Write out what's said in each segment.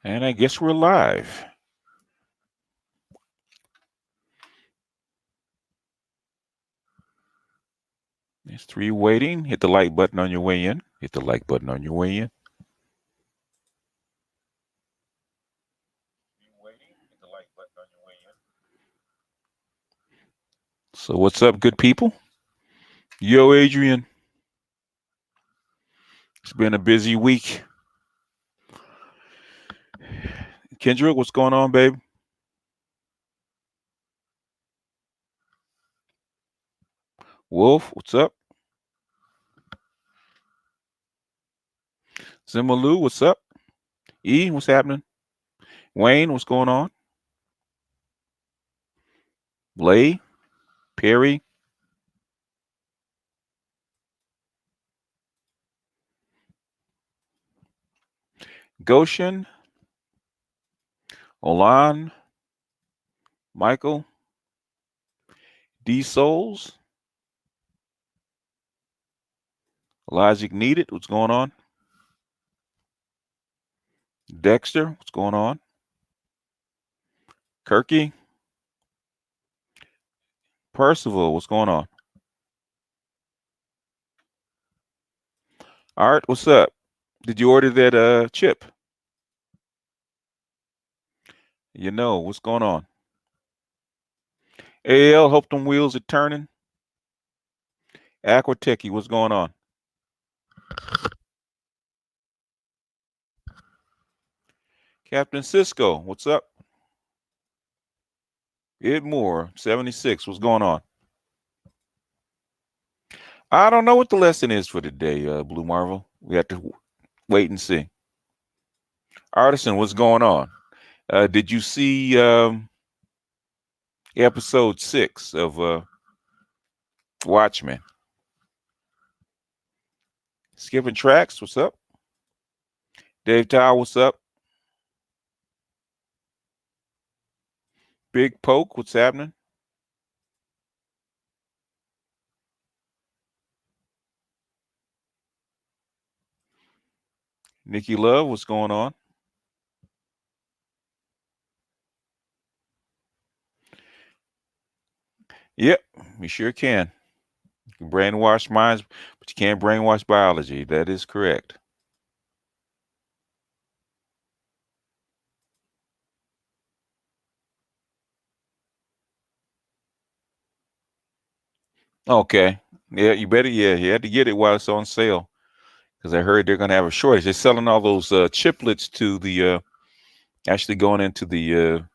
And I guess we're live. There's three waiting. Hit the like button on your way in. Hit the like button on your way in. So what's up, good people? Yo, Adrian. It's been a busy week. Kendrick, what's going on, babe? Wolf, what's up? Zimalu, what's up? E, what's happening? Wayne, what's going on? Lay, Perry, Goshen, Olan, Michael, D Souls, Logic Needed, what's going on? Dexter, what's going on? Kirky, Percival, what's going on? Art, what's up? Did you order that chip? What's going on? AL, hope them wheels are turning. Aquatechy, what's going on? Captain Cisco, what's up? Ed Moore, 76, what's going on? I don't know what the lesson is for today, Blue Marvel. We have to wait and see. Artisan, what's going on? Did you see episode 6 of Watchmen? Skipping Tracks, what's up? Dave Tower, what's up? Big Poke, what's happening? Nikki Love, what's going on? Yep, we sure can. You can brainwash minds, but you can't brainwash biology. That is correct. Okay. Yeah, you better. Yeah, you had to get it while it's on sale because I heard they're going to have a shortage. They're selling all those chiplets to the actually going into the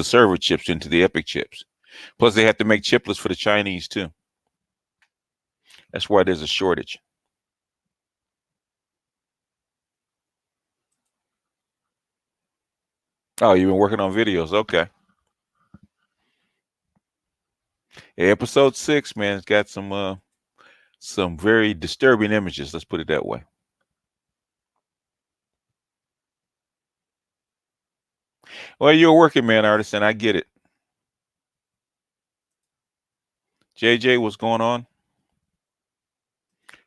server chips, into the Epic chips. Plus, they have to make chiplets for the Chinese too. That's why there's a shortage. Oh, you've been working on videos. Okay. Yeah, episode 6, man, it's got some very disturbing images. Let's put it that way. Well, you're a working man, artist, and I get it. JJ, what's going on?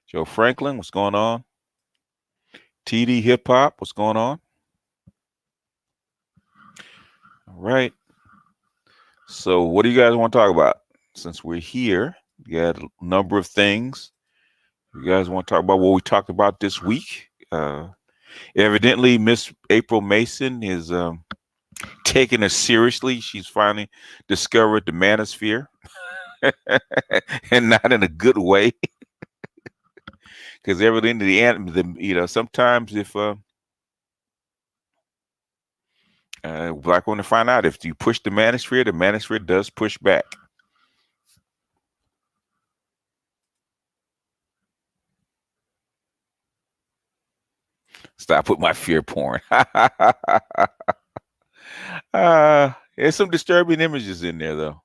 Joe Franklin, what's going on? TD Hip Hop, what's going on? All right. So, what do you guys want to talk about? Since we're here, we got a number of things. You guys want to talk about what we talked about this week? Evidently, Miss April Mason is taking us seriously. She's finally discovered the Manosphere, and not in a good way. Because evidently, sometimes if Black women find out if you push the Manosphere does push back. Stop with my fear porn. There's some disturbing images in there, though.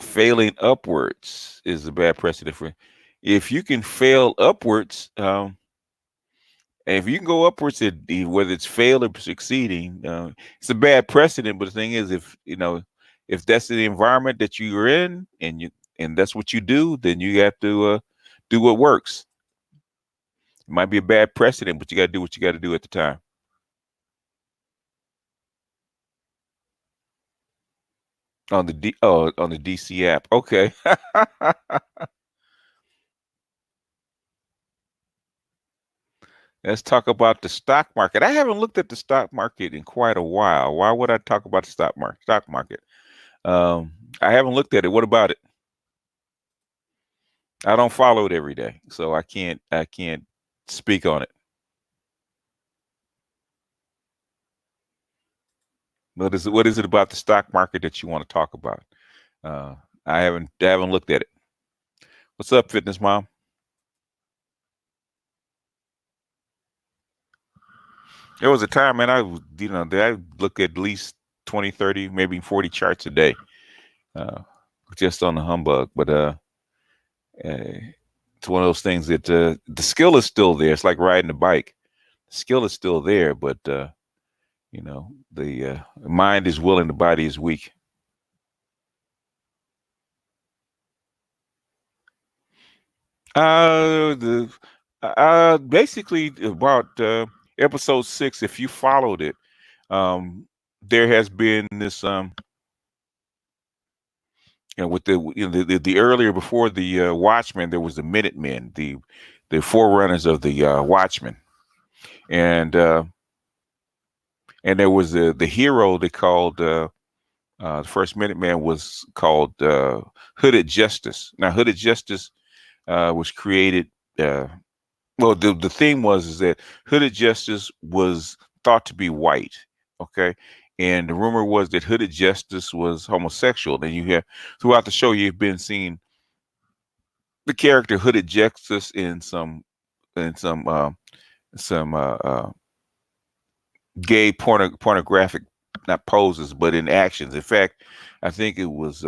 Failing upwards is a bad precedent for. If you can fail upwards, and if you can go upwards, whether it's fail or succeeding, it's a bad precedent. But the thing is, if that's the environment that you're in, and that's what you do, then you have to do what works. It might be a bad precedent, but you got to do what you got to do at the time. On the on the DC app. Okay. Let's talk about the stock market. I haven't looked at the stock market in quite a while. Why would I talk about the stock market? Um, I haven't looked at it. What about it? I don't follow it every day, so I can't speak on it. What is it about the stock market that you want to talk about? Uh, I haven't looked at it. What's up, fitness mom? There was a time, man, I look at least 20, 30, maybe 40 charts a day, uh, just on the humbug. But it's one of those things that the skill is still there. It's like riding a bike. The skill is still there, but the mind is willing, the body is weak. The Basically about episode 6. If you followed it, there has been this with the earlier before the Watchmen, there was the Minutemen, the forerunners of the Watchmen, and there was the hero they called the first Minuteman was called Hooded Justice. Now, Hooded Justice was created. Uh, well, the theme was is that Hooded Justice was thought to be white. Okay. And the rumor was that Hooded Justice was homosexual. And you have throughout the show, you've been seeing the character Hooded Justice in some gay pornographic, not poses, but in actions. In fact, I think it was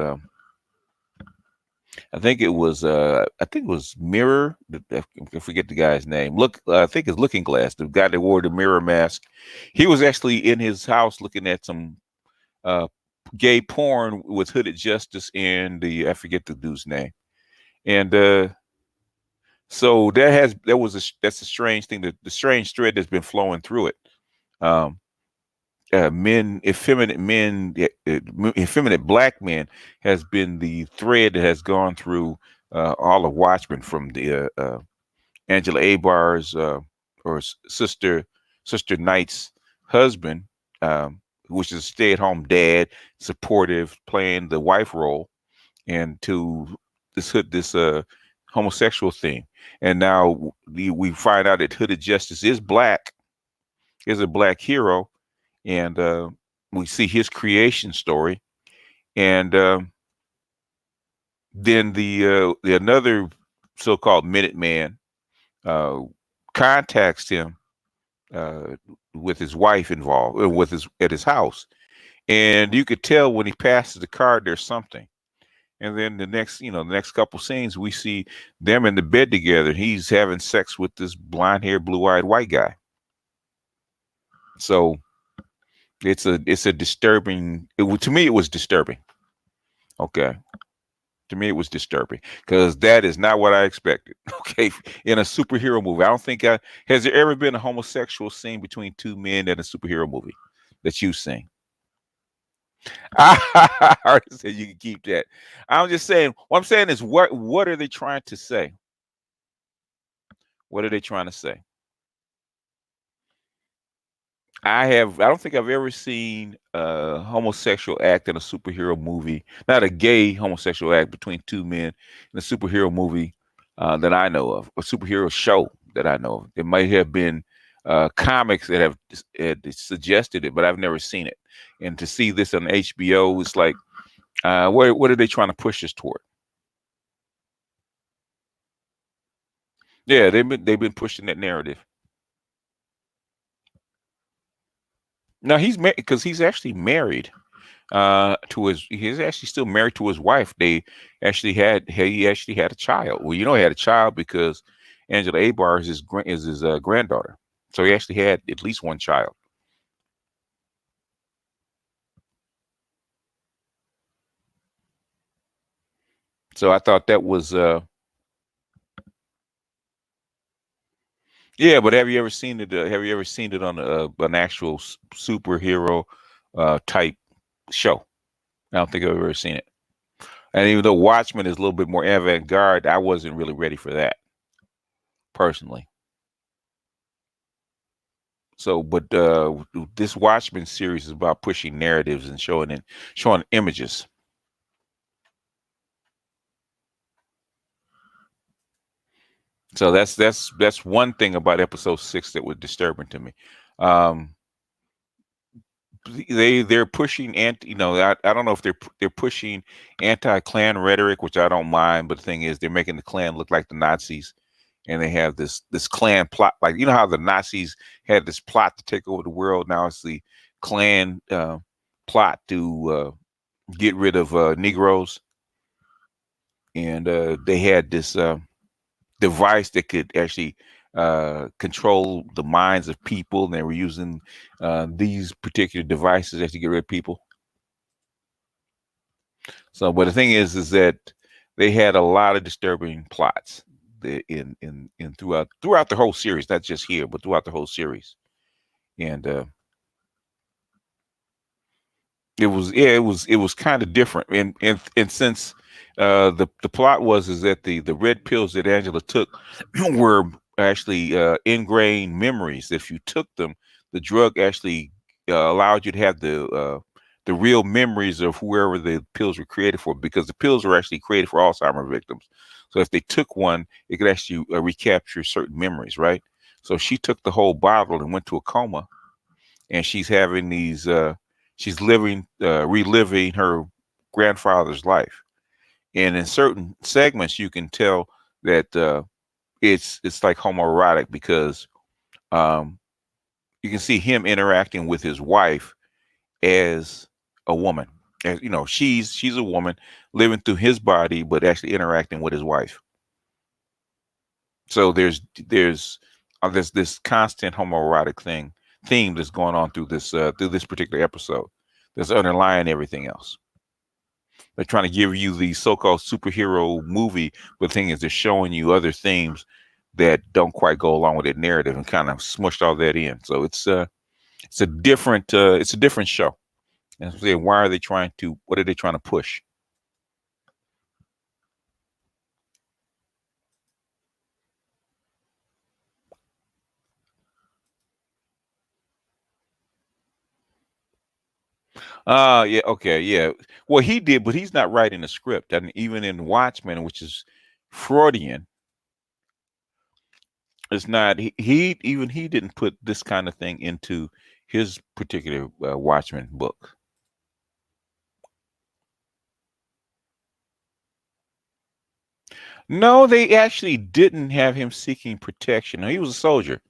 Mirror. I forget the guy's name. I think it's Looking Glass, the guy that wore the mirror mask. He was actually in his house looking at some uh, gay porn with Hooded Justice and I forget the dude's name. And so that's a strange thing. The strange thread that's been flowing through it. Um, effeminate black men has been the thread that has gone through all of Watchmen, from the Angela Abar's sister Knight's husband, which is a stay-at-home dad, supportive, playing the wife role, and to this homosexual thing. And now we find out that Hooded Justice is black, is a black hero, and we see his creation story, and then the another so-called Minuteman uh, contacts him uh, with his wife involved, with his at his house, and you could tell when he passes the card there's something. And then the next couple scenes, we see them in the bed together. He's having sex with this blonde-haired, blue-eyed white guy. So it's a disturbing. To me, it was disturbing. Okay, to me, it was disturbing because that is not what I expected. Okay, in a superhero movie, I don't think has there ever been a homosexual scene between two men in a superhero movie that you've seen? I already said you can keep that. I'm just saying. What I'm saying is, what are they trying to say? What are they trying to say? I don't think I've ever seen a homosexual act in a superhero movie, not a gay homosexual act between two men in a superhero movie that I know of, a superhero show that I know of. There might have been comics that have suggested it, but I've never seen it. And to see this on HBO, it's like, what are they trying to push us toward? Yeah, they've been pushing that narrative. Now he's married because he's actually married he's actually still married to his wife. He actually had a child. Well, he had a child because Angela Abar is his granddaughter. So he actually had at least one child. So I thought that was yeah. But have you ever seen it? Have you ever seen it on an actual superhero type show? I don't think I've ever seen it. And even though Watchmen is a little bit more avant-garde, I wasn't really ready for that personally. So, but this Watchmen series is about pushing narratives and showing images. So that's one thing about episode 6 that was disturbing to me. Um, they're pushing anti, I don't know if they're pushing anti-Klan rhetoric, which I don't mind, but the thing is they're making the Klan look like the Nazis, and they have this Klan plot, like how the Nazis had this plot to take over the world. Now it's the Klan plot to get rid of Negroes, and they had this device that could actually control the minds of people, and they were using these particular devices to get rid of people. So, but the thing is that they had a lot of disturbing plots in throughout the whole series, not just here, but throughout the whole series, and it was kind of different, and since the plot is that the red pills that Angela took were actually ingrained memories. That if you took them, the drug actually allowed you to have the real memories of whoever the pills were created for, because the pills were actually created for Alzheimer's victims. So if they took one, it could actually recapture certain memories, right? So she took the whole bottle and went to a coma, and she's having these she's reliving her grandfather's life, and in certain segments you can tell that it's like homoerotic, because um you can see him interacting with his wife as a woman, as she's a woman living through his body but actually interacting with his wife. So there's this constant homoerotic theme that's going on through this particular episode that's underlying everything else. They're trying to give you the so-called superhero movie, but the thing is they're showing you other themes that don't quite go along with that narrative, and kind of smushed all that in. So it's a different show. And so what are they trying to push? Yeah, okay, yeah. Well, he did, but he's not writing the script. And even in Watchmen, which is Freudian, it's not. He didn't put this kind of thing into his particular Watchmen book. No, they actually didn't have him seeking protection. No, he was a soldier.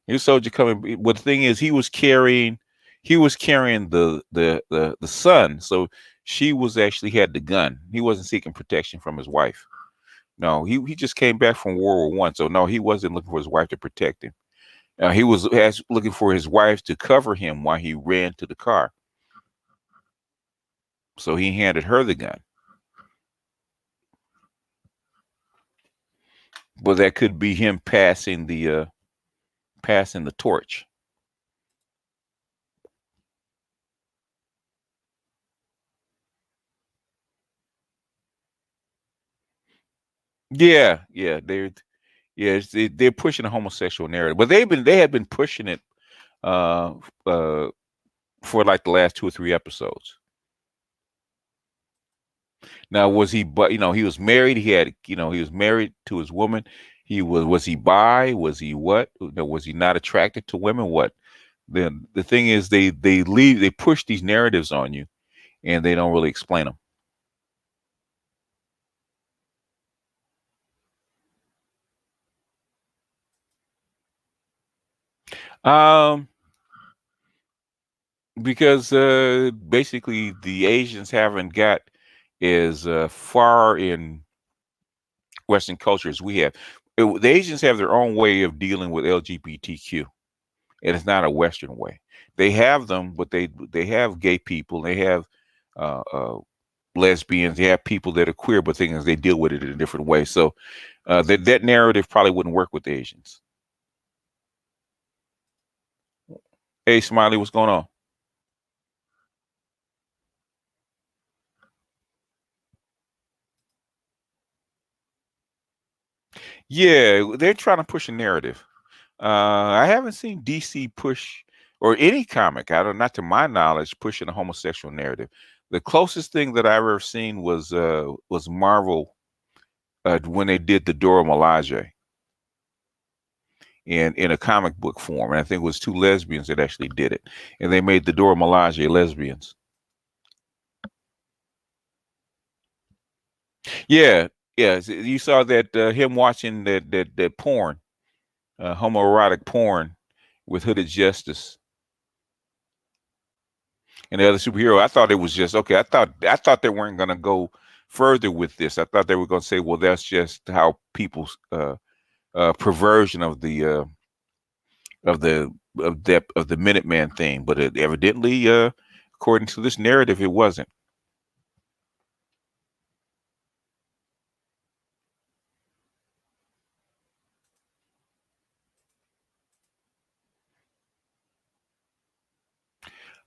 He was a soldier coming. But the thing is, he was carrying the son. So she was actually had the gun. He wasn't seeking protection from his wife. No, he just came back from World War I. So no, he wasn't looking for his wife to protect him. He was looking for his wife to cover him while he ran to the car. So he handed her the gun. But that could be him passing the torch. Yeah, yeah, they're pushing a homosexual narrative, but they had been pushing it uh uh for like the last 2 or 3 episodes. Now, was he? But he was married. He was married to his woman. Was he bi? Was he what? Was he not attracted to women? What? Then the thing is, they push these narratives on you, and they don't really explain them. Because basically the Asians haven't got as far in Western culture as we have. The Asians have their own way of dealing with LGBTQ, and it's not a Western way. They have them, but they have gay people. They have uh, uh, lesbians. You have people that are queer, but things they deal with it in a different way. So that narrative probably wouldn't work with the Asians. Hey, Smiley, what's going on? Yeah, they're trying to push a narrative. I haven't seen DC push or any comic, I don't, not to my knowledge, pushing a homosexual narrative. The closest thing that I've ever seen was Marvel when they did the Dora Milaje in a comic book form, and I think it was two lesbians that actually did it, and they made the Dora Milaje lesbians. Yeah, yeah. You saw that him watching that porn, homoerotic porn with Hooded Justice and the other superhero. I thought it was just okay. I thought they weren't going to go further with this. I thought they were going to say, well, that's just how people's perversion of the Minuteman thing. But it evidently, according to this narrative, it wasn't.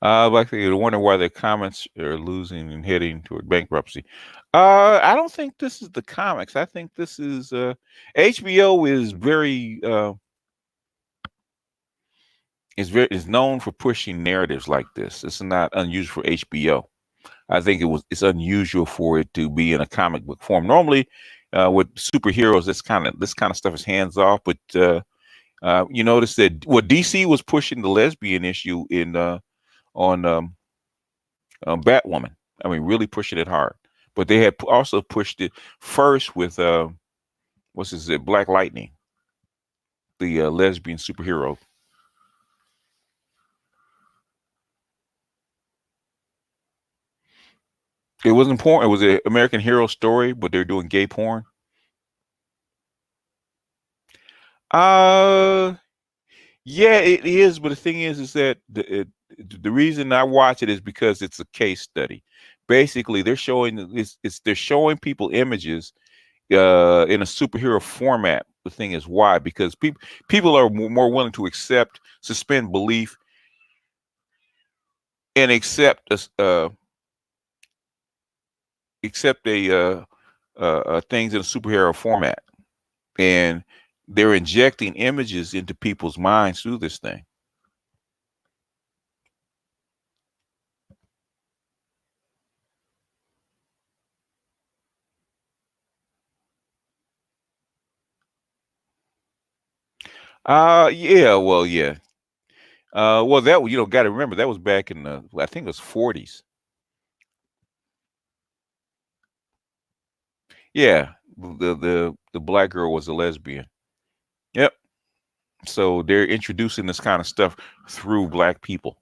Like they wonder why their comments are losing and heading toward bankruptcy. I don't think this is the comics. I think this is HBO is known for pushing narratives like this. It's not unusual for HBO. I think it's unusual for it to be in a comic book form. Normally, with superheroes, this kind of stuff is hands off. But you notice that DC was pushing the lesbian issue in on Batwoman. I mean, really pushing it hard. But they had also pushed it first with what's his it, Black Lightning, the lesbian superhero. It wasn't porn. It was an American Hero story, but they're doing gay porn. Uh, yeah, it is. But the thing is that the reason I watch it is because it's a case study. Basically, they're showing people images in a superhero format. The thing is why? Because people are more willing to suspend belief, and accept things in a superhero format, and they're injecting images into people's minds through this thing. Yeah, well, yeah. Well, that got to remember that was back in I think it was 40s. Yeah, the black girl was a lesbian. Yep. So they're introducing this kind of stuff through black people.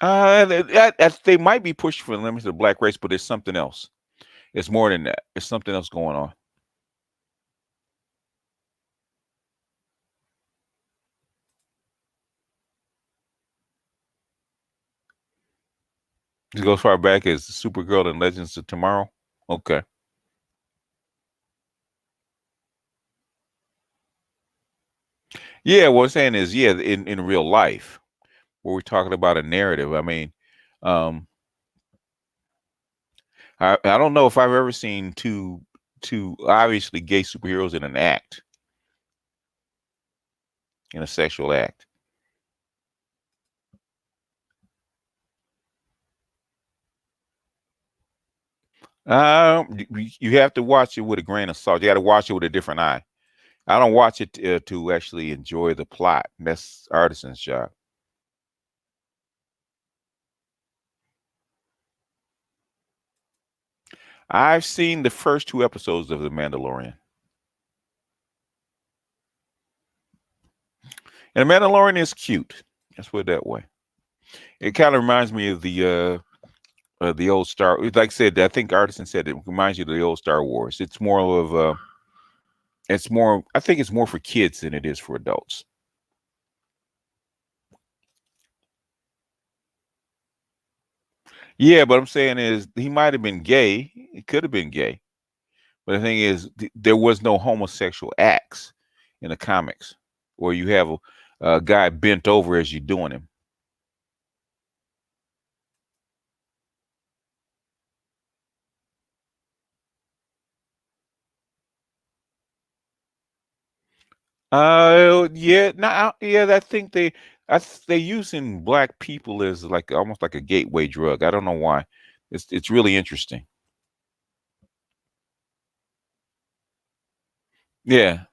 They might be pushed for the limits of the black race, but there's something else. It's more than that. There's something else going on. It goes far back as Supergirl and Legends of Tomorrow. Okay. Yeah, what I'm saying is, yeah, in real life, where we're talking about a narrative. I mean, um, I don't know if I've ever seen two obviously gay superheroes in an act, in a sexual act. You have to watch it with a grain of salt. You got to watch it with a different eye. I don't watch it to actually enjoy the plot. That's artisan's job. I've seen the first two episodes of The Mandalorian, and The Mandalorian is cute. Let's put it that way. It kind of reminds me of the old Star. Like I said, I think Artisan said it reminds you of the old Star Wars. It's more of it's more. I think it's more for kids than it is for adults. Yeah, but I'm saying is he might have been gay. He could have been gay. But the thing is, there was no homosexual acts in the comics where you have a guy bent over as you're doing him. Yeah, no, yeah. I think they using black people as like almost like a gateway drug. I don't know why. It's really interesting. Yeah,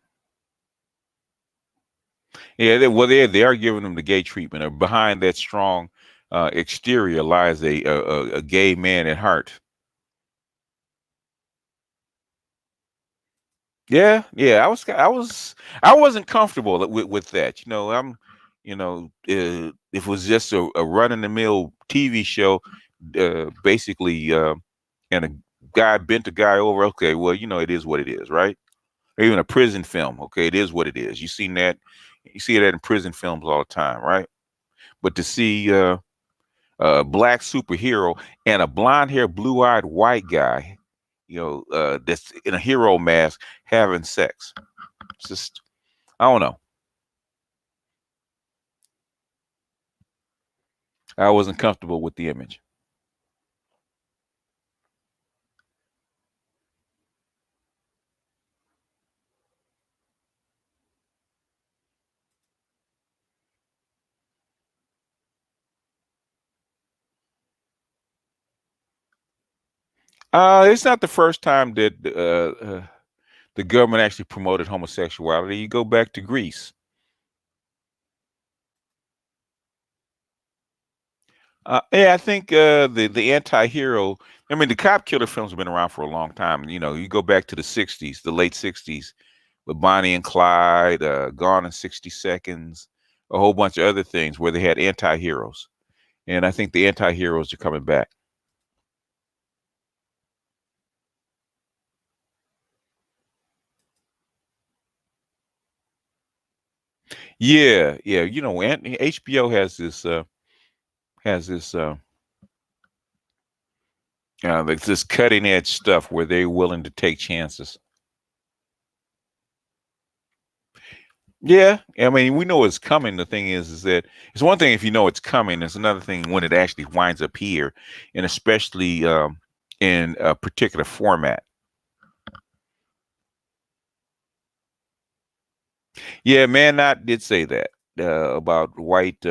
yeah. Well, they are giving them the gay treatment. Or behind that strong exterior lies a gay man at heart. Yeah, yeah. I wasn't comfortable with that. If it was just a run in the mill TV show, basically, and a guy bent a guy over. Okay, well, it is what it is, right? Or even a prison film. Okay, it is what it is. You see that in prison films all the time, right? But to see a black superhero and a blonde haired, blue eyed white guy, that's in a hero mask having sex. It's just, I don't know. I wasn't comfortable with the image. It's not the first time that the government actually promoted homosexuality. You go back to Greece. Yeah, I think the anti-hero. I mean, the cop killer films have been around for a long time. You go back to the '60s, the late '60s, with Bonnie and Clyde, Gone in 60 Seconds, a whole bunch of other things where they had anti-heroes, and I think the anti-heroes are coming back. Yeah, yeah. And HBO has this like this cutting edge stuff where they're willing to take chances. Yeah, I mean, we know it's coming. The thing is that it's one thing if you know it's coming. It's another thing when it actually winds up here, and especially in a particular format. Yeah, man, not did say that about white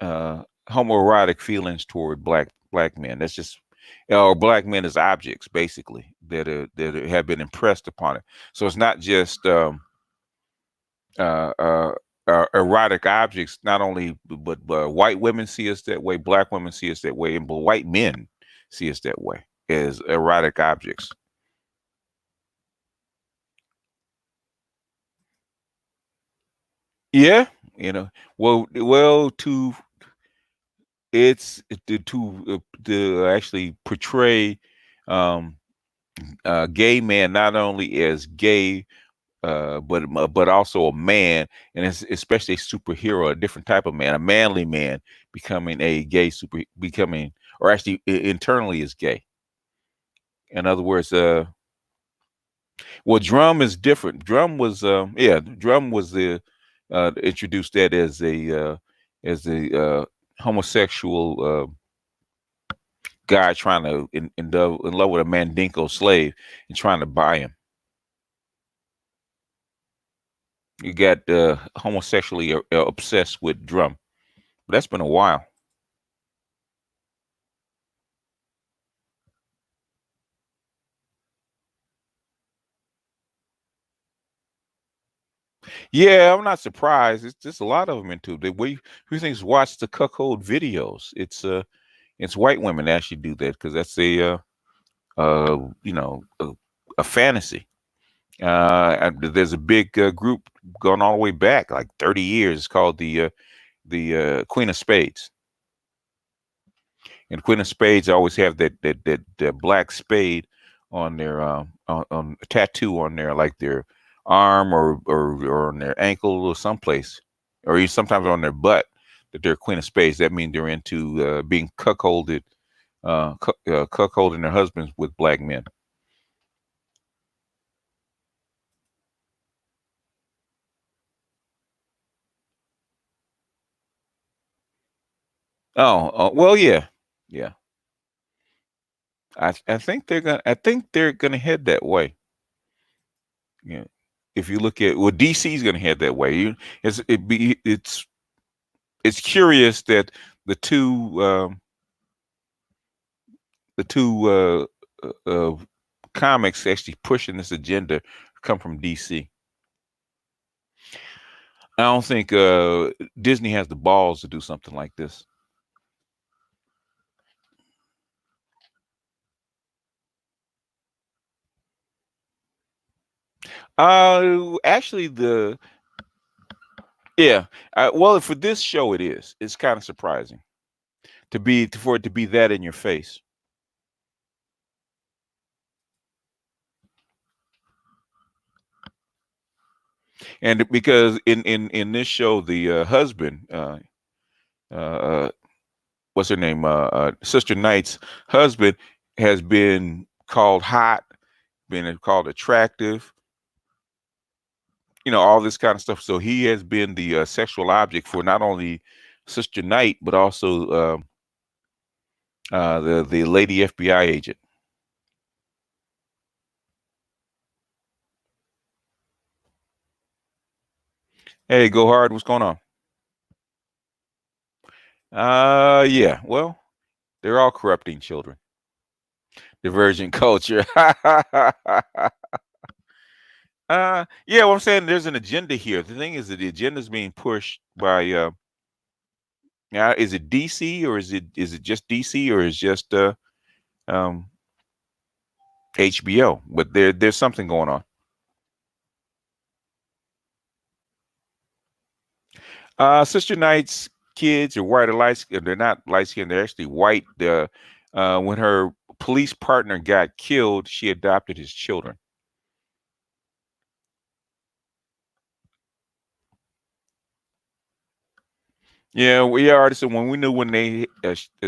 homoerotic feelings toward black men. That's just or black men as objects, basically have been impressed upon it. So it's not just uh, uh, erotic objects. Not only, but white women see us that way, black women see us that way, and but white men see us that way as erotic objects. Yeah, well, to actually portray um, a gay man not only as gay but also a man, and it's especially a superhero, a different type of man, a manly man becoming a gay becoming, or actually internally is gay. In other words, well, drum is different. Drum was the introduced that as a homosexual guy trying to in love with a Mandinko slave and trying to buy him. You got homosexually obsessed with drum. But that's been a while. Yeah, I'm not surprised. It's just a lot of them into the way who thinks watch the cuckold videos. It's white women that actually do that because that's a fantasy. And there's a big group going all the way back like 30 years. It's called the Queen of Spades. And Queen of Spades always have that black spade on their on a tattoo on their like their arm or on their ankle or someplace, or even sometimes on their butt that they're Queen of Spades. That means they're into being cuckolded cuckolding their husbands with black men. Oh, well, yeah, yeah. I think they're gonna head that way. Yeah. If you look at, well, DC's gonna head that way. It's curious that the two um, the two comics actually pushing this agenda come from DC. I don't think Disney has the balls to do something like this. Actually, the yeah. Well, for this show, it is. It's kind of surprising for it to be that in your face. And because in this show, the husband, uh, what's her name, Sister Knight's husband, has been called hot, been called attractive, all this kind of stuff. So he has been the sexual object for not only Sister Knight, but also the lady FBI agent. Hey, go hard. What's going on? Yeah. Well, they're all corrupting children. Divergent culture. Yeah. Well, I'm saying there's an agenda here. The thing is that the agenda is being pushed by. Now, is it DC or is it just DC or is just um HBO? But there's something going on. Sister Knight's kids are white or light skinned. They're not light skinned. They're actually white. When her police partner got killed, she adopted his children. Yeah, we are. So when we knew when they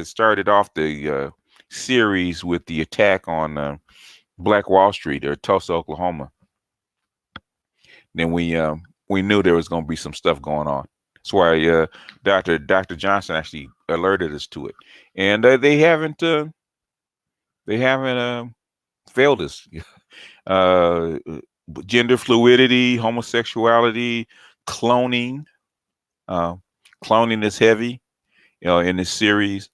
started off the series with the attack on Black Wall Street or Tulsa, Oklahoma, then we knew there was going to be some stuff going on. That's why Doctor Johnson actually alerted us to it, and they haven't failed us. Uh, Gender fluidity, homosexuality, cloning. Uh, Cloning is heavy, in this series.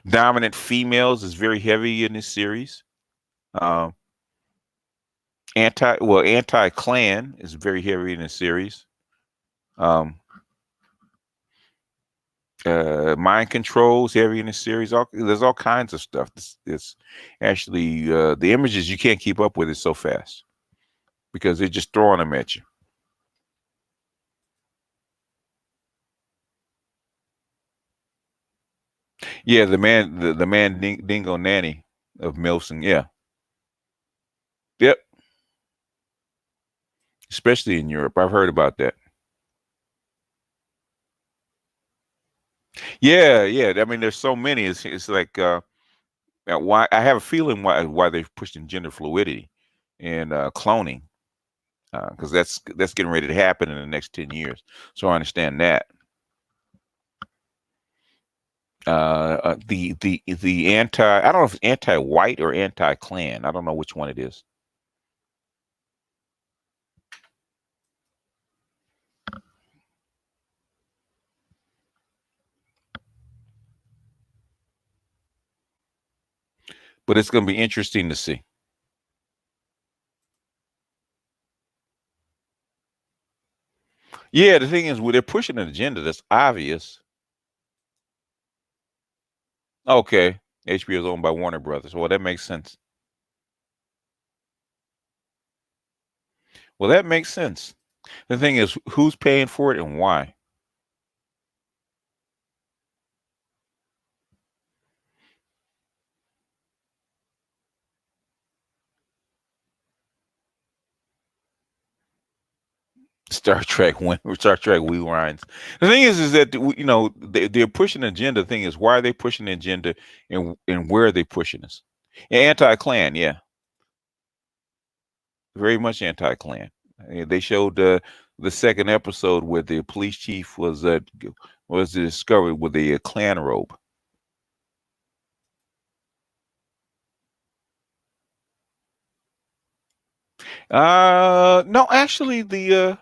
Dominant females is very heavy in this series. Um, anti Klan is very heavy in this series. Um, Mind control is heavy in this series. There's all kinds of stuff. It's actually the images you can't keep up with it so fast because they're just throwing them at you. Yeah, the man Dingo Nanny of Milson. Yeah, yep. Especially in Europe, I've heard about that. Yeah, yeah. I mean, there's so many. It's like why I have a feeling why they're pushing gender fluidity and cloning because that's getting ready to happen in the next 10 years. So I understand that. The anti I don't know if it's anti-white or anti-Klan. I don't know which one it is, but it's going to be interesting to see. Yeah, the thing is, they're pushing an agenda that's obvious. Okay, HBO is owned by Warner Brothers. Well, that makes sense. Well, that makes sense. The thing is, who's paying for it and why? Star Trek when Star Trek rewinds. The thing is that they're pushing the agenda. The thing is, why are they pushing the agenda, and where are they pushing us? Anti-Klan, yeah, very much anti-Klan. They showed the second episode where the police chief was discovered with a Klan robe. No, actually, the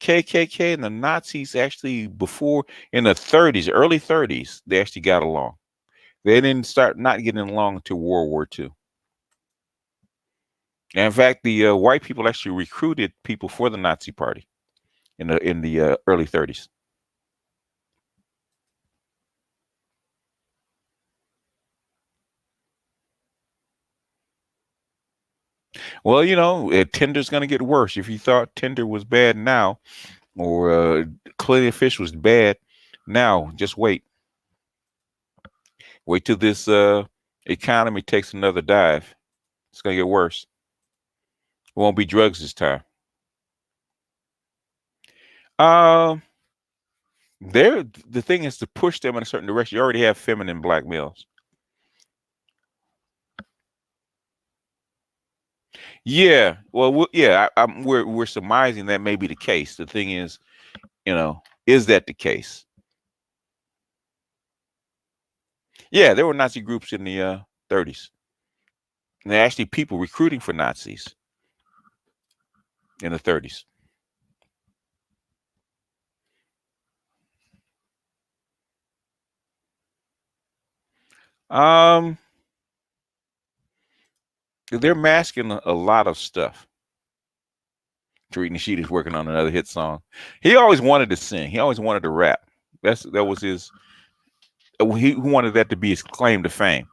KKK and the Nazis actually before in the 30s, early 30s, they actually got along. They didn't start not getting along until World War II. And in fact, the white people actually recruited people for the Nazi Party in the early 30s. Well, Tinder's going to get worse. If you thought Tinder was bad now, or Clean Fish was bad now, just wait. Wait till this economy takes another dive. It's going to get worse. It won't be drugs this time. Um, the thing is to push them in a certain direction. You already have feminine black males. Yeah, well, yeah, we're surmising that may be the case. The thing is that the case? Yeah, there were Nazi groups in the 30s. And there are actually people recruiting for Nazis in the 30s. Um, they're masking a lot of stuff. Tariq Nasheed is working on another hit song. He always wanted to sing. He always wanted to rap. That was his. He wanted that to be his claim to fame.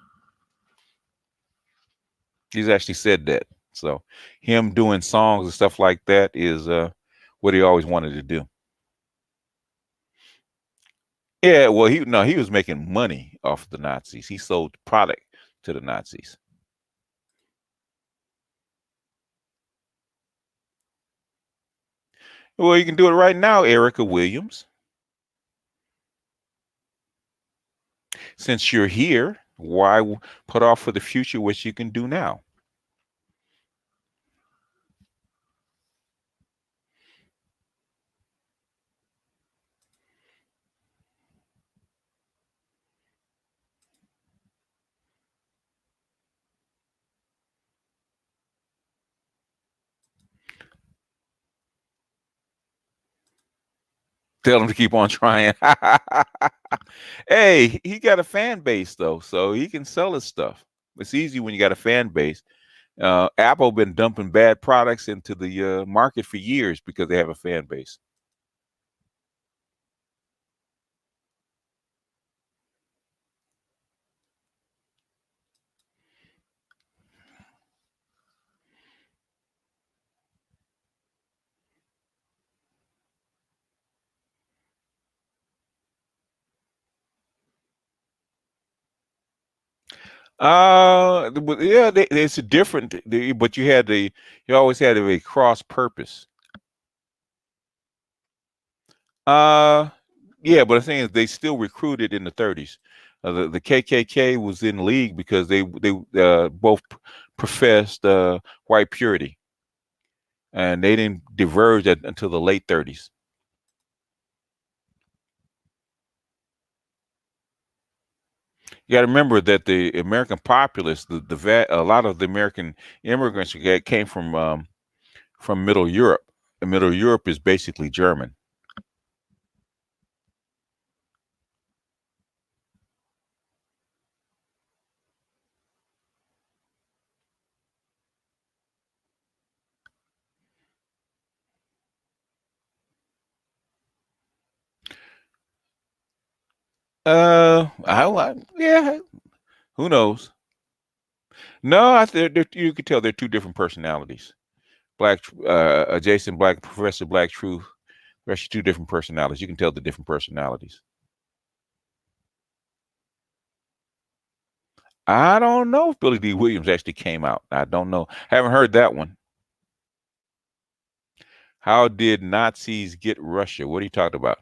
He's actually said that. So him doing songs and stuff like that is what he always wanted to do. Yeah, well, he was making money off the Nazis. He sold product to the Nazis. Well, you can do it right now, Erica Williams. Since you're here, why put off for the future what you can do now? Tell him to keep on trying. Hey, he got a fan base though, so he can sell his stuff. It's easy when you got a fan base. Apple been dumping bad products into the market for years because they have a fan base. Yeah, it's a different, but you always had a cross purpose. Uh, yeah, but the thing is, they still recruited in the 30s. The KKK was in league because they both professed white purity, and they didn't diverge until the late 30s. You got to remember that the American populace, a lot of the American immigrants came from Middle Europe. And Middle Europe is basically German. Yeah, who knows? No, you could tell they're two different personalities. Black, Jason Black, Professor Black Truth. They're actually two different personalities. You can tell the different personalities. I don't know if Billy D. Williams actually came out. I don't know. I haven't heard that one. How did Nazis get Russia? What are you talking about?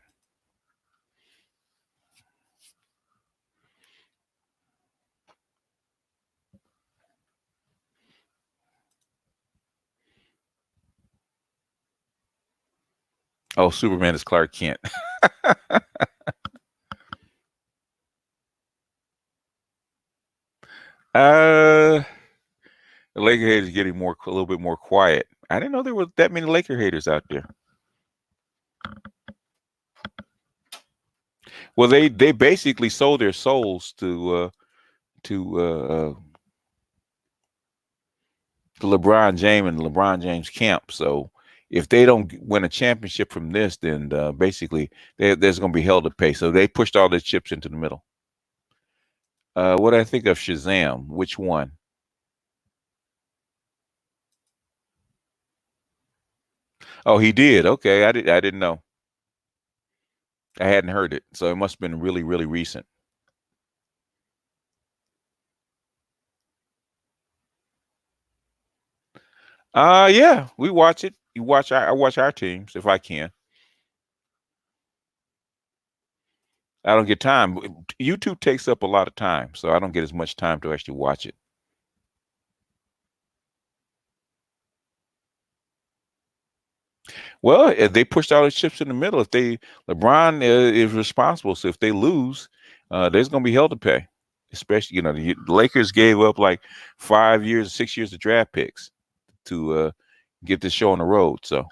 Oh, Superman is Clark Kent. uh, the Laker haters getting a little bit more quiet. I didn't know there were that many Laker haters out there. Well, they basically sold their souls to to LeBron James and LeBron James camp. So if they don't win a championship from this, then basically there's going to be hell to pay. So they pushed all their chips into the middle. What do I think of Shazam? Which one? Oh, he did. Okay, I didn't know. I hadn't heard it, so it must have been really really recent. Yeah, we watch it. You watch. I watch our teams if I can. I don't get time. YouTube takes up a lot of time, so I don't get as much time to actually watch it. Well, if they pushed all the chips in the middle. If they LeBron is responsible, so if they lose, there's going to be hell to pay. Especially, the Lakers gave up like 5 years, 6 years of draft picks to get this show on the road. So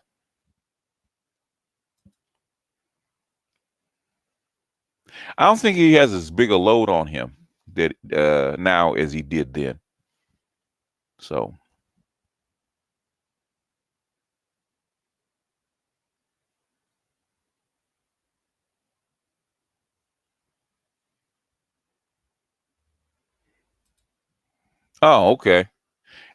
I don't think he has as big a load on him that now as he did then. So, oh, okay.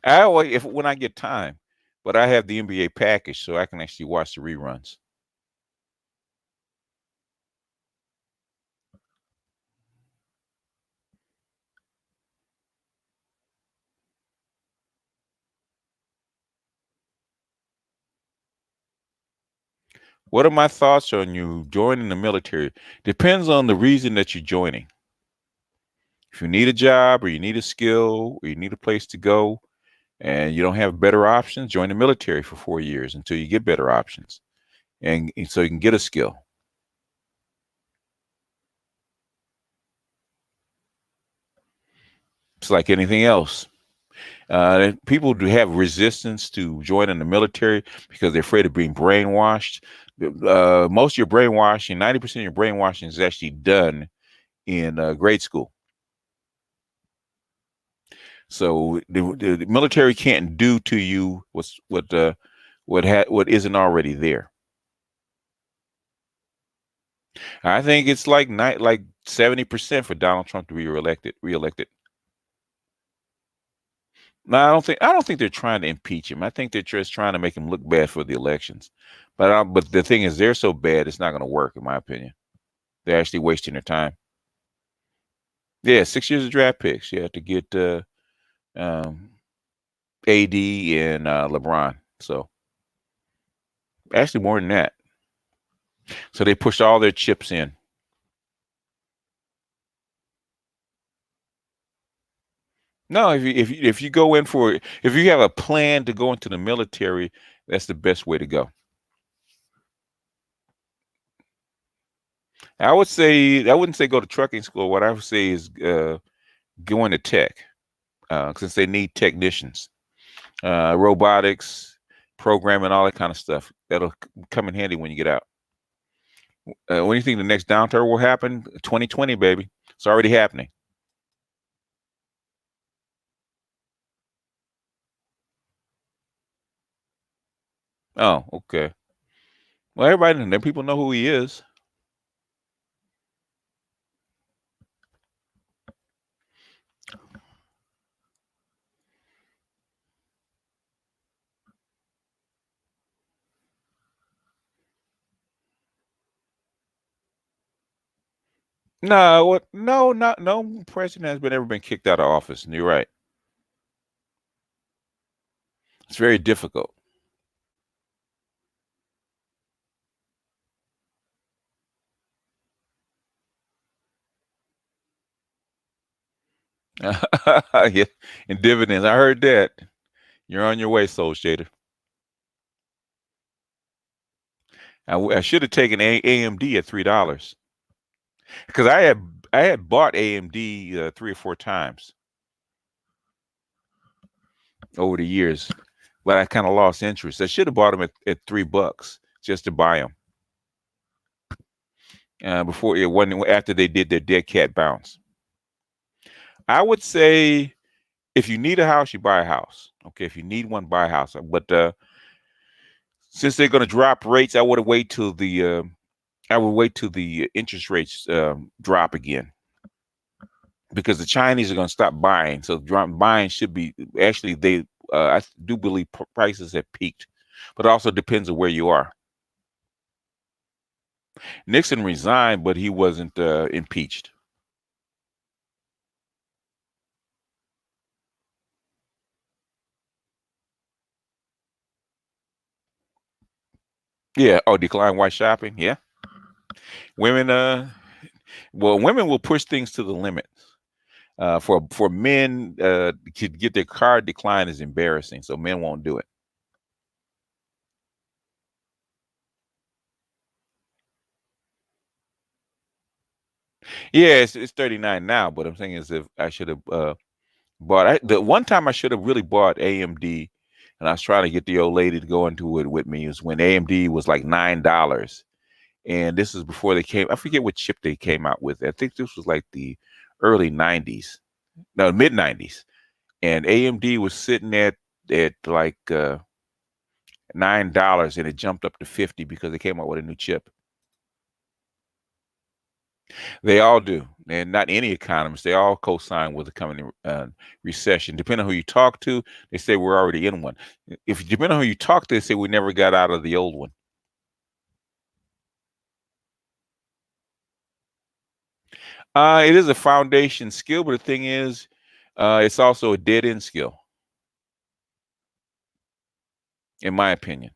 I always, if when I get time, but I have the NBA package, so I can actually watch the reruns. What are my thoughts on you joining the military? Depends on the reason that you're joining. If you need a job or you need a skill or you need a place to go and you don't have better options, join the military for 4 years until you get better options and so you can get a skill. It's like anything else. People do have resistance to joining the military because they're afraid of being brainwashed. Most of your brainwashing, 90% of your brainwashing is actually done in grade school. So the military can't do to you what isn't already there. I think it's like 70% for Donald Trump to be reelected. Reelected. No, I don't think they're trying to impeach him. I think they're just trying to make him look bad for the elections. But the thing is, they're so bad, it's not going to work, in my opinion. They're actually wasting their time. Yeah, 6 years of draft picks. You have to get um, AD and LeBron. So actually more than that. So they pushed all their chips in. No, if you go in for if you have a plan to go into the military, that's the best way to go. I wouldn't say go to trucking school. What I would say is go into tech, since they need technicians, robotics, programming, all that kind of stuff. That'll come in handy when you get out. When do you think the next downturn will happen? 2020, baby. It's already happening. Oh, okay. Well, everybody, then people know who he is. No, what? No, not no president has been ever been kicked out of office. And you're right. It's very difficult. Yeah, and dividends. I heard that. You're on your way, Soul Shader. I should have taken AMD at $3 because I had bought AMD 3 or 4 times over the years, but I kind of lost interest. I should have bought them at $3 just to buy them before it wasn't after they did their dead cat bounce. I would say if you need a house, you buy a house. Okay, if you need one, buy a house. But since they're going to drop rates, I would wait till the interest rates drop again because the Chinese are going to stop buying. So buying should be actually I do believe prices have peaked, but it also depends on where you are. Nixon resigned, but he wasn't impeached. Yeah. Oh, decline white shopping. Yeah. Women. Well, women will push things to the limit. For men to get their card declined is embarrassing, so men won't do it. Yeah, it's 39 now, but I'm saying is if I should have the one time I should have really bought AMD, and I was trying to get the old lady to go into it with me, is when AMD was like $9, and this is before they came. I forget what chip they came out with. I think this was like the early '90s, no, mid '90s, and AMD was sitting at like $9, and it jumped up to 50 because they came out with a new chip. They all do, and not any economists. They all co-sign with the coming recession. Depending on who you talk to, they say we're already in one. If depending on who you talk to, they say we never got out of the old one. It is a foundation skill, but the thing is, it's also a dead end skill, in my opinion.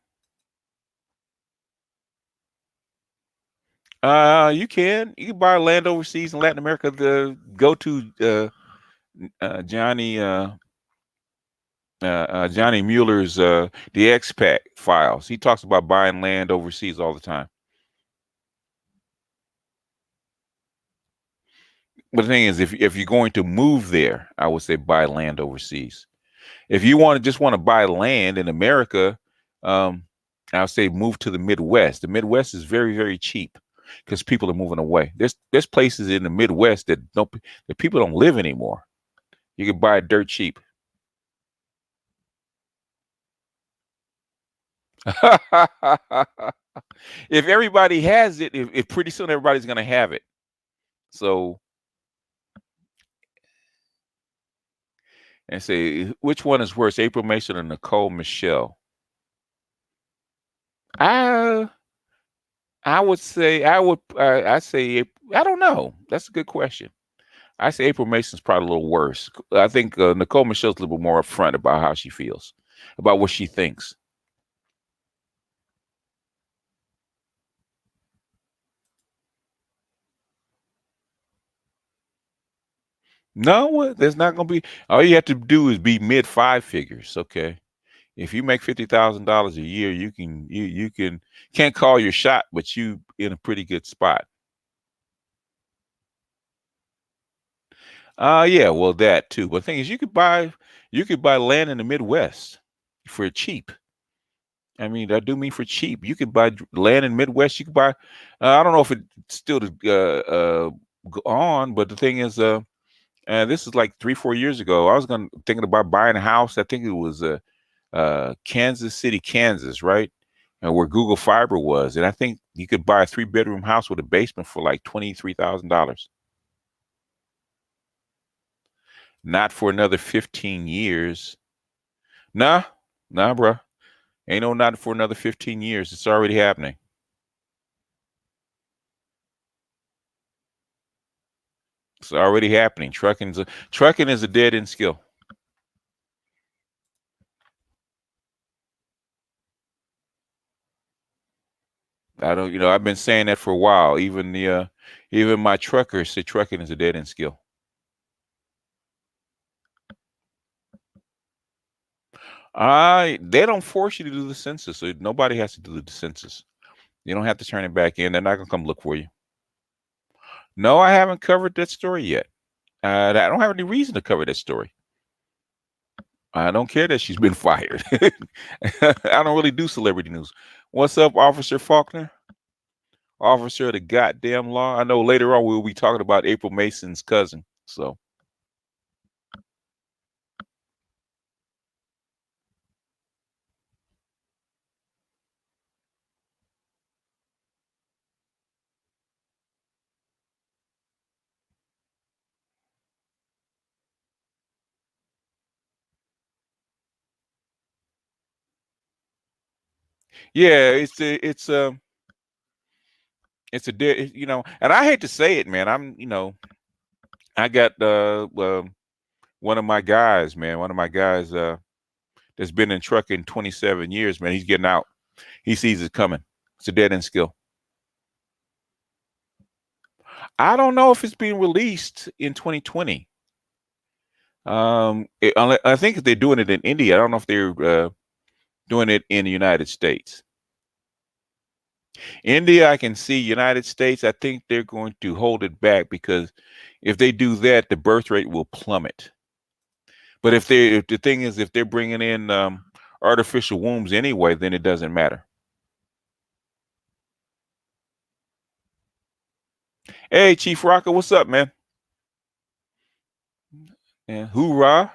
You can buy land overseas in Latin America. Go to Johnny Mueller's the expat files. He talks about buying land overseas all the time. But the thing is, if you're going to move there, I would say buy land overseas. If you want to buy land in America, um, I would say move to the Midwest. The Midwest is very, very cheap because people are moving away. There's places in the Midwest that people don't live anymore. You can buy it dirt cheap. If everybody has it, if pretty soon everybody's gonna have it. So and say which one is worse, April Mason or Nicole Michelle? I I would say I say I don't know. That's a good question. I say April Mason's probably a little worse. I think Nicole Michelle's a little bit more upfront about how she feels, about what she thinks. No, there's not going to be. All you have to do is be mid five figures. Okay, if you make $50,000 a year, you can can't call your shot, but you in a pretty good spot. Yeah, well that too. But the thing is, you could buy land in the Midwest for cheap. I mean, I do mean for cheap. You could buy land in Midwest. You could buy. I don't know if it's still go on, but the thing is, this is like 3, 4 years ago. I was thinking about buying a house. I think it was Kansas City, Kansas, right, where Google Fiber was, and I think you could buy a 3 bedroom house with a basement for like $23,000. Not for another 15 years. Nah, nah, bro. Ain't no not for another 15 years. It's already happening. It's already happening. Trucking is a dead end skill. I don't, I've been saying that for a while. Even my truckers say trucking is a dead end skill. They don't force you to do the census, so nobody has to do the census. You don't have to turn it back in. They're not gonna come look for you. No, I haven't covered that story yet. I don't have any reason to cover that story. I don't care that she's been fired. I don't really do celebrity news. What's up, Officer Faulkner? Officer of the goddamn law. I know later on we'll be talking about April Mason's cousin. So yeah, and I hate to say it, man. I got one of my guys, man. One of my guys that's been in trucking 27 years, man. He's getting out. He sees it coming. It's a dead end skill. I don't know if it's being released in 2020. I think they're doing it in India. I don't know if they're doing it in the United States. India, I can see. United States, I think they're going to hold it back because if they do that, the birth rate will plummet. But if the thing is, if they're bringing in artificial wombs anyway, then it doesn't matter. Hey, Chief Rocker, what's up, man? Yeah, hoorah!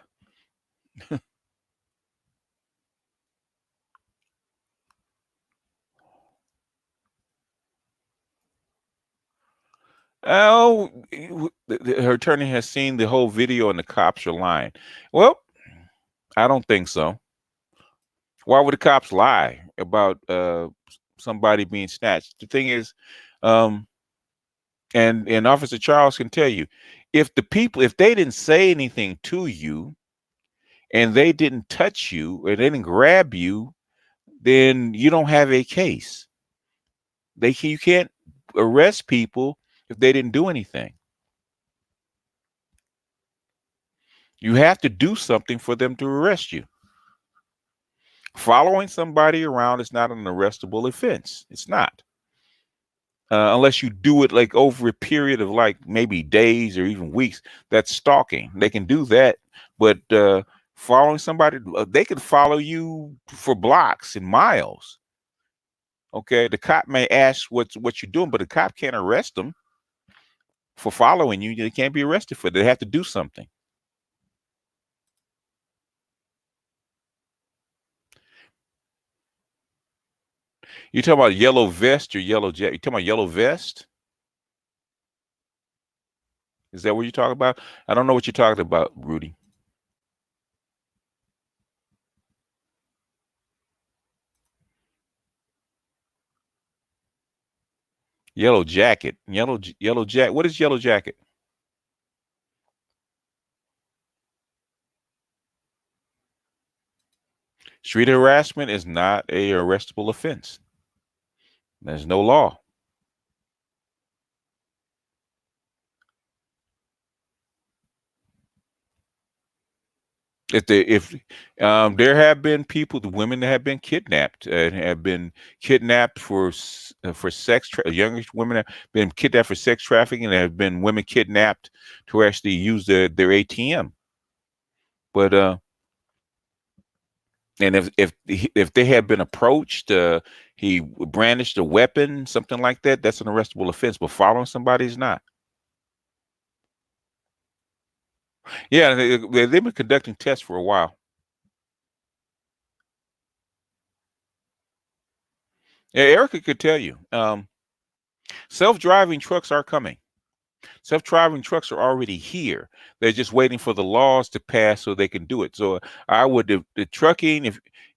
Oh, her attorney has seen the whole video and the cops are lying. Well, I don't think so. Why would the cops lie about somebody being snatched? The thing is, um, and Officer Charles can tell you, if they didn't say anything to you and they didn't touch you or they didn't grab you, then you don't have a case. You can't arrest people if they didn't do anything. You have to do something for them to arrest you. Following somebody around is not an arrestable offense. It's not. Unless you do it like over a period of like maybe days or even weeks. That's stalking. They can do that, but following somebody, they can follow you for blocks and miles. Okay, the cop may ask what you're doing, but the cop can't arrest them for following you. They can't be arrested for it. They have to do something. You talking about yellow vest or yellow jacket? You talking about yellow vest? Is that what you're talking about? I don't know what you're talking about, Rudy. Yellow jacket. Yellow jacket. What is yellow jacket? Street harassment is not a arrestable offense. There's no law. If there have been people, the women that have been kidnapped and have been kidnapped for sex. Younger women have been kidnapped for sex trafficking. And there have been women kidnapped to actually use their ATM. But and if they had been approached, he brandished a weapon, something like that. That's an arrestable offense. But following somebody is not. Yeah, they've been conducting tests for a while. Yeah, Erica could tell you. Self-driving trucks are coming. Self-driving trucks are already here. They're just waiting for the laws to pass so they can do it. So I would the trucking,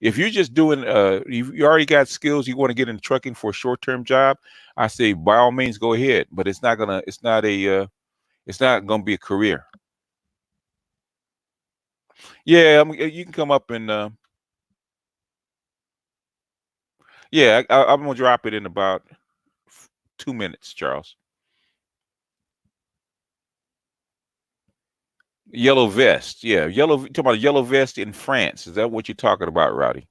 if you're just doing you already got skills, you want to get into trucking for a short-term job, I say by all means go ahead. But it's not gonna be a career. Yeah, you can come up and yeah, I'm gonna drop it in about 2 minutes, Charles. Yellow vest. Yeah, yellow. Talking about a yellow vest in France. Is that what you're talking about, Rowdy?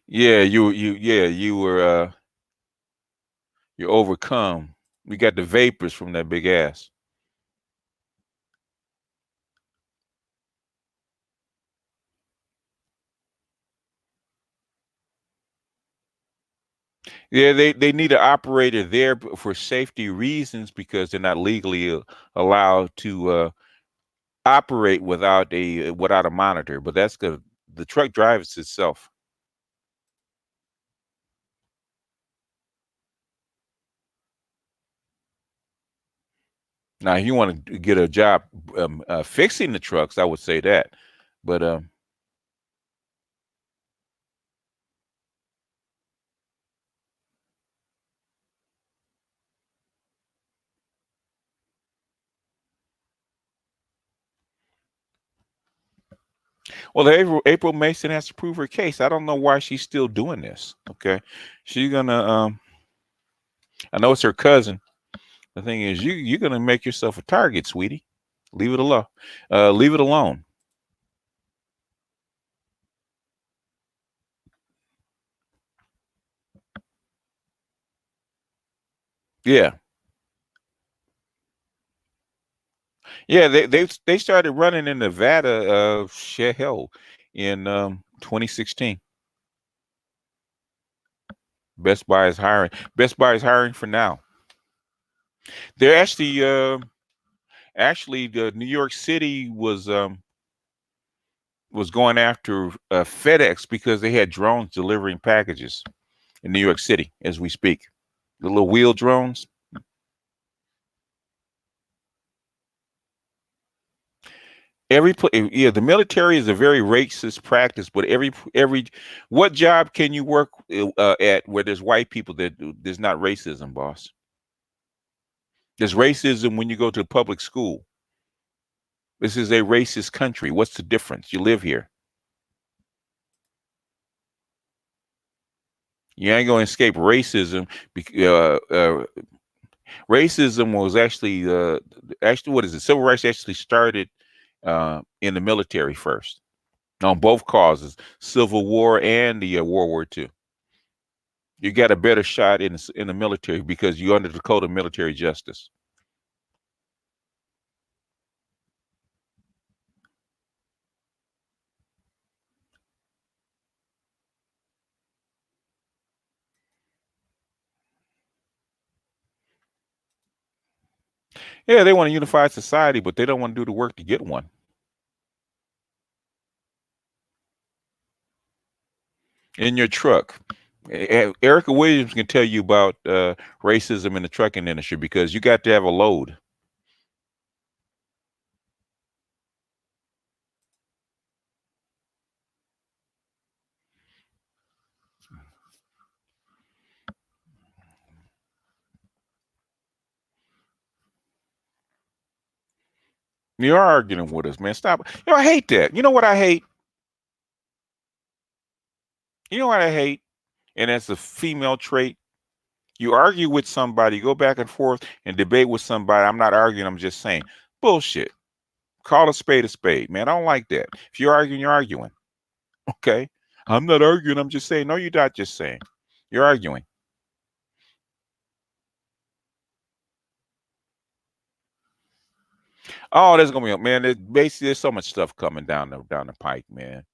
Yeah, you were you're overcome. We got the vapors from that big ass. Yeah, they need an operator there for safety reasons because they're not legally allowed to operate without a monitor. But that's good. The truck drives itself. Now, if you want to get a job fixing the trucks, I would say that. But well, April Mason has to prove her case. I don't know why she's still doing this. Okay, she's gonna. I know it's her cousin. The thing is, you're gonna make yourself a target, sweetie. Leave it alone. Leave it alone. Yeah, yeah. They started running in Nevada. Hell, in 2016. Best Buy is hiring. Best Buy is hiring for now. They're actually the New York City was going after FedEx because they had drones delivering packages in New York City as we speak. The little wheel drones. Yeah, the military is a very racist practice, but every what job can you work at where there's white people there's not racism, boss? There's racism when you go to public school. This is a racist country. What's the difference? You live here. You ain't gonna escape racism. Racism was actually what is it? Civil rights actually started in the military first on both causes, Civil War and the World War II. You got a better shot in the military because you're under the code of military justice. Yeah, they want a unified society, but they don't want to do the work to get one. In your truck. Erica Williams can tell you about racism in the trucking industry because you got to have a load. You're arguing with us, man. Stop. I hate that. You know what I hate? You know what I hate? And that's a female trait. You argue with somebody, go back and forth and debate with somebody. I'm not arguing, I'm just saying. Bullshit. Call a spade, man. I don't like that. If you're arguing, you're arguing. Okay? I'm not arguing, I'm just saying. No, you're not just saying. You're arguing. Oh, there's gonna be man. There's so much stuff coming down the pike, man.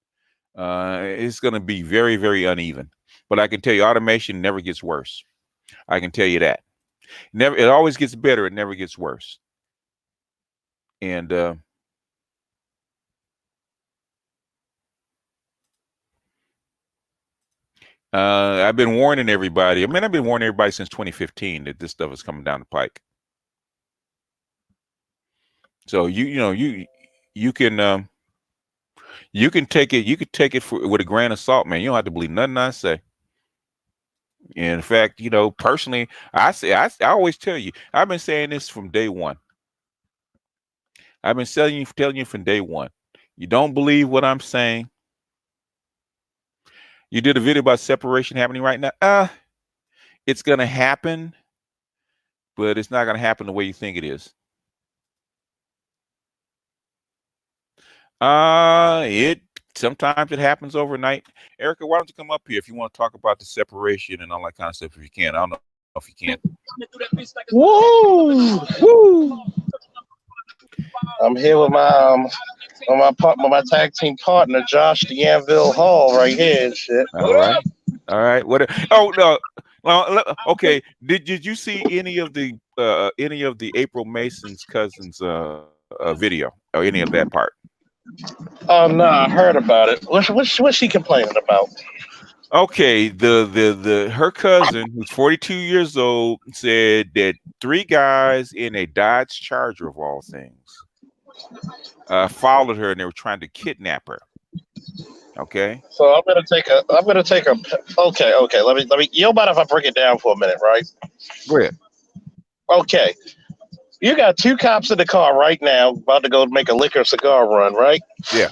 It's gonna be very, very uneven. But I can tell you, automation never gets worse. I can tell you that. Never, it always gets better. It never gets worse. And I've been warning everybody. I mean, I've been warning everybody since 2015 that this stuff is coming down the pike. So you can take it. You could take it with a grain of salt, man. You don't have to believe nothing I say. In fact, personally, I always tell you, I've been saying this from day one. I've been telling you from day one. You don't believe what I'm saying. You did a video about separation happening right now. It's gonna happen, but it's not gonna happen the way you think it is. It sometimes it happens overnight. Erica, why don't you come up here if you want to talk about the separation and all that kind of stuff if you can. I don't know if you can. Woo! Woo! I'm here with my tag team partner, Josh the Anvil Hall, right here and shit. All right. What? Oh no. Well, okay. Did you see any of the April Mason's cousins video or any of that part? Oh no, I heard about it. What's she complaining about? Okay, her cousin, who's 42 years old, said that 3 guys in a Dodge Charger of all things followed her and they were trying to kidnap her. Okay. So I'm gonna take a. Okay. Let me. You don't mind if I break it down for a minute, right? Go ahead. Okay. You got 2 cops in the car right now, about to go make a liquor cigar run, right? Yeah.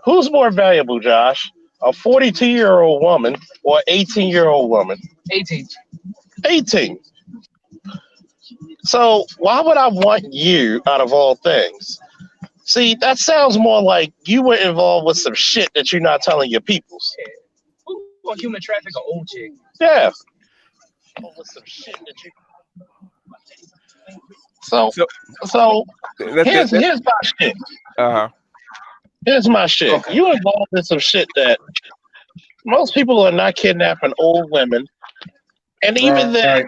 Who's more valuable, Josh? A 42-year-old woman or 18-year-old woman? 18. 18. So why would I want you out of all things? See, that sounds more like you were involved with some shit that you're not telling your peoples. Who want human traffic an old chick? Yeah. With some shit that you. So here's my shit. Here's my shit. Okay. You involved in some shit that most people are not kidnapping old women, and even then,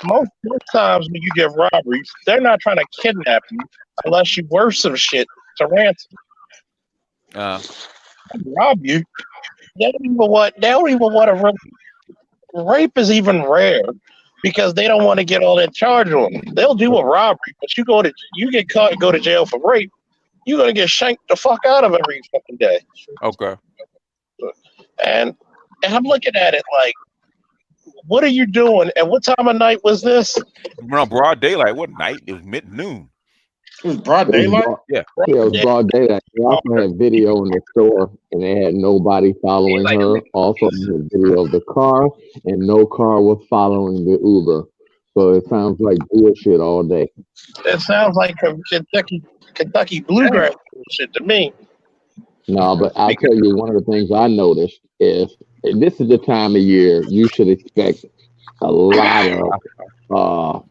most times when you get robberies, they're not trying to kidnap you unless you worth some shit to ransom. Rob you. They don't even want to rape is even rare because they don't want to get all that charge on them. They'll do a robbery, but you get caught and go to jail for rape, you're gonna get shanked the fuck out of every fucking day. Okay. And I'm looking at it like, what are you doing? And what time of night was this? No, broad daylight. What night? It was mid-noon. It was broad daylight? Yeah. It was broad daylight. They also had video in the store, and they had nobody following her. Also, they had video of the car, and no car was following the Uber. So it sounds like bullshit all day. It sounds like Kentucky bluegrass shit to me. No, but I'll tell you, one of the things I noticed is this is the time of year you should expect a lot of,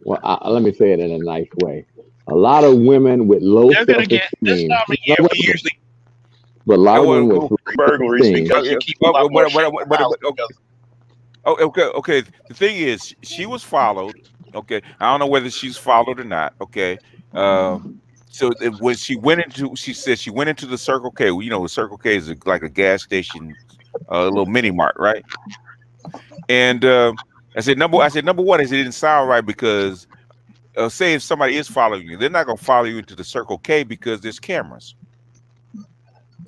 let me say it in a nice way. A lot of women with low self-esteem. This time of year, we usually. But a lot of women with burglaries because you keep a lot more shit. Okay. The thing is, she was followed. Okay, I don't know whether she's followed or not. Okay, so when she said she went into the Circle K. Well, you know, the Circle K is like a gas station, a little mini mart, right? And I said number one, I said it didn't sound right because say if somebody is following you, they're not gonna follow you into the Circle K because there's cameras.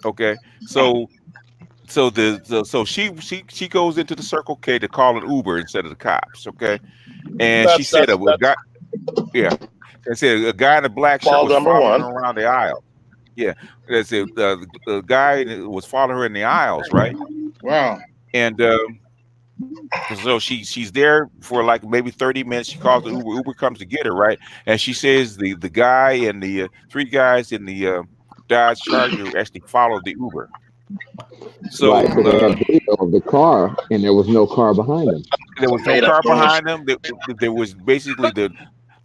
Okay, so she goes into the Circle K to call an Uber instead of the cops. Okay, and she said a guy, yeah, I said a guy in a black shirt was following her around the aisle. Yeah, I said the guy was following her in the aisles, right? Wow. And so she's there for like maybe 30 minutes. She calls the Uber. Uber comes to get her, right? And she says the guy and the 3 guys in the Dodge Charger actually followed the Uber. So right, so they had video of the car, and there was no car behind them. There was no car behind them. There was basically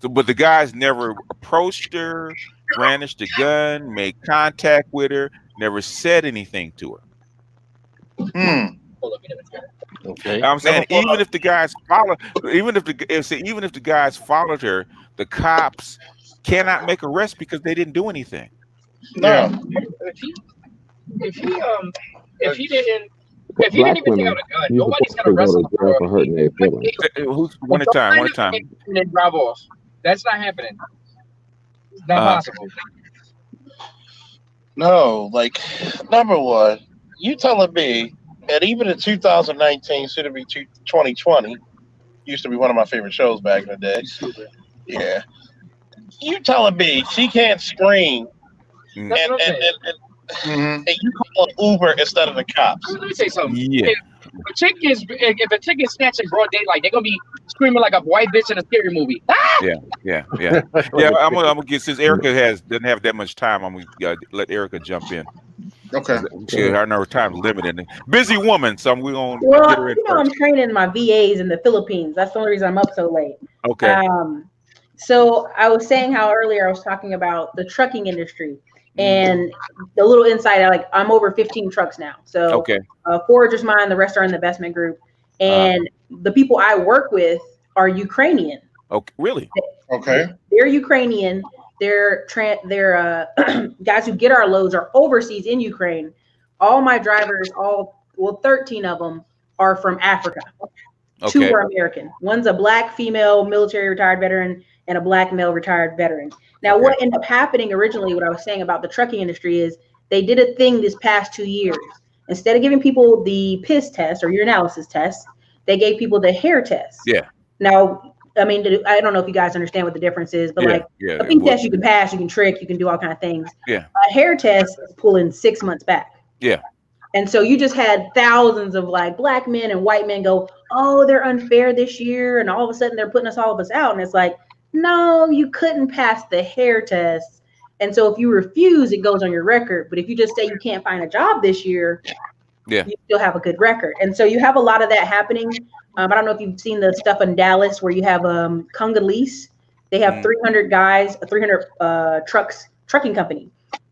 but the guys never approached her, brandished a gun, made contact with her, never said anything to her. Okay. I'm saying even if the guys followed her, the cops cannot make arrests because they didn't do anything. No. If he didn't even take out a gun, nobody's gonna arrest him for hurting their feelings. One at a time. And then drive off. That's not happening. It's not possible. No, like number one, you telling me, and even in 2019, soon to be 2020, used to be one of my favorite shows back in the day. Yeah, you telling me she can't scream and and you call an Uber instead of the cops. Let me say something. Yeah. If a chick is snatched in broad daylight, they're gonna be screaming like a white bitch in a scary movie. Ah! Yeah. I'm gonna get, since Erica doesn't have that much time, I'm gonna let Erica jump in. Okay. I know her time's limited. Busy woman, so we're gonna get her in first. I'm training my VAs in the Philippines. That's the only reason I'm up so late. Okay. So I was saying how earlier I was talking about the trucking industry. And the little insight, I'm over 15 trucks now. So 4 are just mine, the rest are in the investment group. And the people I work with are Ukrainian. Okay, really? Okay. They're Ukrainian. They're guys who get our loads are overseas in Ukraine. All my drivers, 13 of them are from Africa. Okay. 2 are American. One's a black female military retired veteran and a black male retired veteran. Now, what ended up happening originally, what I was saying about the trucking industry is they did a thing this past 2 years. Instead of giving people the PIS test or urinalysis test, they gave people the hair test. Yeah. Now, I mean, I don't know if you guys understand what the difference is, but a pink test you can pass, you can trick, you can do all kind of things. Yeah. A hair test is pulling 6 months back. Yeah. And so you just had thousands of black men and white men go, oh, they're unfair this year. And all of a sudden they're putting all of us out. And it's like, no, you couldn't pass the hair test. And so if you refuse, it goes on your record. But if you just say you can't find a job this year, you still have a good record. And so you have a lot of that happening. I don't know if you've seen the stuff in Dallas where you have Congolese. They have 300 guys, 300 trucking company.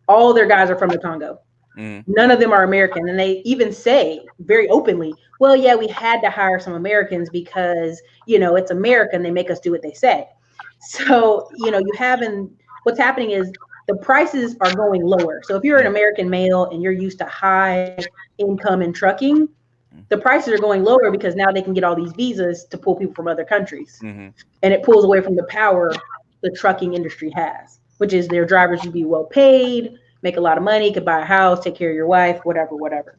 All their guys are from the Congo. None of them are American. And they even say very openly, well, yeah, we had to hire some Americans because, it's America and they make us do what they say. So, what's happening is the prices are going lower. So if you're an American male and you're used to high income in trucking, the prices are going lower because now they can get all these visas to pull people from other countries. And it pulls away from the power the trucking industry has, which is their drivers should be well paid, make a lot of money, could buy a house, take care of your wife, whatever.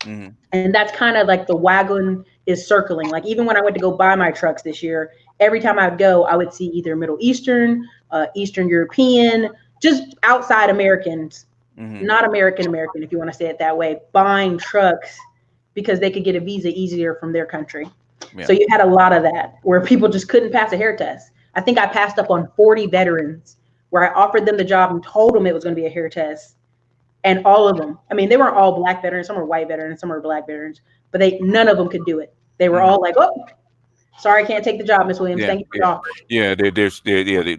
And that's kind of like the wagon is circling. Like even when I went to go buy my trucks this year, every time I would go, I would see either Middle Eastern, Eastern European, just outside Americans, not American, if you want to say it that way, buying trucks because they could get a visa easier from their country. So you had a lot of that where people just couldn't pass a hair test. I think I passed up on 40 veterans where I offered them the job and told them it was going to be a hair test. And all of them, I mean, they weren't all black veterans. Some were white veterans, some were black veterans, but none of them could do it. They were all like, oh, sorry, I can't take the job, Miss Williams. Thank you for the offer. Yeah,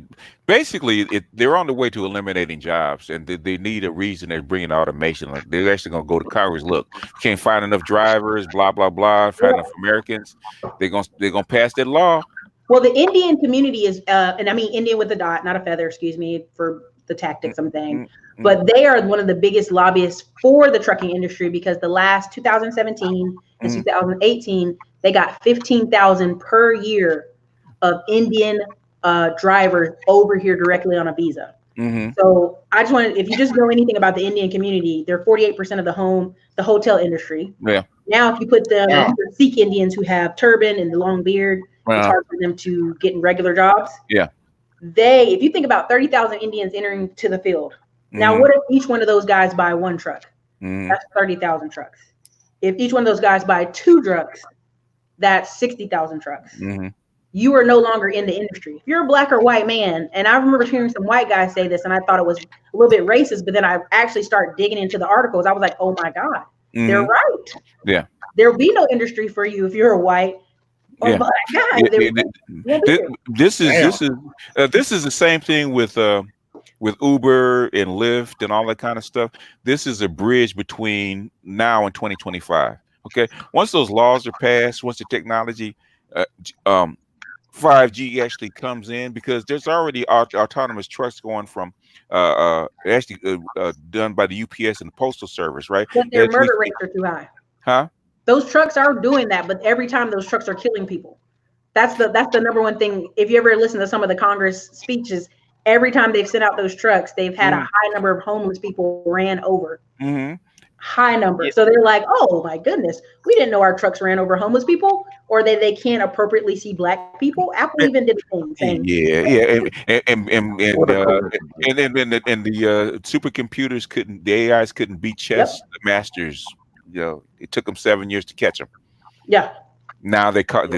basically, they're on the way to eliminating jobs, and they need a reason they're bringing automation. Like they're actually going to go to Congress. Look, can't find enough drivers, blah blah blah. Find enough Americans. They're gonna pass that law. Well, the Indian community is, and I mean Indian with a dot, not a feather. Excuse me for the tactics I'm saying. But they are one of the biggest lobbyists for the trucking industry because the last 2017 and 2018, they got 15,000 per year of Indian drivers over here directly on a visa. So I just wanted, if you just know anything about the Indian community, they're 48% of the hotel industry. Yeah. Now, if you put them Sikh Indians who have turban and the long beard, it's hard for them to get in regular jobs. Yeah. If you think about 30,000 Indians entering to the field, now what if each one of those guys buy 1 truck? That's 30,000 trucks. If each one of those guys buy 2 trucks, that's 60,000 trucks. You are no longer in the industry. If you're a black or white man, and I remember hearing some white guys say this, and I thought it was a little bit racist, but then I actually started digging into the articles. I was like, oh my God, they're right. Yeah. There'll be no industry for you if you're a white or black guy. This is the same thing with Uber and Lyft and all that kind of stuff. This is a bridge between now and 2025. Okay. Once those laws are passed, once the technology, 5G actually comes in, because there's already autonomous trucks going from done by the UPS and the Postal Service, right? But their murder rates are too high. Huh? Those trucks are doing that, but every time those trucks are killing people. That's the number one thing. If you ever listen to some of the Congress speeches, every time they've sent out those trucks, they've had a high number of homeless people ran over. high number. So they're like, oh my goodness, we didn't know our trucks ran over homeless people, or they can't appropriately see black people. Apple even did the same thing. And the supercomputers couldn't, the AIs couldn't beat chess masters. You know, it took them 7 years to catch them. Yeah. Now they've caused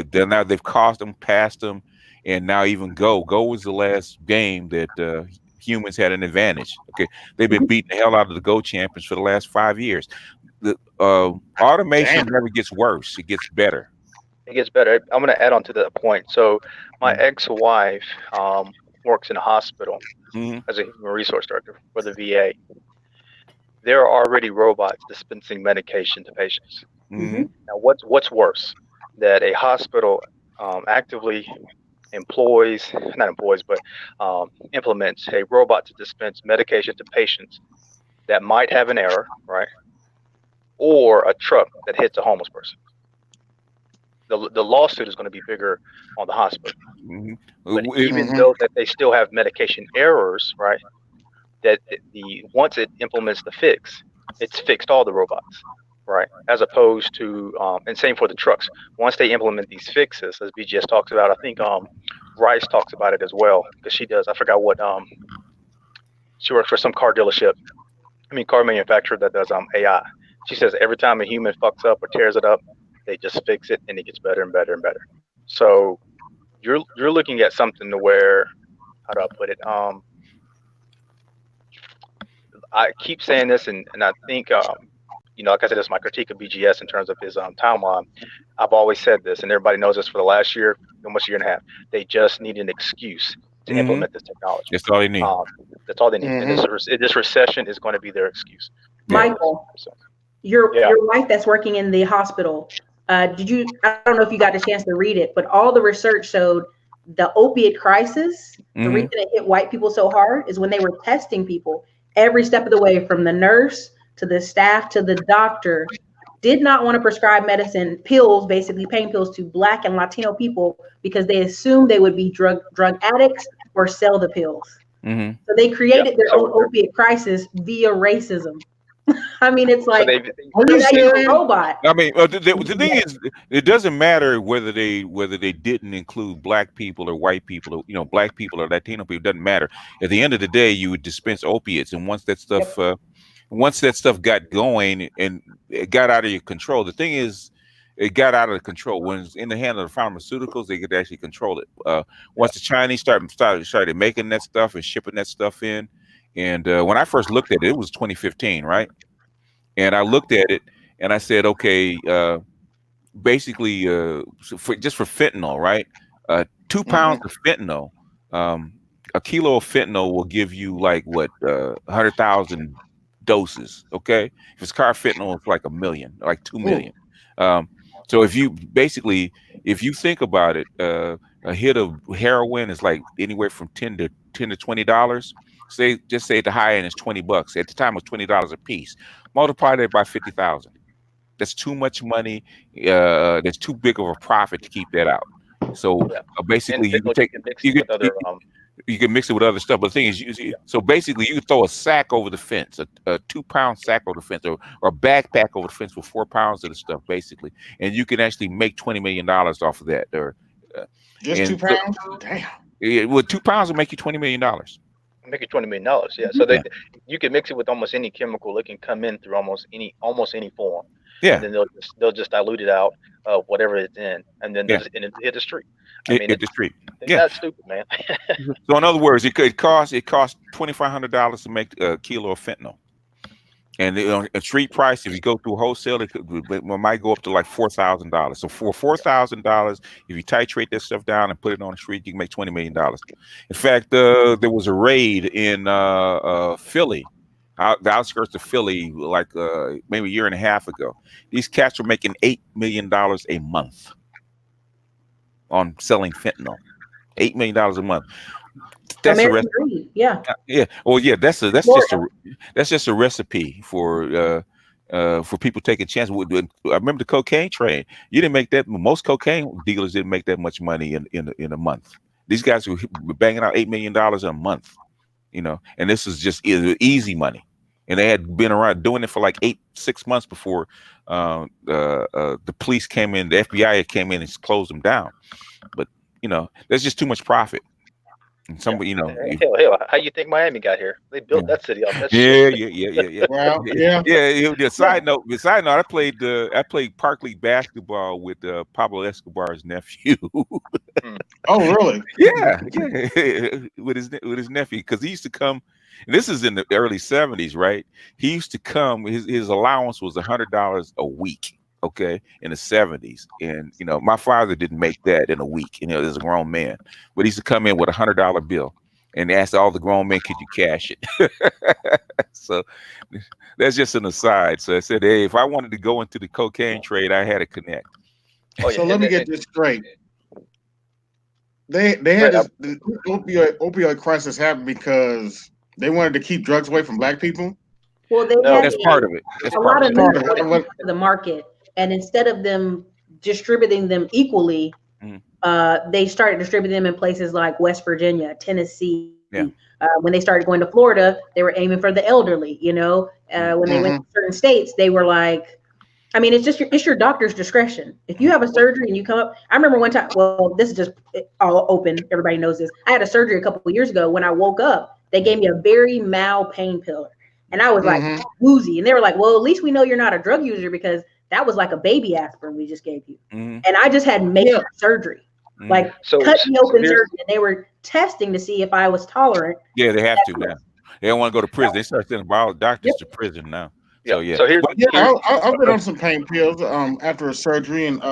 them, passed them, and now even Go was the last game that humans had an advantage. Okay, they've been beating the hell out of the Go champions for the last 5 years. The automation never gets worse; it gets better. It gets better. I'm going to add on to that point. So, my ex-wife works in a hospital as a human resource director for the VA. There are already robots dispensing medication to patients. Now, what's worse? That a hospital actively implements a robot to dispense medication to patients that might have an error, right? Or a truck that hits a homeless person. The lawsuit is going to be bigger on the hospital. But even though that they still have medication errors, right? That once it implements the fix, it's fixed all the robots. Right, as opposed to, and same for the trucks. Once they implement these fixes, as BGS talks about, I think Rice talks about it as well, because she does. I forgot what. She works for some car manufacturer that does AI. She says every time a human fucks up or tears it up, they just fix it and it gets better and better and better. So you're looking at something to where, how do I put it? I keep saying this, and I think. Like I said, that's my critique of BGS in terms of his timeline. I've always said this, and everybody knows this for the last year, almost a year and a half. They just need an excuse to implement this technology. That's all they need. That's all they need. And this recession is going to be their excuse. Michael, your wife that's working in the hospital, I don't know if you got a chance to read it, but all the research showed the opiate crisis, the reason it hit white people so hard is when they were testing people every step of the way, from the nurse to the staff to the doctor, did not want to prescribe pills, basically pain pills, to Black and Latino people because they assumed they would be drug addicts or sell the pills. So they created their own opiate crisis via racism. I mean, it's like, a robot. I mean, the thing is, it doesn't matter whether they didn't include Black people or white people, or Black people or Latino people. It doesn't matter. At the end of the day, you would dispense opiates, and once that stuff got going and it got out of your control, the thing is, it got out of control. When it's in the hand of the pharmaceuticals, they could actually control it. Once the Chinese started making that stuff and shipping that stuff in, and when I first looked at it, it was 2015, right? And I looked at it and I said, okay, basically, for fentanyl, right? 2 pounds of fentanyl, a kilo of fentanyl will give you like 100,000 doses. Okay, if it's carfentanil, it's like 1 million, like 2 million. So if you think about it, a hit of heroin is like anywhere from $10 to $20. Just say at the high end is $20. At the time, it was $20 a piece. Multiply that by 50,000. That's too much money. That's too big of a profit to keep that out. So basically, you can mix it with other stuff. But the thing is, so basically, you can throw a sack over the fence, a 2 pound sack over the fence, or a backpack over the fence with 4 pounds of the stuff, basically, and you can actually make $20 million off of that. Or just 2 pounds? Damn. Yeah, well, 2 pounds will make you $20 million. Make it $20 million. Yeah. So you can mix it with almost any chemical. It can come in through almost any form. Yeah. And then they'll just dilute it out, whatever it's in, and then it hit the street. Hit the street. It's not stupid, man. So in other words, it costs $2,500 to make a kilo of fentanyl, and a street price, if you go through wholesale, it might go up to like $4,000. So for $4,000, if you titrate that stuff down and put it on the street, you can make $20 million. In fact, there was a raid in Philly, the outskirts of Philly, like maybe a year and a half ago. These cats were making $8 million a month on selling fentanyl. $8 million a month. That's a recipe. Yeah. Well, yeah. That's just a recipe for people taking chances. I remember the cocaine trade. You didn't make that. Most cocaine dealers didn't make that much money in a month. These guys were banging out $8 million a month. And this is just easy money. and they had been around doing it for like 6 months before the police came in, the FBI came in and closed them down. But there's just too much profit. And somebody, hell, how you think Miami got here? They built that city off that shit. Yeah. Well, yeah. Side note, I played Park League basketball with Pablo Escobar's nephew. Oh, really? Yeah, with his nephew, because he used to come. And this is in the early 70s, right? He used to come. His allowance was $100 a week. Okay, in the 70s, and my father didn't make that in a week. As a grown man, but he used to come in with $100 bill and ask all the grown men, "Could you cash it?" So that's just an aside. So I said, hey, if I wanted to go into the cocaine trade, I had to connect. So let me get this straight. They had the opioid crisis happen because they wanted to keep drugs away from Black people. Well, that's part of it. That's a lot of them the market. And instead of them distributing them equally, they started distributing them in places like West Virginia, Tennessee. Yeah. When they started going to Florida, they were aiming for the elderly. When they went to certain states, they were like, it's your doctor's discretion. If you have a surgery and you come up, I remember one time. Well, this is just all open. Everybody knows this. I had a surgery a couple of years ago. When I woke up, they gave me a very mild pain pill, and I was like woozy. And they were like, "Well, at least we know you're not a drug user because." That was like a baby aspirin we just gave you. And I just had major surgery, like cut me open surgery. And they were testing to see if I was tolerant. Yeah, they have to now. They don't want to go to prison. They start sending doctors to prison now. So So I've been on some pain pills after a surgery, and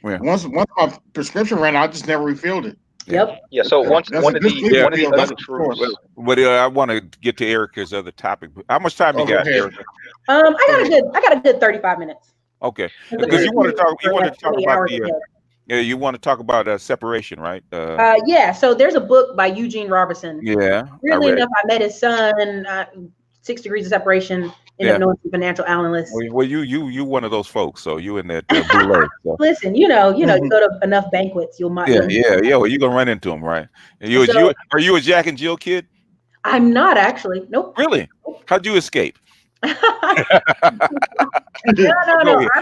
once my prescription ran out, I just never refilled it. Yep. Yeah. So one of the other truths. But I want to get to Erica's other topic. How much time you got, Erica? I got a good 35 minutes. Okay, because you want to talk about you want to talk about separation, right? Yeah. So there's a book by Eugene Robinson. Yeah. Weirdly enough, I met his son. 6 Degrees of Separation. Ended up knowing some financial analysts. Well, you one of those folks. So you in that boule. So. Listen, you go to enough banquets, you'll Well, you're gonna run into them, right? Are you a Jack and Jill kid? I'm not actually. Nope. Really? How'd you escape? No.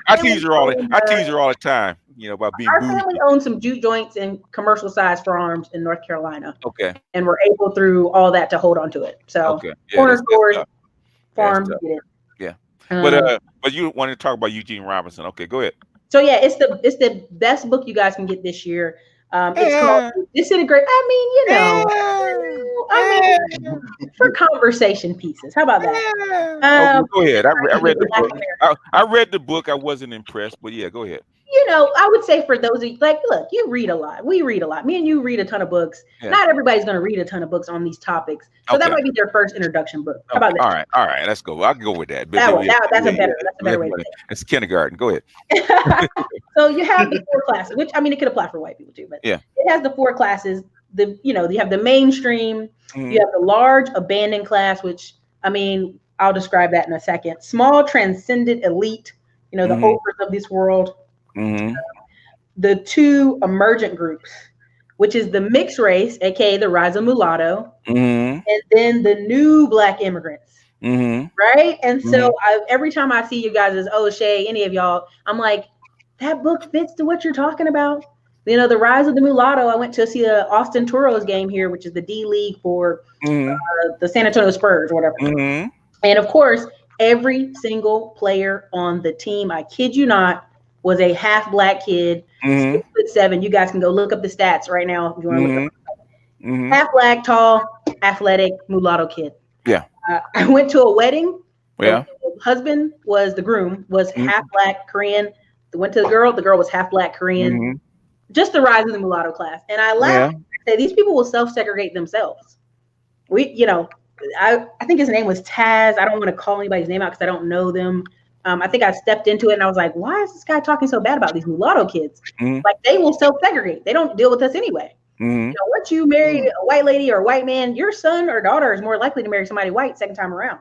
I tease her all the time. About being. Our family owns some juke joints and commercial size farms in North Carolina. Okay. And we're able through all that to hold on to it. So corner stores, farms, get it. Yeah. But you want to talk about Eugene Robinson? Okay, go ahead. So it's the best book you guys can get this year. It's called Disintegration. For conversation pieces. How about that? Go ahead. I read the book. I read the book. I wasn't impressed, but yeah, go ahead. I would say for those of you, look, you read a lot. We read a lot. Me and you read a ton of books. Yeah. Not everybody's going to read a ton of books on these topics. So that might be their first introduction book. How about that? All right. Let's go. I'll go with that. That's a better way to say it. It's kindergarten. Go ahead. So you have the 4 classes, which, it could apply for white people too, but it has the 4 classes. You have the mainstream, you have the large abandoned class, which, I'll describe that in a second. Small transcendent elite, the Oprahs of this world. The 2 emergent groups, which is the mixed race, aka the rise of mulatto, and then the new Black immigrants, right? And so every time I see you guys as Shay, any of y'all, I'm like, that book fits to what you're talking about. The rise of the mulatto. I went to see the Austin Toros game here, which is the D League for the San Antonio Spurs or whatever. And of course, every single player on the team, I kid you not, was a half Black kid, 6'7". You guys can go look up the stats right now if you want to look up. Half Black, tall, athletic, mulatto kid. Yeah. I went to a wedding. Yeah. The husband the groom was half Black, Korean. Went to the girl was half Black, Korean. Just the rise of the mulatto class. And I laughed. I said, these people will self-segregate themselves. I think his name was Taz. I don't want to call anybody's name out because I don't know them. I think I stepped into it and I was like, why is this guy talking so bad about these mulatto kids? Like, they will self-segregate. They don't deal with us anyway. Once you marry a white lady or a white man, your son or daughter is more likely to marry somebody white second time around.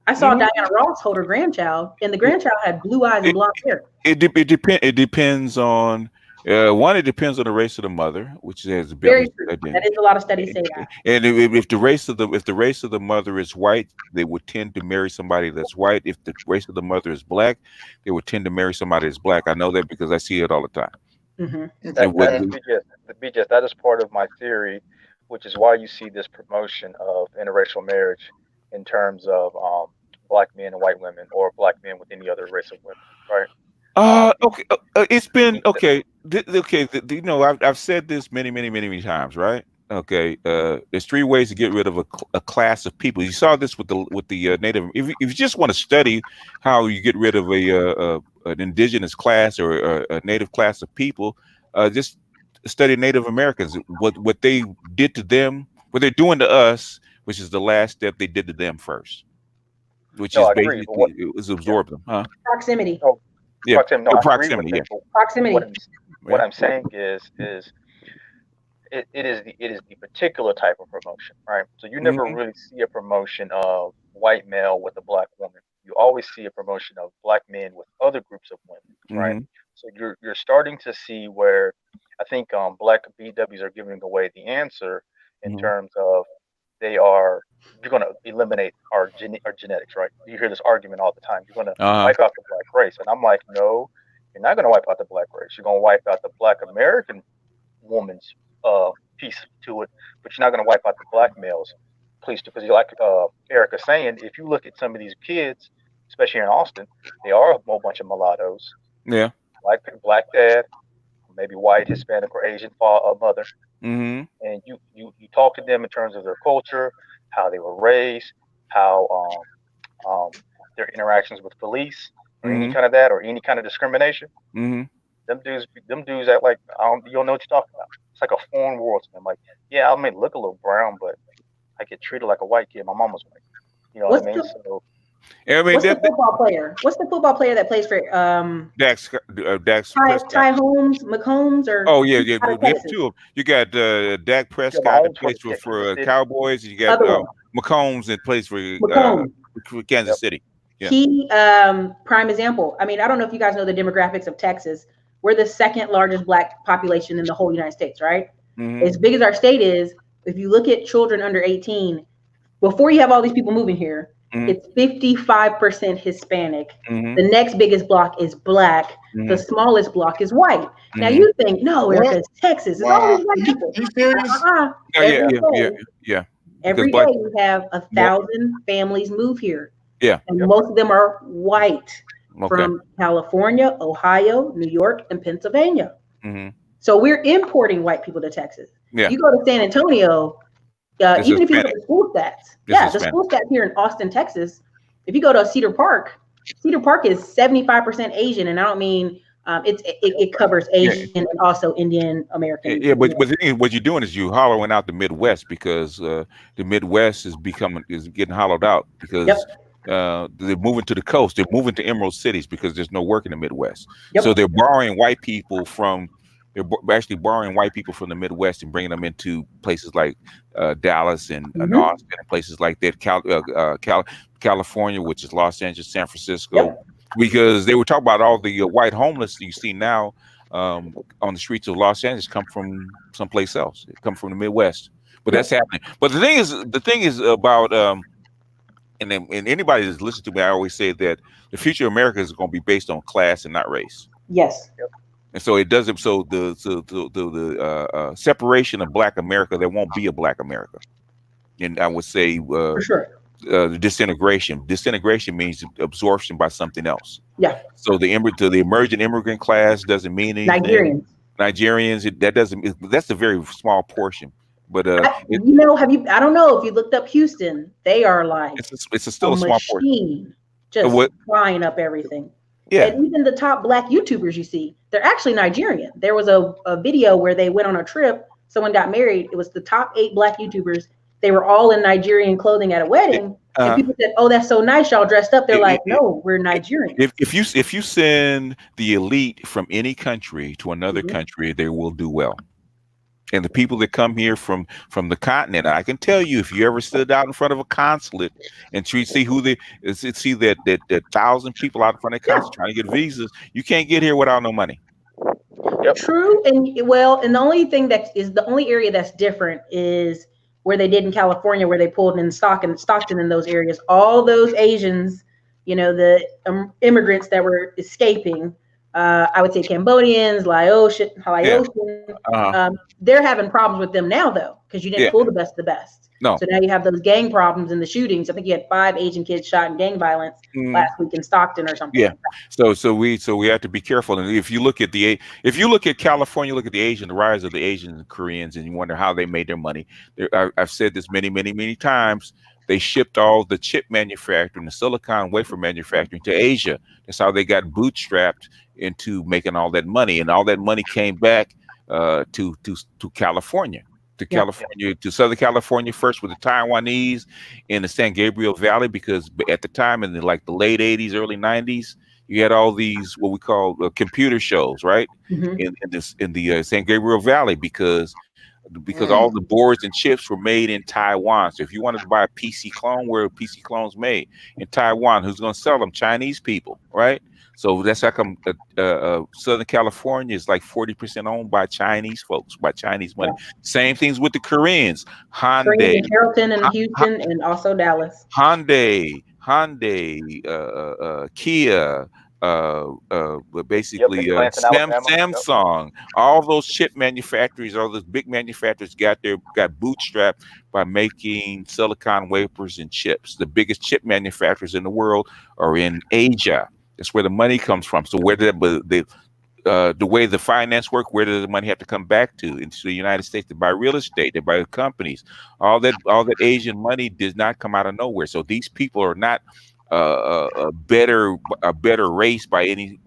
I saw Diana Ross hold her grandchild, and the grandchild had blue eyes and blonde hair. It depends on One, it depends on the race of the mother, which has been Very true. That is a lot of studies say that. And if the race of the mother is white, they would tend to marry somebody that's white. If the race of the mother is black, they would tend to marry somebody that's black. I know that because I see it all the time. Mm-hmm. That is part of my theory, which is why you see this promotion of interracial marriage in terms of black men and white women, or black men with any other race of women, right? Okay. It's been okay. You know, I've said this many times, right? Okay. There's three ways to get rid of a class of people. You saw this with the native. If you just want to study how you get rid of an indigenous class or a native class of people, just study Native Americans. What they did to them, what they're doing to us, which is the last step they did to them first, which is basically it was absorb them, huh? Proximity. Oh, yeah, proximity. Yeah. Proximity. What I'm saying is it is the particular type of promotion, right? So you never really see a promotion of white male with a black woman. You always see a promotion of black men with other groups of women, right? So you're starting to see where I think black BWs are giving away the answer in terms of you're going to eliminate our genetics, right? You hear this argument all the time. You're going to wipe out the black race. And I'm like, no, you're not going to wipe out the black race. You're going to wipe out the black American woman's piece to it, but you're not going to wipe out the black males. Please, because like Erica's saying, if you look at some of these kids, especially in Austin, they are a whole bunch of mulattoes. Yeah. Black dad, maybe white, Hispanic, or Asian mother. And you talk to them in terms of their culture, how they were raised, how their interactions with police, or any kind of that, or any kind of discrimination. Them dudes act like you don't know what you're talking about. It's like a foreign world to them. Like, yeah, I may look a little brown, but I get treated like a white kid. My mom was white. You know what I mean? So. What's the football player? What's the football player that plays for Dax Ty McCombs or you have two. You got Dak Prescott that plays for Cowboys. You got McCombs that plays for Kansas City. Yeah. He prime example. I mean, I don't know if you guys know the demographics of Texas. We're the second largest black population in the whole United States, right? As big as our state is, if you look at children under 18, before you have all these people moving here, it's 55% Hispanic. The next biggest block is black. The smallest block is white. Now you think, no, Erica, it's Texas. It's all these white people. Yeah. Every day we have 1,000 families move here. Yeah. And most of them are white from California, Ohio, New York, and Pennsylvania. So we're importing white people to Texas. Yeah. You go to San Antonio, even if you look at the school stats, the school stats here in Austin, Texas, if you go to Cedar Park is 75% Asian, and I don't mean it covers Asian and also Indian American. Yeah, but the thing is, what you're doing is you hollowing out the Midwest, because the Midwest is getting hollowed out because they're moving to the coast. They're moving to emerald cities because there's no work in the Midwest. So they're borrowing white people from. They're actually borrowing white people from the Midwest and bringing them into places like Dallas and Austin and places like that, California, which is Los Angeles, San Francisco, because they were talking about all the white homeless you see now on the streets of Los Angeles come from someplace else. They come from the Midwest, but that's happening. But the thing is about and anybody that's listened to me, I always say that the future of America is going to be based on class and not race. Yes. And so it doesn't. So the separation of Black America, there won't be a Black America. And I would say for sure. The disintegration. Disintegration means absorption by something else. Yeah. So the emergent immigrant class doesn't mean anything. Nigerians. That doesn't. That's a very small portion. But I don't know if you looked up Houston. They are like it's still a small portion. Just flying up everything. Yeah. And even the top Black YouTubers you see, they're actually Nigerian. There was a video where they went on a trip. Someone got married. It was the top 8 Black YouTubers. They were all in Nigerian clothing at a wedding. And people said, "Oh, that's so nice, y'all dressed up." They're like, "No, we're Nigerian." If you send the elite from any country to another country, they will do well. And the people that come here from the continent, I can tell you, if you ever stood out in front of a consulate and see that 1,000 people out in front of the consulate trying to get visas, you can't get here without no money. Yep. True, and the only thing the only area that's different is where they did in California, where they pulled in Stockton in those areas. All those Asians, the immigrants that were escaping, I would say Cambodians, Laotian, they're having problems with them now, though, because you didn't pull the best of the best. No. So now you have those gang problems and the shootings. I think you had 5 Asian kids shot in gang violence last week in Stockton or something. Yeah. So we have to be careful. And if you look at California, look at the rise of the Asians and Koreans, and you wonder how they made their money. I've said this many times. They shipped all the chip manufacturing, the silicon wafer manufacturing to Asia. That's how they got bootstrapped into making all that money, and all that money came back to California. To Southern California first with the Taiwanese in the San Gabriel Valley, because at the time in the late 80s, early 90s, you had all these what we call computer shows, right? In the San Gabriel Valley, because all the boards and chips were made in Taiwan. So if you wanted to buy a PC clone, where a PC clone's made in Taiwan, who's going to sell them? Chinese people, right? So that's how come Southern California is like 40% owned by Chinese folks, by Chinese money. Same things with the Koreans. Hyundai, Carrollton and Houston, and also Dallas. Hyundai, Kia, basically Samsung. All those chip manufacturers, all those big manufacturers got bootstrapped by making silicon wafers and chips. The biggest chip manufacturers in the world are in Asia. That's where the money comes from. So where did the way the finance work, where does the money have to come back to? Into the United States to buy real estate, to buy companies. All that Asian money does not come out of nowhere. So these people are not a better race by any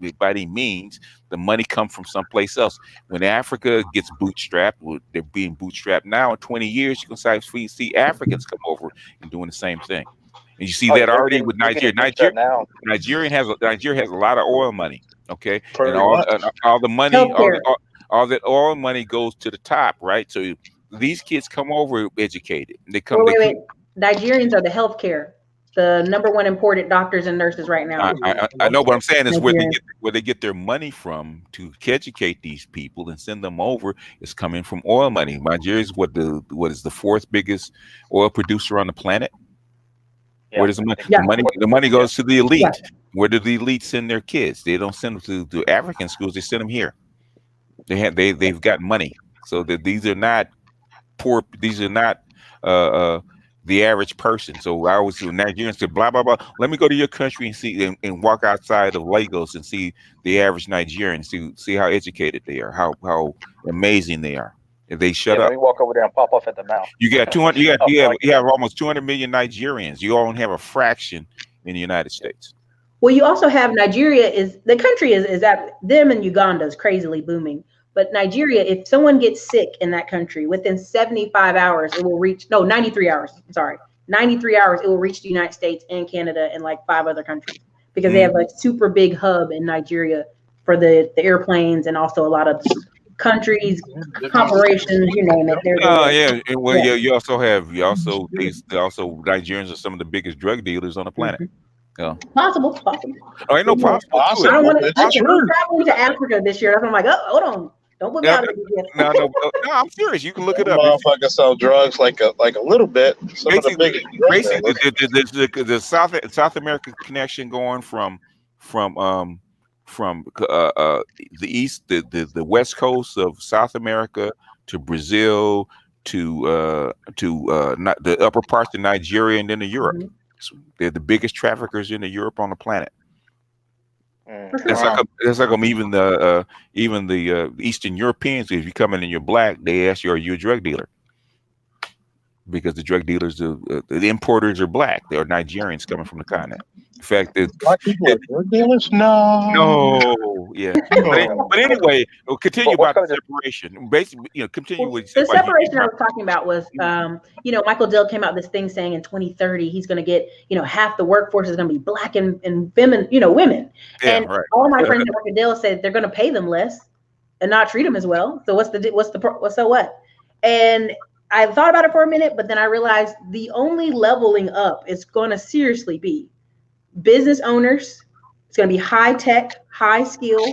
means. The money comes from someplace else. When Africa gets bootstrapped, they're being bootstrapped now. In 20 years, you can see Africans come over and doing the same thing. And you see that already with Nigeria. Nigeria has a lot of oil money. Okay, and all the money, all that oil money goes to the top, right? So these kids come over educated. They come. Wait. Nigerians are the healthcare, the #1 imported doctors and nurses right now. I know what I'm saying is where they get their money from to educate these people and send them over is coming from oil money. Nigeria is what is the 4th biggest oil producer on the planet. Yeah. Where does the money? The money goes to the elite. Yeah. Where do the elite send their kids? They don't send them to African schools. They send them here. They've got money. So that these are not poor. These are not the average person. So I always see Nigerians say blah blah blah. Let me go to your country and see and walk outside of Lagos and see the average Nigerian. See how educated they are. How amazing they are. If they shut up, let me walk over there and pop off at the mouth. You got 200. You have almost 200 million Nigerians. You only have a fraction in the United States. Well, you also have Nigeria is that them and Uganda is crazily booming. But Nigeria, if someone gets sick in that country within 75 hours, it will reach 93 hours. Sorry, 93 hours. It will reach the United States and Canada and like 5 other countries because they have a super big hub in Nigeria for the airplanes and also a lot of countries, corporations, you name it. You also Nigerians are some of the biggest drug dealers on the planet. Possible. Oh, ain't no possible. I don't want to travel to Africa this year. I'm like, hold on, don't put me out of it. No, I'm serious. You can look it up. Motherfuckers sell drugs like a little bit. Basically, the South American connection going from the east, the west coast of South America to Brazil to the upper parts of Nigeria and then to Europe. Mm-hmm. They're the biggest traffickers into Europe on the planet. That's like even the Eastern Europeans. If you come in and you're black, they ask you, "Are you a drug dealer?" Because the drug dealers, the importers are black. They are Nigerians coming from the continent. In fact, black people are drug dealers? No. Yeah. But anyway, we'll continue about the separation. Basically, continue with the separation I was talking about was, Michael Dell came out with this thing saying in 2030 he's going to get, half the workforce is going to be black and women, women. Yeah, and all my friends that work at Dell said they're going to pay them less and not treat them as well. So so what? And I thought about it for a minute, but then I realized the only leveling up is going to seriously be business owners. It's going to be high tech, high skill,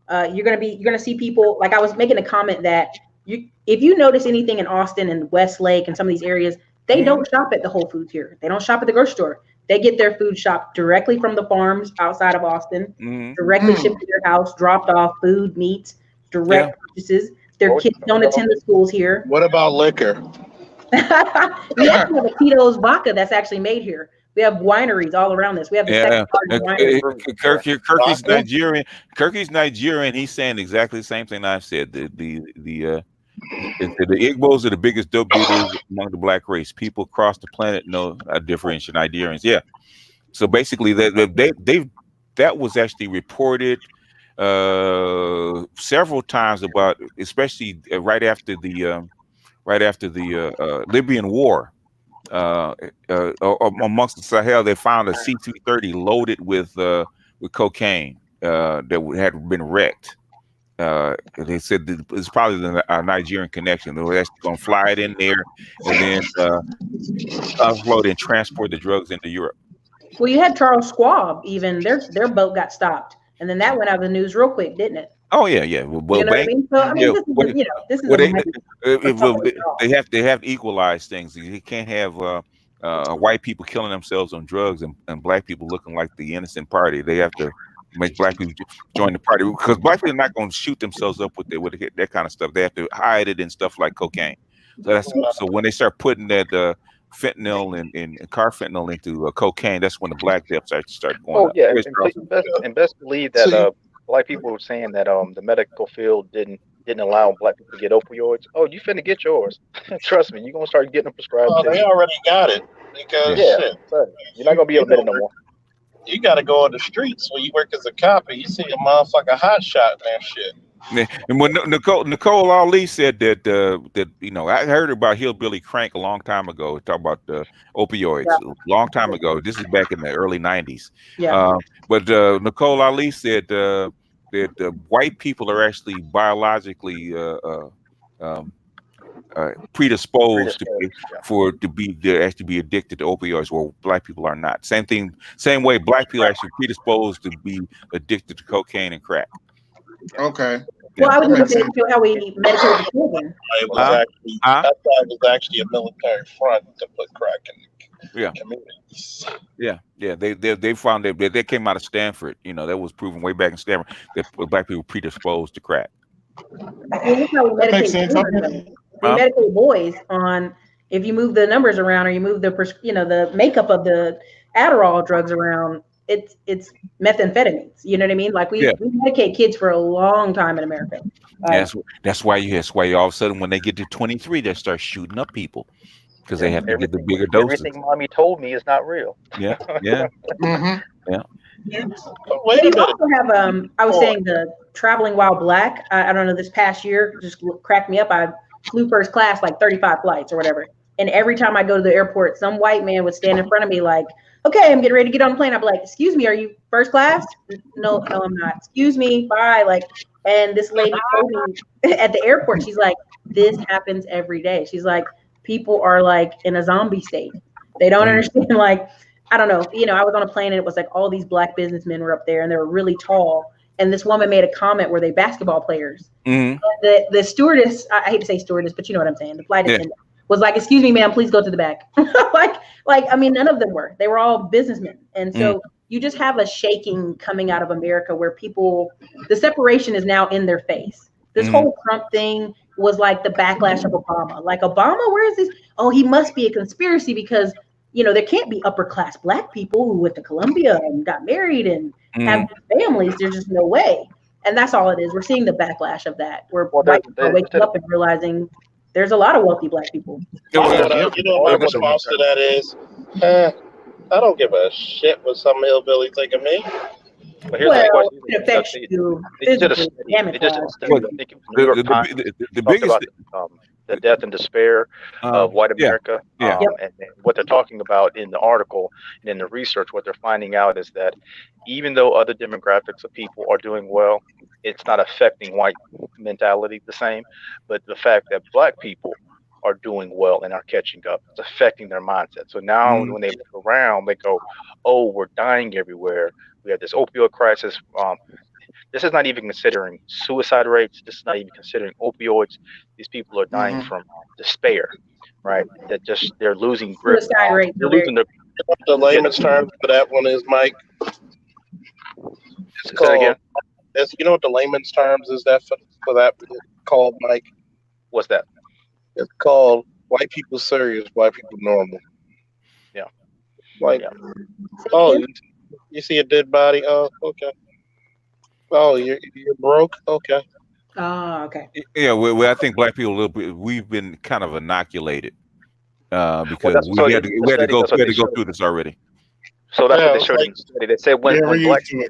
You're gonna see people, like I was making a comment that if you notice anything in Austin and Westlake and some of these areas, they don't shop at the Whole Foods here. They don't shop at the grocery store. They get their food shopped directly from the farms outside of Austin, directly shipped to their house, dropped off, food, meats, direct purchases. Their kids don't attend the schools here. What about liquor? We actually have a Tito's vodka that's actually made here. We have wineries all around this. We have the second largest winery. Kirky's Nigerian. Kirky's Nigerian. He's saying exactly the same thing I've said. The Igbos are the biggest dope dealers among the black race. People across the planet know differential Nigerians. Yeah. So basically, that was actually reported several times about, especially right after the Libyan War. Amongst the Sahel, they found a C-230 loaded with cocaine that had been wrecked. They said that it's probably a Nigerian connection. They were actually going to fly it in there and then offload and transport the drugs into Europe. Well, you had Charles Schwab, even their boat got stopped, and then that went out of the news real quick, didn't it? Oh yeah. Well, you know what I mean? So I mean, this is they have to equalize things. You can't have white people killing themselves on drugs and black people looking like the innocent party. They have to make black people join the party, because black people are not going to shoot themselves up with that kind of stuff. They have to hide it in stuff like cocaine. So when they start putting that fentanyl and carfentanyl into cocaine, that's when the black deaths start going up. Yeah, and best believe that black people were saying that the medical field didn't allow black people to get opioids. Oh, you finna get yours. Trust me, you're gonna start getting them prescribed. Oh, they already got it, because shit, you're not gonna be able to get it no more. You got to go on the streets when you work as a cop and you see a motherfucker hot shot and that shit. And when Nicole Ali said that I heard about Hillbilly Crank a long time ago. Talk about opioids a long time ago. This is back in the early 90s. But Nicole Ali said that white people are actually biologically predisposed to be addicted to opioids, where black people are not. Same way black people are actually predisposed to be addicted to cocaine and crack. Okay. Well, I was going to say how we medicate the children. I thought it was actually a military front to put crack in communities. Yeah. They found that they came out of Stanford. That was proven way back in Stanford that black people predisposed to crack. This is how we medicate children. We medicate boys on, if you move the numbers around or you move the makeup of the Adderall drugs around, it's methamphetamines. You know what I mean? Like we medicate kids for a long time in America. That's why all of a sudden when they get to 23, they start shooting up people because they have to get the bigger doses. Everything mommy told me is not real. Yeah. But you also have I was saying the traveling while black. I don't know, this past year just cracked me up. I flew first class like 35 flights or whatever, and every time I go to the airport, some white man would stand in front of me like, okay, I'm getting ready to get on the plane. I'd be like, excuse me, are you first class? No, I'm not. Excuse me, bye. Like, and this lady told me at the airport, she's like, this happens every day. She's like, people are like in a zombie state. They don't understand. Like, I don't know. I was on a plane and it was like all these black businessmen were up there and they were really tall. And this woman made a comment, were they basketball players? The stewardess, I hate to say stewardess, but you know what I'm saying. The flight attendant was like, excuse me, ma'am, please go to the back. like, I mean, none of them were. They were all businessmen. And so you just have a shaking coming out of America where the separation is now in their face. This whole Trump thing was like the backlash of Obama. Like, Obama, where is this? Oh, he must be a conspiracy because, there can't be upper class black people who went to Columbia and got married and have families. There's just no way. And that's all it is. We're seeing the backlash of that. We're waking up and realizing there's a lot of wealthy black people. My response to that is, I don't give a shit what some hillbilly think of me. But here's the question. It affects you. The biggest the death and despair of white America. And what they're talking about in the article and in the research, what they're finding out is that even though other demographics of people are doing well, it's not affecting white mentality the same. But the fact that black people are doing well and are catching up, it's affecting their mindset. So now when they look around, they go, oh, we're dying everywhere. We have this opioid crisis. This is not even considering suicide rates. This is not even considering opioids. These people are dying from despair, right? That just they're losing grip. Suicide rates. They're losing their. The layman's term for that one is, Mike. It's called. Again? You know what the layman's terms is that for that called, Mike? What's that? It's called white people serious, white people normal. Yeah. Like, oh, you see a dead body? Oh, okay. Oh, you're broke? Okay. Oh, okay. Yeah, well, I think black people a little bit. We've been kind of inoculated because we had to go through this already. So that's what they showed in the study. They said when black people.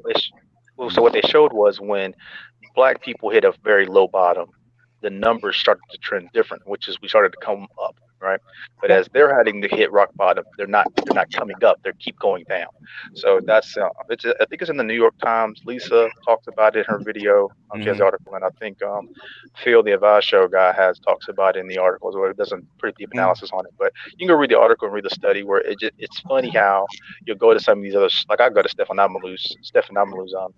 So what they showed was when black people hit a very low bottom, the numbers started to trend different, which is we started to come up, right? But as they're having to hit rock bottom, they're not coming up. They keep going down. So that's I think it's in the New York Times. Lisa talks about it in her video. She has the article, and I think Phil, the Advice Show guy, talks about it in the article as well. It does a pretty deep analysis on it, but you can go read the article and read the study where it's funny how you'll go to some of these other, like I go to Stephen Amalu's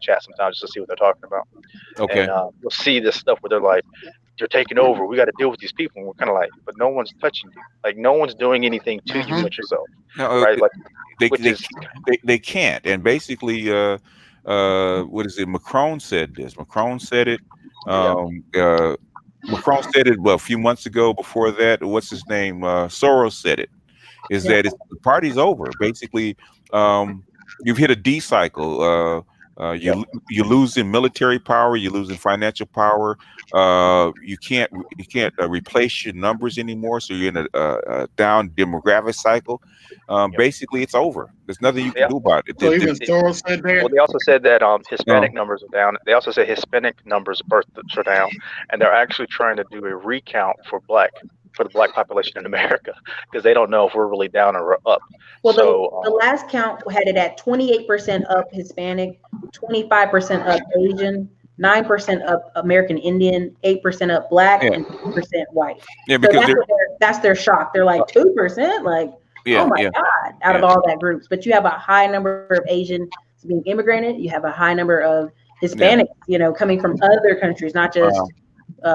chat sometimes just to see what they're talking about. Okay. And you'll see this stuff where they're like, they're taking over. We got to deal with these people. And we're kind of like, but no one's touching you. Like no one's doing anything to you but yourself. No, right? Like they can't. And basically, what is it? Macron said this. Macron said it. Macron said it a few months ago. Before that, what's his name? Soros said it. Is that the party's over? Basically, you've hit a D cycle. You lose in military power. You lose in financial power. You can't replace your numbers anymore. So you're in a down demographic cycle. Basically, it's over. There's nothing you can do about it. So even Soros said that. Well, they also said that Hispanic numbers are down. They also said Hispanic numbers of births are down, and they're actually trying to do a recount for the black population in America because they don't know if we're really down or up. Well, so, the last count had it at 28% up Hispanic, 25% up Asian, 9% up American Indian, 8% up Black, and 2% white. Yeah, because so that's their shock. They're like 2%, like oh my God, out of all that groups. But you have a high number of Asians being immigrated. You have a high number of Hispanics, coming from other countries, not just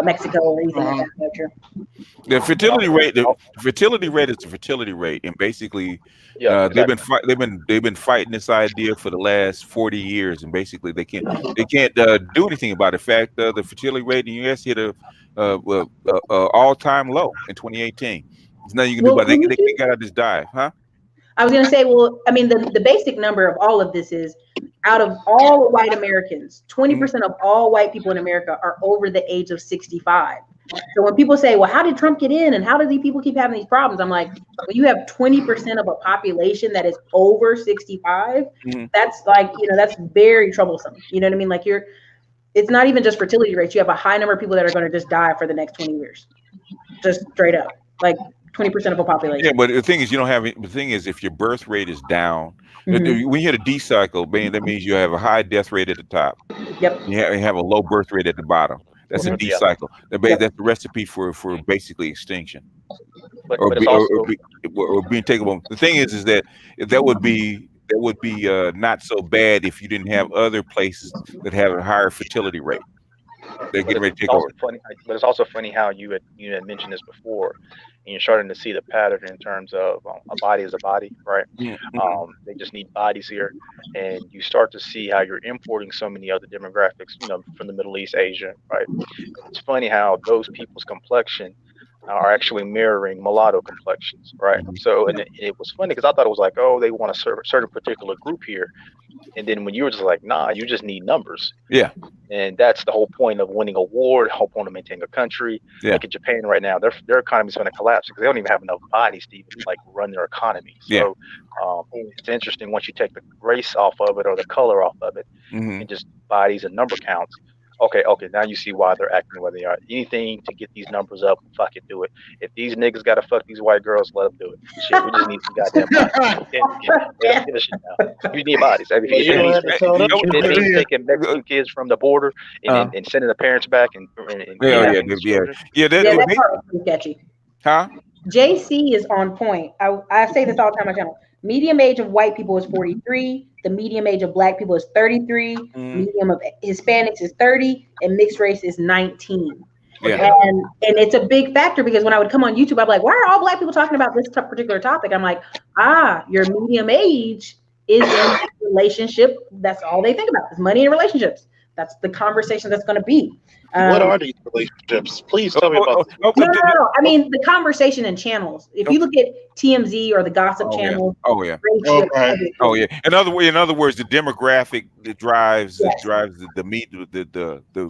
Mexico or anything like that. The fertility rate, is the fertility rate, and basically, they've been fighting this idea for the last 40 years, and basically they can't do anything about it. In fact, the fertility rate in the U.S. hit a all-time low in 2018. There's nothing you can do about it. They gotta just die, huh? I was going to say, well, I mean, the basic number of all of this is out of all white Americans, 20% of all white people in America are over the age of 65. So when people say, well, how did Trump get in and how do these people keep having these problems? I'm like, when you have 20% of a population that is over 65, that's like, that's very troublesome. You know what I mean? Like it's not even just fertility rates. You have a high number of people that are going to just die for the next 20 years. Just straight up. Like 20% of a population. Yeah, but the thing is, if your birth rate is down, when you hit a D cycle, that means you have a high death rate at the top. Yep. You have a low birth rate at the bottom. That's a D cycle. That's the recipe for basically extinction, or being taken over. The thing is that would be not so bad if you didn't have other places that have a higher fertility rate. They're getting ready to take over. But it's also funny how you had mentioned this before, and you're starting to see the pattern in terms of a body is a body, right? They just need bodies here, and you start to see how you're importing so many other demographics, from the Middle East, Asia, right? It's funny how those people's complexion are actually mirroring mulatto complexions, right? So, and it was funny because I thought it was like, oh, they want a certain particular group here, and then when you were just like, nah, you just need numbers. Yeah. And that's the whole point of winning a war, the whole point of maintaining a country. Look at Japan right now; their economy is going to collapse because they don't even have enough bodies to even run their economy. So it's interesting once you take the race off of it or the color off of it, and just bodies and number counts. Okay. Now you see why they're acting the way they are. Anything to get these numbers up, fuck it, do it. If these niggas gotta fuck these white girls, let them do it. Shit, we just need some goddamn bodies. You need bodies. I mean, it means taking Mexican kids from the border and sending the parents back and that part was sketchy. Huh? JC is on point. I say this all the time on my channel. Medium age of white people is 43. The medium age of black people is 33. Medium of Hispanics is 30, and mixed race is 19. Yeah. And it's a big factor because when I would come on YouTube, I'm like, why are all black people talking about this particular topic? I'm like, your medium age is in a relationship. That's all they think about is money and relationships. That's the conversation that's going to be. What are these relationships? Please tell me about this. No. I mean, the conversation and channels. If you look at TMZ or the gossip channel. Yeah. In other words, the demographic that drives the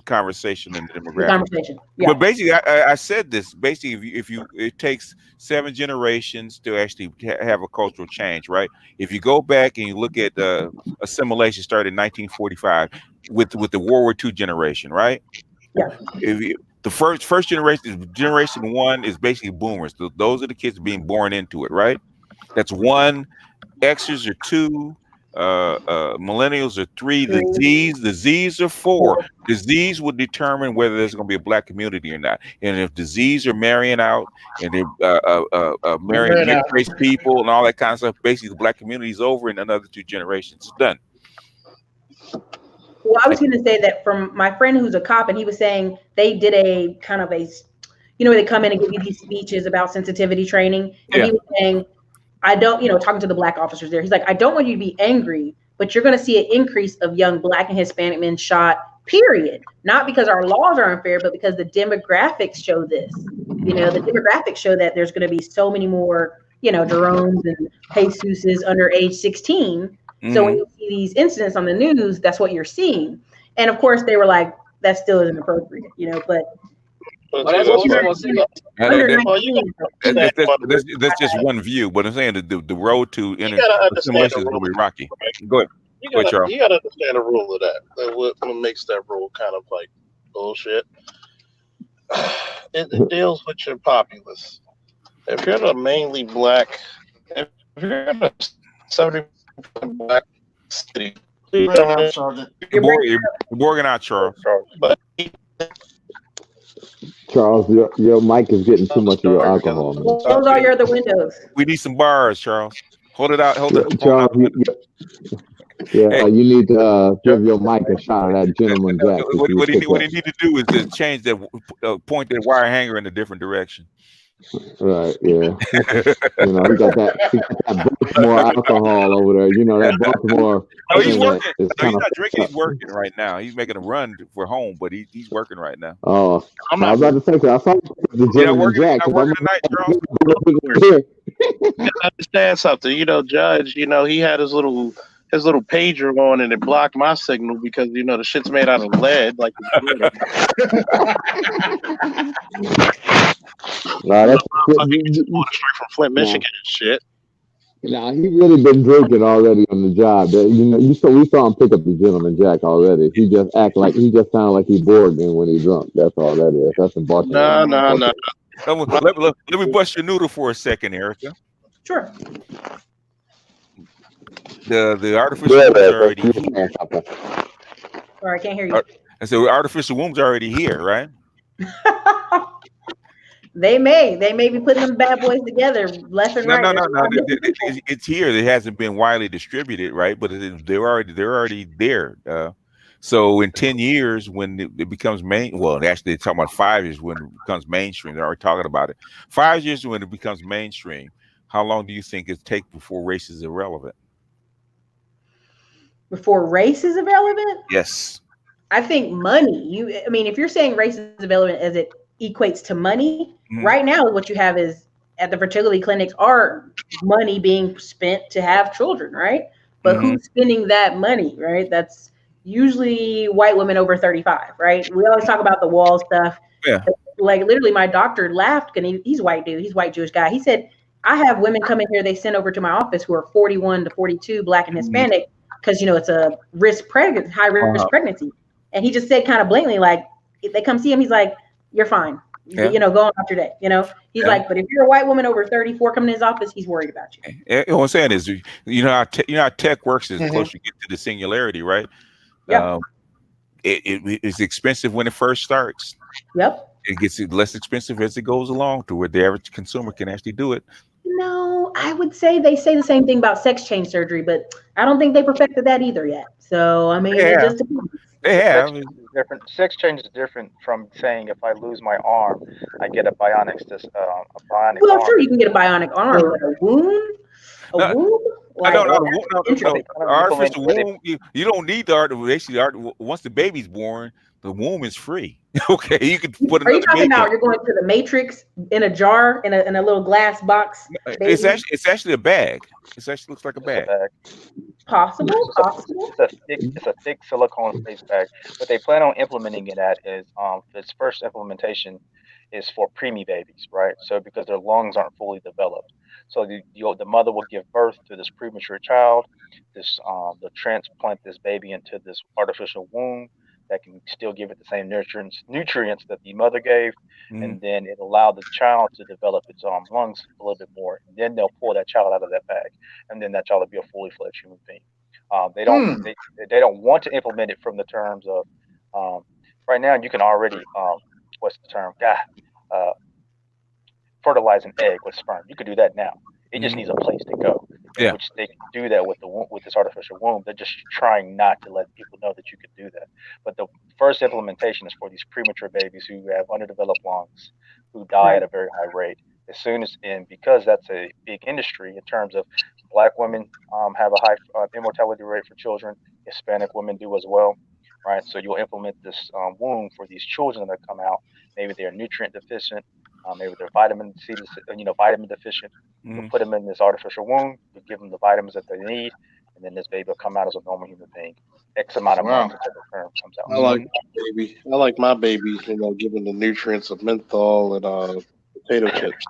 conversation and the demographic. But basically, I said this. Basically, if you it takes 7 generations to actually have a cultural change, right? If you go back and you look at assimilation started in 1945 with the World War II generation, right? Yeah. The first generation 1 is basically boomers. Those are the kids being born into it, right? That's 1. Xers are 2. Millennials are 3. The Z's are 4. The Z's will determine whether there's going to be a black community or not. And if the Z's are marrying out and they're marrying mixed race people and all that kind of stuff, basically the black community is over in another 2 generations. It's done. Well, I was going to say that from my friend who's a cop, and he was saying they did a kind of they come in and give you these speeches about sensitivity training. And he was saying, I don't, talking to the black officers there, he's like, I don't want you to be angry, but you're going to see an increase of young black and Hispanic men shot, period. Not because our laws are unfair, but because the demographics show this. The demographics show that there's going to be so many more, Jeromes and Jesuses under age 16. So when you see these incidents on the news, that's what you're seeing. And of course, they were like, that still isn't appropriate, but that's just one view. But I'm saying the road to assimilation is going to be rocky. Go ahead, Charles. You got to understand the rule of that. What makes that rule kind of like bullshit? It deals with your populace. If you're a mainly black, if you're in a 70% black city, you're borging out, Charles. But Charles, your mic is getting too much of your alcohol. Man. Close all your other windows. We need some bars, Charles. Hold it out. Charles, you need to give your mic a shot at that gentleman jack. What he need to do is just change that, point that wire hanger in a different direction. Right, yeah. He got that Baltimore alcohol over there. That Baltimore. Oh, he's working. He's not drinking. He's working right now. He's making a run for home, but he's working right now. Oh, I was about to say that. I saw the gentleman jack. I understand something. Judge. He had his little pager on and it blocked my signal because the shit's made out of lead. Like. That's straight from Flint, Michigan and shit. Nah, he really been drinking already on the job. We saw him pick up the gentleman jack already. He just sounded like he's bored when he's drunk. That's all that is. That's in Baltimore. No. Let me bust your noodle for a second, Erica. Sure. The artificial wombs are already here. Sorry, I can't hear you. I said artificial wombs are already here, right? They may be putting them bad boys together left and right. No. It's here. It hasn't been widely distributed, right? But they're already there. So in 10 years, when it becomes actually they're talking about 5 years when it becomes mainstream. They're already talking about it. 5 years when it becomes mainstream. How long do you think it takes before race is irrelevant? Before race is irrelevant? Yes. I think money. If you're saying race is irrelevant as it equates to money, right now what you have is at the fertility clinics are money being spent to have children, right? But who's spending that money, right? That's usually white women over 35, right? We always talk about the wall stuff. Yeah. Like literally my doctor laughed and he's white dude, he's white Jewish guy. He said, I have women come in here, they send over to my office who are 41 to 42, black and Hispanic, because it's a high risk pregnancy. And he just said kind of blatantly, like, if they come see him, he's like, you're fine. Go on about your day. He's like, but if you're a white woman over 34 coming to his office, he's worried about you. What I'm saying is, how tech works is close you get to the singularity, right? Yeah. It's expensive when it first starts. Yep. It gets less expensive as it goes along to where the average consumer can actually do it. know, I would say they say the same thing about sex change surgery, but I don't think they perfected that either yet. So, I mean, it just depends. Different. Sex change is different from saying if I lose my arm, I get a bionic arm. Well, sure, you can get a bionic arm, but a wound? A womb? Like, no. Artificial womb. You don't need the art. Basically, once the baby's born, the womb is free. Okay, you can put. Are you talking about you're going to the Matrix in a jar in a little glass box? Baby? It's actually a bag. It actually looks like a bag. Possible. It's a thick silicone face bag. What they plan on implementing it at is its first implementation is for preemie babies, right? So because their lungs aren't fully developed. So the mother will give birth to this premature child. They'll transplant this baby into this artificial womb that can still give it the same nutrients that the mother gave, and then it allowed the child to develop its lungs a little bit more. And then they'll pull that child out of that bag, and then that child will be a fully fledged human being. They don't want to implement it from the terms of right now. You can already what's the term? Fertilize an egg with sperm. You can do that now. It just needs a place to go. Yeah. Which they can do that with this artificial womb. They're just trying not to let people know that you can do that. But the first implementation is for these premature babies who have underdeveloped lungs, who die at a very high rate. Because that's a big industry in terms of Black women have a high immortality rate for children. Hispanic women do as well, right? So you'll implement this womb for these children that come out. Maybe they're nutrient deficient. Maybe they're vitamin C, vitamin deficient. We'll put them in this artificial womb. We'll give them the vitamins that they need, and then this baby will come out as a normal human being. X amount of months until the sperm comes out. I like my babies, given the nutrients of menthol and potato chips.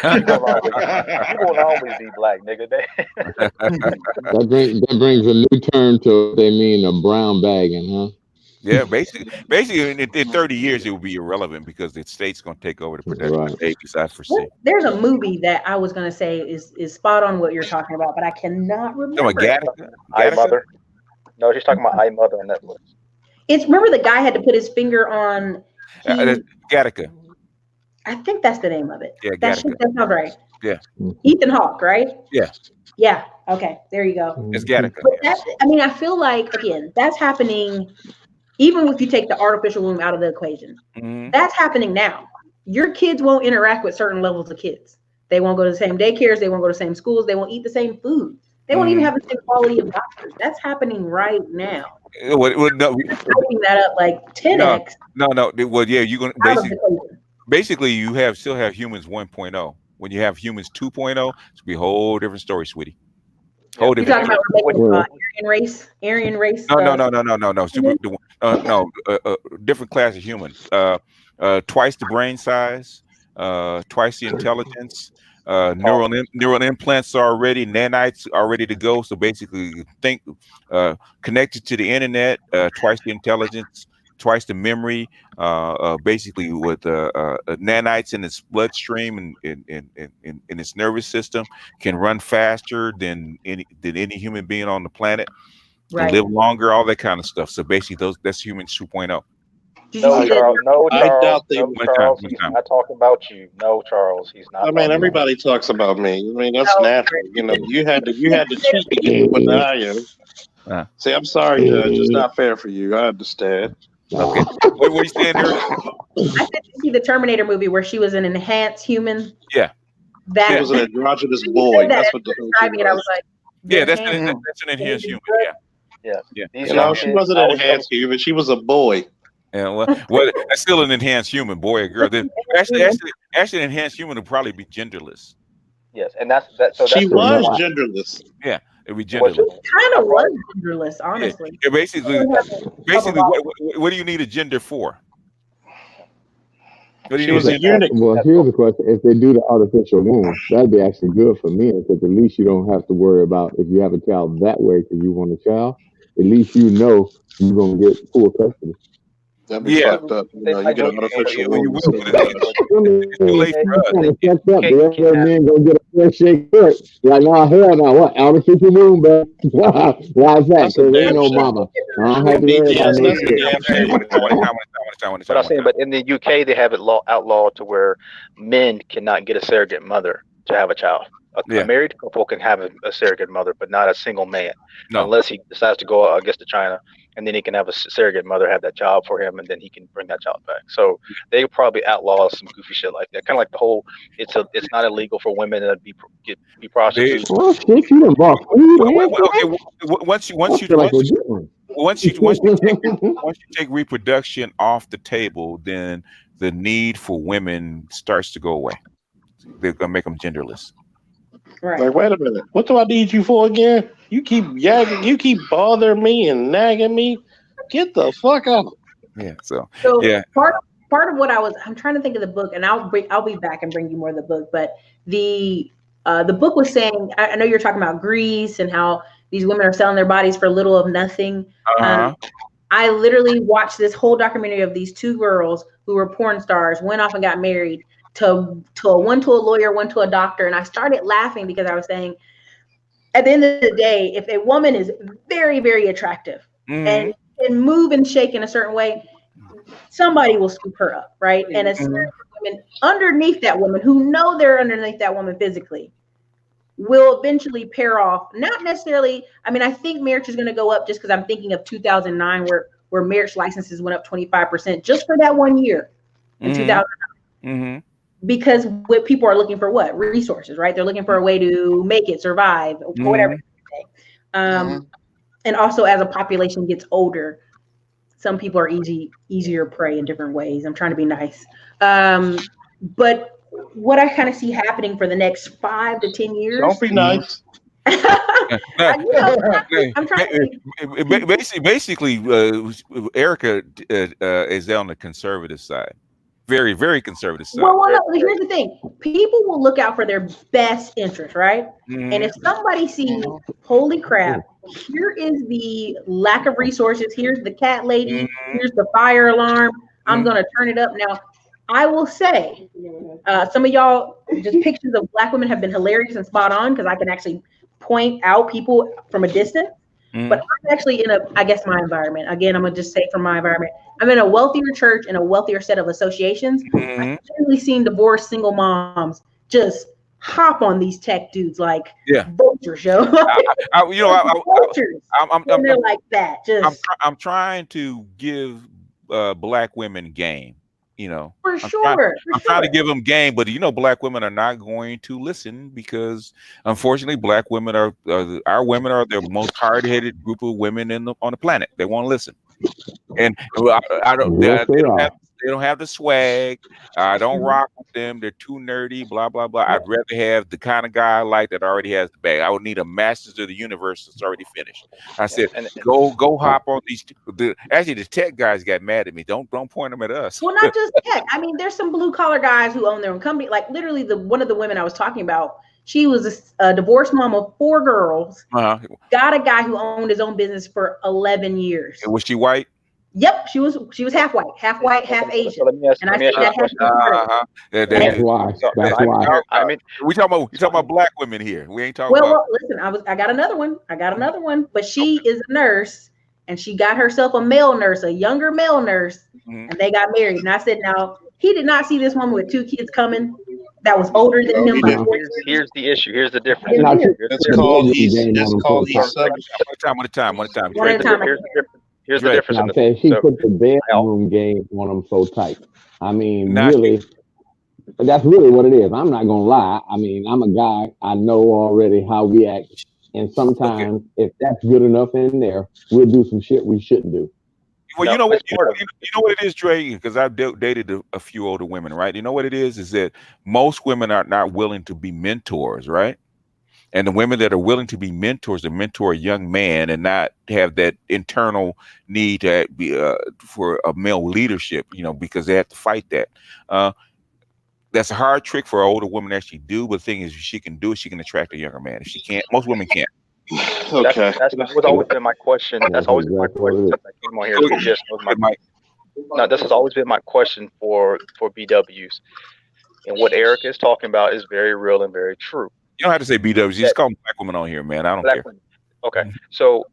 You won't always be Black, nigga. That brings a new term to what they mean, a brown bagging, huh? Yeah, basically, in 30 years it will be irrelevant because the state's going to take over the production of babies. I foresee. There's a movie that I was going to say is spot on what you're talking about, but I cannot remember. I Mother. No, she's talking about I Mother on Netflix. Remember the guy had to put his finger on. Gattaca. I think that's the name of it. Yeah, that sounds right. Yeah. Ethan Hawke, right? Yeah. Yeah. Okay. There you go. It's Gattaca. I feel like again that's happening. Even if you take the artificial womb out of the equation, that's happening now. Your kids won't interact with certain levels of kids. They won't go to the same daycares. They won't go to the same schools. They won't eat the same food. They won't even have the same quality of doctors. That's happening right now. Typing that up like 10x. No. Well, yeah, you're going to basically you still have humans 1.0. When you have humans 2.0, it's going to be a whole different story, sweetie. You're talking about Aryan race. No. Different class of humans. Twice the brain size, twice the intelligence. Neural implants are ready. Nanites are ready to go. So basically, connected to the internet. Twice the intelligence, twice the memory. Basically, with nanites in its bloodstream and in its nervous system, can run faster than any human being on the planet. Right. Live longer, all that kind of stuff. So basically, that's humans 2.0. No, Charles. He's not talking about you. No, Charles, he's not. I mean, everybody talks about me. I mean, that's natural. You had to cheat to get what I am. See, I'm sorry, Judge. It's not fair for you. I understand. Okay. What are you saying there? I said you see the Terminator movie where she was an enhanced human. Yeah. That was an androgynous boy. That's what the whole thing was. I was like, yeah, that's an enhanced human. Yeah. She wasn't an enhanced human. She was a boy. Yeah, well, that's still an enhanced human, boy or girl. Actually, an enhanced human would probably be genderless. Yes, and that's that. So she was genderless. Yeah, it'd be genderless. Kind of was genderless, honestly. Yeah, basically, what do you need a gender for? She was a eunuch. Well, here's the question: if they do the artificial womb, that'd be actually good for men because at least you don't have to worry about if you have a child that way because you want a child. At least you know you're gonna get full custody. That'd be fucked up. You get an artificial womb. It's too late for us. Men gonna get a fair shake foot. Like, no, hell no. What artificial womb, bro? Why is that? Because ain't no mama. I don't have to worry about no shit. But I'm saying, but in the UK, they have it outlawed to where men cannot get a surrogate mother to have a child. A married couple can have a surrogate mother, but not a single man, No. unless he decides to go, I guess, to China, and then he can have a surrogate mother have that child for him, and then he can bring that child back. So they probably outlaw some goofy shit like that, kind of like the whole it's not illegal for women to be prostitutes. Well, shit, you done bought food. Okay, once you take reproduction off the table, then the need for women starts to go away. They're gonna make them genderless. Right. Like, wait a minute. What do I need you for again? You keep yagging. You keep bothering me and nagging me. Get the fuck out. Yeah. So yeah. Part of what I'm trying to think of the book, and I'll be back and bring you more of the book. But the book was saying, I know you're talking about Greece and how these women are selling their bodies for little of nothing. I literally watched this whole documentary of these two girls who were porn stars, went off and got married to one to a lawyer, one to a doctor. And I started laughing because I was saying, at the end of the day, if a woman is very, very attractive and can move and shake in a certain way, somebody will scoop her up, right? And a certain women underneath that woman who know they're underneath that woman physically will eventually pair off. Not necessarily, I mean, I think marriage is going to go up just because I'm thinking of 2009 where marriage licenses went up 25% just for that 1 year in 2009. Because what people are looking for, what resources, right? They're looking for a way to make it, survive, whatever. And also, as a population gets older, some people are easier prey in different ways. I'm trying to be nice, but what I kind of see happening for the next 5 to 10 years. Don't be nice. I'm trying to basically, Erica is on the conservative side. Very, very conservative side. Well, here's the thing. People will look out for their best interest, right? And if somebody sees, holy crap, here is the lack of resources, here's the cat lady, here's the fire alarm, I'm going to turn it up. Now, I will say, some of y'all, just pictures of Black women have been hilarious and spot on because I can actually point out people from a distance. But I'm actually in my environment. Again, I'm going to just say from my environment, I'm in a wealthier church and a wealthier set of associations. I've generally seen divorced single moms just hop on these tech dudes like vultures, yo. They're like that. I'm trying to give Black women game. For sure. I'm trying to give them game, but Black women are not going to listen because, unfortunately, Black women are our women are the most hard-headed group of women on the planet. They won't listen, and they don't have the swag. I don't rock with them. They're too nerdy. Blah blah blah. I'd rather have the kind of guy I like that already has the bag. I would need a Masters of the Universe that's already finished. I said, go hop on these. Actually, the tech guys got mad at me. Don't point them at us. Well, not just tech. I mean, there's some blue collar guys who own their own company. Like literally, one of the women I was talking about, she was a divorced mom of 4 girls. Got a guy who owned his own business for 11 years. Was she white? Yep, she was half white, half Asian. And I think that that's why. I mean, we talking about Black women here. We ain't talking about. Well, listen, I got another one. But she is a nurse, and she got herself a male nurse, a younger male nurse, and they got married. And I said, now he did not see this woman with 2 kids coming that was older than him. Here's the issue. Here's the difference. Let's call these subjects. One at a time. Here's the difference. I'm saying she put the bedroom game on them so tight. I mean, really, that's really what it is. I'm not gonna lie. I mean, I'm a guy. I know already how we act, and sometimes if that's good enough in there, we'll do some shit we shouldn't do. Well, you know what it is, Dre, because I've dated a few older women, right? You know what it is that most women are not willing to be mentors, right? And the women that are willing to be mentors and mentor a young man and not have that internal need to be for a male leadership, because they have to fight that. That's a hard trick for an older woman to actually do. But the thing is, if she can do it, she can attract a younger man. If she can't, most women can't. Okay. That's always been my question. That's always been my question since I came on here. This has always been my question for BWs. And what Eric is talking about is very real and very true. You don't have to say BWs. Just call them Black women on here, man. I don't care. Women. Okay. So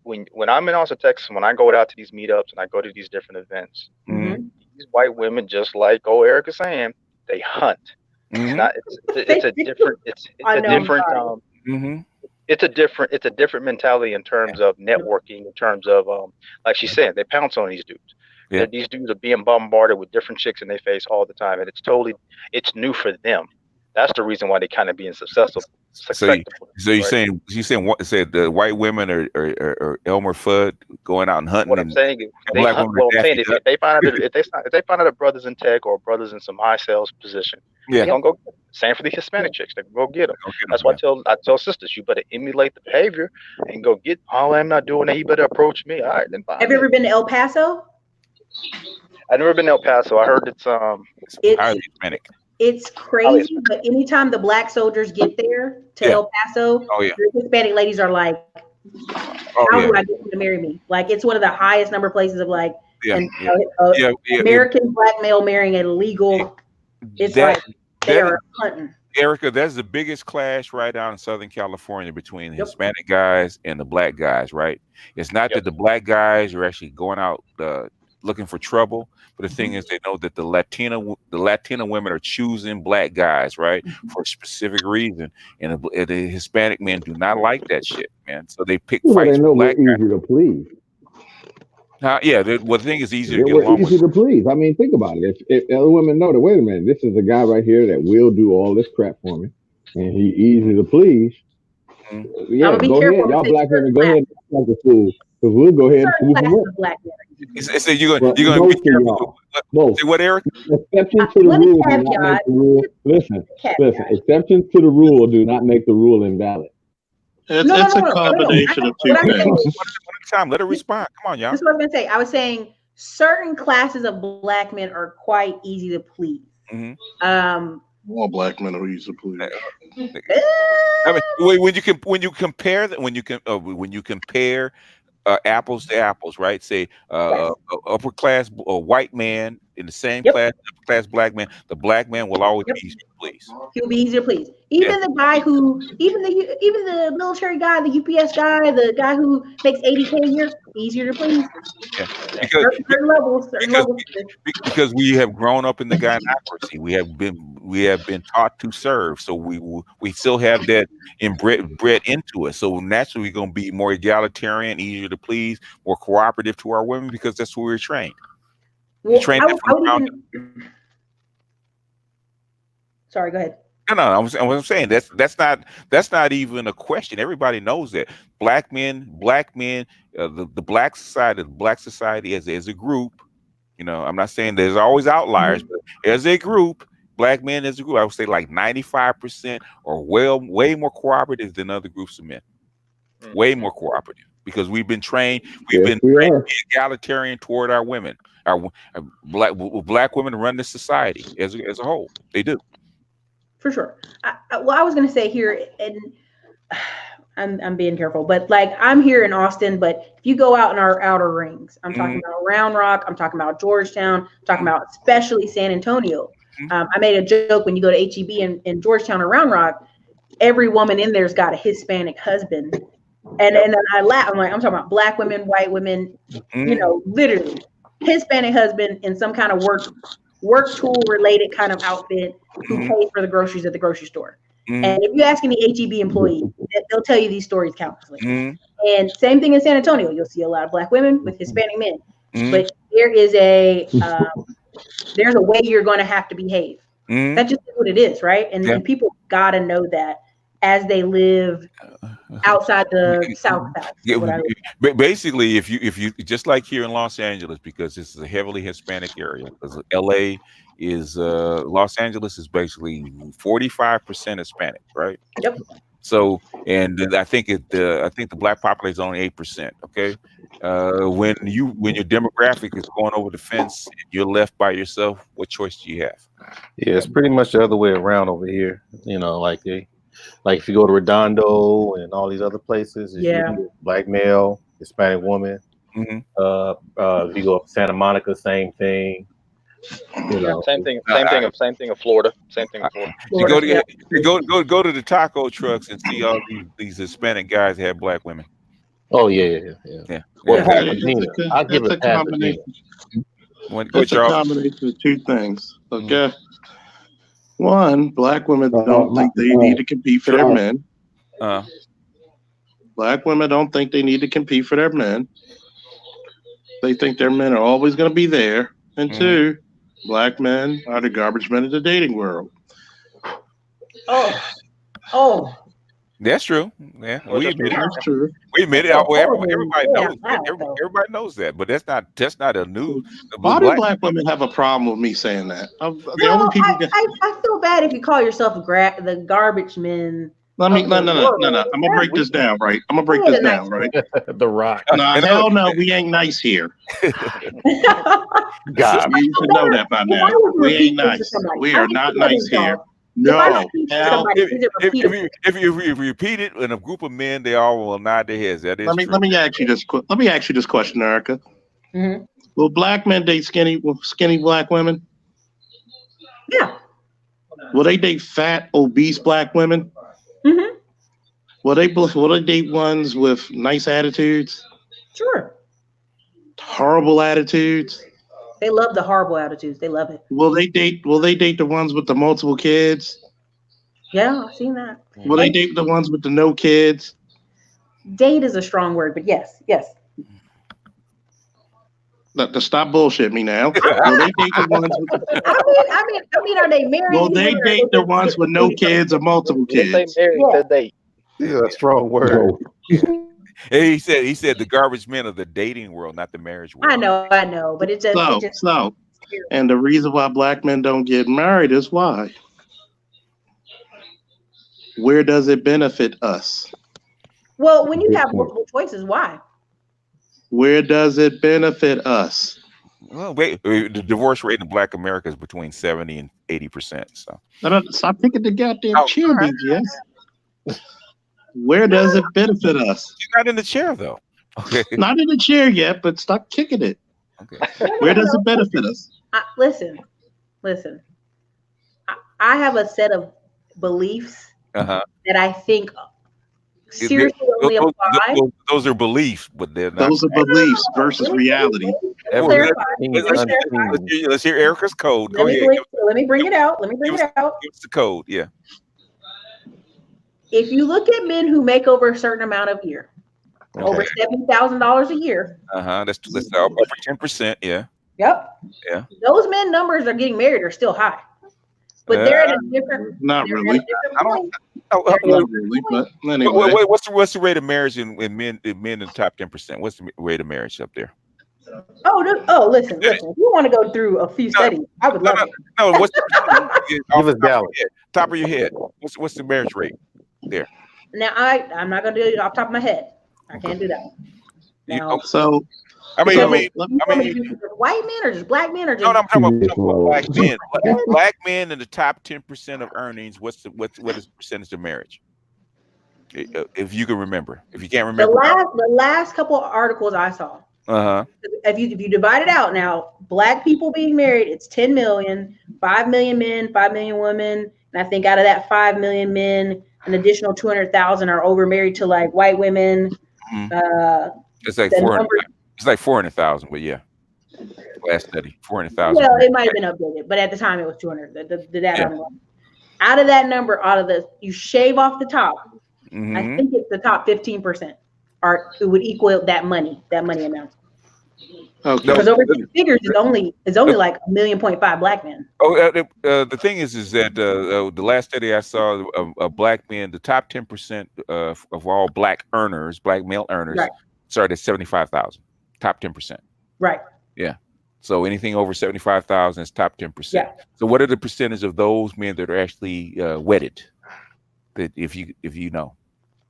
when I'm in Austin, Texas, when I go out to these meetups and I go to these different events, these white women, just like Eric is saying, they hunt. It's a different. It's a different mentality in terms of networking, in terms of like she's saying, they pounce on these dudes. Yeah. These dudes are being bombarded with different chicks in their face all the time, and it's new for them. That's the reason why they kind of being successful. So you're saying what said the white women or Elmer Fudd going out and hunting? What I'm saying is if they find out that brothers in tech or brothers in some high sales position, they're gonna go get them. Same for the Hispanic chicks, they can go get them. That's why I tell sisters, you better emulate the behavior and go get. Oh, I'm not doing that. You better approach me. All right, then fine. Have you ever been to El Paso? I've never been to El Paso. I heard it's highly Hispanic. It's crazy, but anytime the black soldiers get there to El Paso, the Hispanic ladies are like, how do I get you to marry me? Like, it's one of the highest number places of like American black male marrying a legal. It's like they are hunting. Erica, that's the biggest clash right down in Southern California between the Hispanic guys and the black guys, right? It's not that the black guys are actually going out looking for trouble, but the thing is, they know that the Latina women are choosing black guys, right, for a specific reason, and the Hispanic men do not like that shit, man. So they pick fights. They know we're easy to please. The thing is easier to get along with. Easy to please. I mean, think about it. If other women know that, wait a minute, this is a guy right here that will do all this crap for me, and he easy to please. Yeah, go ahead, y'all black women, go ahead and act like a fool, because we'll go ahead and sleep with black men. So you're going to be careful. Say what, Eric? Exceptions to the rule do not make the rule. Listen. Exceptions to the rule do not make the rule invalid. It's a combination of two things. Let her respond. Come on, y'all. That's what I was going to say. I was saying certain classes of black men are quite easy to please. All black men are easy to please. I mean, when you compare apples to apples, right? Say upper class white man in the same class, upper class black man. The black man will always be easy to please. He'll be easier to please. Even the guy even the military guy, the UPS guy, the guy who makes $80K a year, easier to please. Yeah, certain levels. Because we have grown up in the gynocracy. We have been taught to serve, so we still have that bred into us. So naturally, we're going to be more egalitarian, easier to please, more cooperative to our women because that's where we're trained. Sorry, go ahead. No. I'm saying that's not even a question. Everybody knows that black men, the black society as a group. You know, I'm not saying there's always outliers, but as a group, black men as a group, I would say like 95% are way more cooperative than other groups of men. Way more cooperative because we've been trained. We've been trained to be egalitarian toward our women. Our black women run this society as a whole. They do. For sure. I was going to say here, and I'm being careful, but like I'm here in Austin, but if you go out in our outer rings, I'm talking about Round Rock, I'm talking about Georgetown, I'm talking about especially San Antonio. I made a joke when you go to HEB in Georgetown or Round Rock, every woman in there's got a Hispanic husband. And I laugh. I'm talking about black women, white women, you know, literally Hispanic husband in some kind of work tool related kind of outfit who pays for the groceries at the grocery store. And if you ask any HEB employee, they'll tell you these stories countlessly. And same thing in San Antonio. You'll see a lot of black women with Hispanic men. But there is there's a way you're going to have to behave. That's just what it is, right? And people got to know that as they live outside the South Side. Basically, if you just like here in Los Angeles, because this is a heavily Hispanic area, because LA is Los Angeles is basically 45% Hispanic, right? Yep. So, and I think the black population is only 8%. Okay, when your demographic is going over the fence, and you're left by yourself. What choice do you have? Yeah, it's pretty much the other way around over here. You know, like if you go to Redondo and all these other places, black male, Hispanic woman. If you go up to Santa Monica, same thing. You know, same thing in Florida. Same thing in Florida. You go to the taco trucks and see all these Hispanic guys that have black women. Oh yeah. Well, I'll give it a combination. It's a combination of two things. Okay. One, black women don't think they need to compete for their men. Black women don't think they need to compete for their men. They think their men are always going to be there. And two, black men are the garbage men of the dating world. Oh. That's true. Yeah, we admit it. That's true. We admit it. Everybody knows. Everybody knows that, but that's not a new. Why do black women have a problem with me saying that? The only people. I feel bad if you call yourself the garbage men. No. I'm gonna break this down, right? The Rock. No, hell no, we ain't nice here. God, you should know that by now. We ain't nice. We are not nice here. No. If you repeat it in a group of men, they all will nod their heads. That is let me ask you this. Let me ask you this question, Erica. Mm-hmm. Will black men date skinny black women? Yeah. Will they date fat, obese black women? Mm-hmm. Will they date ones with nice attitudes? Sure. Horrible attitudes? They love the horrible attitudes. They love it. Will they date the ones with the multiple kids? Yeah, I've seen that. Will they date the ones with the no kids? Date is a strong word, but yes. To stop bullshit me now. Will they date the ones with I mean, are they married? Will they date the ones with no kids or multiple kids? They married to date. Yeah, a strong word. He said the garbage men of the dating world, not the marriage world. I know, but it just so. And the reason why black men don't get married is why? Where does it benefit us? Well, when you have multiple choices, why? Where does it benefit us? Well, the divorce rate in Black America is between 70 and 80%. So stop picking the goddamn chair, BGS. Where does it benefit us? You're not in the chair, though. Okay. Not in the chair yet, but stop kicking it. Okay. Where does it benefit us? Listen. I have a set of beliefs that I think seriously only apply. Those are beliefs, but they're not. Those are beliefs versus reality. Let's hear Erica's code. Go ahead. Let me bring it out. Give us the code. Yeah. If you look at men who make over a certain amount a year, over $70,000 a year. That's over 10%. Yeah. Yep. Yeah. Those men numbers are getting married are still high, but they're at a different. Not really. Not really. But anyway. What's the rate of marriage in men in the top 10%? What's the rate of marriage up there? Listen. If you want to go through a few studies, I would love it. No, what's give us down top of your head? What's the marriage rate there? Now I'm not gonna do it off the top of my head. I can't do that. Now, I mean, white men or just black men or just I'm talking about black men. Black men in the top 10% of earnings. What is the percentage of marriage? If you can remember, if you can't remember, the last couple of articles I saw. If you divide it out now, black people being married, it's 10 million, 5 million men, 5 million women, and I think out of that 5 million men, an additional 200,000 are over married to like white women. It's like 400. It's like 400,000, but yeah, last study 400,000. Well, it might have been updated, but at the time it was 200. The data. Out of that number, you shave off the top. I think it's the top 15%, or it would equal that money amount. Okay. Because over these figures is only like 1.5 million black men. The thing is that the last study I saw of black men, the top 10% of all black male earners, started at 75,000. Top 10%. Right. Yeah. So anything over 75,000 is top 10%. Yeah. So what are the percentage of those men that are actually wedded? That if you know,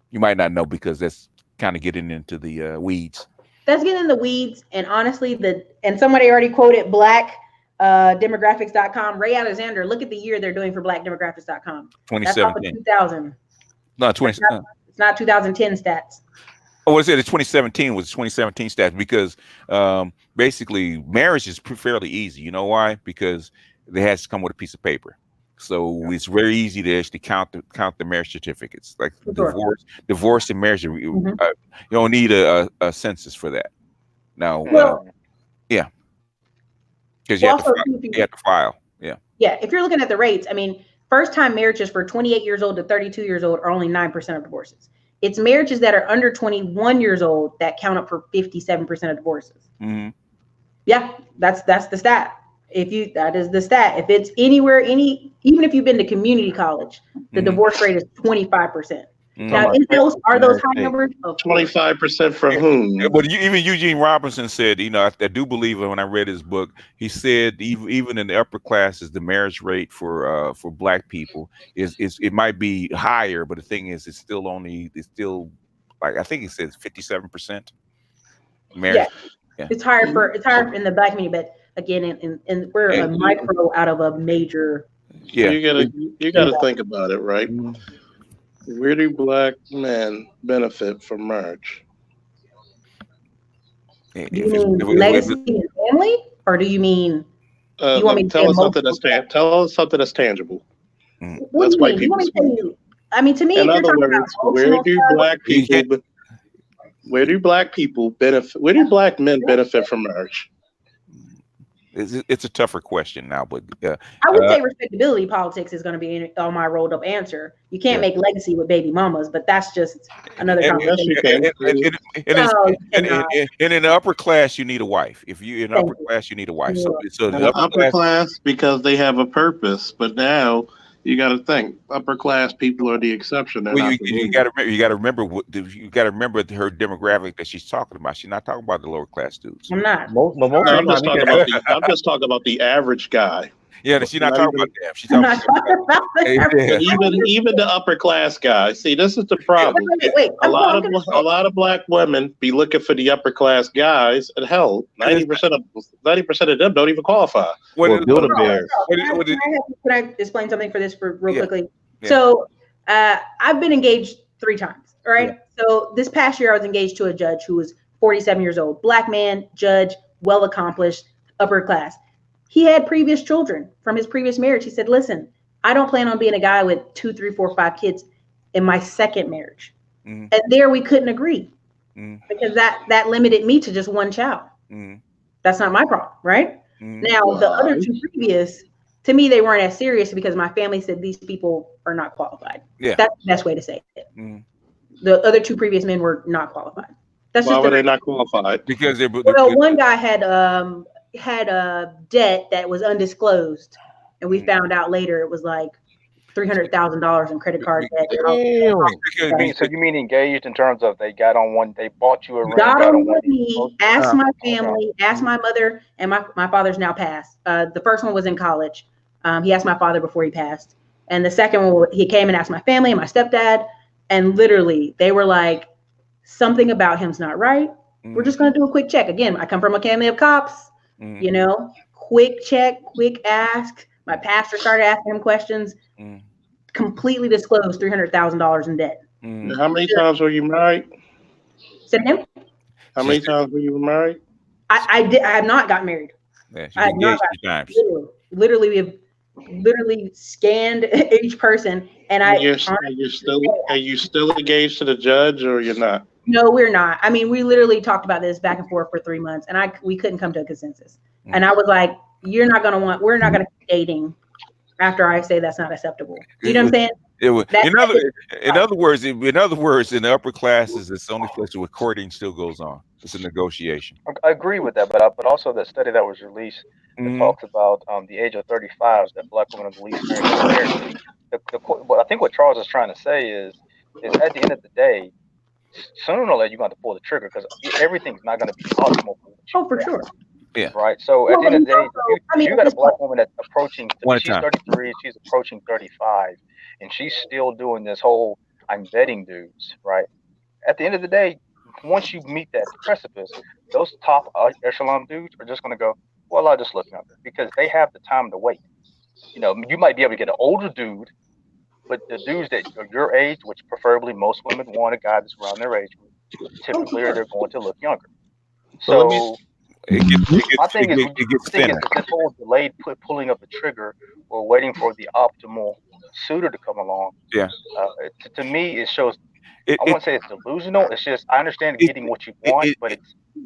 you might not know because that's kind of getting into the weeds. That's getting in the weeds, and honestly, and somebody already quoted black demographics.com. Ray Alexander, look at the year they're doing for blackdemographics.com. 2017. 2000. No, 20. It's not 2010 stats. Oh, what I said, 2017 was 2017 stats because basically marriage is fairly easy. You know why? Because it has to come with a piece of paper. So it's very easy to actually count the marriage certificates, like divorce and marriage. You don't need a census for that. Now, yeah, because you have to file. Yeah. Yeah, if you're looking at the rates, I mean, first-time marriages for 28 years old to 32 years old are only 9% of divorces. It's marriages that are under 21 years old that count up for 57% of divorces. Mm-hmm. Yeah, that's the stat. That is the stat. If it's anywhere, even if you've been to community college, the divorce rate is 25%. Now, are those high numbers? 25% from whom? But even Eugene Robinson said, I do believe when I read his book, he said even in the upper classes, the marriage rate for Black people is it might be higher, but the thing is, it's still like I think he says 57% marriage. Yeah. It's higher in the Black community, but again, and we're a micro out of a major. Yeah, you gotta think about it, right? Where do Black men benefit from marriage? Do you mean legacy and family, or do you mean? You want me to tell us something that's tangible. That's white people. I mean, to me, in other words, where do Black people benefit? Where do Black men benefit from marriage? It's a tougher question now, but I would say respectability politics is going to be on my rolled up answer. You can't make legacy with baby mamas, but that's just another conversation. And in the upper class, you need a wife. If you're in the upper class, you need a wife. So the upper class because they have a purpose, but now you got to think upper class people are the exception. Well, you got to remember her demographic that she's talking about. She's not talking about the lower class dudes. I'm not. I'm just talking about the average guy. Yeah, she's not talking about them. She's talking about even the upper class guy. See, this is the problem. Wait. A lot of Black women be looking for the upper class guys, and hell, 90% of them don't even qualify. Can I explain something real quickly? Yeah. So, I've been engaged 3 times. All right. Yeah. So this past year, I was engaged to a judge who was 47 years old, Black man, judge, well accomplished, upper class. He had previous children from his previous marriage. He said, listen, I don't plan on being a guy with 2, 3, 4, 5 kids in my second marriage. Mm-hmm. And there we couldn't agree because that limited me to just 1 child. Mm-hmm. That's not my problem, right? Mm-hmm. Now, the other 2 previous, to me, they weren't as serious because my family said these people are not qualified. Yeah. That's the best way to say it. Mm-hmm. The other 2 previous men were not qualified. Why were they not qualified? Because one guy had a debt that was undisclosed, and we found out later it was like $300,000 in credit card debt. So you mean engaged in terms of they got on one, they bought you a ring, got on one knee, asked my family, asked my mother, and my father's now passed. The first one was in college. He asked my father before he passed, and the second one he came and asked my family and my stepdad, and literally they were like, something about him's not right. We're just going to do a quick check. Again, I come from a family of cops. Quick check, quick ask. My pastor started asking him questions. Completely disclosed $300,000 in debt. How many times were you married? Said him? How many times were you married? I have not got married. Yeah, I have not got married. Literally, we have scanned each person, and are you still engaged to the judge, or you're not? No, we're not. I mean, we literally talked about this back and forth for 3 months, and we couldn't come to a consensus. And I was like, we're not going to be dating after I say that's not acceptable. You know what I'm saying? In other words, in the upper classes, it's the only place where courting still goes on. It's a negotiation. I agree with that, but also the study that was released that talks about the age of 35 that Black women are the least married. I think what Charles is trying to say is at the end of the day, sooner or later you're going to pull the trigger because everything's not going to be optimal. Oh, for sure. Yeah. Right. So at the end of the day, you got a Black woman that's approaching. She's 33. She's approaching 35, and she's still doing this whole "I'm vetting dudes." Right. At the end of the day, once you meet that precipice, those top echelon dudes are just going to go, "Well, I'll just look younger," because they have the time to wait. You might be able to get an older dude, but the dudes that are your age, which preferably most women want a guy that's around their age, typically they're going to look younger. So. I think it's this whole delayed pulling of the trigger or waiting for the optimal suitor to come along. Yeah. To me, it shows I wouldn't say it's delusional. It's just I understand getting what you want, but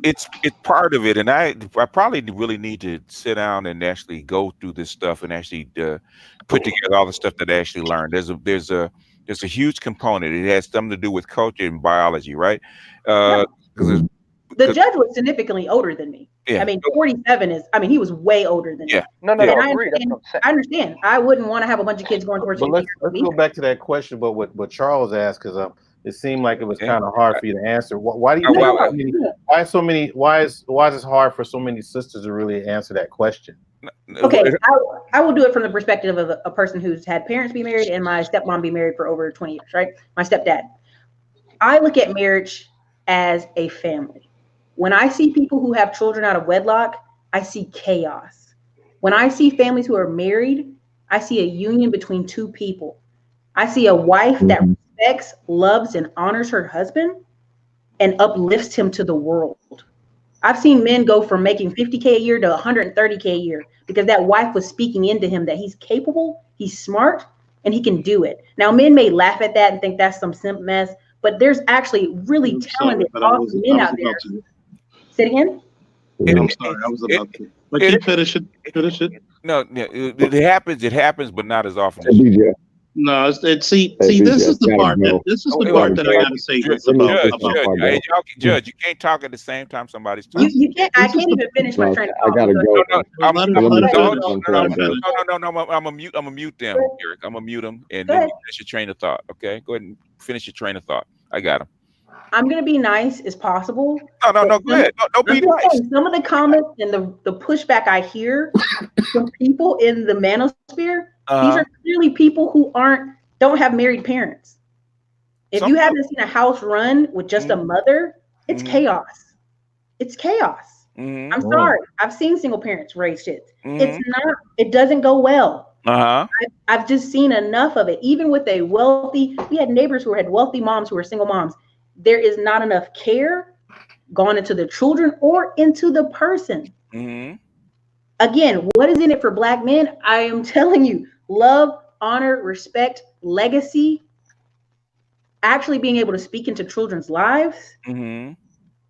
it's part of it. And I probably really need to sit down and actually go through this stuff and actually put together all the stuff that I actually learned. There's a huge component. It has something to do with culture and biology, right? The judge was significantly older than me. Yeah. I mean, 47 is, I mean, he was way older than me. No, I agree. I understand. I wouldn't want to have a bunch of kids going towards 50. Let's go back to that question, but what Charles asked, because it seemed like it was kind of hard for you to answer. Why do you why is it hard for so many sisters to really answer that question? Okay, I will do it from the perspective of a person who's had parents be married and my stepmom be married for over 20 years, right? My stepdad. I look at marriage as a family. When I see people who have children out of wedlock, I see chaos. When I see families who are married, I see a union between two people. I see a wife that respects, loves, and honors her husband and uplifts him to the world. I've seen men go from making $50K a year to $130K a year because that wife was speaking into him that he's capable, he's smart, and he can do it. Now, men may laugh at that and think that's some simp mess, but there's actually really talented, awesome men out there. Say it again? I'm sorry, I was about to. But keep finishing. No, it happens, but not as often. No, see, this is the part that I gotta say about. Judge, you can't talk at the same time somebody's talking. You can't. I can't even finish my train of thought. I gotta go. I'm gonna mute them, Eric. I'm gonna mute them, and then finish your train of thought. Okay, go ahead and finish your train of thought. I got him. I'm gonna be nice as possible. No, go ahead. Don't be nice. Some of the comments and the pushback I hear from people in the manosphere, these are clearly people who don't have married parents. If you haven't seen a house run with just a mother, it's chaos. It's chaos. I'm sorry. I've seen single parents raise kids. It's not. It doesn't go well. I've just seen enough of it. Even with we had neighbors who had wealthy moms who were single moms. There is not enough care gone into the children or into the person. Again, what is in it for Black men? I am telling you, love, honor, respect, legacy, actually being able to speak into children's lives,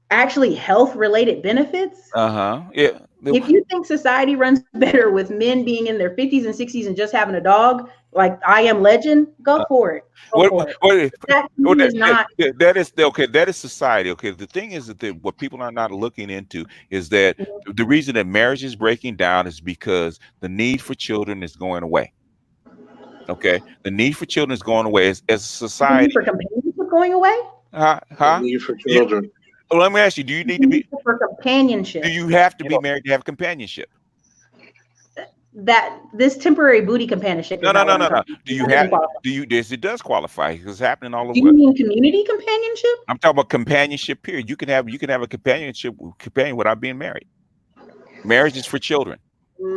actually health-related benefits. Yeah. If you think society runs better with men being in their 50s and 60s and just having a dog, like I Am Legend, go for it. That is society. Okay, the thing is that what people are not looking into is that the reason that marriage is breaking down is because the need for children is going away. Okay, the need for children is going away as a society. The need for companionship going away? The need for children. Well, let me ask you: do you need to be for companionship? Do you have to be married to have companionship? That this temporary booty companionship. No. Do you have? Do you? It does qualify because it's happening all over. Do you mean community companionship? I'm talking about companionship. Period. You can have a companion without being married. Marriage is for children.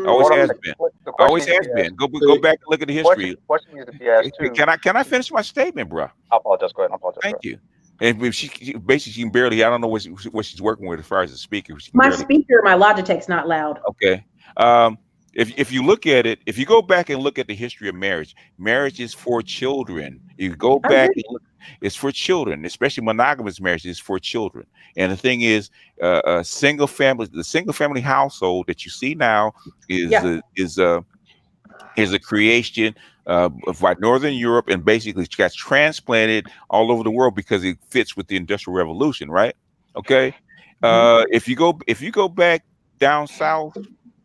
Always has been. Always has been. Go back and look at the history. Question needs to be asked too. Can I finish my statement, bro? I apologize. Go ahead. Thank you. And if she basically can barely, I don't know what she's working with as far as the speaker. My Logitech's not loud. Okay. If you look at it, if you go back and look at the history of marriage is for children. You go back and look, it's for children, especially monogamous marriage is for children. And the thing is, the single family household that you see now is a creation by Northern Europe, and basically got transplanted all over the world because it fits with the Industrial Revolution, right? Okay. If you go back down south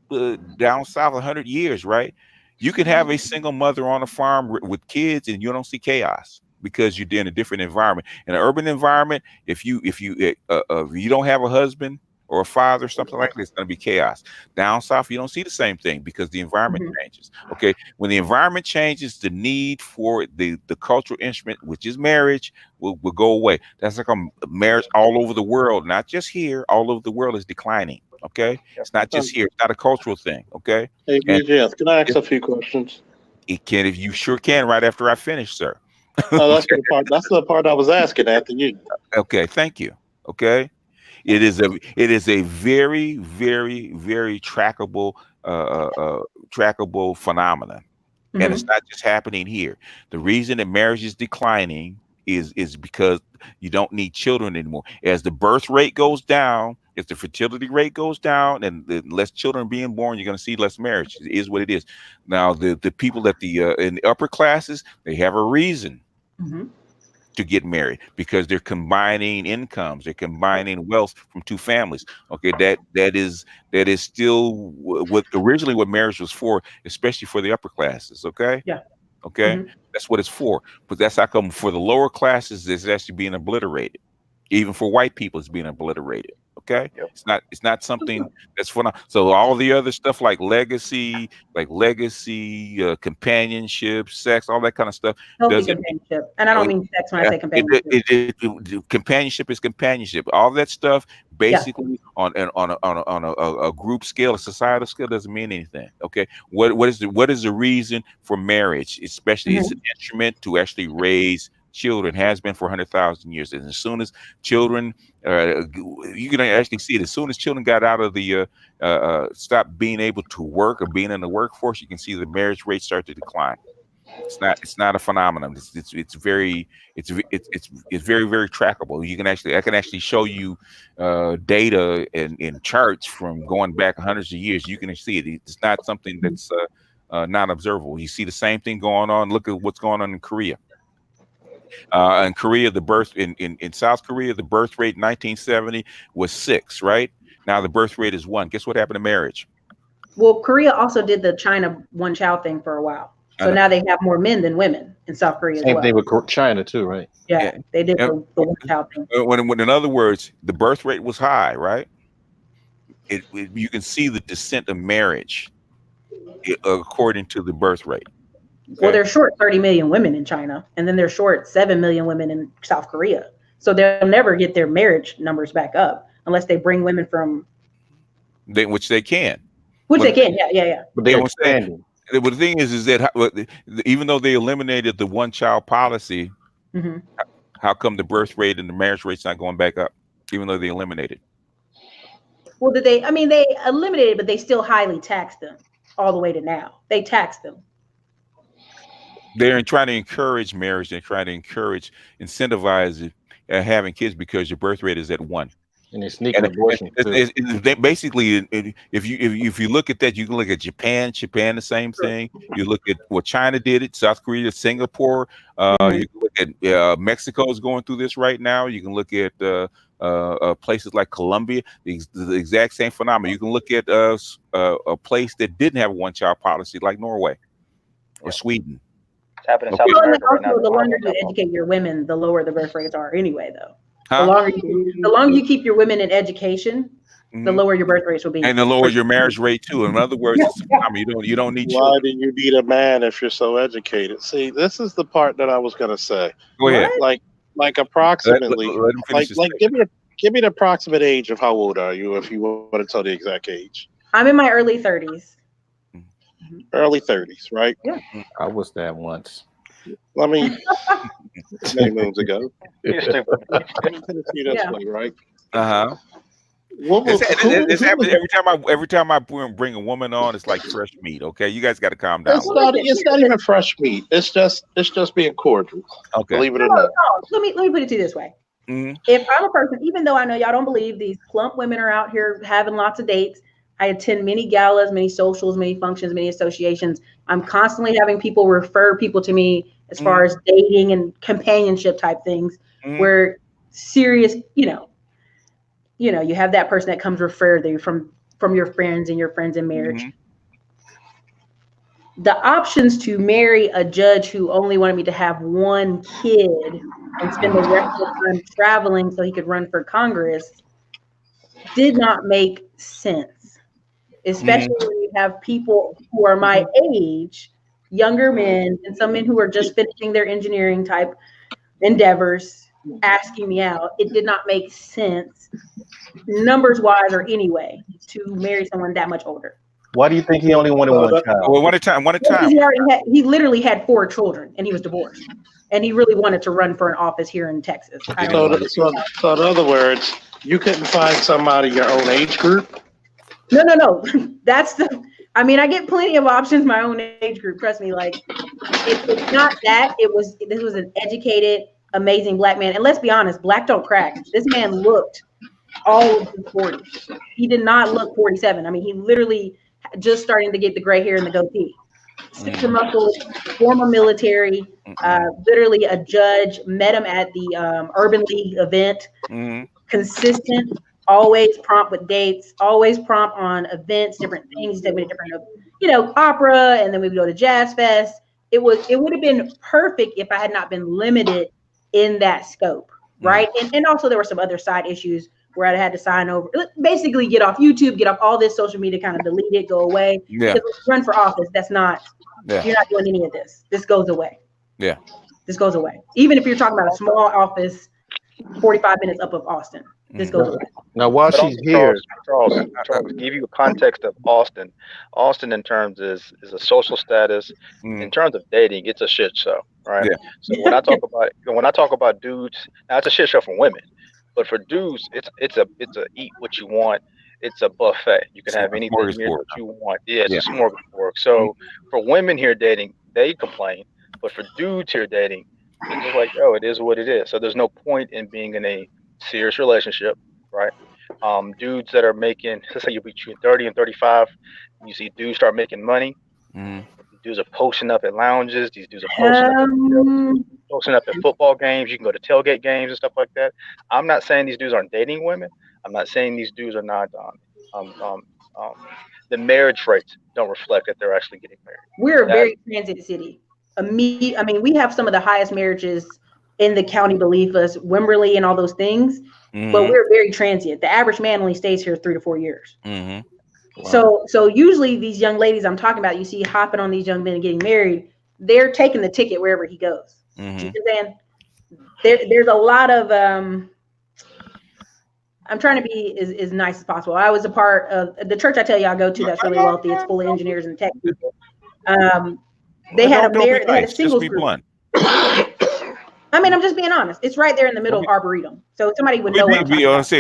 100 years, right? You can have a single mother on a farm with kids, and you don't see chaos because you're in a different environment. In an urban environment, if you don't have a husband or a father, something like this, it's going to be chaos. Down south, you don't see the same thing because the environment changes. Okay, when the environment changes, the need for the cultural instrument, which is marriage, will go away. That's like a marriage all over the world, not just here. All over the world is declining. Okay, it's not just here. It's not a cultural thing. Okay. Hey, BJS, can I ask a few questions? It can, if you sure can, right after I finish, sir. Oh, that's the part. That's the part I was asking after you. Okay, thank you. Okay. It is a very, very, very trackable phenomenon. And it's not just happening here. The reason that marriage is declining is because you don't need children anymore. As the birth rate goes down, as the fertility rate goes down, and the less children being born, you're going to see less marriage. It is what it is. Now, the people that in the upper classes, they have a reason to get married because they're combining incomes, they're combining wealth from two families. Okay, that is still what originally what marriage was for, especially for the upper classes. Okay. Yeah. Okay. That's what it's for. But that's how come for the lower classes, it's actually being obliterated. Even for white people, it's being obliterated. Okay. Yep. It's not something that's fun. So all the other stuff like legacy, companionship, sex, all that kind of stuff. Healthy companionship. And I don't mean sex when I say companionship. Companionship is companionship. All that stuff basically on a group scale, a societal scale, doesn't mean anything. Okay. What is the reason for marriage? Especially it's an instrument to actually raise children, has been for 100,000 years. And as soon as children, you can actually see it, as soon as children got out of the stopped being able to work or being in the workforce, you can see the marriage rate start to decline. It's not a phenomenon. It's very very trackable. I can actually show you data in charts from going back hundreds of years. You can see it. It's not something that's not observable. You see the same thing going on. Look at what's going on in Korea. In Korea, in South Korea, the birth rate in 1970 was 6, right? Now the birth rate is 1. Guess what happened to marriage? Well, Korea also did the China one-child thing for a while. So now they have more men than women in South Korea as well. Same thing with China too, right? Yeah, they did the one-child thing. When in other words, the birth rate was high, right? You can see the descent of marriage according to the birth rate. Okay. Well, they're short 30 million women in China, and then they're short 7 million women in South Korea. So they'll never get their marriage numbers back up unless they bring women from. Which they can. Yeah. But they're expanding. But the thing is that even though they eliminated the one-child policy, how come the birth rate and the marriage rate's not going back up, even though they eliminated? Well, they eliminated, but they still highly taxed them all the way to now. They taxed them. They're trying to encourage marriage. They're trying to incentivize having kids because your birth rate is at 1. And they're sneaking abortion. Basically, if you look at that, you can look at Japan, the same thing. You look at what China did it, South Korea, Singapore. You can look at Mexico is going through this right now. You can look at places like Colombia, the exact same phenomenon. You can look at a place that didn't have a one-child policy like Norway or Sweden. It's happening in South America right now. The longer you educate your women, the lower the birth rates are anyway, though. The longer you keep your women in education, the lower your birth rates will be. And the lower your marriage rate too. In other words, you don't need. Why do you need a man if you're so educated? See, this is the part that I was gonna say. Go ahead. Like approximately, give me the approximate age of how old are you, if you want to tell the exact age. I'm in my early 30s. Early 30s, right? Yeah. I was that once. I mean, many moons ago. Way, right? Every time I bring a woman on, it's like fresh meat. Okay, you guys got to calm down. It's not even fresh meat. It's just being cordial. Okay. Believe it or not. Let me put it to you this way. If I'm a person, even though I know y'all don't believe these plump women are out here having lots of dates, I attend many galas, many socials, many functions, many associations. I'm constantly having people refer people to me as far as dating and companionship type things, where serious, you have that person that comes refer you from your friends and your friends in marriage. The options to marry a judge who only wanted me to have one kid and spend the rest of the time traveling so he could run for Congress did not make sense. Especially when you have people who are my age, younger men, and some men who are just finishing their engineering type endeavors, asking me out. It did not make sense, numbers wise or anyway, to marry someone that much older. Why do you think he only wanted one child? Well, one at a time. He literally had 4 children and he was divorced. And he really wanted to run for an office here in Texas. So in other words, you couldn't find somebody your own age group? No. I get plenty of options, my own age group. Trust me. Like, it's not that. This was an educated, amazing black man. And let's be honest, black don't crack. This man looked all of his 40s. He did not look 47. I mean, he literally just starting to get the gray hair and the goatee. Super muscled, former military, literally a judge, met him at the Urban League event. Consistent, always prompt with dates, always prompt on events, different things. They went to different, opera, and then we would go to Jazz Fest. It would have been perfect if I had not been limited in that scope, right? And also there were some other side issues where I had to sign over, basically get off YouTube, get off all this social media, kind of delete it, go away. Yeah. Because run for office, that's not, you're not doing any of this. This goes away. Yeah. This goes away. Even if you're talking about a small office, 45 minutes up of Austin, this goes away. Now, while she's here, Charles, to give you a context of Austin. Austin, in terms is a social status. In terms of dating, it's a shit show, right? Yeah. So when I talk about dudes, now it's a shit show for women, but for dudes, it's a eat what you want. It's a buffet. You can have anything here that you want. Yeah, it's a smorgasbord. So for women here dating, they complain, but for dudes here dating, it's just like, oh, it is what it is. So there's no point in being in a serious relationship, right? Dudes that are making, let's say you're between 30 and 35, you see dudes start making money. Dudes are posting up at lounges. These dudes are posting up at football games. You can go to tailgate games and stuff like that. I'm not saying these dudes aren't dating women. I'm not saying these dudes are not. The marriage rates don't reflect that they're actually getting married. We're a very transit city. I mean, we have some of the highest marriages in the county, believe us, Wimberley and all those things, but we're very transient. The average man only stays here 3 to 4 years. Wow. So usually these young ladies I'm talking about, you see hopping on these young men and getting married, they're taking the ticket wherever he goes. You know what I'm saying? There's a lot of, I'm trying to be as nice as possible. I was a part of the church I tell you I go to that's really wealthy. It's full of engineers and tech people. They had a singles group. I mean, I'm just being honest. It's right there in the middle of Arboretum. So somebody would know. We don't.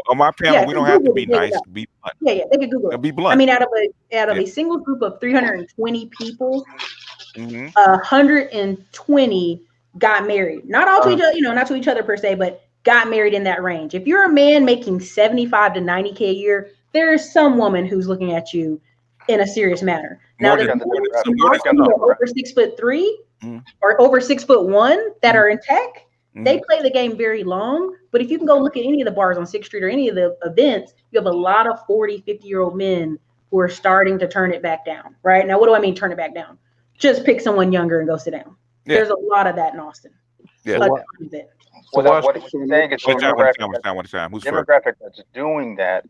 On my panel, we don't have to be nice. Be blunt. Yeah, they could Google it. Be blunt. I mean, out of a single group of 320 people, 120 got married. Not all to each other, not to each other per se, but got married in that range. If you're a man making 75 to 90K a year, there is some woman who's looking at you in a serious manner. Now, over 6'3" or over 6'1" that are in tech, they play the game very long. But if you can go look at any of the bars on 6th Street or any of the events, you have a lot of 40, 50-year-old men who are starting to turn it back down, right? Now, what do I mean turn it back down? Just pick someone younger and go sit down. Yeah. There's a lot of that in Austin. Yeah. What he's saying is demographic that's doing that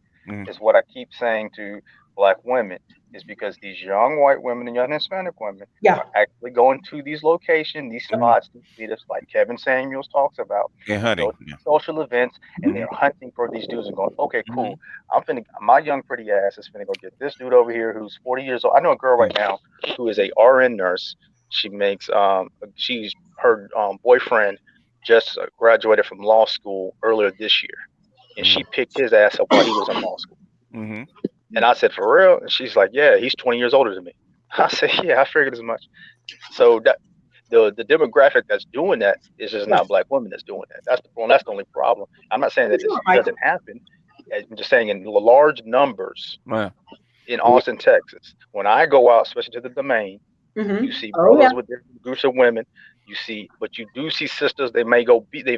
is what I keep saying to Black women, is because these young white women and young Hispanic women are actually going to these locations, these spots, these theaters, like Kevin Samuels talks about, social events, and they're hunting for these dudes and going, okay, cool. My young pretty ass is finna go get this dude over here who's 40 years old. I know a girl right now who is a RN nurse. She makes, she's her boyfriend just graduated from law school earlier this year, and she picked his ass up while he was in law school. And I said, for real? And she's like, yeah, he's 20 years older than me. I said, yeah, I figured as much. So that the demographic that's doing that is just not Black women that's doing that. That's the problem. That's the only problem. I'm not saying that this doesn't happen. I'm just saying in large numbers in Austin, Texas, when I go out, especially to the Domain, you see brothers with different groups of women. You see, but you do see sisters. They may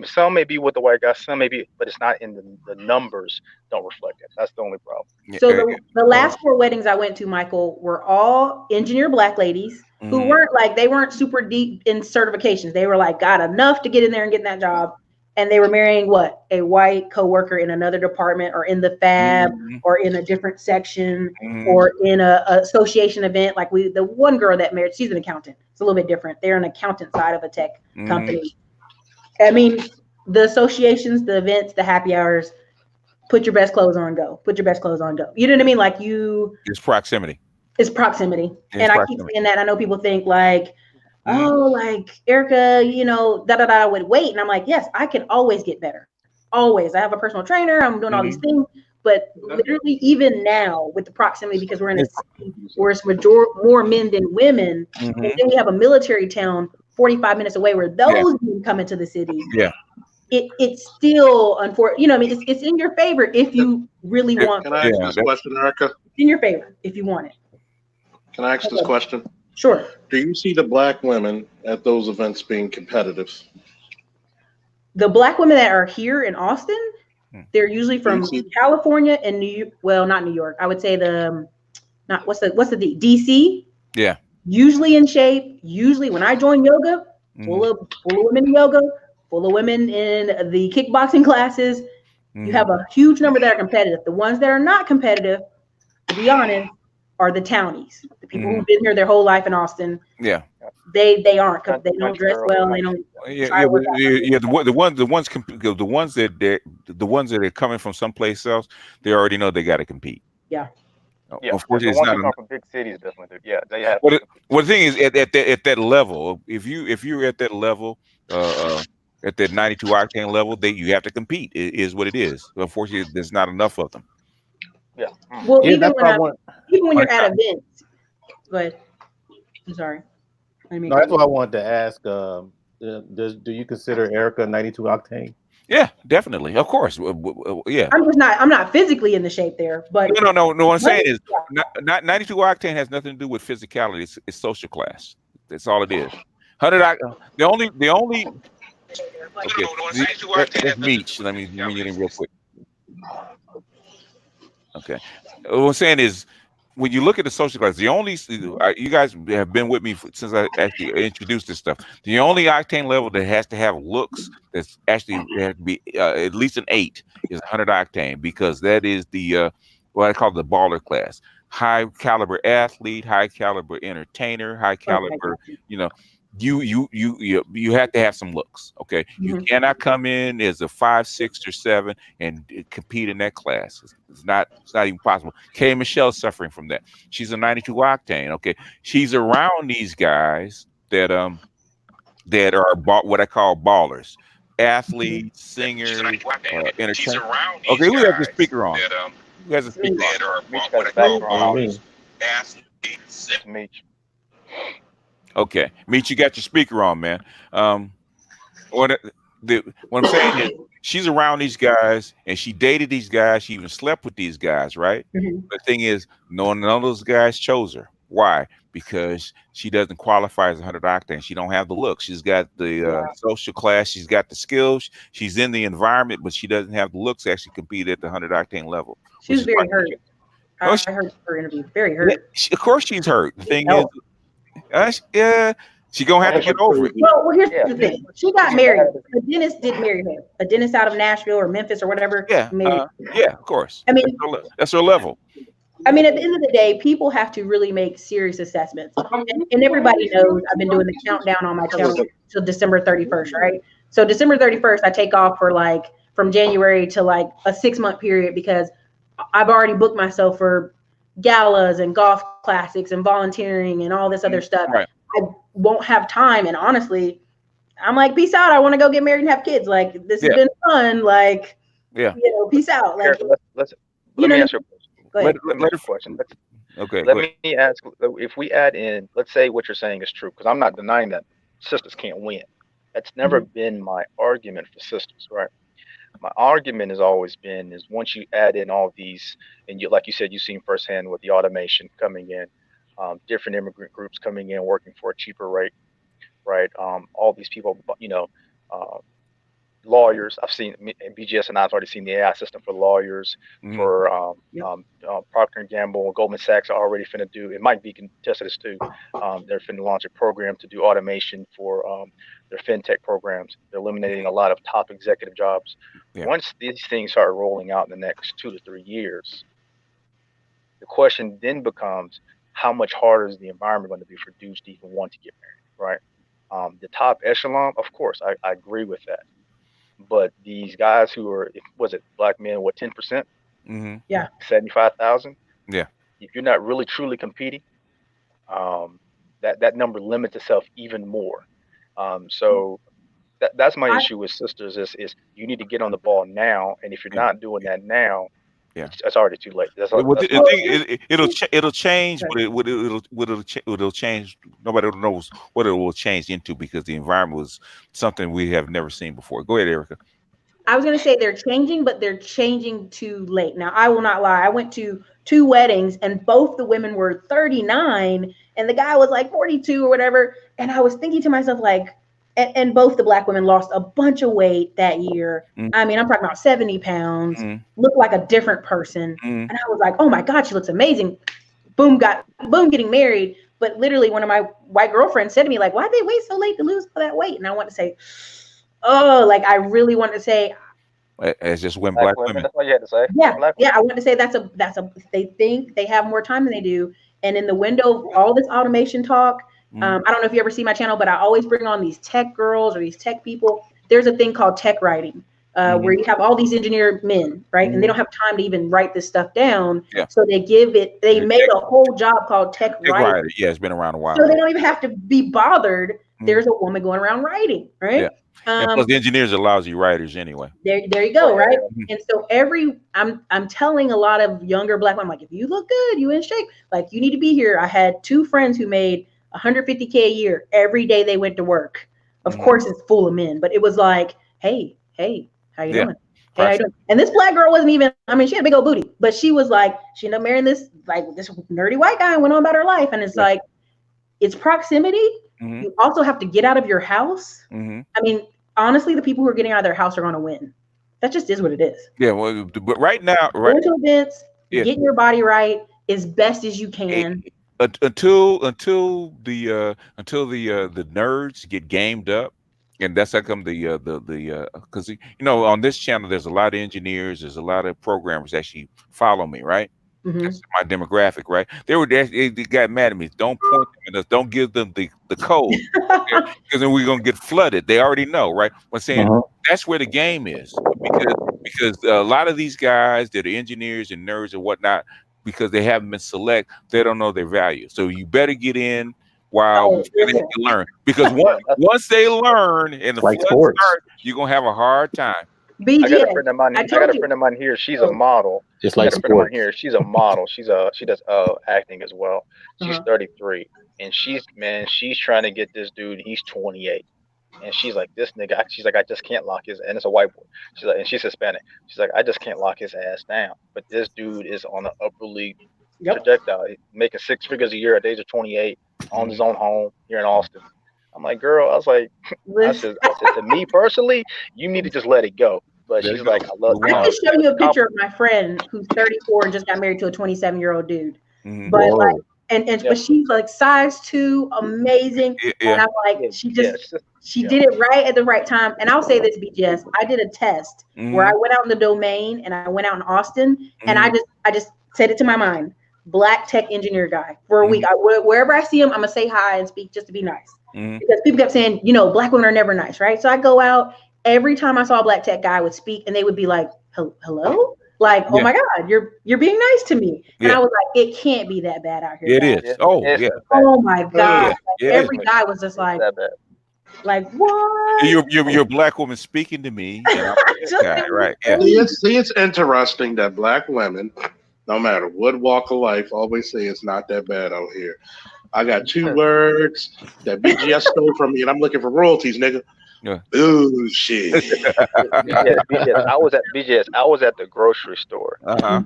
some may be with the white guy, some may be, but it's not in the numbers. Don't reflect that. That's the only problem. So the last 4 weddings I went to, Michael, were all engineer Black ladies who weren't super deep in certifications. They were like got enough to get in there and get that job, and they were marrying a white coworker in another department or in the fab or in a different section or in a association event. Like the one girl that married, she's an accountant. It's a little bit different. They're an accountant side of a tech company. I mean, the associations, the events, the happy hours, put your best clothes on, go. Put your best clothes on, go. You know what I mean? Like it's proximity. It's proximity. And I keep saying that. I know people think like, oh, like Erica, would wait. And I'm like, yes, I can always get better. Always. I have a personal trainer. I'm doing all these things. But literally, even now, with the proximity, because we're in a city where it's more men than women, and then we have a military town 45 minutes away where those didn't come into the city. Yeah. It's still unfortunate. You know, I mean, it's in your favor if you really want. Can I ask this question, Erica? It's in your favor if you want it. Can I ask this question? Sure. Do you see the black women at those events being competitive? The black women that are here in Austin, they're usually from California and not New York. I would say what's the DC? Yeah. Usually in shape. Usually when I join yoga, full of women in yoga, full of women in the kickboxing classes. You have a huge number that are competitive. The ones that are not competitive, to be honest, are the townies, the people who've been here their whole life in Austin. Yeah. They aren't. They don't dress well. They don't. The ones that are coming from someplace else, they already know they got to compete. Yeah. Yeah, unfortunately, the ones who come from big cities definitely do. Yeah, they have. Well, the thing is, at that level, if you're at that level, at that 92 octane level, you have to compete. It is what it is. Unfortunately, there's not enough of them. Yeah. Well, even when you're at events. Go ahead. I'm sorry. No, that's what I wanted to ask. Do you consider Erica 92 octane? Yeah, definitely. Of course. Yeah. I'm not physically in the shape there, but no. What I'm saying is, not 92 octane has nothing to do with physicality. It's social class. That's all it is. 100. The only. Okay. Let's meet. Let me get in real quick. Okay. What I'm saying is, when you look at the social class, the only you guys have been with me since I actually introduced this stuff. The only octane level that has to have looks that's actually has to be at least an 8 is 100 octane, because that is the what I call the baller class. High caliber athlete, high caliber entertainer, high caliber. You know, you have to have some looks. Okay, you cannot come in as a 5, 6, or 7 and compete in that class. It's not even possible. K. Michelle's suffering from that. She's a 92 octane. Okay, she's around these guys that are what I call ballers, athletes, singers, entertainers. Okay, who has the speaker on? Who has the speaker on? Meech. Okay, Meech, you got your speaker on, man. What I'm saying is, she's around these guys, and she dated these guys. She even slept with these guys, right? The thing is, none of those guys chose her. Why? Because she doesn't qualify as 100 octane. She don't have the look. She's got the social class. She's got the skills. She's in the environment, but she doesn't have the looks to actually compete at the 100 octane level. She was very hurt. I heard her interview. Very hurt. Of course, she's hurt. The thing is. She gonna have to get over it. Well, here's the thing. She got married. A dentist did marry her. A dentist out of Nashville or Memphis or whatever. Yeah, of course. I mean, that's her level. I mean, at the end of the day, people have to really make serious assessments. And everybody knows I've been doing the countdown on my channel till December 31st, right? So December 31st, I take off for from January to a 6-month period, because I've already booked myself for galas and golf classics and volunteering and all this other stuff. Right. I won't have time. And honestly, I'm like, peace out. I want to go get married and have kids. This has been fun. Peace out. Let me ask you a question. Okay. Let me ask, if we add in, let's say what you're saying is true, because I'm not denying that sisters can't win. That's never been my argument for sisters, right? My argument has always been is, once you add in all these, and like you said, you've seen firsthand with the automation coming in, different immigrant groups coming in, working for a cheaper rate, right? All these people, lawyers. I've seen BGS, and I've already seen the AI system for lawyers, for Procter and Gamble, Goldman Sachs are already finna do. It might be contested as too. They're finna launch a program to do automation for their fintech programs. They're eliminating a lot of top executive jobs. Yeah. Once these things start rolling out in the next 2 to 3 years, the question then becomes, how much harder is the environment going to be for dudes to even want to get married, right? The top echelon, of course, I agree with that. But these guys who are, was it black men, 10%? Yeah. 75,000? Yeah. If you're not really truly competing, that number limits itself even more. So that's my issue with sisters is you need to get on the ball now. And if you're not doing that now, Yeah, it's already too late. It'll change, but it'll change. Nobody knows what it will change into because the environment was something we have never seen before. Go ahead, Erica. I was going to say they're changing, but they're changing too late. Now, I will not lie. I went to 2 weddings and both the women were 39 and the guy was like 42 or whatever. And I was thinking to myself, like, and both the Black women lost a bunch of weight that year. I mean, I'm talking about 70 pounds, looked like a different person. And I was like, oh my God, she looks amazing. Boom, getting married. But literally one of my white girlfriends said to me, like, why'd they wait so late to lose all that weight? And I want to say, oh, like I really want to say, it's just when black women. That's what you had to say. Yeah. I want to say that's a. They think they have more time than they do, and in the window of all this automation talk, I don't know if you ever see my channel, but I always bring on these tech girls or these tech people. There's a thing called tech writing, where you have all these engineer men, right, and they don't have time to even write this stuff down. Yeah. So they give it. They made a whole job called tech writing. Yeah, it's been around a while. So they don't even have to be bothered. There's a woman going around writing, right? Yeah. And plus the engineers are lousy writers anyway. There you go, right? And so I'm telling a lot of younger Black women, like, if you look good, you in shape, like you need to be here. I had 2 friends who made $150K a year every day they went to work. Of course, it's full of men, but it was like, hey, how you doing? Hey, how you doing? And this Black girl wasn't even. I mean, she had a big old booty, but she was like, she ended up marrying this nerdy white guy and went on about her life. And it's like, it's proximity. You also have to get out of your house. I mean, honestly, the people who are getting out of their house are going to win. That just is what it is. Yeah, well, but right now, going to events, getting your body right as best as you can. Until the nerds get gamed up, and that's how come because on this channel there's a lot of engineers, there's a lot of programmers that actually follow me, right? That's my demographic, right? They got mad at me. Don't point them at us. Don't give them the code, because then we're gonna get flooded. They already know, right? I'm saying that's where the game is, because a lot of these guys that are engineers and nerds and whatnot, because they haven't been select, they don't know their value. So you better get in while they can learn, because once they learn and the flood starts, you're gonna have a hard time. I got a friend of mine here. She's a model. Just like a friend of mine here. She's a model. She does acting as well. She's 33, and she's trying to get this dude. He's 28, and she's like, this nigga. She's like, I just can't lock his. And it's a white boy. She's like, and she's Hispanic. She's like, I just can't lock his ass down. But this dude is on an upper league trajectory, He's making 6 figures a year at the age of 28, owns his own home here in Austin. I'm like, girl, I was like, I said, to me personally, you need to just let it go. But she's like, I love it. I can show you a picture of my friend who's 34 and just got married to a 27-year-old dude. But like, but she's like size 2, amazing. And I'm like, she did it right at the right time. And I'll say this, BGS, I did a test where I went out in the domain and I went out in Austin, and I just set it to my mind, Black tech engineer guy for a week. Wherever I see him, I'm gonna say hi and speak just to be nice. Because people kept saying, Black women are never nice, right? So I go out. Every time I saw a Black tech guy, I would speak, and they would be like, "Hello, like, oh my God, you're being nice to me." And I was like, "It can't be that bad out here." It is. Oh yeah. Oh my God. Every guy was just like what? You're a Black woman speaking to me, and I'm this guy, right? Yeah. It's interesting that Black women, no matter what walk of life, always say it's not that bad out here. I got 2 words that BGS stole from me, and I'm looking for royalties, nigga. Yeah. Oh shit. BGS, I was at the grocery store. I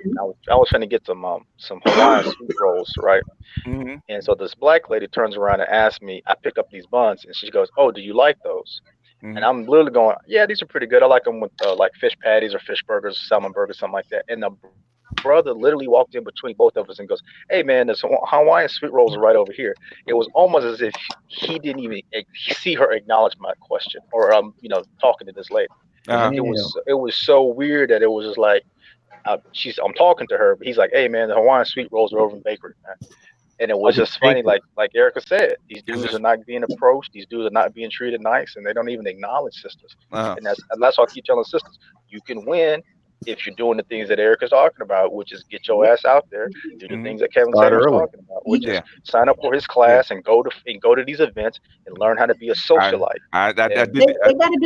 was trying to get some Hawaiian sweet rolls, right? And so this Black lady turns around and asks me, I pick up these buns, and she goes, "Oh, do you like those?" And I'm literally going, "Yeah, these are pretty good. I like them with like fish patties or fish burgers, salmon burgers, something like that." And the brother literally walked in between both of us and goes, "Hey man, there's Hawaiian sweet rolls are right over here." It was almost as if he didn't even see her acknowledge my question or talking to this lady. It was so weird that it was just like I'm talking to her, but he's like, "Hey man, the Hawaiian sweet rolls are over in the bakery, man." And it was just funny, like Erica said, these dudes are not being approached, these dudes are not being treated nice, and they don't even acknowledge sisters. And that's why I keep telling sisters, you can win. if you're doing the things that Eric is talking about, which is get your ass out there, do the things that Kevin Samuels was talking about, which is sign up for his class and go to these events and learn how to be a socialite. They got to do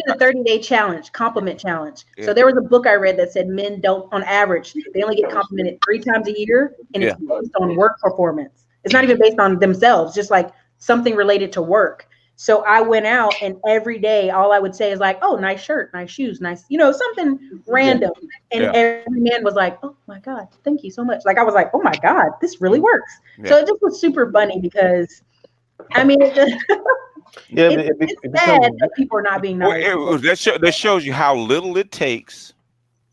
the 30-day challenge, compliment challenge. So there was a book I read that said men don't, on average, they only get complimented 3 times a year, and it's based on work performance. It's not even based on themselves, just like something related to work. So I went out, and every day, all I would say is like, "Oh, nice shirt, nice shoes, nice," something random. And every man was like, "Oh my God, thank you so much." Like I was like, "Oh my God, this really works." So it just was super funny because, I mean, it just it's sad that people are not being nice. That shows you how little it takes.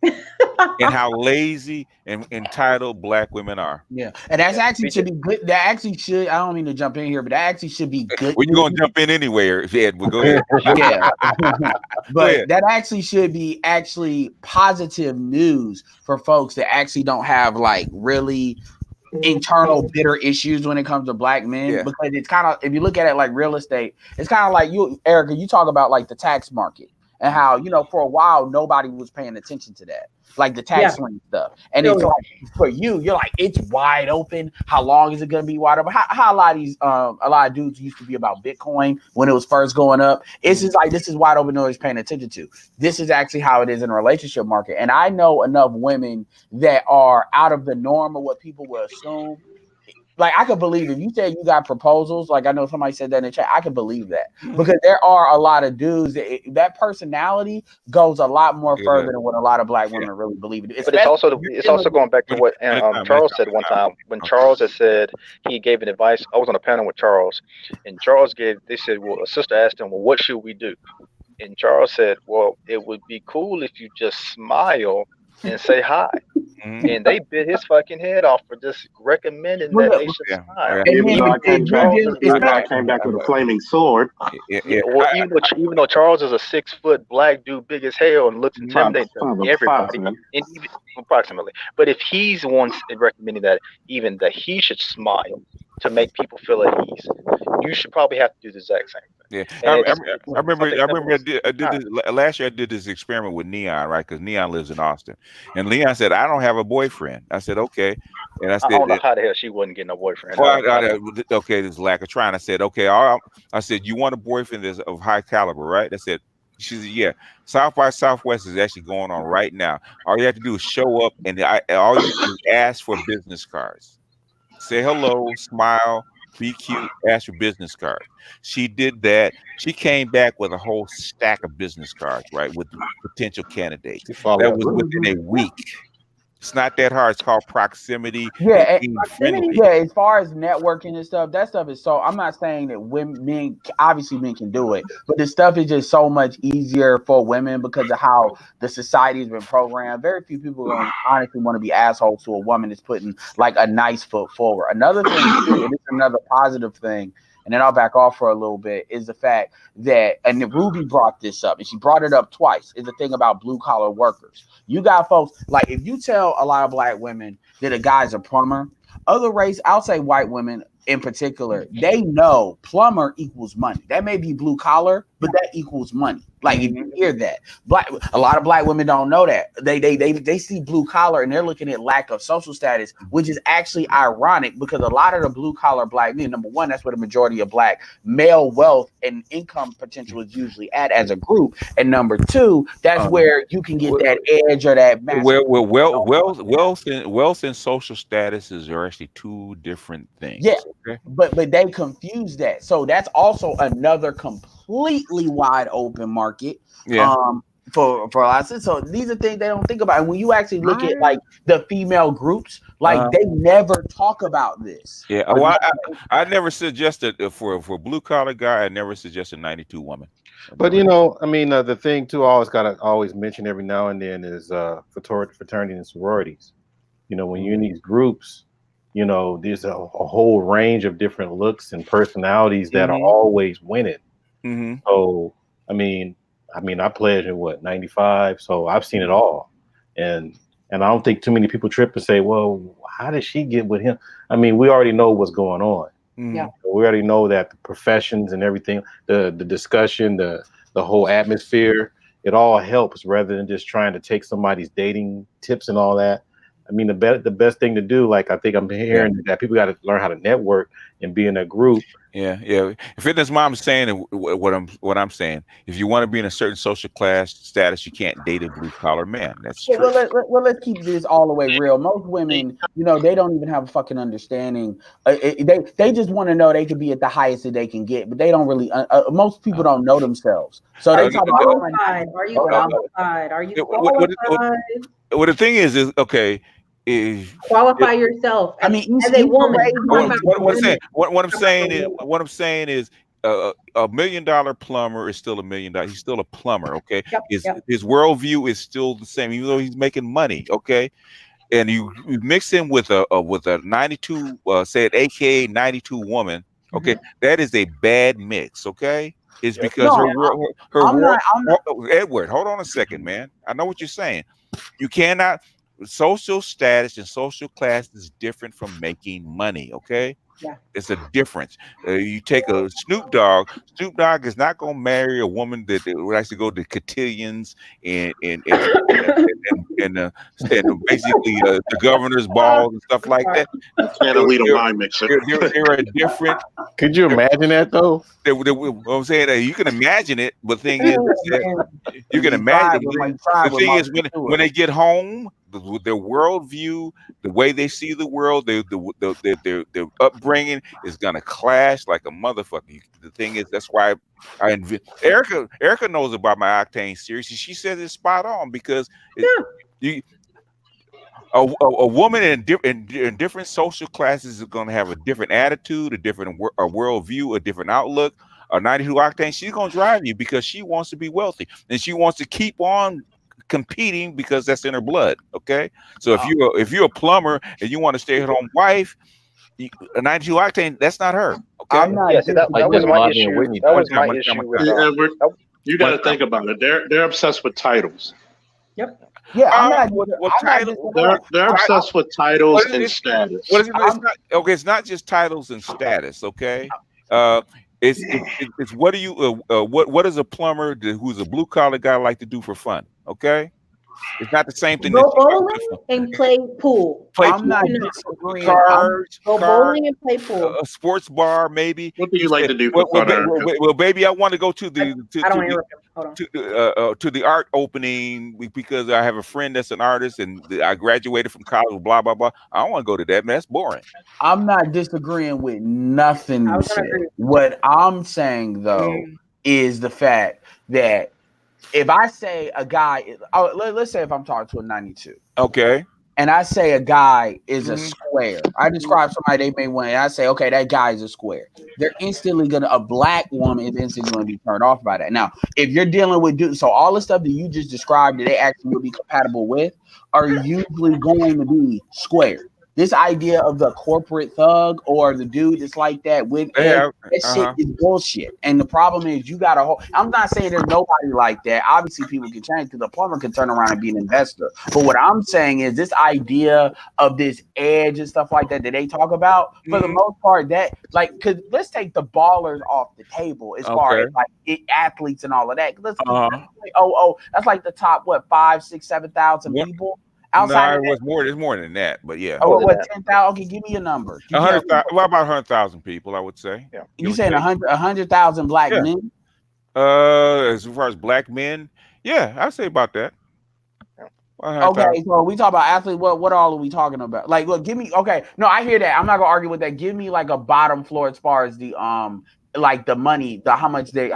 And how lazy and entitled black women are. Yeah, and that's actually should be good. That actually should. I don't mean to jump in here, but that actually should be good. We're gonna jump in anywhere, Ed. We'll go ahead. Yeah, but that actually should be positive news for folks that actually don't have like really internal bitter issues when it comes to black men, because it's kind of, if you look at it like real estate, it's kind of like you, Erica, you talk about like the tax market and how, for a while nobody was paying attention to that, like the tax lien stuff. And it's like for you're like, it's wide open. How long is it going to be wide open? How a lot of dudes used to be about Bitcoin when it was first going up. It's just like, this is wide open, nobody's paying attention to. This is actually how it is in a relationship market. And I know enough women that are out of the norm of what people will assume. Like, I could believe if you say you got proposals, like I know somebody said that in the chat, I could believe that, because there are a lot of dudes that personality goes a lot more further than what a lot of black women really believe. But it's also going back to what Charles said one time, when Charles had said he gave an advice. I was on a panel with Charles, and they said, well, a sister asked him, well, what should we do? And Charles said, well, it would be cool if you just smile and say hi. And they bit his fucking head off for just recommending that they should smile. Even though I came back with a flaming sword. Well, even though Charles is a 6-foot black dude, big as hell, and looks intimidating to everybody, approximately. But if he's the one recommending that he should smile to make people feel at ease, you should probably have to do the exact same thing. Yeah, I remember I did this last year. I did this experiment with Neon, right? Because Neon lives in Austin, and Leon said, "I don't have a boyfriend." I said, "Okay," and I said, "I don't know how the hell she wasn't getting a boyfriend." Okay, this lack of trying. I said, "Okay, I said, you want a boyfriend that's of high caliber, right?" I said, she said, "Yeah." South by Southwest is actually going on right now. All you have to do is show up, and all you do is ask for business cards. Say hello, smile, be cute, ask for business cards. She did that. She came back with a whole stack of business cards, right, with potential candidates. That was within a week. It's not that hard. It's called proximity. Yeah, as far as networking and stuff, that stuff is so. I'm not saying that men can do it, but this stuff is just so much easier for women because of how the society has been programmed. Very few people honestly want to be assholes to a woman that's putting like a nice foot forward. Another thing too, and it's another positive thing, and then I'll back off for a little bit, is the fact that, and Ruby brought this up, and she brought it up twice, is the thing about blue collar workers. You got folks, like if you tell a lot of black women that a guy's a plumber, other race, I'll say white women in particular, they know plumber equals money. That may be blue collar, but that equals money. Like if you hear that, a lot of black women don't know that. They see blue collar and they're looking at lack of social status, which is actually ironic because a lot of the blue collar black men, number one, that's where the majority of black male wealth and income potential is usually at as a group, and number two, that's where you can get that edge or that. Wealth and social statuses are actually two different things. Yeah, okay? but they confuse that. So that's also another completely wide open market. For a lot of, so these are things they don't think about. And when you actually look at like the female groups, like they never talk about this. Yeah, well, I never suggested for a blue collar guy. I never suggested 92 women. But the thing too, I always mention every now and then is fraternity and sororities. When you're in these groups, there's a whole range of different looks and personalities that are always winning. So I pledged in 95, so I've seen it all, and I don't think too many people trip and say, well, how did she get with him? We already know what's going on. Yeah, we already know that the professions and everything, the discussion, the whole atmosphere it all helps rather than just trying to take somebody's dating tips and all that. I mean, the best thing to do, like I think I'm hearing that people got to learn how to network and be in a group. Yeah. Fitness mom's saying what I'm saying. If you want to be in a certain social class status, you can't date a blue collar man. That's true. Well, let's keep this all the way real. Most women, they don't even have a fucking understanding. They just want to know they can be at the highest that they can get, but they don't really. Most people don't know themselves, so they talk about. Are you qualified? Are you qualified? Well, the thing is okay. Qualify yourself. I mean, as a woman. What I'm saying is $1 million plumber is still $1 million. He's still a plumber. Okay. His worldview is still the same, even though he's making money. Okay. And you mix him with a 92, say an AKA 92 woman. Okay. That is a bad mix. Okay. It's because Edward, hold on a second, man. I know what you're saying. You cannot. Social status and social class is different from making money. Okay. Yeah. It's a difference. You take a Snoop Dogg. Snoop Dogg is not going to marry a woman that likes to go to cotillions and basically the governor's balls and stuff like that. Can't lead a wine mixer. They're a different. Could you imagine that though? I'm saying you can imagine it, but the thing is, you can imagine. The thing is, when they get home, their worldview, the way they see the world, their upbringing is gonna clash like a motherfucker. The thing is, that's why Erica knows about my Octane series. She says it's spot on because a woman in different social classes is going to have a different attitude, a different worldview, a different outlook. A 92 Octane, she's going to drive you because she wants to be wealthy and she wants to keep on competing because that's in her blood. Okay, so if you're a plumber and you want to stay at home wife, a 92 Octane, that's not her. Okay, that was my issue. That was my issue with Edward, you got to think about it. They're obsessed with titles. Yep. Yeah, they're obsessed with titles and status. It's not just titles and status. Okay, it's what do you what does a plumber who's a blue collar guy like to do for fun? Okay, it's not the same thing. Go bowling and play pool. I'm not disagreeing. Go bowling and play pool. A sports bar, maybe. What do you like to do for fun? Well, baby, I want to go to the to the art opening because I have a friend that's an artist and I graduated from college. Blah blah blah. I don't want to go to that. Man, that's boring. I'm not disagreeing with nothing you said. What I'm saying though is the fact that if I say a guy, let's say if I'm talking to a 92, okay, and I say a guy is a square, I describe somebody they may want, and I say, okay, that guy is a square. They're instantly a black woman is instantly going to be turned off by that. Now, if you're dealing with so all the stuff that you just described that they actually will be compatible with are usually going to be square. This idea of the corporate thug or the dude that's like that with that shit is bullshit. And the problem is you got a whole. I'm not saying there's nobody like that. Obviously, people can change because the plumber can turn around and be an investor. But what I'm saying is this idea of this edge and stuff like that they talk about, for the most part, that because let's take the ballers off the table as far as like athletes and all of that. Let's that's like the top 5, 6, 7,000 people. Outside it was more. There's more than that, but yeah. Oh, what 10,000? Okay, give me a number. 100,000. Well, about 100,000 people, I would say. Yeah. You saying 100,000 black men? As far as black men, yeah, I'd say about that. Okay, so we talk about athletes. What all are we talking about? Like, look, give me. Okay, no, I hear that. I'm not gonna argue with that. Give me like a bottom floor as far as the like the money, how much they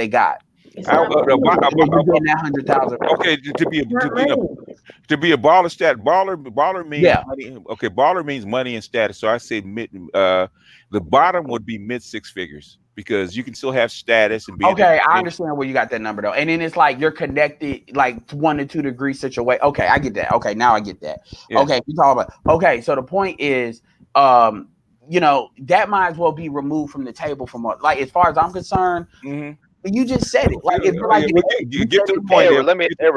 got. That 100,000. Okay, to be a baller baller means money. Okay, baller means money and status. So I say the bottom would be mid 6 figures because you can still have status and be okay. I understand where you got that number though, and then it's like you're connected like 1 to 2 degrees situation. Okay, I get that. Okay, now I get that. Yeah. Okay, you talk about so the point is that might as well be removed from the table from like as far as I'm concerned. You just said it. Like, if you get to the point. Let me help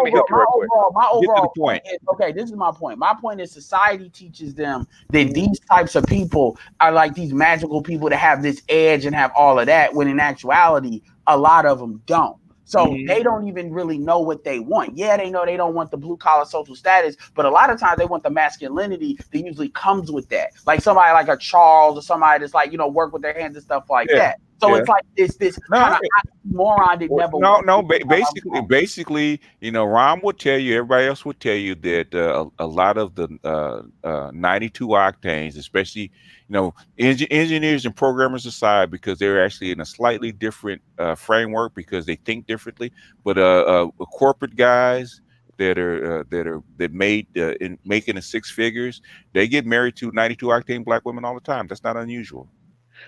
you real quick. My overall point is, okay, this is my point. My point is society teaches them that these types of people are like these magical people that have this edge and have all of that, when in actuality, a lot of them don't. So they don't even really know what they want. Yeah, they know they don't want the blue collar social status, but a lot of times they want the masculinity that usually comes with that. Like somebody like a Charles or somebody that's like, work with their hands and stuff like that. So it's like this kind of moron that never. Basically, Ron would tell you, everybody else would tell you that a lot of the 92 octanes, especially engineers and programmers aside, because they're actually in a slightly different framework because they think differently. But corporate guys that making the six figures, they get married to 92 octane black women all the time. That's not unusual.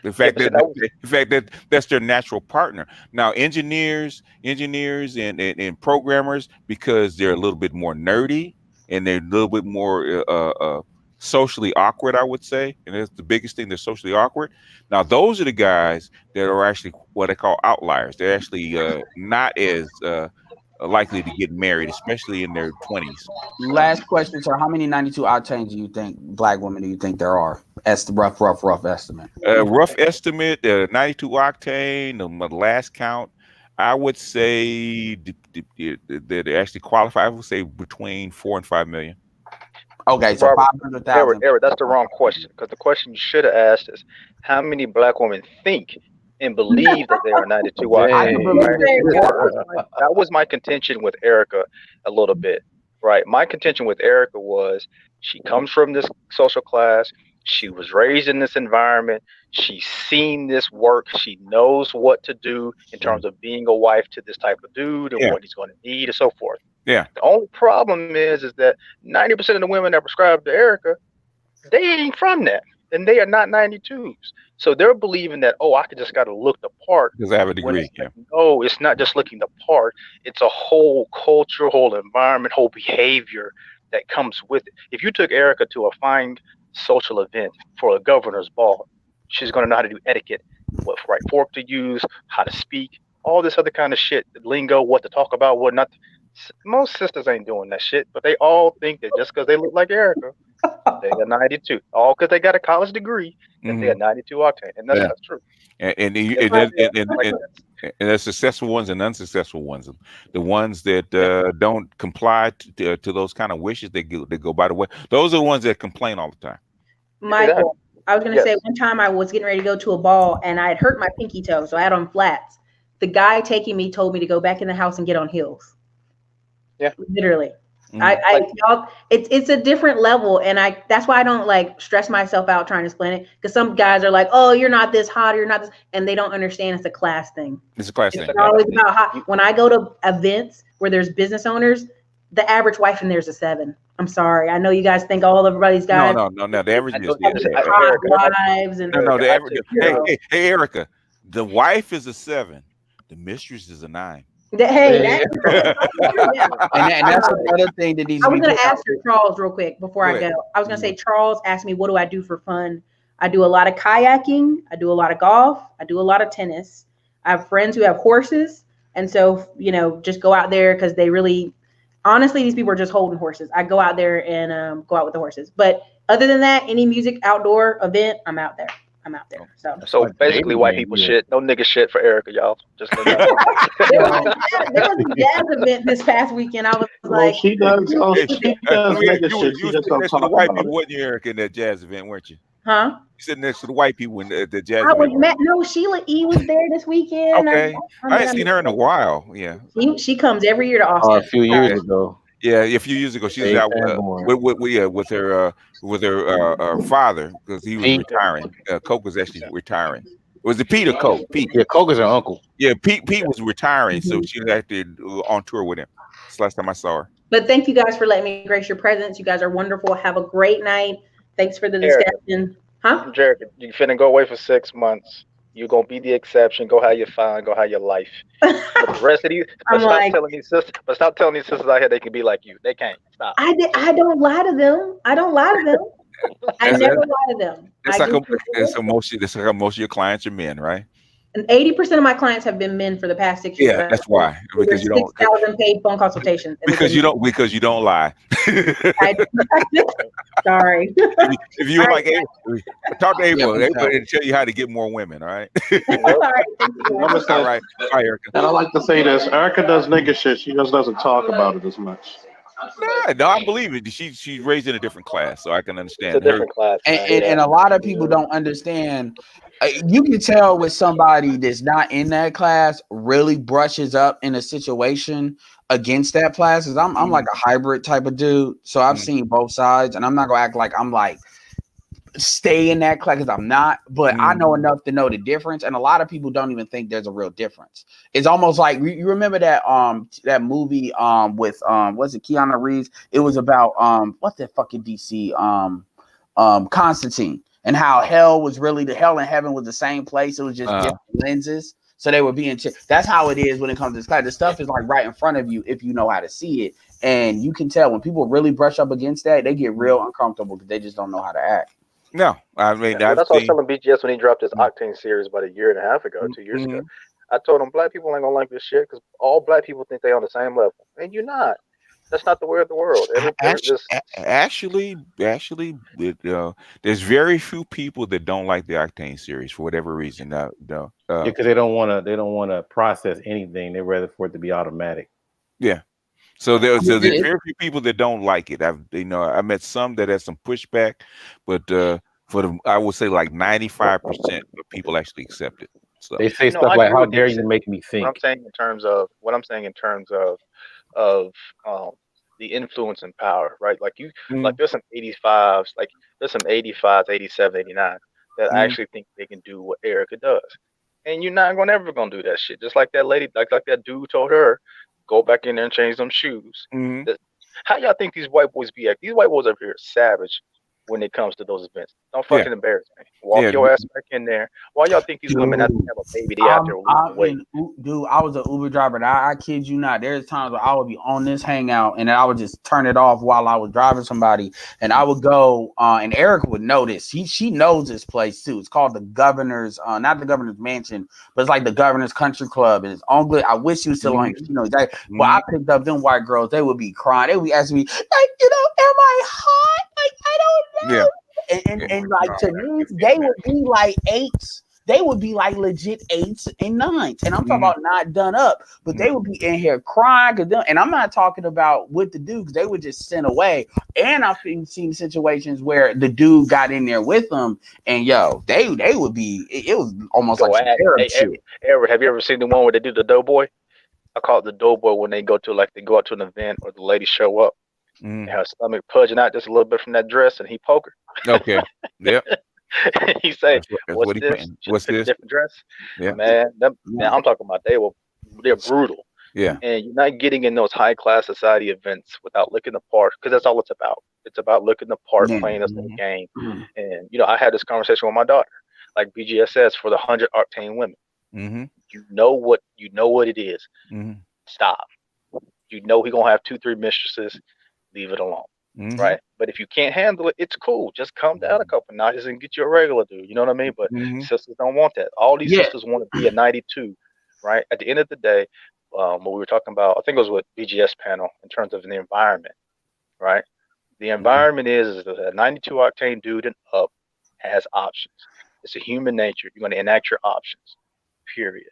The fact that that's their natural partner. Now, engineers and programmers, because they're a little bit more nerdy and they're a little bit more socially awkward, I would say, and that's the biggest thing. They're socially awkward. Now, those are the guys that are actually what I call outliers. They're actually not as likely to get married, especially in their 20s. Last question, sir. How many 92 octanes do you think black women do you think there are? That's the rough estimate. Rough estimate, 92 octane, the last count, I would say that actually qualify, I would say between 4 and 5 million. Okay, so 500,000. Eric, that's the wrong question, because the question you should have asked is how many black women think and believe that they are 92 octane. That was my contention with Erica a little bit, right? My contention with Erica was she comes from this social class. She was raised in this environment. She's seen this work. She knows what to do in terms of being a wife to this type of dude and what he's going to need and so forth. Yeah. The only problem is that 90% of the women that prescribe to Erica, they ain't from that. And they are not 92s. So they're believing that, I just got to look the part. Because I have a degree. No, it's not just looking the part. It's a whole culture, whole environment, whole behavior that comes with it. If you took Erica to a fine social event for a governor's ball, she's going to know how to do etiquette, what right fork to use, how to speak, all this other kind of shit, the lingo, what to talk about, what not. Most sisters ain't doing that shit, but they all think that just because they look like Erica, they are 92. All because they got a college degree and they're 92 octane, and that's not true. And there's successful ones and unsuccessful ones. The ones that don't comply to those kind of wishes, they go by the way. Those are the ones that complain all the time. Michael, I was going to say one time I was getting ready to go to a ball and I had hurt my pinky toe, so I had on flats. The guy taking me told me to go back in the house and get on heels. Yeah, literally. It's a different level, and that's why I don't stress myself out trying to explain it, because some guys are like, oh, you're not this hot, or you're not this, and they don't understand it's a class thing. It's a class thing. It's always about hot. When I go to events where there's business owners, the average wife in there's a 7. I'm sorry, I know you guys think everybody's guys. No. The average is wives and the average. Hey, Erica, the wife is a 7, the mistress is a 9. Hey, and that's another thing that these. I was going to ask Charles real quick before I go. I was going to say, Charles asked me, what do I do for fun? I do a lot of kayaking. I do a lot of golf. I do a lot of tennis. I have friends who have horses. And so, just go out there because they really, honestly, these people are just holding horses. I go out there and go out with the horses. But other than that, any music outdoor event, I'm out there. So basically, white people shit. No nigga shit for Erica, y'all. Just there was a jazz event this past weekend. I was like, she does. Nigga shit. She just don't talk white about people, wasn't you, Erica, in that jazz event, weren't you? Huh? You sitting next to the white people in the jazz I was event. No, Sheila E was there this weekend. Okay, I ain't seen her in a while. Yeah, she comes every year to Austin. A few years ago. Yeah, a few years ago, she was out with her father, because he was retiring. Coke was actually retiring. Was it Pete or Coke? Pete. Yeah, Coke is her uncle. Yeah, Pete was retiring, so she was actually on tour with him. That's the last time I saw her. But thank you guys for letting me grace your presence. You guys are wonderful. Have a great night. Thanks for the discussion. Huh? Jared, you finna go away for 6 months. You're gonna be the exception. Go have your fun. Go have your life. But the rest of these, stop telling these sisters out here they can be like you. They can't. Stop. I don't lie to them. I never lie to them. That's how most of your clients are men, right? And 80% of my clients have been men for the past 6 years. Yeah, that's why. Because you don't 6,000 paid phone consultations. Because you don't lie. Sorry. If you were like April, talk to April. April will tell you how to get more women. All right. All right. Thank you. All right. All right, Erica. And I like to say this: Erica does nigga shit. She just doesn't talk about it as much. No, I believe it. She's raised in a different class, so I can understand. It's a different class, and a lot of people don't understand. You can tell with somebody that's not in that class really brushes up in a situation against that class. Cause I'm like a hybrid type of dude, so I've seen both sides, and I'm not gonna act like I'm like stay in that class because I'm not, but I know enough to know the difference. And a lot of people don't even think there's a real difference. It's almost like you remember that that movie with was it Keanu Reeves? It was about what the fucking DC Constantine, and how hell was really the hell and heaven was the same place. It was just different lenses. So they were being that's how it is when it comes to this class. The stuff is like right in front of you if you know how to see it. And you can tell when people really brush up against that, they get real uncomfortable because they just don't know how to act. No, I mean that's what I was telling BGS when he dropped his Octane series about 1.5 years ago, 2 years ago. I told him black people ain't gonna like this shit because all black people think they on the same level, and you're not. That's not the way of the world. Actually, there's very few people that don't like the Octane series for whatever reason. Because they don't want to process anything. They rather for it to be automatic. Yeah. So there's very few people that don't like it. I met some that had some pushback, but I would say like 95% of people actually accept it. So they say stuff like, "How dare you make me think?" What I'm saying in terms of the influence and power, right? Like like there's some 85s, like there's some 85s, 87, 89 that I actually think they can do what Erica does, and you're not ever gonna do that shit. Just like that lady, like that dude told her. Go back in there and change them shoes. How y'all think these white boys be acting? These white boys up here are savage when it comes to those events. Don't fucking embarrass me. Walk your ass back in there. Why y'all think these women have to have a baby? They out there losing weight. Dude, I was an Uber driver. And I kid you not. There's times where I would be on this hangout and then I would just turn it off while I was driving somebody. And I would go, and Erica would know this. She knows this place too. It's called the Governor's, not the Governor's Mansion, but it's like the Governor's Country Club. And it's on good. I wish she was still on here. You know exactly. But I picked up them white girls. They would be crying. They would be asking me, like, am I hot? Like, I don't know. Yeah. And like to me, they would be like 8s. They would be like legit 8s and 9s. And I'm talking about not done up, but they would be in here crying. And I'm not talking about with the dude because they would just send away. And I've seen situations where the dude got in there with them, and they would be. It was almost like have you ever seen the one where they do the doughboy? I call it the doughboy when they go out to an event or the ladies show up. And her stomach pudging out just a little bit from that dress, and he poke her. Okay. Yep. He say, "What's this? What's this? Different dress?" Yeah. Man, I'm talking about they're brutal. Yeah. And you're not getting in those high class society events without looking the part, because that's all it's about. It's about looking the part, playing us in the game. And I had this conversation with my daughter, like BGS says, for the 100 Octane women. You know what it is. Stop. He gonna have 2-3 mistresses. Leave it alone, right? But if you can't handle it, it's cool. Just come down a couple notches and get you a regular dude. You know what I mean? But sisters don't want that. All these sisters want to be a 92, right? At the end of the day, what we were talking about, I think it was with BGS panel in terms of the environment, right? The environment is a 92 Octane dude and up has options. It's a human nature. You're going to enact your options, period.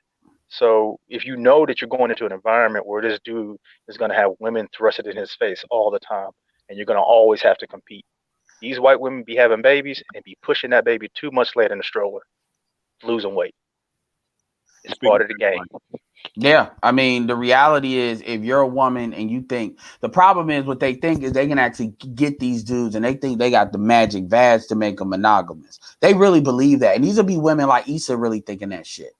So if you know that you're going into an environment where this dude is going to have women thrusted in his face all the time, and you're going to always have to compete. These white women be having babies and be pushing that baby 2 months later in the stroller, losing weight. It's part of the game. Yeah, I mean, the reality is, if you're a woman and you think, the problem is what they think is they can actually get these dudes and they think they got the magic vase to make them monogamous. They really believe that. And these will be women like Issa really thinking that shit.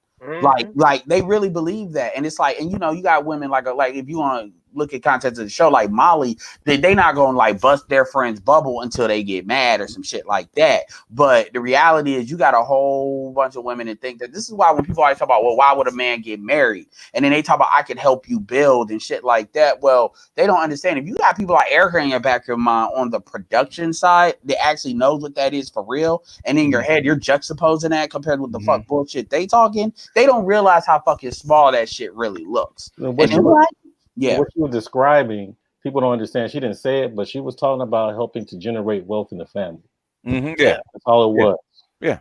Like they really believe that. And it's like, and you got women like if you want to look at content of the show, like Molly, they not gonna like bust their friend's bubble until they get mad or some shit like that. But the reality is, you got a whole bunch of women that think that this is why when people always talk about, well, why would a man get married? And then they talk about I can help you build and shit like that. Well, they don't understand. If you got people like Erica in your back of your mind on the production side that actually knows what that is for real, and in your head you're juxtaposing that compared with the fuck bullshit they talking, they don't realize how fucking small that shit really looks. What you were describing, people don't understand. She didn't say it, but she was talking about helping to generate wealth in the family. Yeah, that's all it was. Yeah.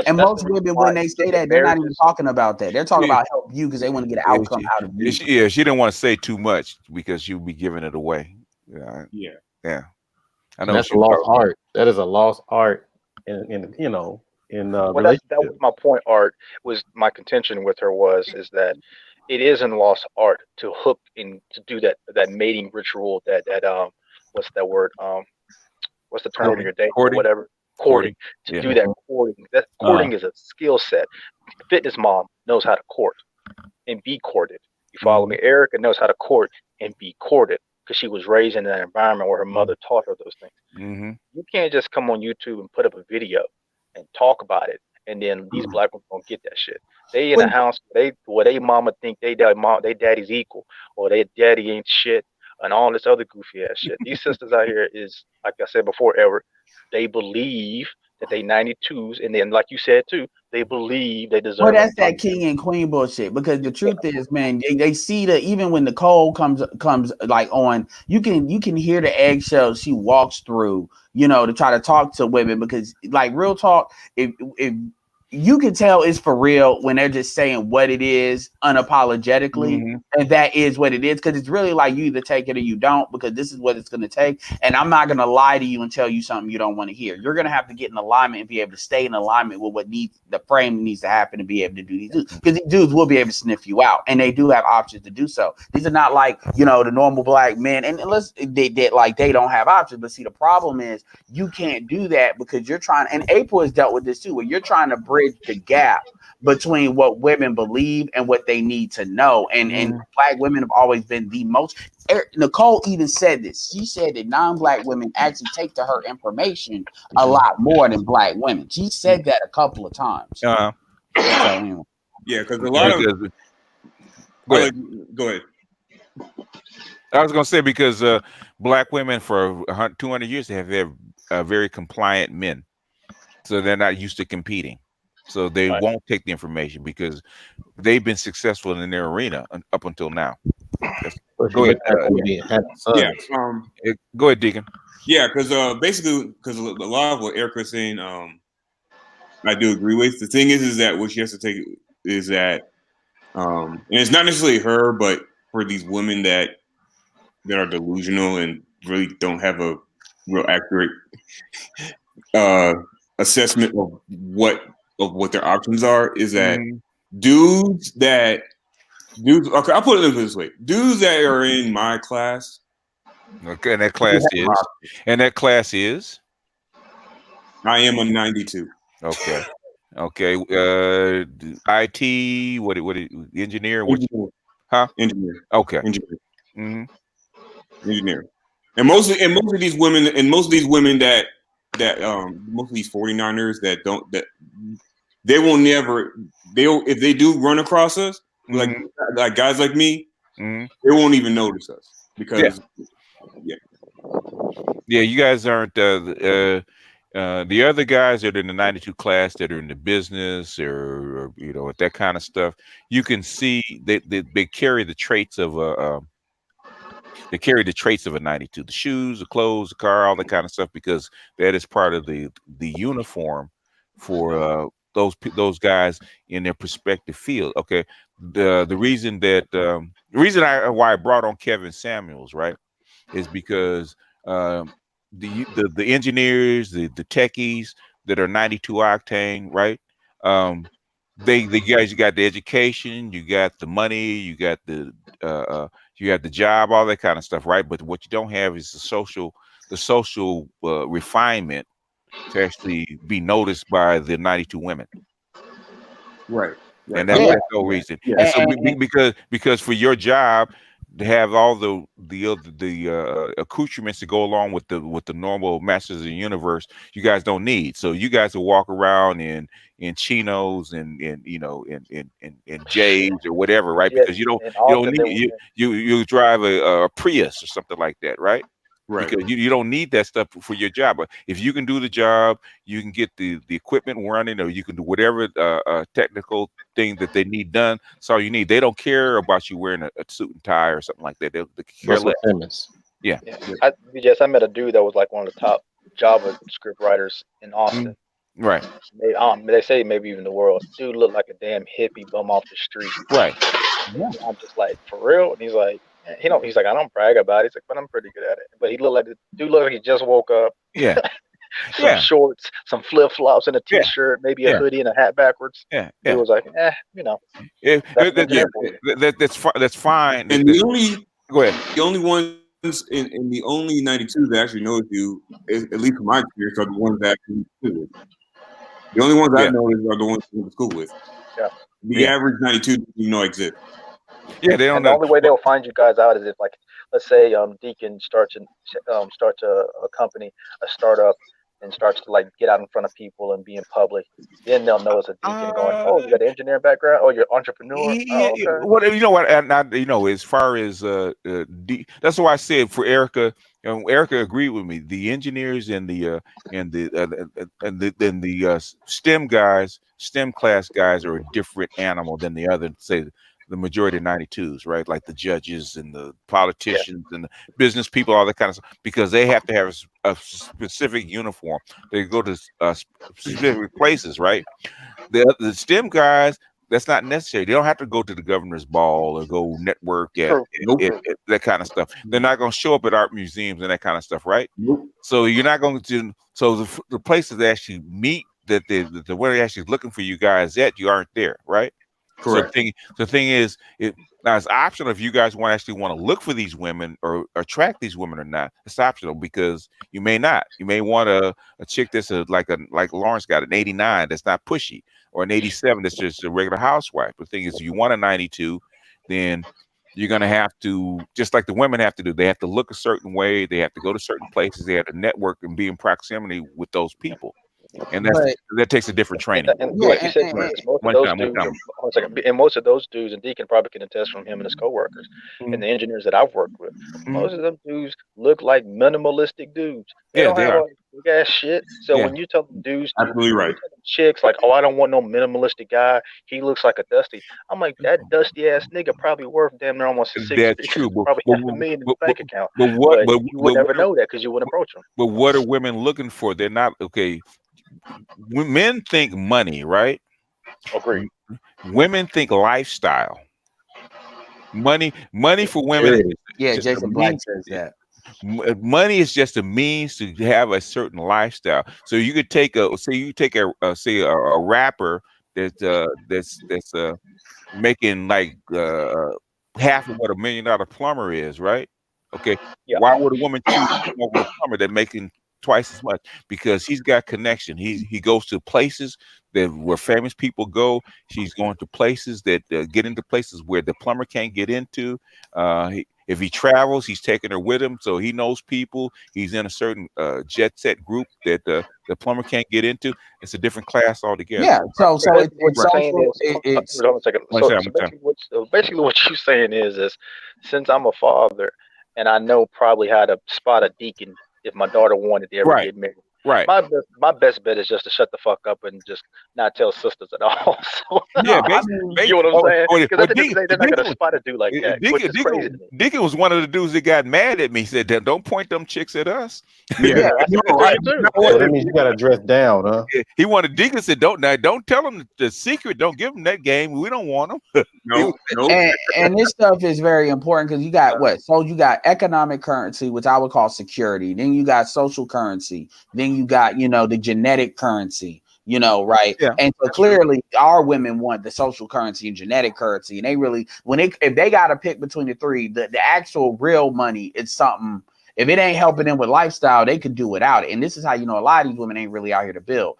And most women, when they say that, they're not even talking about that. They're talking about help you because they want to get an outcome out of you. She didn't want to say too much because she would be giving it away. Yeah. I know that's a lost art. That is a lost art in you know, in that was my point. Art was my contention with her is that it is a lost art to hook in, to do that mating ritual, that what's that word, what's the term of your day, or whatever, courting. To do that courting, that courting is a skill set. Fitness mom knows how to court and be courted. You follow me? Erica knows how to court and be courted because she was raised in an environment where her mother taught her those things. You can't just come on YouTube and put up a video and talk about it, and then these black women don't get that shit. They in a house where they mama think they daddy's equal, or they daddy ain't shit, and all this other goofy ass shit. These sisters out here is, like I said before, they believe that they 92s, and then like you said too, they believe they deserve. Well, that's that king and queen bullshit. Because the truth is, man, they see that even when Nicole comes like on, you can hear the eggshells she walks through, you know, to try to talk to women. Because like real talk, if you can tell it's for real when they're just saying what it is unapologetically, and that is what it is. Because it's really like you either take it or you don't, because this is what it's going to take. And I'm not going to lie to you and tell you something you don't want to hear. You're going to have to get in alignment and be able to stay in alignment with what the frame needs to happen to be able to do these dudes. Because these dudes will be able to sniff you out, and they do have options to do so. These are not like, you know, the normal black men, and unless they don't have options. But see, the problem is you can't do that because you're trying, and April has dealt with this too, where you're trying to bridge the gap between what women believe and what they need to know. And black women have always been the most. Nicole even said this. She said that non-black women actually take to her information a lot more than black women. She said that a couple of times. Yeah, because a lot of. Go ahead. I was going to say because black women for 200 years they have had very compliant men, so they're not used to competing. So they won't take the information because they've been successful in their arena up until now. Go ahead. Go ahead, Deacon. Yeah, because basically, because a lot of what Erica's saying, I do agree with. The thing is that what she has to take is that, and it's not necessarily her, but for these women that are delusional and really don't have a real accurate assessment of what their options are, is that dudes. Okay, I'll put it this way: dudes that are in my class. Okay, and that class is. I am a 92. Okay. IT. What? Engineer. Huh? Engineer. Okay. Engineer. Engineer. And most of these women that most of these 49ers that they will never, if they do run across us, like guys like me, they won't even notice us because you guys aren't the other guys that are in the 92 class that are in the business or you know, with that kind of stuff. You can see they carry the traits of a 92, the shoes, the clothes, the car, all that kind of stuff, because that is part of the uniform for those guys in their prospective field. Okay, the reason why I brought on Kevin Samuels, right, is because the engineers, the techies that are 92 octane, right? The guys, you got the education, you got the money, you got the job, all that kind of stuff, right? But what you don't have is the social refinement to actually be noticed by the 92 women. Right. And that's no reason. And so because for your job, have all the accoutrements to go along with the normal Masters of the Universe. You guys don't need. So you guys will walk around in chinos and in J's or whatever, right? Because you don't need you drive a Prius or something like that, right? Right. Because you don't need that stuff for your job. But if you can do the job, you can get the equipment running, or you can do whatever technical thing that they need done. That's all you need. They don't care about you wearing a suit and tie or something like that. They care less. Yeah. I met a dude that was like one of the top JavaScript writers in Austin. Right. They say maybe even the world. Dude looked like a damn hippie bum off the street. Right. Yeah. I'm just like, for real? And he's like, he's like, I don't brag about it. He's like, but I'm pretty good at it. But he looked like he just woke up. Yeah. Some shorts, some flip flops, and a t-shirt, maybe a hoodie and a hat backwards. Yeah. He was like, that's fine. And go ahead. The only ones in the only 92 that actually knows you, at least from my experience, are the ones that actually school with. The only ones I know are the ones you went to school with. Yeah. The average 92 exists. Yeah, they don't. And the only way they'll find you guys out is if, like, let's say Deacon starts a company, a startup, and starts to like get out in front of people and be in public. Then they'll know it's a Deacon going, oh, you got an engineering background, oh, you're an entrepreneur. As far as that's why I said for Erica. Erica agreed with me. The engineers and the STEM guys, STEM class guys, are a different animal than the other. Say the majority of 92s, right? Like the judges and the politicians and the business people, all that kind of stuff, because they have to have a specific uniform. They go to specific places, right? The STEM guys, that's not necessary. They don't have to go to the governor's ball or go network at that kind of stuff. They're not going to show up at art museums and that kind of stuff, right? So you're not going to. So the places they actually meet, that where they're actually looking for you guys at, you aren't there, right? Correct. So the thing is, now it's optional if you guys want to look for these women or attract these women or not. It's optional because you may not. You may want a chick that's like Lawrence got an 89 that's not pushy, or an 87 that's just a regular housewife. The thing is, if you want a 92, then you're gonna have to, just like the women have to do. They have to look a certain way. They have to go to certain places. They have to network and be in proximity with those people. And that takes a different training. And like you said, most of those dudes, and Deacon probably can attest from him and his coworkers, and the engineers that I've worked with, most of them dudes look like minimalistic dudes. They don't have all big ass shit. So when you tell them dudes, absolutely right, chicks like, oh, I don't want no minimalistic guy. He looks like a dusty. I'm like, that dusty ass nigga probably worth damn near almost $6 figures. That's true. Probably $500,000 in the bank account. But you would never know that because you wouldn't approach them. But what are women looking for? They're not okay. When men think money, right? Agreed. Women think lifestyle. Money for women. Jason Black says that. Money is just a means to have a certain lifestyle. So you could take a rapper that's making like half of what $1 million plumber is, right? Okay. Yeah. Why would a woman choose over a plumber that making twice as much? Because he's got connection. He goes to places where famous people go. She's going to places that get into places where the plumber can't get into. If he travels, he's taking her with him, so he knows people. He's in a certain jet set group that the plumber can't get into. It's a different class altogether. Yeah. So basically what you're saying is since I'm a father and I know probably how to spot a deacon if my daughter wanted to ever get married. Right. My best bet is just to shut the fuck up and just not tell sisters at all. So, yeah, you know what I'm saying? Because at the end of the day, they're not going to spot a dude like that. Deacon was one of the dudes that got mad at me. He said, "Don't point them chicks at us." Yeah, that means you got to dress down, huh? He wanted Deacon said, "Don't tell them the secret. Don't give them that game. We don't want them." No. And this stuff is very important because you got what? So you got economic currency, which I would call security. Then you got social currency. Then you got, the genetic currency, right? Yeah. And so clearly our women want the social currency and genetic currency. And they really, if they got to pick between the three, the actual real money is something. If it ain't helping them with lifestyle, they could do without it. And this is how, a lot of these women ain't really out here to build.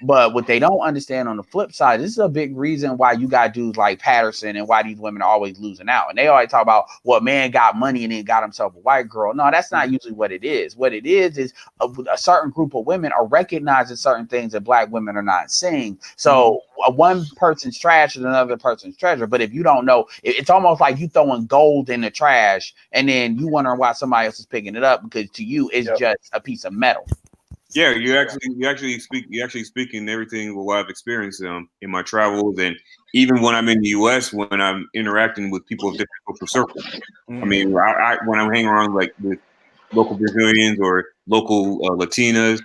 But what they don't understand on the flip side, this is a big reason why you got dudes like Patterson and why these women are always losing out. And they always talk about, well, man got money and then got himself a white girl. No, that's not usually what it is. What it is a certain group of women are recognizing certain things that black women are not seeing. So one person's trash is another person's treasure. But if you don't know, it's almost like you throwing gold in the trash and then you wondering why somebody else is picking it up, because to you it's just a piece of metal. Yeah, you actually speaking everything what I've experienced in my travels, and even when I'm in the U.S. when I'm interacting with people of different social circles. I mean, I when I'm hanging around like with local Brazilians or local Latinas,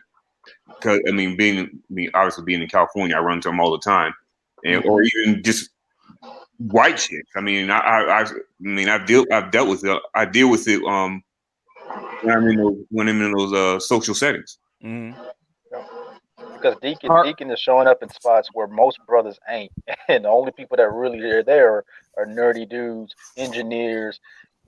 because obviously being in California, I run into them all the time, and or even just white chicks. I mean, I've dealt with it. I deal with it when I'm in those social settings. Because Deacon is showing up in spots where most brothers ain't, and the only people that really are there are nerdy dudes, engineers,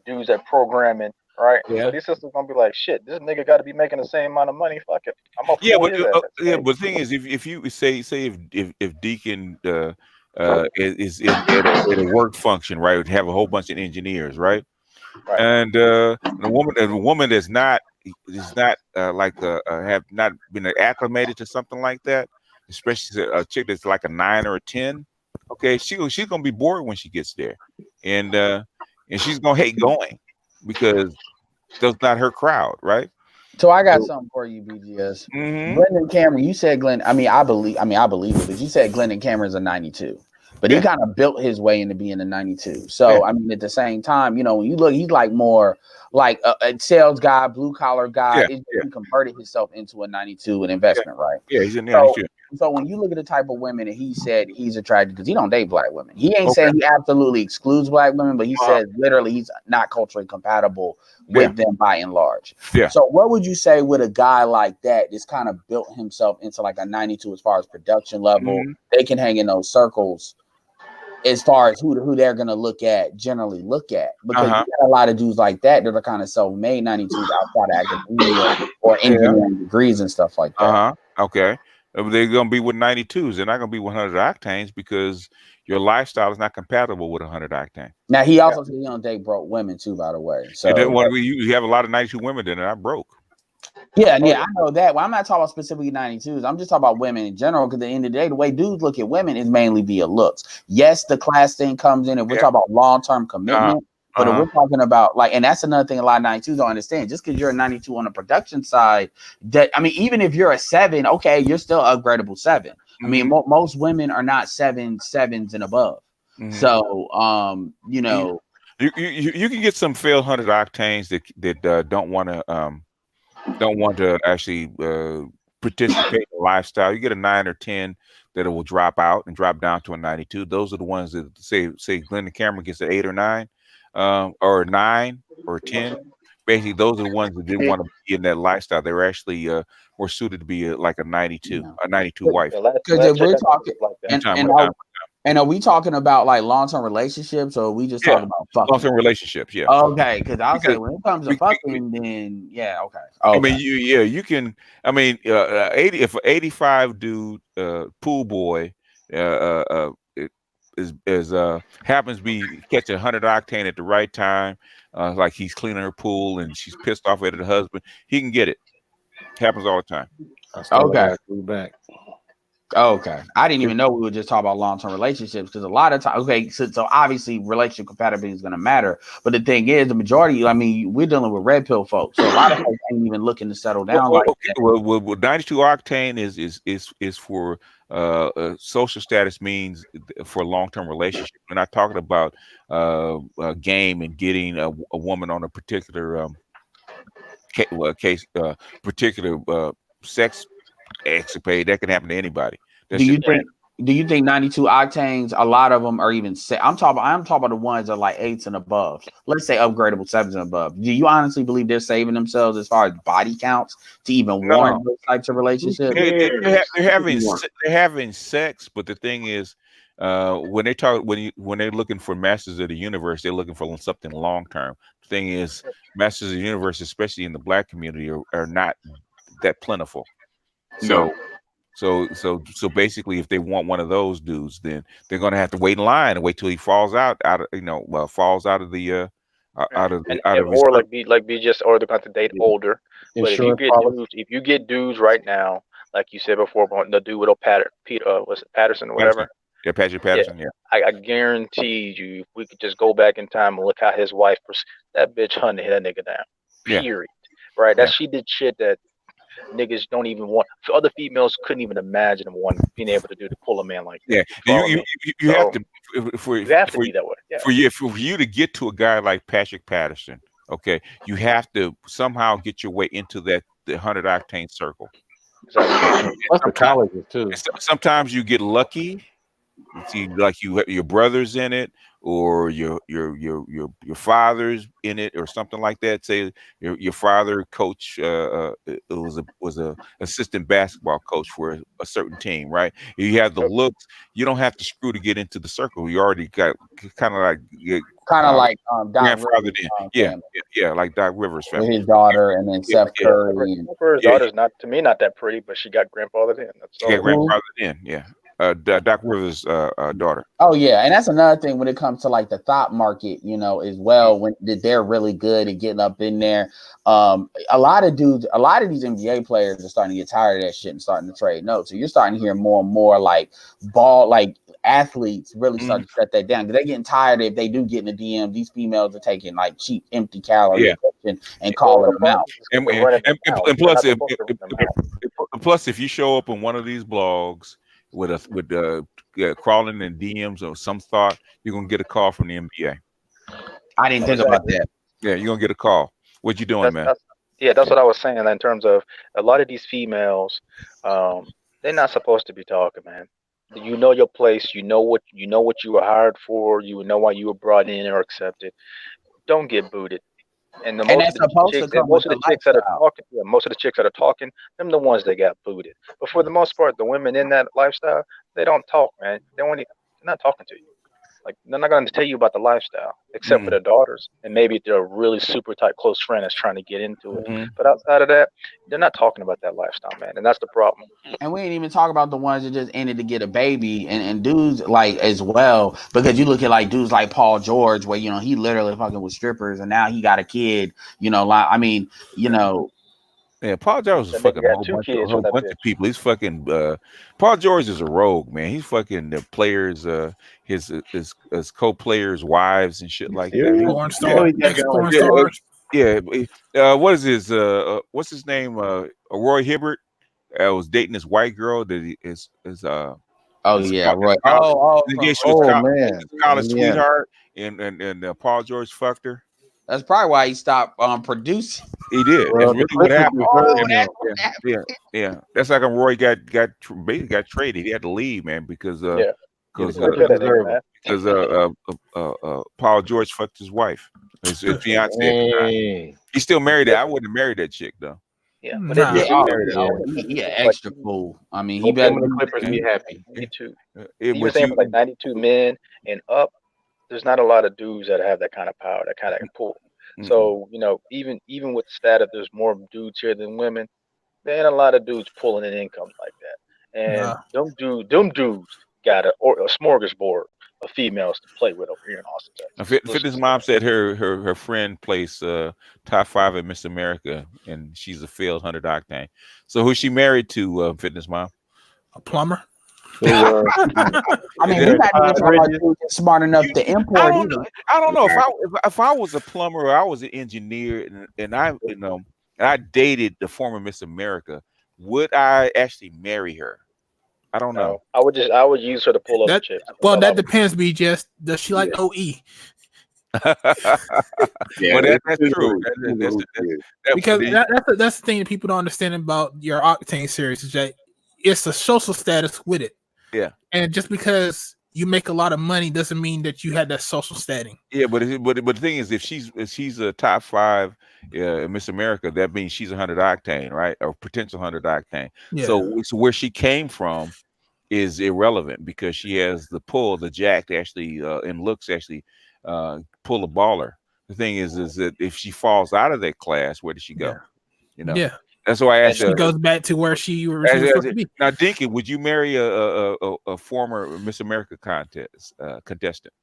dudes that programming, right? Yeah. So these sisters gonna be like, shit, this nigga got to be making the same amount of money. Fuck it, I'm gonna pull his ass. But the thing is, if you say if Deacon is in at a work function, right, would have a whole bunch of engineers, right? And the woman that's not have not been acclimated to something like that, especially a chick that's like a 9 or a 10. Okay, she's gonna be bored when she gets there, and she's gonna hate going because that's not her crowd, right? So I got something for you, BGS. Glendon Cameron, you said Glenn. I believe it, but you said Glendon Cameron's a 92. But he kind of built his way into being a 92. So, I mean, at the same time, you know, when you look, he's like more like a sales guy, blue collar guy. He converted himself into a 92, an investment, right? Yeah, he's in 92. So when you look at the type of women that he said he's attracted, because he don't date black women. He ain't saying he absolutely excludes black women, but he says literally he's not culturally compatible with them by and large. Yeah. So what would you say with a guy like that that's kind of built himself into like a 92 as far as production level? They can hang in those circles as far as who they're gonna generally look at, because you got a lot of dudes like that are kind of self-made 92s outside of academia or engineering degrees and stuff like that. Okay, they're gonna be with 92s. They're not gonna be 100 octanes because your lifestyle is not compatible with 100 octane. Now he also said he don't date broke women too, by the way. So you have a lot of 92 women that are not broke. Yeah, I know that. Well, I'm not talking about specifically 92s. I'm just talking about women in general, because at the end of the day, the way dudes look at women is mainly via looks. Yes, the class thing comes in, and we're talking about long-term commitment. But if we're talking about and that's another thing a lot of 92s don't understand. Just because you're a 92 on the production side, even if you're a 7, okay, you're still upgradable 7. I mean, most women are not 7s and above. So, you know, you can get some failed 100 octanes that don't want to actually participate in lifestyle. You get a 9 or 10 that it will drop out and drop down to a 92. Those are the ones that say Glendon Cameron gets an 8 or 9, or a 9 or a 10. Basically, those are the ones that didn't want to be in that lifestyle. They were actually more suited to be like a 92 wife. Because if we're talking, and are we talking about like long-term relationships, or are we just talking about fucking? Long-term relationships? Yeah. Okay, because I'll say when it comes to fucking, then okay. I mean, you can. I mean, 80 if an 85 dude pool boy is happens to be catching 100 octane at the right time, like he's cleaning her pool and she's pissed off at her husband, he can get it. Happens all the time. Okay. Okay, I didn't even know we were just talking about long-term relationships, because a lot of times, so obviously relationship compatibility is going to matter, but the thing is, the majority, I mean, we're dealing with red pill folks, so a lot of folks ain't even looking to settle down like that. Well, 92 octane is for social status, means for long-term relationship. We're not talking about a game and getting a woman on a particular particular sex escapade. That can happen to anybody. Do you think 92 octanes, a lot of them are even I'm talking about the ones that are like 8s and above, let's say upgradable 7s and above. Do you honestly believe they're saving themselves as far as body counts to even warrant those types of relationships? They're having sex, but the thing is, when they're looking for masters of the universe, they're looking for something long term. The thing is, masters of the universe, especially in the black community, are not that plentiful. So basically, if they want one of those dudes, then they're gonna have to wait in line and wait till he falls out of falls out of the or like be just, or they're going to date older. But if you get dudes right now, like you said before, the dude with was it Patterson or whatever? Yeah, Patrick Patterson. Yeah. I guarantee you, if we could just go back in time and look how his wife, that bitch hunted that nigga down. Period. Yeah. Right? That she did shit that niggas don't even want. Other females couldn't even imagine being able to do, to pull a man like that. Yeah, you have to. You have to be that way. Yeah. For you to get to a guy like Patrick Patterson, okay, you have to somehow get your way into the 100 octane circle. Exactly. Plus the colleges too. Sometimes you get lucky. See, like your brother's in it, or your father's in it, or something like that. Say your father coach was a assistant basketball coach for a certain team, right? You have the looks. You don't have to screw to get into the circle. You already got kind of like grandfather in. Yeah, like Doc Rivers family. With his daughter, and then Seth Curry. His daughter's not that pretty, but she got grandfathered in. That's all. Yeah, grandfathered in. Yeah. Doc Rivers' daughter. Oh yeah, and that's another thing when it comes to like the thought market, as well. When they're really good at getting up in there, a lot of these NBA players are starting to get tired of that shit and starting to trade notes. So you're starting to hear more and more like athletes really start to shut that down, because they're getting tired. If they do get in the DM, these females are taking like cheap, empty calories and calling them out. And plus, if you show up in one of these blogs with crawling in DMs or some thought, you're gonna get a call from the NBA. I didn't think about that. Yeah, you're gonna get a call. What you doing, man? That's what I was saying. In terms of a lot of these females, they're not supposed to be talking, man. You know your place. You know what you were hired for. You know why you were brought in or accepted. Don't get booted. And most of the chicks that are talking, them the ones that got booted. But for the most part, the women in that lifestyle, they don't talk, man. They're not talking to you. Like, they're not going to tell you about the lifestyle, except for their daughters, and maybe if they're a really super tight close friend that's trying to get into it. But outside of that, they're not talking about that lifestyle, man, and that's the problem. And we ain't even talk about the ones that just ended to get a baby, and dudes like as well, because you look at like dudes like Paul George, where he literally fucking with strippers, and now he got a kid. Yeah, Paul George is fucking a whole bunch of people. He's fucking Paul George is a rogue, man. He's fucking the players, his co-players' wives and shit like that. Yeah. What is his what's his name? Roy Hibbert was dating this white girl that is Roy. College sweetheart, and Paul George fucked her. That's probably why he stopped producing. He did. That's really what happened. Yeah. That's like when Roy got traded. He had to leave, man, because Paul George fucked his wife, his fiance. He's still married. I wouldn't have married that chick though. Yeah, but he an extra fool. I mean, he better the Clippers be happy. Me too. He was saying like 92 men and up. There's not a lot of dudes that have that kind of power, that kind of pull. So, even with the stat of there's more dudes here than women, there ain't a lot of dudes pulling in incomes like that. And them dudes got a smorgasbord of females to play with over here in Austin, Texas. Fitness Mom said her friend placed top 5 in Miss America, and she's a failed 100 octane. So who's she married to, Fitness Mom? A plumber. I mean, we're not even smart enough to import. I don't know if I was a plumber or I was an engineer, and I dated the former Miss America, would I actually marry her? I don't know. I would use her to pull up the chips. Well, that depends. Does she like OE? That's true. Because that's the thing that people don't understand about your Octane series is that it's a social status with it. Yeah, and just because you make a lot of money doesn't mean that you had that social standing. Yeah, but the thing is, if she's a top 5 Miss America, that means she's 100 octane, right? Or potential 100 octane. Yeah. So where she came from is irrelevant because she has the pull, the jack to actually in looks actually pull a baller. The thing is that if she falls out of that class, where does she go? Yeah. That's why I asked. She goes back to where she was supposed to be. Now, Deacon, would you marry a former Miss America contestant?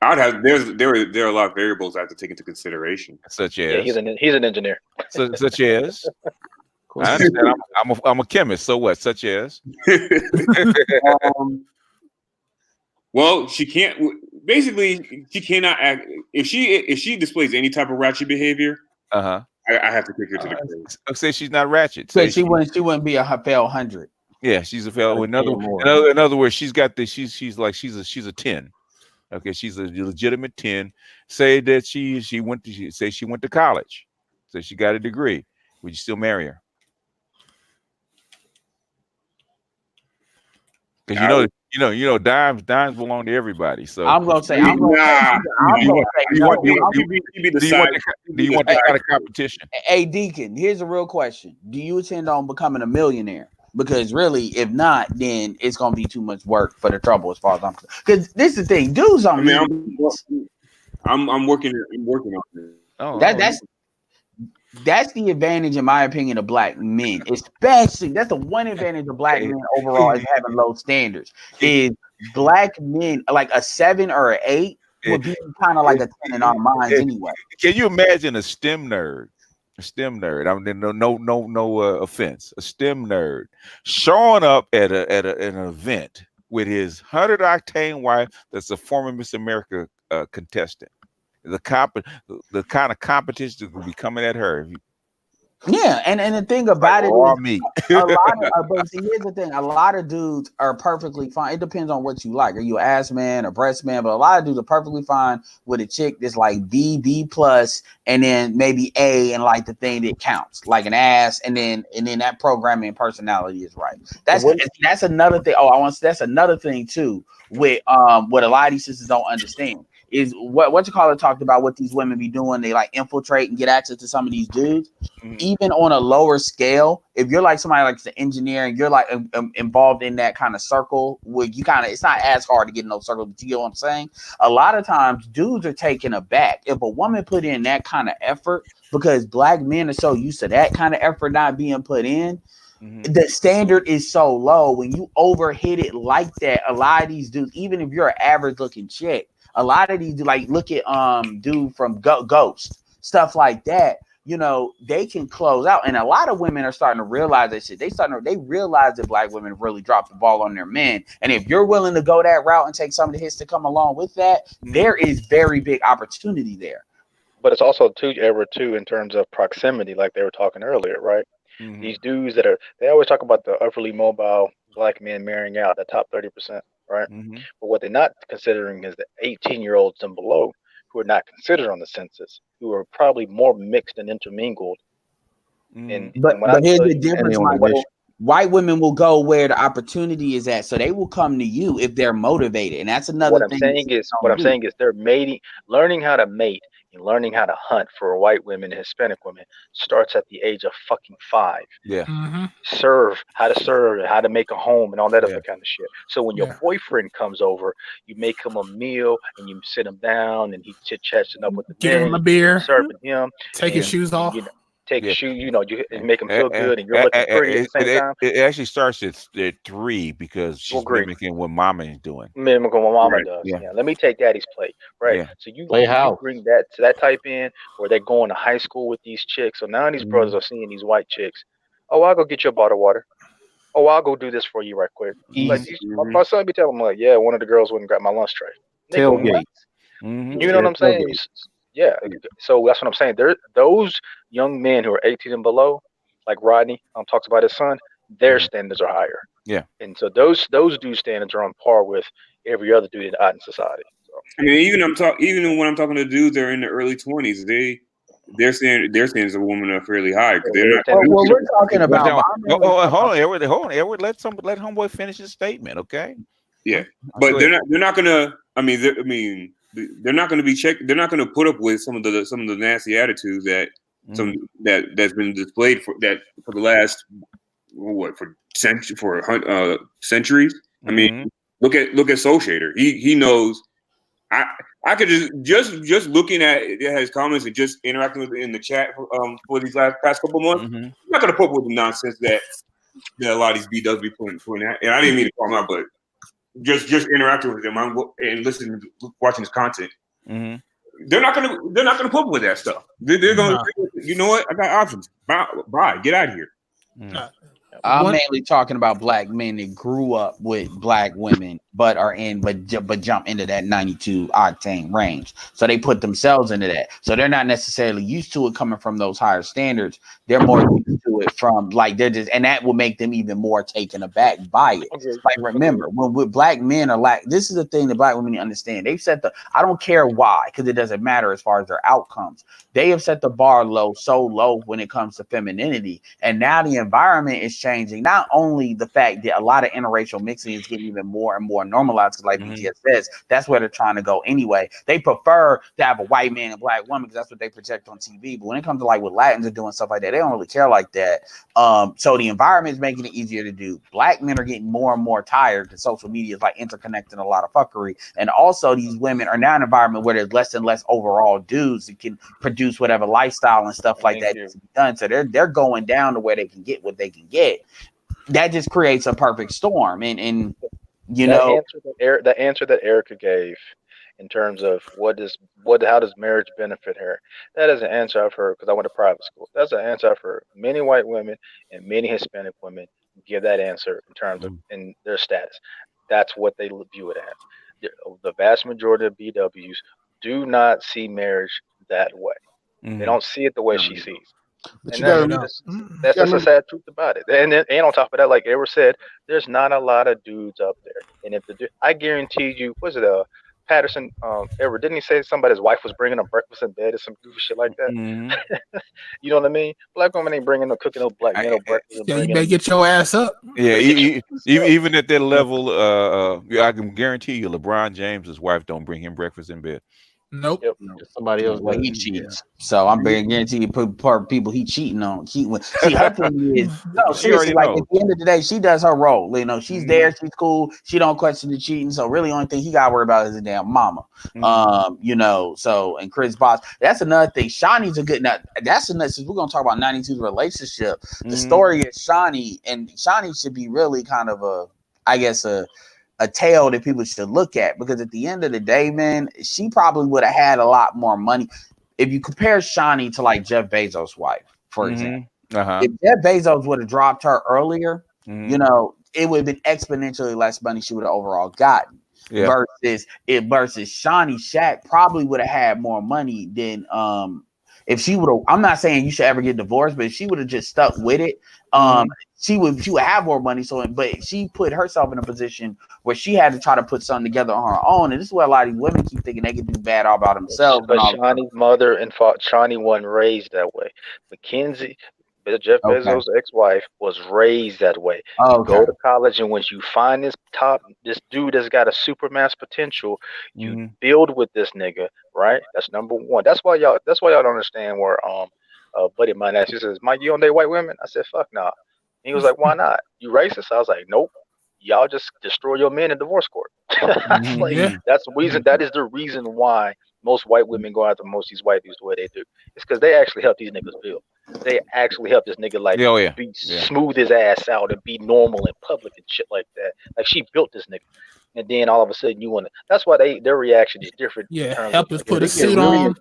I'd have. There are a lot of variables I have to take into consideration. Such as he's an engineer. Such as I understand. I'm a chemist. So what? Such as well, she can't. Basically, she cannot act if she displays any type of ratchet behavior. I have to take her to the grave. Say she's not ratchet. So she wouldn't be a fail 100. Yeah, she's a fail. In other words, she's got this. She's a 10. Okay, she's a legitimate 10. Say that she went to college. So she got a degree. Would you still marry her? Because you know, dimes belong to everybody. So I'm gonna say, do you want that kind of competition? Hey, Deacon, here's a real question: do you intend on becoming a millionaire? Because really, if not, then it's gonna be too much work for the trouble. As far as I'm concerned, because this is the thing, dudes on me. I'm working on it. Oh, that's the advantage, in my opinion, of black men. Especially, that's the one advantage of black men overall is having low standards. Is black men like a 7 or an 8 would be kind of like a 10 in our minds anyway. Can you imagine a STEM nerd? I mean, no offense. A STEM nerd showing up at an event with his 100 octane wife that's a former Miss America contestant. The kind of competition that will be coming at her. Yeah, and the thing about it is, but see, here's the thing: a lot of dudes are perfectly fine. It depends on what you like. Are you an ass man or breast man? But a lot of dudes are perfectly fine with a chick that's like B plus, and then maybe A, and like the thing that counts, like an ass, and then that programming personality is right. That's another thing. That's another thing too. With what a lot of these sisters don't understand is what you call it talked about what these women be doing. They like infiltrate and get access to some of these dudes. Mm-hmm. Even on a lower scale, if you're like somebody like the engineer and you're like involved in that kind of circle where you it's not as hard to get in those circles, but you know what I'm saying? A lot of times dudes are taken aback if a woman put in that kind of effort, because black men are so used to that kind of effort not being put in. Mm-hmm. The standard is so low. When you overhit it like that, a lot of these dudes, even if you're an average looking chick, a lot of these, like, look at dude from Ghost, stuff like that. You know, they can close out, and a lot of women are starting to realize that shit. They realize that black women really dropped the ball on their men, and if you're willing to go that route and take some of the hits to come along with that, there is very big opportunity there. But it's also too in terms of proximity, like they were talking earlier, right? Mm-hmm. These dudes they always talk about the overly mobile black men marrying out, the top 30%, right? Mm-hmm. But what they're not considering is the 18-year-olds and below who are not considered on the census, who are probably more mixed and intermingled. Mm-hmm. But here's the difference. White women will go where the opportunity is at, so they will come to you if they're motivated, and that's another thing. What I'm saying is they're learning how to mate and learning how to hunt for white women and Hispanic women starts at the age of fucking 5. Yeah. Mm-hmm. How to serve, how to make a home, and all that other kind of shit. So when your boyfriend comes over, you make him a meal and you sit him down and he chit-chatting up with the give him a beer, serving him, take his shoes off. Take a shoe, you make them feel good, and you're looking pretty at the same time. It actually starts at 3 because she's mimicking what mama is doing. Mimicking what mama does. Yeah. Let me take daddy's plate. Right. Yeah. So you bring that type in, or they're going to high school with these chicks. So now these brothers are seeing these white chicks. Oh, I'll go get you a bottle of water. Oh, I'll go do this for you right quick. Like my son be telling me, like, yeah, one of the girls wouldn't grab my lunch tray. Tailgate. Mm-hmm. You know what I'm saying? Yeah, so that's what I'm saying. Those young men who are 18 and below, like Rodney talks about his son, their standards are higher. Yeah, and so those dudes' standards are on par with every other dude out in society. So. I mean, even when I'm talking to dudes that are in the early 20s, their standards of women are fairly high. They're not. We're talking about. Hold on, Edward. Let homeboy finish his statement, okay? Yeah, but they're not gonna. They're not going to be checked. They're not going to put up with some of the nasty attitudes that that's been displayed for the last centuries. I mean, look at Soul Shader. He knows. I could just looking at his comments and just interacting with it in the chat for these past couple months. I'm not gonna put up with the nonsense that a lot of these B-dubs be putting out. And I didn't mean to call them out, but just interacting with them and listening, watching his content. They're not gonna put up with that stuff. They're gonna, you know what? I got options. Bye. Get out of here. I'm mainly talking about black men that grew up with black women, but jump into that 92 octane range. So they put themselves into that. So they're not necessarily used to it coming from those higher standards. They're more used to it from and that will make them even more taken aback by it. Like remember, when with black men are this is the thing that black women understand. They've set I don't care why, because it doesn't matter as far as their outcomes. They have set the bar so low when it comes to femininity, and now the environment is changing. Not only the fact that a lot of interracial mixing is getting even more and more normalized, because like BTS says, that's where they're trying to go anyway. They prefer to have a white man and a black woman because that's what they project on TV. But when it comes to with Latins and doing stuff like that, they don't really care like that. So the environment is making it easier to do. Black men are getting more and more tired because social media is interconnecting a lot of fuckery, and also these women are now in an environment where there's less and less overall dudes that can produce whatever lifestyle and stuff like that needs to be done. So they're going down to where they can get what they can get. That just creates a perfect storm. And the answer that Erica gave in terms of how does marriage benefit her, that is an answer I've heard because I went to private school. That's an answer I've heard many white women and many Hispanic women give that answer in terms of in their status. That's what they view it as. The vast majority of BWs do not see marriage that way. They don't see it the way she sees. But that's just a sad truth about it. And on top of that, like Edward said, there's not a lot of dudes up there. And if I guarantee you, Patterson, Edward, didn't he say somebody's wife was bringing him breakfast in bed or some goofy shit like that? You know what I mean? Black women ain't cooking no black men no breakfast. Yeah, you better get your ass up. Yeah, even at that level, I can guarantee you, LeBron James's wife don't bring him breakfast in bed. Nope. Somebody else. Well, he cheats. So I'm very guarantee you people he cheating on. See, her thing is seriously, at the end of the day, she does her role. She's there, she's cool, she don't question the cheating. So really only thing he gotta worry about is his damn mama. And Chris Bosh. That's another thing. Shawnee's a good since we're gonna talk about 92's relationship. The story is Shawnee, and Shawnee should be really kind of a tale that people should look at, because at the end of the day, man, she probably would have had a lot more money. If you compare Shawnee to Jeff Bezos' wife, for example, if Jeff Bezos would have dropped her earlier, it would have been exponentially less money she would have overall gotten. Versus Shawnee, Shaq probably would have had more money than if she would have. I'm not saying you should ever get divorced, but if she would have just stuck with it, she would have more money. But she put herself in a position where she had to try to put something together on her own, and this is where a lot of these women keep thinking they can do bad all about themselves. But Shawnee's mother and Shawnee wasn't raised that way. Mackenzie, Jeff Bezos' ex-wife, was raised that way. You go to college, and once you find this dude that's got a supermass potential, you build with this nigga, right? That's number one. That's why y'all don't understand where a buddy of mine asked, he says, Mike, you don't date white women? I said, fuck no. Nah. He was like, why not? You racist? I was like, nope. Y'all just destroy your men in divorce court. That's the reason. That is the reason why most white women go after most of these white dudes the way they do. It's because they actually help these niggas build. They actually help this nigga be smooth his ass out and be normal in public and shit like that. Like, she built this nigga. And then all of a sudden you want to. That's why their reaction is different. Yeah, help us put a suit on.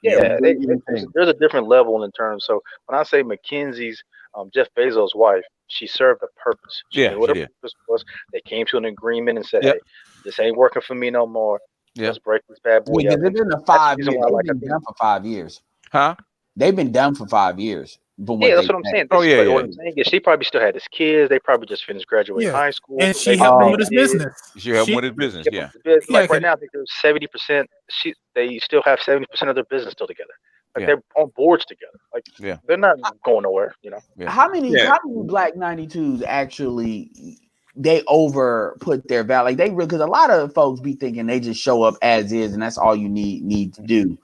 There's a different level in terms. So when I say Mackenzie's Jeff Bezos' wife, she served a purpose. She knew what her purpose was. They came to an agreement and said, "Hey, this ain't working for me no more. Let's break this bad boy up." They've been done for 5 years. Huh? They've been done for 5 years. That's what I'm saying. What I'm saying is she probably still had his kids. They probably just finished graduating high school. And she helped him with his business. She helped him with his business, Like right now, I think there's 70%. They still have 70% of their business still together. Like they're on boards together. Like they're not going nowhere. How many Black 92s actually they over put their value? Like they because a lot of folks be thinking they just show up as is and that's all you need to do.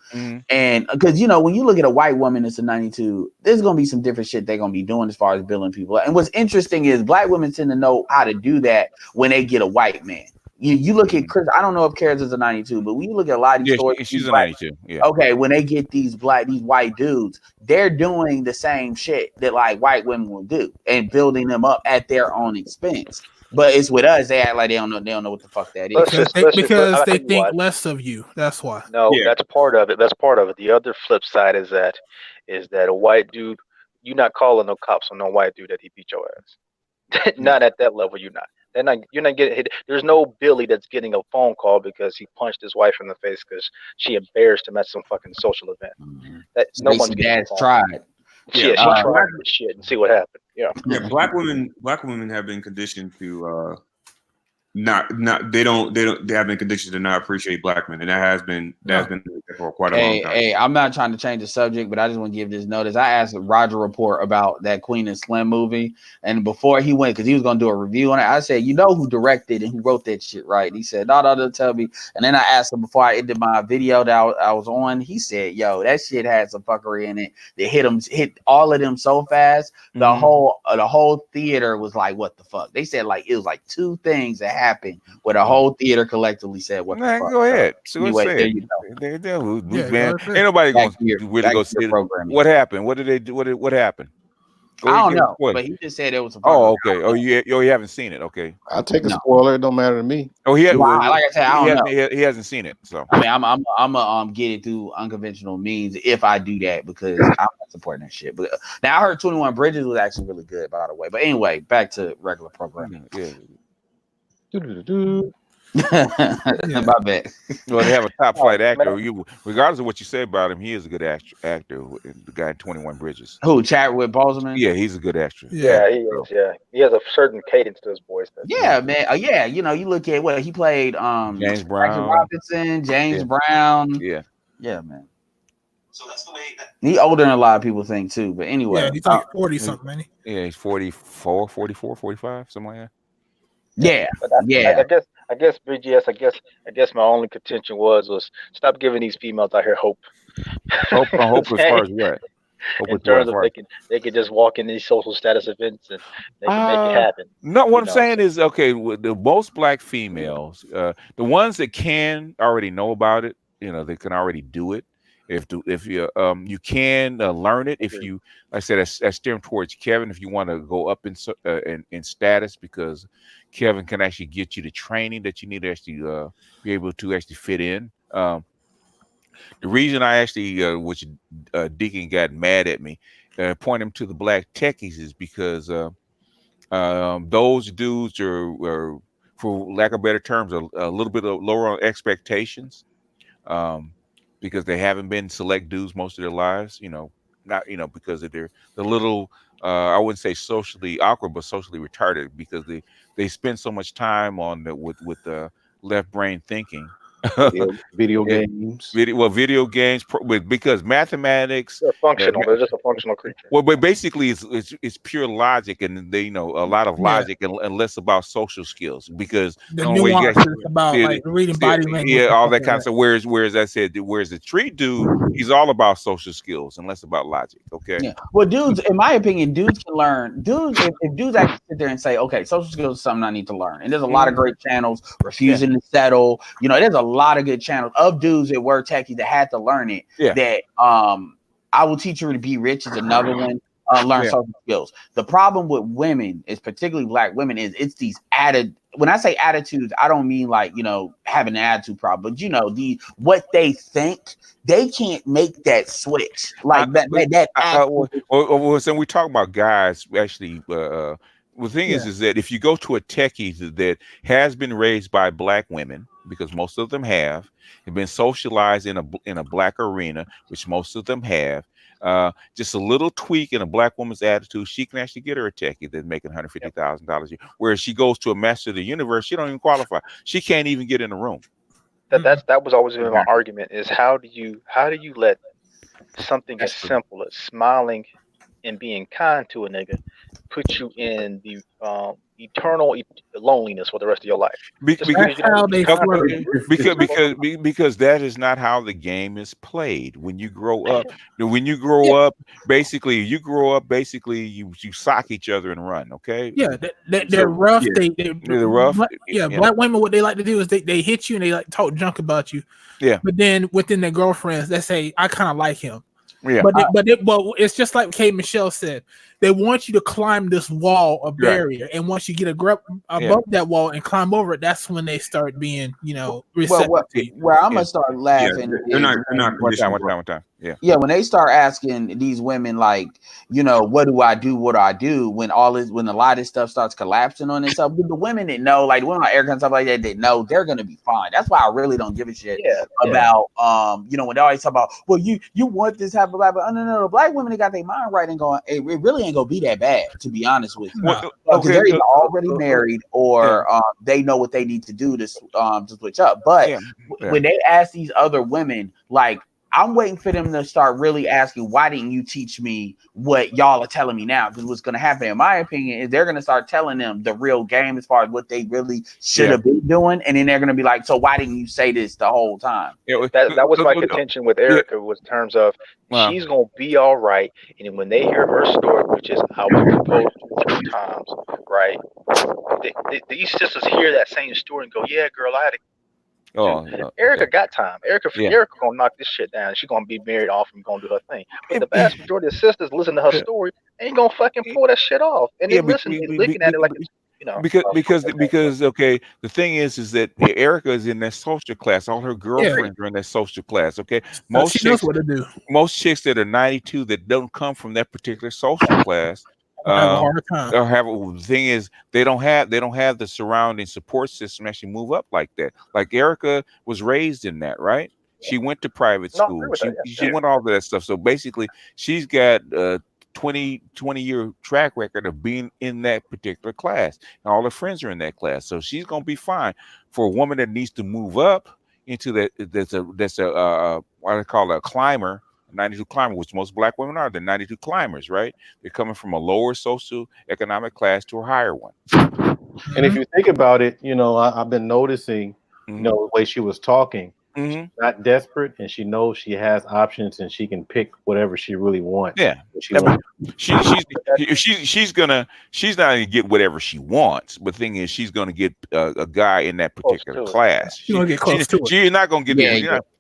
And because when you look at a white woman that's a 92, there's gonna be some different shit they're gonna be doing as far as billing people. And what's interesting is Black women tend to know how to do that when they get a white man. You look at Chris. I don't know if Karis is a 92, but when you look at a lot of these stories, she's a 92. Yeah. Okay, when they get these white dudes, they're doing the same shit that like white women will do and building them up at their own expense. But it's with us, they act like they don't know what the fuck that is. Because they think less of you. That's why. No, that's part of it. That's part of it. The other flip side is that a white dude, you're not calling no cops on no white dude that he beat your ass. Not at that level. You're not. You're not getting hit. There's no Billy that's getting a phone call because he punched his wife in the face because she embarrassed him at some fucking social event. That no one's getting tried. Yeah, she tried this shit and see what happened. Yeah. Black women have been conditioned to they have been conditioned to not appreciate black men, and that has been for quite a long time. Hey, I'm not trying to change the subject, but I just want to give this notice. I asked Roger Report about that Queen and Slim movie, and before he went, because he was going to do a review on it, I said, "You know who directed and who wrote that shit, right?" And he said, "No, don't tell me." And then I asked him before I ended my video that I was on. He said, "Yo, that shit had some fuckery in it. They hit all of them so fast. The whole theater was like, what the fuck?" They said like it was like two things that happened where the whole theater collectively said, "What the fuck?" Go ahead. So anyway, there you go. Man, ain't nobody going to really go see it. What happened? What did they do? What happened? I don't know, but he just said it was a. Oh, okay. Oh, you haven't seen it. Okay, I'll take a spoiler. It don't matter to me. Oh, like I said, I don't know. He hasn't seen it, so I mean, I'm get it through unconventional means if I do that because I'm not supporting that shit. But now I heard 21 Bridges was actually really good, by the way. But anyway, back to regular programming. Yeah. My bad. Well, they have a top flight actor. Regardless of what you say about him, he is a good actor. The guy in 21 Bridges. Who? Chadwick Boseman? Yeah, he's a good actor. Yeah, he is. Yeah, he has a certain cadence to his voice. Yeah, man. Yeah, you look at what he played. James Brown, Robinson, James Brown. Yeah, man. So that's the way he older than a lot of people think too. But anyway, yeah, he's like 40 something, man. Yeah, he's 44, 45, something like that. Yeah, I guess BGS. I guess my only contention was stop giving these females out here hope. Hope as far as what? In terms of they can just walk in these social status events and they can make it happen. No, what I'm saying is, okay, with the most black females, the ones that can already know about it, they can already do it. If you can learn it. If you, like I said, I steer him towards Kevin. If you want to go up in status, because Kevin can actually get you the training that you need to actually be able to actually fit in. The reason I actually, which Deacon got mad at me, point him to the black techies is because those dudes are, for lack of better terms, a little bit lower on expectations. Because they haven't been select dudes most of their lives, not because of the little I wouldn't say socially awkward, but socially retarded, because they spend so much time on with the left brain thinking. Video games. Video games, because mathematics. They're functional. They're just a functional creature. Well, but basically, it's pure logic, and they a lot of logic and less about social skills, because the nuances about like reading body language, all that kind of stuff. Whereas I said, whereas the tree dude, he's all about social skills and less about logic. Okay. Yeah. Well, dudes, in my opinion, dudes can learn. If dudes actually sit there and say, okay, social skills is something I need to learn, and there's a lot of great channels, Refusing to Settle. There's a lot of good channels of dudes that were techies that had to learn it. Yeah. That I Will Teach You to Be Rich is another one. Learn social skills. The problem with women, is particularly black women, is it's these added. When I say attitudes, I don't mean like having an attitude problem, but what they think, they can't make that switch like that. So we talk about guys actually. The thing is that if you go to a techie that has been raised by black women, because most of them have been socialized in a black arena, which most of them have, just a little tweak in a black woman's attitude, she can actually get her a techie that's making $150,000 a year. Whereas she goes to a master of the universe, she don't even qualify. She can't even get in the room. That was always my argument: is how do you let something as simple as smiling and being kind to a nigga puts you in the eternal loneliness for the rest of your life. Because that is not how the game is played. When you grow up, basically you sock each other and run. Okay. Yeah, they're rough. Yeah. They're rough. Black women, what they like to do is they hit you and they like talk junk about you. Yeah. But then within their girlfriends, they say, I kind of like him. Yeah. But it's just like Kay Michelle said. They want you to climb this wall of barrier, and once you get above that wall and climb over it, that's when they start being, receptive. Where I'm gonna start laughing. They're not one time. Yeah. Yeah, when they start asking these women, like, what do I do? What do I do? When a lot of this stuff starts collapsing on itself, the women that know, like women like Erica and stuff like that, they know they're gonna be fine. That's why I really don't give a shit about when they always talk about, well, you want this type of black, but no, the black women, they got their mind right and going, it really ain't gonna be that bad, to be honest with you. Because they're either already married or they know what they need to do to switch up. But when they ask these other women, like, I'm waiting for them to start really asking, why didn't you teach me what y'all are telling me now? Because what's going to happen, in my opinion, is they're going to start telling them the real game as far as what they really should have been doing. And then they're going to be like, so why didn't you say this the whole time? That was my contention with Erica, was in terms of she's going to be all right. And when they hear her story, which is I was proposed to 3 times, right? These sisters hear that same story and go, yeah, girl, I had Erica got time. Erica gonna knock this shit down. She's gonna be married off and gonna do her thing. But the vast majority of sisters listen to her story ain't gonna fucking pull that shit off. And they looking at it like because okay, the thing is that Erica is in that social class. All her girlfriends are in that social class. Okay, most chicks that are 92 that don't come from that particular social class have a hard time. The thing is, they don't have the surrounding support system to actually move up like that. Like Erica was raised in that, right? She went to private school. She went all of that stuff. So basically, she's got 20-year track record of being in that particular class, and all her friends are in that class. So she's gonna be fine. For a woman that needs to move up into that, that's a what I call a climber. 92 climber, which most black women are. They're 92 climbers, right? They're coming from a lower social economic class to a higher one. And if you think about it, I've been noticing, the way she was talking. She's not desperate, and she knows she has options, and she can pick whatever she really wants. Yeah, she's not gonna get whatever she wants, but the thing is, she's gonna get a guy in that particular class. She's gonna get close to it. She's not gonna get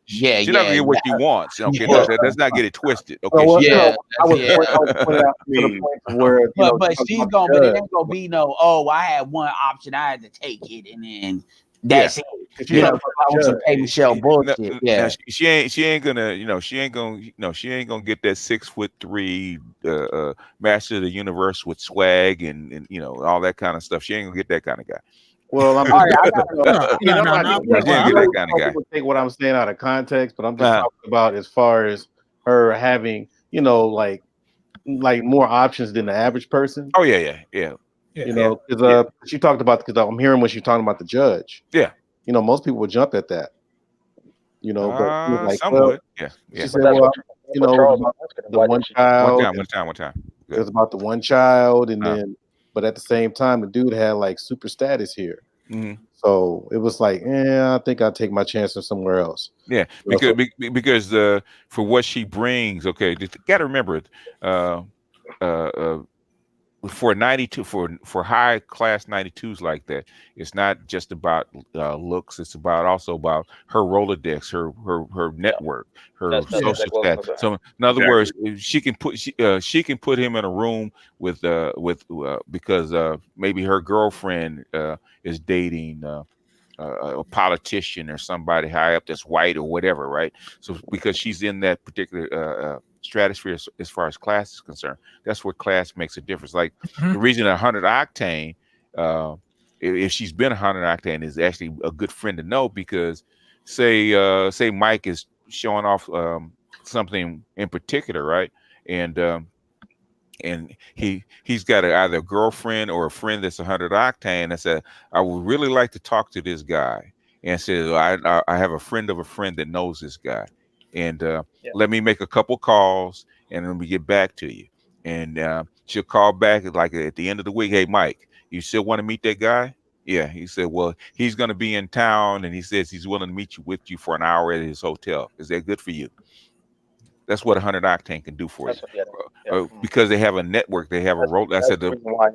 she's not gonna get what she wants. Okay, let's not get it twisted. Okay, but she's gonna, but it ain't gonna be no. Oh, I had one option, I had to take it, and then that's it. I want some Kay Michelle bullshit. She ain't gonna get that 6'3" master of the universe with swag and all that kind of stuff. She ain't gonna get that kind of guy. Well, I'm I people take what I'm saying out of context, but I'm just talking about as far as her having, like more options than the average person. Oh yeah. Because she talked about, because I'm hearing when she's talking about the judge. Yeah. Most people would jump at that. But she was like, she said, the one child. One time. It was about the one child, and then, but at the same time, the dude had like super status here. So it was like, I think I'll take my chances somewhere else. Yeah, because for what she brings, okay, you got to remember for 92 for high class 92s like that, it's not just about looks. It's also about her Rolodex, her network, her social status. So in other words, she can put him in a room with because maybe her girlfriend is dating a politician or somebody high up that's white or whatever, right? So because she's in that particular stratosphere as far as class is concerned, that's where class makes a difference. Like the reason 100 Octane, if she's been 100 Octane, is actually a good friend to know, because say Mike is showing off something in particular, right? And he's got either a girlfriend or a friend that's 100 Octane that said, I would really like to talk to this guy, and says, I have a friend of a friend that knows this guy, and let me make a couple calls and then we get back to you. and she'll call back like at the end of the week. Hey, Mike, you still want to meet that guy? Yeah. He said, well, he's going to be in town, and he says he's willing to meet you with you for an hour at his hotel. Is that good for you? That's what 100 Octane can do for you. Because they have a network, they have a role. That's the reason why.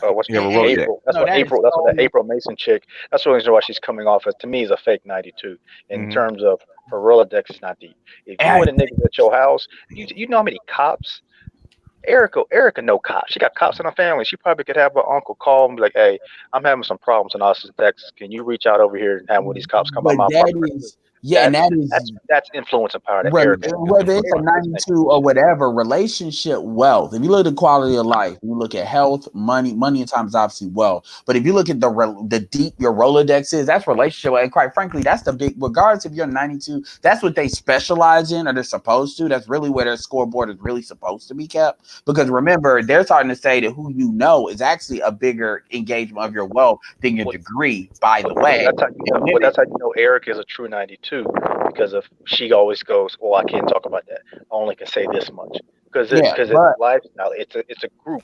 What's April? That's what April. That's what that April Mason chick. That's the reason why she's coming off as, to me, is a fake 92. In terms of her Rolodex is not deep. If you and a nigga at your house, you know how many cops. Erica know cops. She got cops in her family. She probably could have her uncle call and be like, "Hey, I'm having some problems in Austin, Texas. Can you reach out over here and have one of these cops come by my apartment?" That's influence and power. Whether it's a 92 or whatever, relationship wealth. If you look at quality of life, you look at health, money and time is obviously wealth. But if you look at the deep your Rolodex is, that's relationship. And quite frankly, that's the big, regardless if you're 92, that's what they specialize in, or they're supposed to. That's really where their scoreboard is really supposed to be kept. Because remember, they're starting to say that who you know is actually a bigger engagement of your wealth than your degree, by the way. That's how you know Eric is a true 92. Because of she always goes, well, I can't talk about that. I only can say this much because it's a lifestyle. It's a group.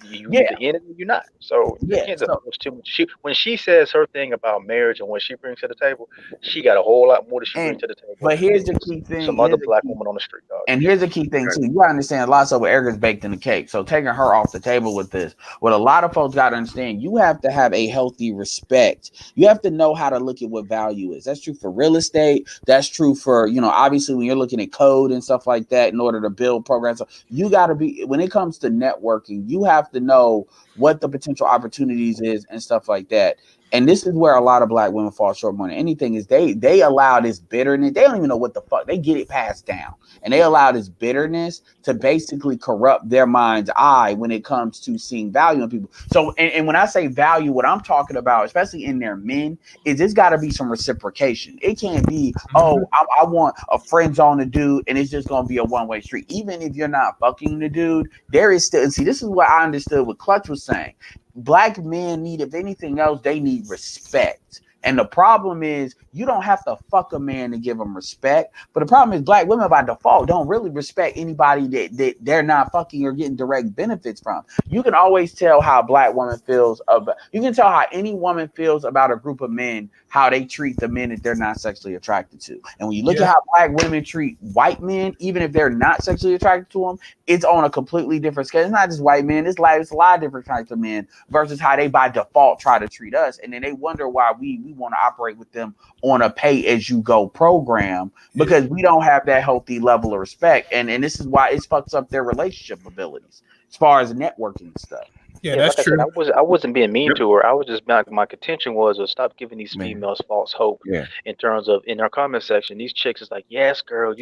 You either in it or you're not. So you can't just too much. When she says her thing about marriage and what she brings to the table, she got a whole lot more that she brings to the table. But here's the key thing: some other black woman on the street, dog. And here's the key thing too: you gotta understand, a lot of Erica's baked in the cake. So taking her off the table with this, what a lot of folks gotta understand: you have to have a healthy respect. You have to know how to look at what value is. That's true for real estate. That's true for obviously when you're looking at code and stuff like that in order to build programs. So you gotta be, when it comes to networking, you have to know what the potential opportunities is and stuff like that. And this is where a lot of black women fall short more than anything is they allow this bitterness. They don't even know what the fuck. They get it passed down. And they allow this bitterness to basically corrupt their mind's eye when it comes to seeing value in people. So, and when I say value, what I'm talking about, especially in their men, is there's got to be some reciprocation. It can't be, I want a friend zone to dude, and it's just going to be a one-way street. Even if you're not fucking the dude, there is still, and see, this is what I understood what Clutch was saying. Black men need, if anything else, they need respect. And the problem is you don't have to fuck a man to give him respect. But the problem is black women by default don't really respect anybody that they're not fucking or getting direct benefits from. You can always tell how a black woman feels about, you can tell how any woman feels about a group of men, how they treat the men that they're not sexually attracted to. And when you look at how black women treat white men, even if they're not sexually attracted to them, it's on a completely different scale. It's not just white men, it's a lot of different types of men versus how they by default try to treat us. And then they wonder why we want to operate with them on a pay-as-you-go program because we don't have that healthy level of respect. And this is why it fucks up their relationship abilities as far as networking and stuff. Yeah, that's like true. I wasn't being mean to her. I was just my contention was to stop giving these females false hope. In terms of in our comment section, these chicks is like, yes, girl.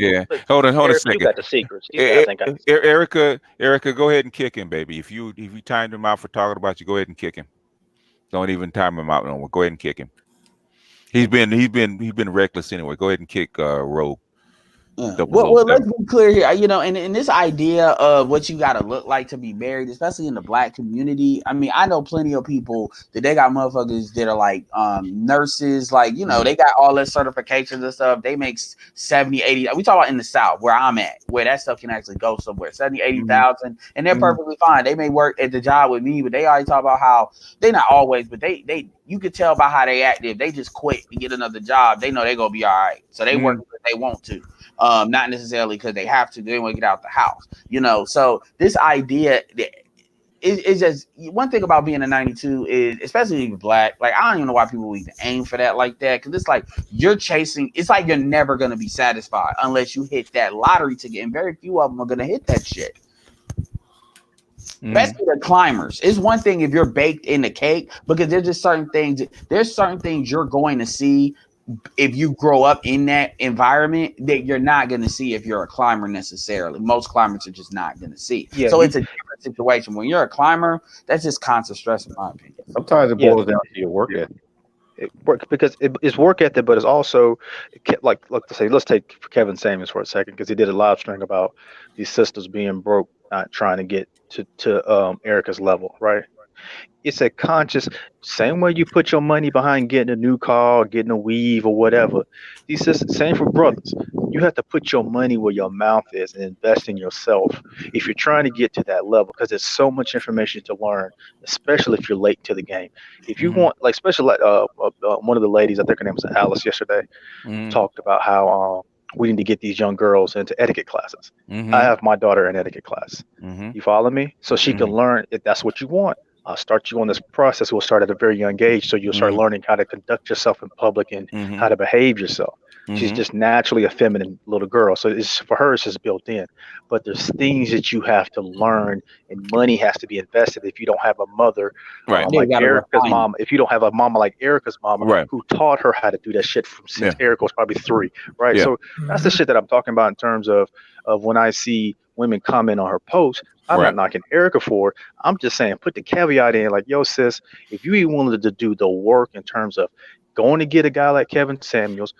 Hold on a second. You got the secrets. These guys ain't got the secrets. Erica, go ahead and kick him, baby. If you timed him out for talking about you, go ahead and kick him. Don't even time him out no more. Go ahead and kick him. He's been reckless anyway. Go ahead and kick Rogue. Well, let's be clear here. And this idea of what you got to look like to be married, especially in the black community. I mean, I know plenty of people that they got motherfuckers that are like nurses, like, they got all their certifications and stuff. They make 70, 80. We talk about in the South where I'm at, where that stuff can actually go somewhere, 70, 80,000. And they're perfectly fine. They may work at the job with me, but they already talk about how they not always, but they you could tell by how they act. If they just quit and get another job, they know they're going to be all right. So they work because they want to. Not necessarily because they have to. They want to get out the house, So this idea is just one thing about being a 92 is, especially if you're black. Like I don't even know why people even aim for that like that, because it's like you're chasing. It's like you're never gonna be satisfied unless you hit that lottery ticket, and very few of them are gonna hit that shit. Especially the climbers. It's one thing if you're baked in the cake, because there's just certain things. There's certain things you're going to see if you grow up in that environment that you're not going to see if you're a climber necessarily. Most climbers are just not going to see. So it's a different situation. When you're a climber, that's just constant stress, in my opinion. Sometimes it boils down to your work ethic. Because it's work ethic, but it's also like let's take Kevin Samuels for a second, because he did a live stream about these sisters being broke, not trying to get to Erica's level, right? It's a conscious, same way you put your money behind getting a new car, getting a weave or whatever. These sisters, same for brothers. You have to put your money where your mouth is and invest in yourself if you're trying to get to that level, because there's so much information to learn, especially if you're late to the game. If you want, like, especially like one of the ladies, I think her name was Alice yesterday, talked about how we need to get these young girls into etiquette classes. I have my daughter in etiquette class. You follow me? So she can learn if that's what you want. I'll start you on this process. We'll start at a very young age, so you'll start learning how to conduct yourself in public and how to behave yourself. She's just naturally a feminine little girl, so it's for her. It's just built in. But there's things that you have to learn, and money has to be invested. If you don't have a mother like Erica's mom, if you don't have a mama like Erica's mama who taught her how to do that shit since Erica was probably 3, right? So that's the shit that I'm talking about in terms of when I see women comment on her post. I'm not knocking Erica for it. I'm just saying, put the caveat in, like, yo, sis, if you even wanted to do the work in terms of going to get a guy like Kevin Samuels,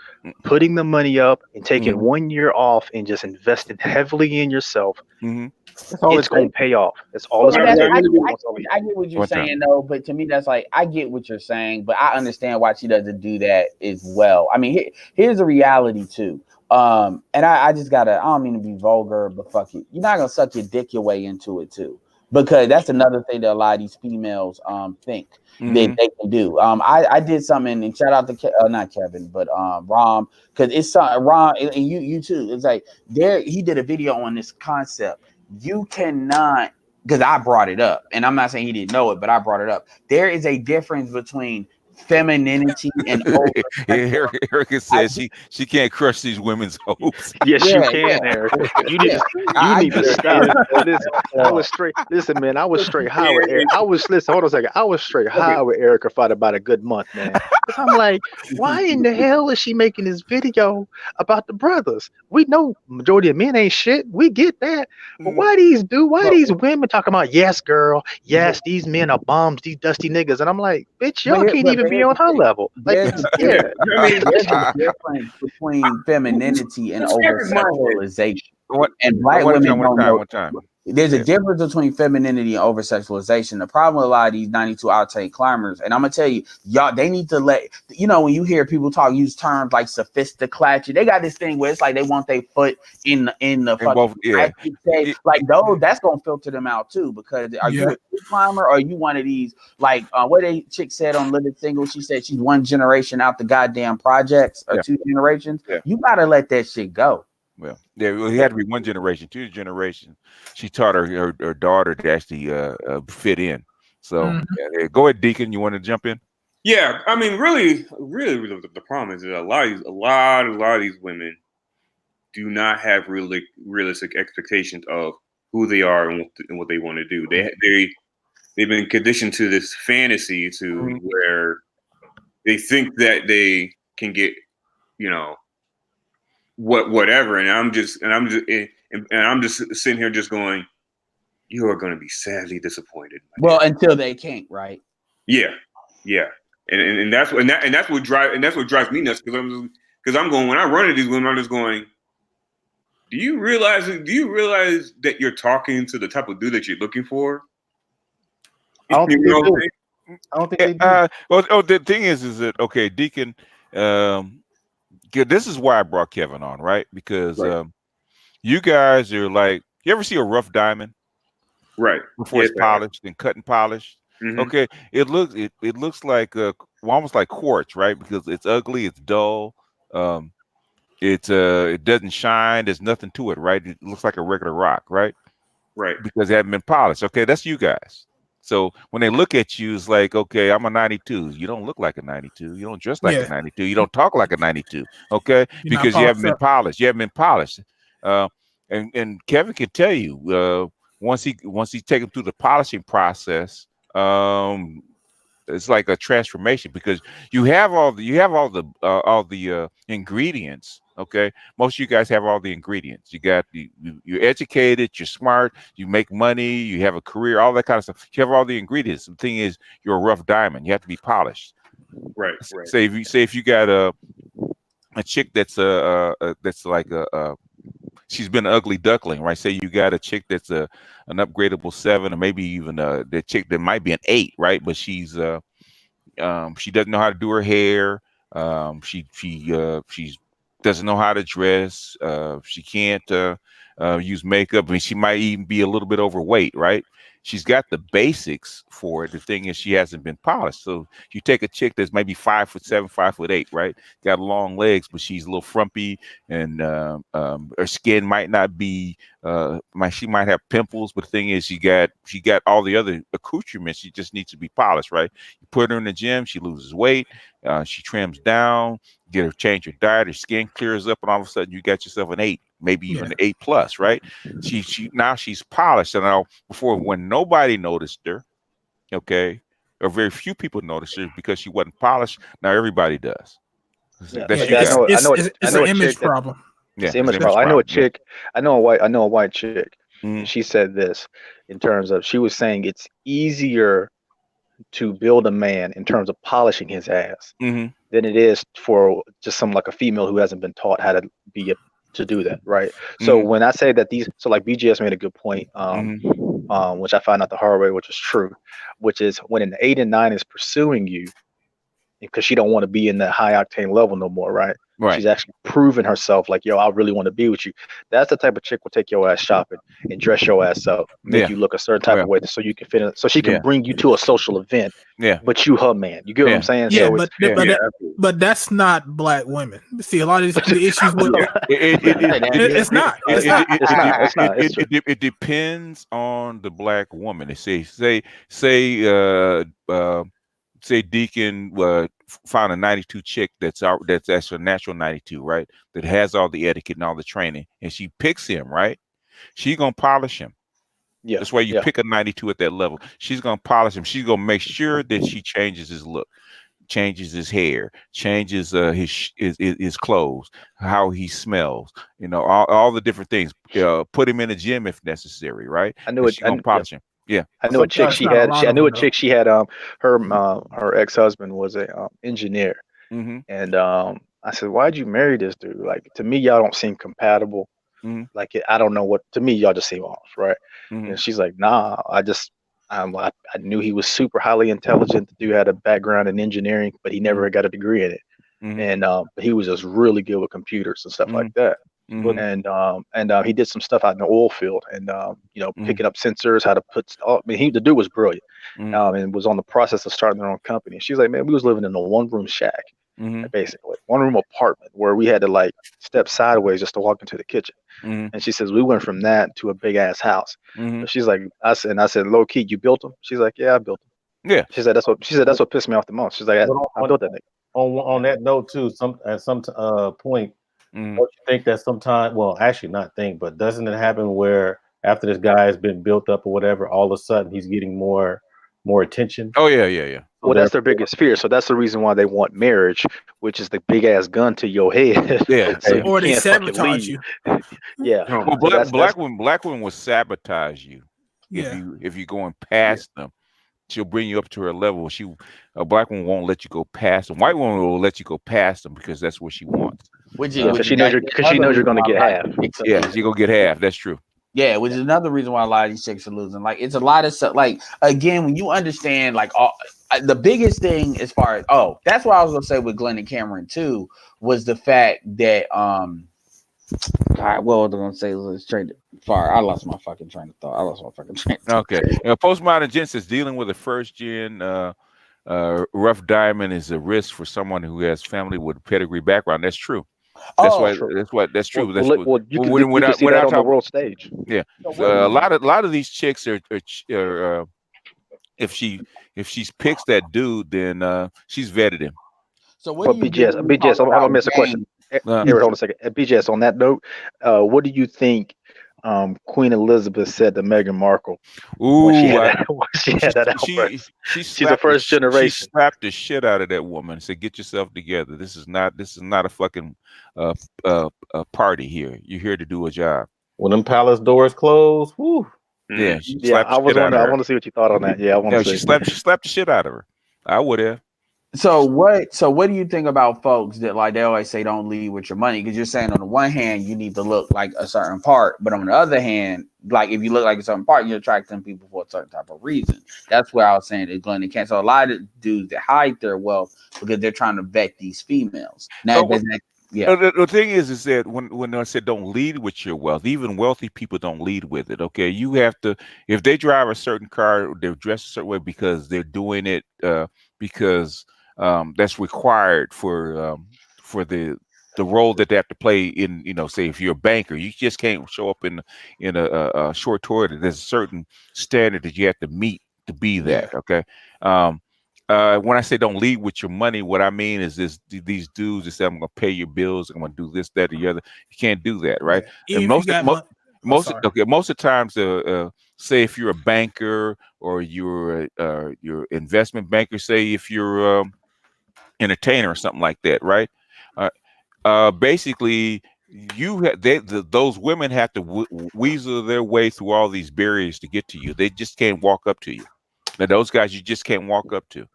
putting the money up and taking 1 year off and just investing heavily in yourself, it's going to pay off. That's all it's going to do. I get what you're saying, though, but to me, that's like, I get what you're saying, but I understand why she doesn't do that as well. I mean, here's the reality, too. And I just gotta, I don't mean to be vulgar, but fuck it. You're not gonna suck your dick your way into it too. Because that's another thing that a lot of these females think that they can do. I did something, and shout out to not Kevin, but Rom, because it's Rom and you too. It's like he did a video on this concept. You cannot, because I brought it up, and I'm not saying he didn't know it, but I brought it up. There is a difference between femininity and Erica says she can't crush these women's hopes. Yes, you can, Erica. You need to stop. Listen, I was straight. Listen, man, I was straight high with Erica. Hold on a second. I was straight high with Erica for about a good month, man. I'm like, why in the hell is she making this video about the brothers? We know majority of men ain't shit. We get that. But why these women talking about, yes, girl, yes, these men are bums, these dusty niggas? And I'm like, bitch, y'all can't even be on her level. Like, there's a difference between femininity and over-sexualization. And black women don't know. There's a difference between femininity and over-sexualization. The problem with a lot of these 92 Octane climbers, and I'm gonna tell you, y'all, they need to when you hear people use terms like sophisticlatchy, they got this thing where it's like they want their foot in the fucking like those, that's gonna filter them out too, because are you a climber or are you one of these, like what a chick said on Living Single? She said she's 1 generation out the goddamn projects or 2 generations. You gotta let that shit go. Well, it had to be 1 generation, 2 generations. She taught her daughter to actually fit in. So go ahead, Deacon. You want to jump in? Yeah, I mean, really, the problem is that a lot of these women do not have realistic expectations of who they are and what they want to do. They've been conditioned to this fantasy where they think that they can get, whatever, and I'm just sitting here just going, you are going to be sadly disappointed. Well, until they can't, right? Yeah, and that's what drives me nuts, because I'm going, when I run into these women, I'm just going, do you realize that you're talking to the type of dude that you're looking for? I don't think they do. The thing is that, okay, Deacon, this is why I brought Kevin on, right? Because you guys are like, you ever see a rough diamond? Right. Before it's polished and cut and polished. Okay. It looks like almost like quartz, right? Because it's ugly, it's dull, it doesn't shine, there's nothing to it, right? It looks like a regular rock, right? Right. Because it hasn't been polished. Okay, that's you guys. So when they look at you, it's like, okay, I'm a 92. You don't look like a 92. You don't dress like a 92. You don't talk like a 92. Okay, because you haven't been polished. You haven't been polished. And Kevin can tell you, once he take them through the polishing process, it's like a transformation, because you have all the ingredients. Okay, most of you guys have all the ingredients. You're educated, you're smart, you make money, you have a career, all that kind of stuff. You have all the ingredients. The thing is, you're a rough diamond. You have to be polished. Right. Say if you got a chick that's like she's been an ugly duckling, right? Say you got a chick that's an upgradable 7, or maybe even the chick that might be an 8, right? But she's she doesn't know how to do her hair. She's doesn't know how to dress. She can't use makeup. I mean, she might even be a little bit overweight, right? She's got the basics for it. The thing is, she hasn't been polished. So you take a chick that's maybe 5'7", 5'8", right? Got long legs, but she's a little frumpy, and her skin might not be. She might have pimples, but the thing is, she got all the other accoutrements. She just needs to be polished, right? You put her in the gym, she loses weight, she trims down, get her change her diet, her skin clears up, and all of a sudden you got yourself an 8, maybe even an 8+, right? She now she's polished. And now before, when nobody noticed her, okay, or very few people noticed her because she wasn't polished. Now everybody does. It's an image problem. Yeah, it's an image problem. I know a chick. I know a white chick. And she said this in terms of, she was saying it's easier to build a man in terms of polishing his ass than it is for just some like a female who hasn't been taught how to be to do that, right? So when I say that so like BGS made a good point, which I found out the hard way, which is true, which is when an 8 and 9 is pursuing you because she don't want to be in that high octane level no more, right? She's actually proven herself like, yo, I really want to be with you. That's the type of chick will take your ass shopping and dress your ass up, make you look a certain type of way so you can fit in, so she can bring you to a social event. But you her man. You get what I'm saying? Yeah, So but that's not black women. See, a lot of the issues with it's not. It depends on the black woman. They say Deacon found a 92 chick that's a natural 92, right? That has all the etiquette and all the training, and she picks him, right? She's gonna polish him. Yeah, that's why you pick a 92 at that level. She's gonna polish him. She's gonna make sure that she changes his look, changes his hair, changes his clothes, how he smells, all the different things. Put him in a gym if necessary, right? I knew it. She's gonna polish him. Yeah, I know a chick. She had. I knew a chick. She had. Her ex-husband was a engineer, and I said, "Why'd you marry this dude? Like, to me, y'all don't seem compatible. Like, I don't know what. To me, y'all just seem off, right?" And she's like, "Nah, I knew he was super highly intelligent. The dude had a background in engineering, but he never got a degree in it, and but he was just really good with computers and stuff like that." And he did some stuff out in the oil field, and picking up sensors, how to put. I mean, the dude was brilliant, and was on the process of starting their own company. And she's like, "Man, we was living in a one-room shack, basically one-room apartment, where we had to like step sideways just to walk into the kitchen." And she says we went from that to a big ass house. But she's like, I said, low key, you built them? She's like, yeah, I built them. Yeah. She said that's what pissed me off the most. She's like, I built that nigga. On that note too, at some point. Don't you think that sometimes, well, actually not think, but doesn't it happen where after this guy has been built up or whatever, all of a sudden he's getting more attention? Oh yeah. Well, that's their biggest fear. So that's the reason why they want marriage, which is the big ass gun to your head. Yeah. So or they sabotage you. Yeah. Well, black women will sabotage you if you're going past them. She'll bring you up to her level. A black woman won't let you go past them. White woman will let you go past them because that's what she wants. Because she knows you're going to get half. Yeah, she's going to get half. That's true. Yeah, which is another reason why a lot of these chicks are losing. Like, it's a lot of stuff. Like, again, when you understand, like, the biggest thing as far as, that's what I was going to say with Glenn and Cameron, too, was the fact that, all right, what was I going to say? I lost my fucking train of thought. Okay. Postmodern Gent says dealing with a first-gen rough diamond is a risk for someone who has family with a pedigree background. That's true. That's true. You can see that on the world stage. Yeah, a lot of these chicks are if she picks that dude, then she's vetted him. So what do you BJS, I'm gonna miss a question. Here, hold on a second. BJS, on that note, what do you think Queen Elizabeth said to Meghan Markle when she had that outburst? She's a first generation. She slapped the shit out of that woman and said, "Get yourself together. This is not a fucking party here. You're here to do a job." When them palace doors close, whoo. Yeah, I want to see what you thought on that. Yeah, I want to see. She slapped the shit out of her. I would have. So what do you think about folks that, like, they always say don't lead with your money? Because you're saying on the one hand you need to look like a certain part, but on the other hand, like, if you look like a certain part, you're attracting people for a certain type of reason. That's where I was saying that Glenn and Ken. So a lot of dudes that hide their wealth because they're trying to vet these females. Now, Yeah. The thing is that when I said don't lead with your wealth, even wealthy people don't lead with it. Okay, you have to. If they drive a certain car, they're dressed a certain way because they're doing it because that's required for the role that they have to play in. Say if you're a banker, you just can't show up in a short Toyota. There's a certain standard that you have to meet to be that. Okay. When I say don't lead with your money, what I mean is these dudes that say I'm going to pay your bills, I'm going to do this, that, or the other. You can't do that, right? Yeah. And most of the times, say if you're a banker or you're your investment banker, say if you're entertainer or something like that, right? Basically, those women have to weasel their way through all these barriers to get to you. They just can't walk up to you. Now, those guys you just can't walk up to.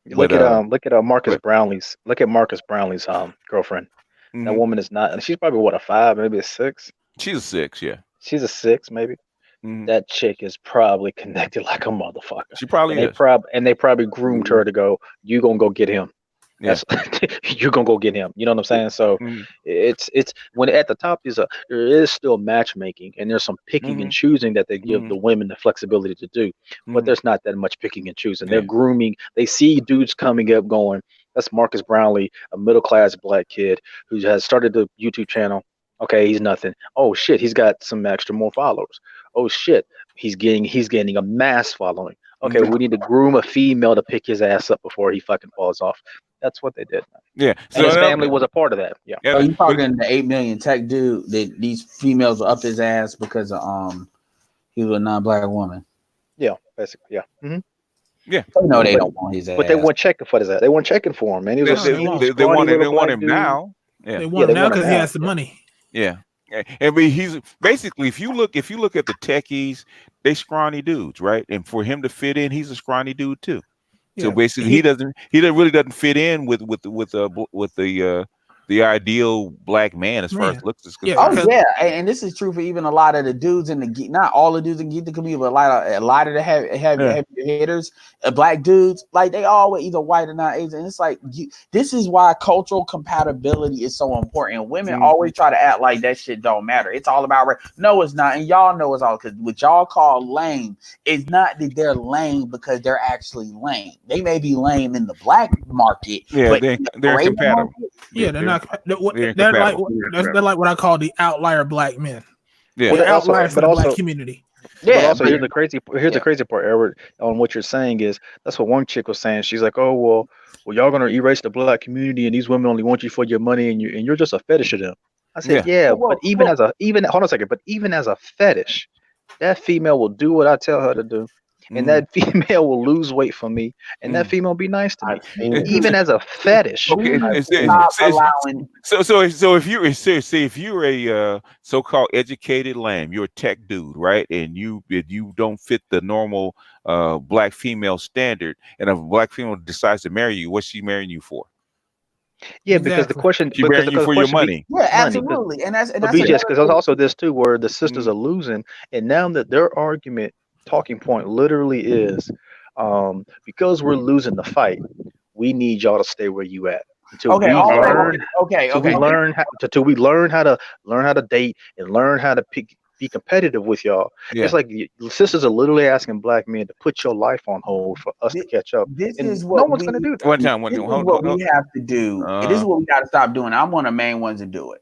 Look at Marcus Brownlee's girlfriend. Mm-hmm. That woman is not, and she's probably what, a 5, maybe a 6. She's a 6, yeah. She's a 6, maybe. Mm-hmm. That chick is probably connected like a motherfucker. She probably is. They probably groomed her to go, you gonna go get him. Yeah. You're gonna go get him. You know what I'm saying? So it's when at the top there is still matchmaking, and there's some picking and choosing that they give the women the flexibility to do, but there's not that much picking and choosing. They're grooming. They see dudes coming up going, that's Marcus Brownlee, a middle-class black kid who has started the YouTube channel. Okay, he's nothing. Oh shit, he's got some more followers. Oh shit, he's gaining a mass following. Okay, we need to groom a female to pick his ass up before he fucking falls off. That's what they did. Yeah. So his family was a part of that. Yeah. So you talking the 8 million tech dude that these females were up his ass because of he was a non-black woman. Yeah, basically. Yeah. Mm-hmm. Yeah. No, they don't want his ass. But they weren't checking for his ass. They weren't checking for him, man. He was they want him now. Yeah. They want him now because he has the money. Yeah. I mean, he's basically if you look at the techies, they scrawny dudes, right? And for him to fit in, he's a scrawny dude too. So basically, he really doesn't fit in with the ideal black man as far as looks is concerned. Oh yeah, and this is true for even a lot of the dudes in the not all the dudes in the community, but a lot of the heavy hitters, black dudes, like they all were either white or not Asian. And it's like this is why cultural compatibility is so important. Women always try to act like that shit don't matter. It's all about no, it's not, and y'all know it's all because what y'all call lame is not that they're lame because they're actually lame. They may be lame in the black market, but they're incompatible. Yeah, they're not. They're like what I call the outlier black men. Yeah, well, outlier for the black community. Yeah, but also here's the crazy part, Edward, on what you're saying is that's what one chick was saying. She's like, oh well, y'all gonna erase the black community, and these women only want you for your money, and you're just a fetish of them. I said, but even as a fetish, that female will do what I tell her to do. And that female will lose weight for me, and that female will be nice to me, even as a fetish. Okay. So if you're a so-called educated lame, you're a tech dude, right? And you don't fit the normal black female standard, and if a black female decides to marry you, what's she marrying you for? Yeah, because the question she's marrying you for your money. Yeah, absolutely, and that's because there's also this too, where the sisters are losing, and now that their argument. Talking point literally is because we're losing the fight, we need y'all to stay where you at until we learn how to date and learn how to be competitive with y'all. It's like sisters are literally asking black men to put your life on hold for us to catch up. This and is what no one's going to do that. This is what we have to do. This is what we got to stop doing. I'm one of the main ones to do it.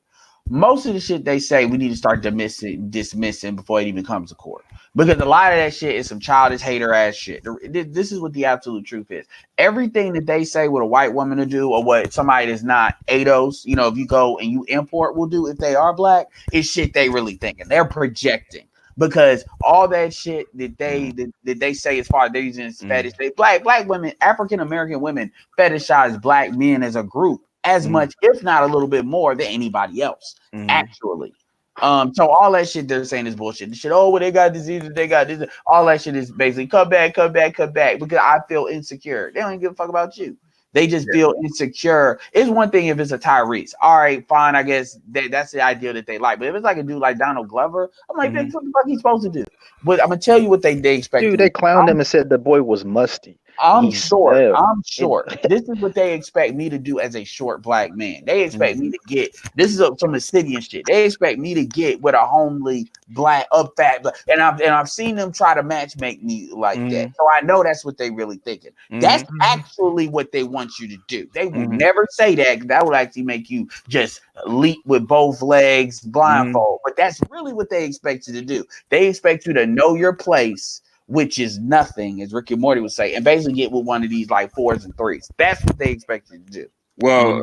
Most of the shit they say we need to start dismissing before it even comes to court. Because a lot of that shit is some childish hater ass shit. This is what the absolute truth is. Everything that they say what a white woman to do or what somebody that's not ADOS, if you go and you import will do if they are black, is shit they really thinking. They're projecting. Because all that shit that they say as far as they're using fetish, black women, African American women fetishize black men as a group as much, if not a little bit more than anybody else, actually. So all that shit they're saying is bullshit. The shit, they got diseases, they got this. All that shit is basically cut back, because I feel insecure. They don't even give a fuck about you. They just feel insecure. It's one thing if it's a Tyrese. All right, fine. I guess that's the idea that they like. But if it's like a dude like Donald Glover, I'm like, what the fuck he's supposed to do? But I'm gonna tell you what they expect. Dude, they clowned him and said the boy was musty. I'm short. I'm short. This is what they expect me to do as a short black man. They expect me to get. This is from the city and shit. They expect me to get with a homely black up fat, and I've seen them try to match make me like that. So I know that's what they really thinking. That's actually what they want you to do. They will never say that, because that would actually make you just leap with both legs blindfold. But that's really what they expect you to do. They expect you to know your place, which is nothing, as Rick and Morty would say, and basically get with one of these like 4s and 3s. That's what they expect you to do. Well,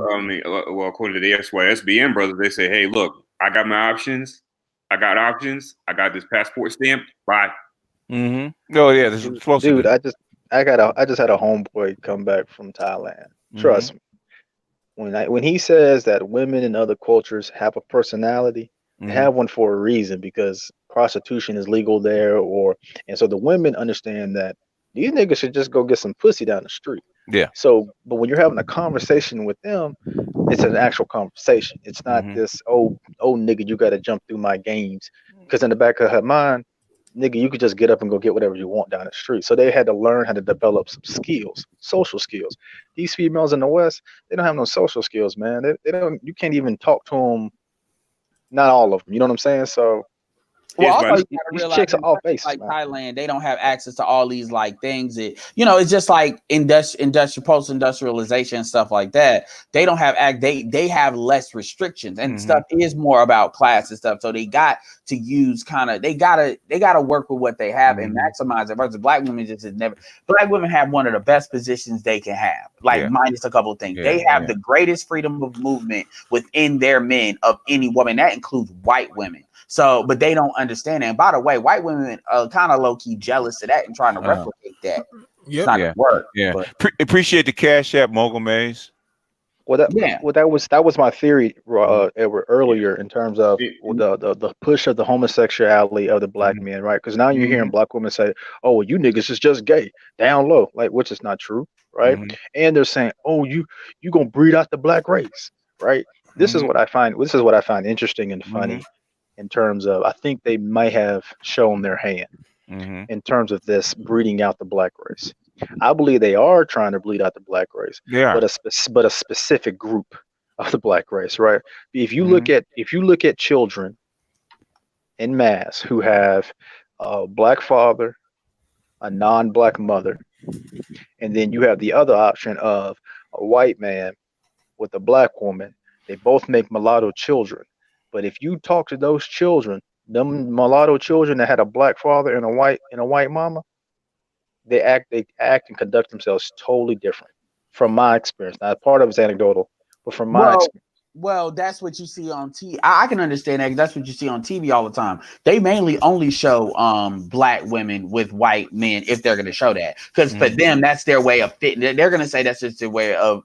according to the SYSBN brothers, they say, "Hey, look, I got my options. I got options. I got this passport stamp. Bye." Oh yeah, this is supposed dude. to I just had a homeboy come back from Thailand. Trust me. When he says that women in other cultures have a personality, they have one for a reason, because prostitution is legal there, and so the women understand that these niggas should just go get some pussy down the street. Yeah. So, but when you're having a conversation with them, it's an actual conversation. It's not this nigga, you got to jump through my games, because in the back of her mind, nigga, you could just get up and go get whatever you want down the street. So they had to learn how to develop some skills, social skills. These females in the West, they don't have no social skills, man. They don't. You can't even talk to them. Not all of them. You know what I'm saying? So. Well, also these you gotta chicks realize are off base, like man. Thailand, they don't have access to all these like things that, it's just like industrial post-industrialization and stuff like that. They don't have they have less restrictions, and stuff is more about class and stuff. So they got to use they gotta work with what they have and maximize it. Versus black women black women have one of the best positions they can have, minus a couple of things. They have the greatest freedom of movement within their men of any woman. That includes white women. So, but they don't understand that. And by the way, white women are kind of low key jealous of that and trying to replicate that. It's not gonna work. Yeah. Appreciate the Cash App, Mogul Maze. Well, that was my theory, Edward, earlier, in terms of the push of the homosexuality of the black men, right? Because now you're hearing black women say, "Oh, well, you niggas is just gay down low," which is not true, right? And they're saying, "Oh, you gonna breed out the black race," right? This is what I find. This is what I find interesting and funny. In terms of, I think they might have shown their hand in terms of this breeding out the black race. I believe they are trying to bleed out the black race, but a specific group of the black race, right? If you look at children en masse who have a black father, a non-black mother, and then you have the other option of a white man with a black woman, they both make mulatto children. But if you talk to those children, them mulatto children that had a black father and a white mama, they act and conduct themselves totally different, from my experience. Now, part of it's anecdotal, but from my experience. Well, that's what you see on TV. I can understand that, 'cause that's what you see on TV all the time. They mainly only show black women with white men, if they're going to show that, because for them that's their way of fitting. They're going to say that's just their way of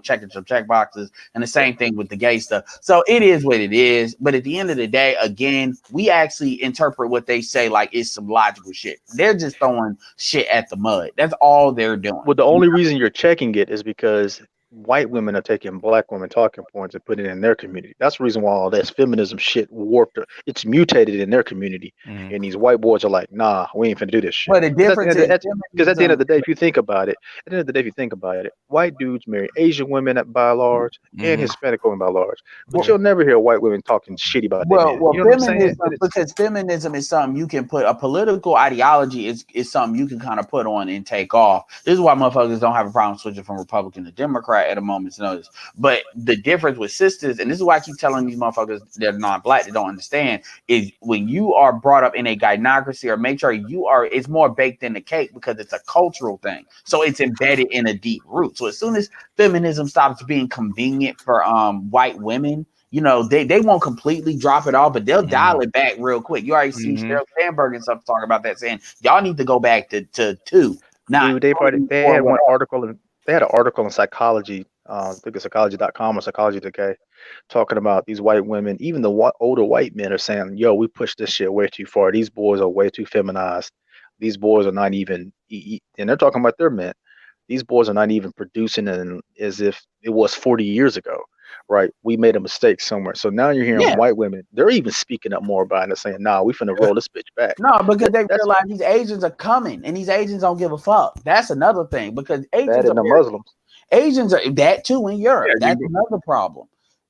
checking some check boxes, and the same thing with the gay stuff. So it is what it is. But at the end of the day, again, we actually interpret what they say like it's some logical shit. They're just throwing shit at the mud. That's all they're doing. Well, the only reason you're checking it is because white women are taking black women talking points and putting it in their community. That's the reason why all this feminism shit warped. It's mutated in their community, and these white boys are like, "Nah, we ain't finna do this shit." But the difference is, because at the end of the day, if you think about it, white dudes marry Asian women by and large, and Hispanic women by and large. But you'll never hear white women talking shitty about that. Well, because feminism is something you can put. A political ideology is something you can kind of put on and take off. This is why motherfuckers don't have a problem switching from Republican to Democrat at a moment's notice. But the difference with sisters, and this is why I keep telling these motherfuckers they're non-black, they don't understand, is when you are brought up in a gynocracy or matriarchy, it's more baked in the cake because it's a cultural thing. So it's embedded in a deep root. So as soon as feminism stops being convenient for white women, they won't completely drop it off, but they'll dial it back real quick. You already see Sheryl Sandberg and stuff talking about that, saying y'all need to go back to two. Dude, they had one article. They had an article in Psychology, I think it's psychology.com or Psychology Today, talking about these white women. Even the older white men are saying, "Yo, we pushed this shit way too far. These boys are way too feminized. These boys are not even," and they're talking about their men. These boys are not even producing as if it was 40 years ago, right? We made a mistake somewhere. So now you're hearing white women, they're even speaking up more about it and saying, nah, we finna roll this bitch back. No, because they realize these Asians are coming and these Asians don't give a fuck. That's another thing because Asians are the Muslims. Asians are that too in Europe. That's another problem.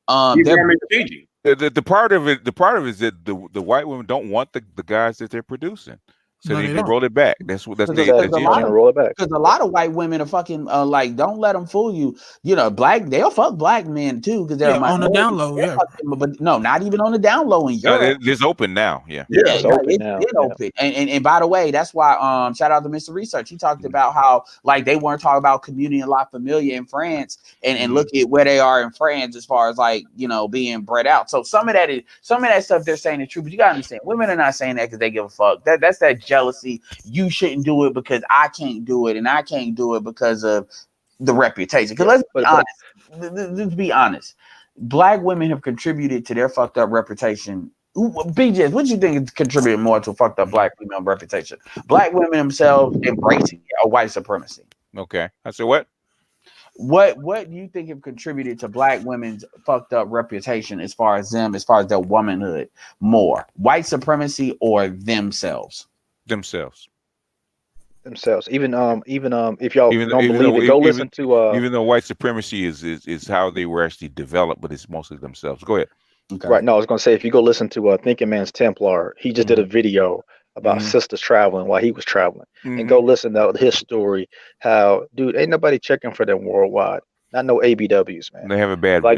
Changing. The part of it is that the white women don't want the guys that they're producing. So they roll it back. That's because a lot of white women are fucking like, don't let them fool you. You know, they'll fuck black men too because they're on the down low. But no, not even on the down low in Europe. It's open now. It's open now. Open. And by the way, that's why shout out to Mr. Research. He talked about how like they weren't talking about community and La Familia in France and look at where they are in France as far as like, you know, being bred out. So some of that stuff they're saying is true, but you gotta understand, women are not saying that because they give a fuck. That's that jealousy. You shouldn't do it because I can't do it, and I can't do it because of the reputation. Because let's be honest, black women have contributed to their fucked up reputation. BJs, what do you think has contributed more to a fucked up black female reputation? Black women themselves embracing a white supremacy. Okay, I said what? What do you think have contributed to black women's fucked up reputation as far as their womanhood more? White supremacy or themselves? Themselves. Even if y'all don't believe it, go listen to even though white supremacy is how they were actually developed, but it's mostly themselves. Go ahead. Okay. Right. No, I was gonna say if you go listen to Thinking Man's Templar, he just did a video about sisters traveling while he was traveling. And go listen to his story, how dude ain't nobody checking for them worldwide. Not no ABWs, man. They have a bad they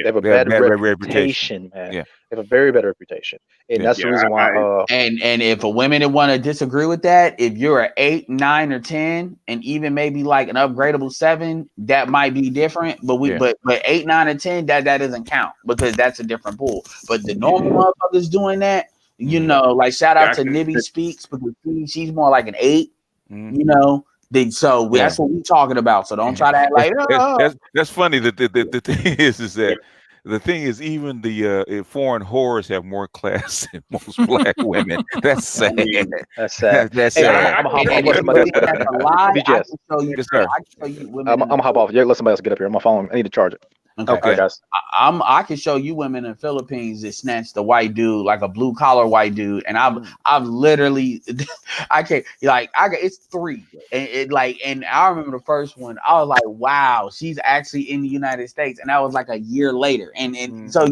have a bad reputation, man. Yeah. They have a very bad reputation. And that's the reason why and if a women that want to disagree with that, if you're an 8, 9, or 10, and even maybe like an upgradable 7, that might be different. But but 8, 9, or 10, that doesn't count because that's a different pool. But the normal motherfuckers doing that, you know, like shout out to Nibby Speaks because she's more like an 8, you know. That's what we're talking about. So don't try to act like that's funny. The thing is that the thing is even the foreign whores have more class than most black women. That's sad. That's sad. That's sad. I'm gonna hop off. Yeah, let somebody else get up here. I'm on my phone. I need to charge it. Okay, guys. I can show you women in the Philippines that snatched a white dude, like a blue collar white dude, and I've literally, it's 3, and I remember the first one. I was like, wow, she's actually in the United States, and that was like a year later, and so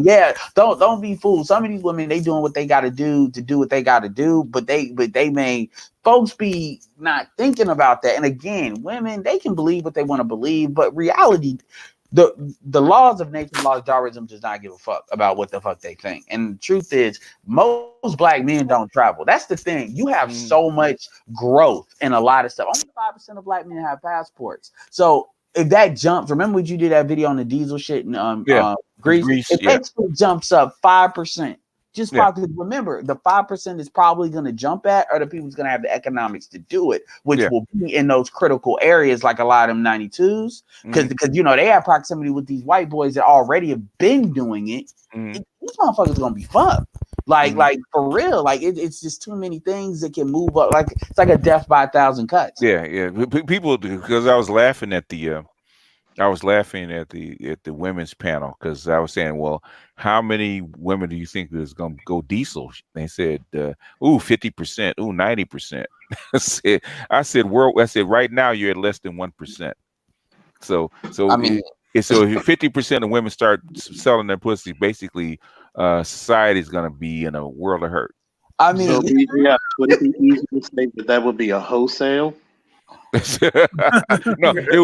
don't be fooled. Some of these women, they doing what they got to do what they got to do, but they may. Folks be not thinking about that, and again, women, they can believe what they want to believe, but reality. The laws of nature, laws of Darwinism does not give a fuck about what the fuck they think. And the truth is, most black men don't travel. That's the thing. You have so much growth in a lot of stuff. Only 5% of black men have passports. So if that jumps, remember when you did that video on the diesel shit in Greece? If that jumps up 5%. Just because remember, the 5% is probably going to jump at are the people who's going to have the economics to do it, which will be in those critical areas like a lot of them 92s. Because you know, they have proximity with these white boys that already have been doing it. These motherfuckers going to be fucked. Like for real, like it's just too many things that can move up. Like it's like a death by 1,000 cuts. Yeah. People, because I was laughing at the women's panel because I was saying, well, how many women do you think is going to go diesel? They said, 50%, 90%. I said, right now you're at less than 1%. So I mean, so if 50% of women start selling their pussy, basically, society is going to be in a world of hurt. I mean, would it be easy to say that would be a wholesale? it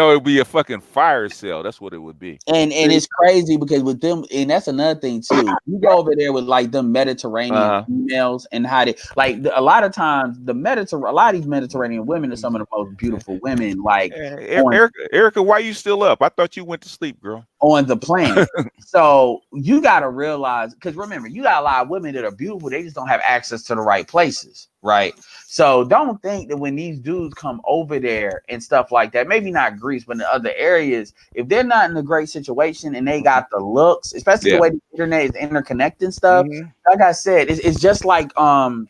would be a fucking fire sale. That's what it would be. And it's crazy because with them, and that's another thing too. You go over there with like them Mediterranean females and how they like a lot of times a lot of these Mediterranean women are some of the most beautiful women. Like Erica, why you still up? I thought you went to sleep, girl. On the planet. So you gotta realize, because remember, you got a lot of women that are beautiful, they just don't have access to the right places, right? So don't think that when these dudes come over there and stuff like that, maybe not Greece, but in other areas, if they're not in a great situation and they got the looks, especially the way the internet is interconnecting stuff, like I said, it's just like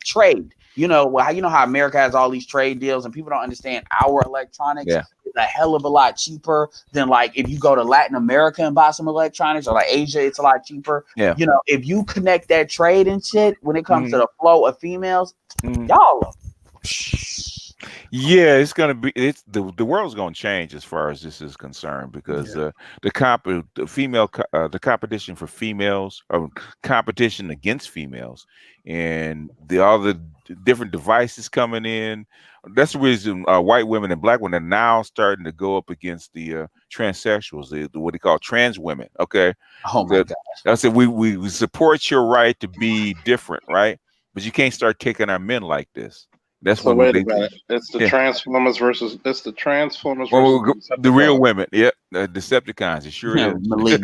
trade. You know how America has all these trade deals and people don't understand our electronics. a hell of a lot cheaper than like if you go to Latin America and buy some electronics, or like Asia, it's a lot cheaper. Yeah. You know, if you connect that trade and shit when it comes to the flow of females, y'all are. Yeah, it's gonna be. It's the world's gonna change as far as this is concerned, because the competition for females, or competition against females, and all the different devices coming in. That's the reason white women and black women are now starting to go up against the transsexuals, the what they call trans women. Okay. Oh my gosh. I said we support your right to be different, right? But you can't start taking our men like this. That's so wait a minute. It's the Transformers versus the real women. Yep, Decepticons. It sure is. Malik,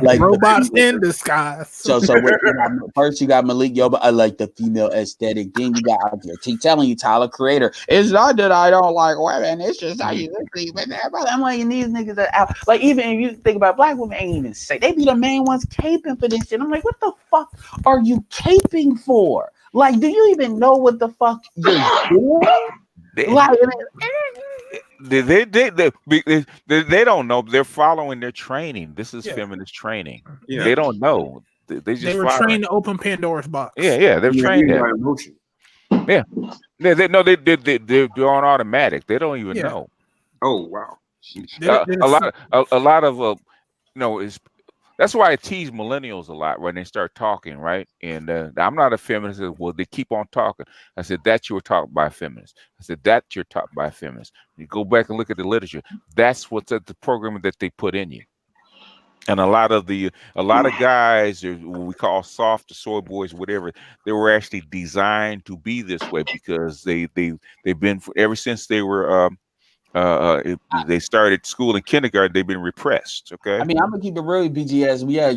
like robots in disguise. So first you got Malik Yoba. I like the female aesthetic. Then you got out there telling you Tyler Creator. It's not that I don't like women. It's just how you see women. I'm like, these niggas are out. Like, even if you think about black women, ain't even say they be the main ones caping for this shit. I'm like, what the fuck are you caping for? Like, do you even know what the fuck you're doing? They don't know. They're following their training. This is feminist training. Yeah. They don't know. They were trained to open Pandora's box. Yeah, they're trained. Yeah, they're on automatic. They don't even know. Oh wow. A lot of that's why I tease millennials a lot when they start talking, right? And I'm not a feminist. Well, they keep on talking. I said, that you were taught by a feminist. I said, that you're taught by a feminist. You go back and look at the literature. That's what's at the programming that they put in you. And a lot of guys, or what we call soft, soy boys, whatever, they were actually designed to be this way because they've been ever since they were. They started school in kindergarten. They've been repressed. Okay. I mean, I'm gonna keep it real, BGS. Yeah,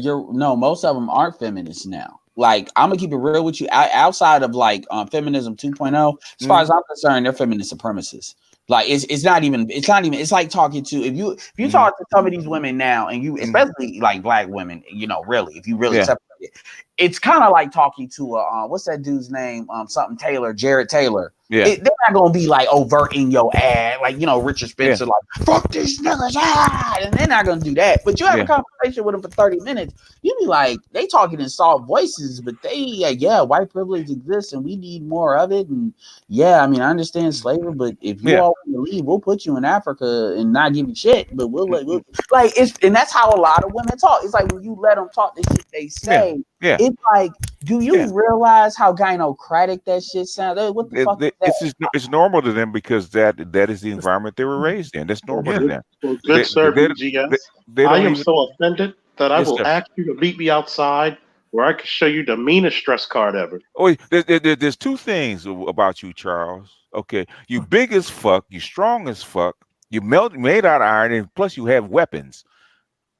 most of them aren't feminists now. Like, I'm gonna keep it real with you. Outside of like feminism 2.0, as far as I'm concerned, they're feminist supremacists. Like, it's not even. It's like talking to if you talk to some of these women now, and you especially like black women, really, if you really separate it, it's kind of like talking to what's that dude's name? Something Taylor, Jared Taylor. Yeah, they're not gonna be like overt in your ad, like Richard Spencer, like fuck these niggas, and they're not gonna do that. But you have a conversation with them for 30 minutes, you be like, they talking in soft voices, but they white privilege exists and we need more of it. And I mean, I understand slavery, but if you all want to leave, we'll put you in Africa and not give you shit. But we'll and that's how a lot of women talk. It's like when you let them talk the shit they say. Yeah. It's like, do you realize how gynocratic that shit sounds? What the fuck? It's normal to them because that is the environment they were raised in. That's normal to them. Well, good sir, BGS. I am so offended that I will ask you to meet me outside where I can show you the meanest stress card ever. Oh, there's two things about you, Charles. Okay, you big as fuck, you strong as fuck, you made out of iron, and plus you have weapons.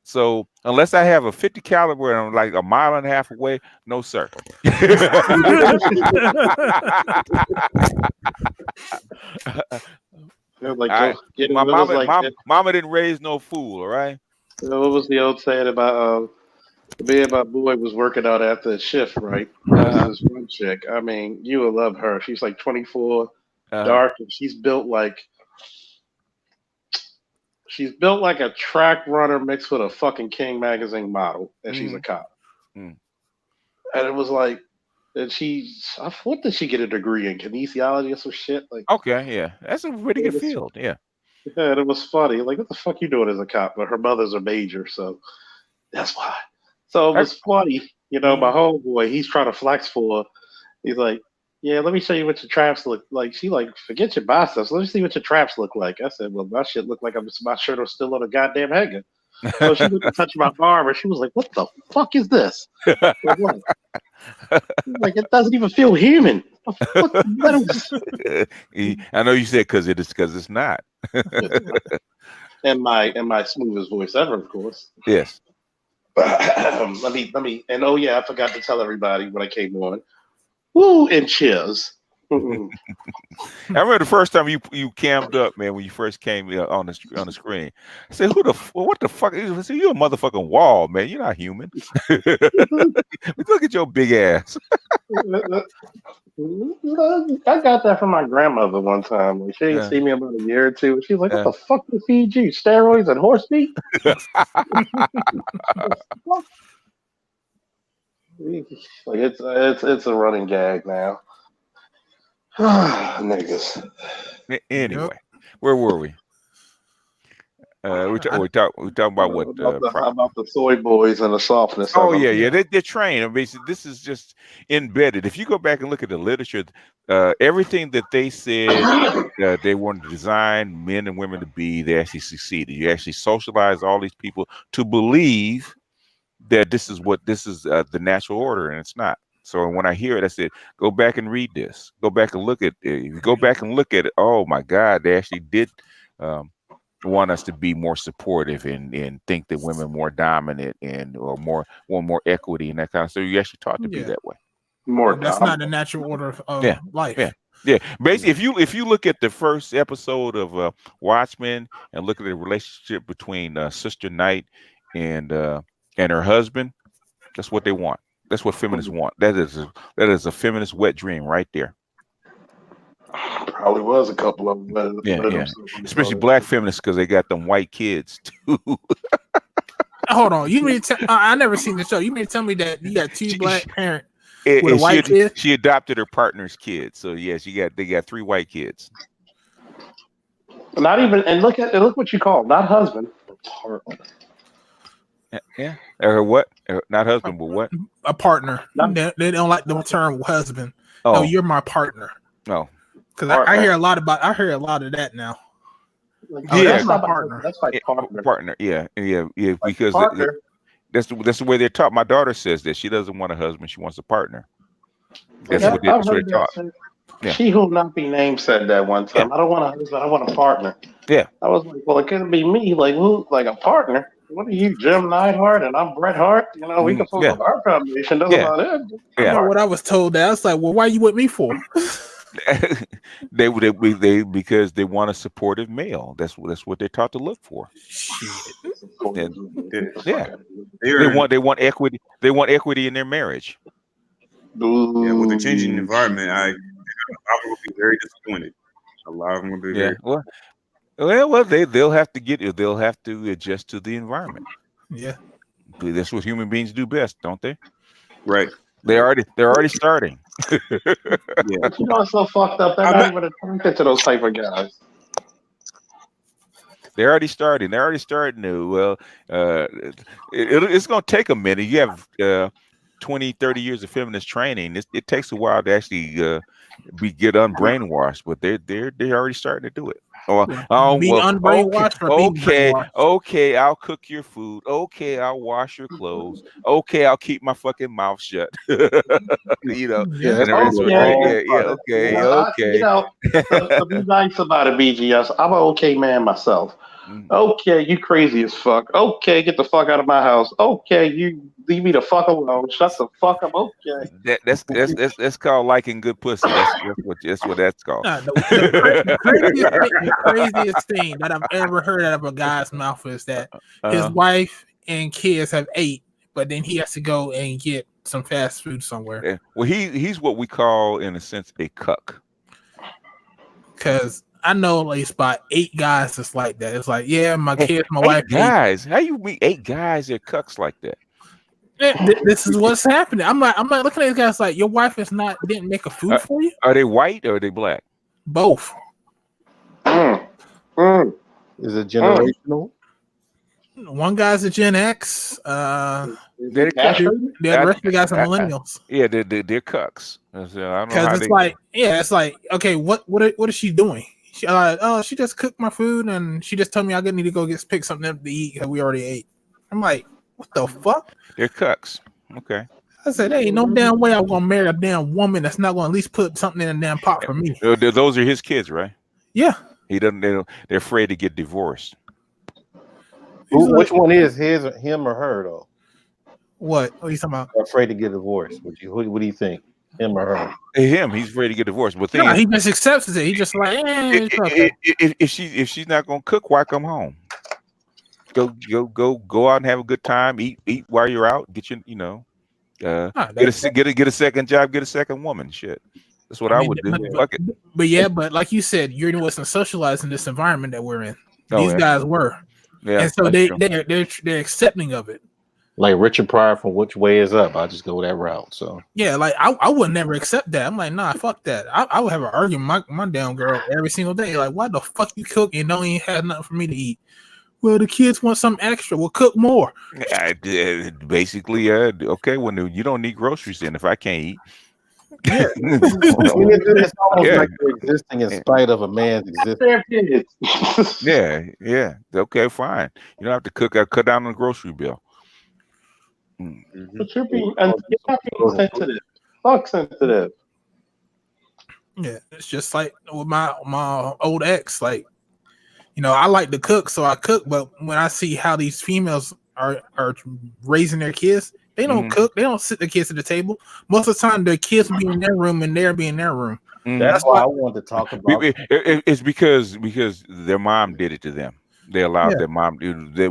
So unless I have a 50 caliber and I'm like a mile and a half away, no sir. Mama didn't raise no fool, all right? What was the old saying about me and my boy was working out after the shift, right? This one chick. I mean, you will love her. She's like 24, dark, and she's built like a track runner mixed with a fucking King magazine model, and she's a cop. And it was like, what did she get a degree in? Kinesiology or some shit? Like, okay, yeah, that's a pretty good field, yeah. Yeah, and it was funny. Like, what the fuck you doing as a cop? But her mother's a major, so that's why. So it was funny, my homeboy, he's trying to flex for her. He's like, yeah, let me show you what your traps look like. She like, forget your biceps. Let me see what your traps look like. I said, well, my shit look like my shirt was still on a goddamn hanger. So she looked to touch my arm, and she was like, what the fuck is this? Like, it doesn't even feel human. I know you said because it's not. and my smoothest voice ever, of course. Yes. Let me, and I forgot to tell everybody when I came on. Woo, and cheers. I remember the first time you cammed up, man, when you first came on the screen. I said, what the fuck? I said, you're a motherfucking wall, man. You're not human. Look at your big ass. I got that from my grandmother one time. Like, she didn't see me about a year or two. She's like, "What the fuck they feed you? Steroids and horse meat?" Like it's a running gag now. Niggas. Anyway, where were we? We talk about what about the soy boys and the softness. Oh of them. yeah. They're trained. I mean, this is just embedded. If you go back and look at the literature, everything that they said they wanted to design men and women to be, they actually succeeded. You actually socialize all these people to believe that this is the natural order, and it's not. So when I hear it, I said, go back and read this. Go back and look at it. If you go back and look at it, oh my God, they actually did want us to be more supportive and think that women are more dominant or want more equity and that kind of stuff. You actually taught to be that way. That's not the natural order of life. Yeah. Basically, if you look at the first episode of Watchmen and look at the relationship between Sister Knight and her husband, that's what they want. That's what feminists want. That is a feminist wet dream right there. Probably was a couple of them. Yeah. Especially black feminists, because they got them white kids too. Hold on, you mean I never seen the show? You mean tell me that you got two black parents with a white kid? She adopted her partner's kids, so yes, they got 3 white kids. Not even, and look what you call not husband, but partner. Yeah. Or what? Not husband, but what? A partner. They don't like the term husband. Oh, no, you're my partner. Oh. Because I hear a lot of that now. That's my partner. That's my partner. Partner. Yeah. Because that's the way they're taught. My daughter says that she doesn't want a husband; she wants a partner. That's what they're taught. Yeah. She who not be named said that one time. Yeah. I don't want a husband; I want a partner. Yeah. I was like, well, it couldn't be me. Like who? Like a partner? What are you, Jim Neidhart, and I'm Bret Hart? You know, we can focus on our foundation. That's about it. Yeah. What I was told that I was like, well, why are you with me for? they because they want a supportive male. That's what they're taught to look for. Shit. Yeah. They want equity. They want equity in their marriage. Yeah, with the changing environment, I will be very disappointed. A lot of them will be very. Well, they'll have to adjust to the environment. Yeah. That's what human beings do best, don't they? Right. They're already starting. Yeah. But you know, it's so fucked up. They're not even attracted to those type of guys. They're already starting. to. It's going to take a minute. You have 20, 30 years of feminist training. It takes a while to actually get unbrainwashed, but they're already starting to do it. Okay, I'll cook your food. Okay, I'll wash your clothes. Okay, I'll keep my fucking mouth shut. You know. Okay. You know, to be nice about it, BGS. I'm an okay man myself. Okay, you crazy as fuck. Okay, get the fuck out of my house. Okay, you leave me the fuck alone. Shut the fuck up. Okay. That's called liking good pussy. That's what that's called. The craziest thing that I've ever heard out of a guy's mouth is that his wife and kids have ate, but then he has to go and get some fast food somewhere. Yeah. Well, he's what we call, in a sense, a cuck. Because I know at least about 8 guys that's like that. It's like, yeah, my kids, my wife. Guys, how you meet 8 guys that cucks like that? This is what's happening. I'm like looking at these guys like, your wife didn't make a food for you. Are they white or are they black? Both. Is it generational? One guy's a Gen X. The rest of the guys are millennials. Yeah, they're cucks. Because it's like, okay, what is she doing? She just cooked my food and she just told me I need to go pick something up to eat because we already ate. I'm like, what the fuck? They're cucks. Okay. I said, hey, no damn way I'm gonna marry a damn woman that's not gonna at least put something in a damn pot for me. Those are his kids, right? Yeah. They're afraid to get divorced. Which one is him or her though? What are you talking about? Afraid to get divorced. What do you think? Him or her? Him. He's afraid to get divorced. But he just accepts it. He just like, if she's not gonna cook, why come home? Go out and have a good time. Eat while you're out. Get a second job. Get a second woman. Shit. That's what I would do. But like you said, you wasn't socialized in this environment that we're in. Oh, These guys were, and so they're accepting of it. Like Richard Pryor from Which Way Is Up. I just go that route. So yeah, like I would never accept that. I'm like, nah, fuck that. I would have an argument with my damn girl every single day. Like, why the fuck you cook and don't even have nothing for me to eat? Well, the kids want something extra. We'll cook more. Basically, okay, when you don't need groceries, then if I can't eat. Yeah. It's almost like they're existing in spite of a man's existence. Yeah. Okay, fine. You don't have to cook. I cut down on the grocery bill. But you're being sensitive. Fuck sensitive. Yeah, it's just like with my old ex. Like, you know, I like to cook, so I cook. But when I see how these females are raising their kids, they don't cook. They don't sit the kids at the table. Most of the time, their kids be in their room and they're be in their room. That's why I wanted to talk about. It's because their mom did it to them. They allowed their mom. They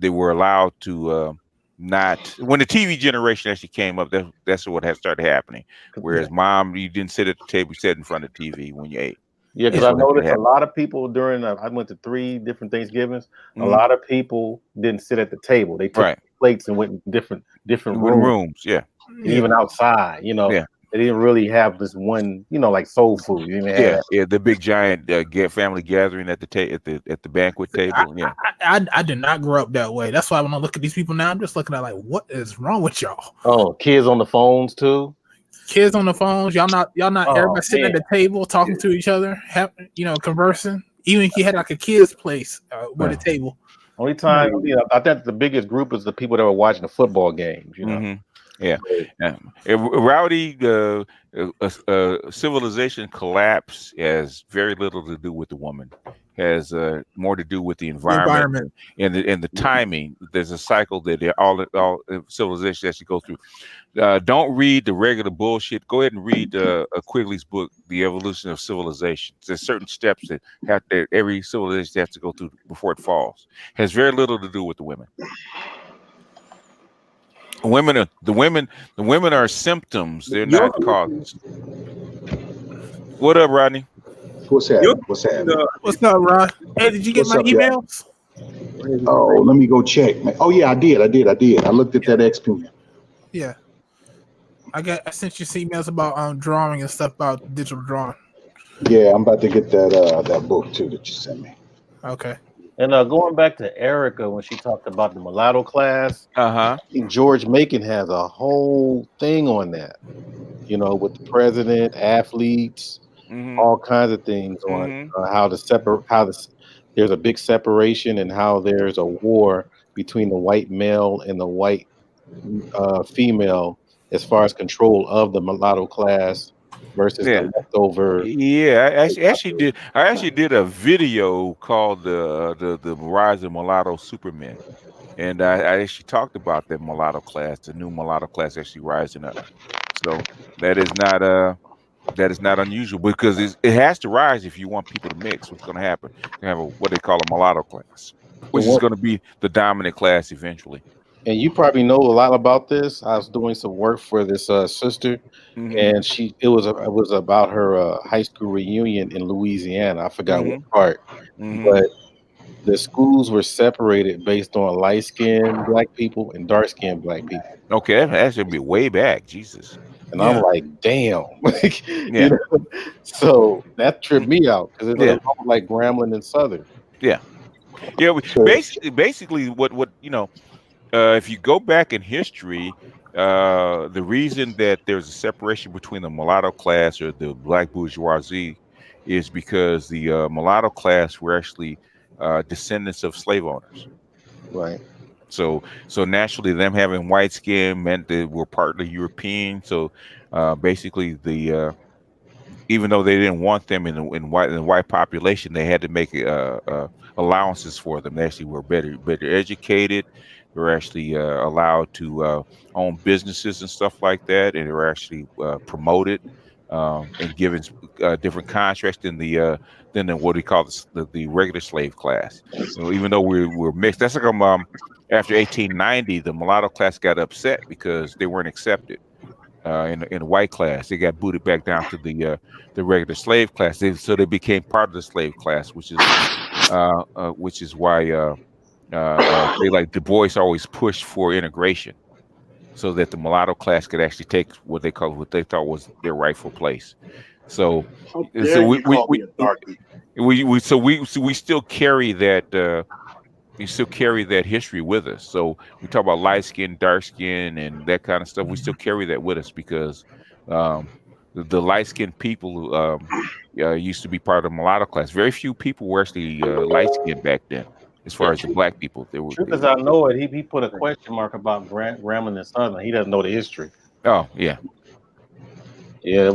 were allowed to not. When the TV generation actually came up, that's what had started happening. Whereas mom, you didn't sit at the table, you sat in front of the TV when you ate. Yeah, because I noticed a lot of people during. I went to 3 different Thanksgivings. A lot of people didn't sit at the table. They took plates and went in different rooms. Yeah, even outside. You know, they didn't really have this one. You know, like soul food. You didn't have the big giant family gathering at the banquet table. I did not grow up that way. That's why when I look at these people now, I'm just looking at like, what is wrong with y'all? Oh, kids on the phones too. Kids on the phones, y'all not everybody sitting at the table talking to each other, conversing. Even if you had like a kid's place with a table. Only time, I think the biggest group is the people that were watching the football games. You know, Rowdy, civilization collapse has very little to do with the woman. Has more to do with the environment. And the timing. There's a cycle that all civilizations actually go through. Don't read the regular bullshit. Go ahead and read Quigley's book, The Evolution of Civilization. There's certain steps that every civilization has to go through before it falls. Has very little to do with the women. The women are symptoms. They're not causes. What up, Rodney? What's happening? What's up, Rod? Hey, did you get my emails? Oh, let me go check, man. Oh yeah, I did. I looked at that XP. Yeah. I sent you some emails about drawing and stuff about digital drawing. Yeah, I'm about to get that book too that you sent me. Okay. And going back to Erica when she talked about the mulatto class, I think George Macon has a whole thing on that. You know, with the president, athletes, all kinds of things on there's a big separation and how there's a war between the white male and the white female as far as control of the mulatto class versus the leftover. Yeah, I actually did a video called the Rise of Mulatto Supermen, and I actually talked about that mulatto class, the new mulatto class actually rising up. So that is not unusual because it has to rise if you want people to mix. What's going to happen? You have what they call a mulatto class, which is going to be the dominant class eventually. And you probably know a lot about this. I was doing some work for this sister, and it was about her high school reunion in Louisiana. I forgot what part, but the schools were separated based on light-skinned black people and dark-skinned black people. Okay, that should be way back, Jesus. And I'm like, damn. You know? So that tripped me out because it's almost like Grambling and Southern. Yeah. Basically, what if you go back in history, the reason that there's a separation between the mulatto class or the black bourgeoisie is because the mulatto class were actually descendants of slave owners. Right. So naturally, them having white skin meant they were partly European. So basically, even though they didn't want them in the white population, they had to make allowances for them. They actually were better educated. They were actually allowed to own businesses and stuff like that, and they were actually promoted and given different contracts than what we call the regular slave class. So even though we're mixed, that's like after 1890, the mulatto class got upset because they weren't accepted. in the white class. They got booted back down to the regular slave class. So they became part of the slave class, which is why they like Du Bois always pushed for integration, so that the mulatto class could actually take what they thought was their rightful place. So we still carry that. We still carry that history with us. So we talk about light skin, dark skin, and that kind of stuff. We still carry that with us because the light skinned people used to be part of the mulatto class. Very few people were actually light skinned back then. As far as the black people, they were. Truth as I know it, he put a question mark about Grambling and Southern. He doesn't know the history. Oh yeah, yeah. It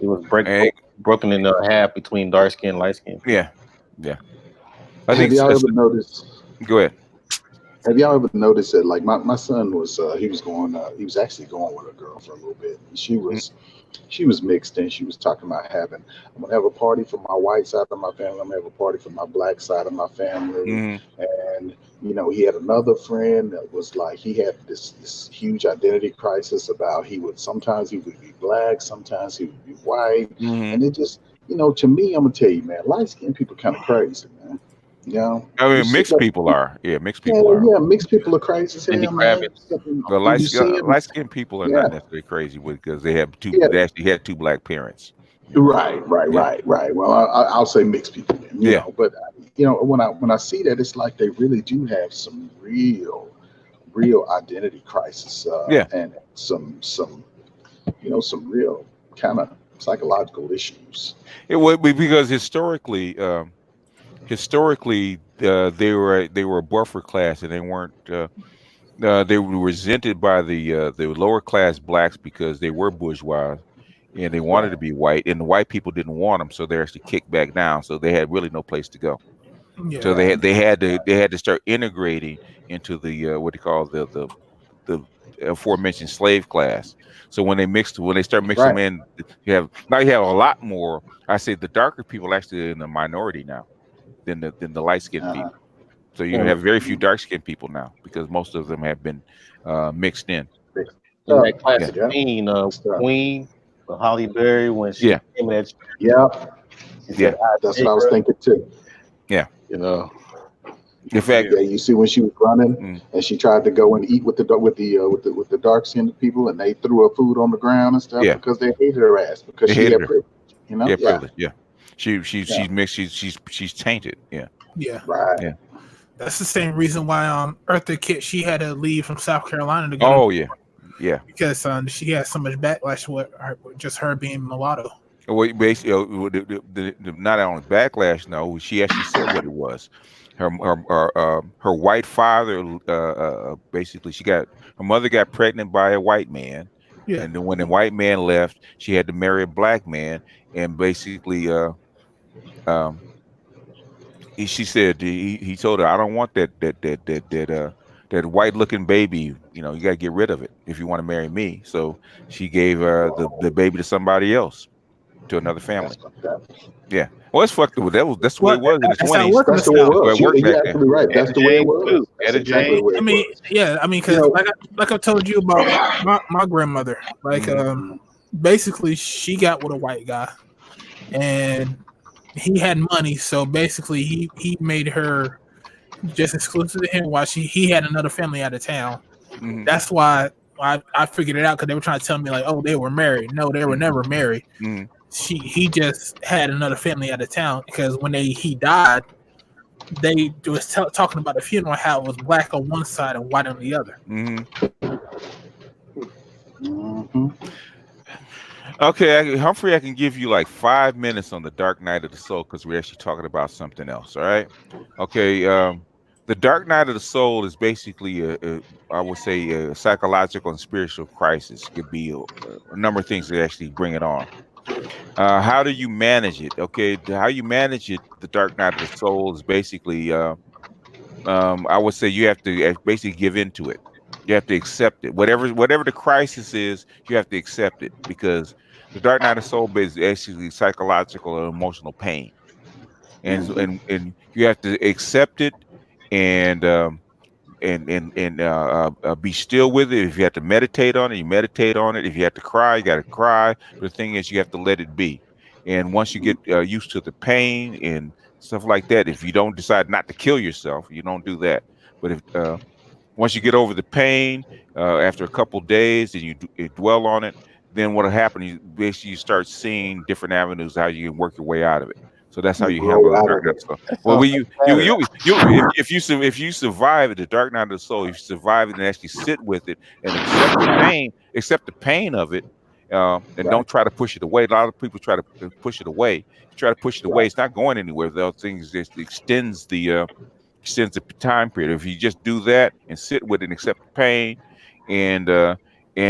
was broken in half between dark skin and light skin. Yeah, yeah. Have y'all ever noticed? Go ahead. Have y'all ever noticed that? Like my son was he was actually going with a girl for a little bit. She was mixed in. She was talking about I'm gonna have a party for my white side of my family. I'm gonna have a party for my black side of my family. And he had another friend that was like he had this huge identity crisis about sometimes he would be black, sometimes he would be white, and it just to me, I'm gonna tell you, man, light skinned people kind of crazy, man. I mean, mixed people are. Yeah, mixed people are. Yeah, mixed people are crazy as hell, man. The light-skinned people are not necessarily crazy because they have they actually had two black parents. Right. Well, I'll say mixed people. But when I see that, it's like they really do have some real identity crisis. And some real kind of psychological issues. It would be because historically, they were a buffer class, and they weren't. They were resented by the lower class blacks because they were bourgeois, and they wanted to be white, and the white people didn't want them, so they actually kicked back down. So they had really no place to go. Yeah. So they had to start integrating into the what they call the aforementioned slave class. So when they start mixing them in, you have a lot more. I say the darker people actually in the minority now than the light skinned people. So you have very few dark skinned people now because most of them have been mixed in. That classic scene of Queen, Holly Berry when she came at you. That's what I was thinking too. Yeah, in fact, you see when she was running and she tried to go and eat with the dark skinned people, and they threw her food on the ground and stuff because they hated her ass because she had privilege. Privilege. Yeah. She's mixed. She's tainted. Yeah. Right. Yeah. That's the same reason why Eartha Kitt, she had to leave from South Carolina to go. Oh yeah. Yeah. Because she had so much backlash with just her being mulatto. Well, basically, not only backlash. No, she actually said what it was. Her white father. Basically, her mother got pregnant by a white man. Yeah. And then when the white man left, she had to marry a black man, and basically, she said he told her, "I don't want that white looking baby. You got to get rid of it if you want to marry me." So she gave the baby to somebody else, to another family. Yeah. Well, it's fucked up. That's the way it was in the 20s. That's the way it was. You're absolutely right. That's the way it was. Because like I told you about my grandmother, basically she got with a white guy, and he had money, so basically he made her just exclusive to him while he had another family out of town. That's why I figured it out, because they were trying to tell me they were married. No, they were never married. He just had another family out of town, because when he died, they was talking about the funeral, how it was black on one side and white on the other. Okay, Humphrey, I can give you 5 minutes on the Dark Night of the Soul, because we're actually talking about something else. All right. Okay. The Dark Night of the Soul is basically I would say a psychological and spiritual crisis. It could be a number of things that actually bring it on. How do you manage it? Okay, how you manage it, the Dark Night of the Soul, is basically I would say you have to basically give into it. You have to accept it. Whatever the crisis is, you have to accept it, because the Dark Night of the Soul is actually psychological and emotional pain, and you have to accept it and be still with it. If you have to meditate on it, you meditate on it. If you have to cry, you got to cry. But the thing is, you have to let it be. And once you get used to the pain and stuff like that, if you don't decide not to kill yourself, you don't do that. But if once you get over the pain, after a couple days, and you dwell on it, then what'll happen? You start seeing different avenues how you can work your way out of it. So that's how you handle the dark night of the soul. Well, if you survive it, the dark night of the soul, if you survive it and actually sit with it and accept the pain of it, and don't try to push it away. A lot of people try to push it away. You try to push it away, it's not going anywhere. Those things just extends the time period. If you just do that and sit with it and accept the pain, and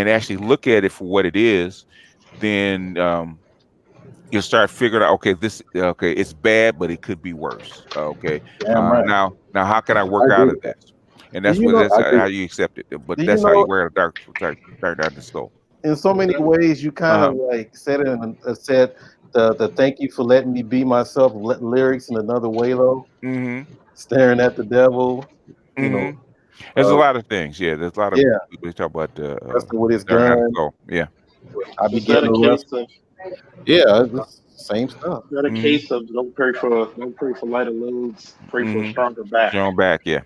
actually look at it for what it is, then you'll start figuring out, okay, it's bad, but it could be worse. Okay, now how can I work out of this? And that's how you accept it. But that's how you wear a dark night of the soul. In so many ways, you kind of like said it and said the "thank you for letting me be myself" lyrics in another way, though. Staring at the devil, you know. There's a lot of things. Yeah, there's a lot of people talk about what it's done. Yeah, I be getting arrested. Yeah, it's the same stuff. Is that a case of don't pray for lighter loads, pray for a stronger back? Strong back, yeah.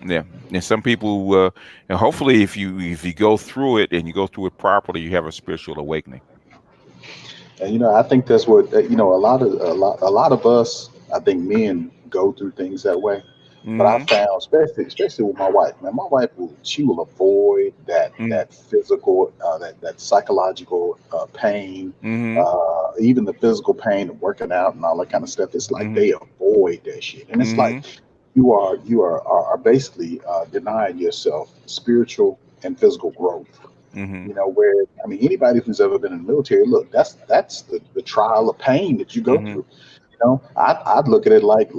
Yeah, and some people, and hopefully, if you go through it and you go through it properly, you have a spiritual awakening. And I think that's what a lot of us, I think men go through things that way. But I found, especially with my wife, man, my wife will avoid that physical, that psychological pain, even the physical pain of working out and all that kind of stuff. It's like they avoid that shit, and it's like you are basically denying yourself spiritual and physical growth. Where anybody who's ever been in the military, look, that's the trial of pain that you go through. I'd look at it like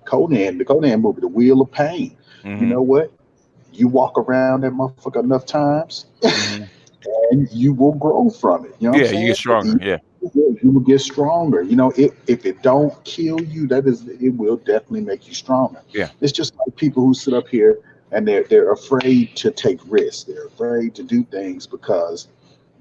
Conan, the Conan movie, The Wheel of Pain. You know what? You walk around that motherfucker enough times, and you will grow from it. You know what I'm saying? You get stronger. You will get stronger. If it don't kill you, it will definitely make you stronger. Yeah, it's just like people who sit up here and they're afraid to take risks. They're afraid to do things because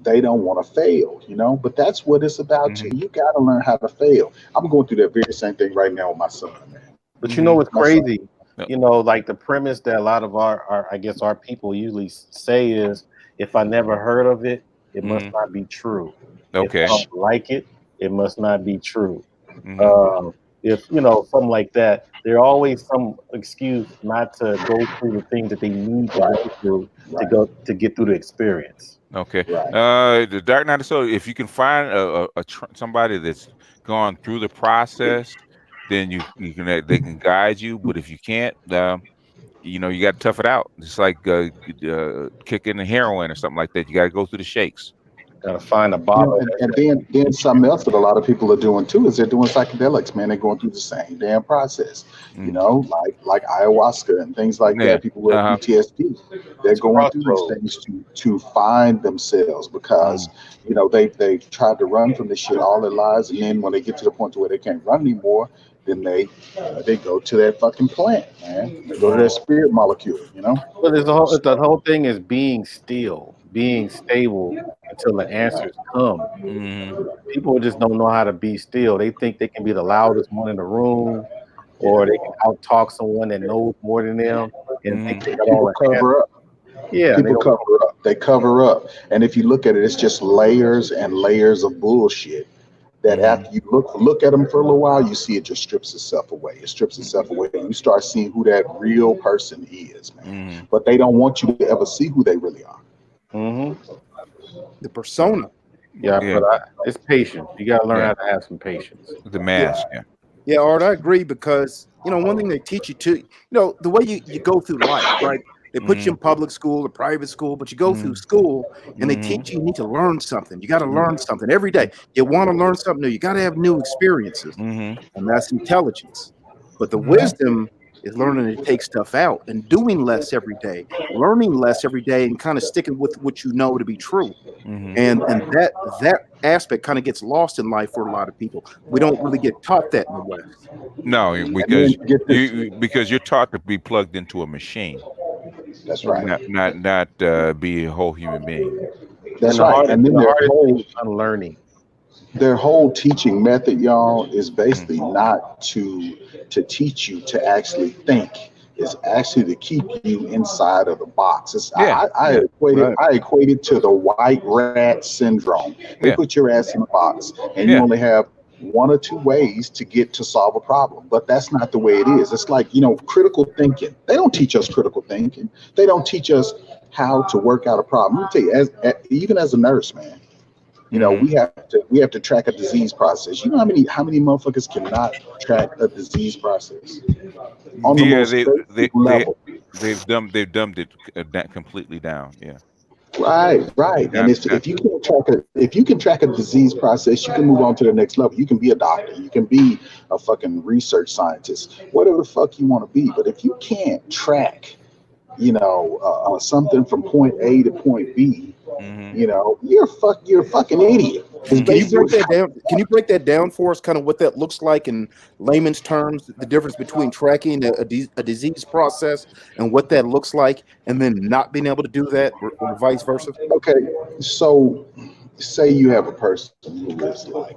they don't want to fail, but that's what it's about too. You got to learn how to fail. I'm going through that very same thing right now with my son, man. But what's crazy? Like the premise that a lot of our people usually say is, if I never heard of it, it must not be true. Okay. If I don't like it, it must not be true. If something like that, there's always some excuse not to go through the things that they need to go through to get through the experience. Okay. The Dark Night of the Soul, if you can find somebody that's gone through the process, then they can guide you. But if you can't, you got to tough it out. It's like kicking the heroin or something like that. You got to go through the shakes. Gotta find a bottle. And then something else that a lot of people are doing too is they're doing psychedelics, man. They're going through the same damn process, like ayahuasca and things like that. People with PTSD, they're going through these things to find themselves because they tried to run from this shit all their lives, and then when they get to the point where they can't run anymore, then they go to that fucking plant, man. They go to that spirit molecule, But the whole thing is being still, being stable until the answers come. People just don't know how to be still. They think they can be the loudest one in the room, or they can out talk someone that knows more than them, and think they got all the cover up. Yeah, people cover up. They cover up, and if you look at it, it's just layers and layers of bullshit. That after you look at them for a little while, you see it just strips itself away. It strips itself away, and you start seeing who that real person is, man. But they don't want you to ever see who they really are. The persona. But it's patience. You gotta learn how to have some patience. The mask. Yeah, Art, I agree, because one thing they teach you too, the way you go through life, right? They put you in public school or private school, but you go through school and they teach you need to learn something. You got to learn something every day. You want to learn something new. You got to have new experiences, and that's intelligence. But the wisdom is learning to take stuff out and doing less every day, learning less every day, and kind of sticking with what you know to be true. And that aspect kind of gets lost in life for a lot of people. We don't really get taught that in the West. No, because you're taught to be plugged into a machine. That's right. Not be a whole human being. That's right. And then their whole unlearning. Their whole teaching method, y'all, is basically not to teach you to actually think. It's actually to keep you inside of the box. I equate it to the white rat syndrome. They put your ass in a box, and you only have one or two ways to solve a problem. But that's not the way it is. It's like, critical thinking. They don't teach us critical thinking. They don't teach us how to work out a problem. Let me tell you, even as a nurse, man, we have to track a disease process. You know how many motherfuckers cannot track a disease process? On the most basic level. They've dumbed it completely down. Yeah. Right. And if you can track a disease process, you can move on to the next level. You can be a doctor. You can be a fucking research scientist, whatever the fuck you want to be. But if you can't track, something from point A to point B, you're a fucking idiot. Can you break that down for us? Kind of what that looks like in layman's terms, the difference between tracking a disease process and what that looks like, and then not being able to do that, or vice versa. Okay, so say you have a person who is like,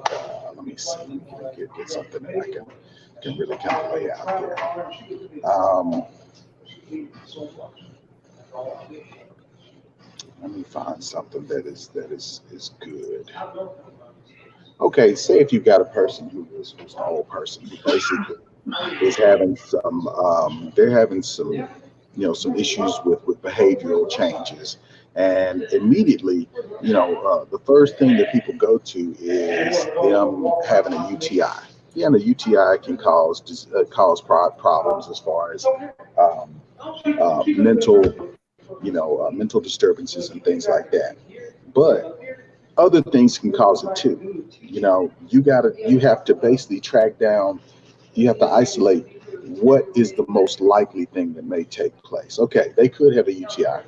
let me see, get something that I can really kind of lay out here. Let me find something that is good. Okay, say if you've got a person who's an old person who basically is having they're having some issues with behavioral changes, and immediately, the first thing that people go to is them having a UTI. Yeah, and a UTI can cause problems as far as mental disturbances and things like that. But other things can cause it too. You have to basically track down. You have to isolate what is the most likely thing that may take place. Okay, they could have a UTI,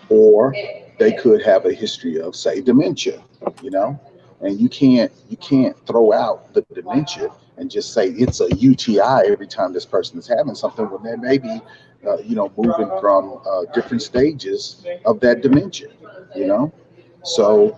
or they could have a history of, say, dementia. And you can't throw out the dementia and just say it's a UTI every time this person is having something when they may be, moving from different stages of that dementia. So,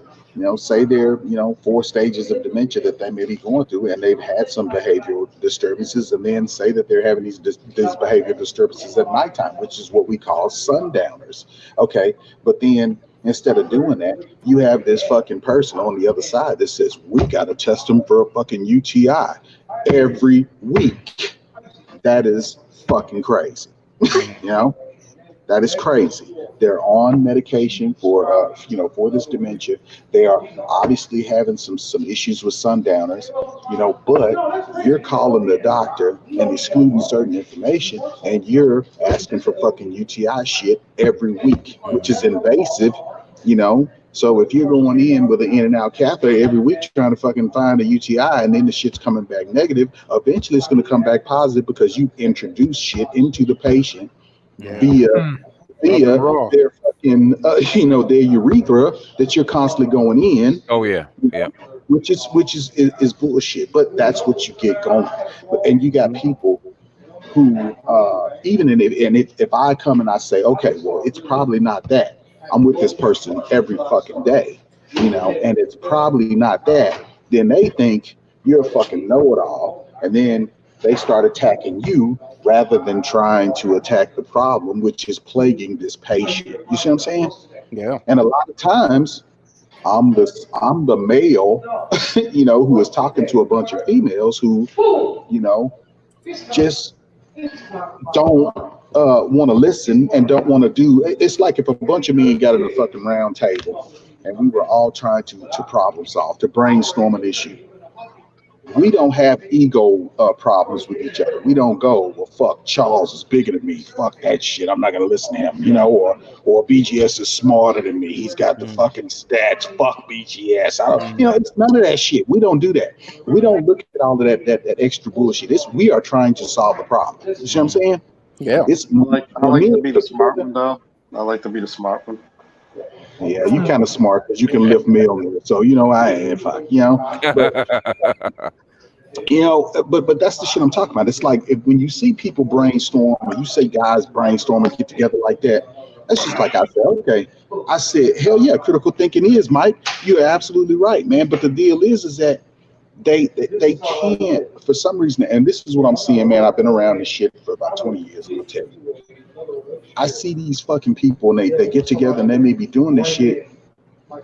say there, 4 stages of dementia that they may be going through, and they've had some behavioral disturbances, and then say that they're having these behavioral disturbances at nighttime, which is what we call sundowners. Okay, but then instead of doing that, you have this fucking person on the other side that says, we got to test them for a fucking UTI every week. That is fucking crazy. That is crazy. They're on medication for this dementia. They are obviously having some issues with sundowners, but you're calling the doctor and excluding certain information, and you're asking for fucking UTI shit every week, which is invasive, So if you're going in with an in and out catheter every week trying to fucking find a UTI, and then the shit's coming back negative, eventually it's going to come back positive because you introduce shit into the patient via their fucking their urethra that you're constantly going in. Oh yeah, Which is bullshit, but that's what you get going. And you got people who if I come and I say, okay, well, it's probably not that. I'm with this person every fucking day, and it's probably not that. Then they think you're a fucking know-it-all, and then they start attacking you rather than trying to attack the problem, which is plaguing this patient. You see what I'm saying? Yeah. And a lot of times, I'm the male, who is talking to a bunch of females who, just don't want to listen and don't want to do. It's like if a bunch of men got at a fucking round table and we were all trying to problem solve, to brainstorm an issue. we don't have ego problems with each other. We don't go, well, fuck, Charles is bigger than me. Fuck that shit. I'm not gonna listen to him, you know, or BGS is smarter than me. He's got the fucking stats. Fuck BGS. I don't, you know, it's none of that shit. We don't do that. We don't look at all of that extra bullshit. We are trying to solve the problem. You see what I'm saying? Yeah. It's I like to be the smart one though. I like to be the smart one. Yeah, you kind of smart because you can lift mail. So you know, I ain't fuck, you know. But, you know, but that's the shit I'm talking about. It's like when you see people brainstorm, when you say guys brainstorm and get together like that, that's just like I said, okay. I said, hell yeah, critical thinking is, Mike. You're absolutely right, man. But the deal is that they can't, for some reason, and this is what I'm seeing, man. I've been around this shit for about 20 years, I'm gonna tell you. I see these fucking people and they get together and they may be doing this shit,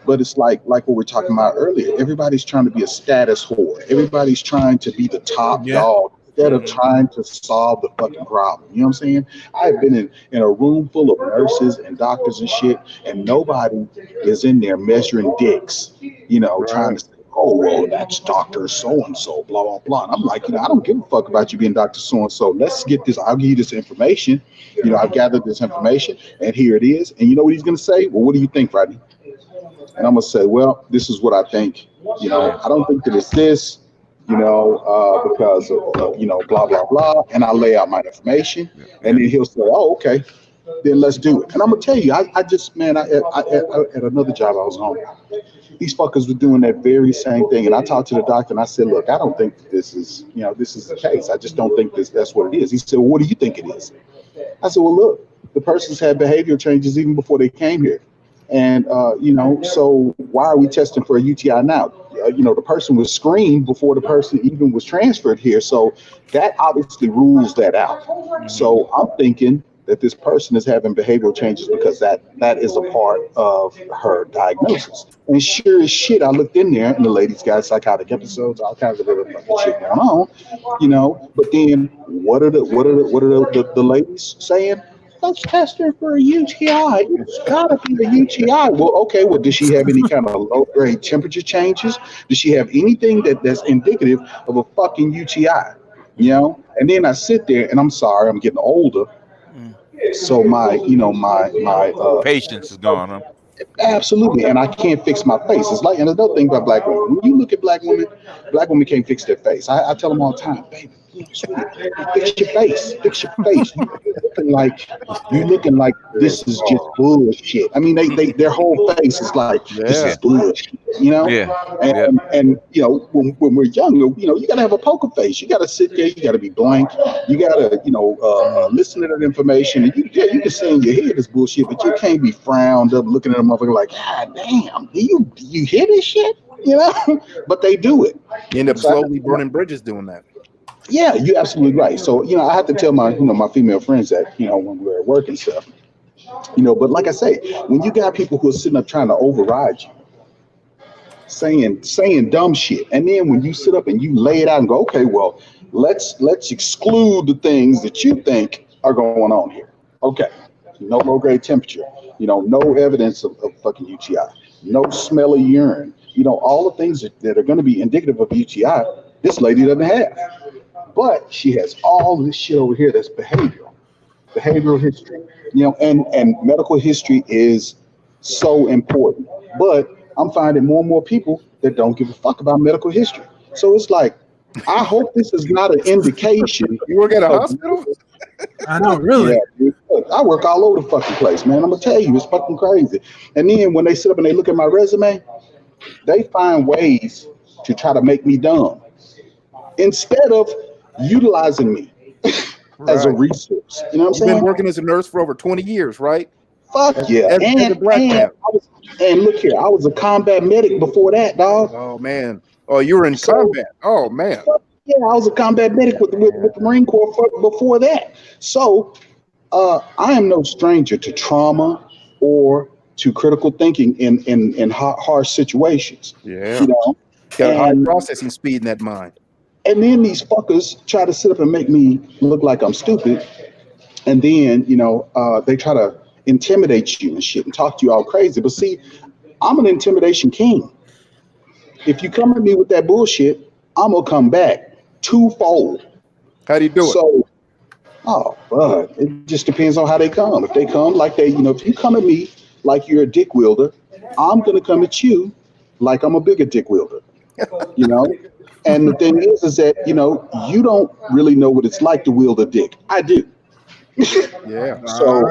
but it's like what we're talking about earlier. Everybody's trying to be a status whore. Everybody's trying to be the top dog instead of trying to solve the fucking problem. You know what I'm saying? I've been in a room full of nurses and doctors and shit, and nobody is in there measuring dicks, you know, trying to say, oh, well, that's Dr. So-and-so, blah, blah, blah. And I'm like, you know, I don't give a fuck about you being Dr. So-and-so. Let's get this. I'll give you this information. You know, I've gathered this information, and here it is. And you know what he's going to say? Well, what do you think, Rodney? And I'm going to say, well, this is what I think. You know, I don't think that it's this, you know, because of, you know, blah, blah, blah. And I lay out my information. And then he'll say, oh, okay, then let's do it. And I'm going to tell you, I just, man, at another job I was on, these fuckers were doing that very same thing. And I talked to the doctor and I said, look, I don't think that this is, you know, this is the case. I just don't think that's what it is. He said, well, what do you think it is? I said, well, look, the person's had behavioral changes even before they came here. And, you know, so why are we testing for a UTI now? You know, the person was screened before the person even was transferred here. So that obviously rules that out. So I'm thinking that this person is having behavioral changes because that is a part of her diagnosis. And sure as shit, I looked in there and the lady's got psychotic episodes, all kinds of other fucking shit going on, you know. But then what are the ladies saying? Let's test her for a UTI. It's gotta be a UTI. Well, okay. Well, does she have any kind of low grade temperature changes? Does she have anything that's indicative of a fucking UTI? You know. And then I sit there, and I'm sorry, I'm getting older. So my patience is gone, huh? Absolutely, and I can't fix my face. It's like, and another thing about black women, when you look at black women can't fix their face. I tell them all the time, baby, sweetie, fix your face, fix your face. You looking like this is just bullshit. I mean, their whole face is like this is bullshit, you know. And you know, when we're younger, you know, you gotta have a poker face. You gotta sit there. You gotta be blank. You gotta, you know, listen to that information. And you can say in your head this bullshit, but you can't be frowned up looking at a motherfucker like, God damn, do you hear this shit? You know, but they do it. You end up slowly burning bridges doing that. Yeah, you're absolutely right. So, you know, I have to tell my female friends that, you know, when we're at work and stuff, you know, but like I say, when you got people who are sitting up trying to override you, saying dumb shit, and then when you sit up and you lay it out and go, okay, well, let's exclude the things that you think are going on here. Okay, no low grade temperature, you know, no evidence of fucking UTI, no smell of urine, you know, all the things that are going to be indicative of UTI, this lady doesn't have. But she has all this shit over here that's behavioral history, you know, and medical history is so important. But I'm finding more and more people that don't give a fuck about medical history. So it's like, I hope this is not an indication. You work at a hospital? I know, really. Yeah, look, I work all over the fucking place, man. I'm gonna tell you, it's fucking crazy. And then when they sit up and they look at my resume, they find ways to try to make me dumb instead of utilizing me as a resource. You know what I'm saying? You've been working as a nurse for over 20 years, right? Fuck yeah. And look here, I was a combat medic before that, dog. Oh man. Oh, you were in combat. Oh man. Yeah, I was a combat medic with the Marine Corps before that. So I am no stranger to trauma or to critical thinking in harsh situations. Yeah. You know? Got high processing speed in that mind. And then these fuckers try to sit up and make me look like I'm stupid. And then, you know, they try to intimidate you and shit and talk to you all crazy. But see, I'm an intimidation king. If you come at me with that bullshit, I'm gonna come back twofold. How do you do it? But it just depends on how they come. If they come like they, if you come at me like you're a dick wielder, I'm gonna come at you like I'm a bigger dick wielder. And the thing is that you don't really know what it's like to wield a dick. I do. Yeah. So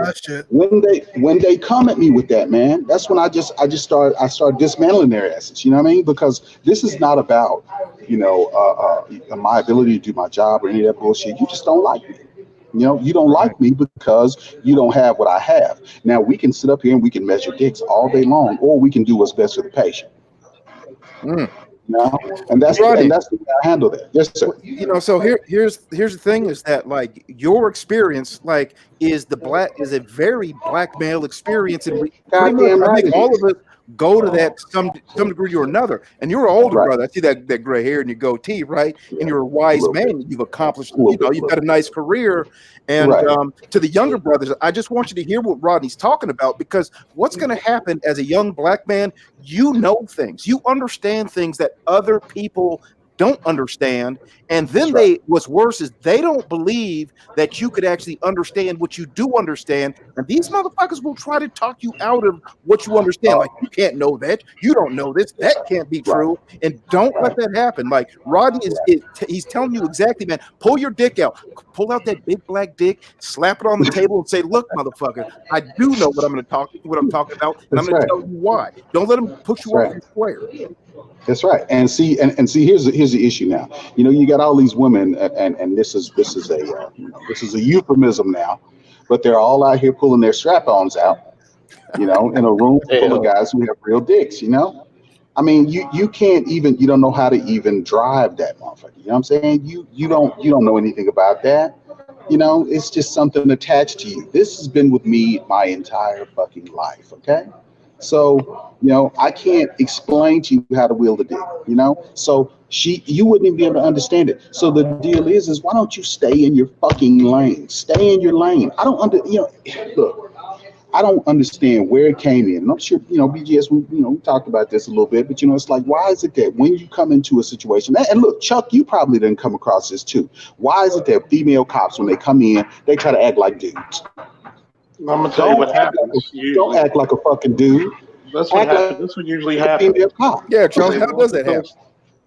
when they come at me with that, man, that's when I start dismantling their asses. You know what I mean? Because this is not about my ability to do my job or any of that bullshit. You just don't like me. You don't like me because you don't have what I have. Now we can sit up here and we can measure dicks all day long, or we can do what's best for the patient. And that's the way I handle that. Yes, sir. So here's the thing is that like your experience is a very black male experience, and pretty much, I think all of us go to that some degree or another. And you're an older brother. I see that gray hair and your goatee, right? And you're a wise man. You've accomplished, you've got a nice career. And to the younger brothers, I just want you to hear what Rodney's talking about, because what's going to happen as a young black man, you know things, you understand things that other people don't understand, and then what's worse is they don't believe that you could actually understand what you do understand, and these motherfuckers will try to talk you out of what you understand. Like, you can't know that, you don't know this, that can't be true, and don't let that happen. Like Rodney he's telling you exactly, man, pull your dick out, pull out that big black dick, slap it on the table and say, look, motherfucker, I do know what I'm talking about, and I'm going to tell you why. Don't let them push you off your square. That's right. And see, here's the issue now. You got all these women, and this is a euphemism now, but they're all out here pulling their strap-ons out, in a room full of guys who have real dicks. I mean, you can't even, you don't know how to even drive that motherfucker. You know what I'm saying? You don't know anything about that. It's just something attached to you. This has been with me my entire fucking life. Okay. So, I can't explain to you how to wield a dick, so you wouldn't even be able to understand it. So the deal is why don't you stay in your fucking lane? Stay in your lane. Look, I don't understand where it came in. And I'm sure, BGS, we talked about this a little bit, but it's like, why is it that when you come into a situation, and look, Chuck, you probably didn't come across this too. Why is it that female cops, when they come in, they try to act like dudes? I'm gonna tell you what happens. Don't act like a fucking dude. That's what happens. This would usually happen. Yeah, Charles, how does that happen?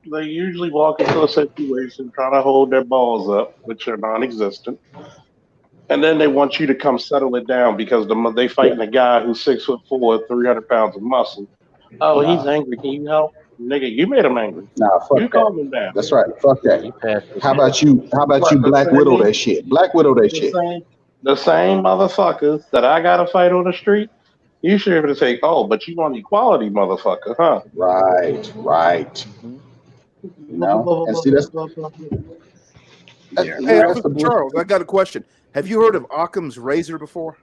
They usually walk into a situation trying to hold their balls up, which are non-existent, and then they want you to come settle it down because they fighting a guy who's 6'4", 300 pounds of muscle. Oh, he's angry. Can you help? Nigga, you made him angry. Nah, fuck you that. Calm him down. That's right. Fuck that. How about you Black Widow that shit? Black Widow that shit. The same motherfuckers that I gotta fight on the street, you should be able to say, oh, but you want equality, motherfucker, huh? Right. And see, Charles, I got a question. Have you heard of Occam's razor before?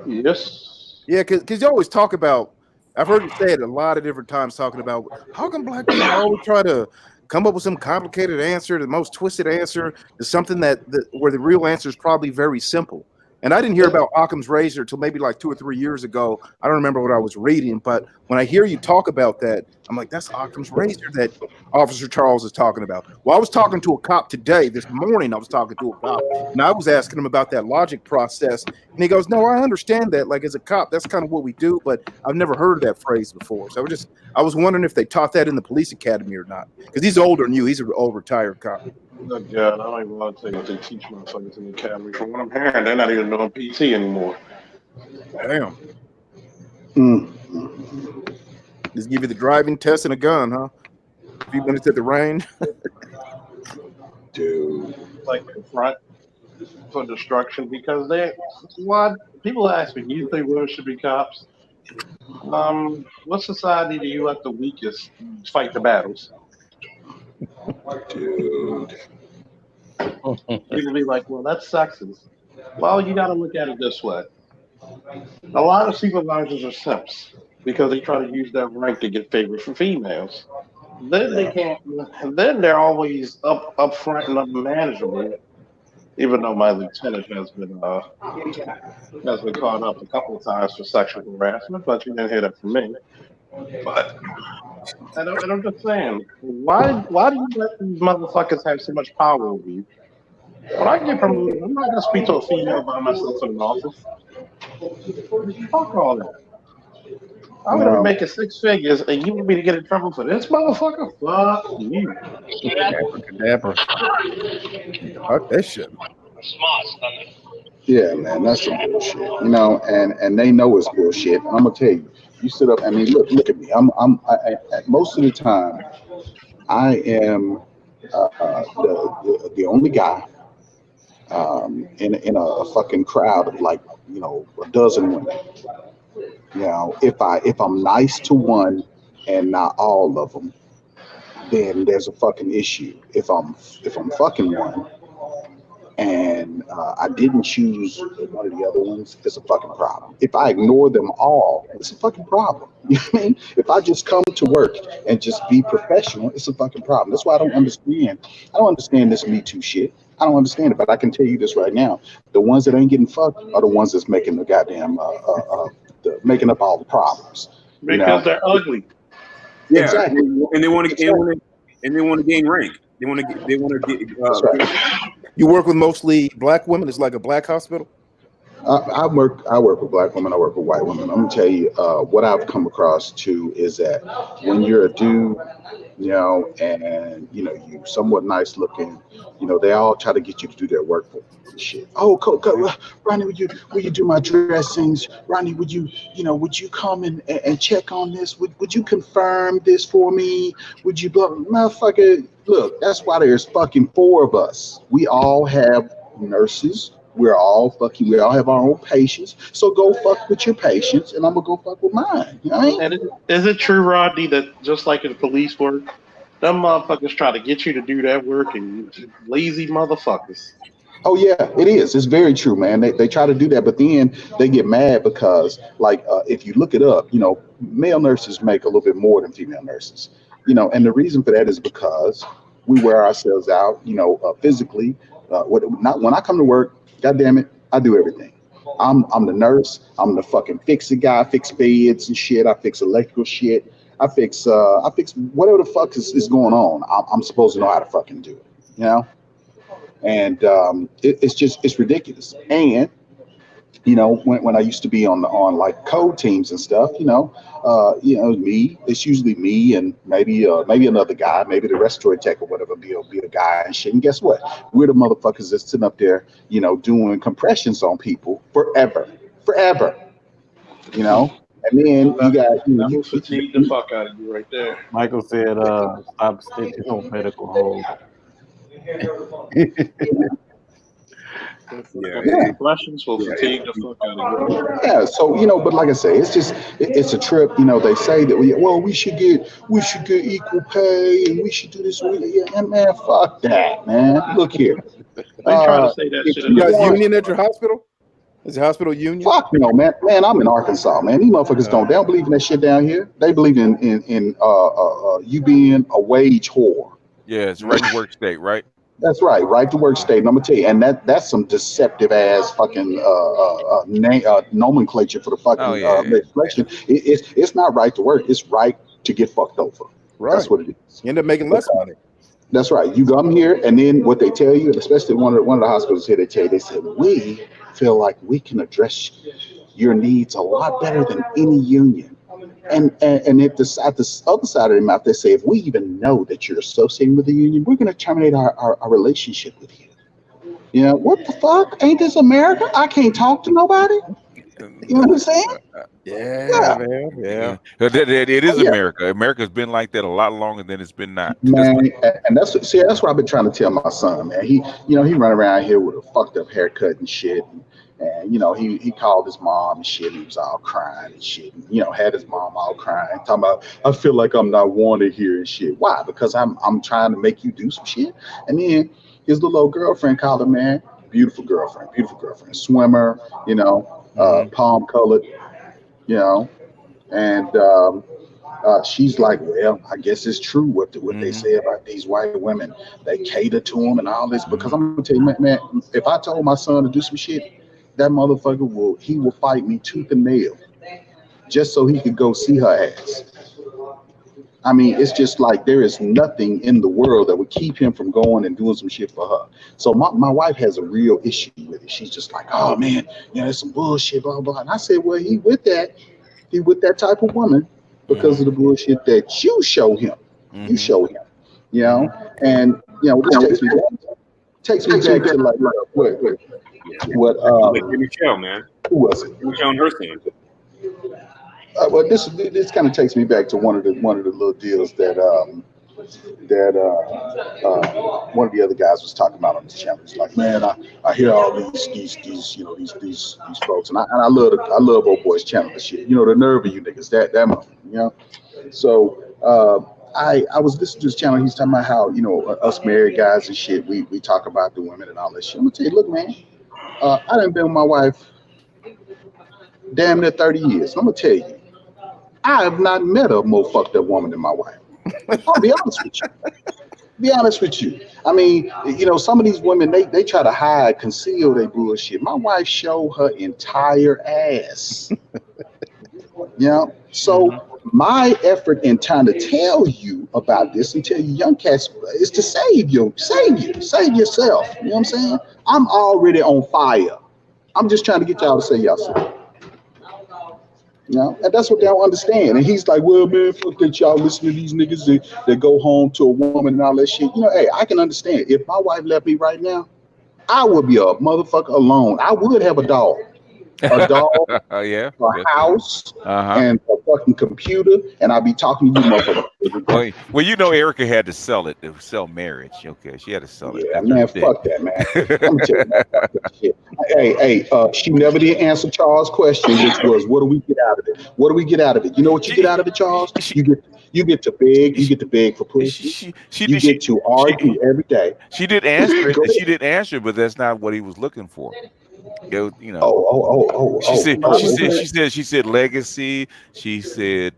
Yes. Yeah, because you always talk about, I've heard you say it a lot of different times, talking about how come black people always try to come up with some complicated answer, the most twisted answer, to something where the real answer is probably very simple. And I didn't hear about Occam's razor until maybe like 2 or 3 years ago. I don't remember what I was reading, but when I hear you talk about that, I'm like, that's Occam's razor that Officer Charles is talking about. Well, I was talking to a cop today, this morning I was talking to a cop, and I was asking him about that logic process, and he goes, no, I understand that. Like, as a cop, that's kind of what we do, but I've never heard of that phrase before. So I was wondering if they taught that in the police academy or not, because he's older than you. He's an old retired cop. Oh, God, I don't even want to tell you what they teach motherfuckers in the academy. From what I'm hearing, they're not even doing PT anymore. Damn. Just give you the driving test and a gun, huh? A few minutes at the range. Dude. Like in front for destruction, because people ask me, do you think women should be cops? What society do you let the weakest fight the battles? Dude. People be like, well, that's sexist. Well, you got to look at it this way. A lot of supervisors are simps because they try to use that rank to get favors from females. Then they can't. Then they're always up front and unmanageable. Even though my lieutenant has been caught up a couple of times for sexual harassment, but you didn't hear that from me. But And I'm just saying, why do you let these motherfuckers have so much power over you? When I get promoted, I'm not gonna speak to a female by myself in an office. Fuck all that. I'm gonna be making 6 figures, and you want me to get in trouble for this motherfucker? Fuck you. Dapper. Fuck that shit. Yeah, man, that's some bullshit. You know, and they know it's bullshit. And I'm gonna tell you, you sit up. I mean, look at me. Most of the time, I am the only guy in a fucking crowd of like, you know, a dozen women. You know, if I'm nice to one and not all of them, then there's a fucking issue. If I'm fucking one and I didn't choose one of the other ones, it's a fucking problem. If I ignore them all, it's a fucking problem. You know what I mean? If I just come to work and just be professional, it's a fucking problem. That's why I don't understand this Me Too shit. I don't understand it, but I can tell you this right now: the ones that ain't getting fucked are the ones that's making the goddamn making up all the problems. Because they're ugly. Yeah, exactly. And they want to gain rank. They want to get. You work with mostly black women. It's like a black hospital. I work with black women. I work with white women. I'm gonna tell you what I've come across too is that when you're a dude, you know, and you know you somewhat nice looking, you know, they all try to get you to do their work for them and shit. Oh, Ronnie, would you do my dressings? Ronnie, would you come and check on this? Would you confirm this for me? Would you, motherfucker? Look, that's why there's fucking 4 of us. We all have nurses. We all have our own patients. So go fuck with your patients, and I'm gonna go fuck with mine. You know what I mean? And is it true, Rodney, that just like in police work, them motherfuckers try to get you to do that work, and lazy motherfuckers? Oh yeah, it is. It's very true, man. They try to do that, but then they get mad because, like, if you look it up, you know, male nurses make a little bit more than female nurses. You know, and the reason for that is because we wear ourselves out, you know, physically. Not when I come to work, God damn it, I do everything. I'm the nurse. I'm the fucking fix it guy. I fix beds and shit. I fix electrical shit. I fix whatever the fuck is going on. I'm supposed to know how to fucking do it. You know. And it's ridiculous. And you know, when I used to be on like code teams and stuff, it's usually me and maybe another guy, maybe the respiratory tech or whatever, be a guy and shit. And guess what? We're the motherfuckers that's sitting up there, you know, doing compressions on people forever. You know. And then you got you fatigue the fuck out of you right there. Michael said, "Stop stitching on medical holes." Questions will fatigue the fuck out of you. Yeah, so you know, but like I say, it's a trip. You know, they say that we should get equal pay and we should do this. Yeah, man, fuck that, man. Look here. They try to say that shit. You guys union at your hospital? Is the hospital union? Fuck no, man. Man, I'm in Arkansas, man. These motherfuckers they don't believe in that shit down here. They believe in you being a wage whore. Yeah, it's right to work state, right? That's right, right to work state. And I'm gonna tell you, and that's some deceptive ass fucking nomenclature for the fucking legislation. It's not right to work. It's right to get fucked over. Right. That's what it is. You end up making less money. That's right. You come here, and then what they tell you, especially one of the hospitals here, they said, we feel like we can address your needs a lot better than any union. And at the other side of their mouth, they say, if we even know that you're associating with the union, we're going to terminate our relationship with you. You know, what the fuck? Ain't this America? I can't talk to nobody? You know what I'm saying? Yeah, man. Yeah. It is America. America's been like that a lot longer than it's been not. Man, and that's what I've been trying to tell my son, man. He run around here with a fucked up haircut and shit. And you know, he called his mom and shit. He was all crying and shit. And, you know, had his mom all crying, talking about, I feel like I'm not wanted here and shit. Why? Because I'm trying to make you do some shit. And then his little old girlfriend called him, man. Beautiful girlfriend, swimmer, you know, palm colored, you know, and she's like, well, I guess it's true what they say about these white women. They cater to them and all this. Because I'm gonna tell you, man, if I told my son to do some shit, that motherfucker will fight me tooth and nail just so he could go see her ass. I mean, it's just like there is nothing in the world that would keep him from going and doing some shit for her. So my wife has a real issue with it. She's just like, oh man, there's some bullshit, blah blah. And I said, well, he with that type of woman because of the bullshit that you show him. You show him, and this takes me back to like what Michelle, man. Who was it? Michelle and her son. Well, this kind of takes me back to one of the little deals that one of the other guys was talking about on this channel. He's like, man, I hear all these folks, and I love old boys channel and shit. The nerve of you niggas, that moment, So I was listening to this channel. He's talking about how us married guys and shit. We talk about the women and all that shit. I'm gonna tell you, look, man, I done been with my wife damn near 30 years. I'm gonna tell you, I have not met a more fucked up woman than my wife. I'll be honest with you. I mean, some of these women, they try to hide, conceal their bullshit. My wife showed her entire ass. So my effort in trying to tell you about this and tell you young cats is to save yourself. You know what I'm saying? I'm already on fire. I'm just trying to get y'all to say yourself. And that's what they don't understand. And he's like, well, man, fuck that, y'all listen to these niggas that go home to a woman and all that shit. Hey, I can understand. If my wife left me right now, I would be a motherfucker alone. I would have a dog. A house, and a fucking computer, and I'll be talking to you, motherfucker. Well, Erica had to sell it to sell marriage. Okay, she had to sell it. Yeah, man, fuck that, man. I'm telling you, fuck that shit. Hey, she never did answer Charles' question, which was, what do we get out of it? What do we get out of it? You know what you get out of it, Charles? You get to beg. You get to beg for pussy. You get to argue every day. She did answer it. She did answer, but that's not what he was looking for. She said legacy. She said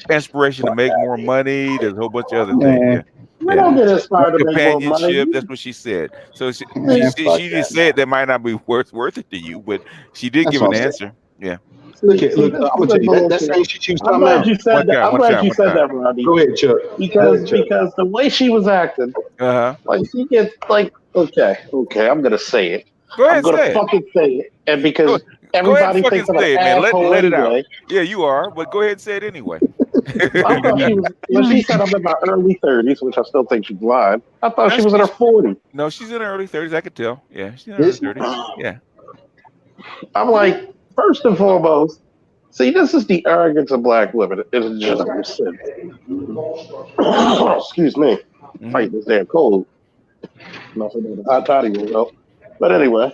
inspiration to make more money. There's a whole bunch of other things. We don't get inspired to make more money. That's what she said. So she just said that might not be worth it to you, but she did give an answer. Yeah. Look, I'm gonna tell you that same shit she was talking about. I'm glad you said that, Rodney. Go ahead, Chuck. Because the way she was acting, like she gets like, okay, I'm gonna say it. Go ahead, I'm gonna fucking say it, and because everybody thinks I'm an asshole let it anyway. out. Yeah, you are, but go ahead and say it anyway. I thought she was when she said I'm in my early 30s, which I still think she's lying. I thought she was in her 40s. No, she's in her early 30s. I could tell. Yeah, she's in her early 30s. Yeah. I'm like, first and foremost, see, this is the arrogance of black women. It's just sin. Excuse me. Fight this damn cold. Nothing but a hot toddy will help. But anyway,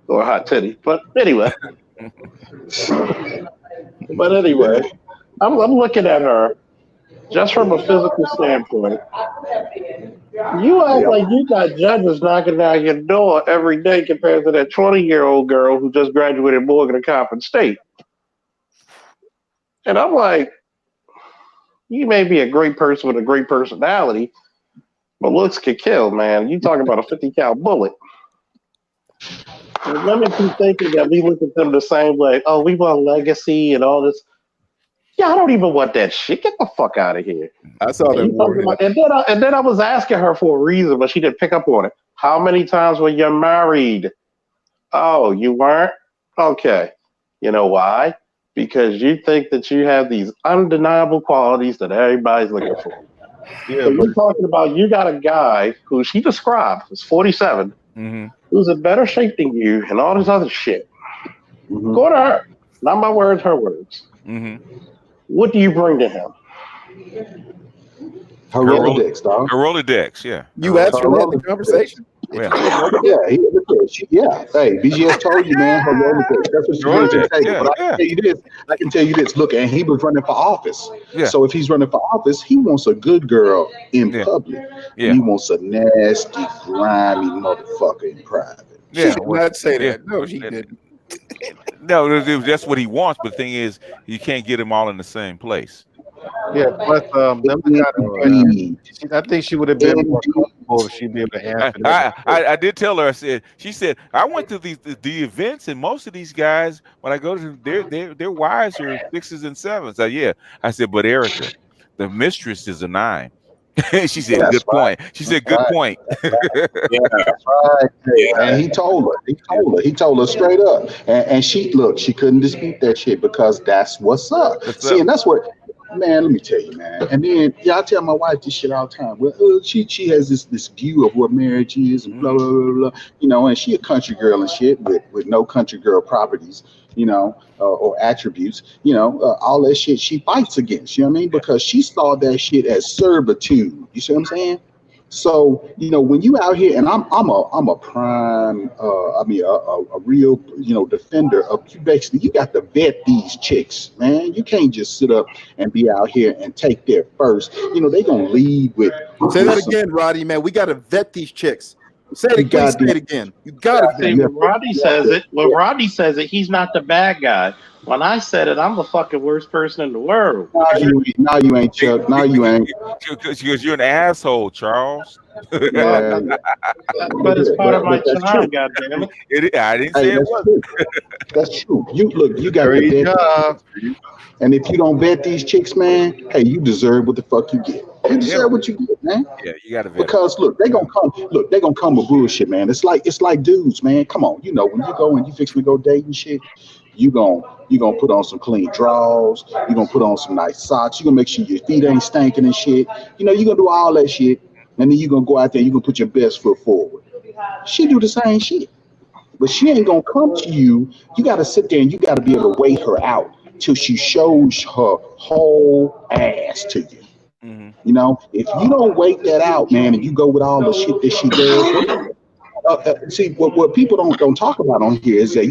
or a hot titty. But anyway, I'm looking at her just from a physical standpoint. You act like you got judges knocking down your door every day compared to that 20-year-old girl who just graduated Morgan and Coppin State. And I'm like, you may be a great person with a great personality, but looks could kill, man. You talking about a 50 cal bullet. And women keep thinking that we look at them the same way. Oh, we want legacy and all this. Yeah, I don't even want that shit. Get the fuck out of here. I saw that. And then I was asking her for a reason, but she didn't pick up on it. How many times were you married? Oh, you weren't? Okay. You know why? Because you think that you have these undeniable qualities that everybody's looking for. Yeah, so you're talking about you got a guy who she described is 47, who's in better shape than you and all this other shit. Go to her. Not my words, her words. What do you bring to him? Her Rolodex, dog. Her Rolodex, yeah. You asked for that in the conversation. Yeah. Hey, BGS told you, man, her Rolodex. That's what she brings to the table. But I can tell you this. Look, and he was running for office. Yeah. So if he's running for office, he wants a good girl in public. Yeah. He wants a nasty, grimy motherfucker in private. Yeah, she did not say that. No, she didn't. No, that's what he wants. But the thing is, you can't get them all in the same place. Yeah, but I think she would have been more comfortable if she'd be able to answer that. I did tell her. She said I went to the events, and most of these guys, when I go to their wives are 6s and 7s. Yeah, I said, but Erica, the mistress is a 9. She said, That's good right. point. She said, good point. Yeah. That's right. And he told her straight up. And she couldn't dispute that shit because that's what's up. See, and that's what, man, let me tell you, man. And then I tell my wife this shit all the time. Well, she has this view of what marriage is and blah, blah, blah, blah. And she a country girl and shit with no country girl properties, or attributes, all that shit she fights against, you know what I mean? Because she saw that shit as servitude. You see what I'm saying? So, when you out here, and I'm a prime, a real, defender of you. Basically, you got to vet these chicks, man. You can't just sit up and be out here and take their first. They gonna lead with. Say that again, Roddy, man. We got to vet these chicks. Say it again. Say it again. You got to see when Roddy says it. When Roddy says it, he's not the bad guy. When I said it, I'm the fucking worst person in the world. No, you ain't, Chuck. No, you ain't. Because you're an asshole, Charles. Yeah. But it's part of my charm, goddamn it. I didn't say it wasn't. That's true. You got to vet. And if you don't vet these chicks, man, hey, you deserve what the fuck you get. You deserve what you get, man. Yeah, you got to vet. Because they gonna come with bullshit, man. It's like dudes, man. Come on, when you go and you fix to go date and shit, you gonna put on some clean drawers. You gonna put on some nice socks. You gonna make sure your feet ain't stinking and shit. You gonna do all that shit, and then you gonna go out there. You gonna put your best foot forward. She do the same shit, but she ain't gonna come to you. You gotta sit there and you gotta be able to wait her out till she shows her whole ass to you. If you don't wait that out, man, and you go with all the shit that she does, see what people don't talk about on here is that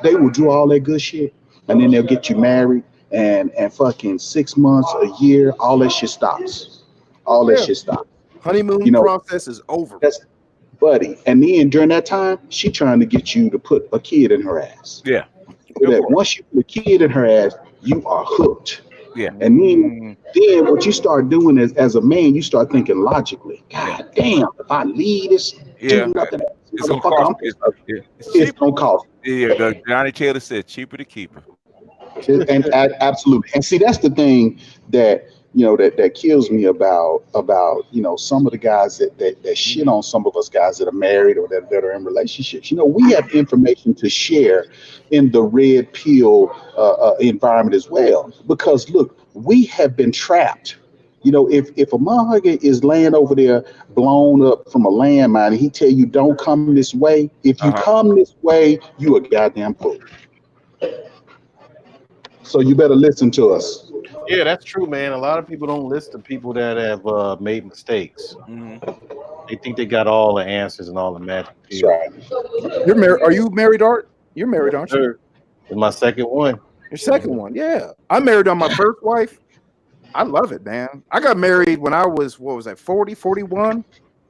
they will do all that good shit, and then they'll get you married, and fucking 6 months, a year, all that shit stops. All that shit stops. Honeymoon process is over. That's buddy, and then during that time, she trying to get you to put a kid in her ass. Yeah. So that once you put a kid in her ass, you are hooked. Yeah. And then what you start doing is, as a man, you start thinking logically. God damn, if I leave this, do nothing. It's gonna cost. It's gonna cost. Yeah, the Johnny Taylor said, cheaper to keep her. And absolutely. And see, that's the thing that that kills me about some of the guys that shit on some of us guys that are married or that are in relationships. We have information to share in the red pill environment as well, because look, we have been trapped. If a motherfucker is laying over there blown up from a landmine and he tell you don't come this way, if you come this way, you a goddamn fool. So you better listen to us. Yeah, that's true, man. A lot of people don't listen to people that have made mistakes. They think they got all the answers and all the magic pills. Right. You're married? Are you married, Art? You're married, aren't you? Sure. It's my second one. Your second one, yeah. I married on my first wife. I love it, man. I got married when I was 40, 41.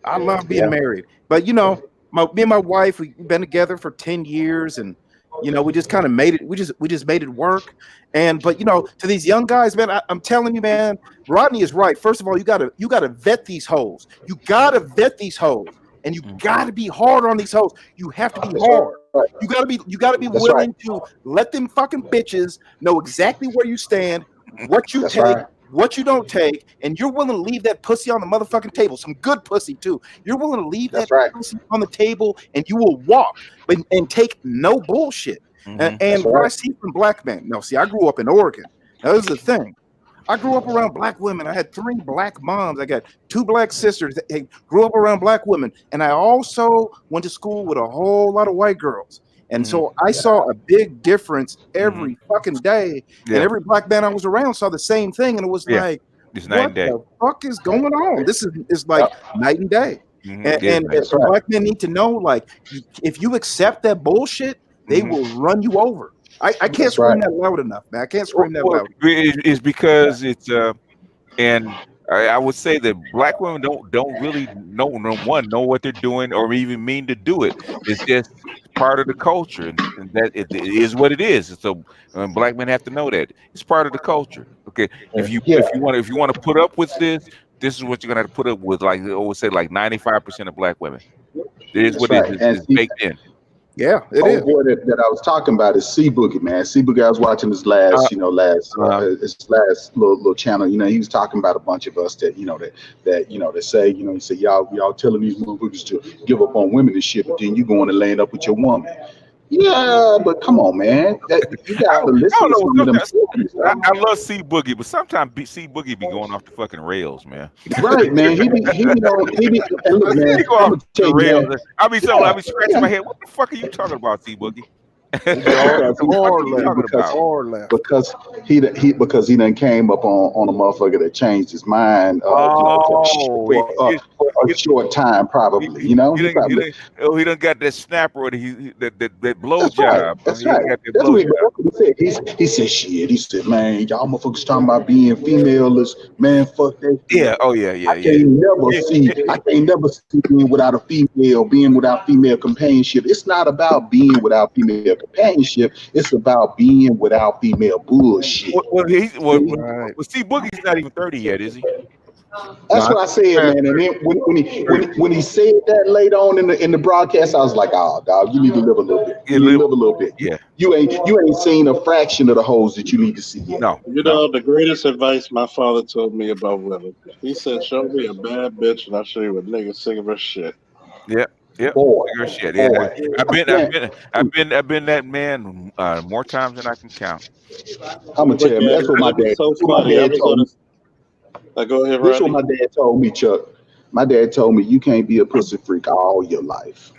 I love being married. But me and my wife, we've been together for 10 years, and we just kind of made it. We just made it work. But to these young guys, man, I'm telling you, man, Rodney is right. First of all, you gotta vet these hoes. You gotta vet these hoes, and you gotta be hard on these hoes. You have to be hard. You gotta be willing to let them fucking bitches know exactly where you stand, what you take, what you don't take, and you're willing to leave that pussy on the motherfucking table. Some good pussy too. You're willing to leave that pussy on the table, and you will walk and take no bullshit. And what I see from black men, I grew up in Oregon. Now, this is the thing. I grew up around black women. I had 3 black moms. I got 2 black sisters that grew up around black women. And I also went to school with a whole lot of white girls. And so I saw a big difference every fucking day. And every black man I was around saw the same thing. And it was like, what the fuck is going on? This is like night and day. And black men need to know, like, if you accept that bullshit, they will run you over. I can't scream that loud enough, man. I can't scream that loud. It's because it's and I would say that black women don't really know what they're doing or even mean to do it. It's just part of the culture, and that it is what it is. So black men have to know that it's part of the culture. Okay, if you want to put up with this is what you're gonna have to put up with. Like they always say, like 95% of black women. It is what it is. It's baked in. Yeah, it is. Boy that I was talking about is C Boogie, man. C Boogie, I was watching his last, his last little channel. You know, he was talking about a bunch of us that say, he said, y'all telling these motherfuckers to give up on women and shit, but then you going to land up with your woman. Yeah, but come on, man. You got to listen to some of them stories. I love C Boogie, but sometimes C Boogie be going off the fucking rails, man. Right, man. He be and look, man. Go off the rails. I be scratching my head. What the fuck are you talking about, C Boogie? Because he done came up on a motherfucker that changed his mind for a short time, probably. He done got that snapper or that blow job. That's right. That's what he said. He said, shit. He said, man, y'all motherfuckers talking about being female-less, man. Fuck that. Yeah. Oh yeah. I can't never see being without female companionship. It's not about being without female companionship. It's about being without female bullshit. Well, C Boogie's not even 30 yet, is he? That's what I said, man. And then when he said that later on in the broadcast, I was like, oh, dog, you need to live a little bit. You need to live a little bit. Yeah. You ain't seen a fraction of the hoes that you need to see yet. No. The greatest advice my father told me about women. He said, show me a bad bitch and I'll show you a nigga singing her shit. Yeah. Yeah, shit. Yeah, I've been that man more times than I can count. I'm gonna tell you, man, that's what my dad told me. Go ahead, That's what my dad told me, Chuck. My dad told me you can't be a pussy freak all your life.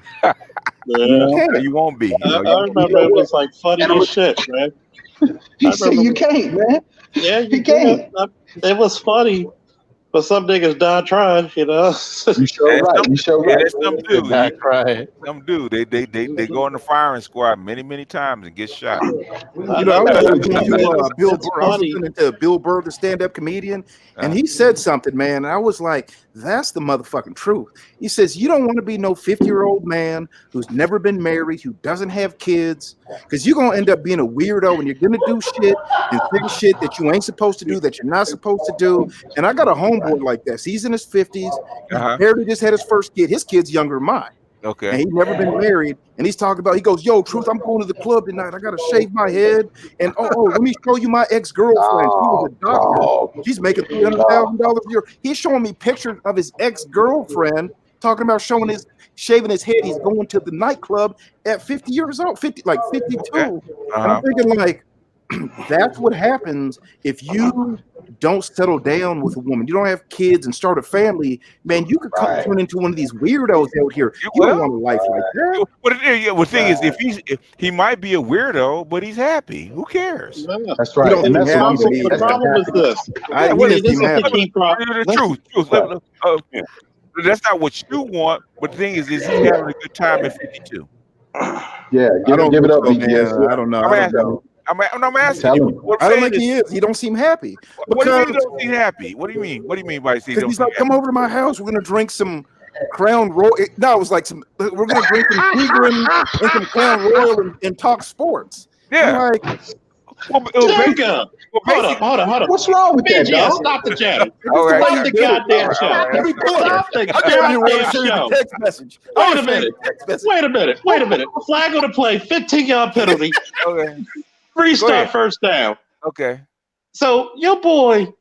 You won't be. I remember it was like funny as shit, man. He said you can't, man. Yeah, you can't. It was funny. But some niggas die trying, You sure right. You sure right. Some do. Some do. They go in the firing squad many times and get shot. I was listening to Bill Burr, the stand-up comedian, and he said something, man. And I was like, that's the motherfucking truth. He says, you don't want to be no 50-year-old man who's never been married, who doesn't have kids, because you're going to end up being a weirdo and you're going to do shit and think shit that you ain't supposed to do, that you're not supposed to do. And I got a homeboy like this. He's in his 50s. He barely just had his first kid. His kid's younger than mine. Okay. And he's never been married. And he's talking about, he goes, yo, Truth, I'm going to the club tonight. I got to shave my head. And let me show you my ex-girlfriend. She was a doctor. She's making $300,000 a year. He's showing me pictures of his ex-girlfriend, talking about shaving his head. He's going to the nightclub at 50 years old, 52. And I'm thinking, like, that's what happens if you don't settle down with a woman. You don't have kids and start a family, man. You could turn into one of these weirdos out here. You don't want a life like that. But the thing is, if he might be a weirdo, but he's happy. Who cares? That's right. And that's what I'm saying. The problem is this. This is the key problem. The truth. That's not what you want. But the thing is he having a good time at 52? Yeah, give it up, man. I don't know. I'm asking you. I don't think he is. He don't seem happy. What do you mean he don't seem happy? What do you mean? What do you mean by saying he's like, come over to my house. We're gonna drink some Crown Royal. No, it was like we're gonna drink some Tigran and some Crown Royal and talk sports. Yeah. Hold on. What's wrong with that, dog? Stop the chat. Stop the goddamn show. Stop the goddamn show. Wait a minute. Flag on the play, 15-yard penalty. Okay. Restart first down. Okay. So your boy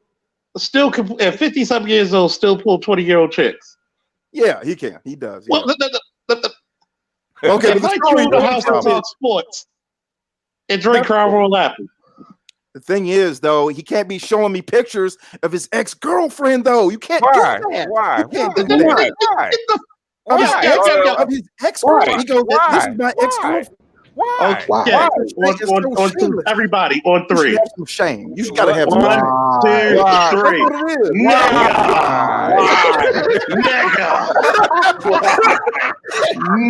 still at 50-something years old still pull 20-year-old chicks. Yeah, he can. He does. Yeah. Well, okay, if I go to the house and talk sports and drink Crown Royal Apple. The thing is, though, he can't be showing me pictures of his ex-girlfriend, though. You can't do that. Why? You can't do that. Of his ex-girlfriend. He goes, this is my ex-girlfriend. Why? Okay. On everybody, on three. You should have some shame. You gotta have some shame. 1, 2, 3.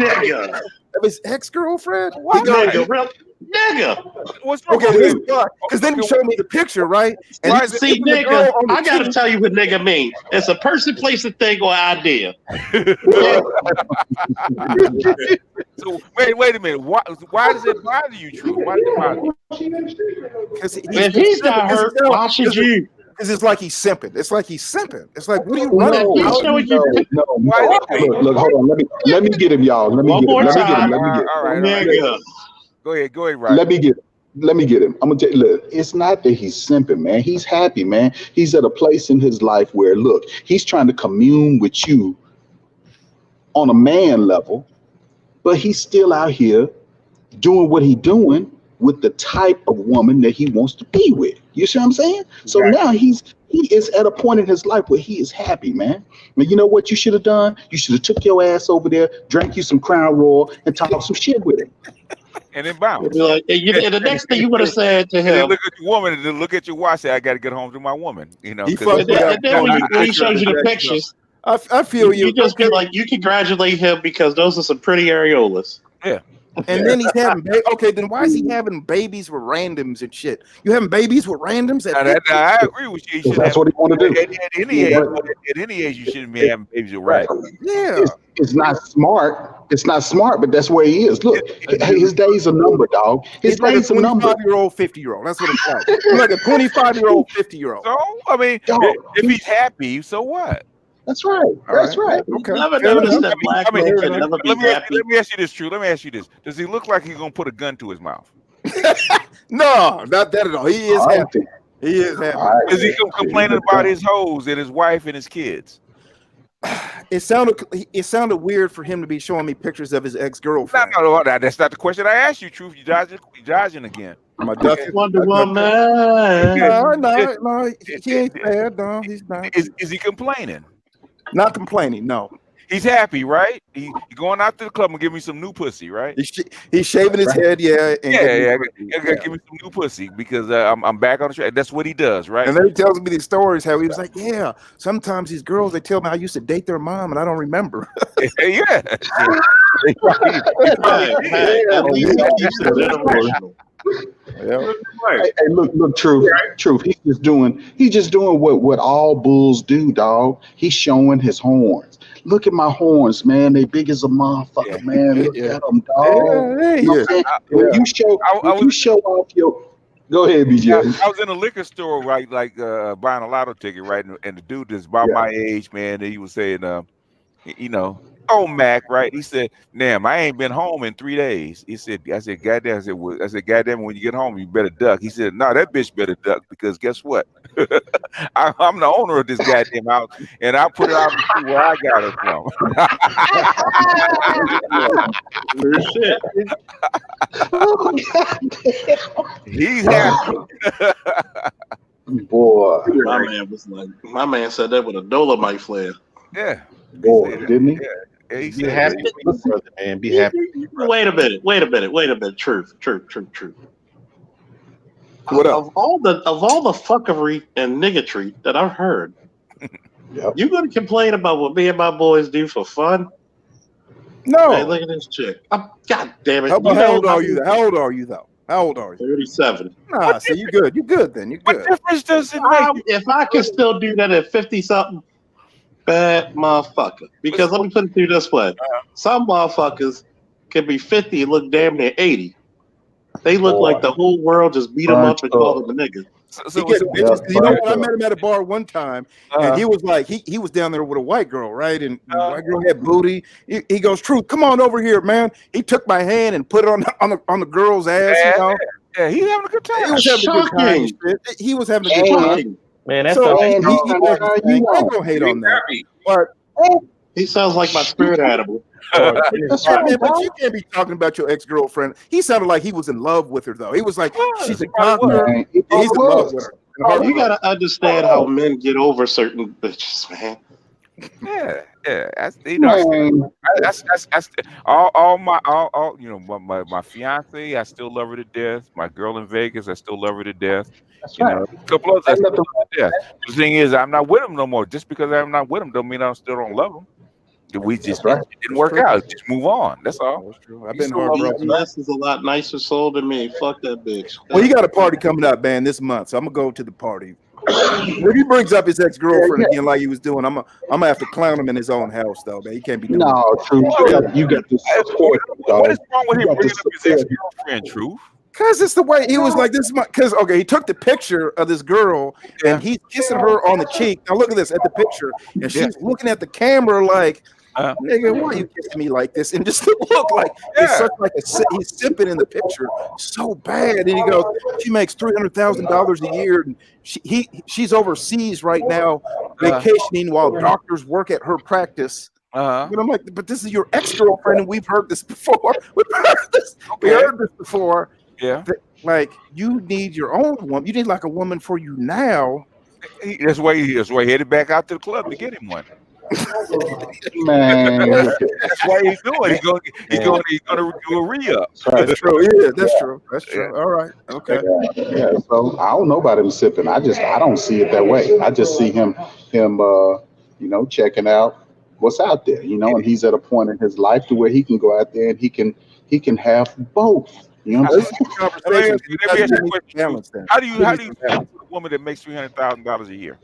Nigga. Of his ex-girlfriend? Nigga. Nigga. What's wrong? Okay, because then you showed me the picture, right? And you see, nigga, I gotta tell you what nigga mean. It's a person, place, a thing, or idea. So wait a minute. Why does it bother you, True? Why does it bother you? Because if he's not hurt, why should you? Because it's like he's simping. It's like he's simping. It's like, what are you No, running? Look, hold on. Let me get him, y'all. Let me get him. All right. Go ahead, right. Let me get him. I'm gonna tell you, look, it's not that he's simping, man. He's happy, man. He's at a place in his life where, look, he's trying to commune with you on a man level, but he's still out here doing what he's doing with the type of woman that he wants to be with. You see what I'm saying? So now he is at a point in his life where he is happy, man. And you know what you should have done? You should have took your ass over there, drank you some Crown Royal, and talked some shit with him. And then bounce. Like, and the next thing you would have said to him, and then look at your woman, and then look at your watch. Say, I got to get home to my woman. You know. And then when he shows you the pictures, I feel you. You just be like, you congratulate him because those are some pretty areolas. Yeah. And then he's having okay. Then why is he having babies with randoms and shit? You having babies with randoms? I agree with you. That's what he want to do. At any age, you shouldn't be having babies with randoms. Yeah. It's not smart. It's not smart, but that's where he is. Look, his days are numbered, dog. His days are numbered. 25-year-old, 50-year-old. That's what it's like. He's like a 25-year-old, 50-year-old. So I mean, if he's happy, so what? That's right. That's right. Okay. Never noticed that black men can never be happy. Let me ask you this, True. Let me ask you this. Does he look like he's gonna put a gun to his mouth? No, not that at all. He is happy. He is happy. Is he complaining about his hoes and his wife and his kids? It sounded weird for him to be showing me pictures of his ex-girlfriend. No, that's not the question I asked you, Truth. You dodging again. Am I ducking? Wonder Woman. No, he ain't bad. No, he's not. Is he complaining? Not complaining. No. He's happy, right? He going out to the club and give me some new pussy, right? He's shaving his head, yeah. And give me some new pussy because I'm back on the track. That's what he does, right? And then he tells me these stories how he was like, yeah, sometimes these girls, they tell me I used to date their mom and I don't remember. Yeah. Hey, look, Truth. He's just doing what all bulls do, dog. He's showing his horns. Look at my horns, man. They big as a motherfucker, man. Look at them, dog. When you show off your. Go ahead, BJ. I was in a liquor store, right, like buying a lotto ticket, right, and the dude that's about my age, man, he was saying, oh, Mac, right? He said, damn, I ain't been home in 3 days. He said, I said, goddamn, goddamn, when you get home, you better duck. He said, no, that bitch better duck because guess what? I'm the owner of this goddamn house, and I put it out to see where I got it from. He's happy. Boy. My man said that with a Dolomite flare. Yeah. Boy, didn't he? Yeah, he be happy, brother, man. Be happy. Wait a minute. Truth. What up? Of all the fuckery and niggatry that I've heard, you gonna complain about what me and my boys do for fun? No. Hey, look at this chick. God damn it. How old are you? How old are you though? How old are you? 37. Nah, so you good. You good then. You good. What difference does it make? If I can still do that at 50 something, bad motherfucker. Because let me put it through this way. Some motherfuckers can be 50 and look damn near 80. They look like the whole world just beat them up and call them a nigga. You know what? I met him at a bar one time, and he was like, he was down there with a white girl, right? And the white girl had booty. He goes, Truth, come on over here, man. He took my hand and put it on the girl's ass. You know? Yeah, he's having a good time. He was having a good time. He was having a good time. Man, that's so I ain't gonna hate on that. But he sounds like my spirit animal. That's right, man, but you can't be talking about your ex-girlfriend. He sounded like he was in love with her, though. He was like, she's a conqueror. He's in love with her. You gotta understand how men get over certain bitches, man. Yeah. That's all my fiance. I still love her to death. My girl in Vegas, I still love her to death. A couple others, I still love her to death. The thing is, I'm not with him no more. Just because I'm not with him, don't mean I still don't love him. We just right. it didn't work out. Just move on. That's all. That's true. I've been heartbroken. This is a lot nicer soul than me. Fuck that bitch. Well, he got a party coming up, man, this month, so I'm gonna go to the party. If he brings up his ex-girlfriend again like he was doing, I'm gonna have to clown him in his own house, though, man. He can't be doing True. You got to support him, dog. What is wrong with him bringing up his ex-girlfriend, Truth? Because it's the way he was like this. Because he took the picture of this girl and he's kissing her on the cheek. Now look at this at the picture, and she's looking at the camera like, "Nigga, why are you kissing me like this?" And just look like it's such like he's sipping in the picture so bad. And he goes, "She makes $300,000 a year, and she's overseas right now, vacationing while doctors work at her practice." But I'm like, "But this is your ex-girlfriend, and we've heard this before. We heard this before." Yeah, like you need your own woman. You need like a woman for you now. That's why he headed back out to the club to get him one. Man, that's why he's doing. He's gonna do a re-up. That's true. Yeah, that's true. That's true. All right. Okay. Yeah. So I don't know about him sipping. I don't see it that way. I just see him checking out what's out there, and he's at a point in his life to where he can go out there and he can have both. You know what I'm saying? How do you feel a woman that makes $300,000 a year?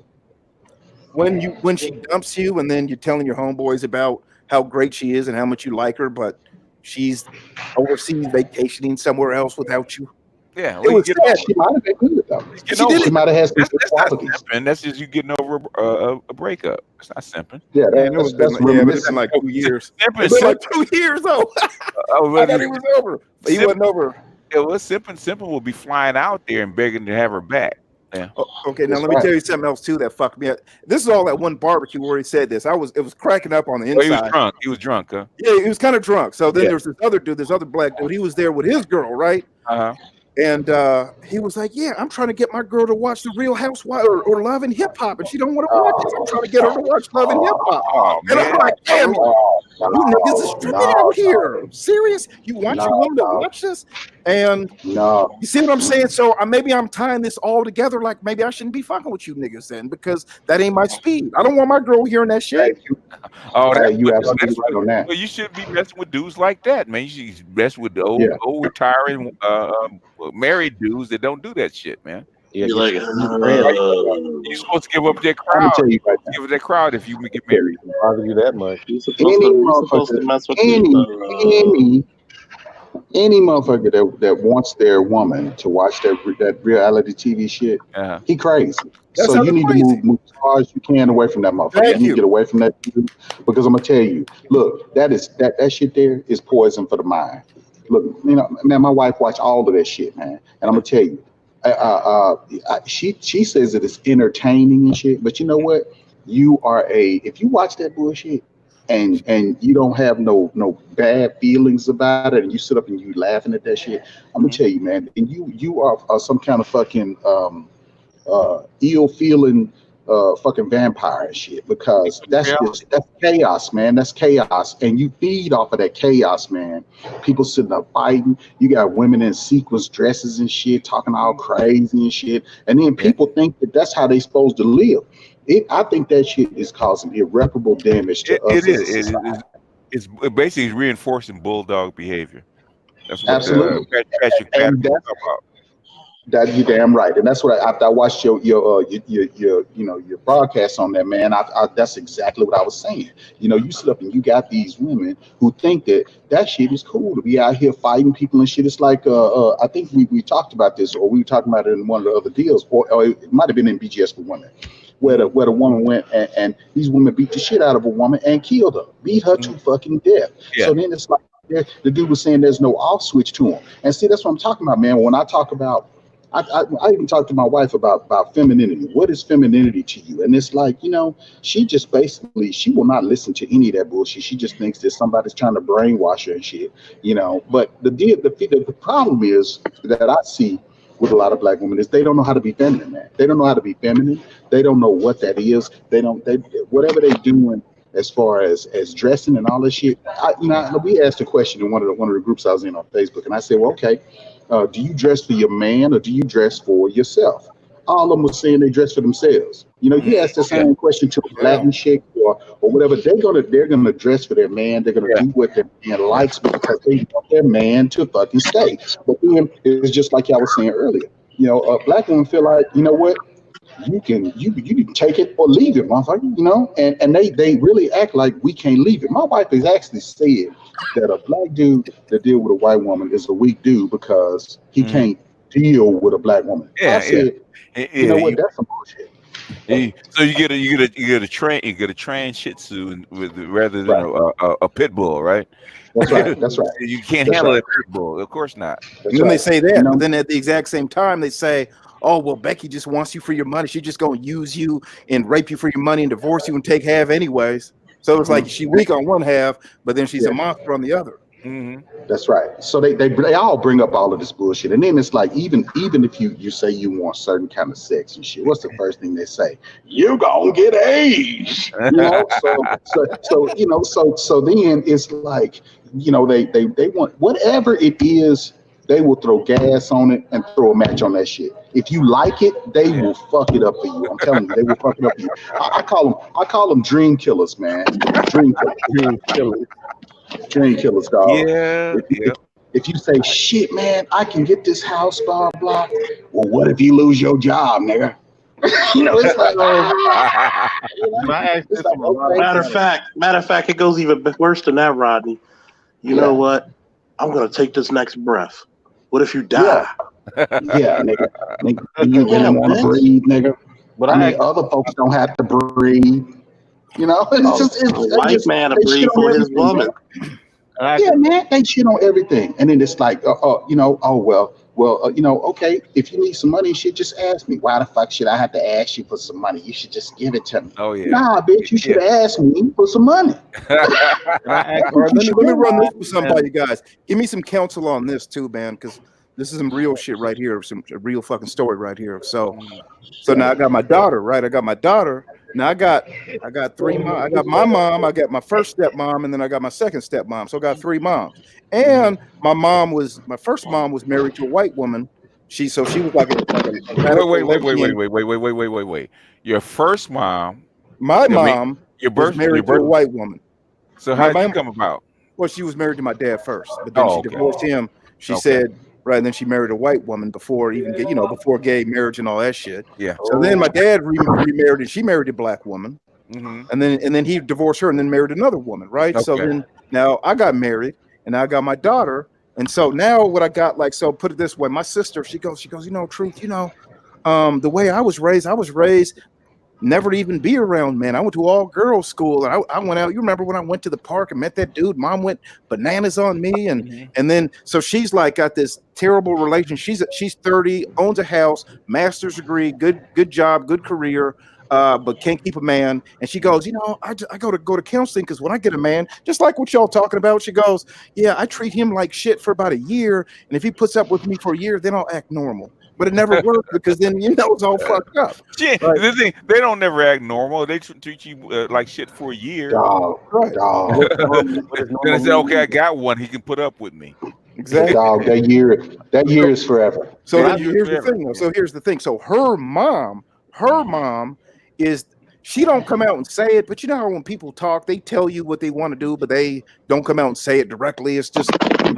When she dumps you, and then you're telling your homeboys about how great she is and how much you like her, but she's overseas vacationing somewhere else without you. Yeah, it was sad. She might have been good though. She might have had some good qualities. And that's just you getting over a breakup. It's not simping. Yeah, it's been like 2 years. It's been like 2 years though. I thought he was over. But he wasn't over. Yeah, well, simping will be flying out there and begging to have her back. Yeah. Okay, now let me tell you something else too that fucked me up. This is all at one barbecue where he said this. It was cracking up on the inside. He was drunk. He was drunk, huh? Yeah, he was kind of drunk. So then there's this other dude, this other black dude. He was there with his girl, right? And he was like, "Yeah, I'm trying to get my girl to watch The Real Housewives or Love and Hip Hop, and she don't want to watch it. I'm trying to get her to watch Love and Hip Hop." And I'm like, "Damn, you niggas is stripping out here. Serious? You want your woman to watch this?" And you see what I'm saying? So maybe I'm tying this all together. Like maybe I shouldn't be fucking with you niggas then, because that ain't my speed. I don't want my girl hearing that shit. You absolutely right on that. Well, you should be messing with dudes like that, man. You should mess with the old retiring married dudes that don't do that shit, man. Yeah, you're supposed to give up that crowd. Tell you right now. Give up that crowd if you get married. Bother you that much? You're supposed to mess with any motherfucker that wants their woman to watch that reality TV shit, he crazy. So you need to move as far as you can away from that motherfucker. You need to get away from that dude, because I'm gonna tell you, look, that shit there is poison for the mind. Look, man, my wife watched all of that shit, man, and I'm gonna tell you, she says it is entertaining and shit, but you know what? If you watch that bullshit and you don't have no bad feelings about it, and you sit up and you laughing at that shit, I'm gonna tell you, man, and you are some kind of fucking ill feeling fucking vampire and shit, because that's chaos, man. That's chaos, and you feed off of that chaos, man. People sitting up fighting. You got women in sequence dresses and shit, talking all crazy and shit, and then people think that that's how they supposed to live. I think that shit is causing irreparable damage to us. It's basically reinforcing bulldog behavior. That's what absolutely. Patrick talk about. That you damn right, and that's what after I watched your broadcast on that, man. That's exactly what I was saying. You sit up and you got these women who think that shit is cool to be out here fighting people and shit. It's like I think we talked about this, or we were talking about it in one of the other deals, or it might have been in BGS for Women, where the woman went and these women beat the shit out of a woman and killed her, beat her to fucking death. Yeah. So then it's like the dude was saying there's no off switch to him, and see, that's what I'm talking about, man. When I talk about I even talked to my wife about femininity. What is femininity to you? And it's like, she just basically, she will not listen to any of that bullshit. She just thinks that somebody's trying to brainwash her and shit, But the problem is that I see with a lot of black women is they don't know how to be feminine, man. They don't know how to be feminine. They don't know what that is. Whatever they're doing as far as dressing and all this shit. We asked a question in one of the groups I was in on Facebook, and I said, well, okay. Do you dress for your man or do you dress for yourself? all of them were saying they dress for themselves. You know, you ask the same question to a Latin chick or whatever, they're gonna dress for their man. They're gonna do what their man likes because they want their man to fucking stay. But then it's just like y'all was saying earlier. You know, black women feel like, you know what, you can take it or leave it, motherfucker. You know, and they really act like we can't leave it. My wife has actually said that a black dude that deal with a white woman is a weak dude because he can't deal with a black woman. I said, you know what, that's some bullshit. So you get a trans Shih Tzu rather than a pit bull, right? That's right. That's right. You can't handle a pit bull, of course not. And then they say that, but then at the exact same time they say, "Oh well, Becky just wants you for your money. She's just gonna use you and rape you for your money and divorce you and take half anyways." So it's like she weak on one half, but then she's a monster on the other. That's right. So they all bring up all of this bullshit, and then it's like even if you say you want certain kind of sex and shit, what's the first thing they say? You gonna get AIDS, you know? So you know, so then it's like, you know, they want whatever it is, they will throw gas on it and throw a match on that shit. If you like it, they will fuck it up for you. I'm telling you, they will fuck it up for you. I call them dream killers, man. Dream killers. Dream killers, dog. If you say, shit, man, I can get this house, blah, blah. Well, what if you lose your job, nigga? You know, it's like, matter of fact, it goes even worse than that, Rodney. You know what? I'm going to take this next breath. What if you die? Nigga. You really want to breathe, nigga? But I mean, other folks don't have to breathe. You know, it's a white man to breathe for his woman. Yeah, man, they shit on everything, and then it's like, you know, you know, okay, if you need some money, shit, just ask me. Why the fuck should I have to ask you for some money? You should just give it to me. Oh yeah. Nah, bitch, you should ask me for some money. Let me run this for somebody, guys. Give me some counsel on this too, man, because this is some real shit right here, a real fucking story right here. So now I got my daughter, right? I got my daughter. Now I got three moms. I got my mom, I got my first stepmom, and then I got my second stepmom. So I got three moms. And my first mom was married to a white woman. She was like wait. Your first mom. My mom was married to a white woman. So how did you come about? Well, she was married to my dad first, but then she divorced him. She said, right, and then she married a white woman before gay marriage and all that shit. Yeah. So then my dad remarried, and she married a black woman, and then he divorced her and then married another woman, right? So then now I got married and I got my daughter, and so now what I got, like, so put it this way, my sister, she goes, you know, Truth, you know, the way I was raised. Never to even be around men. I went to all girls school, and I went out. You remember when I went to the park and met that dude? Mom went bananas on me, and then so she's like got this terrible relation. She's 30, owns a house, master's degree, good job, good career, but can't keep a man. And she goes, you know, I go to counseling because when I get a man, just like what y'all talking about, she goes, yeah, I treat him like shit for about a year, and if he puts up with me for a year, then I'll act normal. But it never worked because then, you know, it's all fucked up. Shit, the thing, they don't never act normal. They treat you like shit for a year. Dog. Then they say, okay, I got one. He can put up with me. Exactly. Dog, that year is forever. So here's the thing, though. So here's the thing. So her mom is, she don't come out and say it, but you know how when people talk, they tell you what they want to do, but they don't come out and say it directly. It's just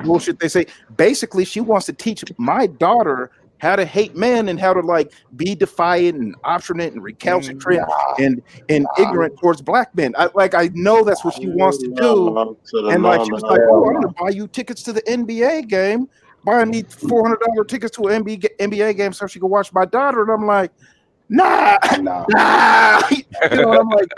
bullshit they say. Basically, she wants to teach my daughter how to hate men and how to like be defiant and obstinate and recalcitrant and ignorant towards black men. I know that's what she wants to do. And like she was like, oh, I'm gonna buy you tickets to the NBA game, buying me $400 tickets to an NBA game so she can watch my daughter. And I'm like, nah. You know, I'm like,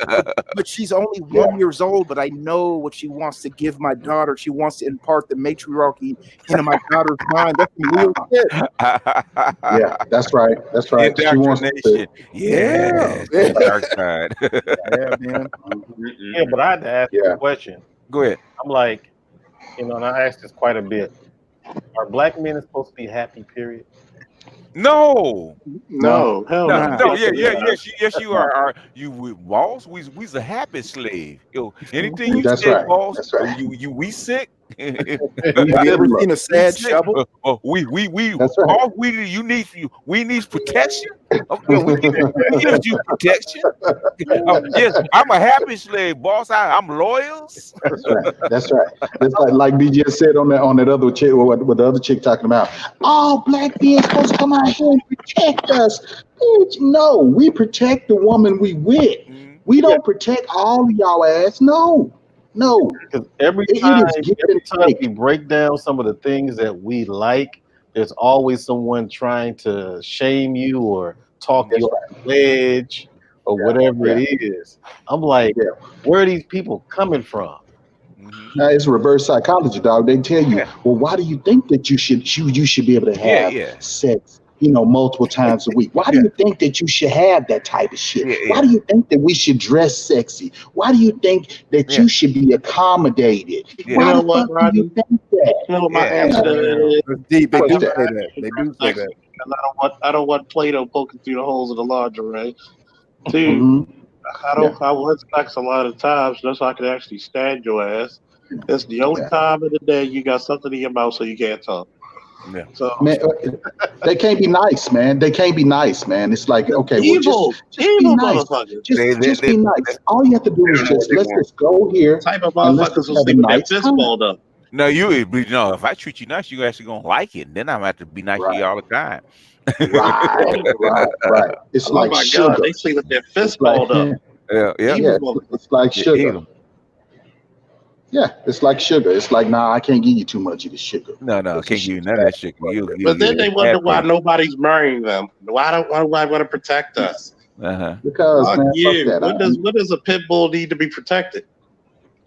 but she's only 1 year old, but I know what she wants to give my daughter. She wants to impart the matriarchy into my daughter's mind. That's real shit. Yeah, that's right. That's right. She wants to. Yeah. Dark side. Yeah, man. Yeah, but I had to ask you a question. Go ahead. I'm like, you know, and I asked this quite a bit. Are black men supposed to be happy, period? No. Hell no. Yes, you are. You boss. We's a happy slave. Yo, anything you That's say, right. boss. That's right. We sick. Have you ever seen a sad shovel? We That's right. all we need protection. Okay, we give you protection. Yes, I'm a happy slave, boss. I'm loyal. That's right. That's right. That's like BJ said on that other chick, what the other chick talking about. Oh, black men supposed to come out here and protect us. Bitch, no, we protect the woman we with. We don't protect all of y'all ass. No. Because every time we break down some of the things that we like, there's always someone trying to shame you or talk you off the ledge or whatever it is. I'm like, where are these people coming from? It's reverse psychology, dog. They tell you, well, why do you think that you should be able to have sex, multiple times a week? Why do you think that you should have that type of shit? Why do you think that we should dress sexy? Why do you think that you should be accommodated? Why the fuck do you think that? You know what my answer is? Deep. They do say that. They do say that. I don't want Play-Doh poking through the holes of the lingerie. Two, I want sex a lot of times just so I can actually stand your ass. It's the only time of the day you got something in your mouth so you can't talk. Yeah. So man, they can't be nice, man. They can't be nice, man. It's like, okay, evil, just be nice. Just be nice. All you have to do is let's just go here. Type of motherfuckers will sleep with their fist balled up. No, if I treat you nice, you actually gonna like it. Then I'm gonna have to be nice to you all the time. Right. It's like sugar. God, they sleep with their fist balled up. Yeah. It's like sugar. Yeah, it's like sugar. It's like, nah, I can't give you too much of the sugar. No, I can't give you none of that sugar. But then they wonder why nobody's marrying them. Why do I want to protect us? Because man, what does a pit bull need to be protected?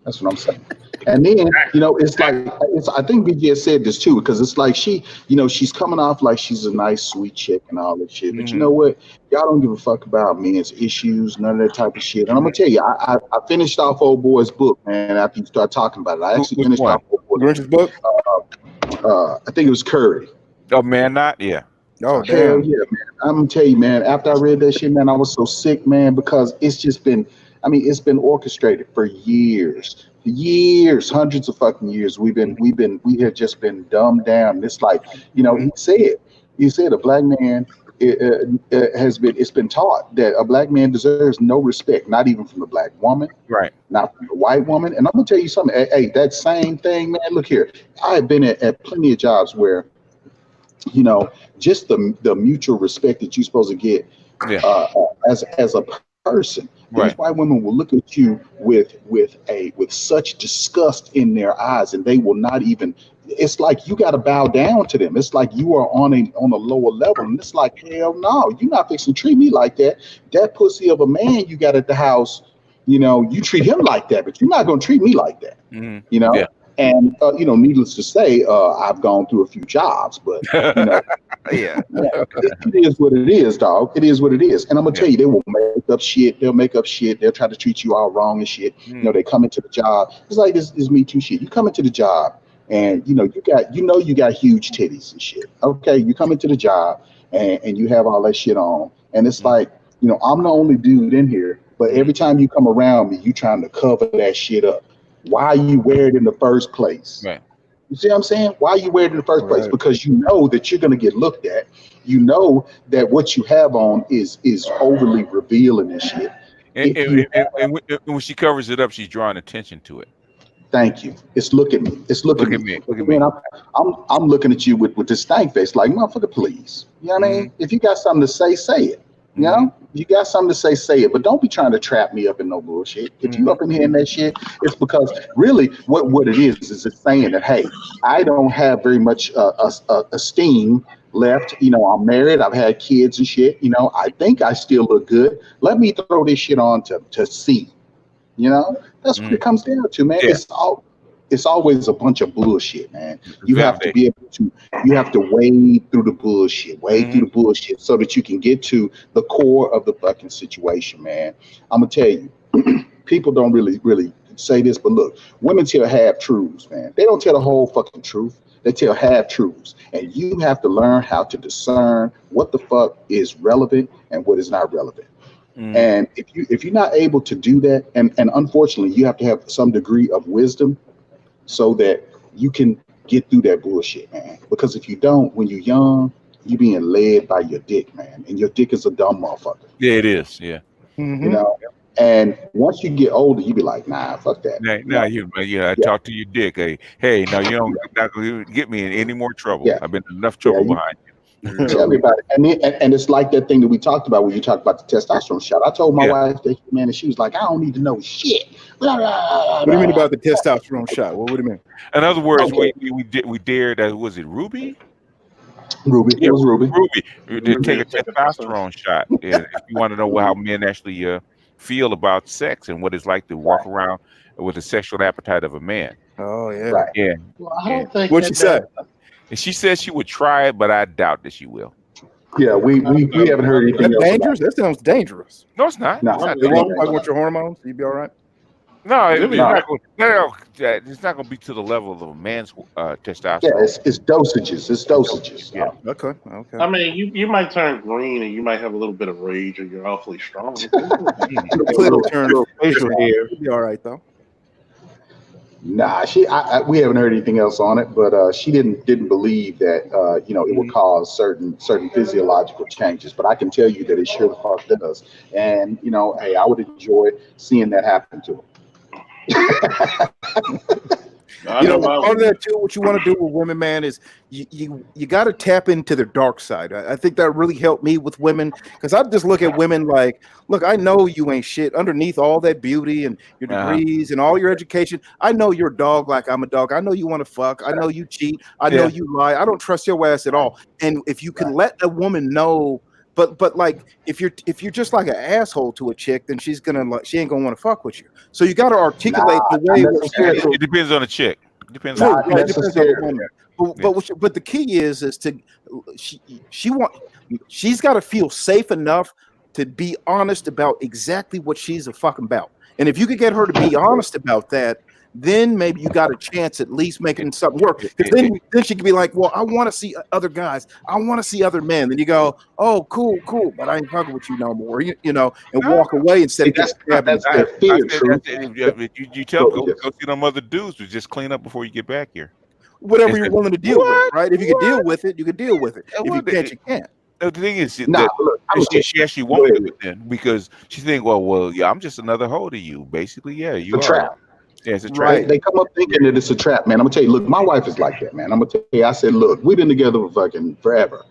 That's what I'm saying. And then, it's like, I think BJ said this too, because it's like she's coming off like she's a nice, sweet chick and all that shit. But you know what? Y'all don't give a fuck about men's issues, none of that type of shit. And I'm going to tell you, I finished off Old Boy's book, man, after you start talking about it. I actually finished off Old Boy's book. I think it was Curry. Oh, man, not? Yeah. Oh, hell yeah, man. I'm going to tell you, man, after I read that shit, man, I was so sick, man, because it's just been, it's been orchestrated for years, hundreds of fucking years. We have just been dumbed down. It's like, he said a black man it's been taught that a black man deserves no respect, not even from the black woman, right? Not from the white woman. And I'm gonna tell you something. Hey, that same thing, man. Look here, I have been at plenty of jobs where, just the mutual respect that you're supposed to get as a person. These white women will look at you with such disgust in their eyes, and they will not even. It's like you got to bow down to them. It's like you are on a lower level, and it's like, hell no, you're not fixing to treat me like that. That pussy of a man you got at the house, you treat him like that, but you're not gonna treat me like that. Yeah. And needless to say, I've gone through a few jobs, but it is what it is, dog. It is what it is. And I'm gonna tell you, they will make up shit. They'll make up shit. They'll try to treat you all wrong and shit. They come into the job. It's like this Me Too shit. You come into the job, and you got huge titties and shit. Okay, you come into the job, and you have all that shit on, and it's like, I'm the only dude in here, but every time you come around me, you trying to cover that shit up. Why you wear it in the first place? Right. You see what I'm saying? Why you wear it in the first place? Because you know that you're going to get looked at. You know that what you have on is overly revealing and shit. And when she covers it up, she's drawing attention to it. Thank you. It's look at me. It's look at me. Look at me. I'm looking at you with this stank face, like, motherfucker, please. You know what I mean? If you got something to say, say it. You got something to say it, but don't be trying to trap me up in no bullshit. If you up in here in that shit, it's because really what it is it's saying that, hey, I don't have very much esteem left. I'm married, I've had kids and shit. I think I still look good. Let me throw this shit on to see. That's what it comes down to, man. It's always a bunch of bullshit, man. You have to be able to, wade through the bullshit, so that you can get to the core of the fucking situation, man. I'm gonna tell you, people don't really say this, but look, women tell half truths, man. They don't tell the whole fucking truth. They tell half truths, and you have to learn how to discern what the fuck is relevant and what is not relevant. And if you're not able to do that, and unfortunately, you have to have some degree of wisdom, so that you can get through that bullshit, man. Because if you don't, when you're young, you being led by your dick, man, and your dick is a dumb motherfucker. Yeah, it is. Yeah. You know, and once you get older, you be like, nah, fuck that. Now I talk to your dick. Hey, now you don't not gonna get me in any more trouble. Yeah. I've been in enough trouble behind you. Tell me about it. And it's like that thing that we talked about when you talked about the testosterone shot. I told my wife that, man, and she was like, I don't need to know shit. Blah, blah, blah, what do you mean about the testosterone shot? What do you mean? In other words, we dared. Was it Ruby? Ruby. Yeah, It was Ruby. Ruby to take a testosterone shot. And if you want to know how men actually feel about sex and what it's like to walk around with the sexual appetite of a man. Oh yeah. Right. Yeah. Well, I don't think What'd she say? And she said she would try it, but I doubt that she will. Yeah, we haven't heard anything else. Dangerous? That sounds dangerous. No, it's not. No. It's not They won't dangerous. fuck with your hormones. You'd be all right. No, it's not going to be to the level of a man's testosterone. Yeah, it's dosages. It's dosages. Yeah. Okay. I mean, you might turn green and you might have a little bit of rage and you're awfully strong. It'll turn facial hair. You'd be all right though. Nah, we haven't heard anything else on it, but she didn't believe that it would cause certain physiological changes. But I can tell you that it sure the fuck does. And hey, I would enjoy seeing that happen to him. Part of that too, what you want to do with women, man, is you got to tap into their dark side. I think that really helped me with women, because I just look at women like, look, I know you ain't shit underneath all that beauty and your degrees and all your education. I know you're a dog like I'm a dog. I know you want to fuck. I know you cheat. I know you lie. I don't trust your ass at all. And if you can let a woman know, but like if you're just like an asshole to a chick, then she ain't gonna want to fuck with you. So you got to articulate the way. It depends on the chick. It depends Nah, on not the chick. necessarily. But the key is to she's got to feel safe enough to be honest about exactly what she's a fucking about. And if you could get her to be honest about that, then maybe you got a chance at least making something work. Because then she could be like, well, I want to see other guys. I want to see other men. Then you go, oh, cool, but I ain't fucking with you no more. And walk away instead of that's their fear. You tell go see them other dudes to just clean up before you get back here. Whatever you're willing to deal with, right? If you can deal with it, you can deal with it. If you can't, you can't. The thing is, she actually won't do it then because she think, well, yeah, I'm just another hoe to you. Basically, yeah, you are. Trap. Yeah, it's a trap. Right. They come up thinking that it's a trap, man. I'm gonna tell you, look, my wife is like that, man. I'm gonna tell you, I said, look, we've been together for fucking forever.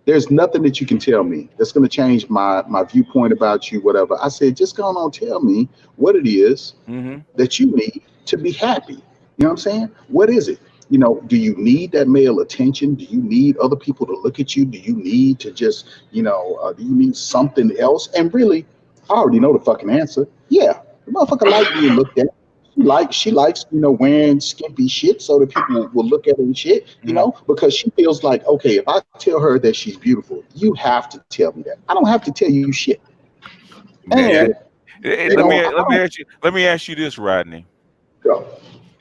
There's nothing that you can tell me that's gonna change my viewpoint about you, whatever. I said, just go on, tell me what it is that you need to be happy. You know what I'm saying? What is it? Do you need that male attention? Do you need other people to look at you? Do you need to just, do you need something else? And really, I already know the fucking answer. Yeah, the motherfucker like being looked at. She likes, wearing skimpy shit so that people will look at her and shit, because she feels like, okay, if I tell her that she's beautiful, you have to tell me that. I don't have to tell you shit. And let me ask you this, Rodney. Go.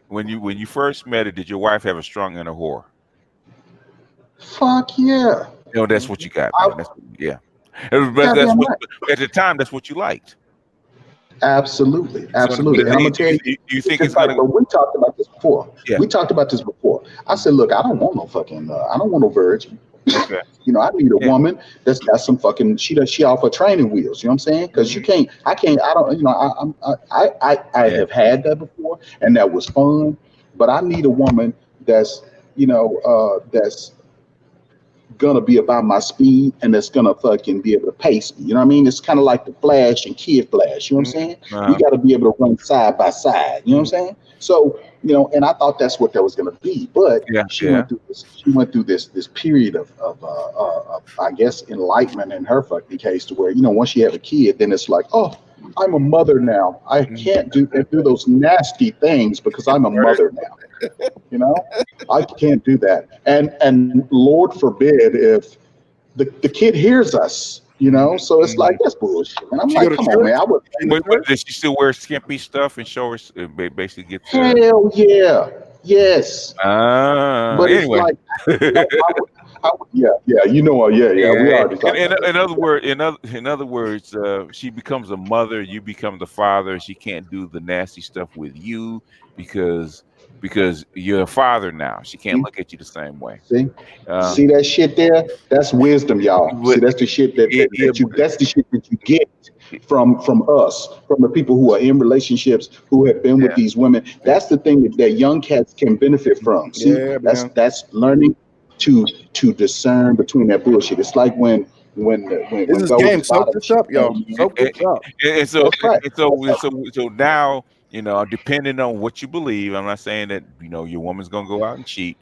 When you first met her, did your wife have a strong inner whore? Fuck yeah. That's what you got, man. Yeah. But at the time, that's what you liked. Absolutely. And I'm gonna tell you, do you think it's gonna? We talked about this before. Yeah. We talked about this before. I said, look, I don't want no fucking. I don't want no virgin. Okay. I need a woman that's got some fucking. She off her training wheels. You know what I'm saying? Because I don't. I have had that before, and that was fun. But I need a woman that's that's gonna be about my speed and that's gonna fucking be able to pace me. You know what I mean? It's kind of like the Flash and Kid Flash. You know what I'm saying? We got to be able to run side by side. You know what I'm saying? So and I thought that's what that was gonna be. But she went through this period of I guess enlightenment in her fucking case to where once she had a kid, then it's like, oh, I'm a mother now. I can't do those nasty things because I'm a mother now. I can't do that. And Lord forbid if the kid hears us, so it's like, that's bullshit. And I'm like, come on, man. Does she still wear skimpy stuff and show her, basically get Hell yeah. Yes. But Anyway. it's like, yeah, you know, we already talked about that. In other words, she becomes a mother, you become the father. She can't do the nasty stuff with you because you're a father now. She can't look at you the same way. See that shit there? That's wisdom, y'all. See, that's the shit that's the shit that you get from us, from the people who are in relationships, who have been with these women. That's the thing that young cats can benefit from. See, that's learning to discern between that bullshit. It's like when this is game. Soak this up, y'all. Soak this up. And so now, you know, depending on what you believe, I'm not saying that, you know, your woman's gonna go out and cheat.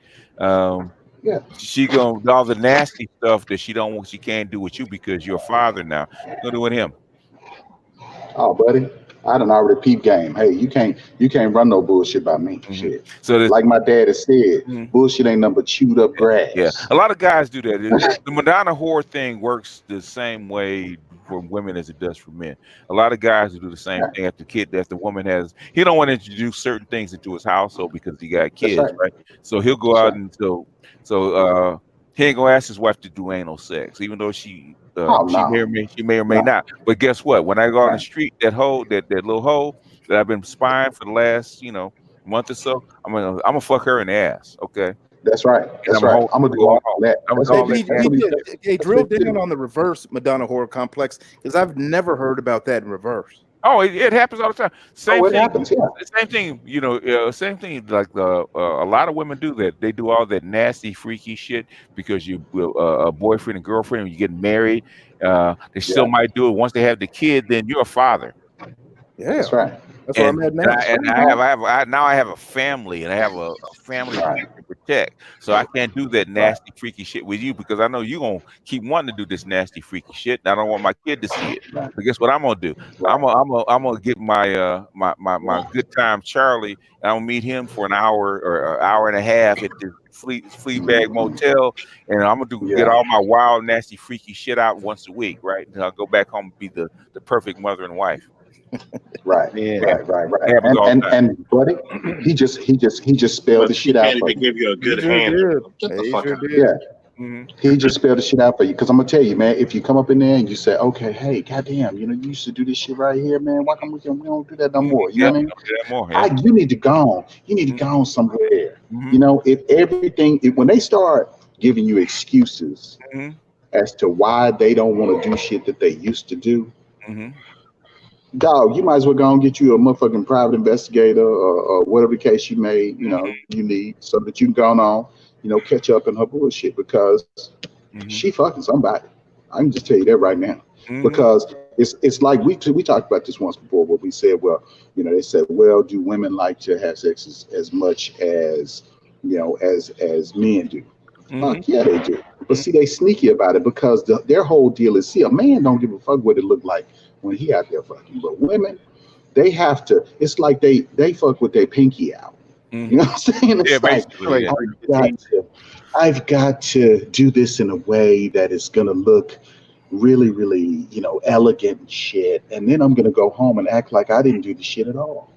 She gonna do all the nasty stuff that she can't do with you because you're a father now. She's gonna do with him. Oh, buddy, I done already peep game. Hey, you can't run no bullshit by me. Shit. So like my dad has said, bullshit ain't nothing but chewed up grass. Yeah, a lot of guys do that. The Madonna whore thing works the same way for women as it does for men. A lot of guys do the same thing after the woman has. He don't want to introduce certain things into his household because he got kids, right? So he'll go out and he ain't gonna ask his wife to do anal sex, even though she may or may not. But guess what? When I go on the street, that little hole that I've been spying for the last month or so, I'm gonna fuck her in the ass. Okay. That's right. That's right. I'm gonna do all that. Hey, drill down on the reverse Madonna horror complex, because I've never heard about that in reverse. Oh, it happens all the time. Same thing. Happens, yeah. Same thing. You know, same thing. Like a lot of women do that. They do all that nasty, freaky shit because you a boyfriend and girlfriend. When you get married, they still might do it once they have the kid. Then you're a father. Yeah, that's right. That's what I'm at now. I have a family, and I have a family to protect. So I can't do that nasty, freaky shit with you because I know you're gonna keep wanting to do this nasty, freaky shit. And I don't want my kid to see it. But guess what I'm gonna do? I'm gonna get my my good time Charlie, and I'm gonna meet him for an hour or an hour and a half at the Fleabag Motel, and I'm gonna get all my wild, nasty, freaky shit out once a week, right? And I'll go back home and be the perfect mother and wife. Right. And buddy, he just spelled the shit out for you. Give you a good hand. He just spelled the shit out for you. Because I'm gonna tell you, man, if you come up in there and you say, okay, hey, goddamn, you know, you used to do this shit right here, man. Why come we don't do that no more? You know what I mean? You need to go on. You need to go on somewhere. You know, when they start giving you excuses as to why they don't want to do shit that they used to do. Dog, you might as well go and get you a motherfucking private investigator or whatever case you may, you need, so that you can go on, catch up in her bullshit, because she fucking somebody. I can just tell you that right now. Because it's like we talked about this once before, where we said, well, they said, well, do women like to have sex as much as as men do? Fuck yeah, they do. But see, they sneaky about it because their whole deal is, see, a man don't give a fuck what it look like when he out there fucking. But women, they have to. It's like they fuck with their pinky out. You know what I'm saying? It's I've got to do this in a way that is gonna look really, really, elegant and shit. And then I'm gonna go home and act like I didn't do the shit at all.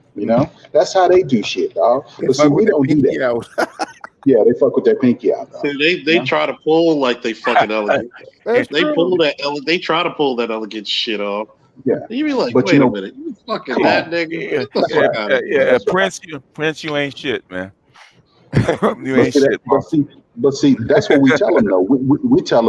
That's how they do shit, dog. But see, we don't do that. Yeah, they fuck with their pinky out. They try to pull like they fucking elegant. They try to pull that elegant shit off. Yeah, you be like, wait a minute, you fucking that nigga. Prince, you ain't shit, man. You ain't shit. But see, that's what we tell them though. We tell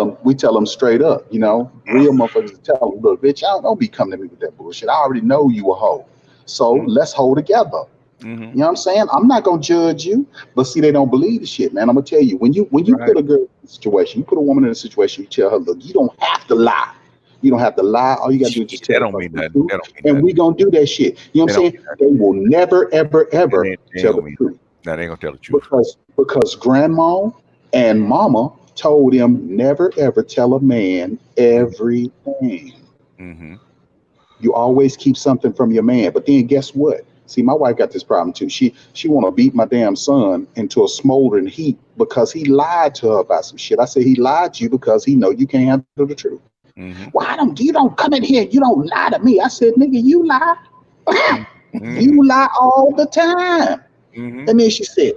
them straight up. Real motherfuckers tell them, look, bitch, don't be coming to me with that bullshit. I already know you a hoe, so let's hold together. You know what I'm saying? I'm not gonna judge you, but see, they don't believe the shit, man. I'm gonna tell you, when you put a girl in a situation, you put a woman in a situation, you tell her, look, you don't have to lie. You don't have to lie. All you gotta do is just tell her. And we gonna do that shit. You know what I'm saying? They will never, ever, ever tell the truth. No, they ain't gonna tell the truth. Because grandma and mama told them never, ever tell a man everything. You always keep something from your man. But then guess what? See, my wife got this problem too. She want to beat my damn son into a smoldering heat because he lied to her about some shit. I said, he lied to you because he know you can't handle the truth. Why you don't come in here? You don't lie to me. I said, nigga, you lie. You lie all the time. And then she said,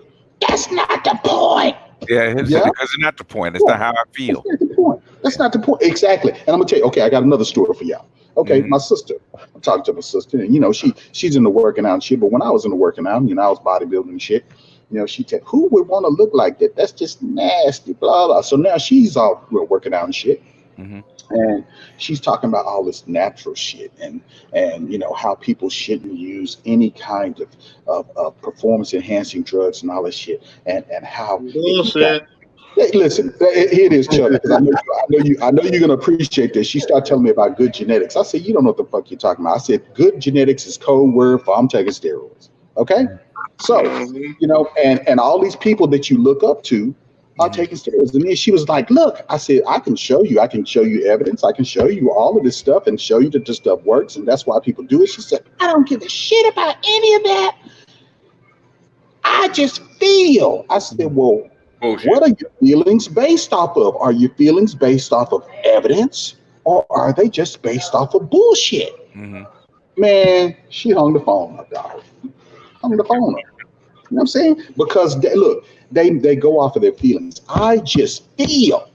That's not the point. Yeah, because it's not the point. It's not how I feel. That's not the point. That's not the point. Exactly. And I'm gonna tell you, okay, I got another story for y'all. Okay, my sister. I'm talking to my sister, and she's in the working out and shit. But when I was in the working out, I was bodybuilding and shit. She said, who would want to look like that? That's just nasty, blah blah. So now she's all working out and shit. And she's talking about all this natural shit and how people shouldn't use any kind of performance enhancing drugs and all this shit and how bullshit. Hey, listen, here it is, Chuck. Because I know you're gonna appreciate this. She started telling me about good genetics. I said, you don't know what the fuck you're talking about. I said, good genetics is code word for I'm taking steroids. Okay, so and all these people that you look up to are taking steroids. And then she was like, look, I said, I can show you evidence. I can show you all of this stuff and show you that this stuff works. And that's why people do it. She said, I don't give a shit about any of that. I just feel. I said, well, what are your feelings based off of? Are your feelings based off of evidence or are they just based off of bullshit? Man, she hung the phone up, dog. Hung the phone up. You know what I'm saying? Because they go off of their feelings. I feel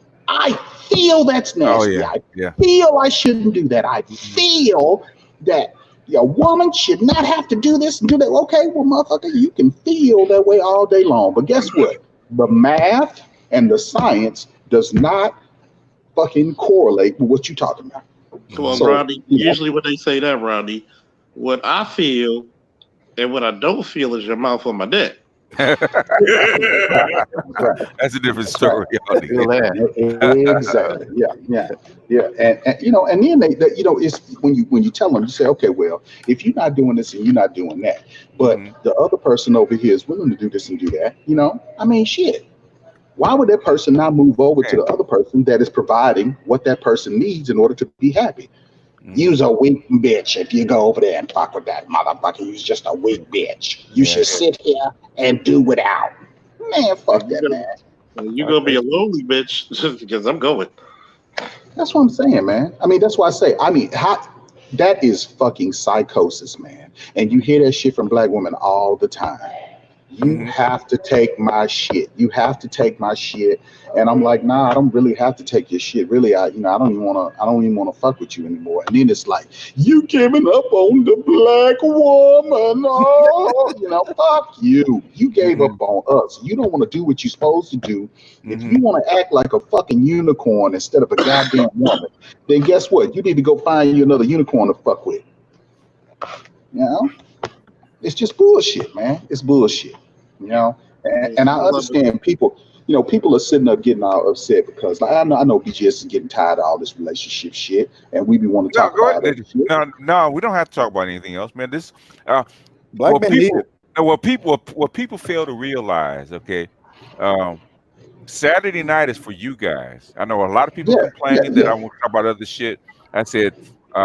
that's nasty. I feel I shouldn't do that. I feel that a woman should not have to do this and do that. Okay, well, motherfucker, you can feel that way all day long. But guess what? The math and the science does not fucking correlate with what you're talking about. Come on, Rodney. Usually when they say that, Rodney, what I feel and what I don't feel is your mouth on my dick. That's a different story. Exactly. Yeah. And then they it's when you tell them, you say, okay, well, if you're not doing this and you're not doing that, but the other person over here is willing to do this and do that, I mean, shit. Why would that person not move over to the other person that is providing what that person needs in order to be happy? You's a weak bitch if you go over there and talk with that motherfucker. You's just a weak bitch. You should sit here and do without. Man, fuck that, man. You're going to be a lonely bitch because I'm going. That's what I'm saying, man. I mean, that's why I say, that is fucking psychosis, man. And you hear that shit from black women all the time. You have to take my shit. You have to take my shit. And I'm like, nah, I don't really have to take your shit. Really, I don't even wanna fuck with you anymore. And then it's like, you giving up on the black woman. Oh, fuck you. You gave up on us. You don't want to do what you're supposed to do. If you want to act like a fucking unicorn instead of a goddamn woman, then guess what? You need to go find you another unicorn to fuck with. It's just bullshit, man. It's bullshit. And I understand people are sitting up getting all upset because I know BGS is getting tired of all this relationship shit, and we be wanting to talk about it. No, we don't have to talk about anything else, man. This black men need it. What people fail to realize, okay, Saturday night is for you guys. I know a lot of people complaining that I want to talk about other shit. I said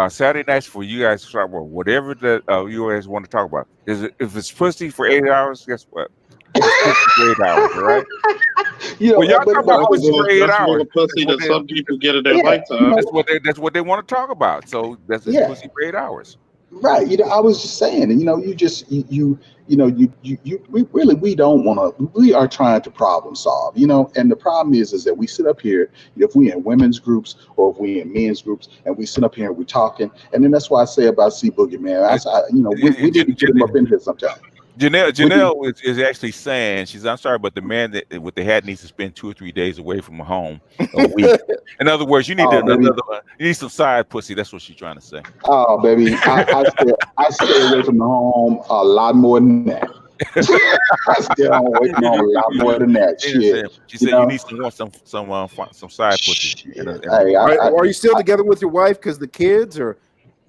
Saturday night's for you guys to talk about whatever that you guys want to talk about. If it's pussy for 8 hours, guess what? It's pussy for 8 hours, right? Well, y'all talk about pussy for 8 hours. Pussy that some people get in their lifetime. That's what they want to talk about. So that's pussy for 8 hours. Right. I was just saying, and we don't want to. We are trying to problem solve, and the problem is that we sit up here, if we in women's groups or if we in men's groups, and we sit up here and we're talking, and then that's why I say about C Boogie, man. We need to get him up in here sometime. Janelle is actually saying, I'm sorry, but the man that with the hat needs to spend 2 or 3 days away from home a week. In other words, you need you need some side pussy. That's what she's trying to say. Oh, baby, I stay away from the home a lot more than that. I stay away from home a lot more than that. She said you need some side pussy. Are you still together with your wife because the kids or?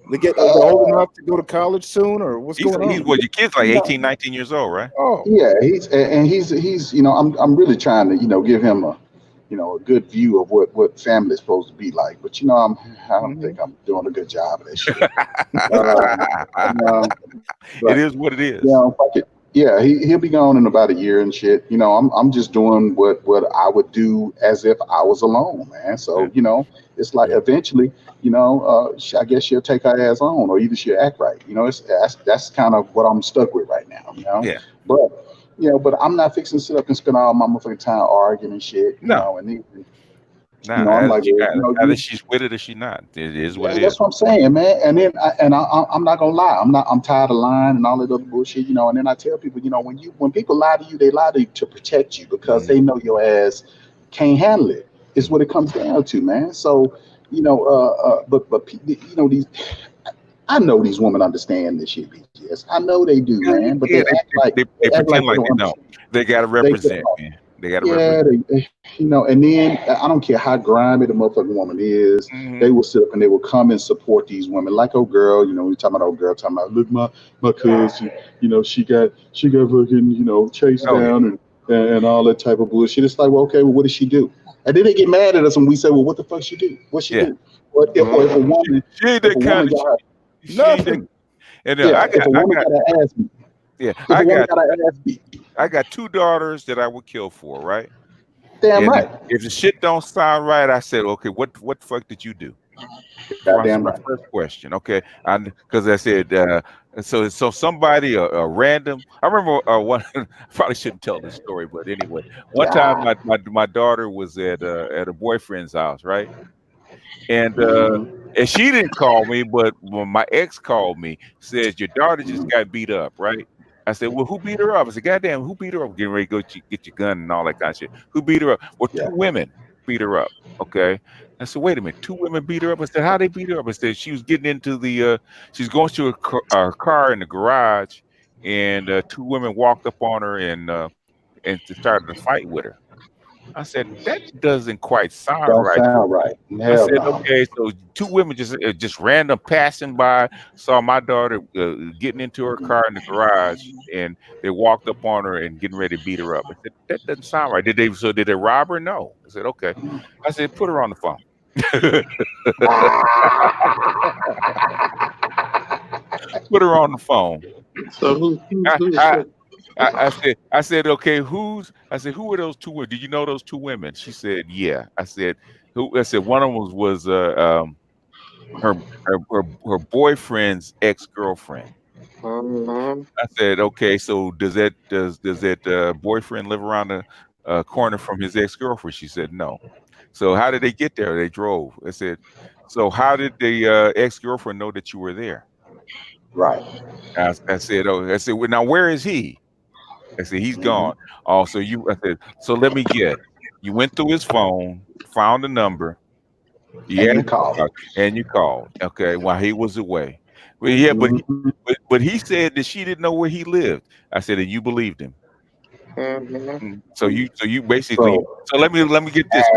They're old enough to go to college soon, or what's going on? Your kid's like 18, 19 years old, right? Oh, yeah. He's I'm really trying to give him a good view of what family is supposed to be like. But I don't think I'm doing a good job of that shit. It is what it is. Yeah, he'll be gone in about a year and shit. I'm just doing what I would do as if I was alone, man. So it's like eventually, I guess she'll take her ass on, or either she'll act right. That's kind of what I'm stuck with right now. Yeah. But you know, but I'm not fixing to sit up and spend all my motherfucking time arguing and shit, you know, and then, you know, I'm like, well, you know, either she's with it or she's not. It is what it is. That's what I'm saying, man. And then, I'm not gonna lie. I'm tired of lying and all that other bullshit, you know. And then I tell people, you know, when people lie to you, they lie to protect you because they know your ass can't handle it. Is what it comes down to, man. So, you know, but you know, I know these women understand this shit, BGS. I know they do, man. But they act like they pretend like they don't. They gotta represent, man. They gotta represent. You know, and then I don't care how grimy the motherfucking woman is, they will sit up and they will come and support these women. Like old girl, you know, we talking about old girl talking about, look, my cousin, you know, she got fucking, you know, chased down and all that type of bullshit. It's like, well, okay, well, what did she do? And then they get mad at us when we say, well, what the fuck she do? What she do? Or if a woman, she ain't that kind of shit. Nothing. And if a woman got an ass beat. Yeah, I got 2 daughters that I would kill for, right? Damn right. If the shit don't sound right, I said, okay, what the fuck did you do? Goddamn my right. first question, okay? Because I said, so somebody a random. I remember one. I probably shouldn't tell this story, but anyway, one time my daughter was at a boyfriend's house, right? And she didn't call me, but when my ex called me, says your daughter just got beat up, right? I said, well, who beat her up? I said, goddamn, who beat her up? Getting ready to go get your gun and all that kind of shit. Who beat her up? Well, 2 women beat her up. Okay. I said, wait a minute, 2 women beat her up. I said, how they beat her up? I said, she was getting into she's going to her car in the garage, and 2 women walked up on her and started to fight with her. I said, that doesn't quite sound right. Don't sound right. I said, okay, so 2 women just random passing by, saw my daughter getting into her car in the garage, and they walked up on her and getting ready to beat her up. I said, that doesn't sound right. Did they rob her? No. I said, okay. I said, put her on the phone. Put her on the phone. So I said, okay, who are those 2 women? Did you know those 2 women? She said, yeah. I said, who? I said, one of them was her boyfriend's ex-girlfriend. I said, okay, so does that boyfriend live around the corner from his ex-girlfriend? She said, no. So how did they get there? They drove. I said, so how did the ex-girlfriend know that you were there? Right. I said, well, now where is he? I said, he's gone. Oh, so I said, so let me get. You went through his phone, found the number. And you called. And you called. Okay, while he was away. Well, yeah, but he said that she didn't know where he lived. I said, and you believed him. So you basically. So let me get this.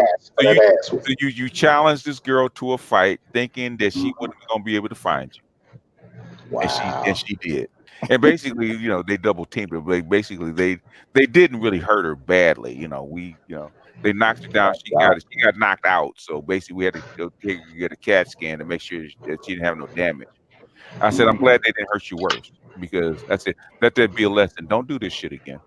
So you challenged this girl to a fight, thinking that she wasn't going to be able to find you. Wow. And she did. And basically, you know, they double teamed her. But basically, they didn't really hurt her badly. You know, they knocked her down. She got knocked out. So basically, we had to go get a CAT scan to make sure that she didn't have no damage. I said, I'm glad they didn't hurt you worse, because I said, let that be a lesson. Don't do this shit again.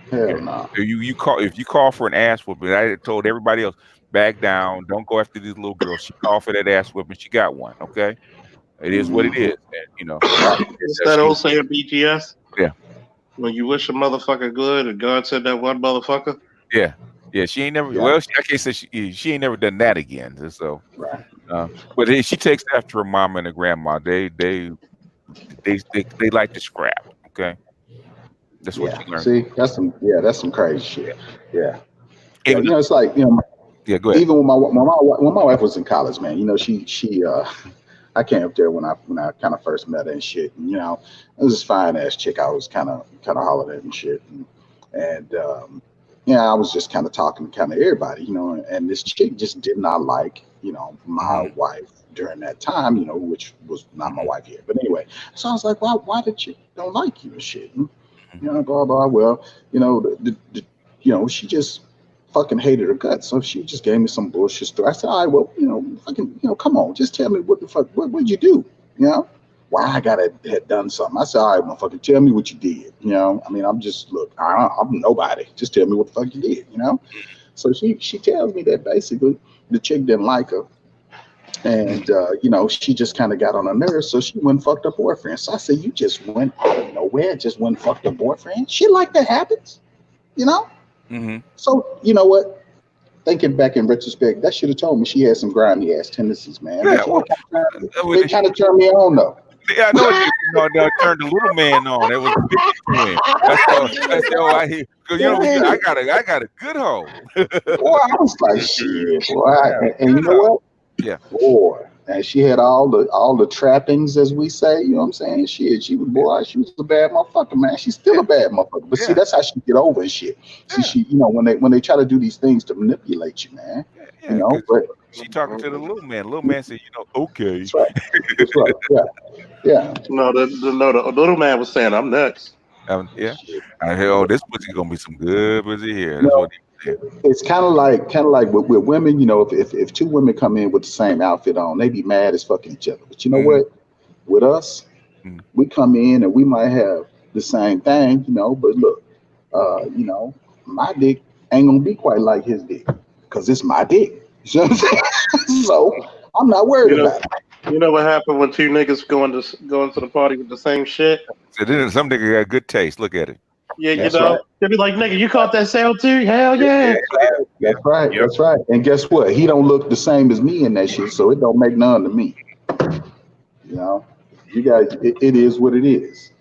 Hell no. If you call for an ass whooping, I told everybody else, back down. Don't go after these little girls. She called for that ass whooping. She got one. Okay. It is what it is, and, you know. It's that old saying, BGS? Yeah. When you wish a motherfucker good and God said that one motherfucker? Yeah. Yeah, she ain't never, well, I can't say she ain't never done that again. So, but she takes after her mama and her grandma. They like to scrap, okay? That's what you learn. See, that's some crazy shit. Yeah. You know, it's like, you know, go ahead. Even when my wife was in college, man, you know, she I came up there when I kind of first met her and shit. And, you know, it was this fine ass chick. I was kind of hollering at and shit. And I was just kind of talking to kind of everybody, you know, and this chick just did not like, you know, my wife during that time, you know, which was not my wife yet. But anyway, so I was like, why the chick don't like you and shit? And, you know, blah, blah. Well, you know, you know, she just fucking hated her guts, so she just gave me some bullshit story. I said, all right, well, you know, fucking, you know, come on, just tell me what the fuck, what'd you do? You know, why I had done something. I said, all right, motherfucker, tell me what you did. You know, I mean, I'm nobody. Just tell me what the fuck you did. You know, so she tells me that basically the chick didn't like her, And you know, she just kind of got on her nerves, so she went and fucked her boyfriend. So I said, you just went out of nowhere, just went and fucked her boyfriend. Shit like that happens, you know. So you know what? Thinking back in retrospect, that should have told me she had some grimy ass tendencies, man. Yeah, But well, it kind of turned me on though. yeah, I know it did. You know, that turned the little man on. It was a big twin. That's all I hear. Because you know, I got a good hoe. Boy, I was like, shit, boy. Yeah, And you know what? Yeah. Boy, and she had all the trappings, as we say. You know what I'm saying? She was a bad motherfucker, man. She's still a bad motherfucker. But see, that's how she get over and shit. See, she, you know, when they try to do these things to manipulate you, man. Yeah, you know, but she talking to the little man. Little man said, you know, okay. That's right. That's right. Yeah. No, the little man was saying, "I'm next." Yeah. I hear, oh, this pussy gonna be some good pussy here. That's No, what he said. it's kind of like with women, you know, if two women come in with the same outfit on, they be mad as fucking each other. But you know what? With us, we come in and we might have the same thing, you know. But look, you know, my dick ain't gonna be quite like his dick because it's my dick. You know what I'm saying? So I'm not worried about it. You know what happened when two niggas going to the party with the same shit? So then some nigga got good taste. Look at it. Yeah, you know, they'll be like, nigga, you caught that sale too? Hell yeah. That's right. That's right. And guess what? He don't look the same as me in that shit, so it don't make none to me. You know, you guys, it is what it is.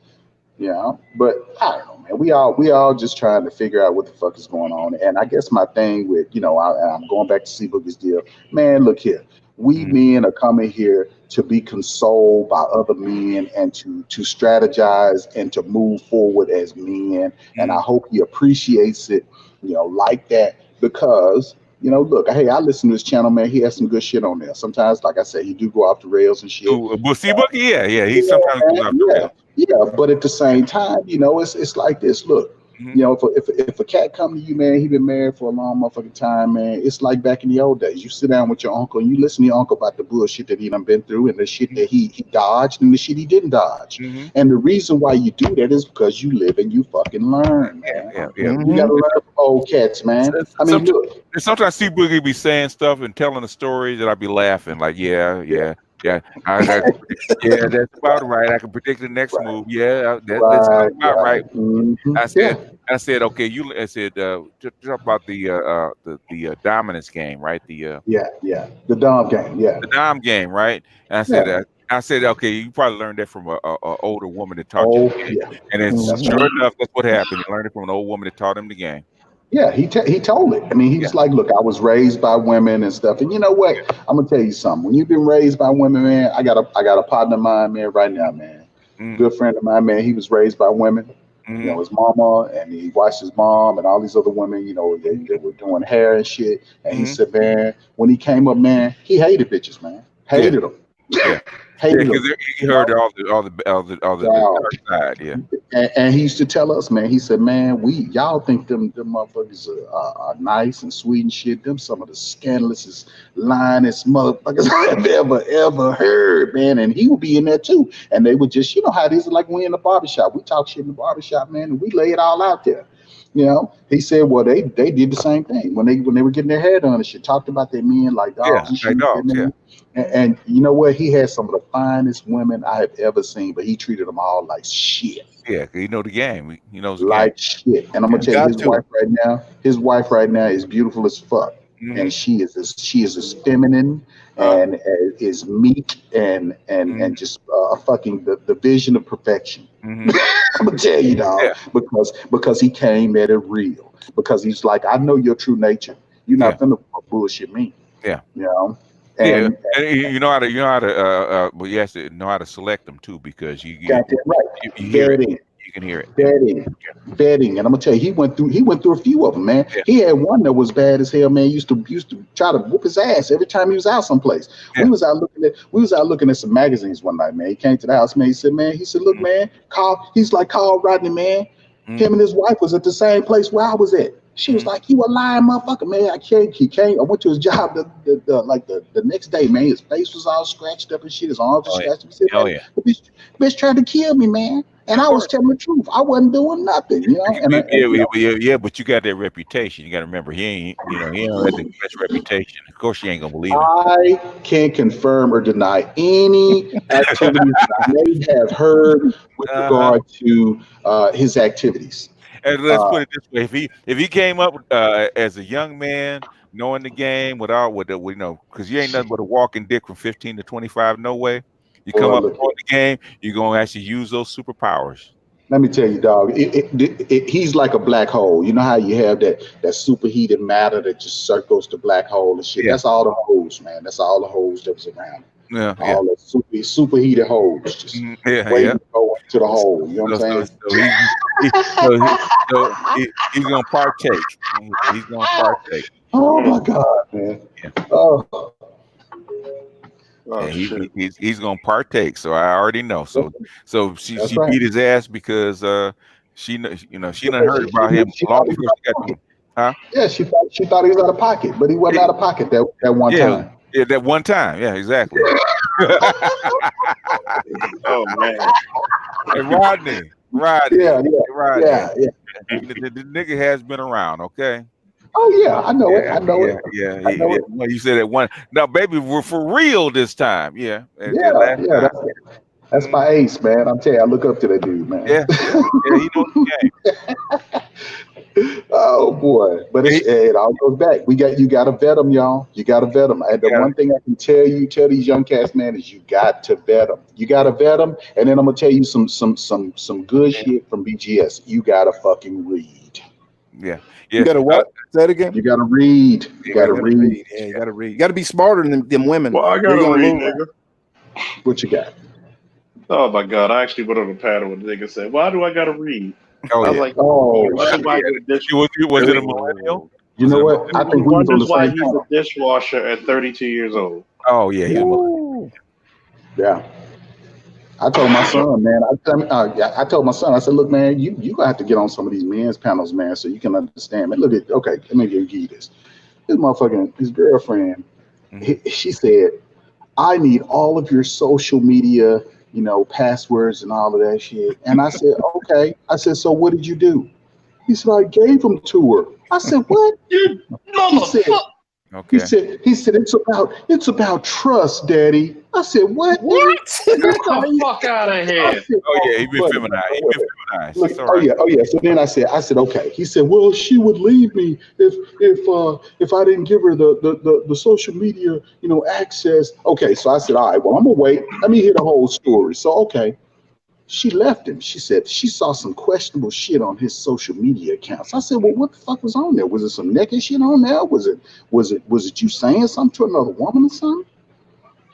You know, but I don't know, man. We all just trying to figure out what the fuck is going on. And I guess my thing with, you know, I'm going back to C Boogie's deal. Man, look here. We men are coming here to be consoled by other men and to strategize and to move forward as men. And I hope he appreciates it, you know, like that, because, you know, look, hey, I listen to his channel, man. He has some good shit on there. Sometimes, like I said, he do go off the rails and shit. Well, C Boogie, yeah. He sometimes goes off the rails. Yeah, but at the same time, you know, it's like this. Look, you know, if a cat come to you, man, he been married for a long motherfucking time, man. It's like back in the old days. You sit down with your uncle and you listen to your uncle about the bullshit that he done been through and the shit that he dodged and the shit he didn't dodge. And the reason why you do that is because you live and you fucking learn, man. You gotta learn from old cats, man. I mean, look. Sometimes C Boogie be saying stuff and telling a story that I be laughing like, yeah, that's about right. I can predict the next move. Yeah, that's about right. I said, okay. I said, talk about the dominance game, right? The Dom game, the Dom game, right? And I said, okay, you probably learned that from a older woman that taught you the game. And it's sure enough, that's what happened. You learned it from an old woman that taught him the game. Yeah, he told it. I mean, he was like, look, I was raised by women and stuff. And you know what? I'm gonna tell you something. When you've been raised by women, man, I got a partner of mine, man, right now, man. Good friend of mine, man. He was raised by women. You know, his mama, and he watched his mom and all these other women, you know, they were doing hair and shit. And he said, man, when he came up, man, he hated bitches, man. Hated them. Yeah. Because he heard all the dark side, yeah. And he used to tell us, man, he said, man, y'all think them motherfuckers are nice and sweet and shit. Them some of the scandalousest, lyingest motherfuckers I've ever heard, man. And he would be in there too. And they would just, you know how it is, like we in the barbershop. We talk shit in the barbershop, man, and we lay it all out there. You know, he said, well, they did the same thing when they were getting their hair done and shit. Talked about their men like dogs and shit. And you know what? He had some of the finest women I have ever seen, but he treated them all like shit. Yeah, he know the game. He knows the like game. Shit. And I'm gonna tell you, his wife right now is beautiful as fuck, and she is as feminine and is meek and just fucking the vision of perfection. I'm gonna tell you, dog, because he came at it real. Because he's like, I know your true nature. You're not gonna bullshit me. Yeah, you know. And you know how to well, you have to know how to select them too, because you hear it. You can hear it. Vetting, and I'm gonna tell you, he went through a few of them, man. He had one that was bad as hell, man. Used to try to whoop his ass every time he was out someplace. We was out looking at some magazines one night, man. He came to the house, man. He said, look, man, Carl Rodney, man. Him and his wife was at the same place where I was at. She was like, you a lying motherfucker, man. He came. I went to his job the next day, man. His face was all scratched up and shit. His arms were scratched up. He said, the bitch tried to kill me, man. And I was telling the truth. I wasn't doing nothing, you know. Yeah, but you got that reputation. You got to remember, he ain't had the best reputation. Of course, she ain't gonna believe it. I can't confirm or deny any activities that I may have heard with regard to his activities. And let's put it this way: if he came up as a young man, knowing the game because you ain't nothing but a walking dick from 15 to 25. No way. You come up on the game, you're gonna actually use those superpowers. Let me tell you, dog. He's like a black hole. You know how you have that superheated matter that just circles the black hole and shit. Yeah. That's all the holes, man. That's all the holes that was around. Yeah, all the superheated holes just waiting to go into the hole. You know what I'm saying? He's gonna partake. He's gonna partake. Oh my God, man. Yeah. Oh. Yeah, he's gonna partake, so I already know. So she beat his ass because she done heard about him long before she got to him. Huh? Yeah, she thought he was out of pocket, but he wasn't out of pocket that one time. Yeah, that one time. Yeah, exactly. Oh man. Hey, Rodney. Yeah. The nigga has been around, okay? Oh yeah, I know it. I know it. Yeah. Well, you said that one. Now, baby, we're for real this time. Yeah. That's my ace, man. I'm telling you, I look up to that dude, man. Yeah, he knows the game. Oh boy, but it all goes back. You got to vet them, y'all. You got to vet them. And the one thing I can tell these young cats, man, is you got to vet them. You got to vet them, and then I'm gonna tell you some good shit from BGS. You got to fucking read. Yeah. You gotta what? Say that again. You gotta read. You gotta read. Yeah, you gotta read. You gotta be smarter than them women. Well, I gotta read, nigga. What you got? Oh my God! I actually went on a panel with a nigga said, "Why do I gotta read?" I was like, was it a millennial? You know what? I think wonders why he's a dishwasher at 32 years old. Oh yeah, he's a millennial. Yeah. I told my son, man. I told my son. I said, "Look, man, you gonna have to get on some of these men's panels, man, so you can understand." Man, look at let me give you this. His girlfriend. She said, "I need all of your social media, passwords and all of that shit." And I said, "Okay." I said, "So what did you do?" He said, "I gave them to her." I said, "What?" He said, it's about trust, Daddy. I said, what? What? Get the fuck out of here. He been feminized. Oh yeah. So then I said, okay. He said, well, she would leave me if I didn't give her the social media, access. Okay, so I said, all right, well, I'm gonna wait. Let me hear the whole story. So okay. She left him. She said she saw some questionable shit on his social media accounts. I said, well, what the fuck was on there? Was it some naked shit on there? Was it you saying something to another woman or something?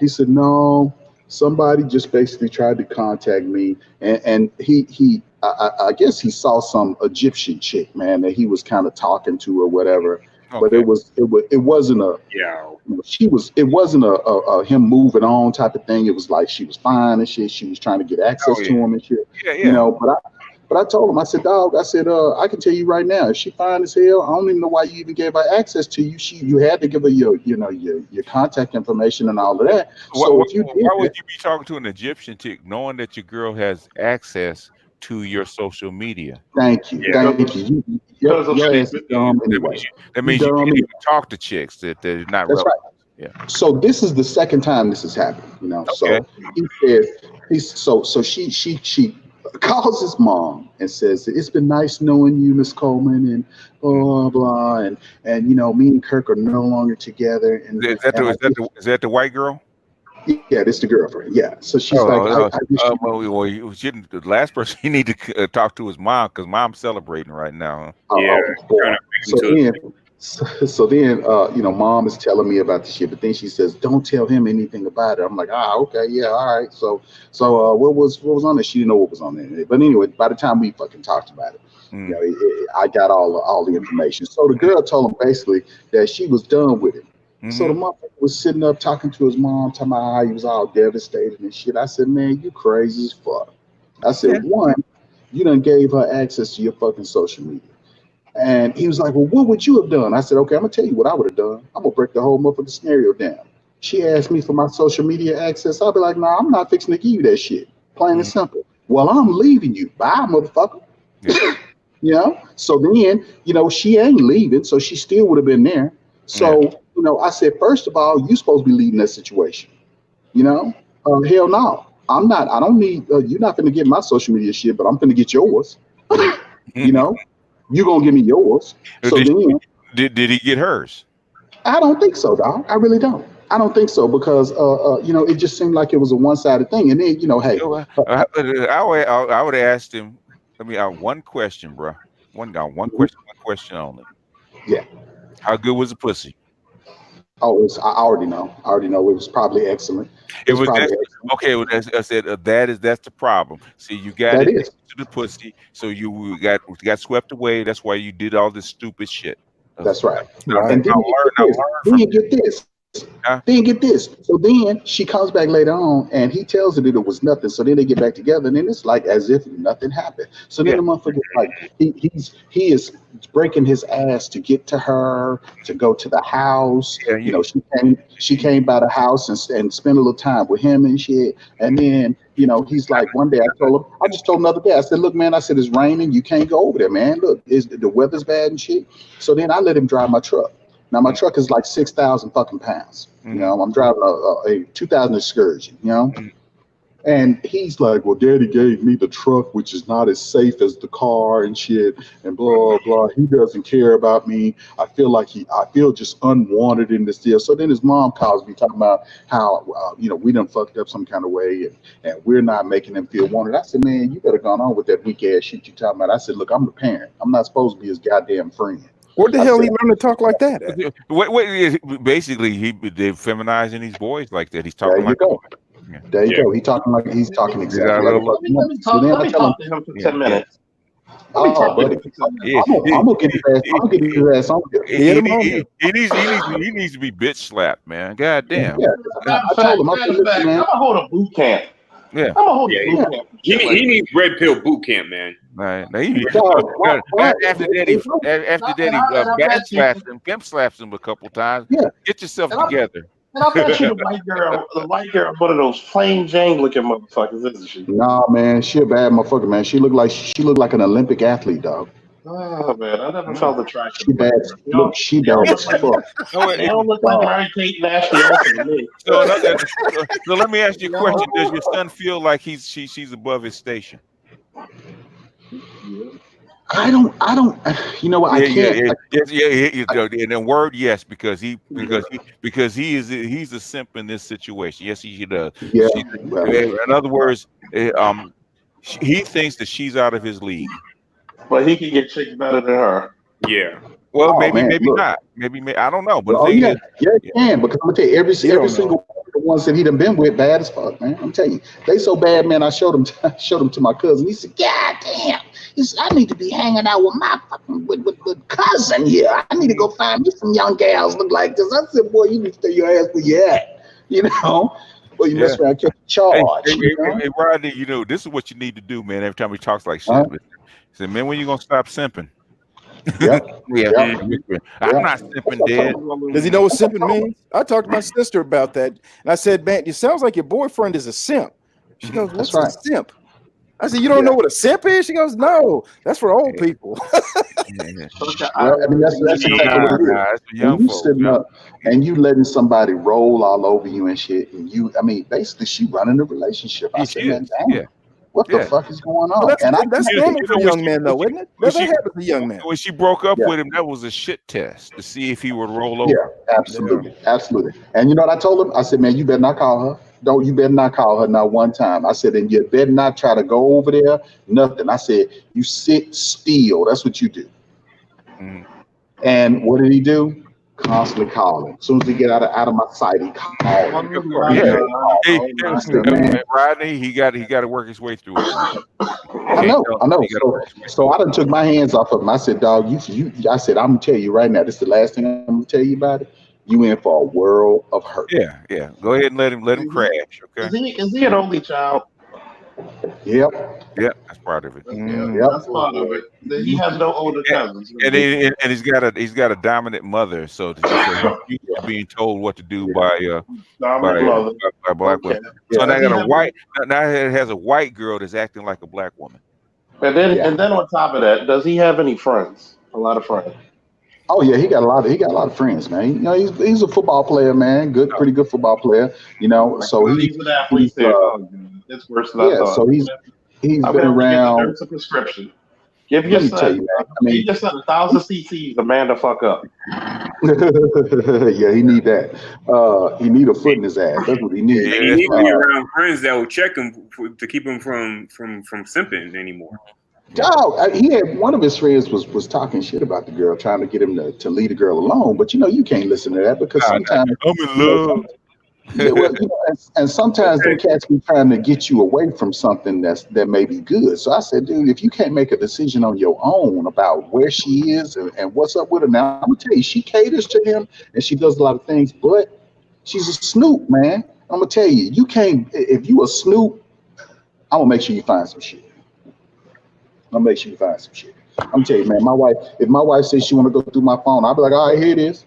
He said, no, somebody just basically tried to contact me. And I guess he saw some Egyptian chick, man, that he was kind of talking to or whatever. Okay. But it wasn't it wasn't a him moving on type of thing. It was like she was fine and shit. She was trying to get access to him and shit. But I told him, I said, dog, I can tell you right now, if she fine as hell, I don't even know why you even gave her access to you. You had to give her your contact information and all of that. Why would you be talking to an Egyptian chick knowing that your girl has access to your social media? Thank you. Thank you. That means you can't even talk to chicks that they're not relevant. Right. Yeah. So this is the second time this has happened, Okay. So he said she calls his mom and says, it's been nice knowing you, Miss Coleman, and blah blah, and me and Kirk are no longer together. And is that the white girl? Yeah, this the girlfriend. Yeah, so she's the last person you need to talk to is mom, because mom's celebrating right now. So then, mom is telling me about the shit, but then she says, "Don't tell him anything about it." I'm like, okay, yeah, all right. So what was on there? She didn't know what was on there. But anyway, by the time we fucking talked about it, I got all the information. So the girl told him basically that she was done with it. Mm-hmm. So the motherfucker was sitting up talking to his mom, talking about how he was all devastated and shit. I said, man, you crazy as fuck. I said, one, you done gave her access to your fucking social media. And he was like, well, what would you have done? I said, okay, I'm going to tell you what I would have done. I'm going to break the whole motherfucking scenario down. She asked me for my social media access. I'll be like, nah, I'm not fixing to give you that shit. Plain and simple. Well, I'm leaving you. Bye, motherfucker. Yeah. You know? So then, she ain't leaving, so she still would have been there. So, I said, first of all, you supposed to be leading that situation. Hell no. I'm not. I don't need, you're not going to get my social media shit, but I'm going to get yours. You're going to give me yours. So did he get hers? I don't think so, dog. I really don't. I don't think so because, it just seemed like it was a one-sided thing. And then, hey. I would have asked him, one question, bro. One question only. Yeah. How good was the pussy? Oh, I already know. I already know it was probably excellent. It was probably excellent. Okay. Well, I said that's the problem. See, you got it to the pussy, so you got swept away. That's why you did all this stupid shit. That's right. And then you get this. Then get this. So then she comes back later on, and he tells her that it was nothing. So then they get back together, and then it's like as if nothing happened. So then the motherfucker, like he is breaking his ass to get to her, to go to the house. She came by the house and spent a little time with him and shit. And then he's like, one day I just told him the other day, I said, look, man, I said, it's raining, you can't go over there, man. Look, the weather's bad and shit. So then I let him drive my truck. Now my truck is like 6,000 fucking pounds. I'm driving a 2000 Excursion. And he's like, well, Daddy gave me the truck, which is not as safe as the car and shit, and blah blah. He doesn't care about me. I feel just unwanted in this deal. So then his mom calls me talking about how we done fucked up some kind of way, and we're not making him feel wanted. I said, man, you better gone on with that weak ass shit you talking about. I said, look, I'm the parent. I'm not supposed to be his goddamn friend. Where the hell he learned to talk like that at? Basically, they're feminizing these boys like that. He's talking like that. There you go. He's talking exactly. Let me talk to him for 10 minutes. Oh, buddy. I'm gonna get his ass on here. He needs to be bitch slapped, man. God damn. Yeah. I told him, I'm gonna hold a boot camp. Yeah. I'm gonna hold a boot camp. He needs red pill boot camp, man. Right. Now, after daddy bad slaps him, pimp slaps him a couple times. Yeah. Get yourself together. And I bet you the white girl, one of those plain Jane looking motherfuckers, isn't she? Nah, man, she a bad motherfucker, man. She looked like an Olympic athlete, dog. Oh man, I never felt attracted. She bad. Look, she bad as fuck. They don't look like Mary Kate National to me. So let me ask you a question: does your son feel like she's above his station? I don't. You know what? I can't. In a word, yes, because he's a simp in this situation. Yes, he does. Yeah. In other words, he thinks that she's out of his league. But he can get chicks better than her. Yeah. Well, maybe not. Maybe I don't know. But he can, because I'm gonna tell you, every single one of the ones that he done been with, bad as fuck, man. I'm telling you, they so bad, man. I showed them to my cousin. He said, God damn. He said, I need to be hanging out with my fucking with cousin here. I need to go find me some young gals look like this. I said, boy, you need to stay your ass where you at. Well, you mess around, catch a charge. Hey, Rodney, this is what you need to do, man. Every time he talks like shit, he said, man, when you gonna stop simping? Yep. I'm not simping, Dad. Does he know what simping means? I talked to my sister about that, and I said, man, it sounds like your boyfriend is a simp. She goes, what's a simp? I said, you don't know what a simp is? She goes, no, that's for old people. I mean, that's exactly what it is. When you sitting up and you letting somebody roll all over you and shit, and basically she running the relationship. I said, man, damn. What the fuck is going on? Well, that's normal for a young man, though, isn't it? That happens to young man. When she broke up with him, that was a shit test to see if he would roll over. Yeah, absolutely. And you know what I told him? I said, man, you better not call her. You better not call her not one time. I said, and you better not try to go over there. Nothing. I said, you sit still. That's what you do. Mm. And what did he do? Constantly calling. As soon as he get out of my sight, he called. Rodney, he got to work his way through it. I know. So I done took my hands off of him. I said, dog, I said, I'm gonna tell you right now. This is the last thing I'm gonna tell you about it. You in for a world of hurt. Yeah. Go ahead and let him crash. Okay. Is he an only child? Yep. Yeah, that's part of it. That's part of it. He has no older cousins. And he's got a dominant mother, so he's used to being told what to do by black women. So now it has a white girl that's acting like a black woman. And then on top of that, does he have any friends? A lot of friends. Oh yeah, he got a lot of friends, man. You know, he's a football player, man. Pretty good football player. You know, so he's an athlete. It's worse than I thought. So he's been around. There's a prescription. Give your son, give your son 1,000 cc's to man the fuck up. Yeah, he need that. He need a foot in his ass. That's what he needs. And he needs to be around friends that will check him to keep him from simping anymore. Dog, he had one of his friends was talking shit about the girl, trying to get him to leave the girl alone. But you can't listen to that because sometimes I'm in love. And sometimes them cats be trying to get you away from something that may be good. So I said, dude, if you can't make a decision on your own about where she is and what's up with her, now I'm gonna tell you, she caters to him and she does a lot of things, but she's a snoop, man. I'm gonna tell you, you can't. If you a snoop, I'm gonna make sure you find some shit. I'm gonna tell you, man, if my wife says she want to go through my phone, I'll be like, all right, here it is.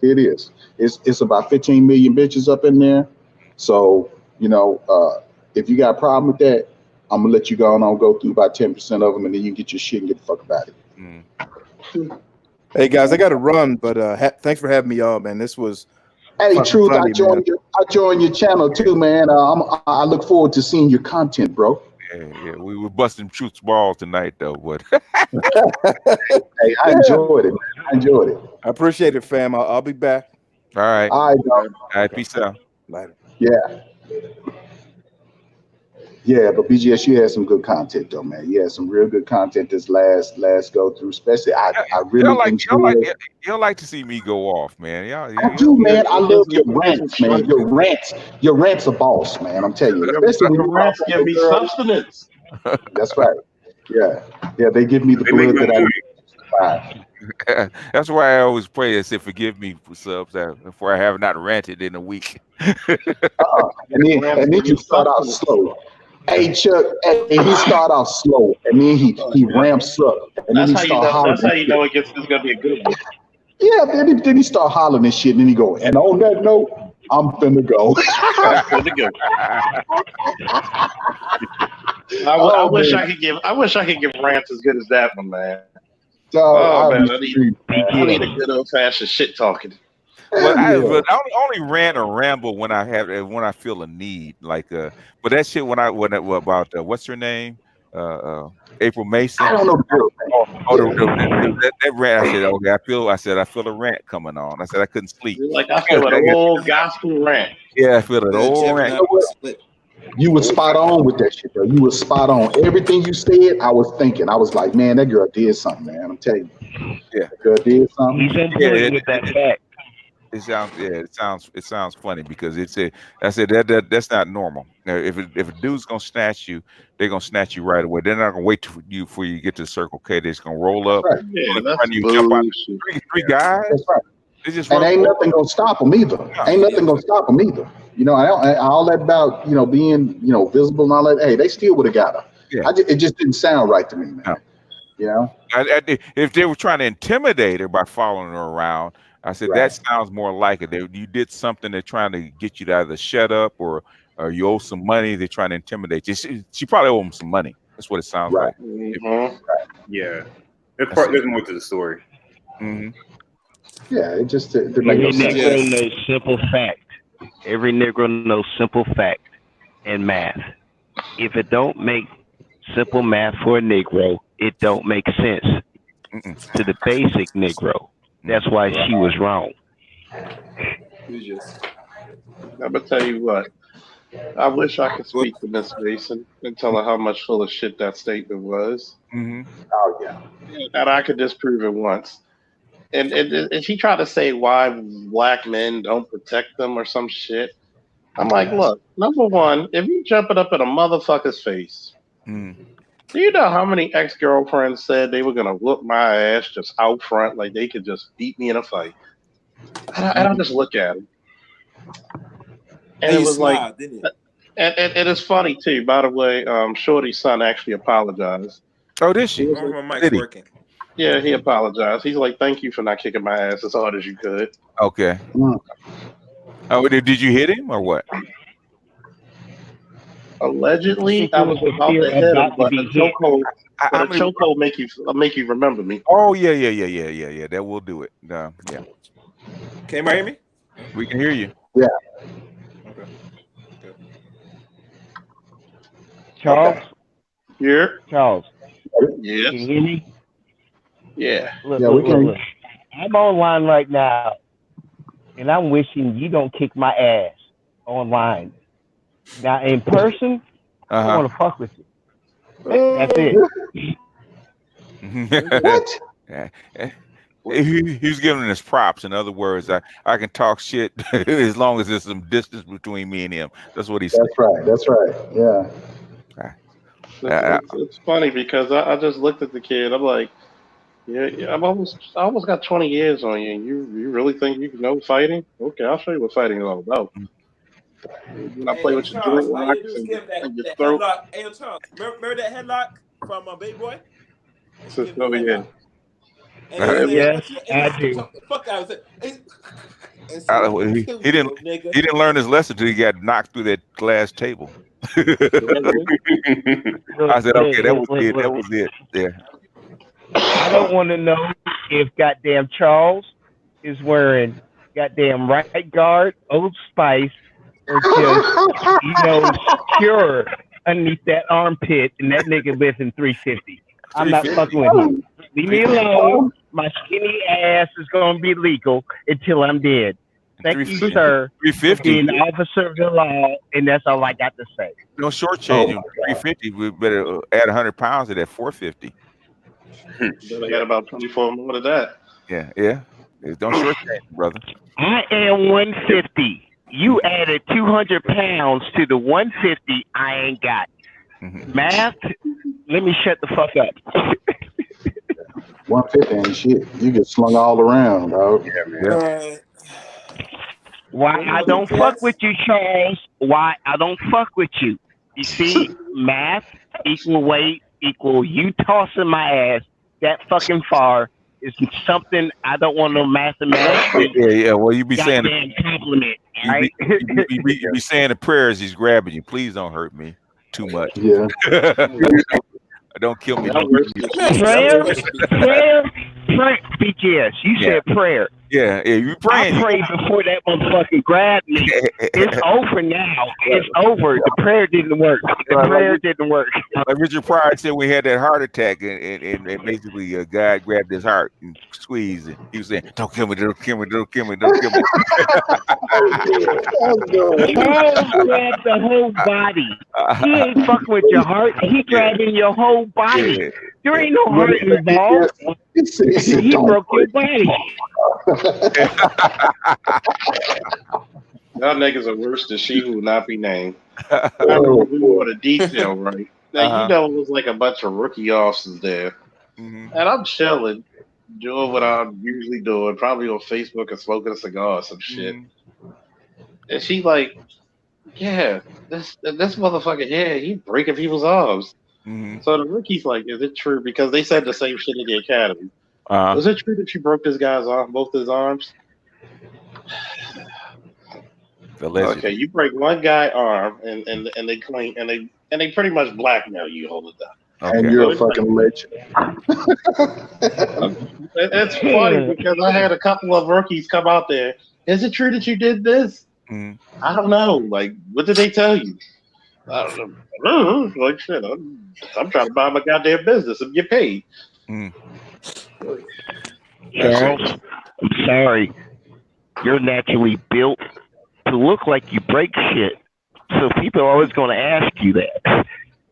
Here it is. It's about 15 million bitches up in there. So, if you got a problem with that, I'm gonna let you go through about 10% of them, and then you can get your shit and get the fuck about it. Hey guys, I got to run, but thanks for having me on, man. This was Truth. funny, I joined your channel too, man. I look forward to seeing your content, bro. Yeah, we were busting Truth's balls tonight, though. But hey, I enjoyed it. I appreciate it, fam. I'll be back. All right. All right. Peace out. Later. Yeah, but BGS, you had some good content though, man. You had some real good content this last go through. Especially, I really enjoyed it. Y'all like to see me go off, man. I do, man. I love your rants, man. Your rants are boss, man. I'm telling you. Especially when your rants give me substance. That's right. Yeah, they give me the blood that I need. That's why I always pray and say, "Forgive me for subs for I have not ranted in a week." And then you start out slow. Hey Chuck, he start off slow, and then he ramps up, and then he start hollering. That's how you know it's gonna be a good one. Yeah, then he start hollering and shit, and then he go. And on that note, I'm finna go. I wish I could give rants as good as that one, man. Man, I need a good old fashioned shit talking. Well, I only rant or ramble when I feel a need, but that shit when about what's her name, April Mason. I don't know the girl. That rant. I said, okay, I feel a rant coming on. I said I couldn't sleep. I feel an old gospel rant. Yeah, I feel an old rant. You were spot on with that shit, though. You were spot on. Everything you said, I was thinking. I was like, man, that girl did something, man. I'm telling you. Yeah, that girl did something. He's in with that fact. It sounds funny because I said that's not normal. Now, if a dude's gonna snatch you, they're gonna snatch you right away. They're not gonna wait before you get to the Circle K. They're just gonna roll up, jump out. Three guys. That's right. And ain't nothing gonna stop them either. All that about being visible and all that. Hey, they still would have got her. Yeah. It just didn't sound right to me, man. No. If they were trying to intimidate her by following her around, I said that sounds more like it. You did something. They're trying to get you to either shut up or you owe some money. They're trying to intimidate you. She probably owe them some money. That's what it sounds like. Mm-hmm. Yeah, there's more to the story. Mm-hmm. Yeah, it just it make no sense. Every Negro knows simple fact. Every Negro knows simple fact and math. If it don't make simple math for a Negro, it don't make sense to the basic Negro. That's why she was wrong. I'm gonna tell you what. I wish I could speak to Miss Mason and tell her how much full of shit that statement was. Mm-hmm. Oh yeah. And I could disprove it once. And she tried to say why black men don't protect them or some shit. I'm like, look, number one, if you jumping up in a motherfucker's face, do you know how many ex-girlfriends said they were gonna whoop my ass just out front, like they could just beat me in a fight? And I just look at him, and it was like, And it is funny too. By the way, Shorty's son actually apologized. Oh, did she? My mic's working. Yeah, he apologized. He's like, "Thank you for not kicking my ass as hard as you could." Okay. Oh, did you hit him or what? Allegedly, I was about to hit him, but a chokehold make you remember me. Oh yeah. That will do it. Yeah. Can anybody hear me? We can hear you. Yeah. Okay. Good. Charles. Yeah. Charles. Yes. Can you hear me? Yeah. Look. I'm online right now, and I'm wishing you don't kick my ass online. Now, in person, I want to fuck with you. That's it. What? He's giving us props. In other words, I can talk shit as long as there's some distance between me and him. That's what he said. That's right. Yeah. It's funny because I just looked at the kid. I'm like, yeah, I almost got 20 years on you. And you really think you know fighting? Okay, I'll show you what fighting is all about. When I play with your joint locks and your throat. Headlock. Hey, Charles, remember that headlock from Baby Boy? Oh yeah. Yes, I do. Fuck out of he didn't learn his lesson until he got knocked through that glass table. I said, okay, that was it. That was it. Yeah. I don't want to know if goddamn Charles is wearing goddamn right guard, Old Spice, or just Pure underneath that armpit, and that nigga lives in 350. I'm not fucking with him. Leave me alone. My skinny ass is going to be legal until I'm dead. Thank you, sir, for being an officer of the law, and that's all I got to say. No shortchange. 350. We better add 100 pounds to that 450. Then I got about 24 more to that. Yeah. Don't shortchange, brother. I am 150. You added 200 pounds to the 150 I ain't got. Math, let me shut the fuck up. 150 ain't shit. You get slung all around, dog. Yeah. Why I don't fuck with you, Charles? Why I don't fuck with you? You see, math equal weight equal you tossing my ass that fucking far is something I don't want no mathematics. Yeah. Well, you be saying compliment, right? You be saying the prayers. He's grabbing you. Please don't hurt me too much. Yeah. Don't kill me. Prayer, BTS. You said prayer. Yeah, you praying. I prayed before that motherfucker grabbed me. It's over now. It's over. The prayer didn't work. Like Richard Pryor said, we had that heart attack, and basically God grabbed his heart and squeezed it. He was saying, "Don't kill me! Don't kill me! Don't kill me! Don't kill me!" Charles grabbed the whole body. He ain't fucking with your heart. He grabbing your whole body. There ain't no heart involved. He broke your body. Y'all niggas are worse than she who will not be named. I remember we were the detail, right? Now, it was like a bunch of rookie officers there. And I'm chilling, doing what I'm usually doing, probably on Facebook and smoking a cigar or some shit. And she like, yeah, this motherfucker here, he breaking people's arms. So the rookie's like, is it true? Because they said the same shit in the academy. Was it true that you broke this guy's arm, both his arms? Okay, you break one guy's arm, and they claim and they pretty much blackmail you all the time. Okay. And you're a fucking legend. It's funny because I had a couple of rookies come out there. Is it true that you did this? I don't know. Like, what did they tell you? I don't know. Like shit, I'm trying to buy my goddamn business and get paid. Charles, I'm sorry. You're naturally built to look like you break shit. So people are always going to ask you that.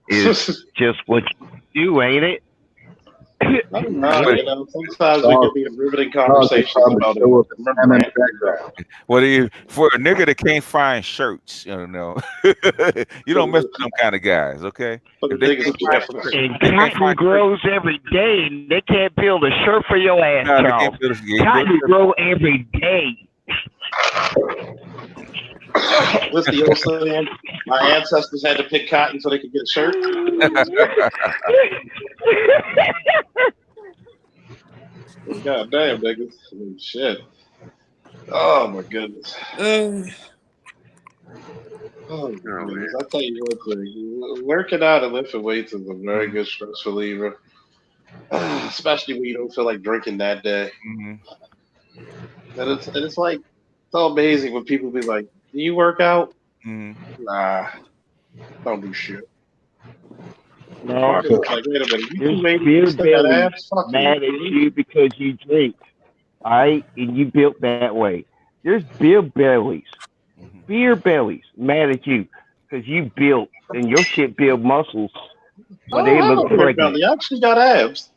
It's just what you do, ain't it? I don't know. Sometimes we can be a riveting conversation about it. Well, for a nigga that can't find shirts, you don't mess with them kind of guys, okay? And cotton grows every day, and they can't build a shirt for your ass, Charles. Cotton grow every day. What's the old saying? My ancestors had to pick cotton so they could get a shirt. God damn, niggas. I mean, shit. Oh my goodness. Oh my goodness. I tell you one thing. Working out and lifting weights is a very good stress reliever. Especially when you don't feel like drinking that day. And it's like so amazing when people be like, "Do you work out?" Nah, don't do shit. No, It's like, wait a minute, there's you beer still got bellies abs? Fuck mad you. at you because you drink, all right, and you built that way. There's beer bellies mad at you because you built and your shit build muscles, but they look pregnant. Belly. I actually got abs.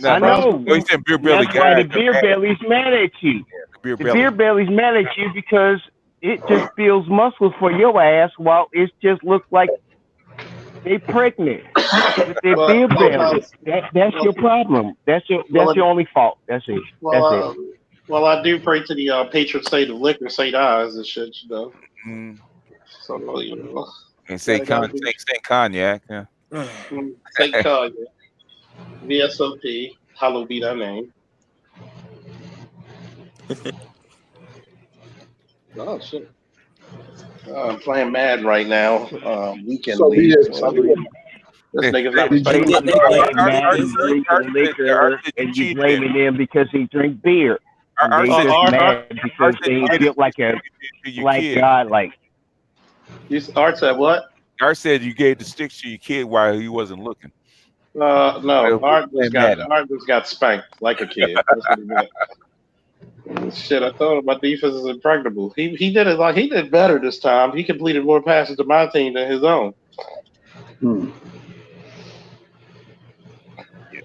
I know. He said beer belly That's why guys. the beer belly's mad at you. The beer belly's mad at you because it just builds muscles for your ass while it just looks like they pregnant with their beer bellies. That's your problem. That's your only fault. That's it. That's it. Well, I do pray to the patron saint of liquor, Saint Eyes and shit, you know. So, you know. And Saint Cognac. Yeah. Saint Cognac. VSOP. Hallowed be thy name. Oh, shit. I'm playing Madden right now. Weekend So league. BS, This nigga's not You liquor and you blaming them because they drink beer. And they just mad because they built like a God. Like Art said what? Art said you gave the sticks to your kid while he wasn't looking. No. Art just got spanked like a kid. That's what he meant. Shit, I thought my defense is impregnable. He did it like he did better this time. He completed more passes to my team than his own.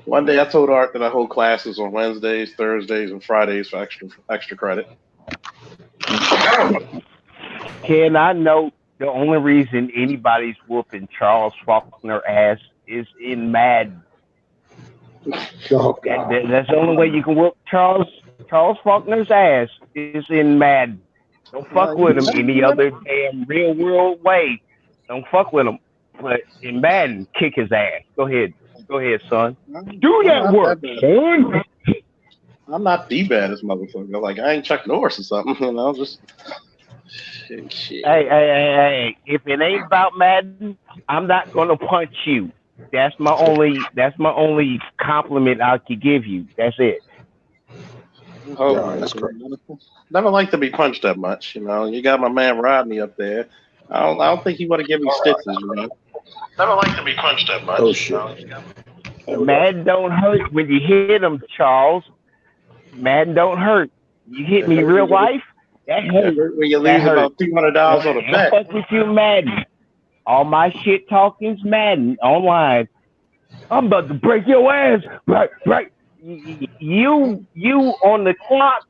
One day I told Art that I hold classes on Wednesdays, Thursdays, and Fridays for extra credit. Can I note the only reason anybody's whooping Charles Faulkner ass is in Madden? That's the only way you can whoop Charles Faulkner's ass is in Madden. Don't fuck with him any other damn real world way. Don't fuck with him. But in Madden, kick his ass. Go ahead, son. Do that work, son. I'm not the baddest motherfucker. Like I ain't Chuck Norris or something. You know, just shit. Hey. If it ain't about Madden, I'm not gonna punch you. That's my only compliment I could give you. That's it. Oh, that's great. Never like to be punched that much. You know, you got my man Rodney up there. I don't think he want to give me stitches. You know. Never like to be punched that much. Oh shit. Madden don't hurt when you hit him, Charles. Madden don't hurt. You hit me real life, that hurt. When you leave about $200 on a bet. Fuck with you, Madden. All my shit talking's Madden online. I'm about to break your ass. Right. You on the clock?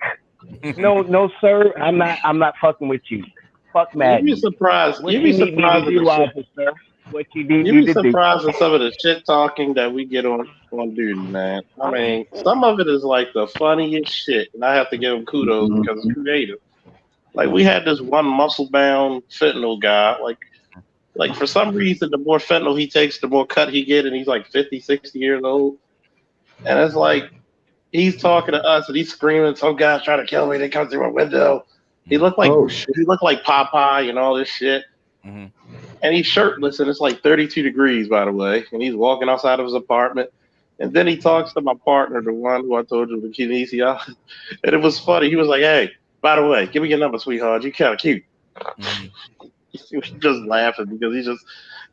No, sir. I'm not fucking with you. Fuck Madden. You'd be surprised. What you surprised at some of the shit talking that we get on duty, man. I mean, some of it is like the funniest shit, and I have to give him kudos because it's creative. Like we had this one muscle-bound fentanyl guy. Like for some reason, the more fentanyl he takes, the more cut he get, and he's like 50, 60 years old. And it's like he's talking to us, and he's screaming, "Some guy's trying to kill me! They come through my window." He looked like Popeye and all this shit. And he's shirtless, and it's like 32 degrees, by the way. And he's walking outside of his apartment. And then he talks to my partner, the one who I told you, the kinesia. And it was funny. He was like, "Hey, by the way, give me your number, sweetheart. You kind of cute." He was just laughing because he's just.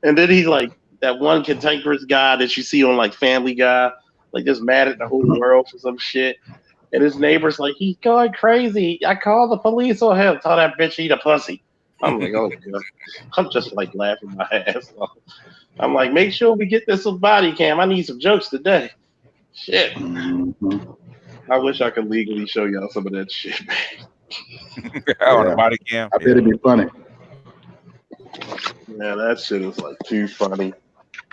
And then he's like that one cantankerous guy that you see on like Family Guy, like just mad at the whole world for some shit. And his neighbor's like, "He's going crazy. I called the police on him. Tell that bitch eat a pussy." I'm like, oh god. I'm just like laughing my ass off. I'm like, make sure we get this on body cam. I need some jokes today. Shit. I wish I could legally show y'all some of that shit, man. On the body cam. I bet it'd be funny. Yeah, that shit is like too funny.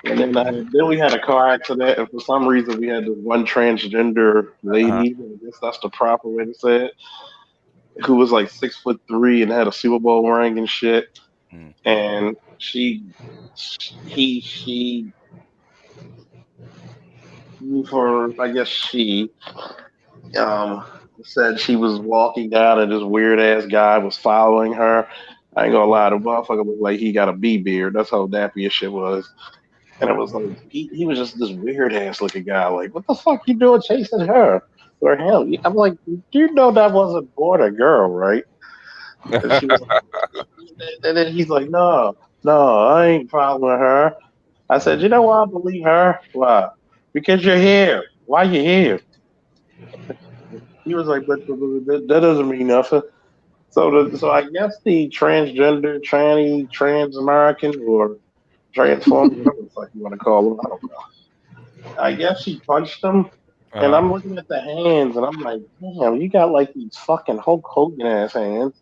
And then we had a car accident, and for some reason we had this one transgender lady. I guess that's the proper way to say it. who was like 6'3" and had a Super Bowl ring and shit. And she said she was walking down and this weird ass guy was following her. I ain't gonna lie, the motherfucker looked like he got a bee beard. That's how nappy his shit was. And it was like he was just this weird ass looking guy. Like, what the fuck you doing chasing her or him? I'm like, you know that wasn't born a girl, right? And she was like, and then he's like, no, I ain't following her. I said, you know why I believe her? Why? Because you're here. Why you here? He was like, but that doesn't mean nothing. So I guess the transgender, trans American, or transformed, whatever the fuck you want to call them, I don't know. I guess she punched him, and I'm looking at the hands, and I'm like, damn, you got like these fucking Hulk Hogan ass hands.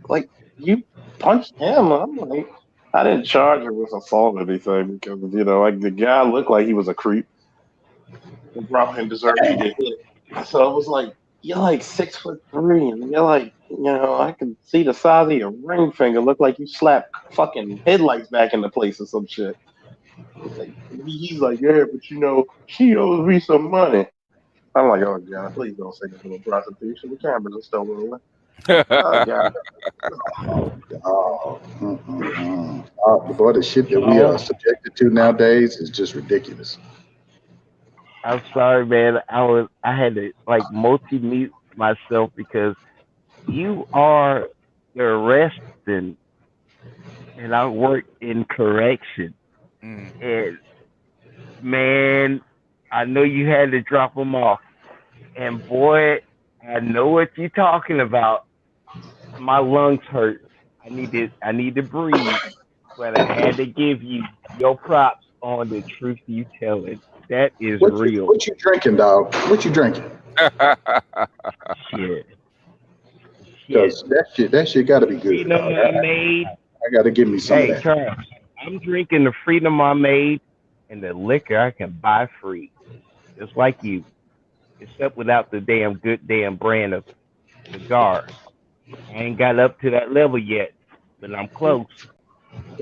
Like you punched him. I'm like, I didn't charge her with assault or anything because like the guy looked like he was a creep and probably deserved to get hit. So it was like, you're like 6'3", and you're like, I can see the size of your ring finger. Look like you slapped fucking headlights back into place or some shit. He's like, yeah, but she owes me some money. I'm like, oh god, please don't say nothing about prostitution. The cameras are still rolling. Oh god. Boy, the shit that we are subjected to nowadays is just ridiculous. I'm sorry, man. I had to like multi-mute myself because you are the arresting, and I work in correction. And man, I know you had to drop them off, and boy, I know what you're talking about. My lungs hurt. I need to breathe, but I had to give you your props on the truth you telling. That is real. What you drinking, dog? What you drinking? Shit. Because that shit got to be good. Freedom I made. I got to give me some of that. Charles, I'm drinking the freedom I made and the liquor I can buy free, just like you, except without the damn brand of cigar. I ain't got up to that level yet, but I'm close.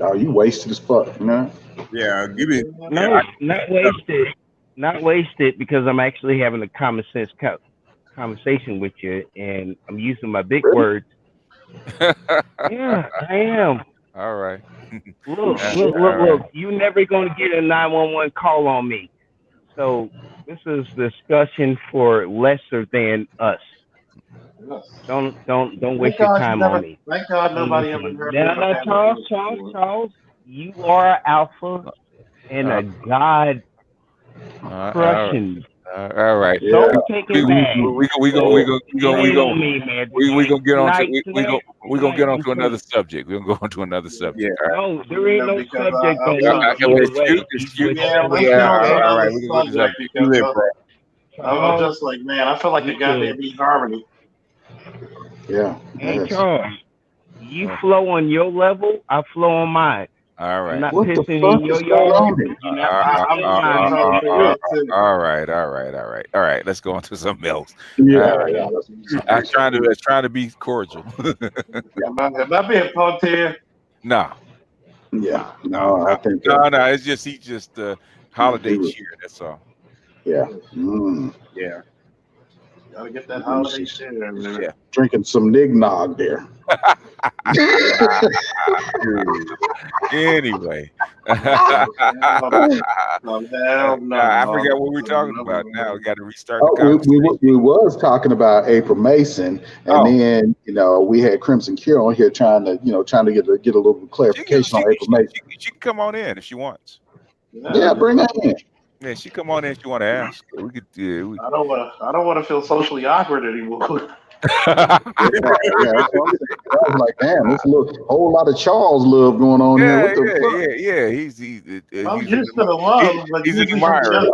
Oh, you wasted as fuck, man. Yeah, give me. No, not wasted. Not wasted because I'm actually having a common sense conversation with you, and I'm using my big words. Yeah, I am. All right. Look. You never gonna get a 911 call on me. So this is discussion for lesser than us. Don't waste your time on me. Thank God nobody ever heard Now, Charles, you are alpha and a god crushing. All right. Don't take it back. We gonna get on to another subject. We're gonna go on to another subject. Yeah. No, there ain't no subject on all right. We're gonna go to subject. I'm just like, man, I feel like the goddamn eHarmony. Yeah. Hey, Charles, you flow on your level, I flow on mine. All right. I'm not pissing in your yard. All right. Let's go on to something else. Yeah. I'm trying to be cordial. Am I being punked here? No. Yeah. No, I think no. It's just he's just holiday cheer. That's all. Yeah. Yeah. Gotta get that holiday cheer. Yeah. Drinking some eggnog there. Anyway, I forgot what we're talking about. Now we got to restart the conversation. We was talking about April Mason, and then we had Crimson Cure on here trying to get a little clarification on April Mason. She can come on in if she wants. Yeah, bring her in. Yeah, she come on in if you want to ask. We could. I don't want to feel socially awkward anymore. I was like, damn, there's a whole lot of Charles love going on here. Yeah. He's I'm used to the love, but he's an admirer.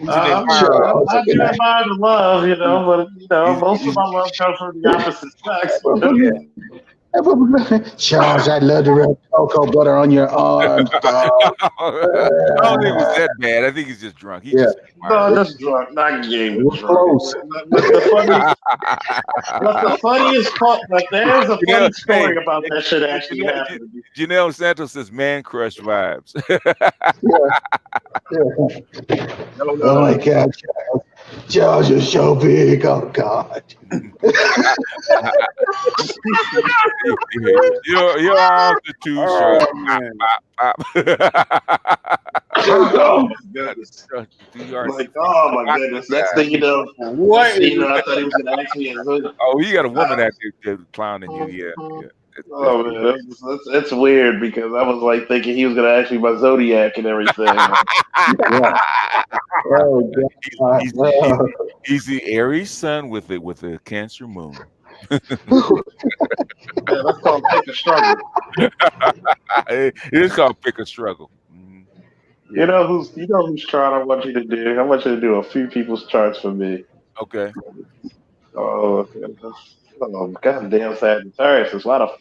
I do admire the love, but most of my love comes from the opposite sex. Charles, I'd love to rub cocoa butter on your arms, dog. I don't think it was that bad. I think he's just drunk. He's just No, just drunk, not game It was drunk. close. But the funniest part, but there's a funny story about that shit actually happened. Janelle Santos says man crush vibes. Oh my God, Charles, you're so big. Oh God. Your arms are too short. Oh my goodness. Like, oh my goodness. Next thing you know, what? I thought he was gonna ask me. Oh, you got a woman out there clowning you, yeah. Oh man, it's weird because I was like thinking he was gonna ask me my zodiac and everything. Oh God. He's the Aries sun with a Cancer moon. Yeah, that's called pick a struggle. It is called pick a struggle. You know whose chart I want you to do? I want you to do a few people's charts for me. Okay. Oh goddamn Sagittarius. I want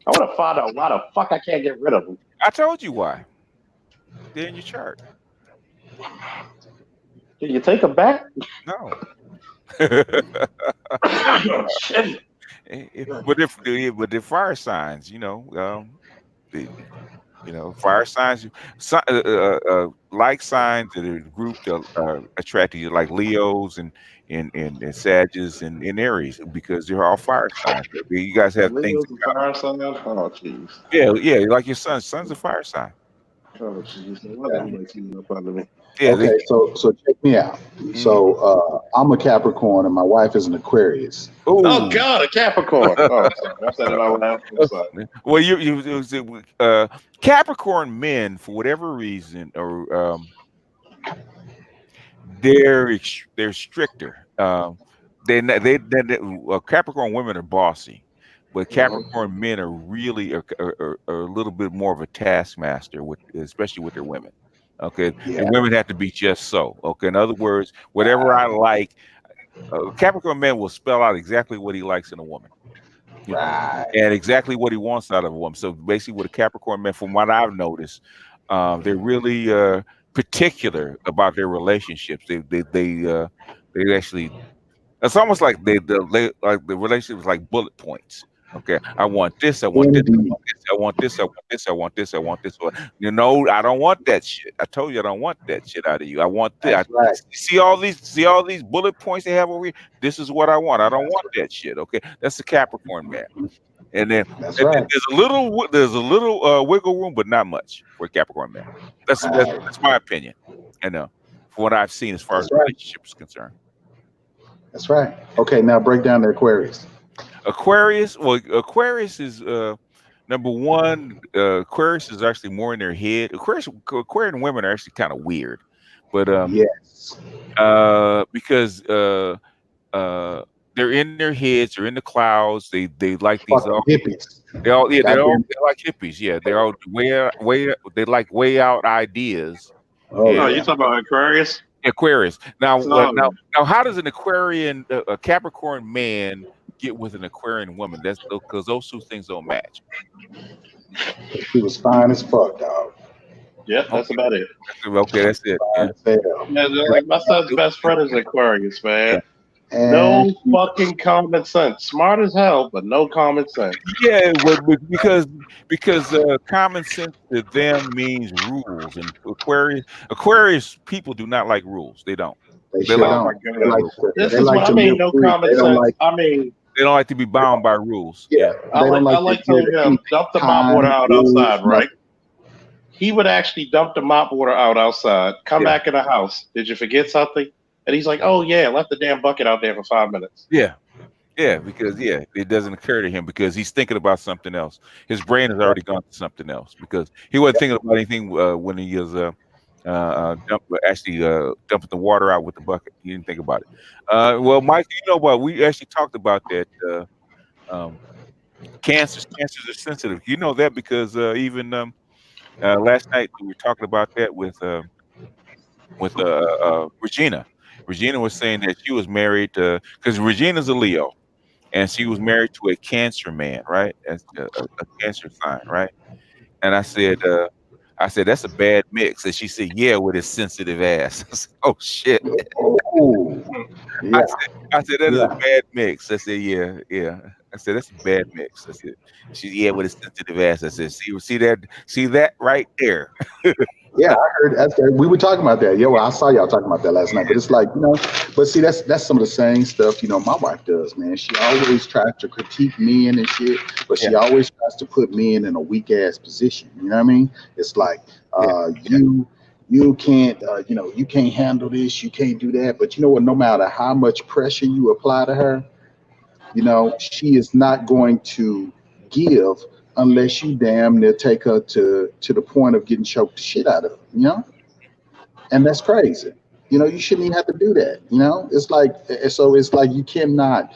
to find out why the fuck I can't get rid of them. I told you why. They're in your chart. Did you take them back? No. Shit. But they're fire signs, fire signs, like signs that are grouped attracted you, like Leos and Sagittarius and Aries, because they're all fire signs. You guys have Leo's things. Fire sign? Oh jeez. Yeah, like your son's a fire sign. Oh jeez. What everybody keeping up under me? Yeah, okay, so check me out. So I'm a Capricorn and my wife is an Aquarius. Ooh. Oh God, a Capricorn. Oh, sorry. I said it out loud. I'm sorry. Well, you Capricorn men, for whatever reason, or they're stricter. Capricorn women are bossy, but Capricorn men are really are a little bit more of a taskmaster, especially with their women. Okay, and women have to be just so. Okay, in other words, whatever I like, Capricorn man will spell out exactly what he likes in a woman, and exactly what he wants out of a woman. So basically, with a Capricorn man, from what I've noticed, they're really particular about their relationships. They actually. It's almost like they like the relationship is like bullet points. Okay, I want this, I want this, I want this, I want this, I want this, I want this, I want this. I don't want that shit. I told you I don't want that shit out of you. I want this. See all these bullet points they have over here? This is what I want. I don't want that shit. Okay, that's the Capricorn man. And then there's a little wiggle room, but not much for a Capricorn man. That's my opinion. I know, from what I've seen as far as relationships concerned. That's right. Okay, now break down the Aquarius. Aquarius is number one. Aquarius is actually more in their head. Aquarian women are actually kind of weird, but because they're in their heads, they're in the clouds. They like these hippies. They're like hippies. Yeah, they're all they like way out ideas. Oh, you talking about Aquarius? Aquarius. Now, how does an a Capricorn man get with an Aquarian woman? That's because those two things don't match. She was fine as fuck, dog. Yeah, that's about it. Okay, that's it. Yeah, like my son's best friend is Aquarius, man. No fucking common sense. Smart as hell, but no common sense. Yeah, because common sense to them means rules, and Aquarius people do not like rules. They don't. They like this is what I mean. No common sense. I mean, they don't like to be bound by rules. Yeah, I like telling him dump the mop water out outside, right? He would actually dump the mop water out outside, come back in the house. Did you forget something? And he's like, "Oh yeah, left the damn bucket out there for 5 minutes." Yeah, because it doesn't occur to him because he's thinking about something else. His brain has already gone to something else because he wasn't thinking about anything when he was dumping the water out with the bucket. He didn't think about it. Well, Mike, we actually talked about that. Cancers are sensitive. You know that because even last night we were talking about that with Regina. Regina was saying that she was married because Regina's a Leo. and she was married to a Cancer man, right? That's a Cancer sign, right? And I said, that's a bad mix. And she said, yeah, with his sensitive ass. I said, oh shit. Oh, yeah. I said that is a bad mix. I said, yeah. I said that's a bad mix. I said, with his sensitive ass. I said, see that right there. Yeah, I heard. We were talking about that. Yeah, well, I saw y'all talking about that last night. But it's like, but see, that's some of the same stuff. My wife does, man. She always tries to critique men and shit, but she always tries to put men in a weak ass position. You know what I mean? It's like, you can't, you can't handle this, you can't do that. But you know what? No matter how much pressure you apply to her, she is not going to give unless you damn near take her to the point of getting choked the shit out of her, and that's crazy. You shouldn't even have to do that. It's like, so it's like you cannot.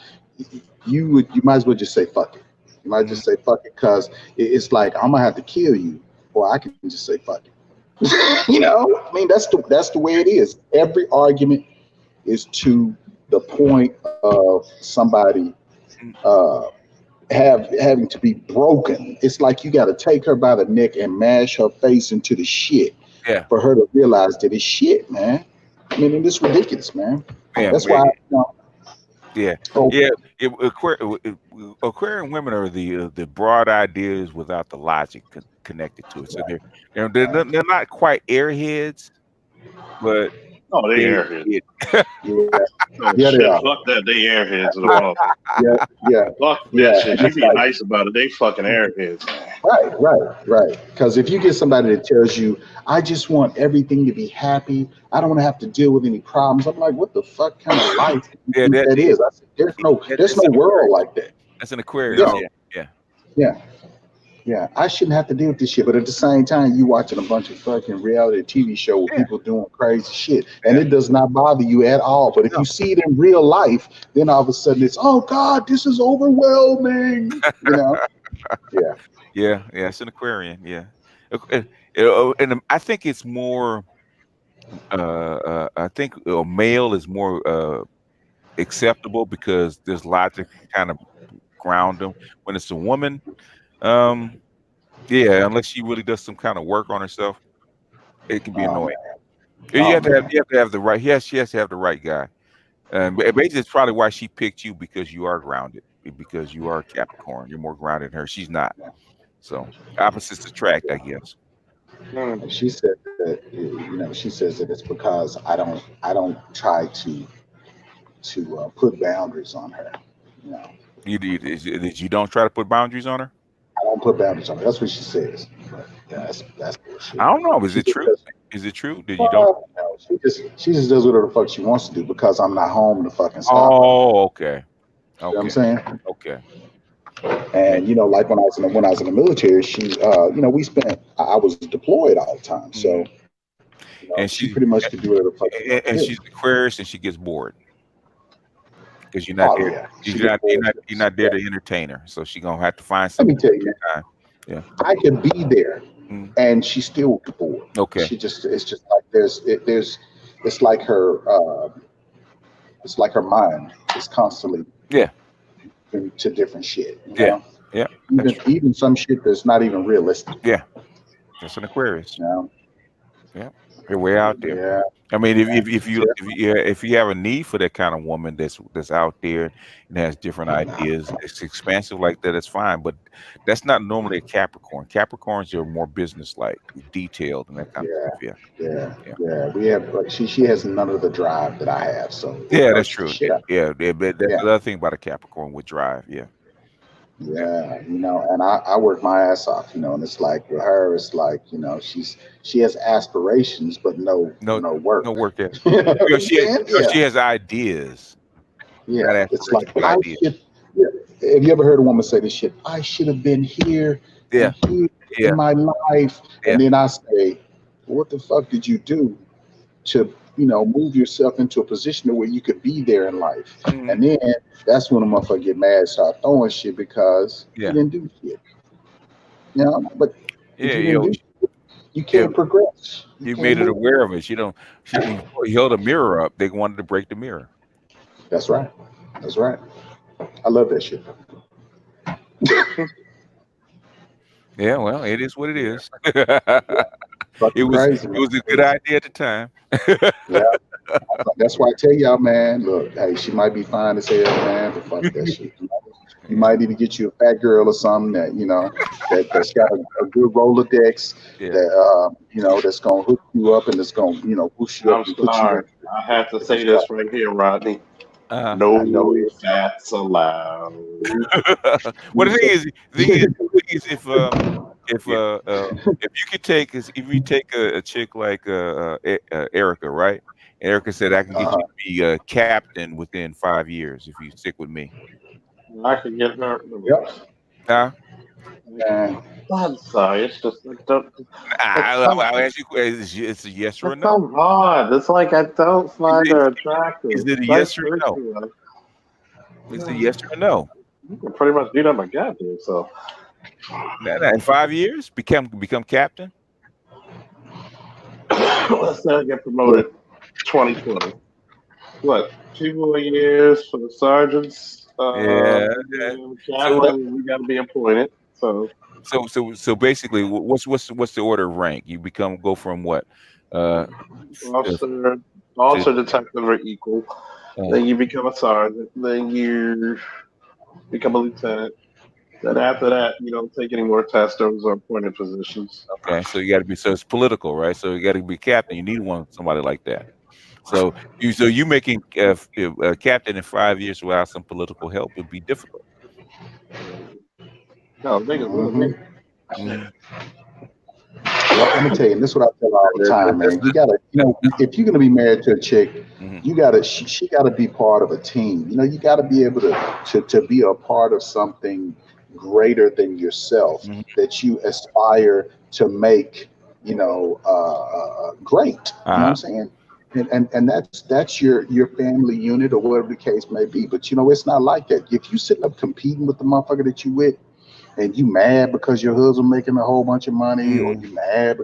You might as well just say fuck it. You might just say fuck it, because it's like I'm gonna have to kill you, or I can just say fuck it. I mean, that's the way it is. Every argument is to the point of somebody having to be broken. It's like you got to take her by the neck and mash her face into the shit for her to realize that it's shit, man. I mean, it's ridiculous, man. That's why. Aquarian women are the broad ideas without the logic connected to it. So they're not quite airheads, but they airheads. They are. Fuck that, they airheads of the motherfucker. Fuck that shit. You be nice about it, they fucking airheads, man. Right. Because if you get somebody that tells you, I just want everything to be happy, I don't want to have to deal with any problems, I'm like, what the fuck kind of life that is? I said, there's no world like that. That's an Aquarius. Yeah, I shouldn't have to deal with this shit. But at the same time, you watching a bunch of fucking reality TV show with people doing crazy shit, and it does not bother you at all. But if you see it in real life, then all of a sudden it's, oh God, this is overwhelming. Yeah, it's an Aquarian. Yeah, and I think it's more. I think a male is more acceptable because there's logic to kind of ground them. When it's a woman, unless she really does some kind of work on herself, it can be annoying. You have to have the right. Yes, she has to have the right guy. But basically, it's probably why she picked you, because you are grounded, because you are a Capricorn. You're more grounded than her. She's not. So opposites attract, I guess. She said that she says that it's because I don't try to put boundaries on her. You don't try to put boundaries on her? I don't put boundaries on her. That's what she says. But that's bullshit. I don't know. Is it true? Is it true that you don't? No, she just does whatever the fuck she wants to do because I'm not home to fucking stop her. Oh, okay. You know what I'm saying? Okay. And like when I was in the military, I was deployed all the time, so and she pretty much could do whatever the fuck. And she's Aquarius, and she gets bored because you're not there. You're not there to entertain her, so she's gonna have to find something. Let me tell you, I can be there, and she still gets bored. Okay. It's just like it's like her mind is constantly to different shit. You know? Even some shit that's not even realistic. Yeah, that's an Aquarius. Yeah, they're way out there. Yeah. I mean, if you have a need for that kind of woman that's out there and has different ideas, it's expansive like that, it's fine. But that's not normally a Capricorn. Capricorns are more business-like, detailed, and that kind of stuff. Yeah. We have, like, she has none of the drive that I have. So that's true. But that's the other thing about a Capricorn with drive. Yeah, and I work my ass off, and it's like with her, it's like, she has aspirations, but no work. No work yet. She has ideas. Yeah, it's like, have you ever heard a woman say this shit? I should have been here, in my life, and then I say, what the fuck did you do to move yourself into a position where you could be there in life? And then that's when a motherfucker get mad, start throwing shit because you didn't do shit. But you can't progress. You made it aware of it. She held a mirror up. They wanted to break the mirror. That's right. I love that shit. Yeah, well, it is what it is. Fucking crazy, it was a good idea at the time. Yeah. That's why I tell y'all, man, look, hey, she might be fine as hell, man, but fuck that shit. You might need to get you a fat girl or something that, that's got a good Rolodex that, that's going to hook you up and that's going to, boost you up I'm and put you sorry. in. I have to say this right here, Rodney. I No know it. fats allowed. Well, the thing is, if you could take, if you take a chick like Erica, right? Erica said, I can get you to be a captain within 5 years if you stick with me. I can get her. Yep. Huh? I'm sorry. It's just I'll ask you. It's a yes or a it's no. so hard. It's like I don't find her attractive. Is it a yes or a no? Is it a yes or a no? You can pretty much beat up my goddamn self. In 5 years, become captain. Let's say I get promoted 2020. What? 2 more years for the sergeants. Captain, we got to be appointed. So basically, what's the order of rank? You go from what? Officer, detective are equal. Then you become a sergeant. Then you become a lieutenant. Then after that, you don't take any more tests. Those are appointed positions. Okay, so you got to be. So it's political, right? So you got to be captain. You need somebody like that. So you making a captain in 5 years without some political help would be difficult. No, niggas will. Well, I'm gonna tell you, and this is what I tell all the time, man. You gotta, if you're gonna be married to a chick, you gotta, she gotta be part of a team. You gotta be able to be a part of something greater than yourself that you aspire to make, great. You know what I'm saying? And that's your family unit or whatever the case may be. But it's not like that. If you sitting up competing with the motherfucker that you with, and you mad because your husband making a whole bunch of money, or you mad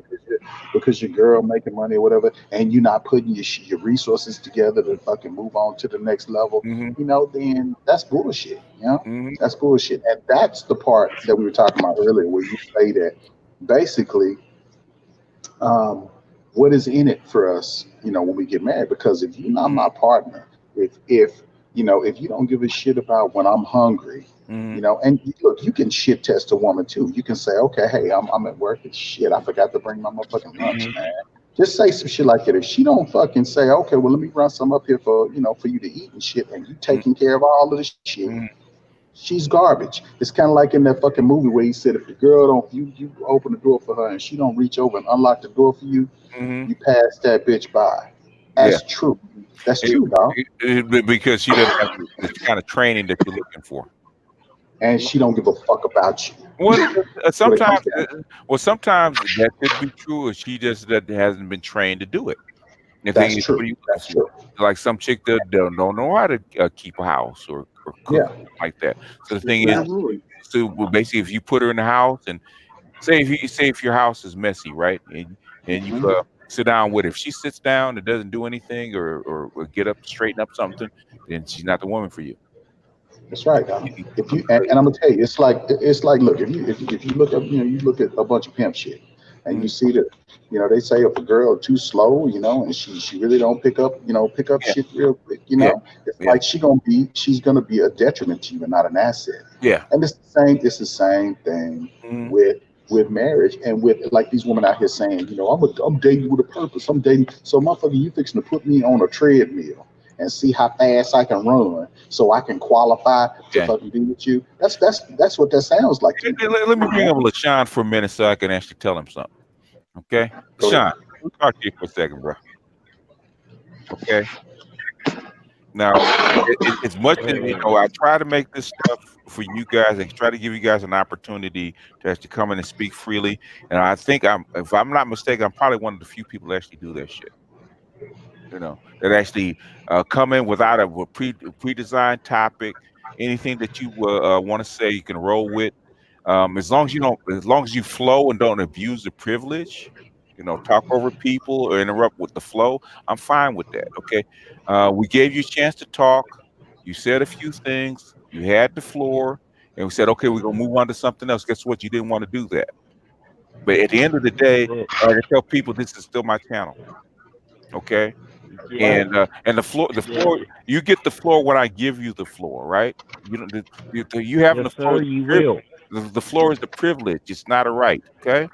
because your girl making money or whatever, and you're not putting your resources together to fucking move on to the next level, then that's bullshit. That's bullshit. And that's the part that we were talking about earlier, where you say that basically, what is in it for us, when we get married? Because if you're not my partner, if you don't give a shit about when I'm hungry, and look, you can shit test a woman too. You can say, okay, hey, I'm at work and shit, I forgot to bring my motherfucking lunch, man. Just say some shit like that. If she don't fucking say, okay, well, let me run some up here for you to eat and shit, and you taking care of all of this shit, she's garbage. It's kind of like in that fucking movie where he said, if the girl don't, you open the door for her and she don't reach over and unlock the door for you, you pass that bitch by. That's true. That's true, dog. Because she doesn't have the kind of training that you're looking for. And she don't give a fuck about you. Well, sometimes that could be true, or she just hasn't been trained to do it. That's true. That's true. Like some chick that don't know how to keep a house or cook like that. So the thing is, basically, if you put her in the house and say if your house is messy, right, and you sit down with her, if she sits down and doesn't do anything or get up, straighten up something, then she's not the woman for you. That's right, dog. If you and I'm gonna tell you, it's like look, if you look up, you look at a bunch of pimp shit, and you see that, they say if a girl too slow, and she really don't pick up shit real quick, it's like she's gonna be a detriment to you and not an asset. Yeah. And it's the same thing with marriage and with like these women out here saying, I'm dating with a purpose. I'm dating, so motherfucker, you fixing to put me on a treadmill and see how fast I can run, so I can qualify to fucking be with you. That's what that sounds like. Let me bring up LaShawn for a minute so I can actually tell him something. Okay, LaShawn, we'll talk to you for a second, bro. Okay. Now, it's much as I try to make this stuff for you guys and try to give you guys an opportunity to actually come in and speak freely. And I think if I'm not mistaken, I'm probably one of the few people that actually do that shit. That actually come in without a pre-designed topic, anything that you want to say, you can roll with. As long as you flow and don't abuse the privilege, talk over people or interrupt with the flow, I'm fine with that. Okay. We gave you a chance to talk. You said a few things. You had the floor, and we said, okay, we're gonna move on to something else. Guess what? You didn't want to do that. But at the end of the day, I tell people this is still my channel. Okay. Yeah. And the floor, you get the floor when I give you the floor, right? You don't, you having Yes, the floor. sir, you will. The floor is the privilege. It's not a right. Okay.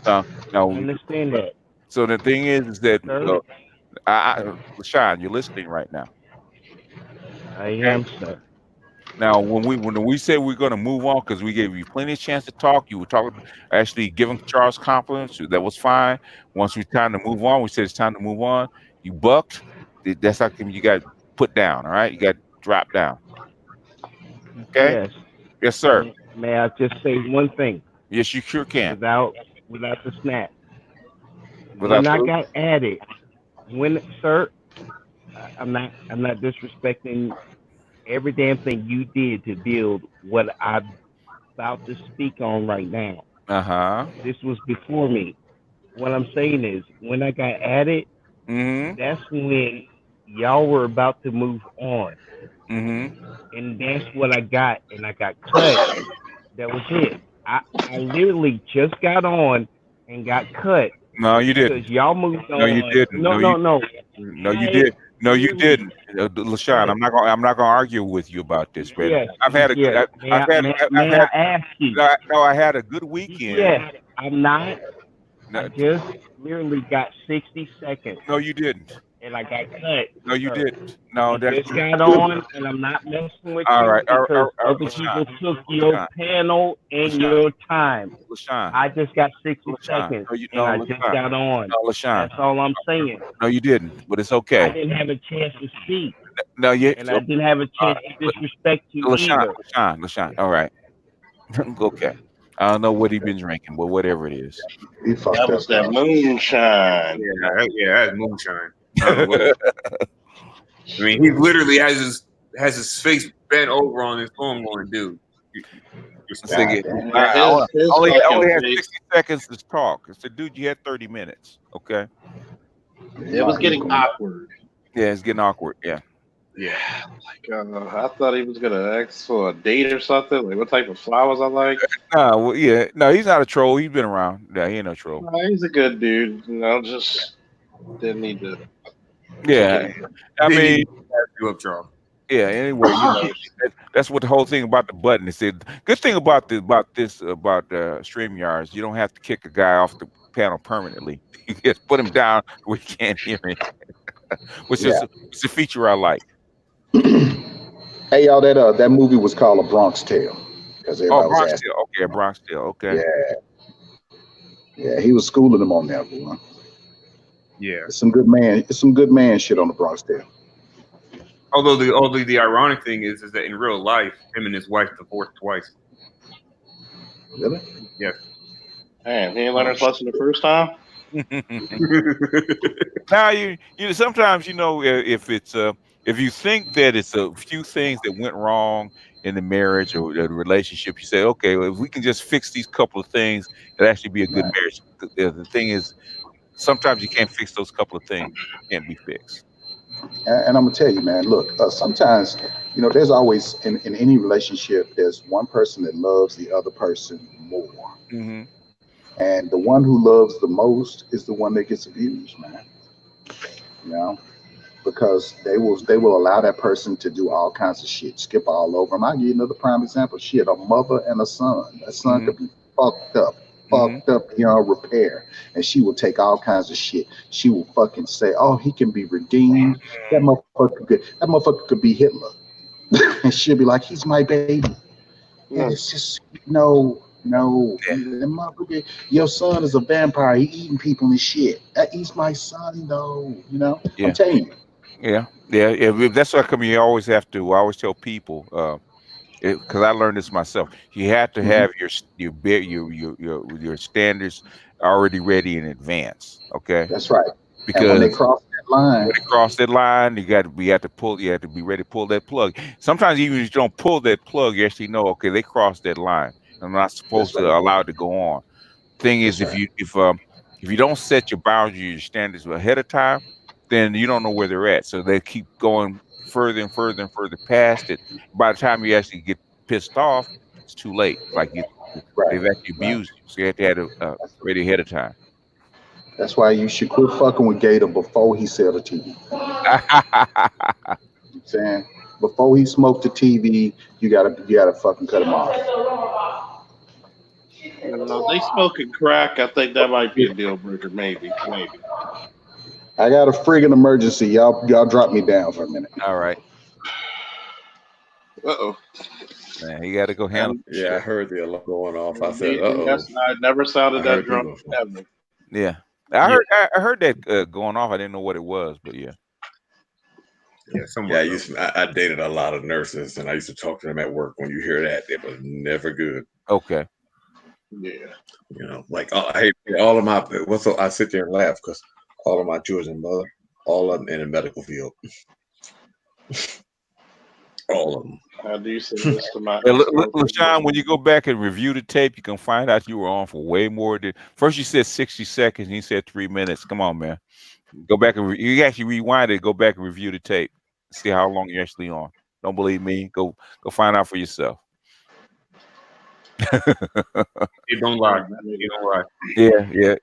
Now, I understand that. So the thing is that Sir? LaShawn, you're listening right now. I am, sir. Now, when we say we're going to move on, because we gave you plenty of chance to talk, you were talking, actually giving Charles compliments. That was fine. Once we time to move on, we said it's time to move on. You bucked. That's how come you got put down. All right, you got dropped down. Okay. Yes. Yes, sir. May I just say one thing? Yes, you sure can. Without the snap. Without When I who? got added, sir, I'm not disrespecting every damn thing you did to build what I'm about to speak on right now. This was before me. What I'm saying is, when I got added, that's when y'all were about to move on. And that's what I got, and I got cut. That was it. I literally just got on and got cut. No, you didn't. Because y'all moved on. No, you didn't. No, No, you did. No, you didn't. LaShawn, I'm not gonna argue with you about this, man. Yes, I've had a good. yes. May I ask you? No, I had a good weekend. Yes, I'm not. No. I just literally got 60 seconds. No, you didn't. And I got cut. No, you didn't. No, I that's just got on, and I'm not messing with all you right. because other people took your panel and your time. LaShawn. I just got 60 seconds, and I just got on. No, LaShawn. That's all I'm saying. No, you didn't. But it's okay. I didn't have a chance to speak. No, you. And I didn't have a chance to disrespect you either. LaShawn. All right. Okay. I don't know what he been drinking, but whatever it is. That was that moonshine. Yeah, that's moonshine. I mean, he literally has his face bent over on his phone, going, "Dude, I only had 60 seconds to talk." I said, "Dude, you had 30 minutes." Okay. It was getting awkward. Yeah, it's getting awkward. Yeah. Yeah, I thought he was gonna ask for a date or something. Like, what type of flowers I like? No, he's not a troll. He's been around. Yeah, he ain't no troll. He's a good dude. Just didn't need to. Yeah, I mean, you up, Charles. Yeah. Anyway, that's what the whole thing about the button is. Good thing about StreamYards, you don't have to kick a guy off the panel permanently. You just put him down where you can't hear him, which is it's a feature I like. Hey y'all, that movie was called A Bronx Tale. Bronx Tale. Okay, Bronx Tale. Okay. Yeah, he was schooling them on that one. Yeah, it's some good man shit on the Bronx Tale. Although the ironic thing is that in real life, him and his wife divorced twice. Really? Yes. Man, he didn't learn his lesson the first time. Now you sometimes if you think that it's a few things that went wrong in the marriage or the relationship, you say, okay, well, if we can just fix these couple of things, it'll actually be a good marriage. The thing is, sometimes you can't fix those couple of things. Can't be fixed. And I'm gonna tell you, man. Look, sometimes there's always in any relationship, there's one person that loves the other person more. And the one who loves the most is the one that gets abused, man. Because they will allow that person to do all kinds of shit, skip all over them. I'll give you another prime example. Shit, a mother and a son. That son could be fucked up beyond repair, and she will take all kinds of shit. She will fucking say, "Oh, he can be redeemed. That motherfucker could be Hitler," and she'll be like, "He's my baby." And it's just no. Your son is a vampire. He eating people and shit. He's my son, though. I'm telling you. Yeah. That's why I always tell people, because I learned this myself. You have to have your standards already ready in advance. Okay. That's right. Because and when they cross that line, you have to be ready to pull that plug. Sometimes even if you don't pull that plug, you actually know, okay, they crossed that line. I'm not supposed to allow it to go on. Thing is, if you don't set your boundaries, your standards ahead of time, then you don't know where they're at. So they keep going further and further and further past it. By the time you actually get pissed off, it's too late. Like they've actually abused you, so you have to have it ready ahead of time. That's why you should quit fucking with Gator before he sell the TV. You know what I'm saying? Before he smoked the TV, you gotta fucking cut him off. They smoking crack. I think that might be a deal breaker. Maybe. I got a friggin' emergency. Y'all drop me down for a minute. All right. Uh-oh. Man, he got to go handle. Yeah, I heard the alarm going off. I said, "Uh-oh." I never sounded that drunk ever. Yeah, I heard that going off. I didn't know what it was, but yeah. Yeah, I dated a lot of nurses, and I used to talk to them at work. When you hear that, it was never good. Okay. Yeah. You know, like I hate all of my. I sit there and laugh because all of my children, mother, all of them in the medical field. All of them. How do you say this to my LaShawn, when you go back and review the tape, you can find out you were on for way more than first. You said 60 seconds, and you said 3 minutes. Come on, man. Go back and you actually rewind it. Go back and review the tape. See how long you're actually on. Don't believe me? Go find out for yourself. You don't lie. You don't lie.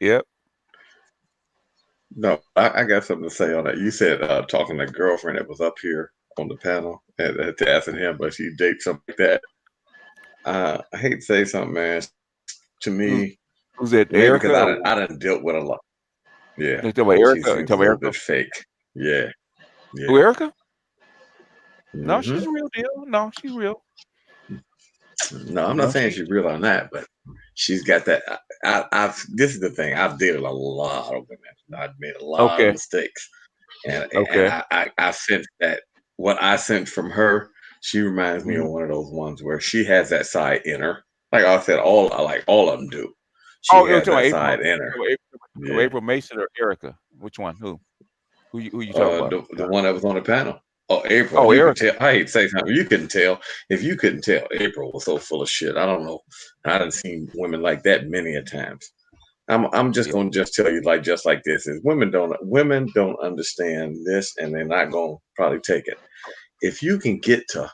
Yeah. No, I got something to say on that. You said talking to a girlfriend that was up here on the panel and asking him, but she dates something like that. I hate to say something, man. To me, who's that? Erica? Because I done dealt with a lot. Yeah, you talking about Erica? She seems a little bit fake. Yeah. Who, Erica? Mm-hmm. No, she's a real deal. No, she's real. No, I'm not saying she's real on that, but she's got that. This is the thing. I've dated a lot of women. I've made a lot of mistakes, and I sense that what I sense from her, she reminds me of one of those ones where she has that side in her. Like I said, all of them do. She has that side in her. April Mason or Erica? Which one? Who you talking about? The one that was on the panel. Oh, April. Oh, Erica. I hate to say something. You couldn't tell. If you couldn't tell, April was so full of shit. I don't know. I haven't seen women like that many a times. I'm just gonna tell you just like this is women don't understand this, and they're not gonna probably take it. If you can get to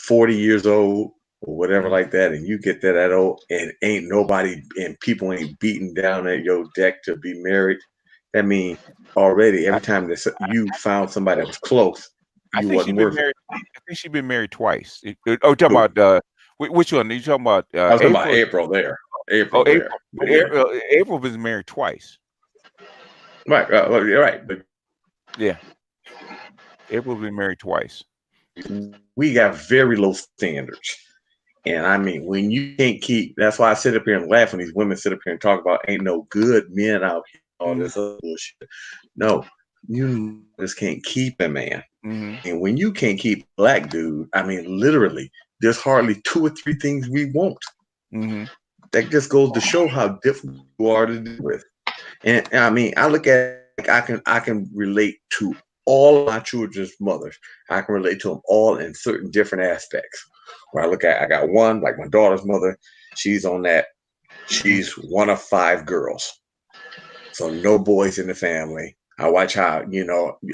40 years old or whatever like that, and you get that old, and ain't nobody and people ain't beating down at your deck to be married, that means already every time that you found somebody that was close. I think she's been married. I think she's been married twice. Talking about which one? Are you talking about? I was talking about April there. April there. April been married twice. Right. You're right. But yeah, April's been married twice. We got very low standards, and I mean, when you can't keep. That's why I sit up here and laugh when these women sit up here and talk about ain't no good men out here. All this other bullshit. No, you just can't keep a man. Mm-hmm. And when you can't keep a black dude, I mean, literally, there's hardly 2 or 3 things we want. Mm-hmm. That just goes to show how difficult you are to deal with. And I mean, I look at it, I can relate to all of my children's mothers. I can relate to them all in certain different aspects. Where I got one, like my daughter's mother, she's on that. She's one of 5 girls. So no boys in the family. I watch how,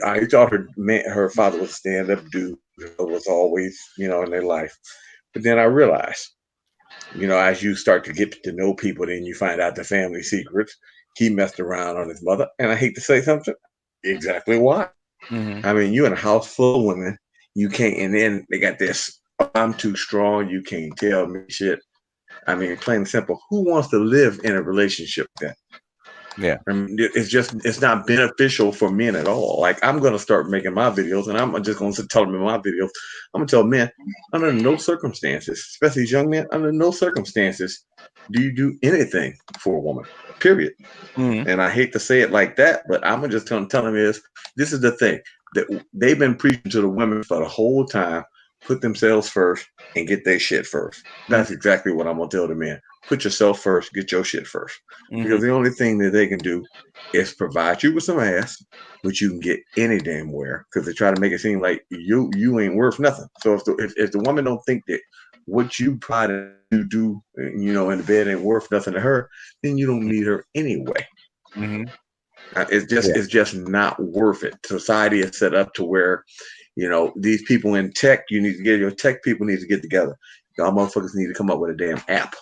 I thought her father was a stand-up dude who was always, in their life. But then I realized, as you start to get to know people, then you find out the family secrets. He messed around on his mother. And I hate to say something, exactly why. Mm-hmm. I mean, you in a house full of women, you can't, and then they got this, I'm too strong, you can't tell me shit. I mean, plain and simple, who wants to live in a relationship then? Yeah, I mean, it's not beneficial for men at all. Like, I'm going to start making my videos, and I'm just going to tell them in my videos, I'm going to tell men, under no circumstances, especially these young men, under no circumstances do you do anything for a woman, period. Mm-hmm. And I hate to say it like that, but I'm just going to tell them this is the thing, that they've been preaching to the women for the whole time, put themselves first and get their shit first. That's exactly what I'm going to tell the men. Put yourself first, get your shit first. Mm-hmm. Because the only thing that they can do is provide you with some ass, which you can get any damn where, because they try to make it seem like you ain't worth nothing. So if the woman don't think that what you try to do, in the bed ain't worth nothing to her, then you don't need her anyway. Mm-hmm. It's just not worth it. Society is set up to where, You know, these people in tech, your tech people need to get together. Y'all motherfuckers need to come up with a damn app.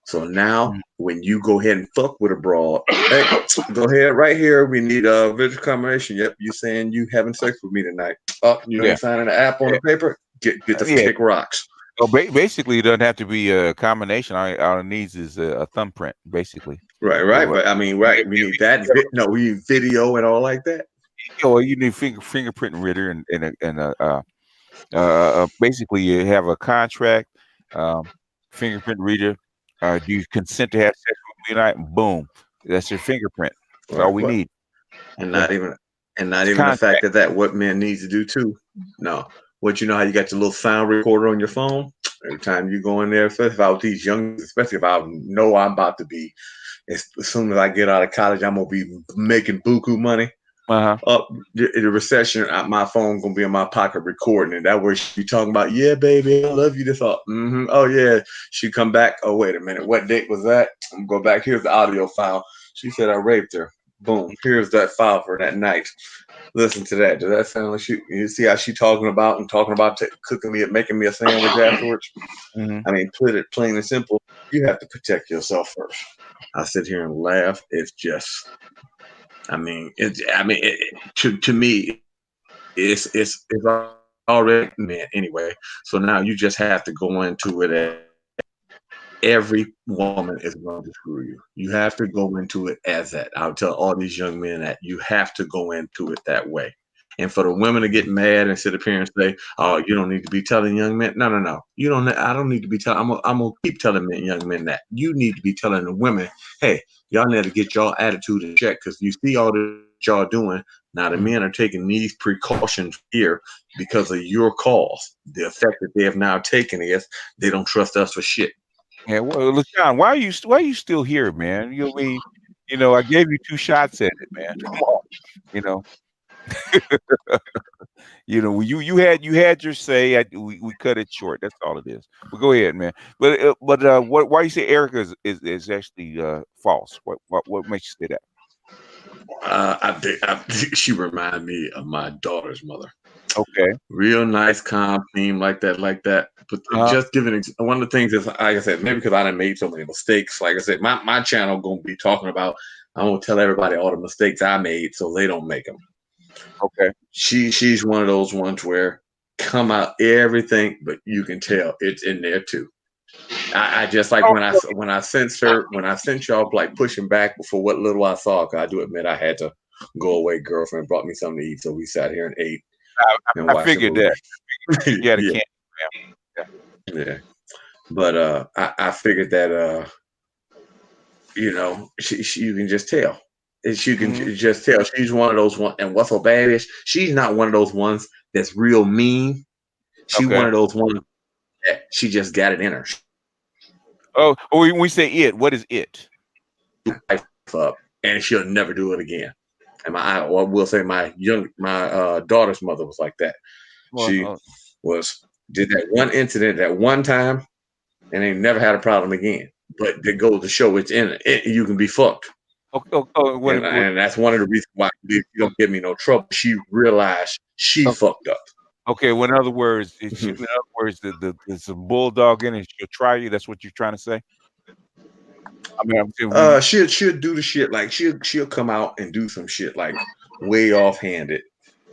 So now, when you go ahead and fuck with a broad, hey, go ahead right here. We need a visual confirmation. Yep, you saying you having sex with me tonight? Oh, you ain't signing the app on the paper? Get the kick rocks. Well, basically, it doesn't have to be a combination. All it needs is a thumbprint, basically. Right. But I mean, right. We need that. No, we need video and all like that. Well, you need fingerprint reader and basically you have a contract, fingerprint reader. Do you consent to have sex with me tonight? Boom, that's your fingerprint. That's all we need. And not even the fact that what men need to do too. No, what you know how you got your little sound recorder on your phone. Every time you go in there, especially if I was these young, especially if I know I'm about to be, as soon as I get out of college, I'm gonna be making buku money. Up the recession, my phone gonna be in my pocket recording, and that way she be talking about, yeah, baby, I love you. This all, oh yeah. She come back. Oh wait a minute, what date was that? I'm gonna go back. Here's the audio file. She said I raped her. Boom. Here's that file for that night. Listen to that. Does that sound like you see how she talking about cooking me and making me a sandwich afterwards? I mean, put it plain and simple. You have to protect yourself first. I sit here and laugh. It's just. To me, it's already meant anyway. So now you just have to go into it. Every woman is going to screw you. You have to go into it as that. I'll tell all these young men that you have to go into it that way. And for the women to get mad and sit up here and say, "Oh, you don't need to be telling young men." No. You don't. I don't need to be telling. I'm gonna keep telling young men that you need to be telling the women, "Hey, y'all need to get y'all attitude in check because you see all that y'all doing. Now the men are taking these precautions here because of your cause. The effect that they have now taken is they don't trust us for shit." Yeah, well, John, why are you still here, man? I gave you 2 shots at it, man. Come on, you had your say. We cut it short. That's all it is. But go ahead, man. But why you say Erica is actually false? What makes you say that? She reminded me of my daughter's mother. Okay. Real nice, calm theme like that. But just giving one of the things is, like I said, maybe because I done made so many mistakes. Like I said, my channel gonna be talking about. I'm gonna tell everybody all the mistakes I made so they don't make them. Okay. She's one of those ones where come out everything, but you can tell it's in there too. I just like when I sensed y'all like pushing back for what little I saw. Cause I do admit I had to go away. Girlfriend brought me something to eat, so we sat here and ate. I figured that. Yeah. But I figured that you can just tell. You can just tell she's one of those ones. And what's so bad is she's not one of those ones that's real mean. She's one of those ones that she just got it in her. Oh, when we say it, what is it? Up, and she'll never do it again. And I will say my daughter's mother was like that. She did that one incident at one time, and they never had a problem again. But it goes to show it's in it. You can be fucked. And that's one of the reasons why you don't give me no trouble. She realized she fucked up. Okay, well, in other words, there's a bulldog in it. She'll try you. That's what you're trying to say. I mean, she'll do the shit like she'll come out and do some shit like way offhanded.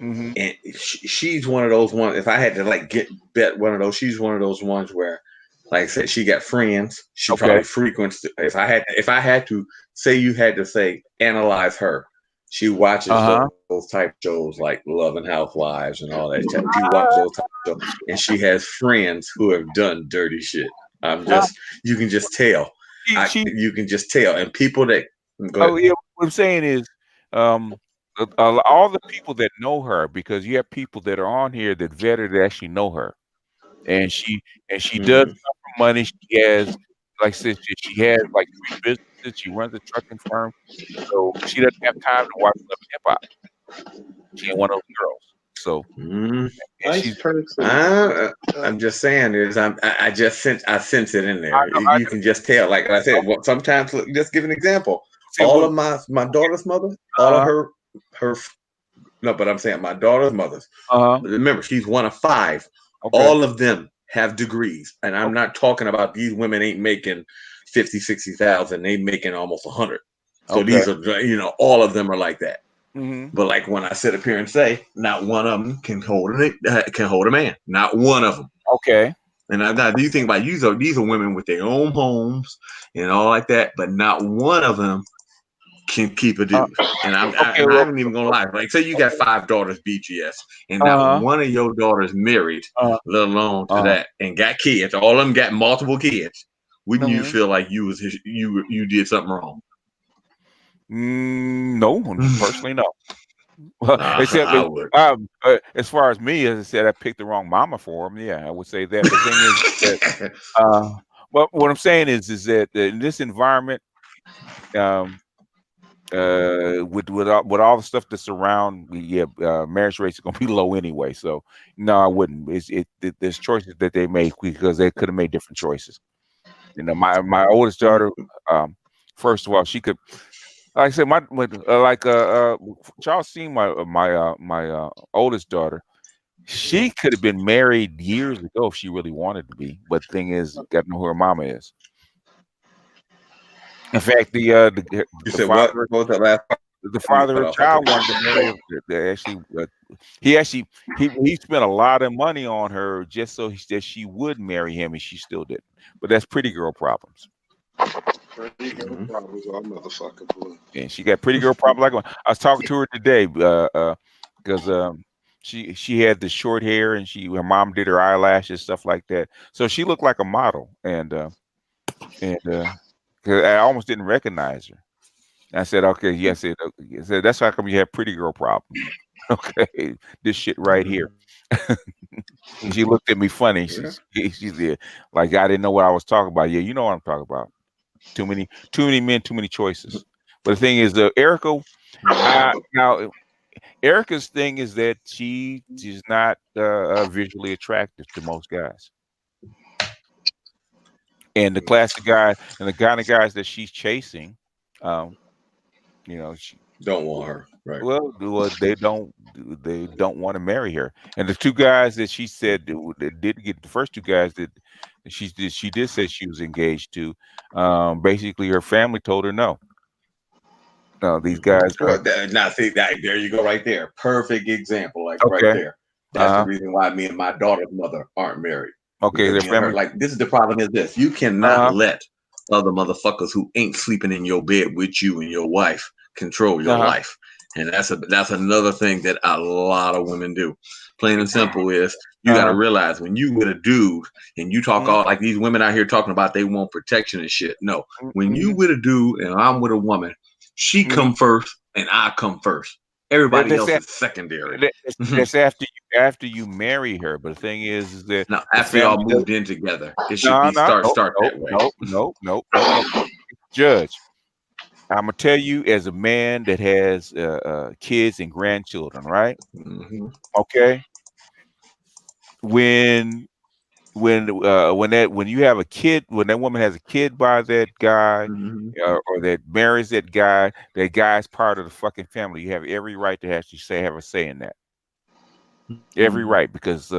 And she's one of those ones. If I had to bet one of those, she's one of those ones where, like I said, she got friends. She probably frequents. If I had to say, you had to say analyze her. She watches those type shows like Love and Housewives and all that. She watches those type of shows, and she has friends who have done dirty shit. You can just tell. You can just tell, and people that. What I'm saying is, all the people that know her, because you have people that are on here that vetted that actually know her, and she does come for money. She has, like I said, she has like 3 businesses. She runs a trucking firm, so she doesn't have time to watch Love and Hip Hop. She ain't one of those girls. So I'm just saying I sense it in there. You can just tell. Like I said, sometimes just give an example. All of my daughter's mother, all of her No, but I'm saying my daughter's mother's. Uh-huh. Remember, she's one of 5. Okay. All of them have degrees, and I'm not talking about these women ain't making 50, 60,000. They making almost 100. So Okay. these are, all of them are like that. Mm-hmm. But like when I sit up here and say, not one of them can hold a man. Not one of them. Okay. And now, do you think about these are women with their own homes and all like that, but not one of them can keep a dude. And I ain't even gonna lie. Like, say you got 5 daughters, BGS, and not one of your daughters married, let alone to that, and got kids. All of them got multiple kids. Wouldn't you feel like you did something wrong? No, personally, no. Except I would. as far as me, as I said, I picked the wrong mama for him. Yeah, I would say that. The thing is that, but what I'm saying is that in this environment, with all the stuff that's around, marriage rates are gonna be low anyway. So no, I wouldn't. There's choices that they make because they could have made different choices. My oldest daughter, first of all, she could. Like I said, y'all seen my oldest daughter. She could have been married years ago if she really wanted to be. But the thing is, you got to know who her mama is. In fact, the father, what was that last part? The father of the child wanted to marry her. He spent a lot of money on her just so that she would marry him, and she still didn't. But that's pretty girl problems. Pretty girl problems, all motherfucker boy. And she got pretty girl problem. Like I was talking to her today, because she had the short hair, and her mom did her eyelashes, stuff like that. So she looked like a model, and I almost didn't recognize her. I said, okay, yes, I said that's how come you have pretty girl problems. Okay, this shit right here. She looked at me funny. She's there, like I didn't know what I was talking about. Yeah, you know what I'm talking about. Too many men, too many choices. But the thing is, Erica. Now, Erica's thing is that she is not visually attractive to most guys. And the classic guy and the kind of guys that she's chasing, she don't want her. Right. Well, they don't want to marry her. And the 2 guys that she said that did get, the first 2 guys that she did say she was engaged to, basically her family told her no. No, these guys. Now, see that there you go, right there. Perfect example, right there. That's the reason why me and my daughter's mother aren't married. Okay, their family. Like, this is the problem. Is this? You cannot let other motherfuckers who ain't sleeping in your bed with you and your wife control your life. And that's another thing that a lot of women do. Plain and simple is you got to realize when you with a dude and you talk all like these women out here talking about they want protection and shit. No, when you with a dude and I'm with a woman, she come first and I come first. Everybody else is secondary. That's after you marry her. But the thing is that now after y'all moved in together, it should start that way. No. Judge, I'm gonna tell you, as a man that has kids and grandchildren, right? Okay. When you have a kid, when that woman has a kid by that guy, or that marries that guy's part of the fucking family. You have every right to have a say in that. Every right, because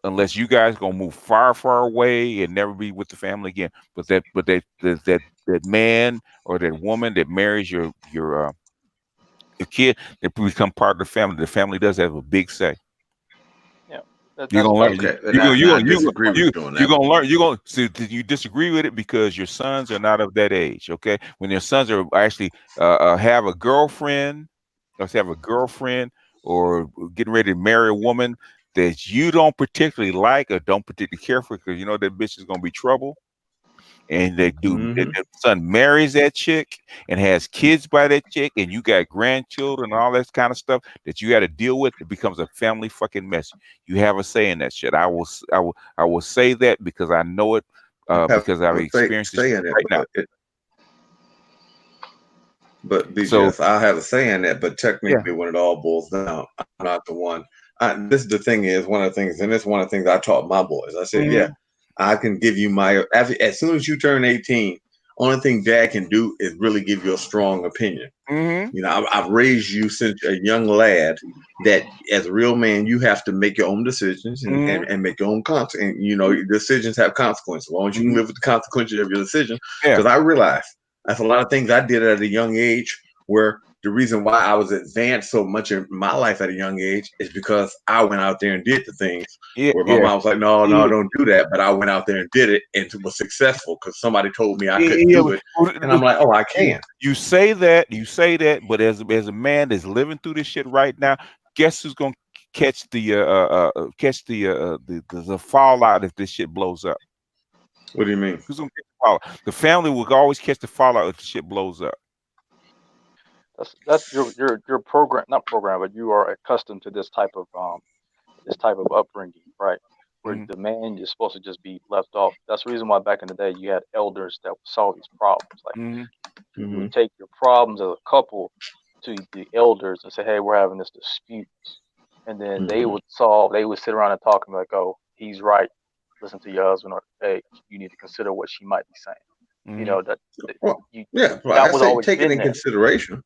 unless you guys gonna move far, far away and never be with the family again, but that man or that woman that marries your kid, they become part of the family. The family does have a big say. You're gonna learn. You're gonna learn. You're gonna see. You disagree with it because your sons are not of that age. Okay, when your sons are actually have a girlfriend, or getting ready to marry a woman that you don't particularly like or don't particularly care for, because you know that bitch is gonna be trouble. And their son marries that chick and has kids by that chick, and you got grandchildren and all that kind of stuff that you got to deal with. It becomes a family fucking mess. You have a say in that shit. I will say that because I know it, because I've experienced it right now. But BGS, I have a say in that. But technically, when it all boils down, I'm not the one. This is the thing is one of the things, and it's one of the things I taught my boys. I said, I can give you as soon as you turn 18, only thing dad can do is really give you a strong opinion. You know, I've raised you since a young lad that as a real man, you have to make your own decisions and make your own consequences. And, you know, your decisions have consequences. As long as you can live with the consequences of your decision. Because I realized that's a lot of things I did at a young age where the reason why I was advanced so much in my life at a young age is because I went out there and did the things where my mom was like, no, don't do that. But I went out there and did it and was successful because somebody told me I couldn't do it. And I'm like, oh, I can. You say that, but as a man that's living through this shit right now, guess who's gonna catch the fallout if this shit blows up? What do you mean? Who's gonna catch the fallout? The family will always catch the fallout if the shit blows up. That's your program, not program, but you are accustomed to this type of upbringing, right? Where the man is supposed to just be left off. That's the reason why back in the day you had elders that would solve these problems. Like you would take your problems as a couple to the elders and say, hey, we're having this dispute. And then they would sit around and talk and be like, oh, he's right. Listen to your husband, or hey, you need to consider what she might be saying. You know, that was always take it in there. consideration.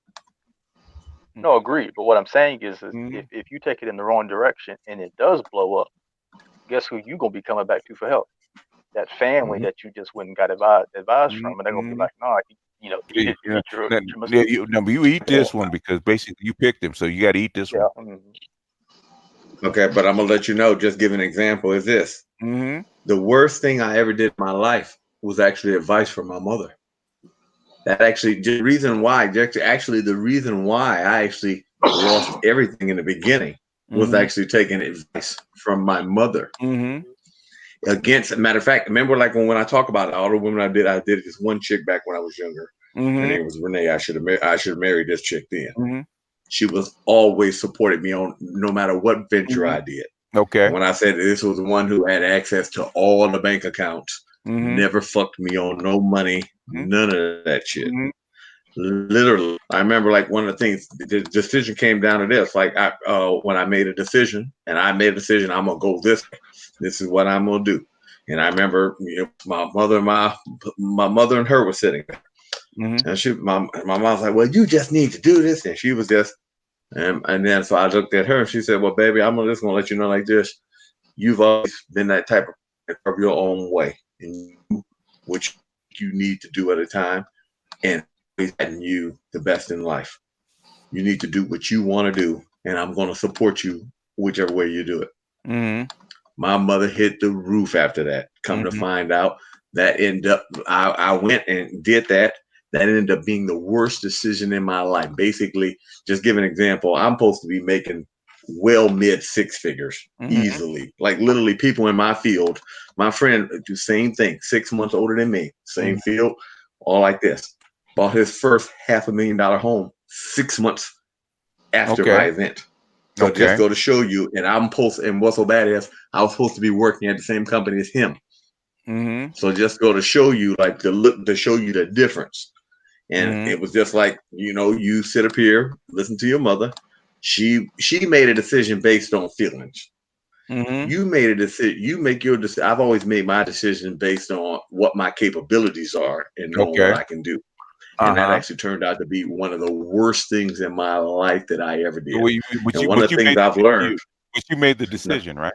No, agreed. But what I'm saying is if you take it in the wrong direction and it does blow up, guess who you gonna be coming back to for help? That family that you just went and got advice from, and they're gonna be like, no, you know, you eat this one because basically you picked him, so you got to eat this one. Okay, but I'm gonna let you know. Just give an example. Is this the worst thing I ever did in my life? Was actually advice from my mother. That actually the reason why I actually lost everything in the beginning was actually taking advice from my mother. Against, matter of fact, remember, like when I talk about it, all the women I did this one chick back when I was younger. Her name was Renee. I should have married this chick then. She was always supported me on no matter what venture I did. Okay. When I said this was the one who had access to all the bank accounts, never fucked me on no money, none of that shit. Literally, I remember like one of the things, the decision came down to this. Like when I made a decision, I'm gonna go this way. This is what I'm gonna do. And I remember, you know, my mother and her were sitting there, and my mom's like, "Well, you just need to do this," and she was just, and then so I looked at her and she said, "Well, baby, I'm just gonna let you know like this. You've always been that type of your own way, and which you need to do at a time, and getting you the best in life. You need to do what you want to do, and I'm going to support you whichever way you do it." My mother hit the roof after that. Come to find out, that ended up, I went and did that. That ended up being the worst decision in my life. Basically, just give an example. I'm supposed to be making well mid six figures easily. Like literally people in my field, my friend do same thing, 6 months older than me, same field, all like this. Bought his first $500,000 home 6 months after my event. So just go to show you, and what's so bad is I was supposed to be working at the same company as him. So just go to show you, like to show you the difference. And it was just like, you know, you sit up here, listen to your mother. She made a decision based on feelings. You made a decision. You make your decision. I've always made my decision based on what my capabilities are and knowing what I can do. And that actually turned out to be one of the worst things in my life that I ever did. And one of the things I've learned. But you made the decision, right?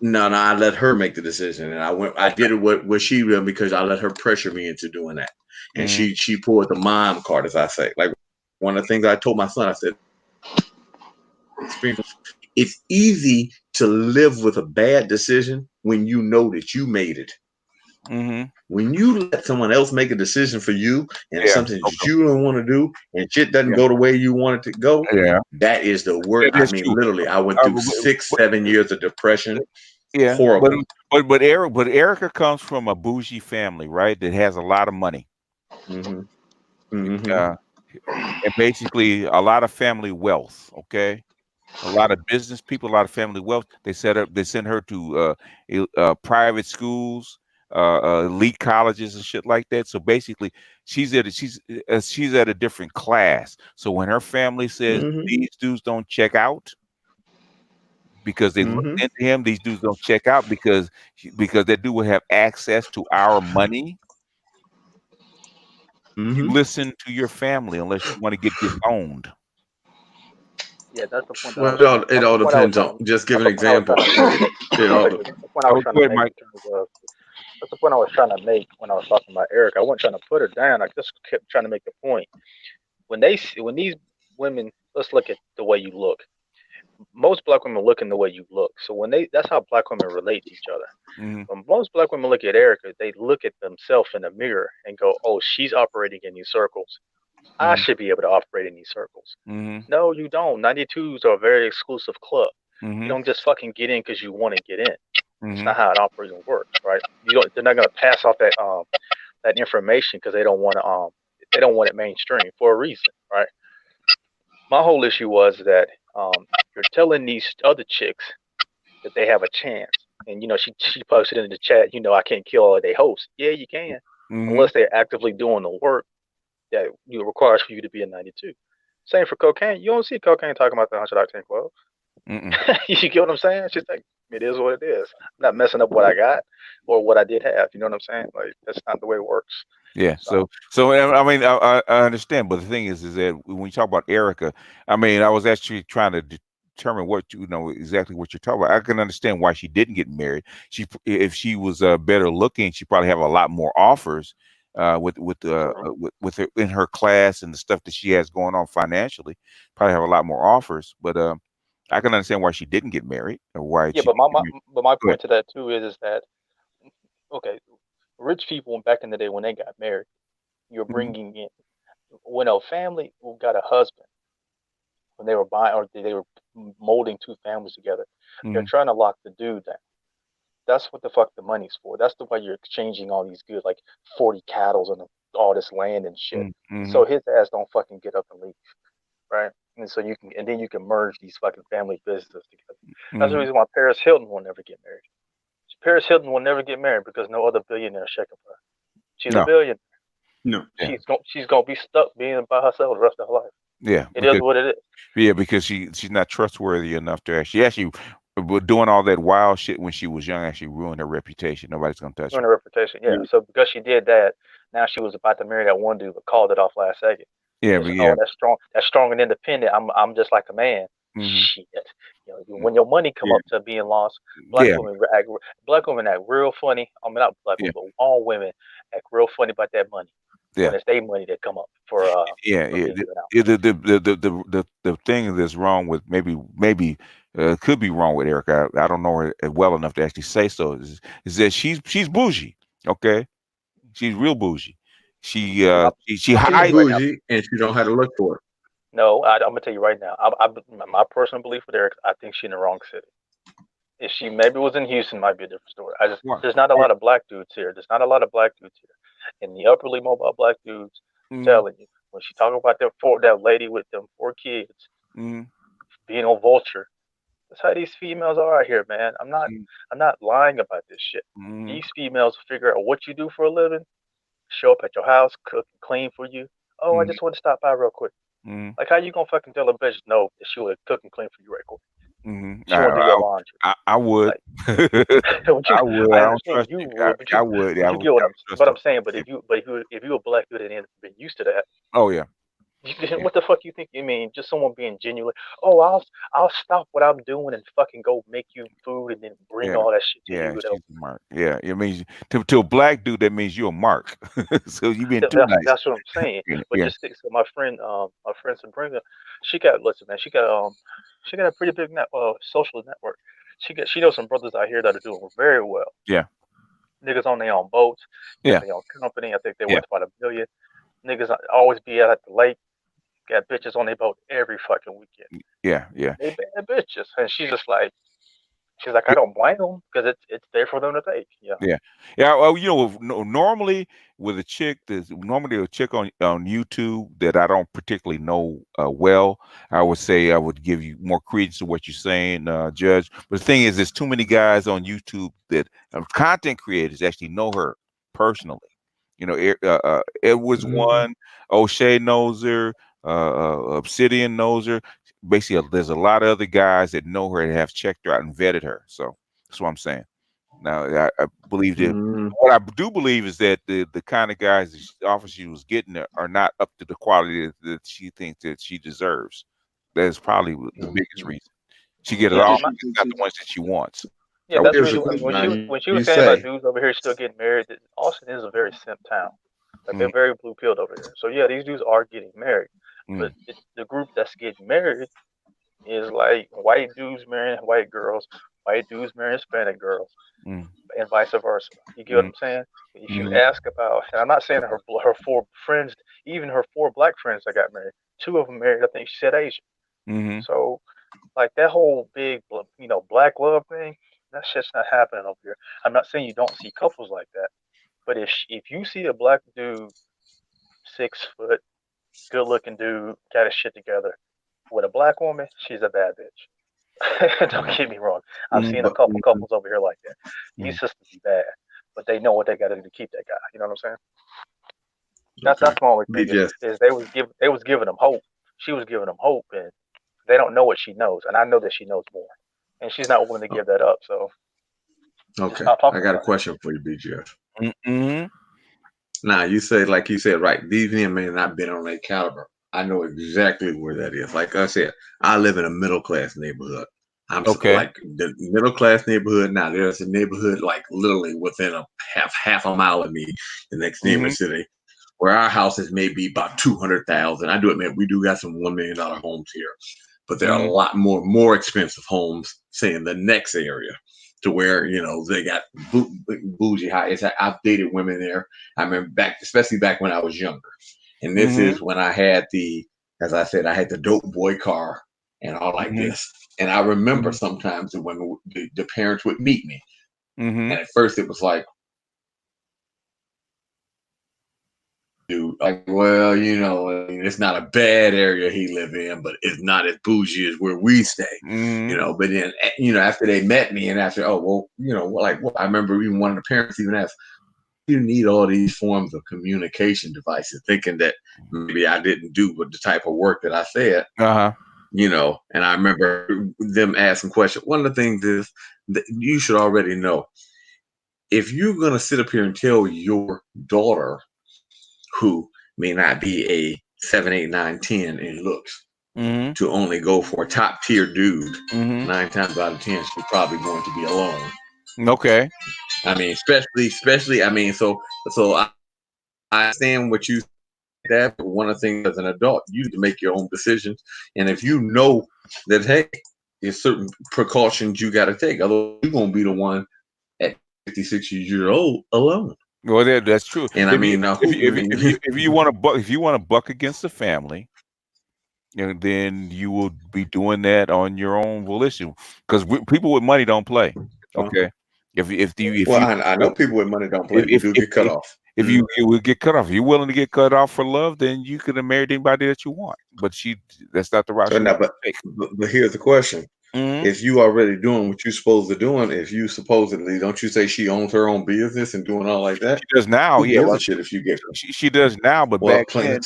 No, I let her make the decision, and I did it what she did because I let her pressure me into doing that. And she pulled the mom card, as I say. Like one of the things I told my son, I said, it's easy to live with a bad decision when you know that you made it. When you let someone else make a decision for you, and it's something that you don't want to do, and shit doesn't go the way you want it to go, that is the worst. I mean, literally, I went through 6-7 years of depression. Horrible. But Erica comes from a bougie family, right? That has a lot of money. And basically a lot of family wealth. Okay. A lot of business people, a lot of family wealth. They send her to private schools, elite colleges and shit like that. So basically she's at a different class. So when her family says these dudes don't check out because they looked into him, these dudes don't check out because that dude will have access to our money. You listen to your family unless you want to get disowned. Yeah, that's the point. Well, it all depends on. Just give an example. That's the point I was trying to make. That's the point I was trying to make when I was talking about Erica. I wasn't trying to put her down. I just kept trying to make the point. When these women, let's look at the way you look. Most black women look in the way you look. So that's how black women relate to each other. When most black women look at Erica, they look at themselves in the mirror and go, "Oh, she's operating in these circles. I should be able to operate in these circles." No, you don't. 92s are a very exclusive club. You don't just fucking get in because you want to get in. It's not how it operates and works, right? They're not going to pass off that information because they don't want it mainstream for a reason, right? My whole issue was that you're telling these other chicks that they have a chance, and she posted in the chat, I can't kill all of their hosts. Yeah, you can, unless they're actively doing the work that requires for you to be a 92. Same for cocaine. You don't see cocaine talking about the 100 octane club. You get what I'm saying? She's like, it is what it is. I'm not messing up what I got or what I did have. You know what I'm saying? Like, that's not the way it works. Yeah. So I mean, I understand, but the thing is that when you talk about Erica, I mean, I was actually trying to determine what exactly what you're talking about. I can understand why she didn't get married. If she was better looking, she probably have a lot more offers with her in her class and the stuff that she has going on financially. Probably have a lot more offers, but I can understand why she didn't get married or why. Yeah, but my point to that too is that okay, rich people back in the day when they got married, you're bringing in when a family got a husband when they were buying or they were molding two families together, they're trying to lock the dude down. That's what the fuck the money's for. That's the way you're exchanging all these goods, like 40 cattle and all this land and shit. So his ass don't fucking get up and leave, right? And so then you can merge these fucking family businesses together. That's the reason why Paris Hilton will never get married. Paris Hilton will never get married because no other billionaire is checking for her. She's a billionaire. No, she's gonna be stuck being by herself the rest of her life. Yeah, it is what it is. Yeah, because she's not trustworthy enough to actually doing all that wild shit when she was young. Actually ruined her reputation. Nobody's gonna touch her. Ruined her reputation. Yeah. So because she did that, now she was about to marry that one dude, but called it off last second. Yeah, but yeah. That's strong. That's strong and independent. I'm just like a man. Shit. When your money come up to being lost, black women act real funny. I mean, not black women, but all women act real funny about that money. Yeah, when it's their money that come up for. The thing that's wrong with maybe could be wrong with Erica. I don't know her well enough to actually say so. Is that she's bougie? Okay, she's real bougie. She hides bougie and she don't have to look for it. No, I'm gonna tell you right now. My personal belief with Erica, I think she's in the wrong city. If she maybe was in Houston, might be a different story. There's not a lot of black dudes here. There's not a lot of black dudes here. And the upperly mobile black dudes telling you when she talking about that lady with them 4 kids being on Vulture. That's how these females are out here, man. I'm not lying about this shit. These females figure out what you do for a living, show up at your house, cook and clean for you. Oh, I just want to stop by real quick. Like, how you gonna fucking tell a bitch no that she would cook and clean for you right quick? She would do your laundry. I would. I would. I don't trust you. I would. You get what I'm saying. But if you a black dude and been used to that. Oh yeah. What the fuck you think? You mean just someone being genuine? Oh, I'll stop what I'm doing and fucking go make you food and then bring all that shit to you. She's a mark. Yeah, it means to a black dude that means you're a mark. So you been too nice. That's what I'm saying. But just think, so my friend Sabrina, she got a pretty big social network. She knows some brothers out here that are doing very well. Yeah. Niggas on their own boats. Yeah. Their own company. I think they're worth about $1 million. Niggas always be out at the lake. Got bitches on their boat every fucking weekend. Yeah. They bad bitches, and she's like, I don't blame them because it's there for them to take. Yeah. Well, normally with a chick, there's normally a chick on YouTube that I don't particularly know well. I would say I would give you more credence to what you're saying, Judge. But the thing is, there's too many guys on YouTube that content creators actually know her personally. Edwards one, O'Shea knows her. Obsidian knows her. Basically, there's a lot of other guys that know her and have checked her out and vetted her. So that's what I'm saying. Now, I believe that what I do believe is that the kind of guys that the offer she was getting are not up to the quality that she thinks that she deserves. That's probably the biggest reason. She get it all, not the ones that she wants. Yeah, that's the reason when she was saying about dudes over here still getting married. That Austin is a very simp town. Like they're very blue pilled over here. So yeah, these dudes are getting married, but the group that's getting married is like white dudes marrying white girls, white dudes marrying Hispanic girls, and vice versa. You get what I'm saying? If you ask about, and I'm not saying her 4 friends, even her 4 black friends that got married, 2 of them married, I think she said Asian. So like that whole big, black love thing, that shit's not happening over here. I'm not saying you don't see couples like that, but if you see a black dude, 6 foot, good looking dude, got his shit together, with a black woman, she's a bad bitch. Don't get me wrong. I've seen a couple couples over here like that. These sisters be bad, but they know what they got to do to keep that guy. You know what I'm saying? That's my only thing. Is they was giving them hope. She was giving them hope, and they don't know what she knows, and I know that she knows more, and she's not willing to give that up. So, okay, I got a question for you, BGF. Now you say, like you said, right? These men may not have been on that caliber. I know exactly where that is. Like I said, I live in a middle class neighborhood. I'm like the middle class neighborhood. Now there's a neighborhood like literally within a half a mile of me, the next neighboring city, where our houses may be about 200,000. I do admit we do got some $1 million homes here, but there are a lot more expensive homes, say in the next area, to where they got bougie high. I've dated women there. I remember especially back when I was younger. And this is when I had as I said, I had the dope boy car and all like this. And I remember sometimes when the parents would meet me. And at first it was like, dude, like, well, it's not a bad area he live in, but it's not as bougie as where we stay. But then, after they met me and after, I remember even one of the parents even asked, you need all these forms of communication devices, thinking that maybe I didn't do what the type of work that I said. And I remember them asking questions. One of the things is that you should already know, if you're going to sit up here and tell your daughter, who may not be a 7, 8, 9, 10 in looks, to only go for a top tier dude, 9 times out of 10, she's probably going to be alone. Okay. I mean, especially. I mean, so I understand what you said. But one of the things as an adult, you need to make your own decisions, and if you know that, hey, there's certain precautions you got to take, otherwise you're gonna be the one at 56 years old alone. Well, that's true. And I mean, if you want to buck against the family, then you will be doing that on your own volition, because people with money don't play. Okay. I know people with money don't play. You do get cut off. If you will get cut off, if you're willing to get cut off for love, then you could have married anybody that you want. But that's not the route. But here's the question: if you already doing what you're supposed to doing, if you supposedly, don't you say she owns her own business and doing all like that? She does now. Who gives a shit if you get her? She does now, but back then,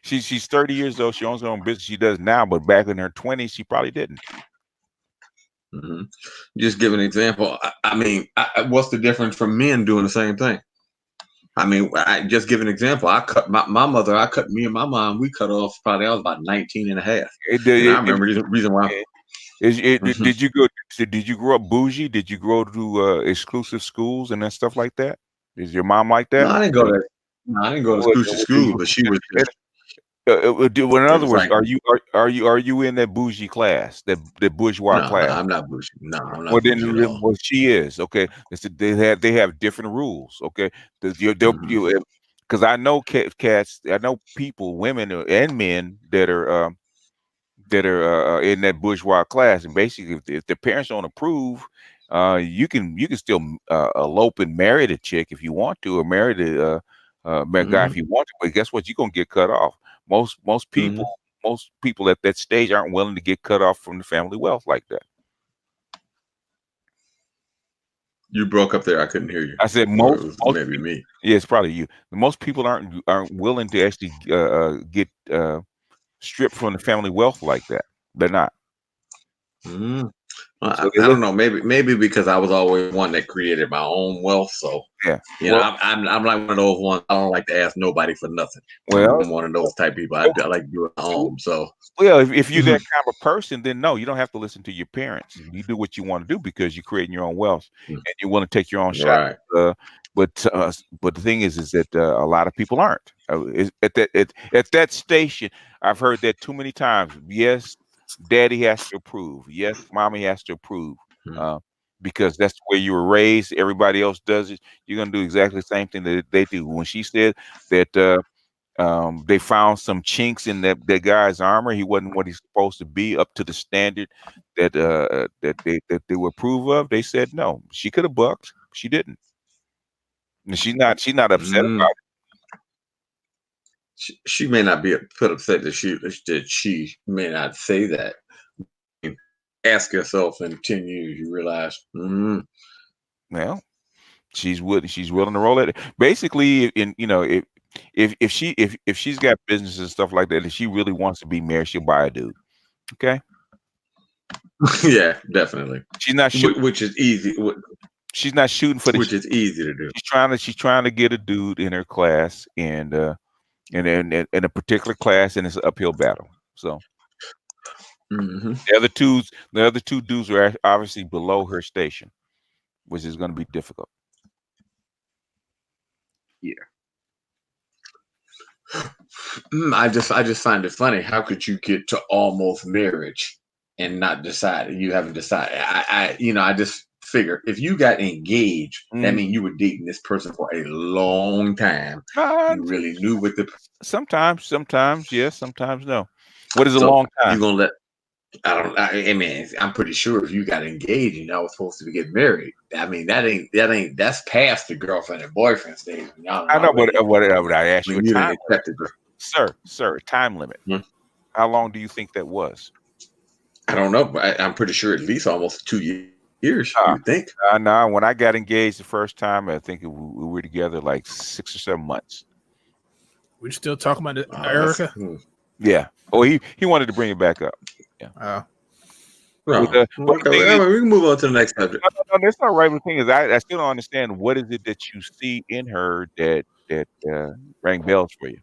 she's 30 years old. She owns her own business. She does now, but back in her 20s, she probably didn't. Just give an example. I mean, what's the difference from men doing the same thing? I mean, I just give an example. I cut me and my mom, we cut off probably, I was about 19 and a half. I remember the reason why. Did you grow up bougie? Did you grow to exclusive schools and that stuff like that? Is your mom like that? No, I didn't go to exclusive school, but she was just. In other words, are you in that bougie class, that bourgeois class? No, I'm not bougie. No, I'm not. Well, then, she is. Okay, they have different rules. Okay, because I know cats, I know people, women and men that are in that bourgeois class, and basically, if the parents don't approve, you can still elope and marry the chick if you want to, or marry the guy if you want to. But guess what? You're gonna get cut off. Most people at that stage aren't willing to get cut off from the family wealth like that. You broke up there. I couldn't hear you. I said maybe me. Yeah, it's probably you. Most people aren't willing to actually get stripped from the family wealth like that. They're not. So I don't know. Maybe because I was always one that created my own wealth. So yeah, you know, I'm like one of those ones. I don't like to ask nobody for nothing. Well, I'm one of those type of people. I like to do it at home. So well, if you're that kind of a person, then no, you don't have to listen to your parents. You do what you want to do because you're creating your own wealth and you want to take your own shot. Right. But the thing is that a lot of people aren't. At that station, I've heard that too many times. Yes, daddy has to approve. Yes, mommy has to approve. Because that's where you were raised. Everybody else does it. You're gonna do exactly the same thing that they do. When she said that they found some chinks in that guy's armor, he wasn't what he's supposed to be up to the standard that they would approve of. They said no. She could have bucked. She didn't. And she's not upset about it. She may not be upset that she may not say that. Ask yourself in 10 years, you realize. Well, she's willing to roll it. Basically, if she's got business and stuff like that, if she really wants to be married, she'll buy a dude. Okay. Yeah, definitely. She's not shooting, which is easy. She's not shooting for the. Which is easy to do. She's trying to get a dude in her class and in a particular class, and it's an uphill battle. So. The other two dudes are obviously below her station, which is going to be difficult. Yeah. I just find it funny. How could you get to almost marriage and not decide? You haven't decided. I just figure if you got engaged, that means you were dating this person for a long time. You really knew what the. Sometimes yes, sometimes no. What is a long time? You gonna let? I mean, I'm pretty sure if you got engaged and y'all was supposed to get married, I mean, that's past the girlfriend and boyfriend stage. I know, but I asked you a time limit. Sir, time limit. How long do you think that was? I don't know, but I'm pretty sure at least almost 2 years. You think? No, when I got engaged the first time, I think we were together like 6 or 7 months. We're still talking about Erica. Yeah. Oh, he wanted to bring it back up. Yeah. We can move on to the next subject. No, that's not right. The thing is, I still don't understand what is it that you see in her that rang bells for you.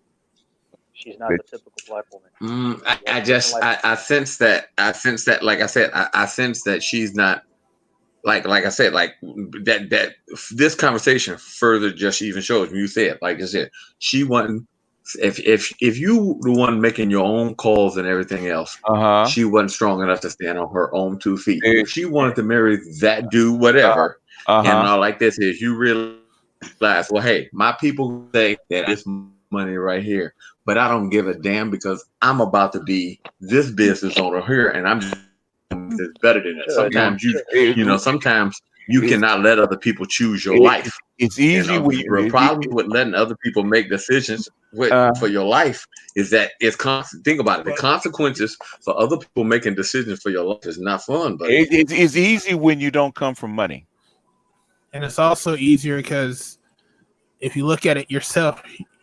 She's not the typical black woman. I sense that. Like I said, I sense that she's not. Like I said, like that. This conversation further just even shows. You said, like I said, she wasn't. If you the one making your own calls and everything else, she wasn't strong enough to stand on her own 2 feet. If she wanted to marry that dude, whatever, and all like this is, you realize, well, hey, my people say that this money right here, but I don't give a damn because I'm about to be this business owner here, and I'm just better than that. Sometimes sometimes you cannot let other people choose your life. It's easy when the problem with letting other people make decisions for your life is that it's constant. Think about it. The consequences for other people making decisions for your life is not fun. But it's easy when you don't come from money, and it's also easier because if you look at it yourself,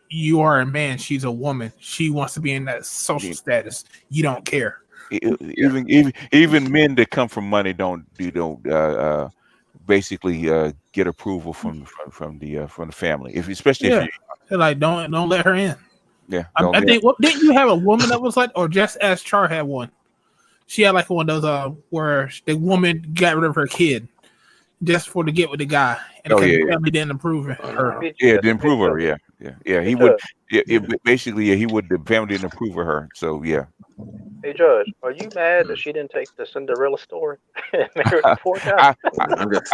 you are a man. She's a woman. She wants to be in that social status. You don't care. Even men that come from money don't basically get approval from the family, especially if they're like don't let her in. Yeah, I think didn't you have a woman that was like, or just as Char had one? She had like one of those where the woman got rid of her kid just for to get with the guy, and the family didn't approve her. Yeah, didn't approve her. Yeah. He would. Basically, he would. The family didn't approve of her. So yeah. Hey Judge, are you mad that she didn't take the Cinderella story and marry the poor guy? I'm just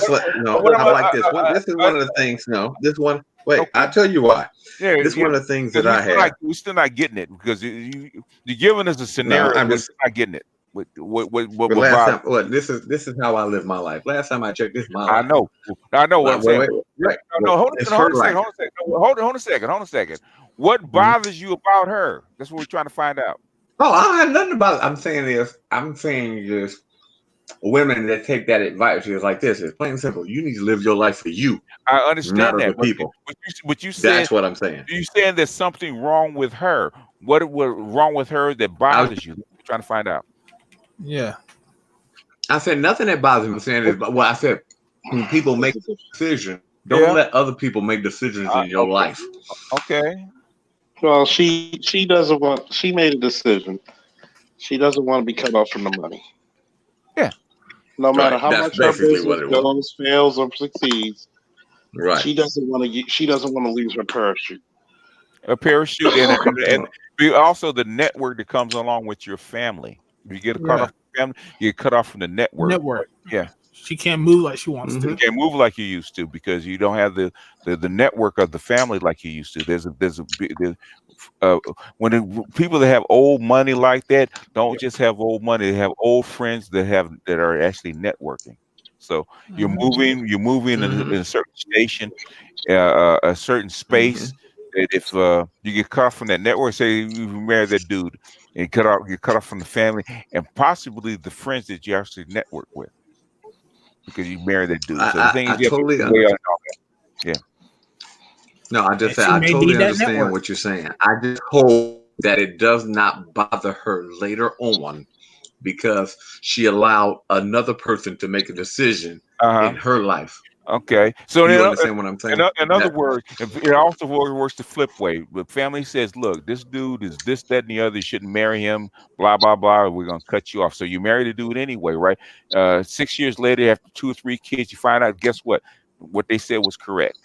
like this. This is one of the things. No, this one. Wait, I'll tell you why. Yeah, this is one of the things that I had. We're still not getting it because you're giving us a scenario. I'm just not getting it. This is how I live my life. Last time I checked, this is my life. I know what I'm saying. No, hold on a second. What bothers you about her? That's what we're trying to find out. Oh, I don't have nothing about it. I'm saying this. Women that take that advice is like this. It's plain and simple. You need to live your life for you. I understand not that. Other people. But you said that's what I'm saying. You saying there's something wrong with her. What wrong with her that bothers you? We're trying to find out. Yeah. I said nothing that bothers me. I'm saying is, well, I said when people make a decision, don't let other people make decisions in your life. Okay. Well, she doesn't want. She made a decision. She doesn't want to be cut off from the money. Yeah. No matter Right. how That's much her basically business what it was. goes, fails, or succeeds, Right. she doesn't want to. She doesn't want to lose her parachute. A parachute, and also the network that comes along with your family. If you get cut off from family, you get cut off from the network. Yeah. She can't move like she wants to. You can't move like you used to because you don't have the network of the family like you used to. When people that have old money like that don't just have old money; they have old friends that are actually networking. So you're moving in a certain station, a certain space. That if you get cut off from that network, say you marry that dude and you cut off from the family and possibly the friends that you actually network with. Because you married that dude. So the thing is, you totally have to weigh out all that. Yeah. No, I just say I totally understand what you're saying. I just hope that it does not bother her later on because she allowed another person to make a decision in her life. Okay. So you understand what I'm saying? In other words, it also works the flip way. The family says, look, this dude is this, that, and the other. You shouldn't marry him, blah, blah, blah. We're going to cut you off. So you marry the dude anyway, right? 6 years later, after 2 or 3 kids, you find out, guess what? What they said was correct.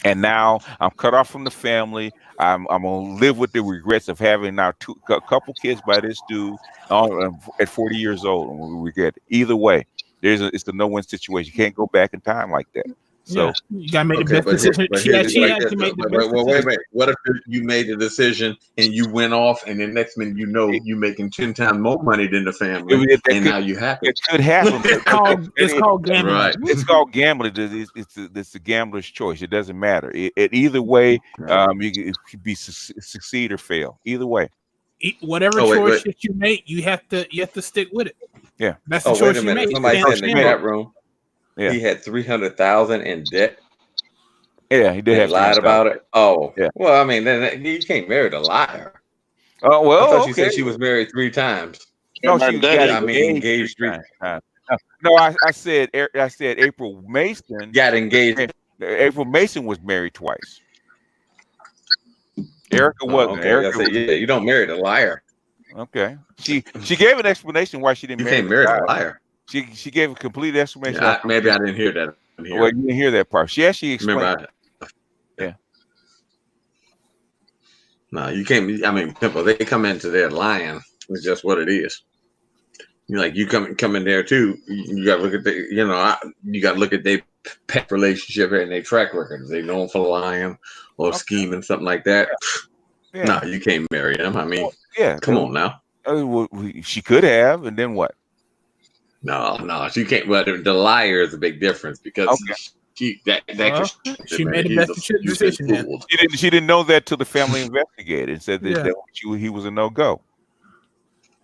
And now I'm cut off from the family. I'm going to live with the regrets of having now a couple kids by this dude at 40 years old. And we regret it. Either way. It's the no-win situation. You can't go back in time like that. So you gotta make the best decision. She had to make the best decision. Wait a minute. What if you made the decision and you went off, and the next minute you know you're making 10 times more money than the family, and now you happy? It could happen. It's called gambling. Right. It's called gambling. It's the gambler's choice. It doesn't matter. Either way, you could be succeed or fail. Either way. Whatever choice that you make, you have to stick with it. Yeah, that's the choice you make. Somebody said in the chat room, he had 300,000 in debt. Yeah, he did have lied about it. Oh, yeah. Well, I mean, then you can't marry the liar. Oh well, I thought you said she was married 3 times. No, she got engaged 3 times. No, I said April Mason got engaged. April Mason was married twice. Erica wasn't. Okay. Erica was, you don't marry the liar. Okay. She gave an explanation why she didn't marry. You can't marry the liar. She gave a complete explanation. Yeah, maybe I didn't hear that. Well, you didn't hear that part. She actually explained. Yeah. No, you can't. I mean, people, they come into there lying. It's just what it is. You come in there too. You got to look at you got to look at their past relationship and their track record. If they known for lying or scheming, something like that. Yeah. No, you can't marry them. I mean, come on now. She could have, and then what? No, she can't. But the liar is a big difference because she made the best decision. She didn't know that till the family investigated and said that he was a no-go.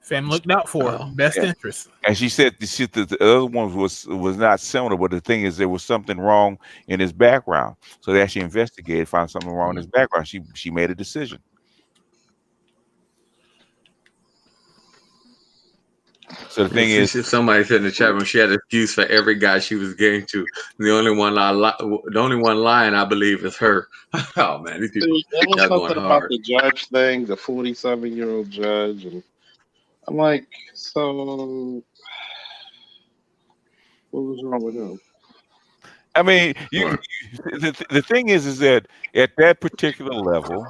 Family looked out for her best interest. And she said the other one was not similar, but the thing is there was something wrong in his background. So they actually investigated, found something wrong in his background. She made a decision. So the thing is, somebody said in the chat room she had an excuse for every guy she was getting to. The only one lying, I believe, is her. Oh man, these people there was something about the judge thing, the 47-year-old judge, and I'm like, so what was wrong with him? I mean, the thing is that at that particular level,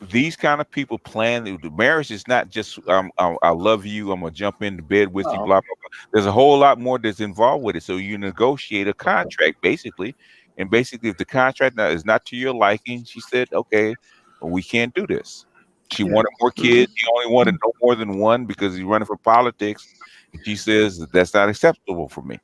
these kind of people plan. The marriage is not just I love you, I'm gonna jump into bed with you, blah blah blah. There's a whole lot more that's involved with it. So you negotiate a contract basically, and basically if the contract is not to your liking, she said, okay, well, we can't do this. She wanted more kids. He only wanted no more than one because he's running for politics. And she says that's not acceptable for me.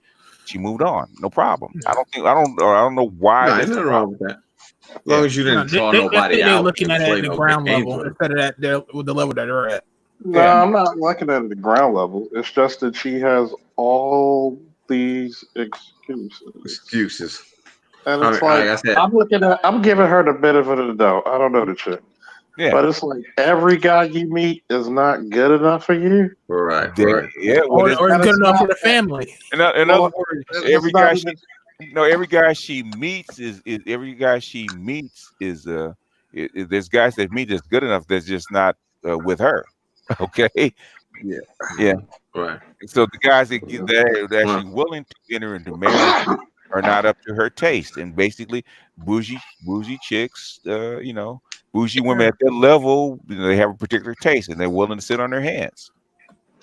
She moved on, no problem. I don't know why. There's nothing wrong with that. As long as you didn't draw nobody out. They're looking at it at the ground level instead of with the level that they're at. No, I'm not looking at it at the ground level. It's just that she has all these excuses. And it's I'm giving her the benefit of the doubt. I don't know the chick. Yeah. But it's like every guy you meet is not good enough for you. Right. Yeah. Well, or it's good enough for the family. In other words, every guy she meets is there's guys that meet that's good enough that's just not with her. Okay. Yeah. Yeah. Right. So the guys that are actually willing to enter into marriage are not up to her taste, and basically bougie chicks, bougie women at their level, they have a particular taste, and they're willing to sit on their hands.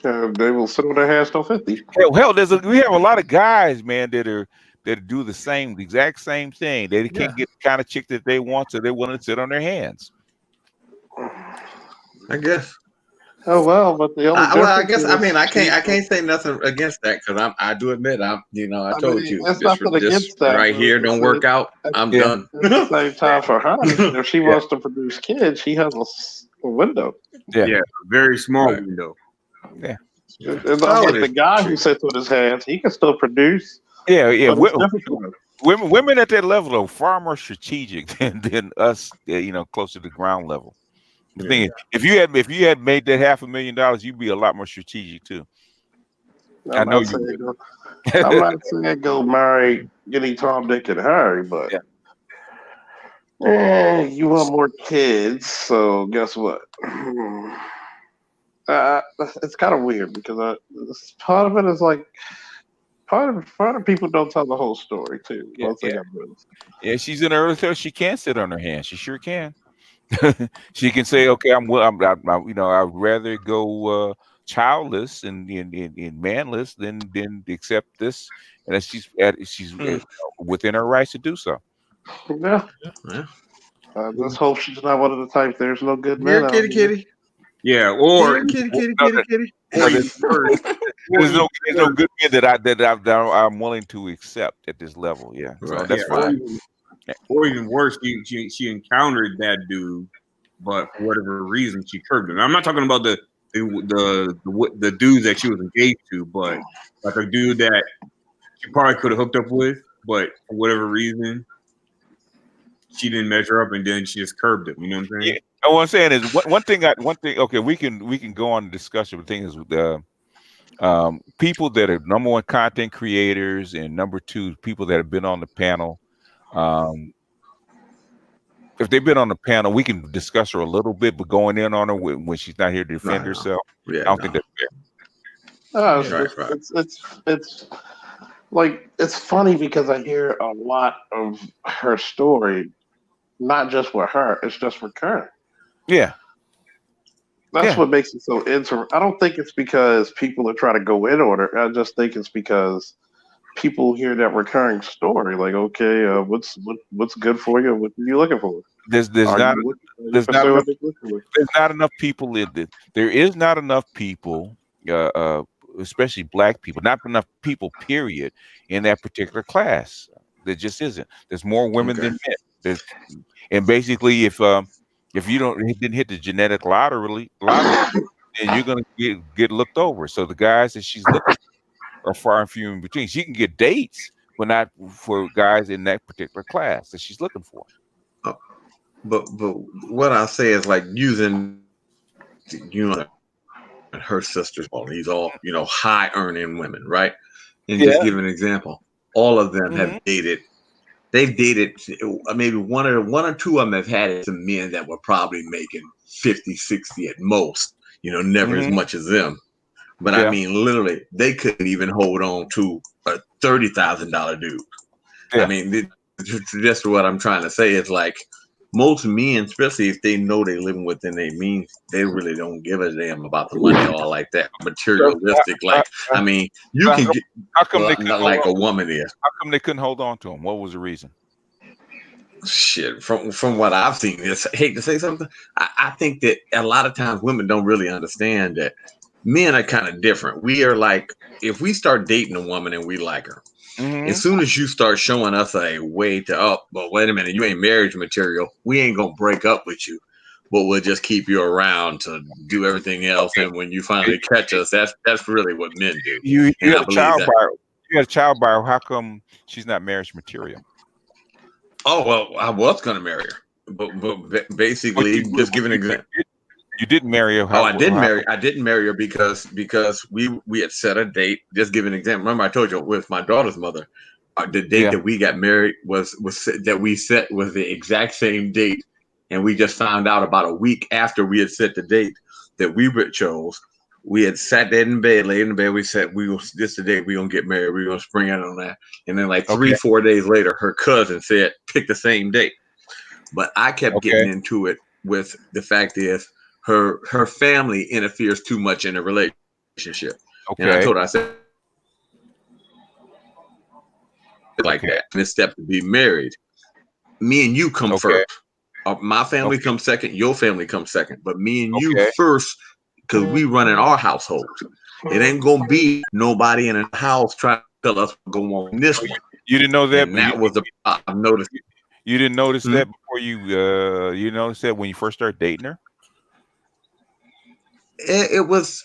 They will sit on their hands till 50. Hell, we have a lot of guys, man, that do the exact same thing. They can't get the kind of chick that they want, so they're willing to sit on their hands. I guess. Oh well, but the only I guess I can't say nothing against that because I do admit I told you that's this nothing against that right here don't work out. I'm done. At the same time, for her, if she wants to produce kids, she has a window. Yeah, a very small window. Yeah, it's not like the guy who sits with his hands; he can still produce. Yeah. Women at that level are far more strategic than us. Closer to the ground level. The thing is, if you had made that $500,000, you'd be a lot more strategic too. I'm not saying go marry any Tom, Dick, and Harry, but you want more kids, so guess what? It's kind of weird because part of it is like part of people don't tell the whole story too. Yeah, she's in her early 30s. She can sit on her hands. She sure can. She can say, "Okay, I'd rather go childless and manless than accept this," and that she's within her rights to do so. Yeah. Let's hope she's not one of the type. There's no good men. Kitty. Yeah, or kitty. There's no good men that I'm willing to accept at this level. Yeah, so that's fine. Or even worse, she encountered that dude, but for whatever reason she curbed him. I'm not talking about the dudes that she was engaged to, but like a dude that she probably could have hooked up with, but for whatever reason she didn't measure up, and then she just curbed him. You know what I'm saying? Yeah. What I'm saying is one thing. Okay, we can go on the discussion. The thing is, people that are number one content creators, and number two, people that have been on the panel. If they've been on the panel, we can discuss her a little bit, but going in on her when she's not here to defend herself, I don't think that's fair. It's like it's funny because I hear a lot of her story, not just with her, it's just recurring. Yeah. That's what makes it so interesting. I don't think it's because people are trying to go in on her. I just think it's because people hear that recurring story, like, okay, what's good for you? What are you looking for? There's not enough people in it. There is not enough people, especially black people, not enough people, period, in that particular class. There just isn't. There's more women than men. And basically, if you didn't hit the genetic lottery, then you're gonna get looked over. So the guys that she's looking for are far and few in between. She can get dates, but not for guys in that particular class that she's looking for. But what I say is like using her sisters, all these high earning women, right? And just give an example. All of them have dated. They've dated maybe one or two of them have had some men that were probably making 50, 60 at most, never as much as them. But I mean, literally, they couldn't even hold on to a $30,000 dude. I mean, just what I'm trying to say is like most men, especially if they know they're living within their means, they really don't give a damn about the money all like that. Materialistic, like I mean, you can get like a woman is. How come they couldn't hold on to him? What was the reason? Shit, from what I've seen, I hate to say something. I think that a lot of times women don't really understand that men are kind of different. We are like, if we start dating a woman and we like her, as soon as you start showing us a way to but wait a minute, you ain't marriage material. We ain't gonna break up with you, but we'll just keep you around to do everything else. And when you finally catch us, that's really what men do. You had a child by her. You had a child by her. How come she's not marriage material? Oh well, I was gonna marry her. basically, just give an example. You didn't marry her. I didn't marry her because we had set a date. Just give an example. Remember, I told you with my daughter's mother, the date that we got married was that we set was the exact same date, and we just found out about a week after we had set the date that we chose. We had sat there in bed, laid in bed. We said this the date we gonna get married. We gonna spring out on that, and then like 3-4 days later, her cousin said pick the same date. But I kept getting into it with the fact is her family interferes too much in a relationship. And I told her, I said like that. This step to be married. Me and you come first. My family comes second, your family comes second. But me and you first, because we run in our household. It ain't gonna be nobody in a house trying to tell us what's going on in this one. You didn't know that, and that was the I noticed. You didn't notice that before you noticed that when you first started dating her? It was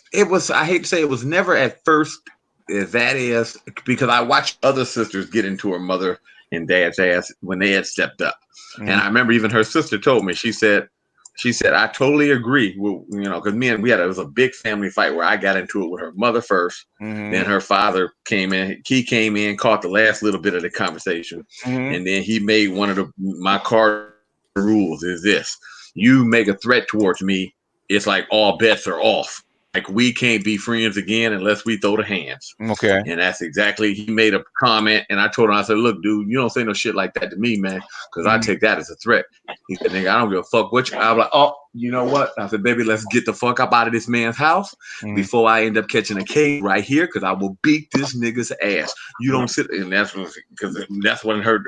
I hate to say it was never at first that is because I watched other sisters get into her mother and dad's ass when they had stepped up. And I remember even her sister told me, she said I totally agree with, because it was a big family fight where I got into it with her mother first. Then her father came in, caught the last little bit of the conversation. And then he made one of my card rules is this: you make a threat towards me, it's like all bets are off. Like we can't be friends again unless we throw the hands. Okay. And that's exactly, he made a comment and I told him, I said, look, dude, you don't say no shit like that to me, man, because I take that as a threat. He said, nigga, I don't give a fuck what you. I was like, oh, you know what? I said, baby, let's get the fuck up out of this man's house before I end up catching a case right here, because I will beat this nigga's ass. You don't sit, and that's when her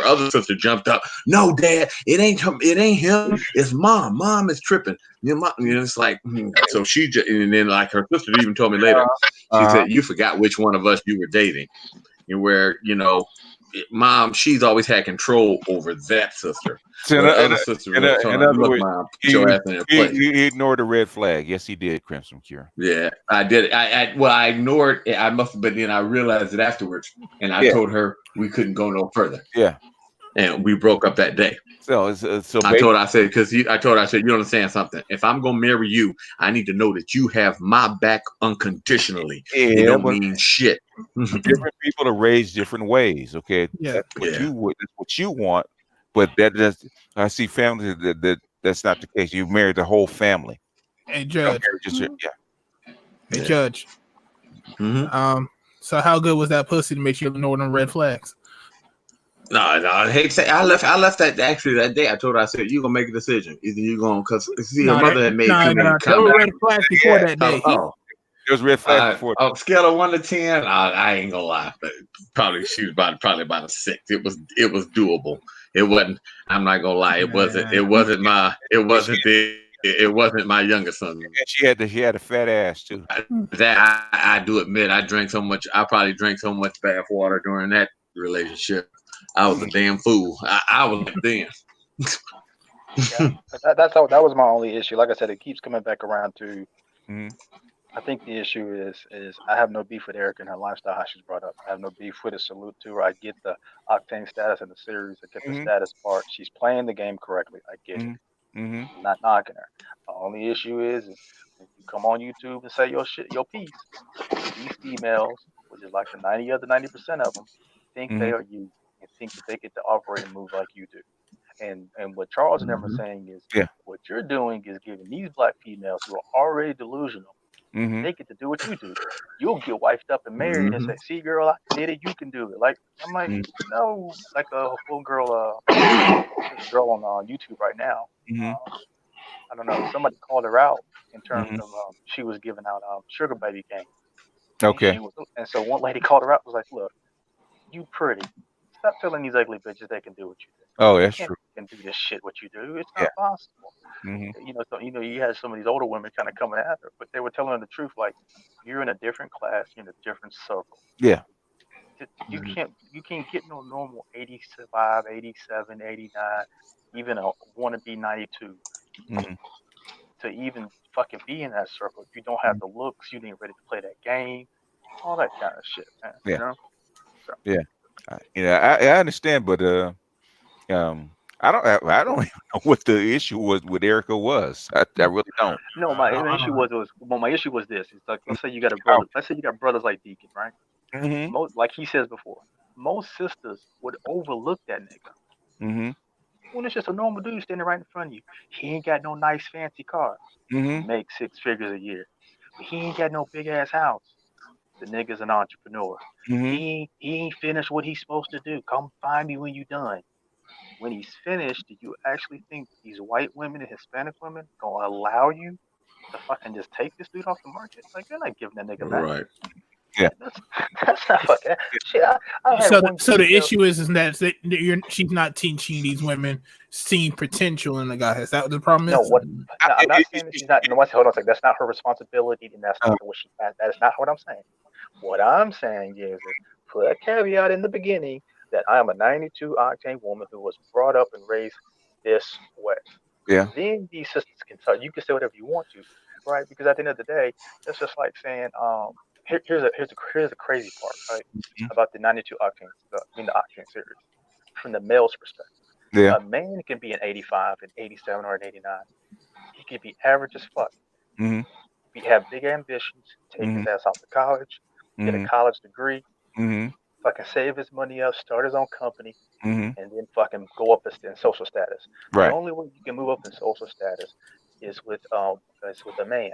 other sister jumped up. No, Dad, it ain't him. It's Mom. Mom is tripping. It's like, so she just, and then like her sister even told me later, she said, you forgot which one of us you were dating. And where, Mom, she's always had control over that sister. So other sister was telling her, look, Mom, put your ass in your place. He ignored the red flag. Yes, he did, Crimson Cure. Yeah, I did. I ignored it. I must, but then I realized it afterwards. And I told her we couldn't go no further. Yeah. And we broke up that day. So I told her, I said, you don't understand something. If I'm gonna marry you, I need to know that you have my back unconditionally. It don't mean shit. Different people are raised different ways. Okay, that's what you want, but I see families that's not the case. You married the whole family. Hey, Judge. Hey, Yeah. Judge. So how good was that pussy to make you ignore them red flags? No, I hate to say I left that actually that day. I told her, I said, you gonna make a decision. Either you gonna, because her mother had made there were red flags before that day. There was red flags before. Scale of 1 to 10, I ain't gonna lie, but probably she was probably about a 6. It was doable. It wasn't. I'm not gonna lie. It wasn't my youngest son. And she had a fat ass too. That I do admit, I probably drank so much bath water during that relationship. I was a damn fool. I was then. That was my only issue. Like I said, it keeps coming back around to. I think the issue is I have no beef with Erica and her lifestyle, how she's brought up. I have no beef with a salute to her. I get the Octane status in the series. I get the status part. She's playing the game correctly. I get it. I'm not knocking her. The only issue is when you come on YouTube and say your piece, these females, which is like the 90% of them, think they are you and think that they get to operate and move like you do. And what Charles and them are saying is what you're doing is giving these black females who are already delusional, they get to do what you do. You'll get wifed up and married and say, see, girl, I did it, you can do it. Like, I'm like, no, like a full girl, this girl on YouTube right now. I don't know, somebody called her out in terms of she was giving out sugar baby game. Okay. And so one lady called her out, was like, look, you pretty. Stop telling these ugly bitches they can do what you do. Oh, that's true. Can do this shit what you do. It's not possible. So you had some of these older women kind of coming at her, but they were telling her the truth. Like, you're in a different class, you're in a different circle. Yeah. You can't get no normal 85, 87, 89, even a wannabe 92 to even fucking be in that circle. If you don't have the looks, you ain't ready to play that game, all that kind of shit, man. Yeah. You know? So. Yeah. I understand, but I don't even know what the issue was with Erica was. I really don't. No, my issue was this. It's like, let's say you got a brother. Let's say you got brothers like Deacon, right? Mm-hmm. Most, like he says before, most sisters would overlook that nigga. Mm-hmm. When it's just a normal dude standing right in front of you. He ain't got no nice fancy car. Mm-hmm. He makes 6 figures a year. But he ain't got no big ass house. The nigga's an entrepreneur. Mm-hmm. He ain't finished what he's supposed to do. Come find me when you done. When he's finished, do you actually think these white women and Hispanic women gonna allow you to fucking just take this dude off the market? Like, they're not giving that nigga back. Right. Yeah. That's not fucking shit. So the issue is that she's not teaching these women seeing potential in the guy. Is that what the problem is? No, I'm not saying that she's not. No, hold on a second. That's not her responsibility, and that's not what she. That is not what I'm saying. What I'm saying is put a caveat in the beginning that I am a 92 octane woman who was brought up and raised this way. Yeah. Then these sisters can tell you can say whatever you want to, right? Because at the end of the day, it's just like saying, here's the crazy part, right? About the 92 octane, the octane series, from the male's perspective. Yeah. A man can be an 85, an 87, or an 89. He can be average as fuck. Mm-hmm. He have big ambitions, take his ass off to college, get a college degree, fucking save his money up, start his own company, and then fucking go up in social status. Right. The only way you can move up in social status is with a man.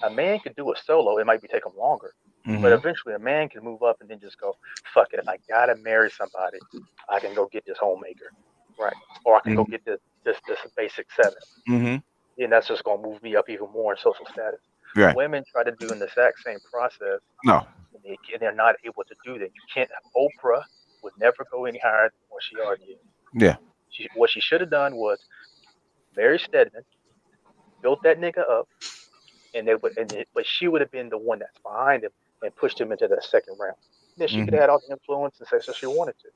A man could do it solo. It might take him longer, but eventually a man can move up and then just go, fuck it. If I gotta marry somebody, I can go get this homemaker, right? Or I can go get this basic setup. And that's just gonna move me up even more in social status. Right. Women try to do the exact same process. No. And they're not able to do that. You can't. Oprah would never go any higher than what she already is. Yeah. What she should have done was marry Stedman, built that nigga up, but she would have been the one that's behind him and pushed him into the second round. Then she could have had all the influence and success she wanted to.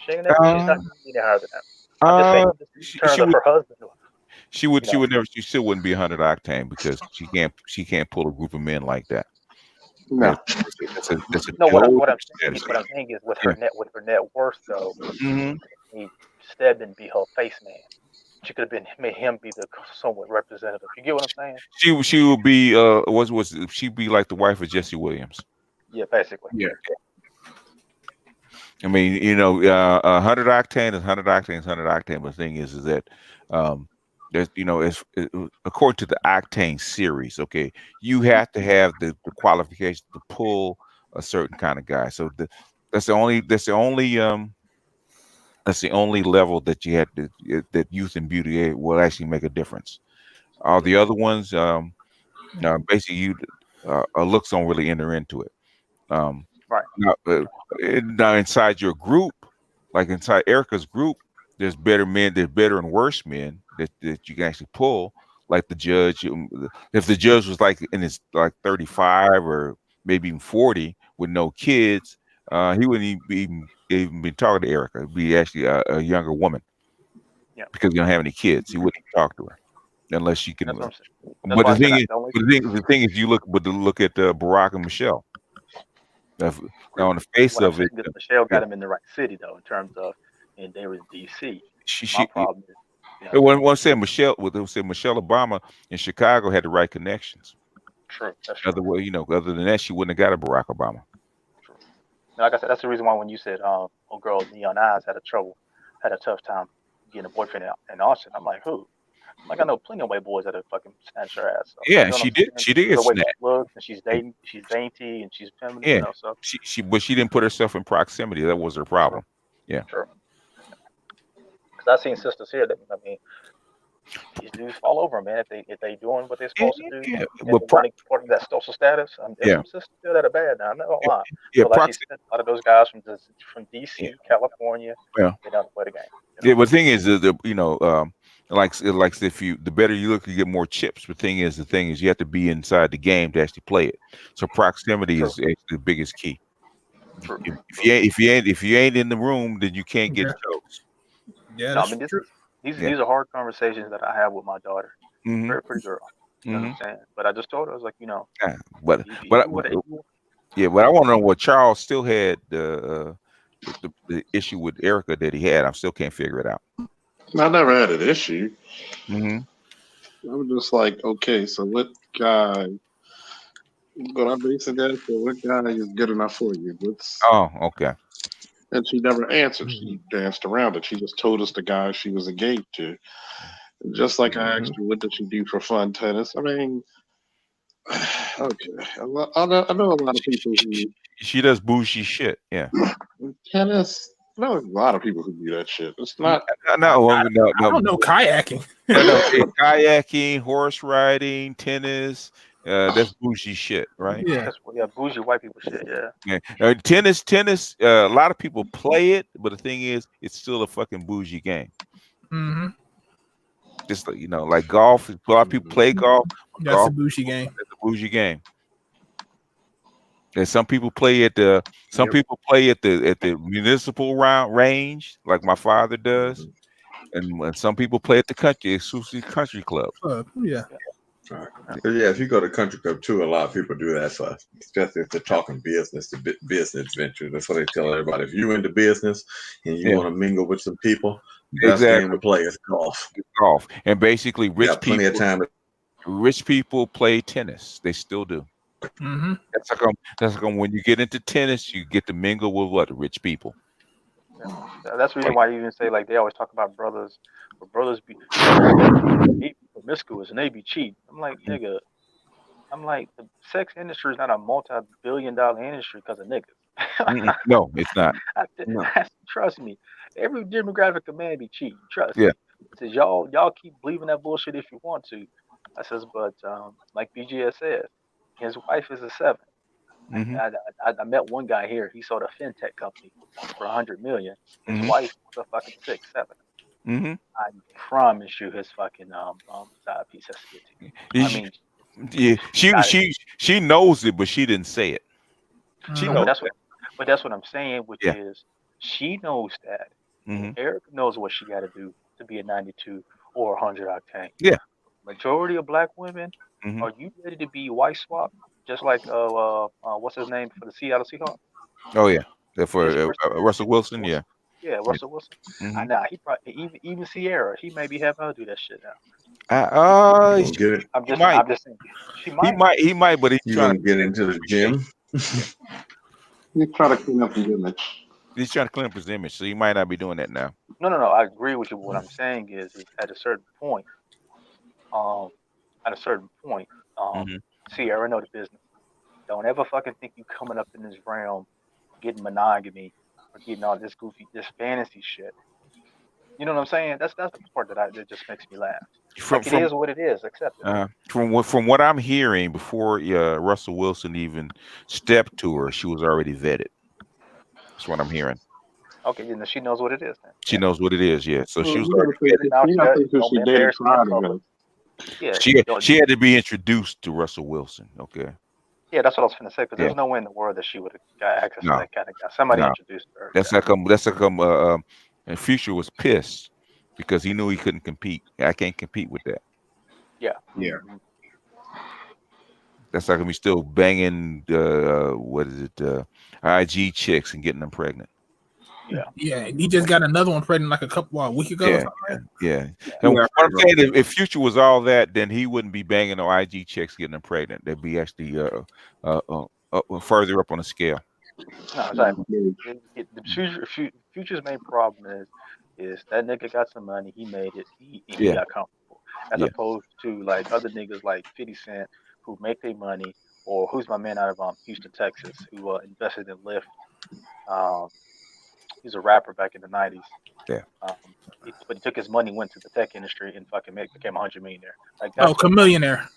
She's not going to be any higher than that. I'm just saying, in terms of her husband. She still wouldn't be 100 octane because she can't pull a group of men like that. No. What I'm saying is with her net worth though, Stedman be her face man. She could have made him be the somewhat representative. You get what I'm saying? She would be she'd be like the wife of Jesse Williams. Yeah, basically. Yeah. I mean, 100 octane is 100 octane is 100 octane. But the thing is that there's, according to the Octane series, okay, you have to have the qualifications to pull a certain kind of guy. So that's the only level that you had that youth and beauty will actually make a difference. All the other ones, basically, looks don't really enter into it. Right. Now, inside your group, like inside Erica's group, there's better men, there's better and worse men that you can actually pull. Like the judge, if the judge was like in his 35 or maybe even 40 with no kids, he wouldn't even be talking to Erica. It'd be actually a younger woman. Yeah. Because you don't have any kids, he wouldn't talk to her unless she can. But the thing is, you look at Barack and Michelle. Now, on the face of it, Michelle got him in the right city though, in terms of, and they was DC. My problem is. One said Michelle Obama in Chicago had the right connections. True. That's true. Other than that, she wouldn't have got a Barack Obama. True. Like I said, that's the reason why when you said, "Oh, girl, Neon Eyes had a tough time getting a boyfriend out in Austin," I'm like, who? Like, I know plenty of white boys that have fucking snatched her ass. So, yeah, she did. She did get snatched. Looks, and she's dainty, and she's feminine. Yeah, so but she didn't put herself in proximity. That was her problem. Yeah. Sure. Because I've seen sisters here that, I mean, these dudes fall over, man. If they doing what they're supposed to do, but part of that social status. There's some sisters there that are bad now. I'm not gonna lie. Yeah, like a lot of those guys from DC, California, they don't play the game. Yeah, but the thing is, like if the better you look, you get more chips. The thing is, you have to be inside the game to actually play it. So proximity is the biggest key. If you ain't in the room, then you can't get chose. Yeah, no, I mean, these are hard conversations that I have with my daughter. Very pretty girl. You know what I'm saying? But I just told her, I was like, but I want to know what Charles still had the issue with Erica that he had. I still can't figure it out. I never had an issue. Mm-hmm. I was just like, okay, so what guy? But I basically asked her, what guy is good enough for you? Oh, okay. And she never answered. She danced around it. She just told us the guy she was engaged to. Just like I asked her, what does she do for fun tennis? I mean, okay. I know a lot of people who She does bougie shit. Yeah. tennis. I know a lot of people who do that shit. It's not. No. I don't know kayaking. No, kayaking, horse riding, tennis. That's bougie shit, right? Yeah. Bougie white people shit. Yeah. Yeah. Tennis. A lot of people play it, but the thing is, it's still a fucking bougie game. Mm-hmm. Just like, like golf. A lot of people play golf. That's golf, a bougie game. That's a bougie game. And some people play at the municipal range, like my father does, and some people play at the exclusive country club. Yeah. Right. Yeah, if you go to country club too, a lot of people do that for, especially if they're talking business, the business venture. That's what they tell everybody. If you're into business and you want to mingle with some people, the best game to play is golf. Golf, and basically rich plenty of time. Rich people play tennis. They still do. Mm-hmm. That's like when you get into tennis, you get to mingle with what? Rich people. That's the reason why you even say, like, they always talk about brothers, but brothers be promiscuous and they be cheap. I'm like, nigga, the sex industry is not a multi-billion-dollar industry because of niggas. No, it's not. Trust me, every demographic of man be cheap. Trust me. It says y'all keep believing that bullshit if you want to. I says, but like BGS says, his wife is a 7. Mm-hmm. I met one guy here. He sold a fintech company for $100 million. His wife was a fucking 6, 7. Mm-hmm. I promise you, his fucking side piece has to get to you. Yeah, she knows it, but she didn't say it. She knows. But that's what I'm saying, which is she knows that. Mm-hmm. Eric knows what she got to do to be a 92 or 100 octane. Yeah. Majority of black women, are you ready to be white swap? Just like what's his name for the Seattle Seahawks? Oh yeah, for Russell Wilson. Yeah. Yeah, Russell Wilson. Mm-hmm. I know he probably even Sierra. He may be having her do that shit now. I'm just saying. She might. He might, but he's trying to get into the gym. He's trying to clean up his image. He's trying to clean up his image, so he might not be doing that now. No. I agree with you. What I'm saying is at a certain point, Sierra know the business. Don't ever fucking think you coming up in this realm, getting monogamy or getting all this goofy, this fantasy shit. You know what I'm saying? That's the part that just makes me laugh. It is what it is. Accept it. From what I'm hearing, before Russell Wilson even stepped to her, she was already vetted. That's what I'm hearing. Okay, then she knows what it is. Then she knows what it is. Yeah, so she was she had to be introduced to Russell Wilson. Okay. Yeah, that's what I was going to say. Because there's no way in the world that she would have got access to that kind of guy. Somebody introduced her. That's like and Future was pissed because he knew he couldn't compete. I can't compete with that. Yeah. Yeah. That's like we still banging IG chicks and getting them pregnant. Yeah. He just got another one pregnant like a week ago. Yeah. And what I'm saying, if Future was all that, then he wouldn't be banging no IG chicks getting them pregnant. They'd be actually further up on the scale. No, exactly. Future's main problem is that nigga got some money, he made it, he got comfortable. As opposed to like other niggas like 50 Cent who make their money, or who's my man out of Houston, Texas, who invested in Lyft. He's a rapper back in the 90s. Yeah. But he took his money, went to the tech industry, and fucking became $100 millionaire. Like Chameleonaire.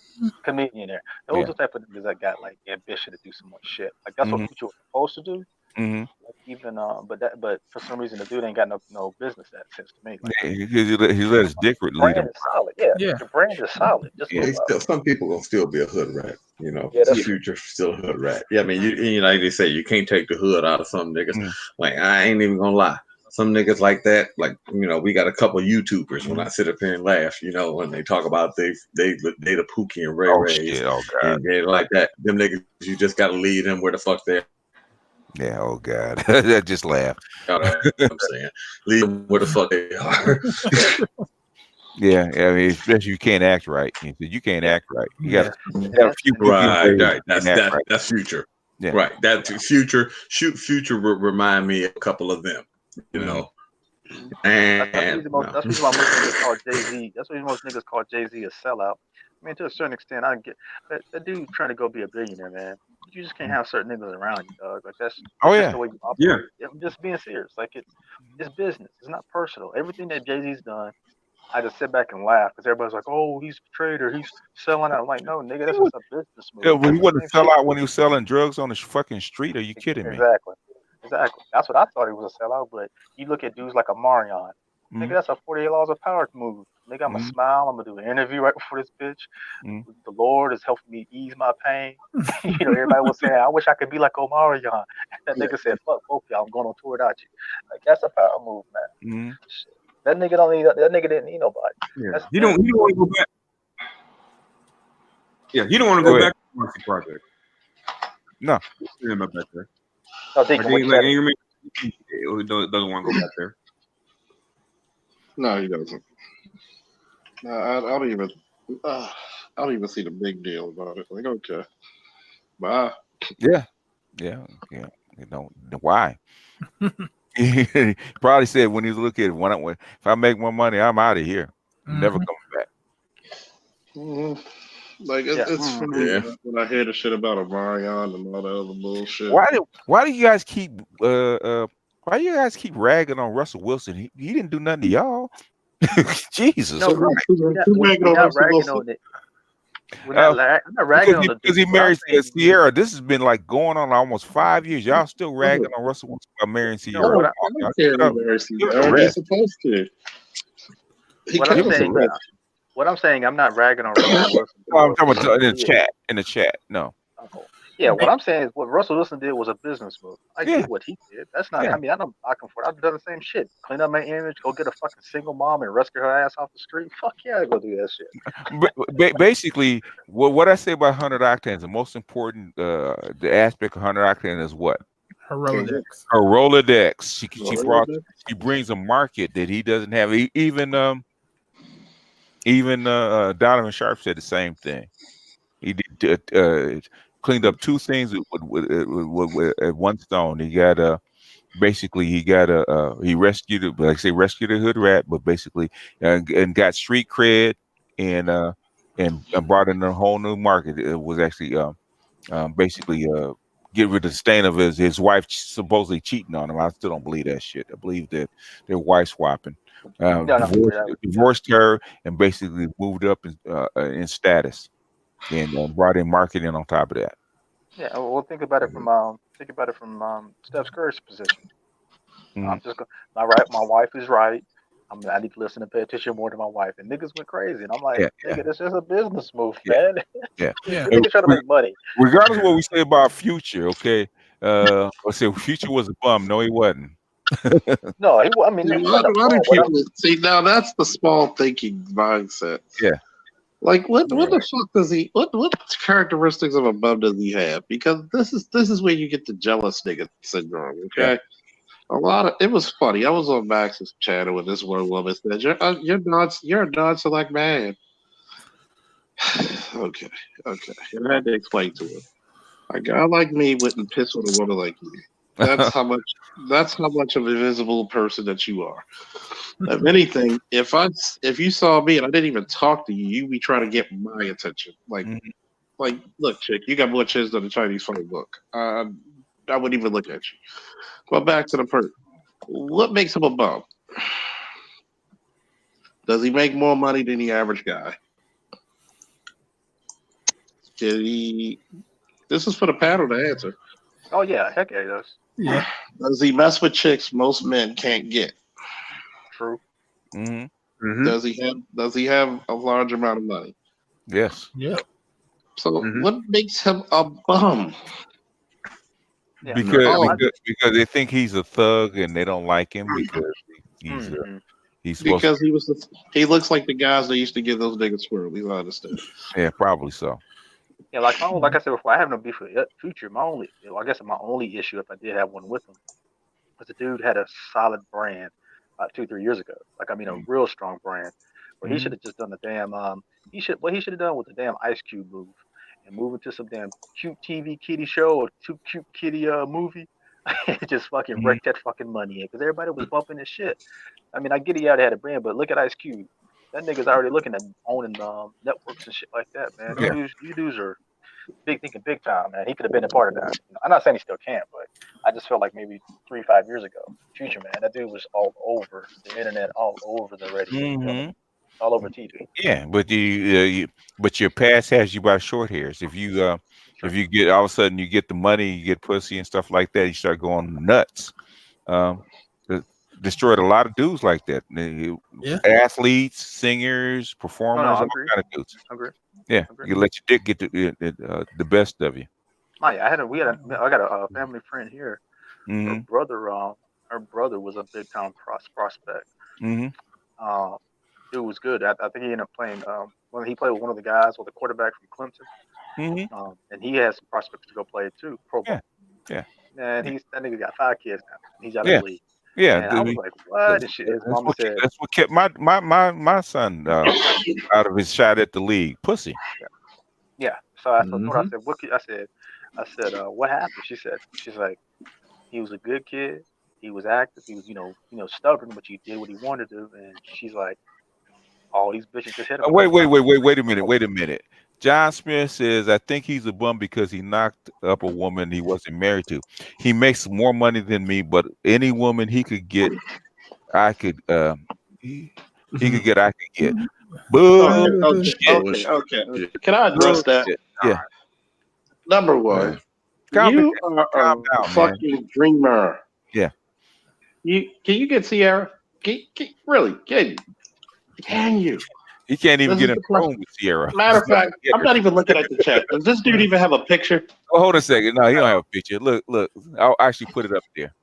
Chameleonaire. Those are the type of niggas that got like ambition to do some more shit. Like that's what Future was supposed to do. Mm-hmm. Like, even but for some reason the dude ain't got no business that sense to me. Like, he let his dick lead him. Brand is solid. Yeah. The brand is solid. Just some people gonna still be a hood rat. You know, that's Future still a hood rat. Yeah, I mean, you know, they say you can't take the hood out of some niggas. Like I ain't even gonna lie. Some niggas like that, like, you know, we got a couple of YouTubers when I sit up here and laugh, you know, when they talk about they the Pookie and Ray Rays and they like that. Them niggas, you just got to lead them where the fuck they're. Yeah. Oh God. I just laughed. I'm saying, leave them where the fuck they are. Yeah. I mean, especially you can't act right. You can't act right. You got a few Right. right. That's future. Yeah. Right. That future will remind me of a couple of them. You know. That's the And reason most niggas call Jay-Z. That's the reason most niggas call Jay-Z a sellout. I mean, to a certain extent, I get that dude trying to go be a billionaire, man. You just can't have certain niggas around you, dog. Like that's just the way you operate. Yeah. I'm just being serious. Like it's business. It's not personal. Everything that Jay-Z's done, I just sit back and laugh because everybody's like, "Oh, he's a traitor. He's selling out." I'm like, no, nigga, that's just a business move. Yeah, well, he That's the wasn't same sell shit. out when he was selling drugs on the fucking street. Are you kidding me? Exactly. That's what I thought he was a sellout. But you look at dudes like Omarion. Nigga, that's a 48 laws of power move. Nigga, I'm gonna smile. I'm gonna do an interview right before this bitch. The Lord is helping me ease my pain. You know, everybody was saying, I wish I could be like Omarion. That nigga said, fuck both y'all. I'm going on tour without you. Like that's a power move, man. Shit. That nigga don't need. That nigga didn't need nobody. Yeah. He don't want to go back. Yeah, he don't want to go back to the Marcy Project. No. Him up back there. No, doesn't want to go back there. No, he doesn't. No, I don't even see the big deal about it. Like, okay, bye. Yeah. You know why? He probably said when he was a little kid, if I make more money, I'm out of here. I'm never coming back. Like it's funny when I hear the shit about Omarion and all that other bullshit. Why do you guys keep ragging on Russell Wilson? He didn't do nothing to y'all. Jesus. No, we're not ragging on it. I'm not ragging on it because he married Sierra. This has been like going on almost 5 years. Y'all still ragging on Russell Wilson about marrying Sierra. They're supposed to. What I'm saying, I'm not ragging on Russell Wilson. I'm talking about in the chat. No. Yeah, what I'm saying is what Russell Wilson did was a business move. I get what he did. That's not. I mean, I don't knock him for it. I've done the same shit. Clean up my image. Go get a fucking single mom and rescue her ass off the street. Fuck yeah, I go do that shit. Basically, what I say about 100 Octane, the most important the aspect of 100 Octane is what? Her Rolodex. Her Rolodex. She brings a market that he doesn't have. Even Donovan Sharp said the same thing. He did. Cleaned up two things with one stone. He got he rescued it, like I say, rescued a hood rat, but basically and got street cred and brought in a whole new market. It was actually basically get rid of the stain of his wife supposedly cheating on him. I still don't believe that shit. I believe that they're wife swapping. Divorced her and basically moved up in status. And brought in marketing on top of that. Yeah, well, think about it from Steph Curry's position. I'm just my wife is right. I need to listen and pay attention more to my wife. And niggas went crazy, and I'm like, nigga, this is a business move, man. Niggas trying to make money. Regardless of what we say about Future, okay. Let's say Future was a bum. No, he wasn't. No, I mean, see now that's the small thinking mindset. Yeah. Like what the fuck does he what characteristics of a bum does he have? Because this is where you get the jealous nigga syndrome, okay? Yeah. It was funny. I was on Max's channel with this one woman said, you're a non-select man. Okay. And I had to explain to her. A guy like me wouldn't piss on a woman like you. That's how much of a visible person that you are. If anything, if you saw me and I didn't even talk to you, you'd be trying to get my attention. Like, look, chick, you got more chins than the Chinese phone book. I wouldn't even look at you. But back to the person. What makes him a bum? Does he make more money than the average guy? This is for the panel to answer. Oh yeah, heck yeah, he does. Yeah. Does he mess with chicks most men can't get? True. Mm-hmm. Does he have a large amount of money? Yes. Yeah. So what makes him a bum? Yeah. Because they think he's a thug and they don't like him because he looks like the guys that used to give those niggas swirlies. I understand. Yeah, probably so. Yeah, like I said before, I have no beef with Future. I guess my only issue, if I did have one with him, was the dude had a solid brand 2-3 years ago. Like, I mean, a real strong brand. Where he should have just done the damn he should have done with the damn Ice Cube move and move into some damn cute TV kitty show or too cute kitty movie. Just fucking wreck that fucking money in because everybody was bumping his shit. I mean, I get he already had a brand, but look at Ice Cube. That nigga's already looking at owning networks and shit like that, man. You dudes are thinking big time, man. He could have been a part of that. I'm not saying he still can't, but I just felt like maybe 3-5 years ago, Future, man, that dude was all over the internet, all over the radio, all over TV. Yeah, but but your past has you by short hairs. If you get all of a sudden you get the money, you get pussy and stuff like that, you start going nuts. Destroyed a lot of dudes like that. Athletes, singers, performers, all kind of dudes. Yeah, you let your dick get the best of you. Oh, yeah, I got a family friend here. Her brother was a big time prospect. Dude was good. I think he ended up playing. When he played with one of the guys, with the quarterback from Clemson, and he has some prospects to go play too. Pro Bowl. Yeah. And that nigga got 5 kids now. He's out of the league. Yeah, and I was like, what? His mama said that's what kept my son out of his shot at the league. Pussy. Yeah. So I told her, I said, I said, what happened? She's like, he was a good kid. He was active. He was, stubborn, but he did what he wanted to. And she's like, all these bitches just hit him. Wait a minute. John Smith says, I think he's a bum because he knocked up a woman he wasn't married to. He makes more money than me, but any woman he could get, I could get. Okay. Can I address that? Yeah. Number one, you are a fucking dreamer. Yeah. Can you get Sierra? Can you? Can you? He can't even get in the room with Sierra. Matter of fact, I'm not even looking at the chat. Does this dude even have a picture? Oh, hold a second. No, he don't have a picture. Look. I'll actually put it up there.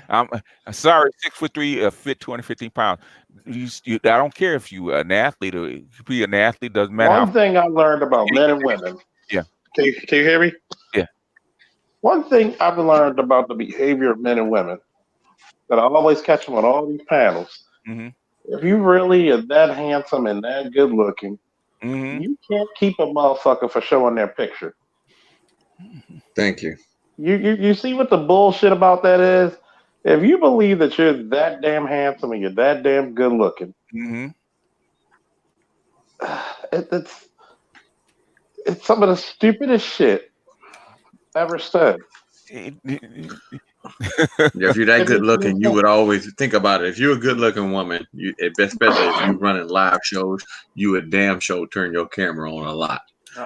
I'm sorry, 6'3", fit 215 pounds. I don't care if you an athlete or you be an athlete. Doesn't matter. One thing I learned about men and women. Yeah. Can you hear me? Yeah. One thing I've learned about the behavior of men and women that I always catch them on all these panels. If you really are that handsome and that good looking, you can't keep a motherfucker for showing their picture. Thank you. You see what the bullshit about that is? If you believe that you're that damn handsome and you're that damn good looking, it's some of the stupidest shit ever said. If you're that good looking, you would always think about it. If you're a good looking woman, especially if you're running live shows, you would damn sure turn your camera on a lot.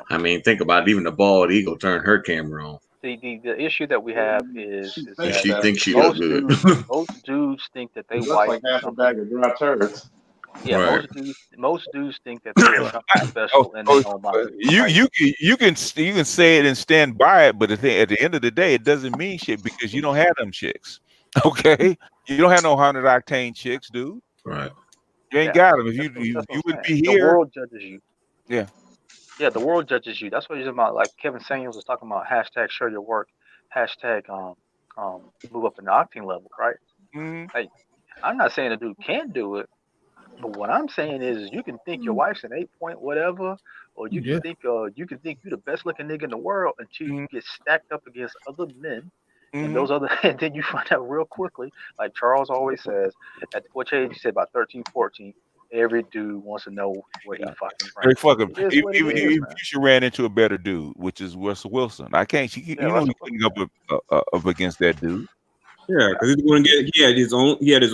I mean, think about it. Even the bald eagle turned her camera on. The issue that we have is she thinks she looks good. Most dudes think that they wife like half a bag of dry turds. Yeah, right. Most dudes think that they're something special in their own mind. You can say it and stand by it, but at the end of the day, it doesn't mean shit because you don't have them chicks. Okay, you don't have no 100 octane chicks, dude. Right. You ain't got them. If you wouldn't be here. The world judges you. Yeah. Yeah, the world judges you. That's what he's about. Like Kevin Samuels was talking about. # show your work. # move up in the octane level. Right. Like, I'm not saying a dude can't do it. But what I'm saying is, you can think your wife's an 8-point whatever, or you can think you're the best looking nigga in the world until you get stacked up against other men, and and then you find out real quickly, like Charles always says, at which age you said about 13, 14, every dude wants to know what he fucking brings. You should ran into a better dude, which is Russell Wilson. I can't. You couldn't up against that dude. Yeah, because he's going to get. He had his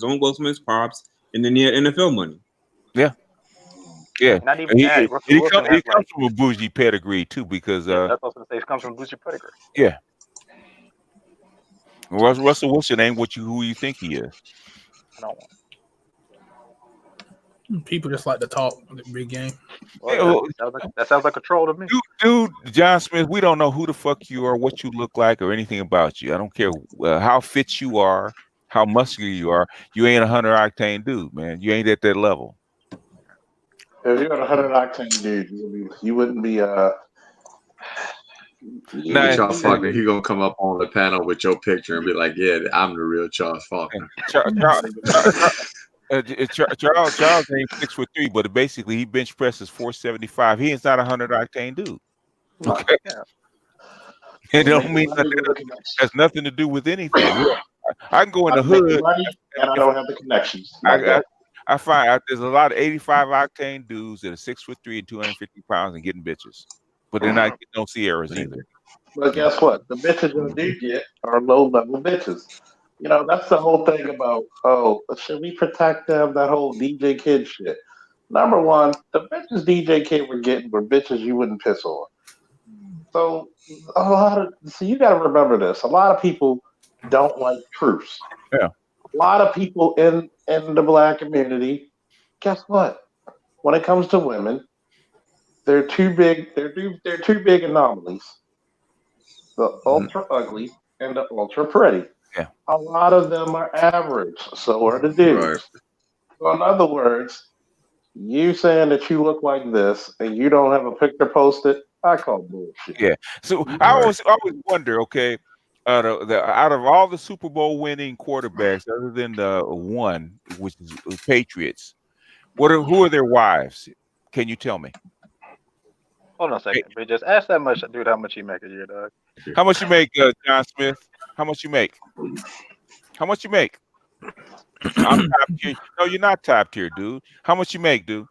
own Wilson's pops. And then he had NFL money. Yeah. Yeah. Not even he comes from a bougie pedigree too, because that's what I was gonna say. He comes from a bougie pedigree. Yeah. Russell Wilson ain't who you think he is. I don't want. People just like to talk the big game. Well, that sounds like a troll to me. Dude, John Smith, we don't know who the fuck you are, what you look like, or anything about you. I don't care how fit you are. How muscular you are, you ain't 100 octane dude, man. You ain't at that level. If you're a 100 octane dude, you wouldn't be Charles Faulkner, he gonna come up on the panel with your picture and be like, "Yeah, I'm the real Charles Faulkner." Charles ain't 6'3", but basically he bench presses 475. He is not a 100 octane dude. Okay, it don't mean that has nothing to do with anything. I can go in the hood, and I don't have the connections. I find there's a lot of 85 octane dudes that are 6'3" and 250 pounds and getting bitches, but they're not getting no Sierras either. But guess what? The bitches that do get are low level bitches. You know, that's the whole thing about, should we protect them? That whole DJ Kid shit. Number one, the bitches DJ Kid were getting were bitches you wouldn't piss on. So you got to remember this. A lot of people don't like truths. Yeah. A lot of people in the black community, guess what? When it comes to women, they're too big. They're too big anomalies. The ultra ugly and the ultra pretty. Yeah. A lot of them are average. So are the dudes. Right. So in other words, you saying that you look like this and you don't have a picture posted, I call bullshit. Yeah. So I always wonder, okay, out of all the Super Bowl winning quarterbacks, other than the one, which is the Patriots, who are their wives? Can you tell me? Hold on a second. But just ask that much, dude. How much you make a year, dog? How much you make, John Smith? How much you make? How much you make? I'm top tier. No, you're not top tier, dude. How much you make, dude?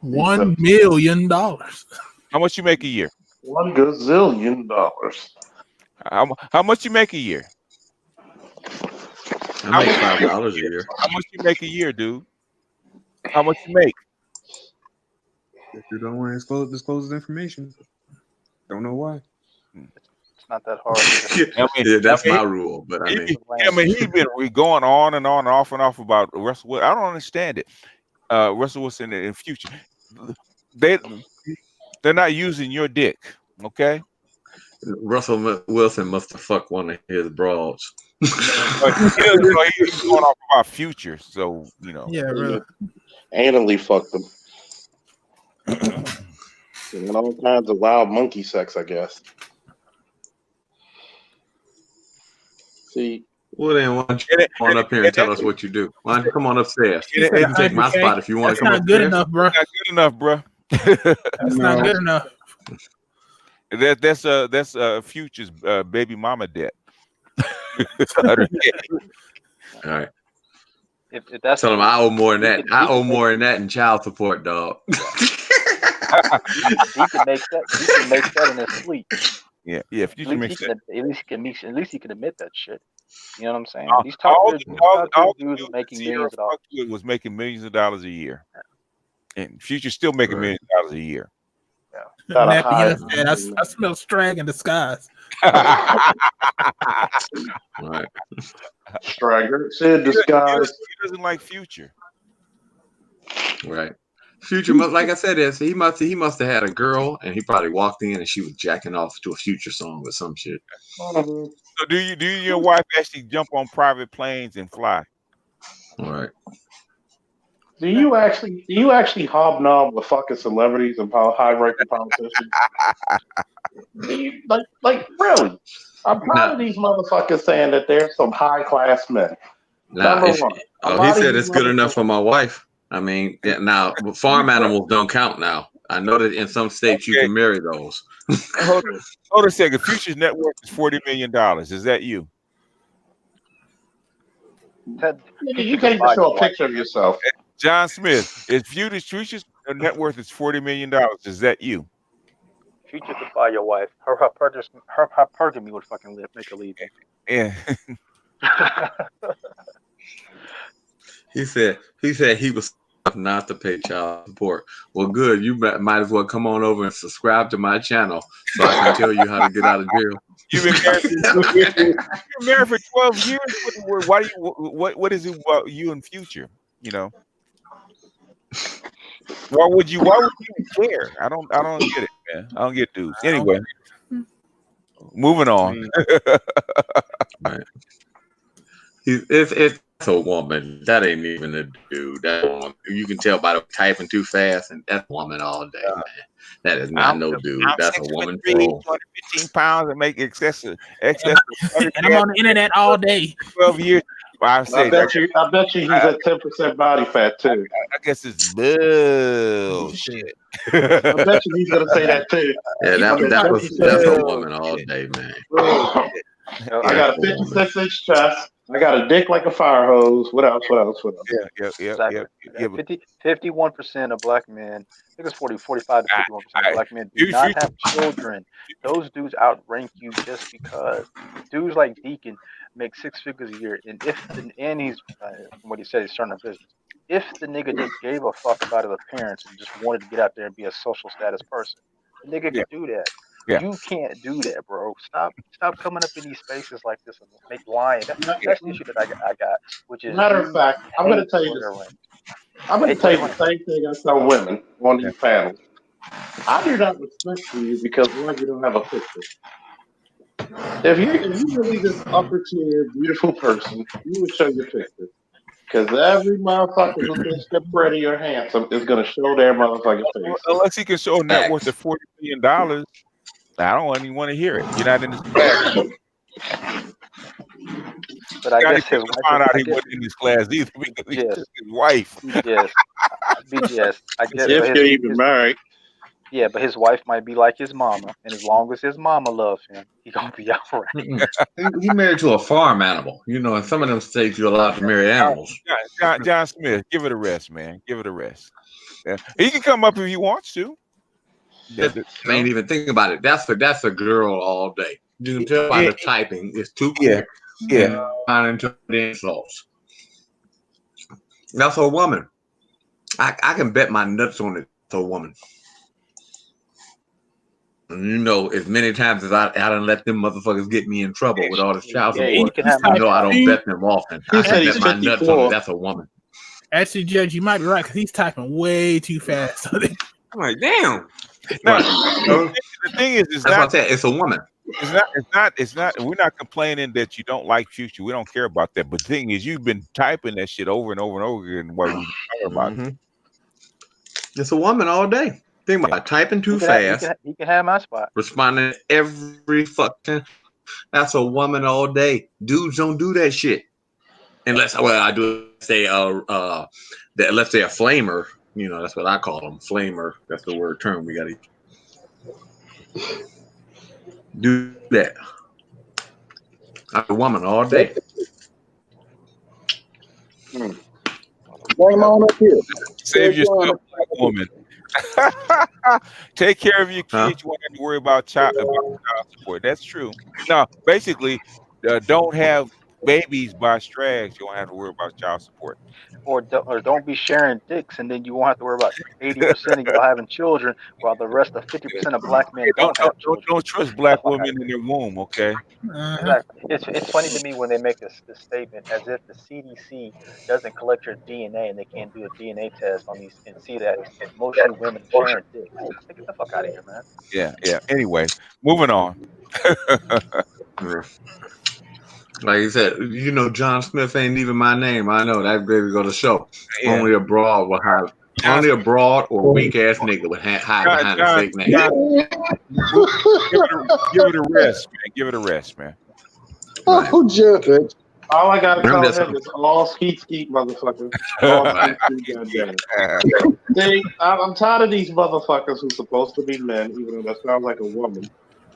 $1 million. How much you make a year? $1 gazillion. How much you make a year? I make $5 a year. How much you make a year, dude? How much you make? If you don't want to disclose the information, don't know why. It's not that hard. That's my rule. But I mean, he's been going on and on and off about Russell Wilson. I don't understand it. Russell Wilson in the future, they're not using your dick, okay? Russell Wilson must have fucked one of his broads. He's going off about future, so you know. Yeah, really. Anally fucked them. And all kinds of wild monkey sex, I guess. See. Well, then why don't you come on up here and tell us what you do? Why don't you come on upstairs? You can take my spot if you want to come up there. That's not good enough, bro. That's not good enough. That's Future's baby mama debt. All right. If that's tell him I owe more than that. I owe more than that in child support, dog. He can make that. He can make that in his sleep. Yeah. If you make that, at least he can admit that shit. You know what I'm saying? These top dudes making millions of dollars. Was making millions of dollars a year, and Future's still making millions of dollars a year. Yeah. I smell strag in disguise. Right. Stragger. Said disguise. He doesn't like Future. Right. Future, like I said, he must have had a girl, and he probably walked in and she was jacking off to a Future song or some shit. Mm-hmm. So do you and your wife actually jump on private planes and fly? All right. Do you actually hobnob with fucking celebrities and high-ranking politicians? like really? I'm proud of these motherfuckers saying that they're some high-class men. He said it's good enough for my wife. I mean, now farm animals don't count now. I know that in some states you can marry those. Hold on a second. Future's net worth is $40 million. Is that you? You can't even show a picture of yourself. John Smith, is Future's net worth is $40 million. Is that you? Future could buy your wife. Her pergamy would fucking make her leave. Yeah. He said he was not to pay child support. Well, good. You might as well come on over and subscribe to my channel so I can tell you how to get out of jail. You've been married for 12 years. Why do you? What is it about you and Future? You know. Why would you even care? I don't get it, man. I don't get dudes. Anyway, moving on. Right. If it's a woman, that ain't even a dude. That woman, you can tell by the typing too fast, and that's a woman all day, man. That is not no dude. I'm That's a woman. 6'3", 215 pounds, and make excessive. And I'm on the internet all day. 12 years. Well, I bet you he's at 10% body fat too. I guess it's bullshit. I bet you he's gonna say that too. Yeah, that's a woman all day, man. I got a 56-inch chest. I got a dick like a fire hose. What else? Yeah. 51% of black men, I think it's 45 to 51% of black men do not have children. Those dudes outrank you just because. Dudes like Deacon make 6 figures a year, and he's from what he said, he's starting a business. If the nigga just gave a fuck about his appearance and just wanted to get out there and be a social status person, the nigga could do that. Yeah. You can't do that, bro. Stop coming up in these spaces like this and make lying. That's the issue that I got, which is matter of fact, I'm going to tell you this. I'm going to tell you the same thing I tell women on these panels. I do not respect you because one, you don't have a picture. If you really this upper tier, beautiful person, you would show your picture. Because every motherfucker who thinks they're pretty or handsome is going to show their motherfucking face. Unless he can show a net worth of $40 million. I don't even want to hear it. You're not in this class. But I guess his wife found out he wasn't in this class either because he's his wife. Yes. BGS. I guess if you're even married. Yeah, but his wife might be like his mama, and as long as his mama loves him, he gonna be all right. He married to a farm animal, and some of them states you're allowed to marry animals. John Smith, give it a rest, man. Give it a rest. Yeah. He can come up if he wants to. Ain't even think about it. That's a girl all day. You can tell by the typing. It's too quick. Yeah. Into the insults. That's a woman. I can bet my nuts on it. It's a woman. And as many times as I done let them motherfuckers get me in trouble with all this child support. I don't bet them often. I can bet my nuts on it. That's a woman. Actually, Judge, you might be right because he's typing way too fast. I'm like, damn. No, the thing is, that's what I said. It's a woman. It's not. We're not complaining that you don't like Future. We don't care about that. But the thing is, you've been typing that shit over and over and over again while we care about it. It's a woman all day. Think about typing too fast. He can have my spot. Responding every fucking. That's a woman all day. Dudes don't do that shit. Unless, I do say, let's say a flamer. That's what I call them. Flamer. That's the term we got to do that. I'm a woman all day. Bring them on up here. Save yourself, black woman. Take care of your kids. You won't have to worry about child support. That's true. No, basically, don't have babies by strags. You won't have to worry about child support. Or don't be sharing dicks, and then you won't have to worry about 80% of y'all having children, while the rest of 50% of black men don't have children. Don't trust black women in their womb, okay? Exactly. It's funny to me when they make this statement as if the CDC doesn't collect your DNA and they can't do a DNA test on these and see that mostly women sharing dicks. Get the fuck out of here, man. Yeah. Anyway, moving on. Like you said, John Smith ain't even my name. I know that baby go to show. Yeah. Only a broad will hide. Only a broad or weak ass nigga would hide behind a fake name. Give it a rest, man. Give it a rest, man. Oh, Judge. All I gotta tell him is all skeet, motherfuckers. All skeet, goddamn. See, I'm tired of these motherfuckers who's supposed to be men, even though that sounds like a woman.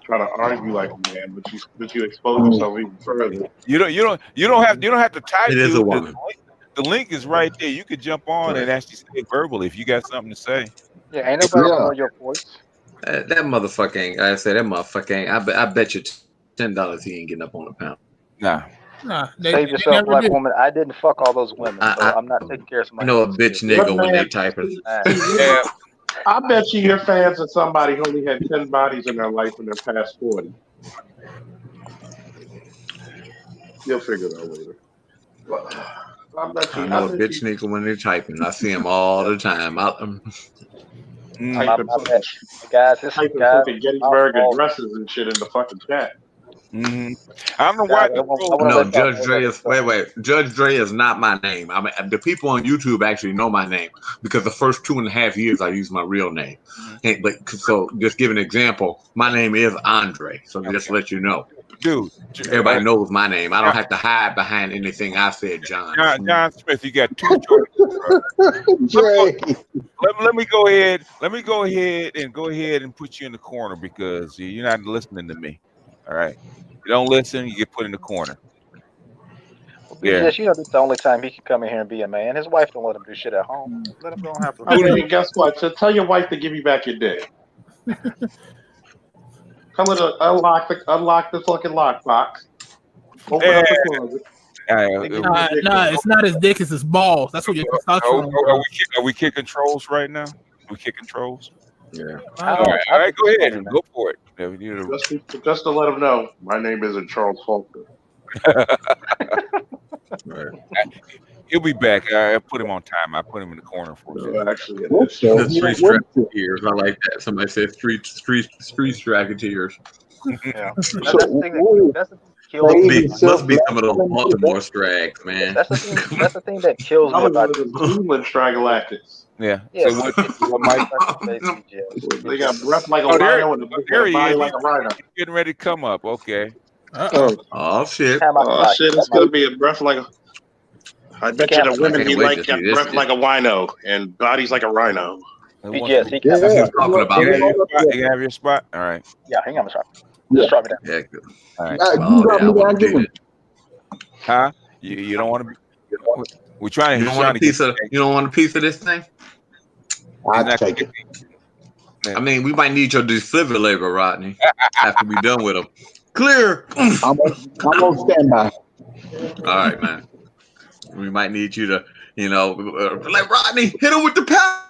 Try to argue like a man, but you expose yourself even further. You don't have to type. It is a woman. The link is right there. You could jump on and actually say it verbally if you got something to say. Yeah, ain't nobody know your voice. That motherfucker ain't. I said that motherfucker ain't. I bet you $10 he ain't getting up on the pound. Nah. Save yourself, black woman. I didn't fuck all those women, so I'm not taking care of somebody. I know a bitch nigga when they typing. Yeah. I bet you your fans are somebody who only had 10 bodies in their life when they're past 40. You'll figure it out later. I know a bitch nigga when they're typing. I see him all the time. Guys, this fucking Gettysburg addresses and shit in the fucking chat. Mm-hmm. I don't know why. No, Judge Dre is wait. Judge Dre is not my name. I mean, the people on YouTube actually know my name because the first 2.5 years I used my real name. Mm-hmm. But so just give an example. My name is Andre. So just to let you know, dude. Everybody knows my name. I don't have to hide behind anything I said, John. John Smith, you got two choices. Let me go ahead. Let me go ahead and put you in the corner because you're not listening to me. All right. You don't listen, you get put in the corner. Well, BGS, you know, this is the only time he can come in here and be a man. His wife don't let him do shit at home. Let him go and have some. Okay, guess what? So tell your wife to give you back your dick. Tell her to unlock the fucking lockbox. Open up the closet. Nah, it's not his dick, it's his balls. That's what your testosterone Are we kicking trolls right now? We kicking trolls? Yeah. All right, go ahead. Go for it. Just to let him know, my name isn't Charles Faulkner. He'll be back. I put him on time. I put him in the corner for you. Actually, the street stracketeers. I like that. Somebody said street stracketeers. Yeah. That's the thing that must be some of those Baltimore strags, man. That's the thing that kills me about the Cleveland Straggalactics. Yeah. Yeah. So what Mike? They got breath like a rhino and a body like a rhino. He's getting ready to come up. Okay. Oh shit. Oh shit! It's gonna be a breath like a. I bet you the women he like got breath like a wino and bodies like a rhino. BGS, he That's what he was talking about. You have your spot. All right. Yeah, hang on a second. Just drop me down. Yeah, good. All right. You Huh? You don't want to be. We're trying. You don't want a piece of. You don't want a piece of this thing. I'll take it. I mean, we might need your defibrillator, Rodney, after we done with him. Clear. I'm on standby. All right, man. We might need you to, like Rodney, hit him with the paddle.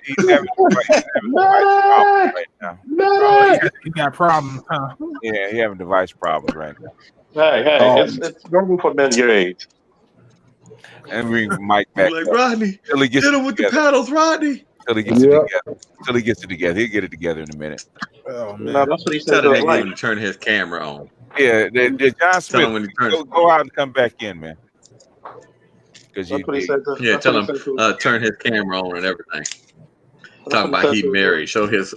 He's having device right now. He got problems, huh? Yeah, he's having device problems right now. Hey, it's normal for men your age. And bring Mike back. Like Rodney, hit him with the paddles, Rodney. Till he gets it together. Till he gets it together. He'll get it together in a minute. Oh man, no, that's what he said. Tell him to turn his camera on. Yeah, John Smith. Go out and come back in, man. Because tell him turn his camera on and everything. Talking about he married. Show his.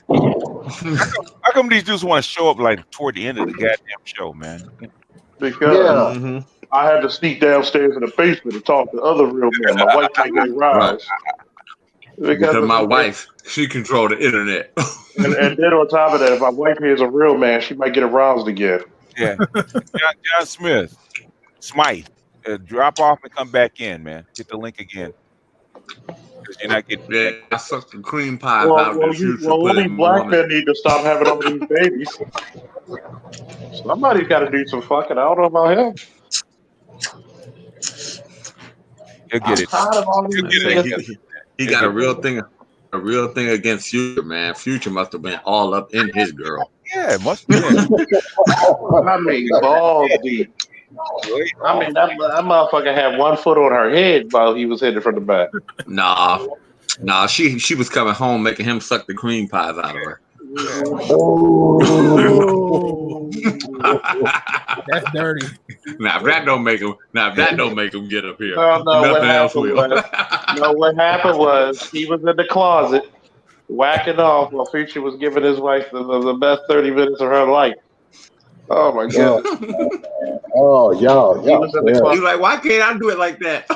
How come these dudes want to show up like toward the end of the goddamn show, man? Because I had to sneak downstairs in the basement to talk to other real men. My wife can't get aroused. Because my wife, she controlled the internet. and then on top of that, if my wife is a real man, she might get aroused again. Yeah. John Smith, Smythe, drop off and come back in, man. Get the link again. Because you're not getting. Yeah, I sucked the cream pie out of the future. Only black men need to stop having all these babies. Somebody's got to do some fucking. I don't know about him. He'll get it. He got a real thing against Future, man. Future must have been all up in his girl. Yeah, it must be. I mean, balls deep. I mean, that motherfucker had 1 foot on her head while he was hitting from the back. Nah. She was coming home making him suck the cream pies out of her. That's dirty. Now if that don't make him get up here. No, nothing else will. What happened was he was in the closet whacking off while Future was giving his wife the best 30 minutes of her life. Oh my god. Y'all. You're like, why can't I do it like that?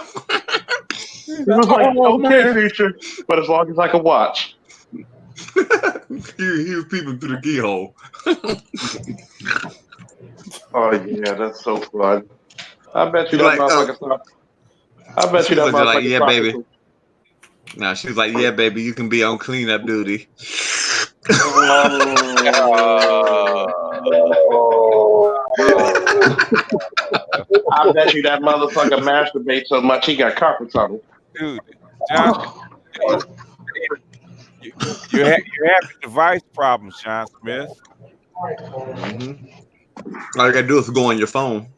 He was like, okay, Future, but as long as I can watch. he was peeping through the keyhole. Oh yeah, that's so fun. I bet you that motherfucker. I bet you that motherfucker. Like, yeah, baby. Nah, she was like, yeah, baby, you can be on cleanup duty. I bet you that motherfucker masturbates so much he got carpet tunnel. Dude, John, you have device problems, John Smith. Mm-hmm. All you gotta do is go on your phone.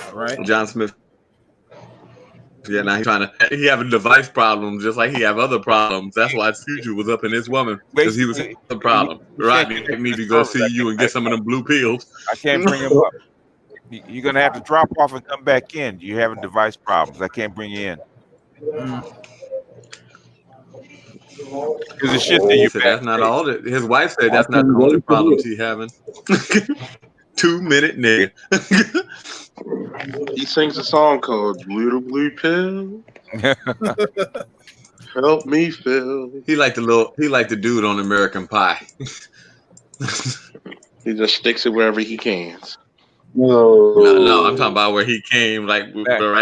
All right, John Smith. Yeah, now he having device problems just like he have other problems. That's why Future was up in this woman because he was having a problem. Rodney need to go see you and get some of them blue pills. I can't bring him up. You're gonna have to drop off and come back in. You're having device problems. I can't bring you in. Because the shit that you said that's not all that his wife said that's not the only problem she having. 2-minute nigga. He sings a song called Little Blue Pill. Help me, Phil. He like the dude on American Pie. He just sticks it wherever he can. No, I'm talking about where he came right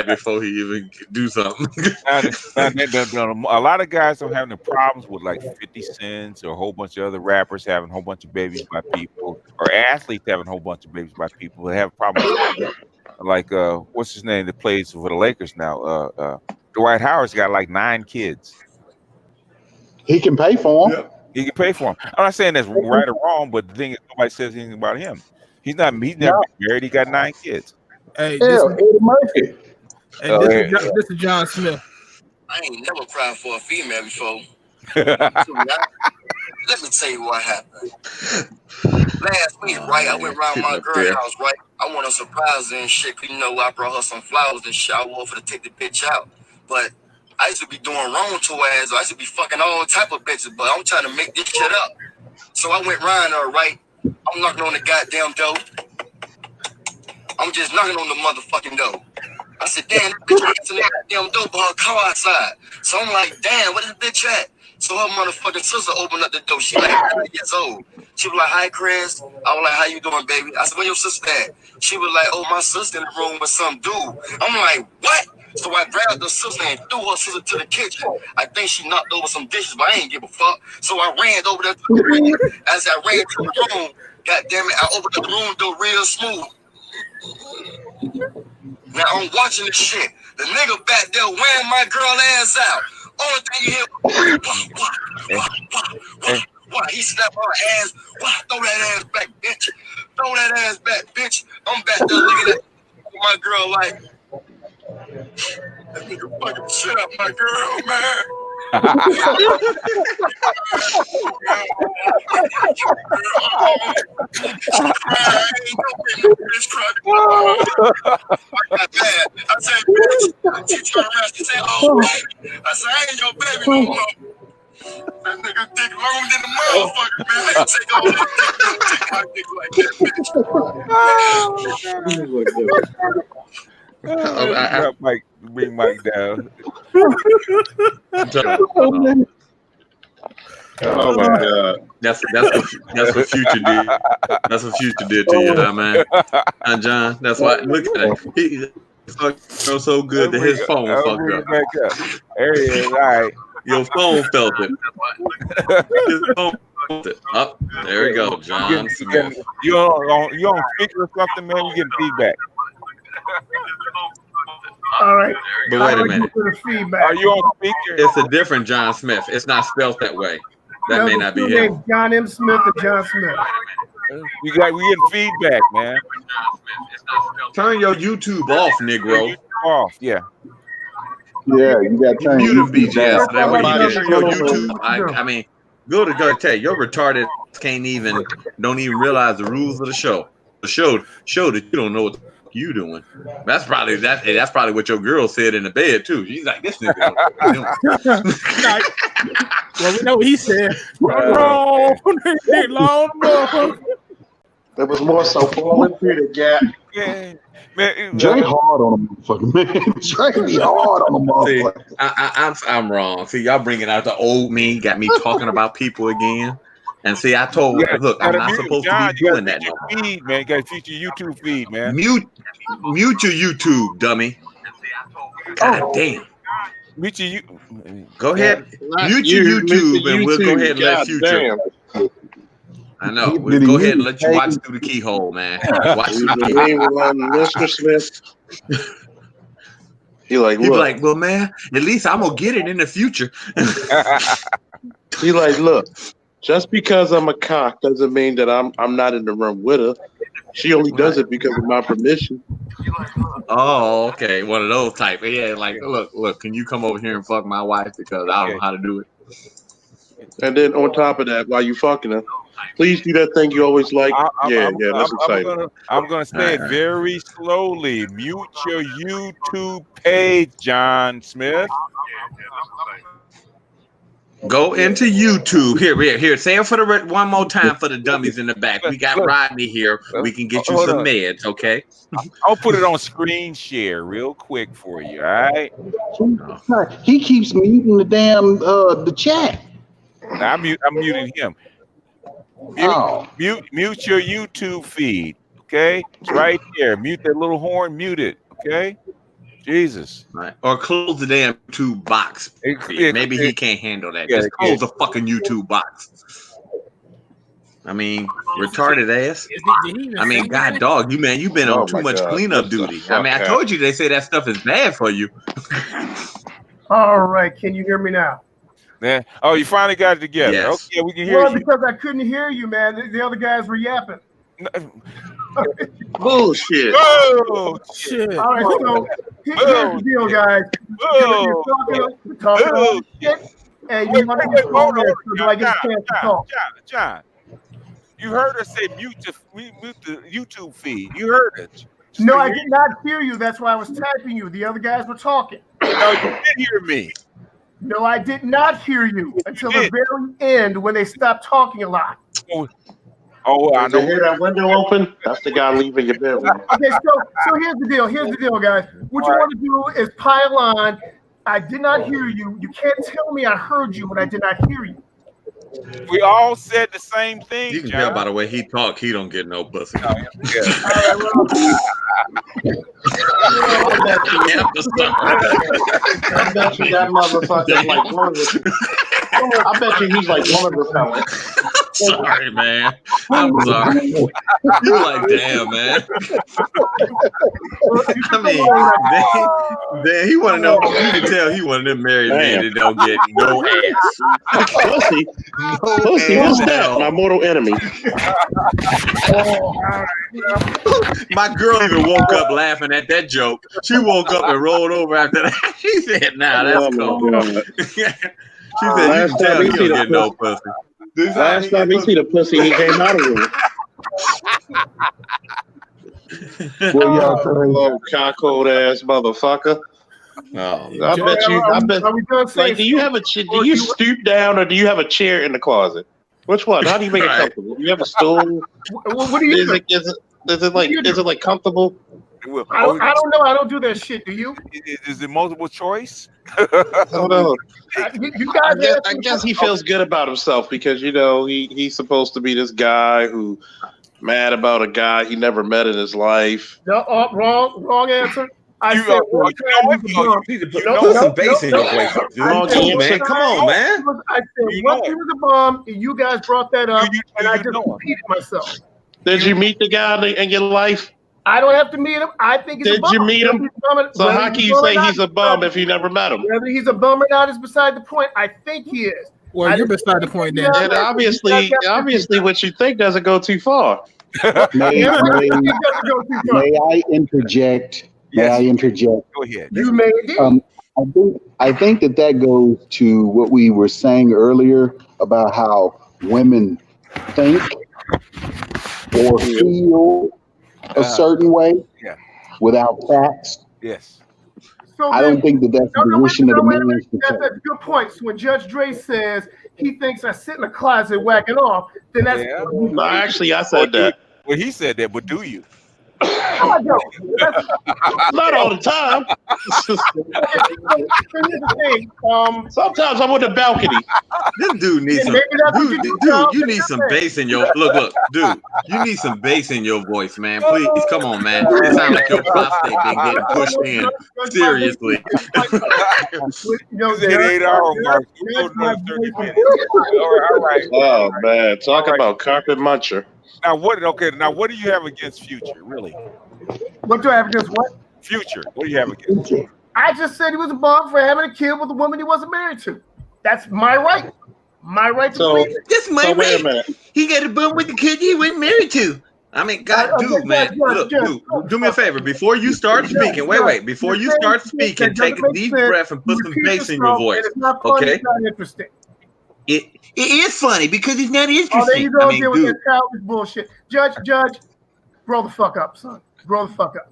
before he even could do something. A lot of guys are having problems with like 50 Cent or a whole bunch of other rappers having a whole bunch of babies by people, or athletes having a whole bunch of babies by people. They have problems like what's his name that plays for the Lakers now? Dwight Howard's got like 9 kids. He can pay for them. He can pay for them. I'm not saying that's right or wrong, but the thing is, nobody says anything about him. He's never been married. He got 9 kids. Hey, Eddie Murphy. Hey, this is John Smith. I ain't never cried for a female before. Let me tell you what happened. Last week, right, I went around my girl's house, right? I want to surprise her and shit. You know, I brought her some flowers and shit. I want her to take the bitch out. But I used to be doing wrong to her ass. I used to be fucking all type of bitches, but I'm trying to make this shit up. So I went around her, right? I'm knocking on the goddamn door. I'm just knocking on the motherfucking door. I said, damn, that bitch answering the goddamn door, but her car outside. So I'm like, damn, where this bitch at? So her motherfucking sister opened up the door. She like 30 years old. She was like, hi, Chris. I was like, how you doing, baby? I said, where your sister at? She was like, oh, my sister in the room with some dude. I'm like, what? So I grabbed the sister and threw her sister to the kitchen. I think she knocked over some dishes, but I ain't give a fuck. So I ran over there to the room. As I ran to the room, goddamn it, I opened the room door real smooth. Now I'm watching this shit. The nigga back there wearing my girl ass out. Only thing you hear, why? He slapped her ass. Why? Throw that ass back, bitch. Throw that ass back, bitch. I'm back there looking at my girl like, that nigga fucking shit up my girl, man. I said, bitch. She turned around. She said, oh, baby. I said, I ain't your baby no more. That nigga dick long than the motherfucker, man. I ain't take all that dick. Take my dick like that, bitch. Bring Mike down. Oh my God, that's what Future did. That's what Future did to you, man. And John, that's why. Look at it. He felt so good that his phone fucked up. There he is. All right, your phone felt it. His phone felt it. Oh, there we go, John Smith. You on speaker or something, man? You getting feedback? All right. But wait a minute. Are you on speaker? It's a different John Smith. It's not spelled that way. That may not be him. John M. Smith and John Smith. We getting feedback, man. Turn your YouTube off, Negro. Off, yeah. Yeah, you got to turn your BGS. So that way you can turn your YouTube. I mean, go tell you, your retarded don't even realize the rules of the show. The show that you don't know what you doing. That's probably what your girl said in the bed too. She's like, this nigga. Well, we know what he said. It was more so falling through the gap. Yeah, man. Drake hard on a motherfucker, man. Drake be hard on a motherfucker. See, I'm wrong. See, y'all bringing out the old me, got me talking about people again. And see, I told look, I'm not supposed to be doing that. Feed, man. You got to feature your YouTube feed, man. Mute your YouTube, dummy. God damn. Mute your Go ahead. Mute your YouTube, and we'll go ahead and let Future. I know. We'll go ahead and let you watch through the keyhole, man. Watch through the keyhole. Mr. Smith. He like, well, man, at least I'm gonna get it in the future. He like, look. Just because I'm a cock doesn't mean that I'm not in the room with her. She only does it because of my permission. Oh, okay. One of those type. Yeah, like look, can you come over here and fuck my wife because I don't know how to do it. And then on top of that, while you fucking her, please do that thing you always like. That's exciting. I'm gonna say it very slowly. Mute your YouTube page, John Smith. Go into YouTube. Here. Say it for the one more time for the dummies in the back. We got Rodney here. We can get you some meds, okay? I'll put it on screen share real quick for you. All right. He keeps muting the damn the chat. I'm muting him. Mute your YouTube feed. Okay, it's right there. Mute that little horn. Mute it. Okay. Jesus. Right. Or close the damn YouTube box. Maybe he can't handle that. Just close the fucking YouTube box. I mean, retarded ass. I mean, God dog, you've been on too much cleanup duty. I mean, I told you they say that stuff is bad for you. All right, can you hear me now? Yeah. Oh, you finally got it together. Yes. Okay, we can hear you. Because I couldn't hear you, man. The other guys were yapping. Bullshit. Oh, shit. All right, so here's the deal, guys. You're talking shit, and you want to go there so I get a chance to talk. John, you heard her say mute the YouTube feed. You heard it. No, I did not hear you. That's why I was typing you. The other guys were talking. No, you did hear me. No, I did not hear you until the very end when they stopped talking a lot. Oh, I know. You hear that window open? That's the guy leaving your bedroom. Okay, so here's the deal. Here's the deal, guys. What you want to do is pile on. I did not hear you. You can't tell me I heard you when I did not hear you. We all said the same thing. You can tell by the way he talk, he don't get no pussy. I bet you that motherfucker like one of the. I bet you he's like one of the fellas. Sorry, man. I'm sorry. You're like, damn, man. I mean, then he want to know. You can tell he one of them married men that don't get no ass. Pussy. Who's that? My mortal enemy. My girl even woke up laughing at that joke. She woke up and rolled over after that. She said, "Nah, that's cool." She said, "You can tell he don't get no pussy." Last time he see the pussy, he came out of the room. Oh, cockhold ass motherfucker. No, I bet you. Like, do you have a do you stoop down or do you have a chair in the closet? Which one? How do you make it comfortable? Do you have a stool? What do you? Is it like comfortable? I don't know. I don't do that shit. Do you? Is it multiple choice? I don't know. I guess he feels good about himself because he's supposed to be this guy who mad about a guy he never met in his life. No, wrong answer. I said one time put some bass in your voice. Man, come on, man. I said once he was a bum, and you guys brought that up, and I just repeated myself. Did you meet the guy in your life? I don't have to meet him. I think he's a bum. Did you meet him? So how can you say he's a bum if you never met him? Whether he's a bum or not is beside the point. I think he is. Well, you're beside the point then. And obviously, what you think doesn't go too far. May I interject? Yes. May I interject? Go ahead. You made it. I think that goes to what we were saying earlier about how women think or feel a certain way without facts. Yes. So I don't think that's the position that a man should take. That's a good point. So when Judge Dre says he thinks I sit in the closet whacking off, then that's No, actually, I said that. Well, he said that, but do you? Not all the time. Sometimes I'm on the balcony. This dude needs some. Dude, you need some bass in your look, dude. You need some bass in your voice, man. Please, come on, man. It sounds like your prostate been getting pushed in. Seriously. It's an 8-hour mark. We'll go another 30 minutes. All right. Oh man, talk about carpet muncher. Now what do you have against Future, really? What do I have against what? Future. What do you have against? I just said he was a bum for having a kid with a woman he wasn't married to. That's my right. My right to believe it. That's my right. He got a bum with the kid he wasn't married to. I mean, God, dude, man, look, dude, do me a favor. Before you start speaking, wait. Before you start speaking, take a deep breath and put some bass in your voice. Okay? It's not interesting. It is funny because it's not interesting. Oh, there you go I mean, again with dude. that childish bullshit. Judge, grow the fuck up, son. Grow the fuck up.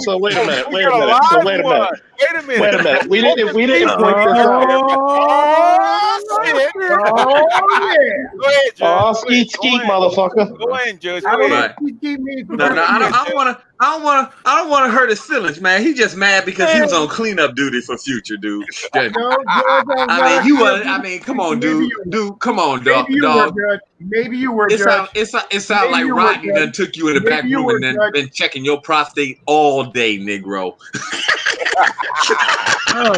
So wait a minute. Wait a minute. We didn't point this out. Oh, skeet, motherfucker. Go ahead, Judge. Right. No, I don't want to hurt his feelings, man. He just mad because he was on cleanup duty for Future, dude. I mean, come on, dude. Come on, dog. Maybe you were. It sound like Rodney done took you in the back room and then been checking your prostate all day, Negro. Why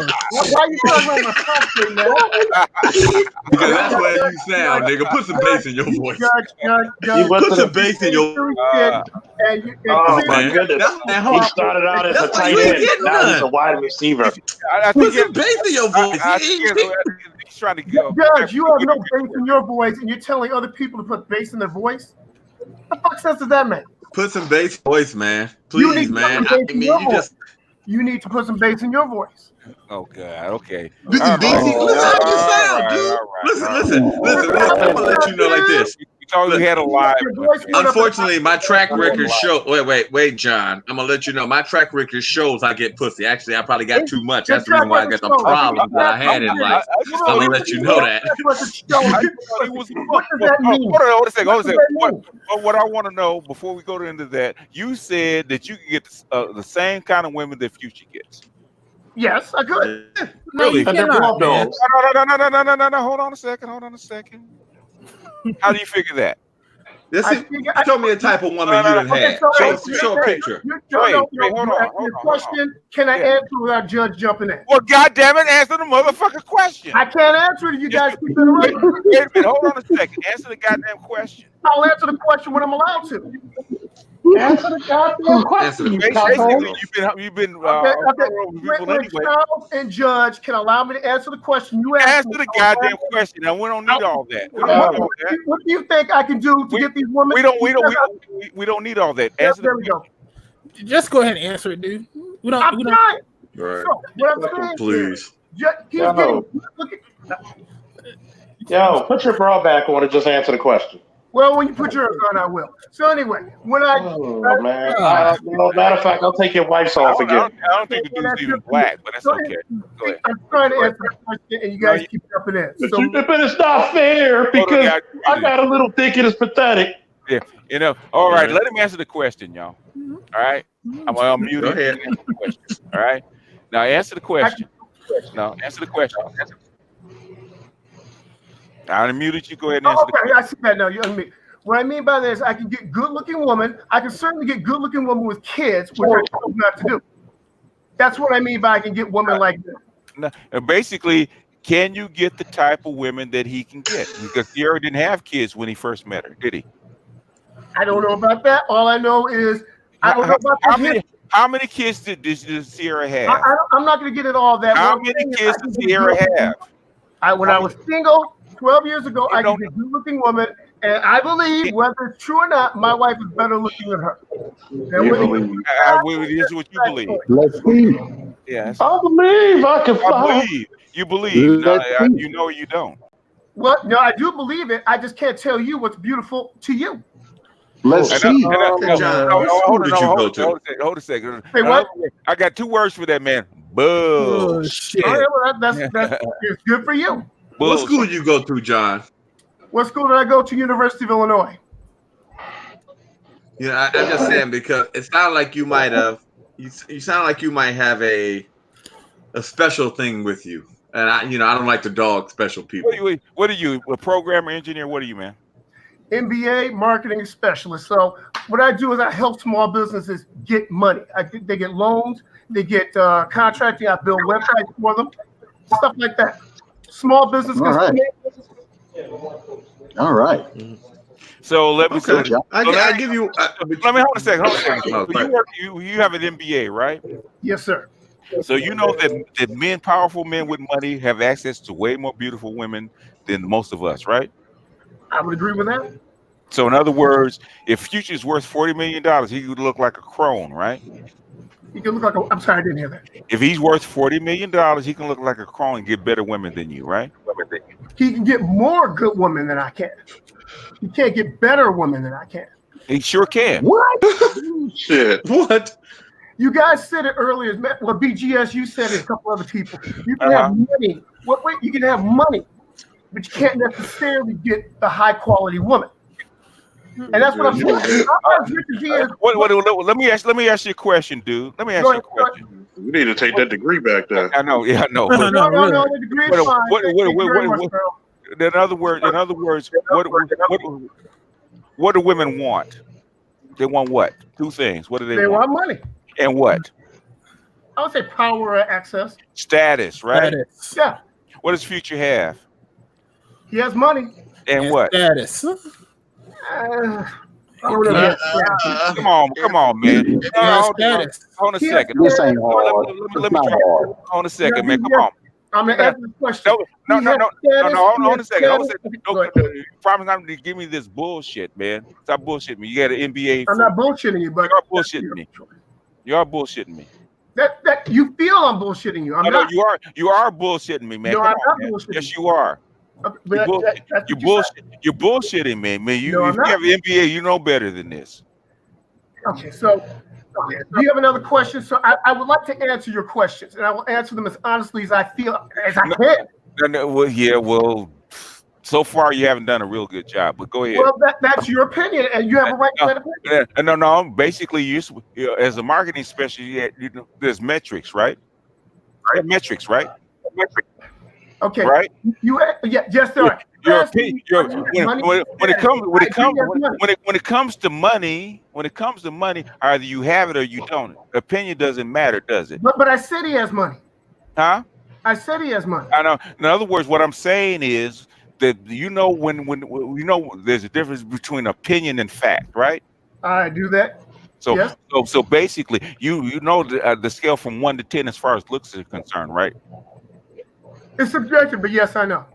you talking about my prostate, man? Because that's what you sound, nigga. Put some bass in your voice. Put some bass in your Oh my goodness! He started out as a tight end. Now he's a wide receiver. Put some bass in your voice. He's trying to go. Judge, you have no bass in your voice, and you're telling other people to put bass in their voice. What the fuck sense does that make? Put some bass voice, man. Please, man. You need to put some bass in your voice. Oh God. Okay. Listen how you sound, dude. Listen. I'm gonna let you know like this. You had a live. Unfortunately, my track record show. Wait, John. I'm gonna let you know. My track record shows I get pussy. Actually, I probably got too much. That's the reason why I got the problems that I had in life. I'm gonna let you know that. What does that mean? Hold on a second. What I want to know before we go into that, you said that you can get the same kind of women that Future gets. Yes, I could. Really? No. Hold on a second. How do you figure that? Show me a type of woman you done had. Show a picture. Wait, hold on. Question, can I answer without Judge jumping in? Well, goddamn it, answer the motherfucking question. I can't answer it. You guys keep interrupting. Wait a minute, hold on a second. Answer the goddamn question. I'll answer the question when I'm allowed to. Answer the goddamn question. Basically, you've been Charles and Judge can allow me to answer the question. You answer the goddamn question. Now we don't need all that. What do you think I can do to get these women? We don't need all that. Answer there we go. Just go ahead and answer it, dude. I'm trying. Right. So, what I'm saying Please. Yo, put your bra back on and just answer the question. Well, when you put yours on, I will. So anyway, when matter of fact, I'll take your wife's off again. I don't think the dude's even black, but that's okay. Go ahead. I'm trying to answer the question, and you guys keep jumping in. But it's not fair because I got a little dick and it's pathetic. Yeah, all right. Let him answer the question, y'all. All right, I'm gonna mute him. Answer the question. All right, now answer the question. I unmuted you. Go ahead and answer the question. I see that now. You unmute. What I mean by that is I can get good-looking woman. I can certainly get good-looking woman with kids, which I chose not to do. That's what I mean by I can get women like this. No, basically, can you get the type of women that he can get? Because Sierra didn't have kids when he first met her, did he? I don't know about that. All I know is I don't know about how many kids did Sierra have? I'm not going to get into all that. How many kids did Sierra have? When I was single 12 years ago, I could get a good-looking woman, and I believe, whether it's true or not, my wife is better looking than her. This is what you believe. Let's see. Yes. I believe I can fly. You believe. No, you know you don't. Well, no, I do believe it. I just can't tell you what's beautiful to you. Let's see. Hold a second. Hey, what? I got 2 words for that man. Bullshit. All right, well, that's it's good for you. What school did you go to, John? What school did I go to? University of Illinois. Yeah, I'm just saying because it sounds like you might have. You sound like you might have a special thing with you, and I don't like to dog special people. What are you? A programmer, engineer? What are you, man? MBA, marketing specialist. So what I do is I help small businesses get money. They get loans, they get contracting. I build websites for them, stuff like that. Small business. All right. So let me say, I give you. Let me hold a second. You have an MBA, right? Yes, sir. So you know that powerful men with money have access to way more beautiful women than most of us, right? I would agree with that. So in other words, if Future's worth $40 million, he would look like a crone, right? He can look like I'm sorry, I didn't hear that. If he's worth $40 million, he can look like a crone and get better women than you, right? He can get more good women than I can. He can't get better women than I can. He sure can. What? Shit. What? You guys said it earlier. Well, BGS, you said it, a couple other people. You can have money. Wait, you can have money, but you can't necessarily get the high quality woman. And that's what I'm saying. Let me ask you a question, dude. Let me ask you a question. We need to take that degree back there. I know, yeah, I know. No, the degree is fine. In other words, what do women want? They want what? Two things. What do They want money. And what? I would say power or access. Status, right? Status. Yeah. What does Future have? He has money. And what? Status. Come on, man. Hold on a second. This ain't hard. Let me try. Hold on a second, man. Come on. I'm gonna answer the question. No. Hold on a second. You promise not to give me this bullshit, man. Stop bullshitting me. You got an NBA. I'm not bullshitting you, but you are bullshitting me. You are bullshitting me. That you feel I'm bullshitting you. I'm not. You are bullshitting me, man. No, I'm not bullshitting. Yes, you are. You're bullshitting me, man. If you have an MBA, you know better than this. Okay, so do you have another question? So I would like to answer your questions, and I will answer them as honestly as I feel as I can. Well, so far you haven't done a real good job, but go ahead. Well, that's your opinion, and you have a right to that opinion. No. Basically, you as a marketing specialist, there's metrics, right? Metrics, right? Okay. Right. Yes, sir. When it comes to money, either you have it or you don't. Opinion doesn't matter, does it? But I said he has money. Huh? I said he has money. I know. In other words, what I'm saying is that when there's a difference between opinion and fact, right? I do that. So yes. so basically, you know the scale from 1 to 10 as far as looks are concerned, right? It's subjective, but yes, I know.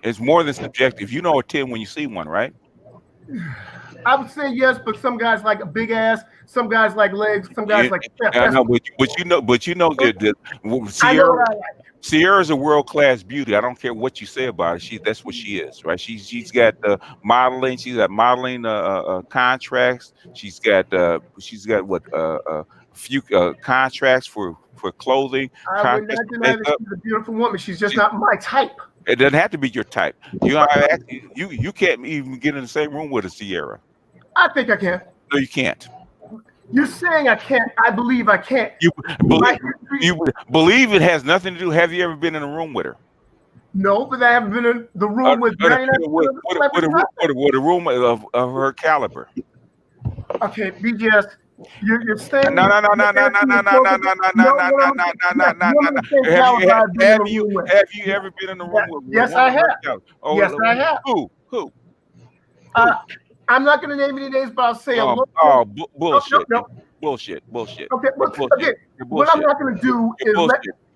It's more than subjective. You know a 10 when you see one, right? I would say yes, but some guys like a big ass, some guys like legs, some guys like chest. I know, but you know that Sierra's a world-class beauty. I don't care what you say about her. That's what she is, right? She's got modeling. She's got modeling contracts. She's got what a few contracts for clothing. I would not deny that she's a beautiful woman. She's just not my type. It doesn't have to be your type. You can't even get in the same room with a Sierra. I think I can. No, you can't. You're saying I can't. I believe I can't. You believe it has nothing to do. Have you ever been in a room with her? No, but I haven't been in the room with a room of her caliber. Okay, BGS. You're saying no. Have you ever been in a room with? Yes, I have. Yes, I have. Who? I'm not going to name any names, but I'll say bullshit. No. Bullshit. Okay, what I'm not going to do is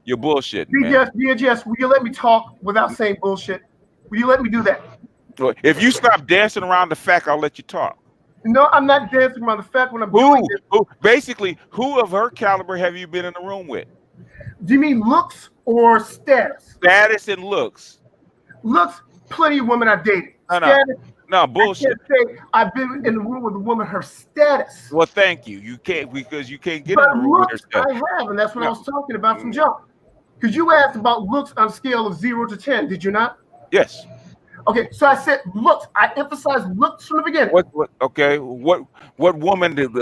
you're bullshit. BGS, will you let me talk without saying bullshit? Will you let me do that? If you stop dancing around the fact, I'll let you talk. No, I'm not dancing around the fact when I'm doing this. Basically, who of her caliber have you been in a room with? Do you mean looks or status? Status and looks. Looks, plenty of women I've dated. No, bullshit. I can't say I've been in the room with a woman, her status. Well, thank you. You can't because you can't get in the room with her status. I have, and that's what I was talking about from jump. Because you asked about looks on a scale of 0 to 10, did you not? Yes. Okay, so I said looks. I emphasized looks from the beginning. What woman that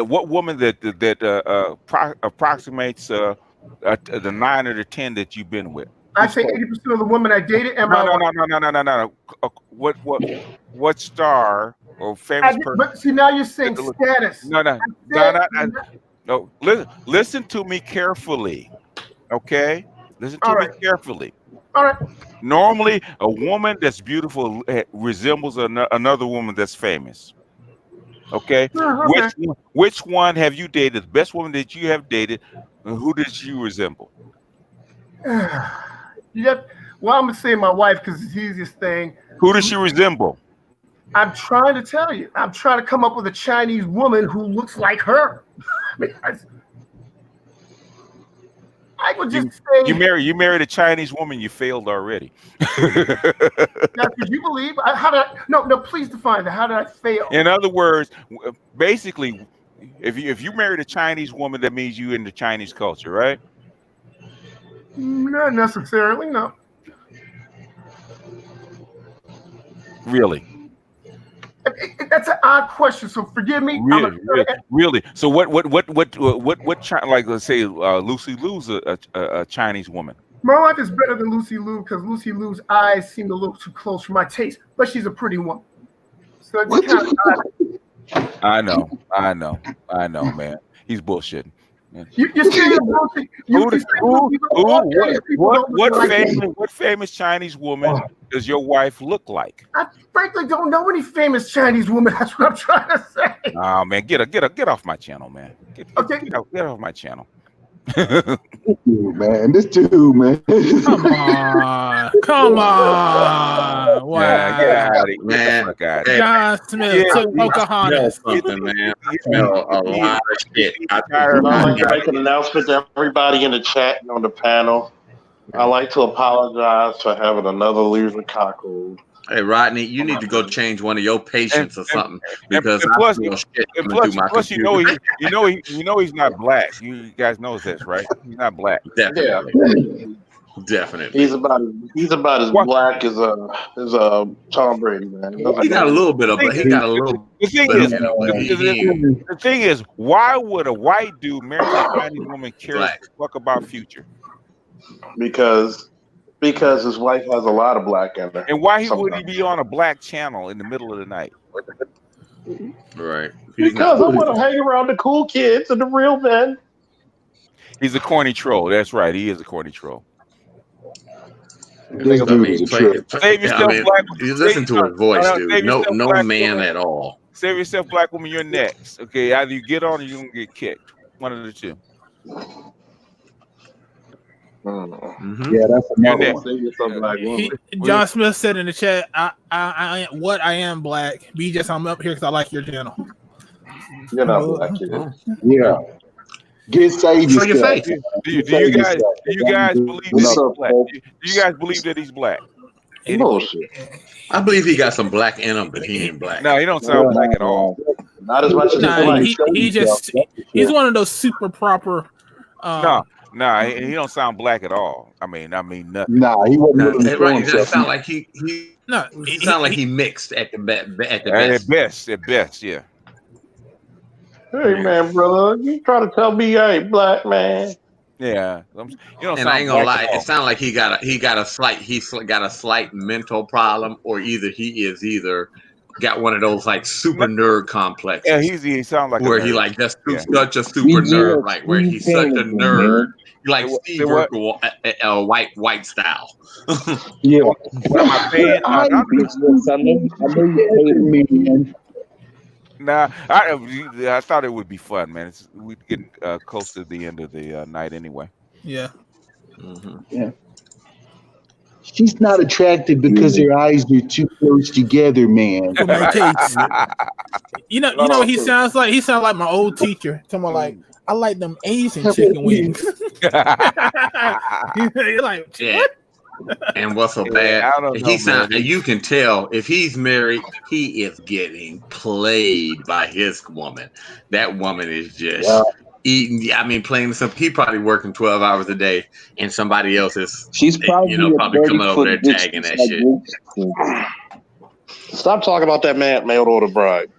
approximates the 9 or the 10 that you've been with? I say 80% of the women I dated. No. What star or famous person? But see, now you're saying status. No. Listen to me carefully, okay? Listen to me carefully. All right. Normally, a woman that's beautiful resembles another woman that's famous. Okay? Which one have you dated? The best woman that you have dated, who did you resemble? Well, I'm gonna say my wife because it's the easiest thing. Who does she resemble? I'm trying to tell you. I'm trying to come up with a Chinese woman who looks like her. I mean, I would just say you married a Chinese woman. You failed already. that's what you believe. How did I? No, please define that. How did I fail? In other words, basically, if you married a Chinese woman, that means you in the Chinese culture, right? Not necessarily. No. Really? That's an odd question. So forgive me. Really. So what? Like, let's say Lucy Liu's a Chinese woman. My wife is better than Lucy Liu because Lucy Liu's eyes seem a little too close for my taste, but she's a pretty woman. So it's kind of odd. I know, man. He's bullshitting. You're saying bullshit. What famous Chinese woman does your wife look like? I frankly don't know any famous Chinese woman. That's what I'm trying to say. Oh man, get off my channel, man. Get off my channel. Man, this dude, man. Come on. Wow. Yeah, get out of here, man. John Smith took Pocahontas. Man, I smell a lot of shit. I'd like to make an announcement to everybody in the chat and on the panel. I'd like to apologize for having another loser cockle. Hey Rodney, you need to go change one of your patients or something because plus you know he's not black. You guys know this, right? He's not black. Definitely. He's about as black as Tom Brady, man. He got a little bit of. He got a little. The thing is, why would a white dude marry a Chinese woman care to fuck about Future? Because his wife has a lot of black in her. And why would he be on a black channel in the middle of the night? Right. Because I want to hang around the cool kids and the real men. He's a corny troll. That's right. He is a corny troll. You listen to his voice, dude. No man at all. Save yourself, black woman. You're next. Okay, either you get on or you're gonna get kicked. One of the two. Yeah, that's another one. John Smith said in the chat, I am black. B just I'm up here because I like your channel. You're not black, kid. Yeah. Get saved. Show your face. Do you guys believe that he's black? Do you guys believe that he's black? Bullshit. I believe he got some black in him, but he ain't black. No, he don't sound black at all. Not as much as he's one of those super proper. No, he don't sound black at all. I mean nothing. Nah, he wasn't. Right, he doesn't sound like he sound like he mixed at the best. At best, yeah. Hey man, brother, you trying to tell me I ain't black, man? Yeah, and I ain't gonna lie, it sounds like he got a slight mental problem, or he got one of those like super nerd complexes. Yeah, he sounds like where he like that's such a super nerd, right? Where he's such a nerd, like Steve Urkel, white style. Yeah. Nah, I thought it would be fun, man. We're getting close to the end of the night anyway. Yeah. Yeah. She's not attractive because her eyes are too close together, man. You know what he sounds like? He sounds like my old teacher. Someone like, I like them Asian chicken wings. You're like, what? And what's so bad? You can tell if he's married, he is getting played by his woman. That woman is just eating. I mean, playing some. He probably working 12 hours a day, and somebody else is. She's probably coming over there tagging that shit. Stop talking about that mail order bride.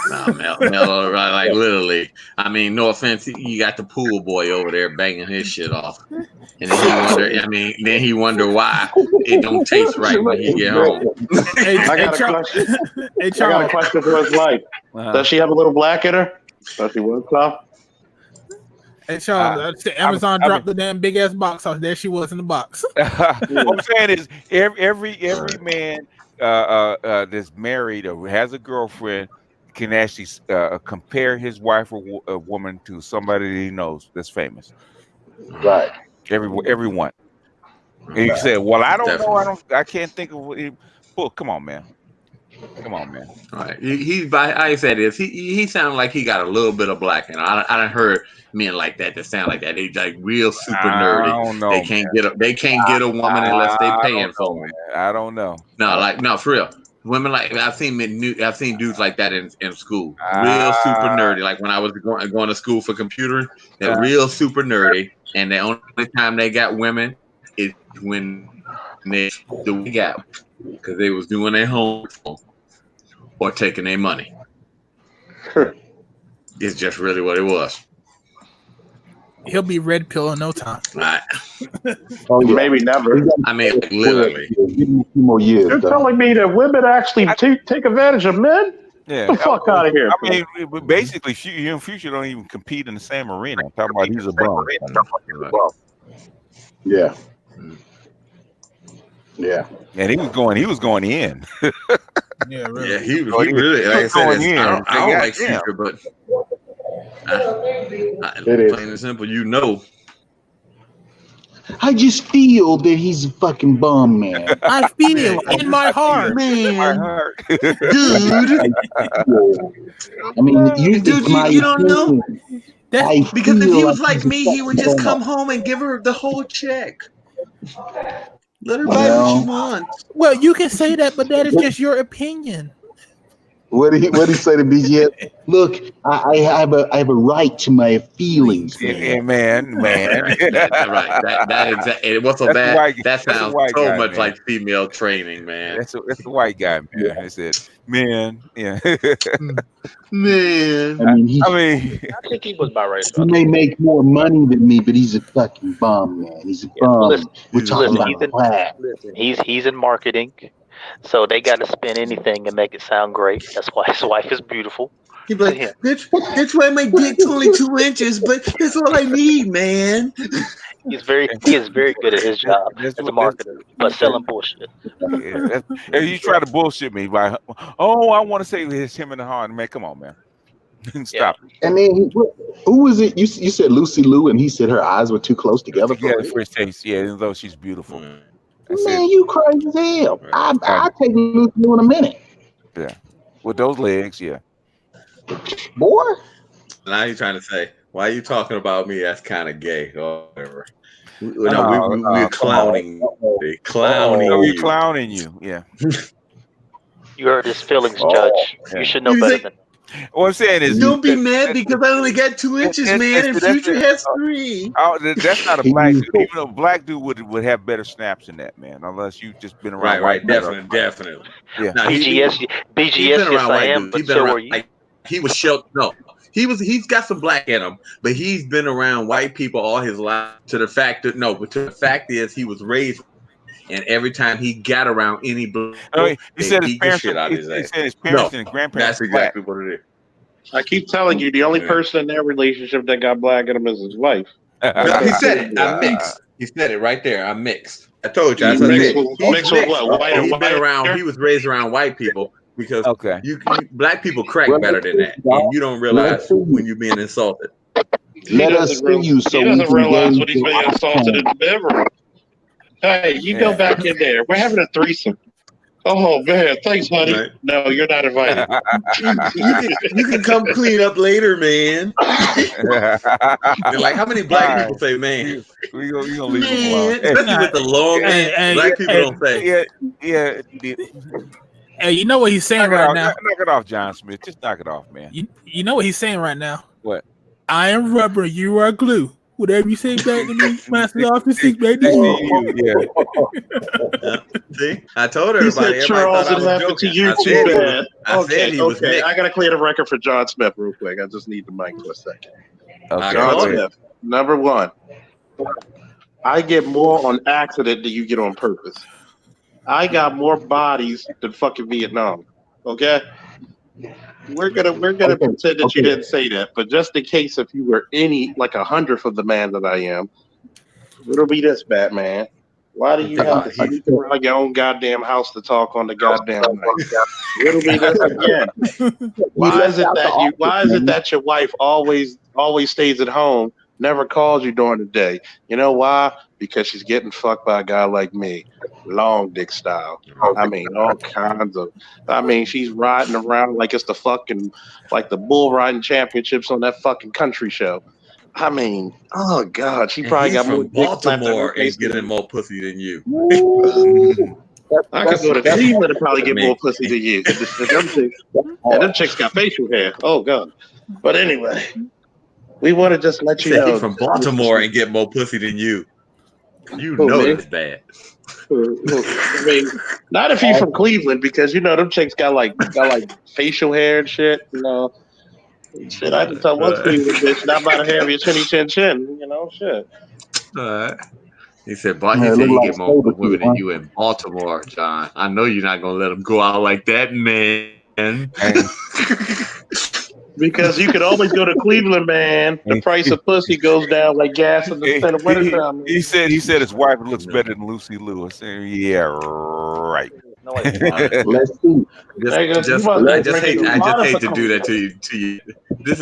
Mail order bride, like literally. I mean, no offense, you got the pool boy over there banging his shit off, and then he wonder why it don't taste right when he get home. I got a question for his wife. Does she have a little black in her? Does she work tough? Hey, Charles, Amazon dropped the damn big ass box off. There she was in the box. What I'm saying is, every man that's married or has a girlfriend can actually compare his wife or a woman to somebody that he knows that's famous. Right. Everyone. And you say, "Well, I don't know. I can't think of what." Well, come on, man. Come on, man. All right. I said this. He sounded like he got a little bit of black in him. I done heard men like that sound like that. They like real super nerdy. I don't know, they can't get a woman unless they paying for them. I don't know. No, for real. Women like I've seen dudes like that in school. Real super nerdy. Like when I was going to school for computering, they're real super nerdy. And the only time they got women is when they the week out because they was doing their homework or taking their money. It's just really what it was. He'll be red pill in no time. Right. Maybe never. I mean, like, literally. Give me a few more years. You're telling me that women actually take advantage of men? Yeah. Get the fuck out of here. I mean, basically, you and Future don't even compete in the same arena. I'm talking about he's a bum. Yeah. Yeah. And he was going in. Yeah, really. Yeah, he really. Like I said, I don't like Future, but plain and simple, I just feel that he's a fucking bum, man. I feel in my heart, man. Dude. I mean, you don't know. Because if he was like me, he would just come home. home and give her the whole check. Let her buy what she wants. Well, you can say that, but that is just your opinion. What did he say to BGF? Look, I have a right to my feelings, man. That's right. That exactly. What's so bad? That sounds so much like female training, man. That's a white guy, man. I said, man, yeah, man. I mean, I think he was about right. He may make more money than me, but he's a fucking bum, man. He's a bum. We're talking about class. He's in marketing. So they got to spin anything and make it sound great. That's why his wife is beautiful. He'd be like, that's why my dick's only 2 inches, but that's all I need, man. He is very good at his job as a marketer, but selling bullshit. Yeah, you try to bullshit me by, I want to say it's him in the heart. Man, come on, man. Stop. And then who was it? You said Lucy Liu, and he said her eyes were too close together. Yeah, first taste. Yeah, even though she's beautiful. Man, you crazy as hell. I'll take Lucy Liu in a minute. Yeah, with those legs, yeah. Boy. Now you're trying to say, why are you talking about me? That's kind of gay or whatever. We're clowning. We're clowning you. Yeah. You heard his feelings, Judge. You should know better than. What I'm saying is, don't be mad because I only got 2 inches, man, and Future has 3. That's not a black dude. Even a black dude would have better snaps than that, man. Unless you've just been around. Right, definitely. Yeah. Now, BGS, yes, I am, but so are you. He was sheltered. No, he's got some black in him, but he's been around white people all his life. To the fact is he was raised. And every time he got around any black, he said his parents and grandparents. That's exactly what it is. I keep telling you, the only person in their relationship that got black in him is his wife. He said it. I'm mixed. He said it right there. I'm mixed. I told you. I mixed with what? White and white. He was raised around white people because black people crack better than that. And you don't realize when you're being insulted. Let us see you. So he doesn't realize when he's being assaulted in the bedroom. Hey, you go back in there. We're having a threesome. Oh man, thanks, honey. Right. No, you're not invited. you can come clean up later, man. Like how many black people say, man? We gonna leave him alone. Especially with the long name. Black people don't say. Yeah. Hey, you know what he's saying right now? Knock it off, John Smith. Just knock it off, man. You know what he's saying right now? What? I am rubber, you are glue. Whatever you say back to me, master off the stick back to you. Yeah. See, I told her. He said Charles, it happened to you too bad. Okay. I gotta clear the record for John Smith real quick. I just need the mic for a second. Okay. John Smith, number one. I get more on accident than you get on purpose. I got more bodies than fucking Vietnam. Okay. We're gonna pretend that you didn't say that, but just in case if you were any like 100th of the man that I am, it'll be this, Batman. Why do you have to sneak around your own goddamn house to talk on the goddamn mic? It'll be this again. Why is it that your wife always stays at home never calls you during the day. You know why? Because she's getting fucked by a guy like me, long dick style. I mean, all kinds of. I mean, she's riding around like it's like the bull riding championships on that fucking country show. I mean, oh God, she And probably he's got more from dick slapped in her Baltimore face and getting than more pussy than you. I could go to Cleveland and probably get more pussy than you. Them chicks got facial hair. Oh God. But anyway, we want to just let He you said know. he's from Baltimore and get more pussy than you. You Who, know me? that's bad. I mean, not if he's from Cleveland, because them chicks got like facial hair and shit. Shit. I can tell one Cleveland bitch not about to have your chinny chin chin. Shit. All right. He said, Man, he it said look he like get more Stable women Kid, than huh? you in Baltimore, John. I know you're not gonna let him go out like that, man. Because you could always go to Cleveland, man. The price of pussy goes down like gas in the wintertime. He said his wife looks better than Lucy Liu. I said, yeah, right. Let's see. I just hate to do that to you. This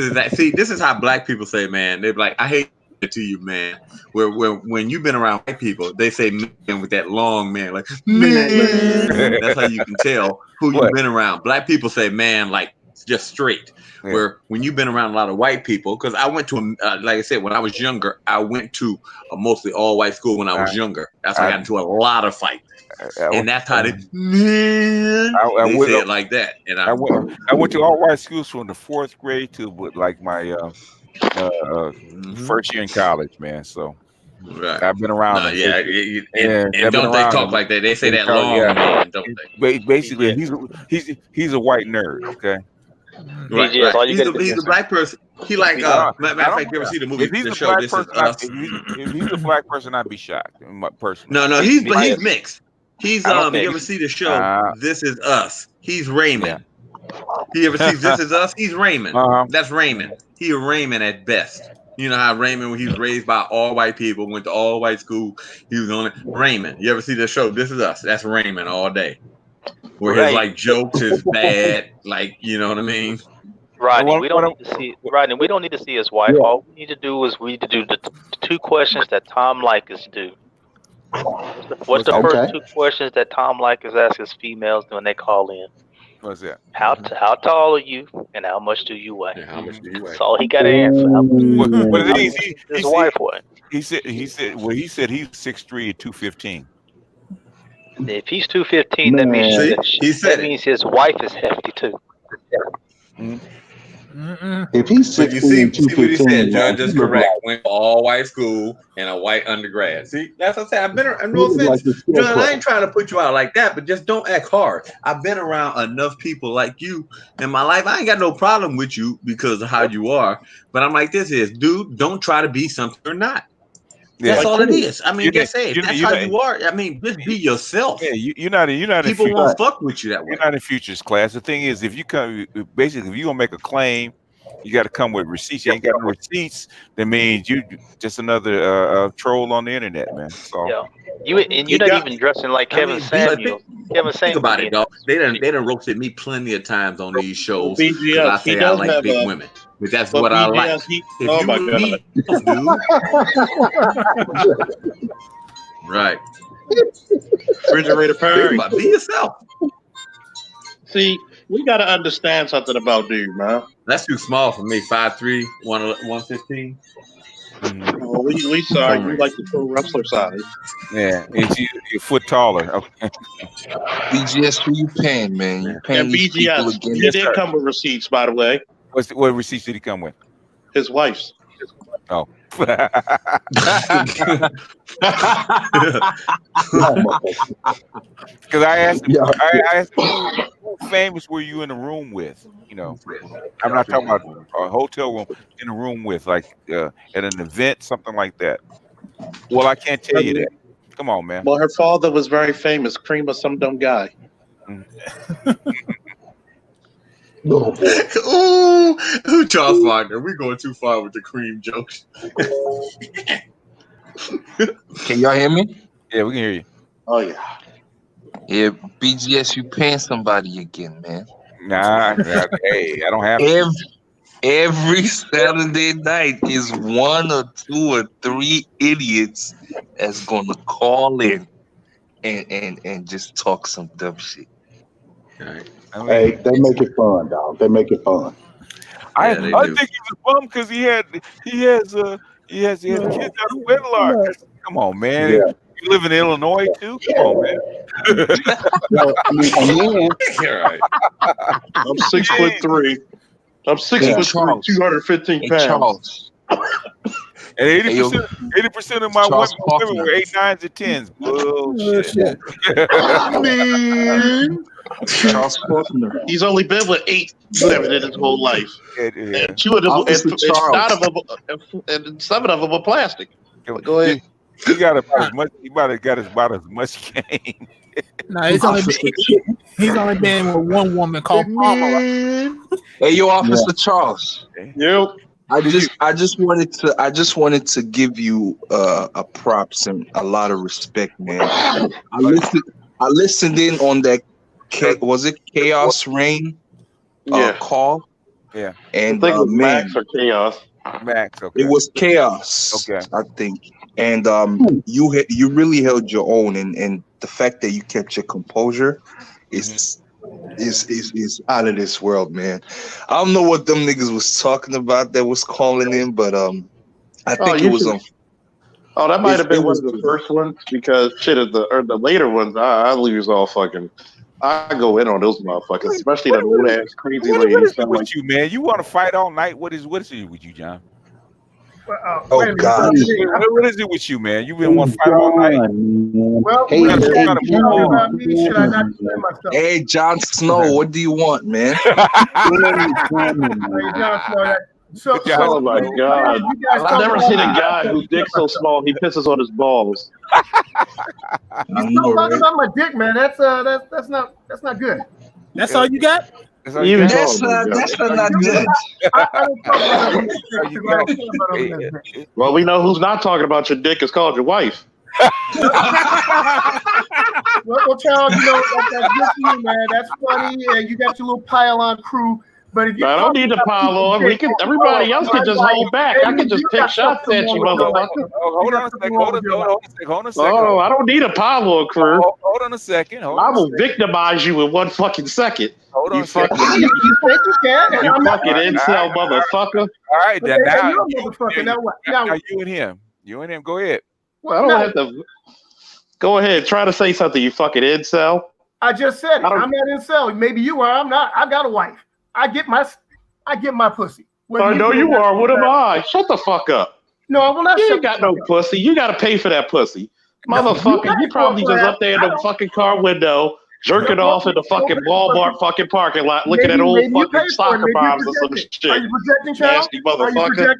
is how black people say, man. They're like, I hate it to you, man. Where when you've been around white people, they say man with that long man, like man. That's how you can tell who you've been around. Black people say man like just straight. Yeah. Where when you've been around a lot of white people, because I went to like I said, when I was younger, I went to a mostly all white school when I was younger. That's why I got into a lot of fights. And that's how they say it like that. And I went to all white schools from the 4th grade to like my first year in college, man. So I've been around them. And don't they talk like that? They say that long man, don't they? Basically, he's a white nerd. Okay. Right. He's a black person. He like matter of fact, you ever see the movie? If he's the a show, black This person, Is Us. if he's a black person, I'd be shocked. Personally, no, he's mixed. He's you ever see the show This Is Us? He's Raymond. You ever see This Is Us? He's Raymond. That's Raymond. He's Raymond at best. You know how Raymond, when he was raised by all white people, went to all white school, he was on it. Raymond. You ever see the show This Is Us? That's Raymond all day. Where his like jokes is bad, like you know what I mean. Rodney, we don't need to see his wife. Yeah. All we need to do is the 2 questions that Tom Likas do. What's the first 2 questions that Tom Likas asks his females when they call in? What's that? How tall are you, and how much do you weigh? How much do you weigh? That's all he got to answer. His wife weigh. He said he's 6'3" and 215. If he's 215, that means his wife is hefty too. If he's 6'3" and 215, see what he said, John, just correct. Went to all white school and a white undergrad. See, that's what I said. I've been around. No offense, John. I ain't trying to put you out like that, but just don't act hard. I've been around enough people like you in my life. I ain't got no problem with you because of how you are. But I'm like, dude, don't try to be something you're not. That's all it is. I mean, that's it. That's how you are. I mean, just be yourself. Yeah, you're not. People won't fuck with you that way. You're not in futures class. The thing is, if you come, basically, if you gonna make a claim, you got to come with receipts. You ain't got no receipts. That means you just another troll on the internet, man. So you're not even dressing like Kevin Samuels. Think about it, dog. They done roasted me plenty of times on these shows because I say I like big women. But that's what I like. Oh my God. Right. Refrigerator Perry. Be yourself. See, we got to understand something about dude, man. That's too small for me. 5'3", 115. Well, we sorry. You like the pro wrestler size. Yeah, you're a foot taller. Okay. BGS, who you paying, man? You paying and BGS, he did come with receipts, by the way. What receipts did he come with? His wife's. Oh. Because I asked him, who famous were you in the room with? You know, I'm not talking about a hotel room, in a room with, like at an event, something like that. Well, I can't tell you that. Come on, man. Well, her father was very famous, cream of some dumb guy. Ooh, Charles Wagner, we're going too far with the cream jokes. Can y'all hear me? Yeah, we can hear you. Oh yeah. Yeah, BGS, you paying somebody again, man. Nah, hey, I don't have to. Every Saturday night is 1 or 2 or 3 idiots that's gonna call in and just talk some dumb shit. Right. Hey, they make it fun, dog. They make it fun. I think he's a bum because he has kids out of wedlock. Come on, man. Yeah. You live in Illinois too? Come on, man. Well, I mean, and then, You're right. I'm 6'3". I'm 6'3", 215 pounds. Charles. And 80% of my women were 8, 9s, and 10s. Bullshit. Man. Charles Faulkner. He's only been with 8 women in his whole life. And 2 of them, and 7 of them were plastic. But go ahead. He got about as much. He might have got about as much game. No, he's only been with one woman called Pamela. Hey, yo, Officer Charles. Yep. I just wanted to give you a props and a lot of respect, man. I listened in on that. Was it Chaos Reign? Call. Yeah. And I think it was man, Max or Chaos. Max. Okay. It was Chaos. Okay. I think. And you really held your own, and the fact that you kept your composure is out of this world, man. I don't know what them niggas was talking about that was calling in, but I think it was on. Oh, that might have been one of the first ones because the later ones I lose all fucking. I go in on those motherfuckers, especially that old ass crazy lady. What is it with you, man? You want to fight all night? What is it with you, John? Oh God! What is it with you, man? You been want to fight all night? Well, hey, Jon Snow, what do you want, man? Oh my God! I've never seen a guy whose dick's so small he pisses on his balls. Talking about my dick, man. That's not good. That's all you got? That's not good. Well, we know who's not talking about your dick. It's called your wife. Well, Charles, that's good for you, man. That's funny, and you got your little pile-on crew. But if you I don't need to pile on. Everybody else can just hold back. I can just pick shots at you, motherfucker. Hold on a second. Hold on a second. Oh, I don't need a pile on crew. Hold on a second. I will victimize you in 1 fucking second. Hold on a second. You think you can? You fucking incel motherfucker. All right, then now you and him. You and him. Go ahead. Well, I don't have to. Go ahead. Try to say something, you fucking incel. I just said it. I'm not incel. Maybe you are. I'm not. I got a wife. I get my pussy. I know you are. What am I? Shut the fuck up. No, I will not. You ain't got no pussy. You got to pay for that pussy, motherfucker. You probably just up there in the fucking car window, jerking off in the fucking Walmart fucking parking lot, looking at old fucking soccer moms or some shit. Are you projecting, Charles? Nasty motherfucker.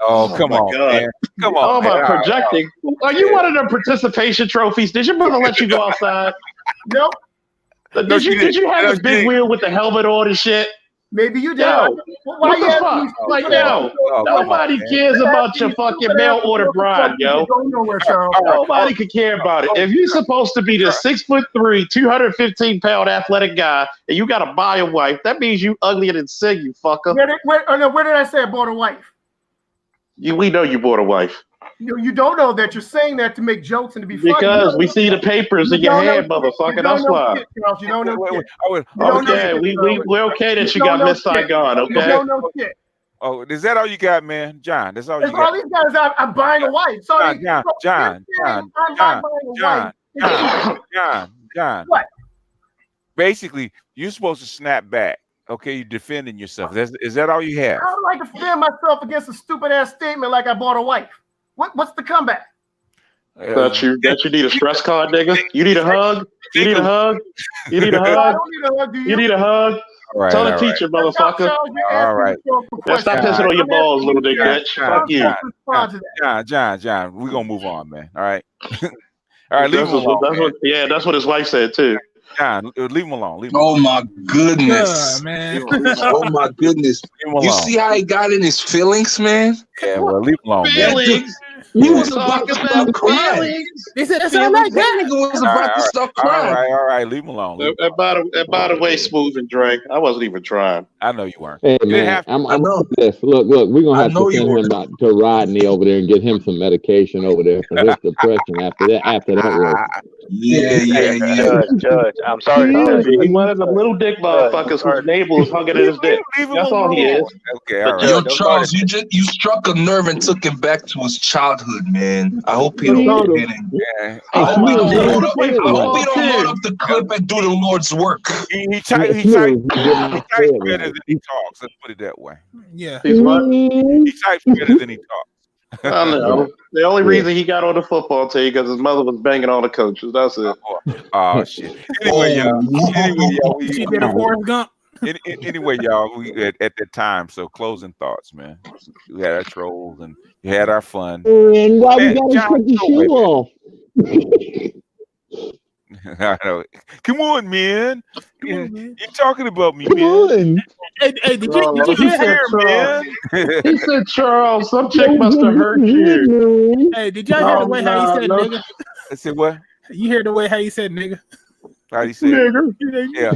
Oh, come on, man. Come on. Oh, my projecting. Are you one of them participation trophies? Did your mother let you go outside? Nope. Did you have a big wheel with the helmet on and shit? Maybe you did. Yo, what the fuck? Like, yo, nobody cares about your fucking mail order bride, yo. Nobody could care about it. If you're supposed to be the 6'3", 215-pound athletic guy, and you got to buy a wife, that means you uglier than sin, you fucker. Where did I say I bought a wife? We know you bought a wife. You don't know that. You're saying that to make jokes and to be funny. Because we see the papers in your head, motherfucker. That's why. You don't know shit. Okay, we're okay that you got Miss Saigon, okay? You don't know shit. Oh, is that all you got, man? John, that's all you got. All these guys, I'm buying a wife. Sorry, John. What? Basically, you're supposed to snap back. Okay, you're defending yourself. Is that all you have? I don't like to defend myself against a stupid ass statement like I bought a wife. What's the comeback? That you need a stress card, nigga? You need a hug? You need a hug? You need a hug? I don't need a hug, do you? You need a hug? Right, tell the teacher, motherfucker. All right. Now stop pissing on your balls, little dick bitch. Fuck you. John, we're going to move on, man. All right? All right, leave him alone. That's what his wife said, too. John, leave him alone. Oh, my goodness. Man. Oh, my goodness. You see how he got in his feelings, man? Yeah, well, leave him alone, feelings? He was about to stop crying. They said that's all like that nigga was about to stop crying. All right, leave him alone. And by the way, Smooth and Drake, I wasn't even trying. I know you weren't. Hey man, I'm this. Look, we're gonna have to send him out to Rodney over there and get him some medication over there for his depression after that work. Yeah. Judge, I'm sorry. He's one of the little dick motherfuckers whose navel is hugging at his dick. That's all he is. Okay, all right. Yo, Charles, you struck a nerve and took him back to his childhood, man. I hope he don't get it. Yeah. I hope he don't load up the clip and do the Lord's work. He types better than he talks. Let's put it that way. Yeah. He's what? He types better than he talks. I know. The only reason he got on the football team because his mother was banging all the coaches. That's it. Oh shit. Anyway, y'all. She did a Forrest Gump. Anyway, y'all, we at that time. So closing thoughts, man. We had our trolls and we had our fun. And why we gotta take the shoe off? I know. Come on, man. You're talking about me, Come on. Hey, did you hear him, man? He said, Charles, some chick must have hurt you. Hey, did y'all hear the way how he said nigga? I said what? You hear the way how he said nigga? How you say nigger? Yeah.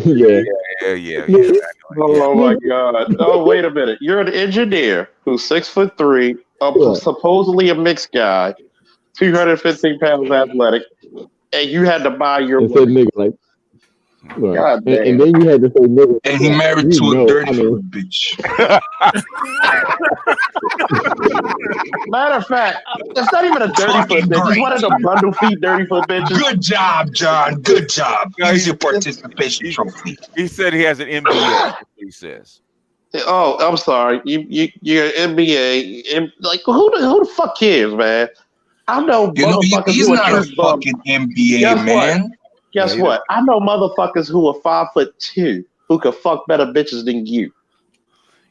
Oh my God. Oh, wait a minute. You're an engineer who's 6'3", supposedly a mixed guy, 215 pounds athletic, and you had to buy your nigga like. God damn. And then you had to say nigga. And he married to a dirty bitch. Matter of fact, it's not even a dirty foot bitch. It's one of the bundle feet dirty foot bitches. Good job, John. Good job. Here's your participation trophy. He said he has an MBA. That's what he says. Oh, I'm sorry. You're an MBA. Like who the fuck cares, man? I know motherfuckers he's who not are a fucking MBA, man. Guess what? I know motherfuckers who are 5'2" who could fuck better bitches than you.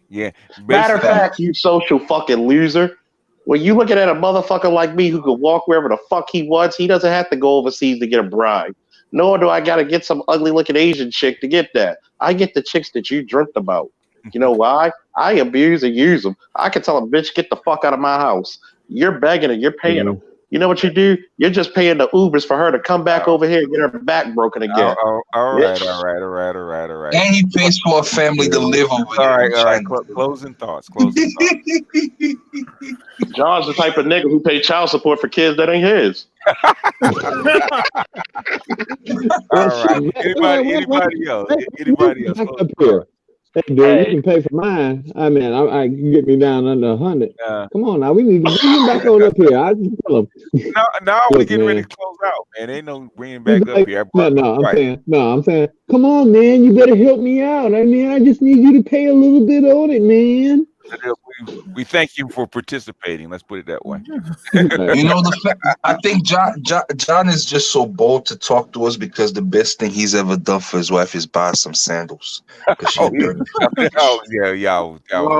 Yeah. Matter of fact, you social fucking loser. When you looking at a motherfucker like me who could walk wherever the fuck he wants, he doesn't have to go overseas to get a bride. Nor do I gotta get some ugly looking Asian chick to get that. I get the chicks that you dreamt about. You know why? I abuse and use them. I can tell a bitch, get the fuck out of my house. You're begging her, you're paying them. You know what you do? You're just paying the Ubers for her to come back over here and get her back broken again. All right. And he pays for a family to live over there. All right. Closing thoughts. John's the type of nigga who pay child support for kids that ain't his. All right. Anybody else? Up here. Hey, dude, you can pay for mine. I mean, I can get me down under 100. Come on now, we need to bring him back on up here. I just tell him. Now I want to get ready to close out, man. Ain't no bringing back up here. I'm saying, come on, man, you better help me out. I mean, I just need you to pay a little bit on it, man. We thank you for participating. Let's put it that way. I think John is just so bold to talk to us because the best thing he's ever done for his wife is buy some sandals. Oh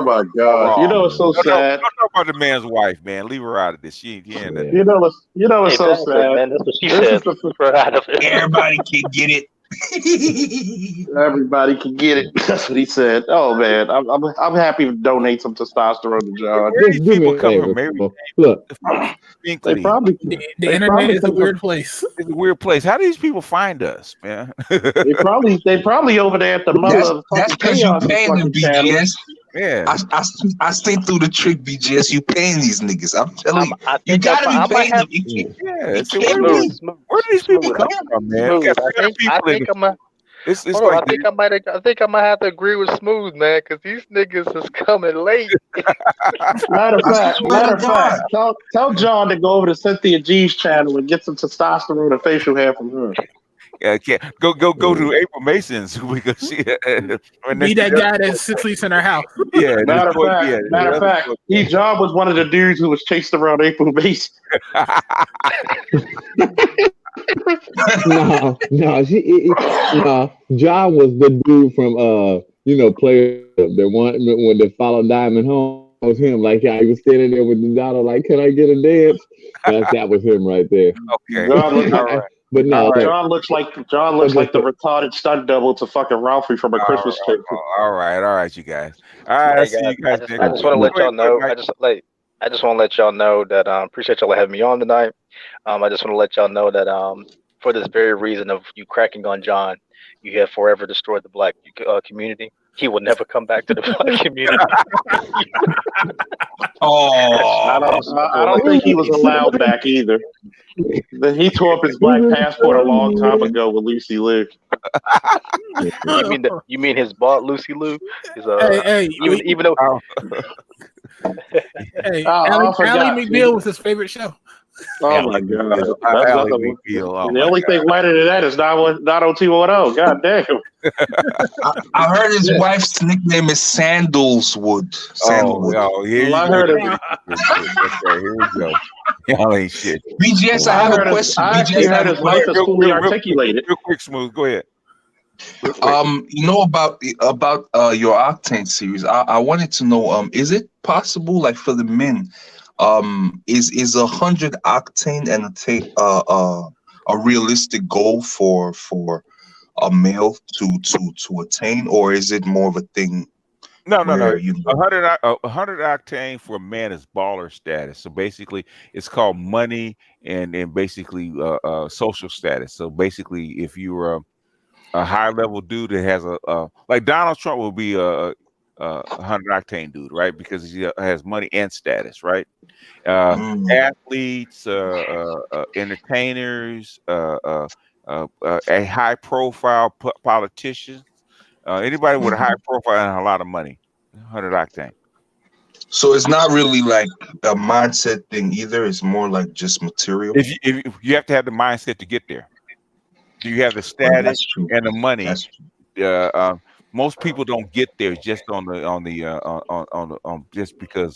my God! You know it's so sad. Don't talk about the man's wife, man. Leave her out of this. She ain't hearing that. You know it's so sad. Man, that's what she said. Everybody can get it. Everybody can get it. That's what he said. Oh man, I'm happy to donate some testosterone to John. These people come from Mary. Look, they probably the internet is a weird place. It's a weird place. How do these people find us, man? they probably over there at the mother. That's because you paying them, BGS. Yeah, I stay through the trick, BGS. You paying these niggas? I'm telling you, you gotta be paying them. Where do these people come from, man? I think I might have to agree with Smooth, man, because these niggas is coming late. Matter of fact, tell John to go over to Cynthia G's channel and get some testosterone and facial hair from her. Yeah, go to April Mason's because she be that guy that sleeps in her house. Yeah, matter of fact, John was one of the dudes who was chased around April Mason. No. John was the dude from Player the one when they followed Diamond home. It was him. Like he was standing there with the daughter, like, "Can I get a dance?" That was him right there. Okay, right. But no, John looks like the retarded stunt double to fucking Ralphie from A Christmas Tree. All right, you guys. All right, I just want to let y'all know. I just want to let y'all know that appreciate y'all having me on tonight. I just want to let y'all know that for this very reason of you cracking on John, you have forever destroyed the black community. He will never come back to the black community. I don't think he was allowed back either. He tore up his black passport a long time ago with Lucy Liu. You mean his bought Lucy Liu? Hey, even though. Hey, Ally McBeal was his favorite show. Oh my God! The only thing whiter than that is 90210. God damn! I heard his wife's nickname is Sandalswood. Sandalwood. Oh, here I you heard go. it. Okay, here we go. Y'all ain't shit. BGS, I have a question. I actually heard his wife is fully articulated. Real quick, Smooth. Go ahead. You know about your Octane series. I wanted to know, is it possible, like for the men, is 100 octane and a realistic goal for a male to attain, or is it more of a thing? No. You know, 100 octane for a man is baller status. So basically, it's called money and basically social status. So basically, if you're a high level dude that has like Donald Trump will be a 100 octane dude, right? Because he has money and status, right? Athletes, entertainers, a high profile politicians, anybody with a high profile and a lot of money, 100 octane. So it's not really like a mindset thing either. It's more like just material. If you have to have the mindset to get there. Do you have the status and the money? Most people don't get there just just because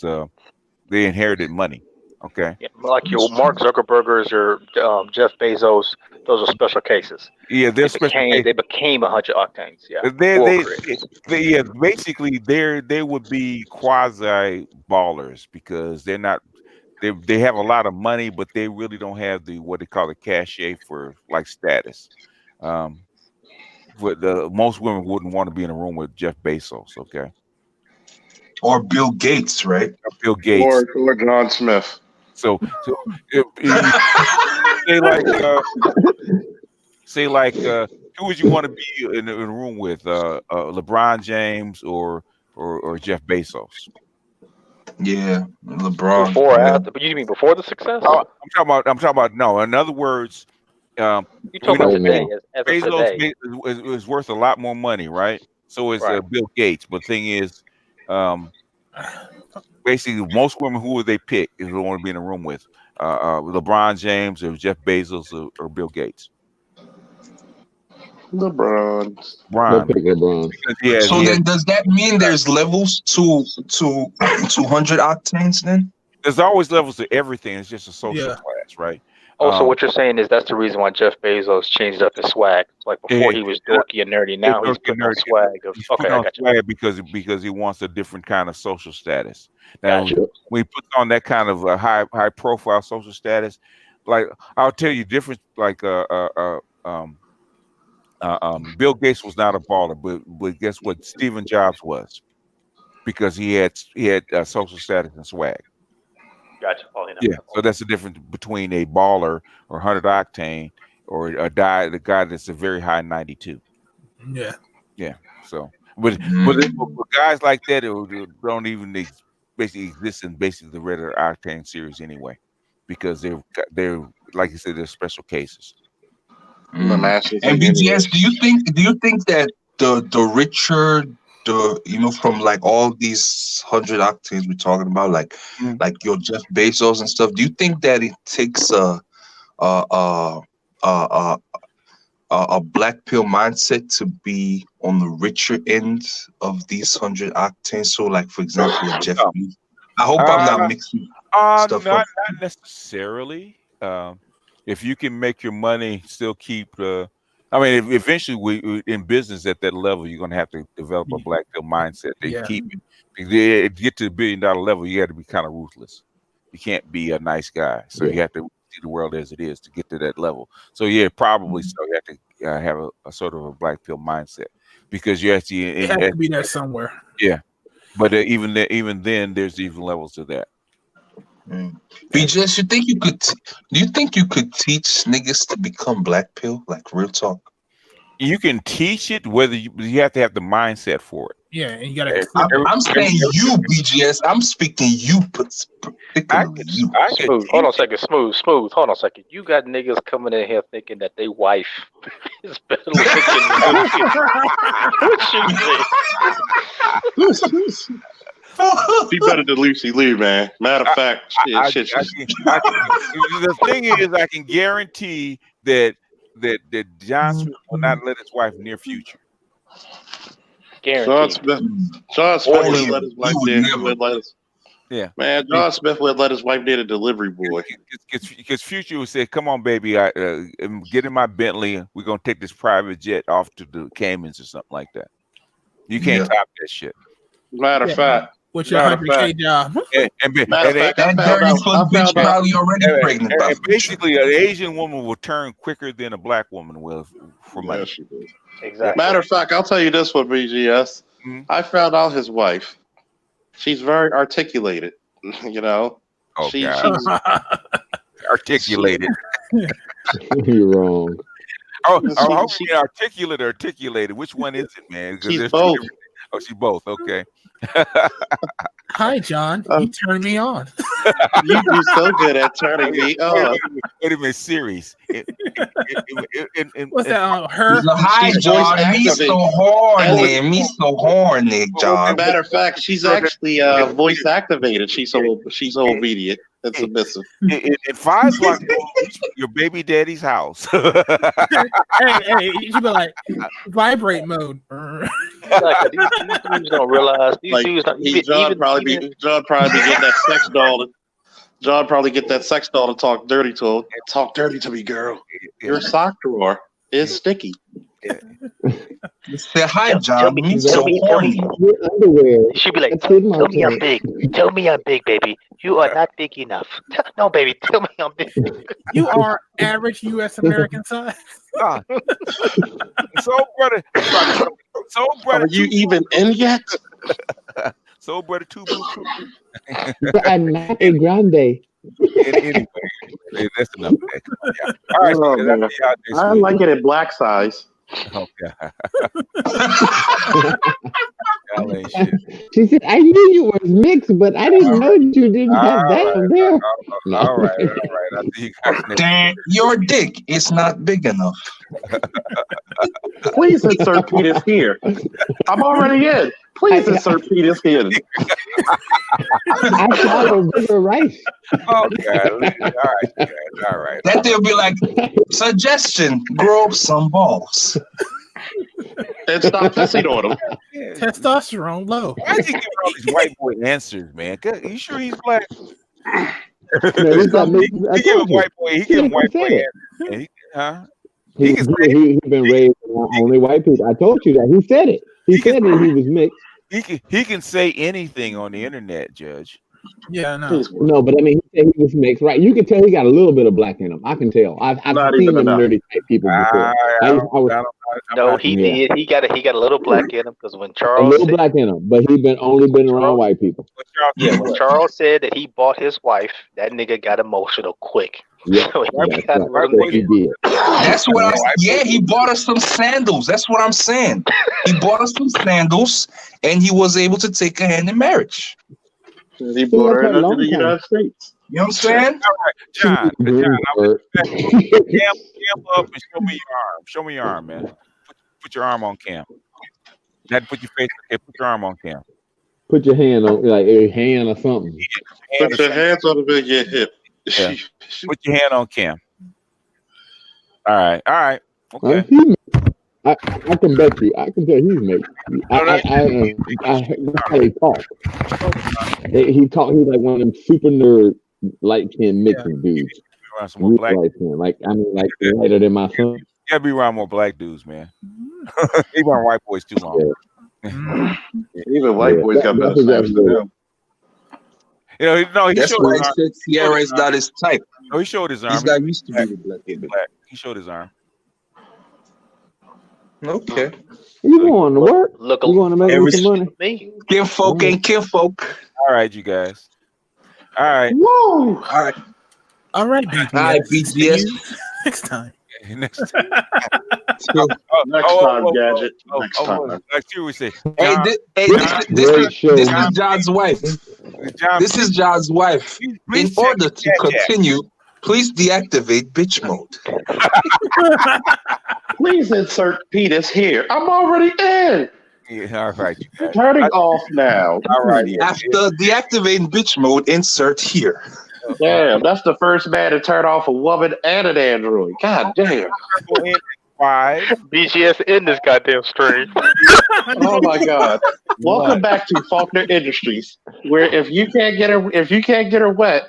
they inherited money. Okay. Yeah, like your Mark Zuckerbergers or Jeff Bezos, those are special cases. Yeah, they're special cases. They became 100 octanes. Yeah. They basically they would be quasi ballers because they're not. They have a lot of money, but they really don't have what they call the cachet for like status. Most women wouldn't want to be in a room with Jeff Bezos, okay? Or Bill Gates, right? Or Bill Gates. Or John Smith. So say like who would you want to be in a room with? LeBron James or Jeff Bezos? Yeah, LeBron. Before, after, but you mean before the success? I'm talking about no. In other words, you talking about today? As Bezos is worth a lot more money, right? So is Bill Gates. But the thing is, basically, most women who would they pick if they want to be in a room with LeBron James or Jeff Bezos or Bill Gates? LeBron. So then, does that mean there's levels to 100 octanes? Then there's always levels to everything. It's just a social class, right? So what you're saying is that's the reason why Jeff Bezos changed up his swag. Like before he was dorky and nerdy. Now he's putting on swag. I got you. Swag because he wants a different kind of social status. Now, when he puts on that kind of high profile social status, like I'll tell you, different like Bill Gates was not a baller, but guess what? Stephen Jobs was, because he had social status and swag. Gotcha. Yeah, so that's the difference between a baller or 100 octane or the guy that's a very high 92. Yeah. So, but guys like that don't even basically exist in basically the regular octane series anyway, because they're like you said, they're special cases. And BGS, do you think that the richer, from like all these 100 octanes we're talking about, like your Jeff Bezos and stuff, do you think that it takes a black pill mindset to be on the richer end of these 100 octanes? So, like for example, Jeff Bezos. I hope I'm not mixing stuff up. Not necessarily. If you can make your money, still keep eventually we in business at that level, you're gonna have to develop a black pill mindset. To get to the $1 billion level, you got to be kind of ruthless. You can't be a nice guy, so you have to see the world as it is to get to that level. So probably so. You have to have a sort of a black pill mindset, because you actually it has to be there somewhere. Yeah, but even then, there's even levels to that. BJS, you think you could? Do you think you could teach niggas to become black pill? Like real talk. You can teach it, whether you have to have the mindset for it. Yeah, and you gotta. I'm saying you, BGS. I'm speaking you, particularly you. Smooth. Hold on a second. Smooth. Hold on a second. You got niggas coming in here thinking that they wife is better looking than you. What you say? Be better than Lucy Liu, man. Matter of fact, the thing is, I can guarantee that John Smith will not let his wife near future. John Smith would let his wife near. Yeah, man. John Smith would let his wife near the delivery boy. Because Future would say, "Come on, baby, get in my Bentley. And we're gonna take this private jet off to the Caymans or something like that." You can't top that shit. Matter of fact. What's your 100K job? And basically, an Asian woman will turn quicker than a black woman will for money. Yes, she does. Exactly. Matter of fact, I'll tell you this one, BGS. I found out his wife. She's very articulated. You know. Oh, she's articulated. You're wrong. Oh, articulated. Which one is it, man? She's both. Oh, she's both. Okay. Hi, John. You turned me on. You do so good at turning me on. Wait a minute, series. What's that? Her? Hi, John. Me so horny, John. Matter of fact, she's actually voice activated. She's so obedient and submissive. In 5 blocks, your baby daddy's house. hey, you be like vibrate mode. Exactly. These dudes don't realize. John probably be getting that sex doll. John probably get that sex doll to talk dirty to him. Talk dirty to me, girl. Your sock drawer is sticky. Say hi, John. Me so horny. She'd be like, tell me I'm big. Tell me I'm big, baby. You are not big enough. No, baby, tell me I'm big. You are average U.S. American size. Brother. Are you even in yet? So, brother, too blue. I'm not a grande. Anyway, that's enough. All right, I like it in black size. Oh, God. She said, I knew you were mixed, but I didn't know that you didn't have that on there. All right. Damn, your dick is not big enough. Please insert penis here. I'm already in. Please insert penis here. I swallowed bigger rice. Oh, God. All right. Then they'll be like, suggestion, grow some balls. And stop pissing on them. Testosterone low. Why is he giving all these white boy answers, man? Are you sure he's black? He giving white boy answers. He's been raised around only white people. I told you that. He said it. He said that he was mixed. He can say anything on the internet, Judge. Yeah, no. No, but I mean, he said he was mixed, right? You can tell he got a little bit of black in him. I can tell. I've seen them nerdy type people before. No, he did. He got a little black in him because when Charles a little black in him, but he only been around white people. Yeah, when Charles said that he bought his wife, that nigga got emotional quick. Yeah, so he did. That's what he bought us some sandals. That's what I'm saying. He bought us some sandals, and he was able to take a hand in marriage. He brought her into the United States. You know what I'm saying? All right, John, I want you to cam up and show me your arm. Show me your arm, man. Put your arm on cam. You had to put your face. Okay, put your arm on cam. Put your hand on, like a hand or something. Put your hands on the big your hip. Yeah. Put your hand on cam. All right. Okay. I can bet you. I can tell he's mixed. That's how he talk. He talk. He's like one of them super nerd light skinned mixing dudes. Some black like lighter than my son. You gotta be around more black dudes, man. He around white boys too long. Yeah. Even white boys got better snaps than him. You know, no, he that's showed why his I arm. said Sierra's not his type. No, he showed his arm. He's not used to be black. He showed his arm. Okay. You going to work? You going to make some money? Kinfolk ain't kinfolk. All right, you guys. All right. Woo! All right. All right, BTS. All right, BTS. See you next time. Next time. Next time, Gadget. Next time. Next year we say. Hey, this is John's wife. This is John's wife. In order to continue, please deactivate bitch mode. Please insert penis here. I'm already in. Yeah, all right. Turning off now. All right. After deactivating bitch mode, insert here. Damn, that's the first man to turn off a woman and an android. God damn. 5. BGS in this goddamn stream. Oh my God! Welcome back to Faulkner Industries, where if you can't get her wet,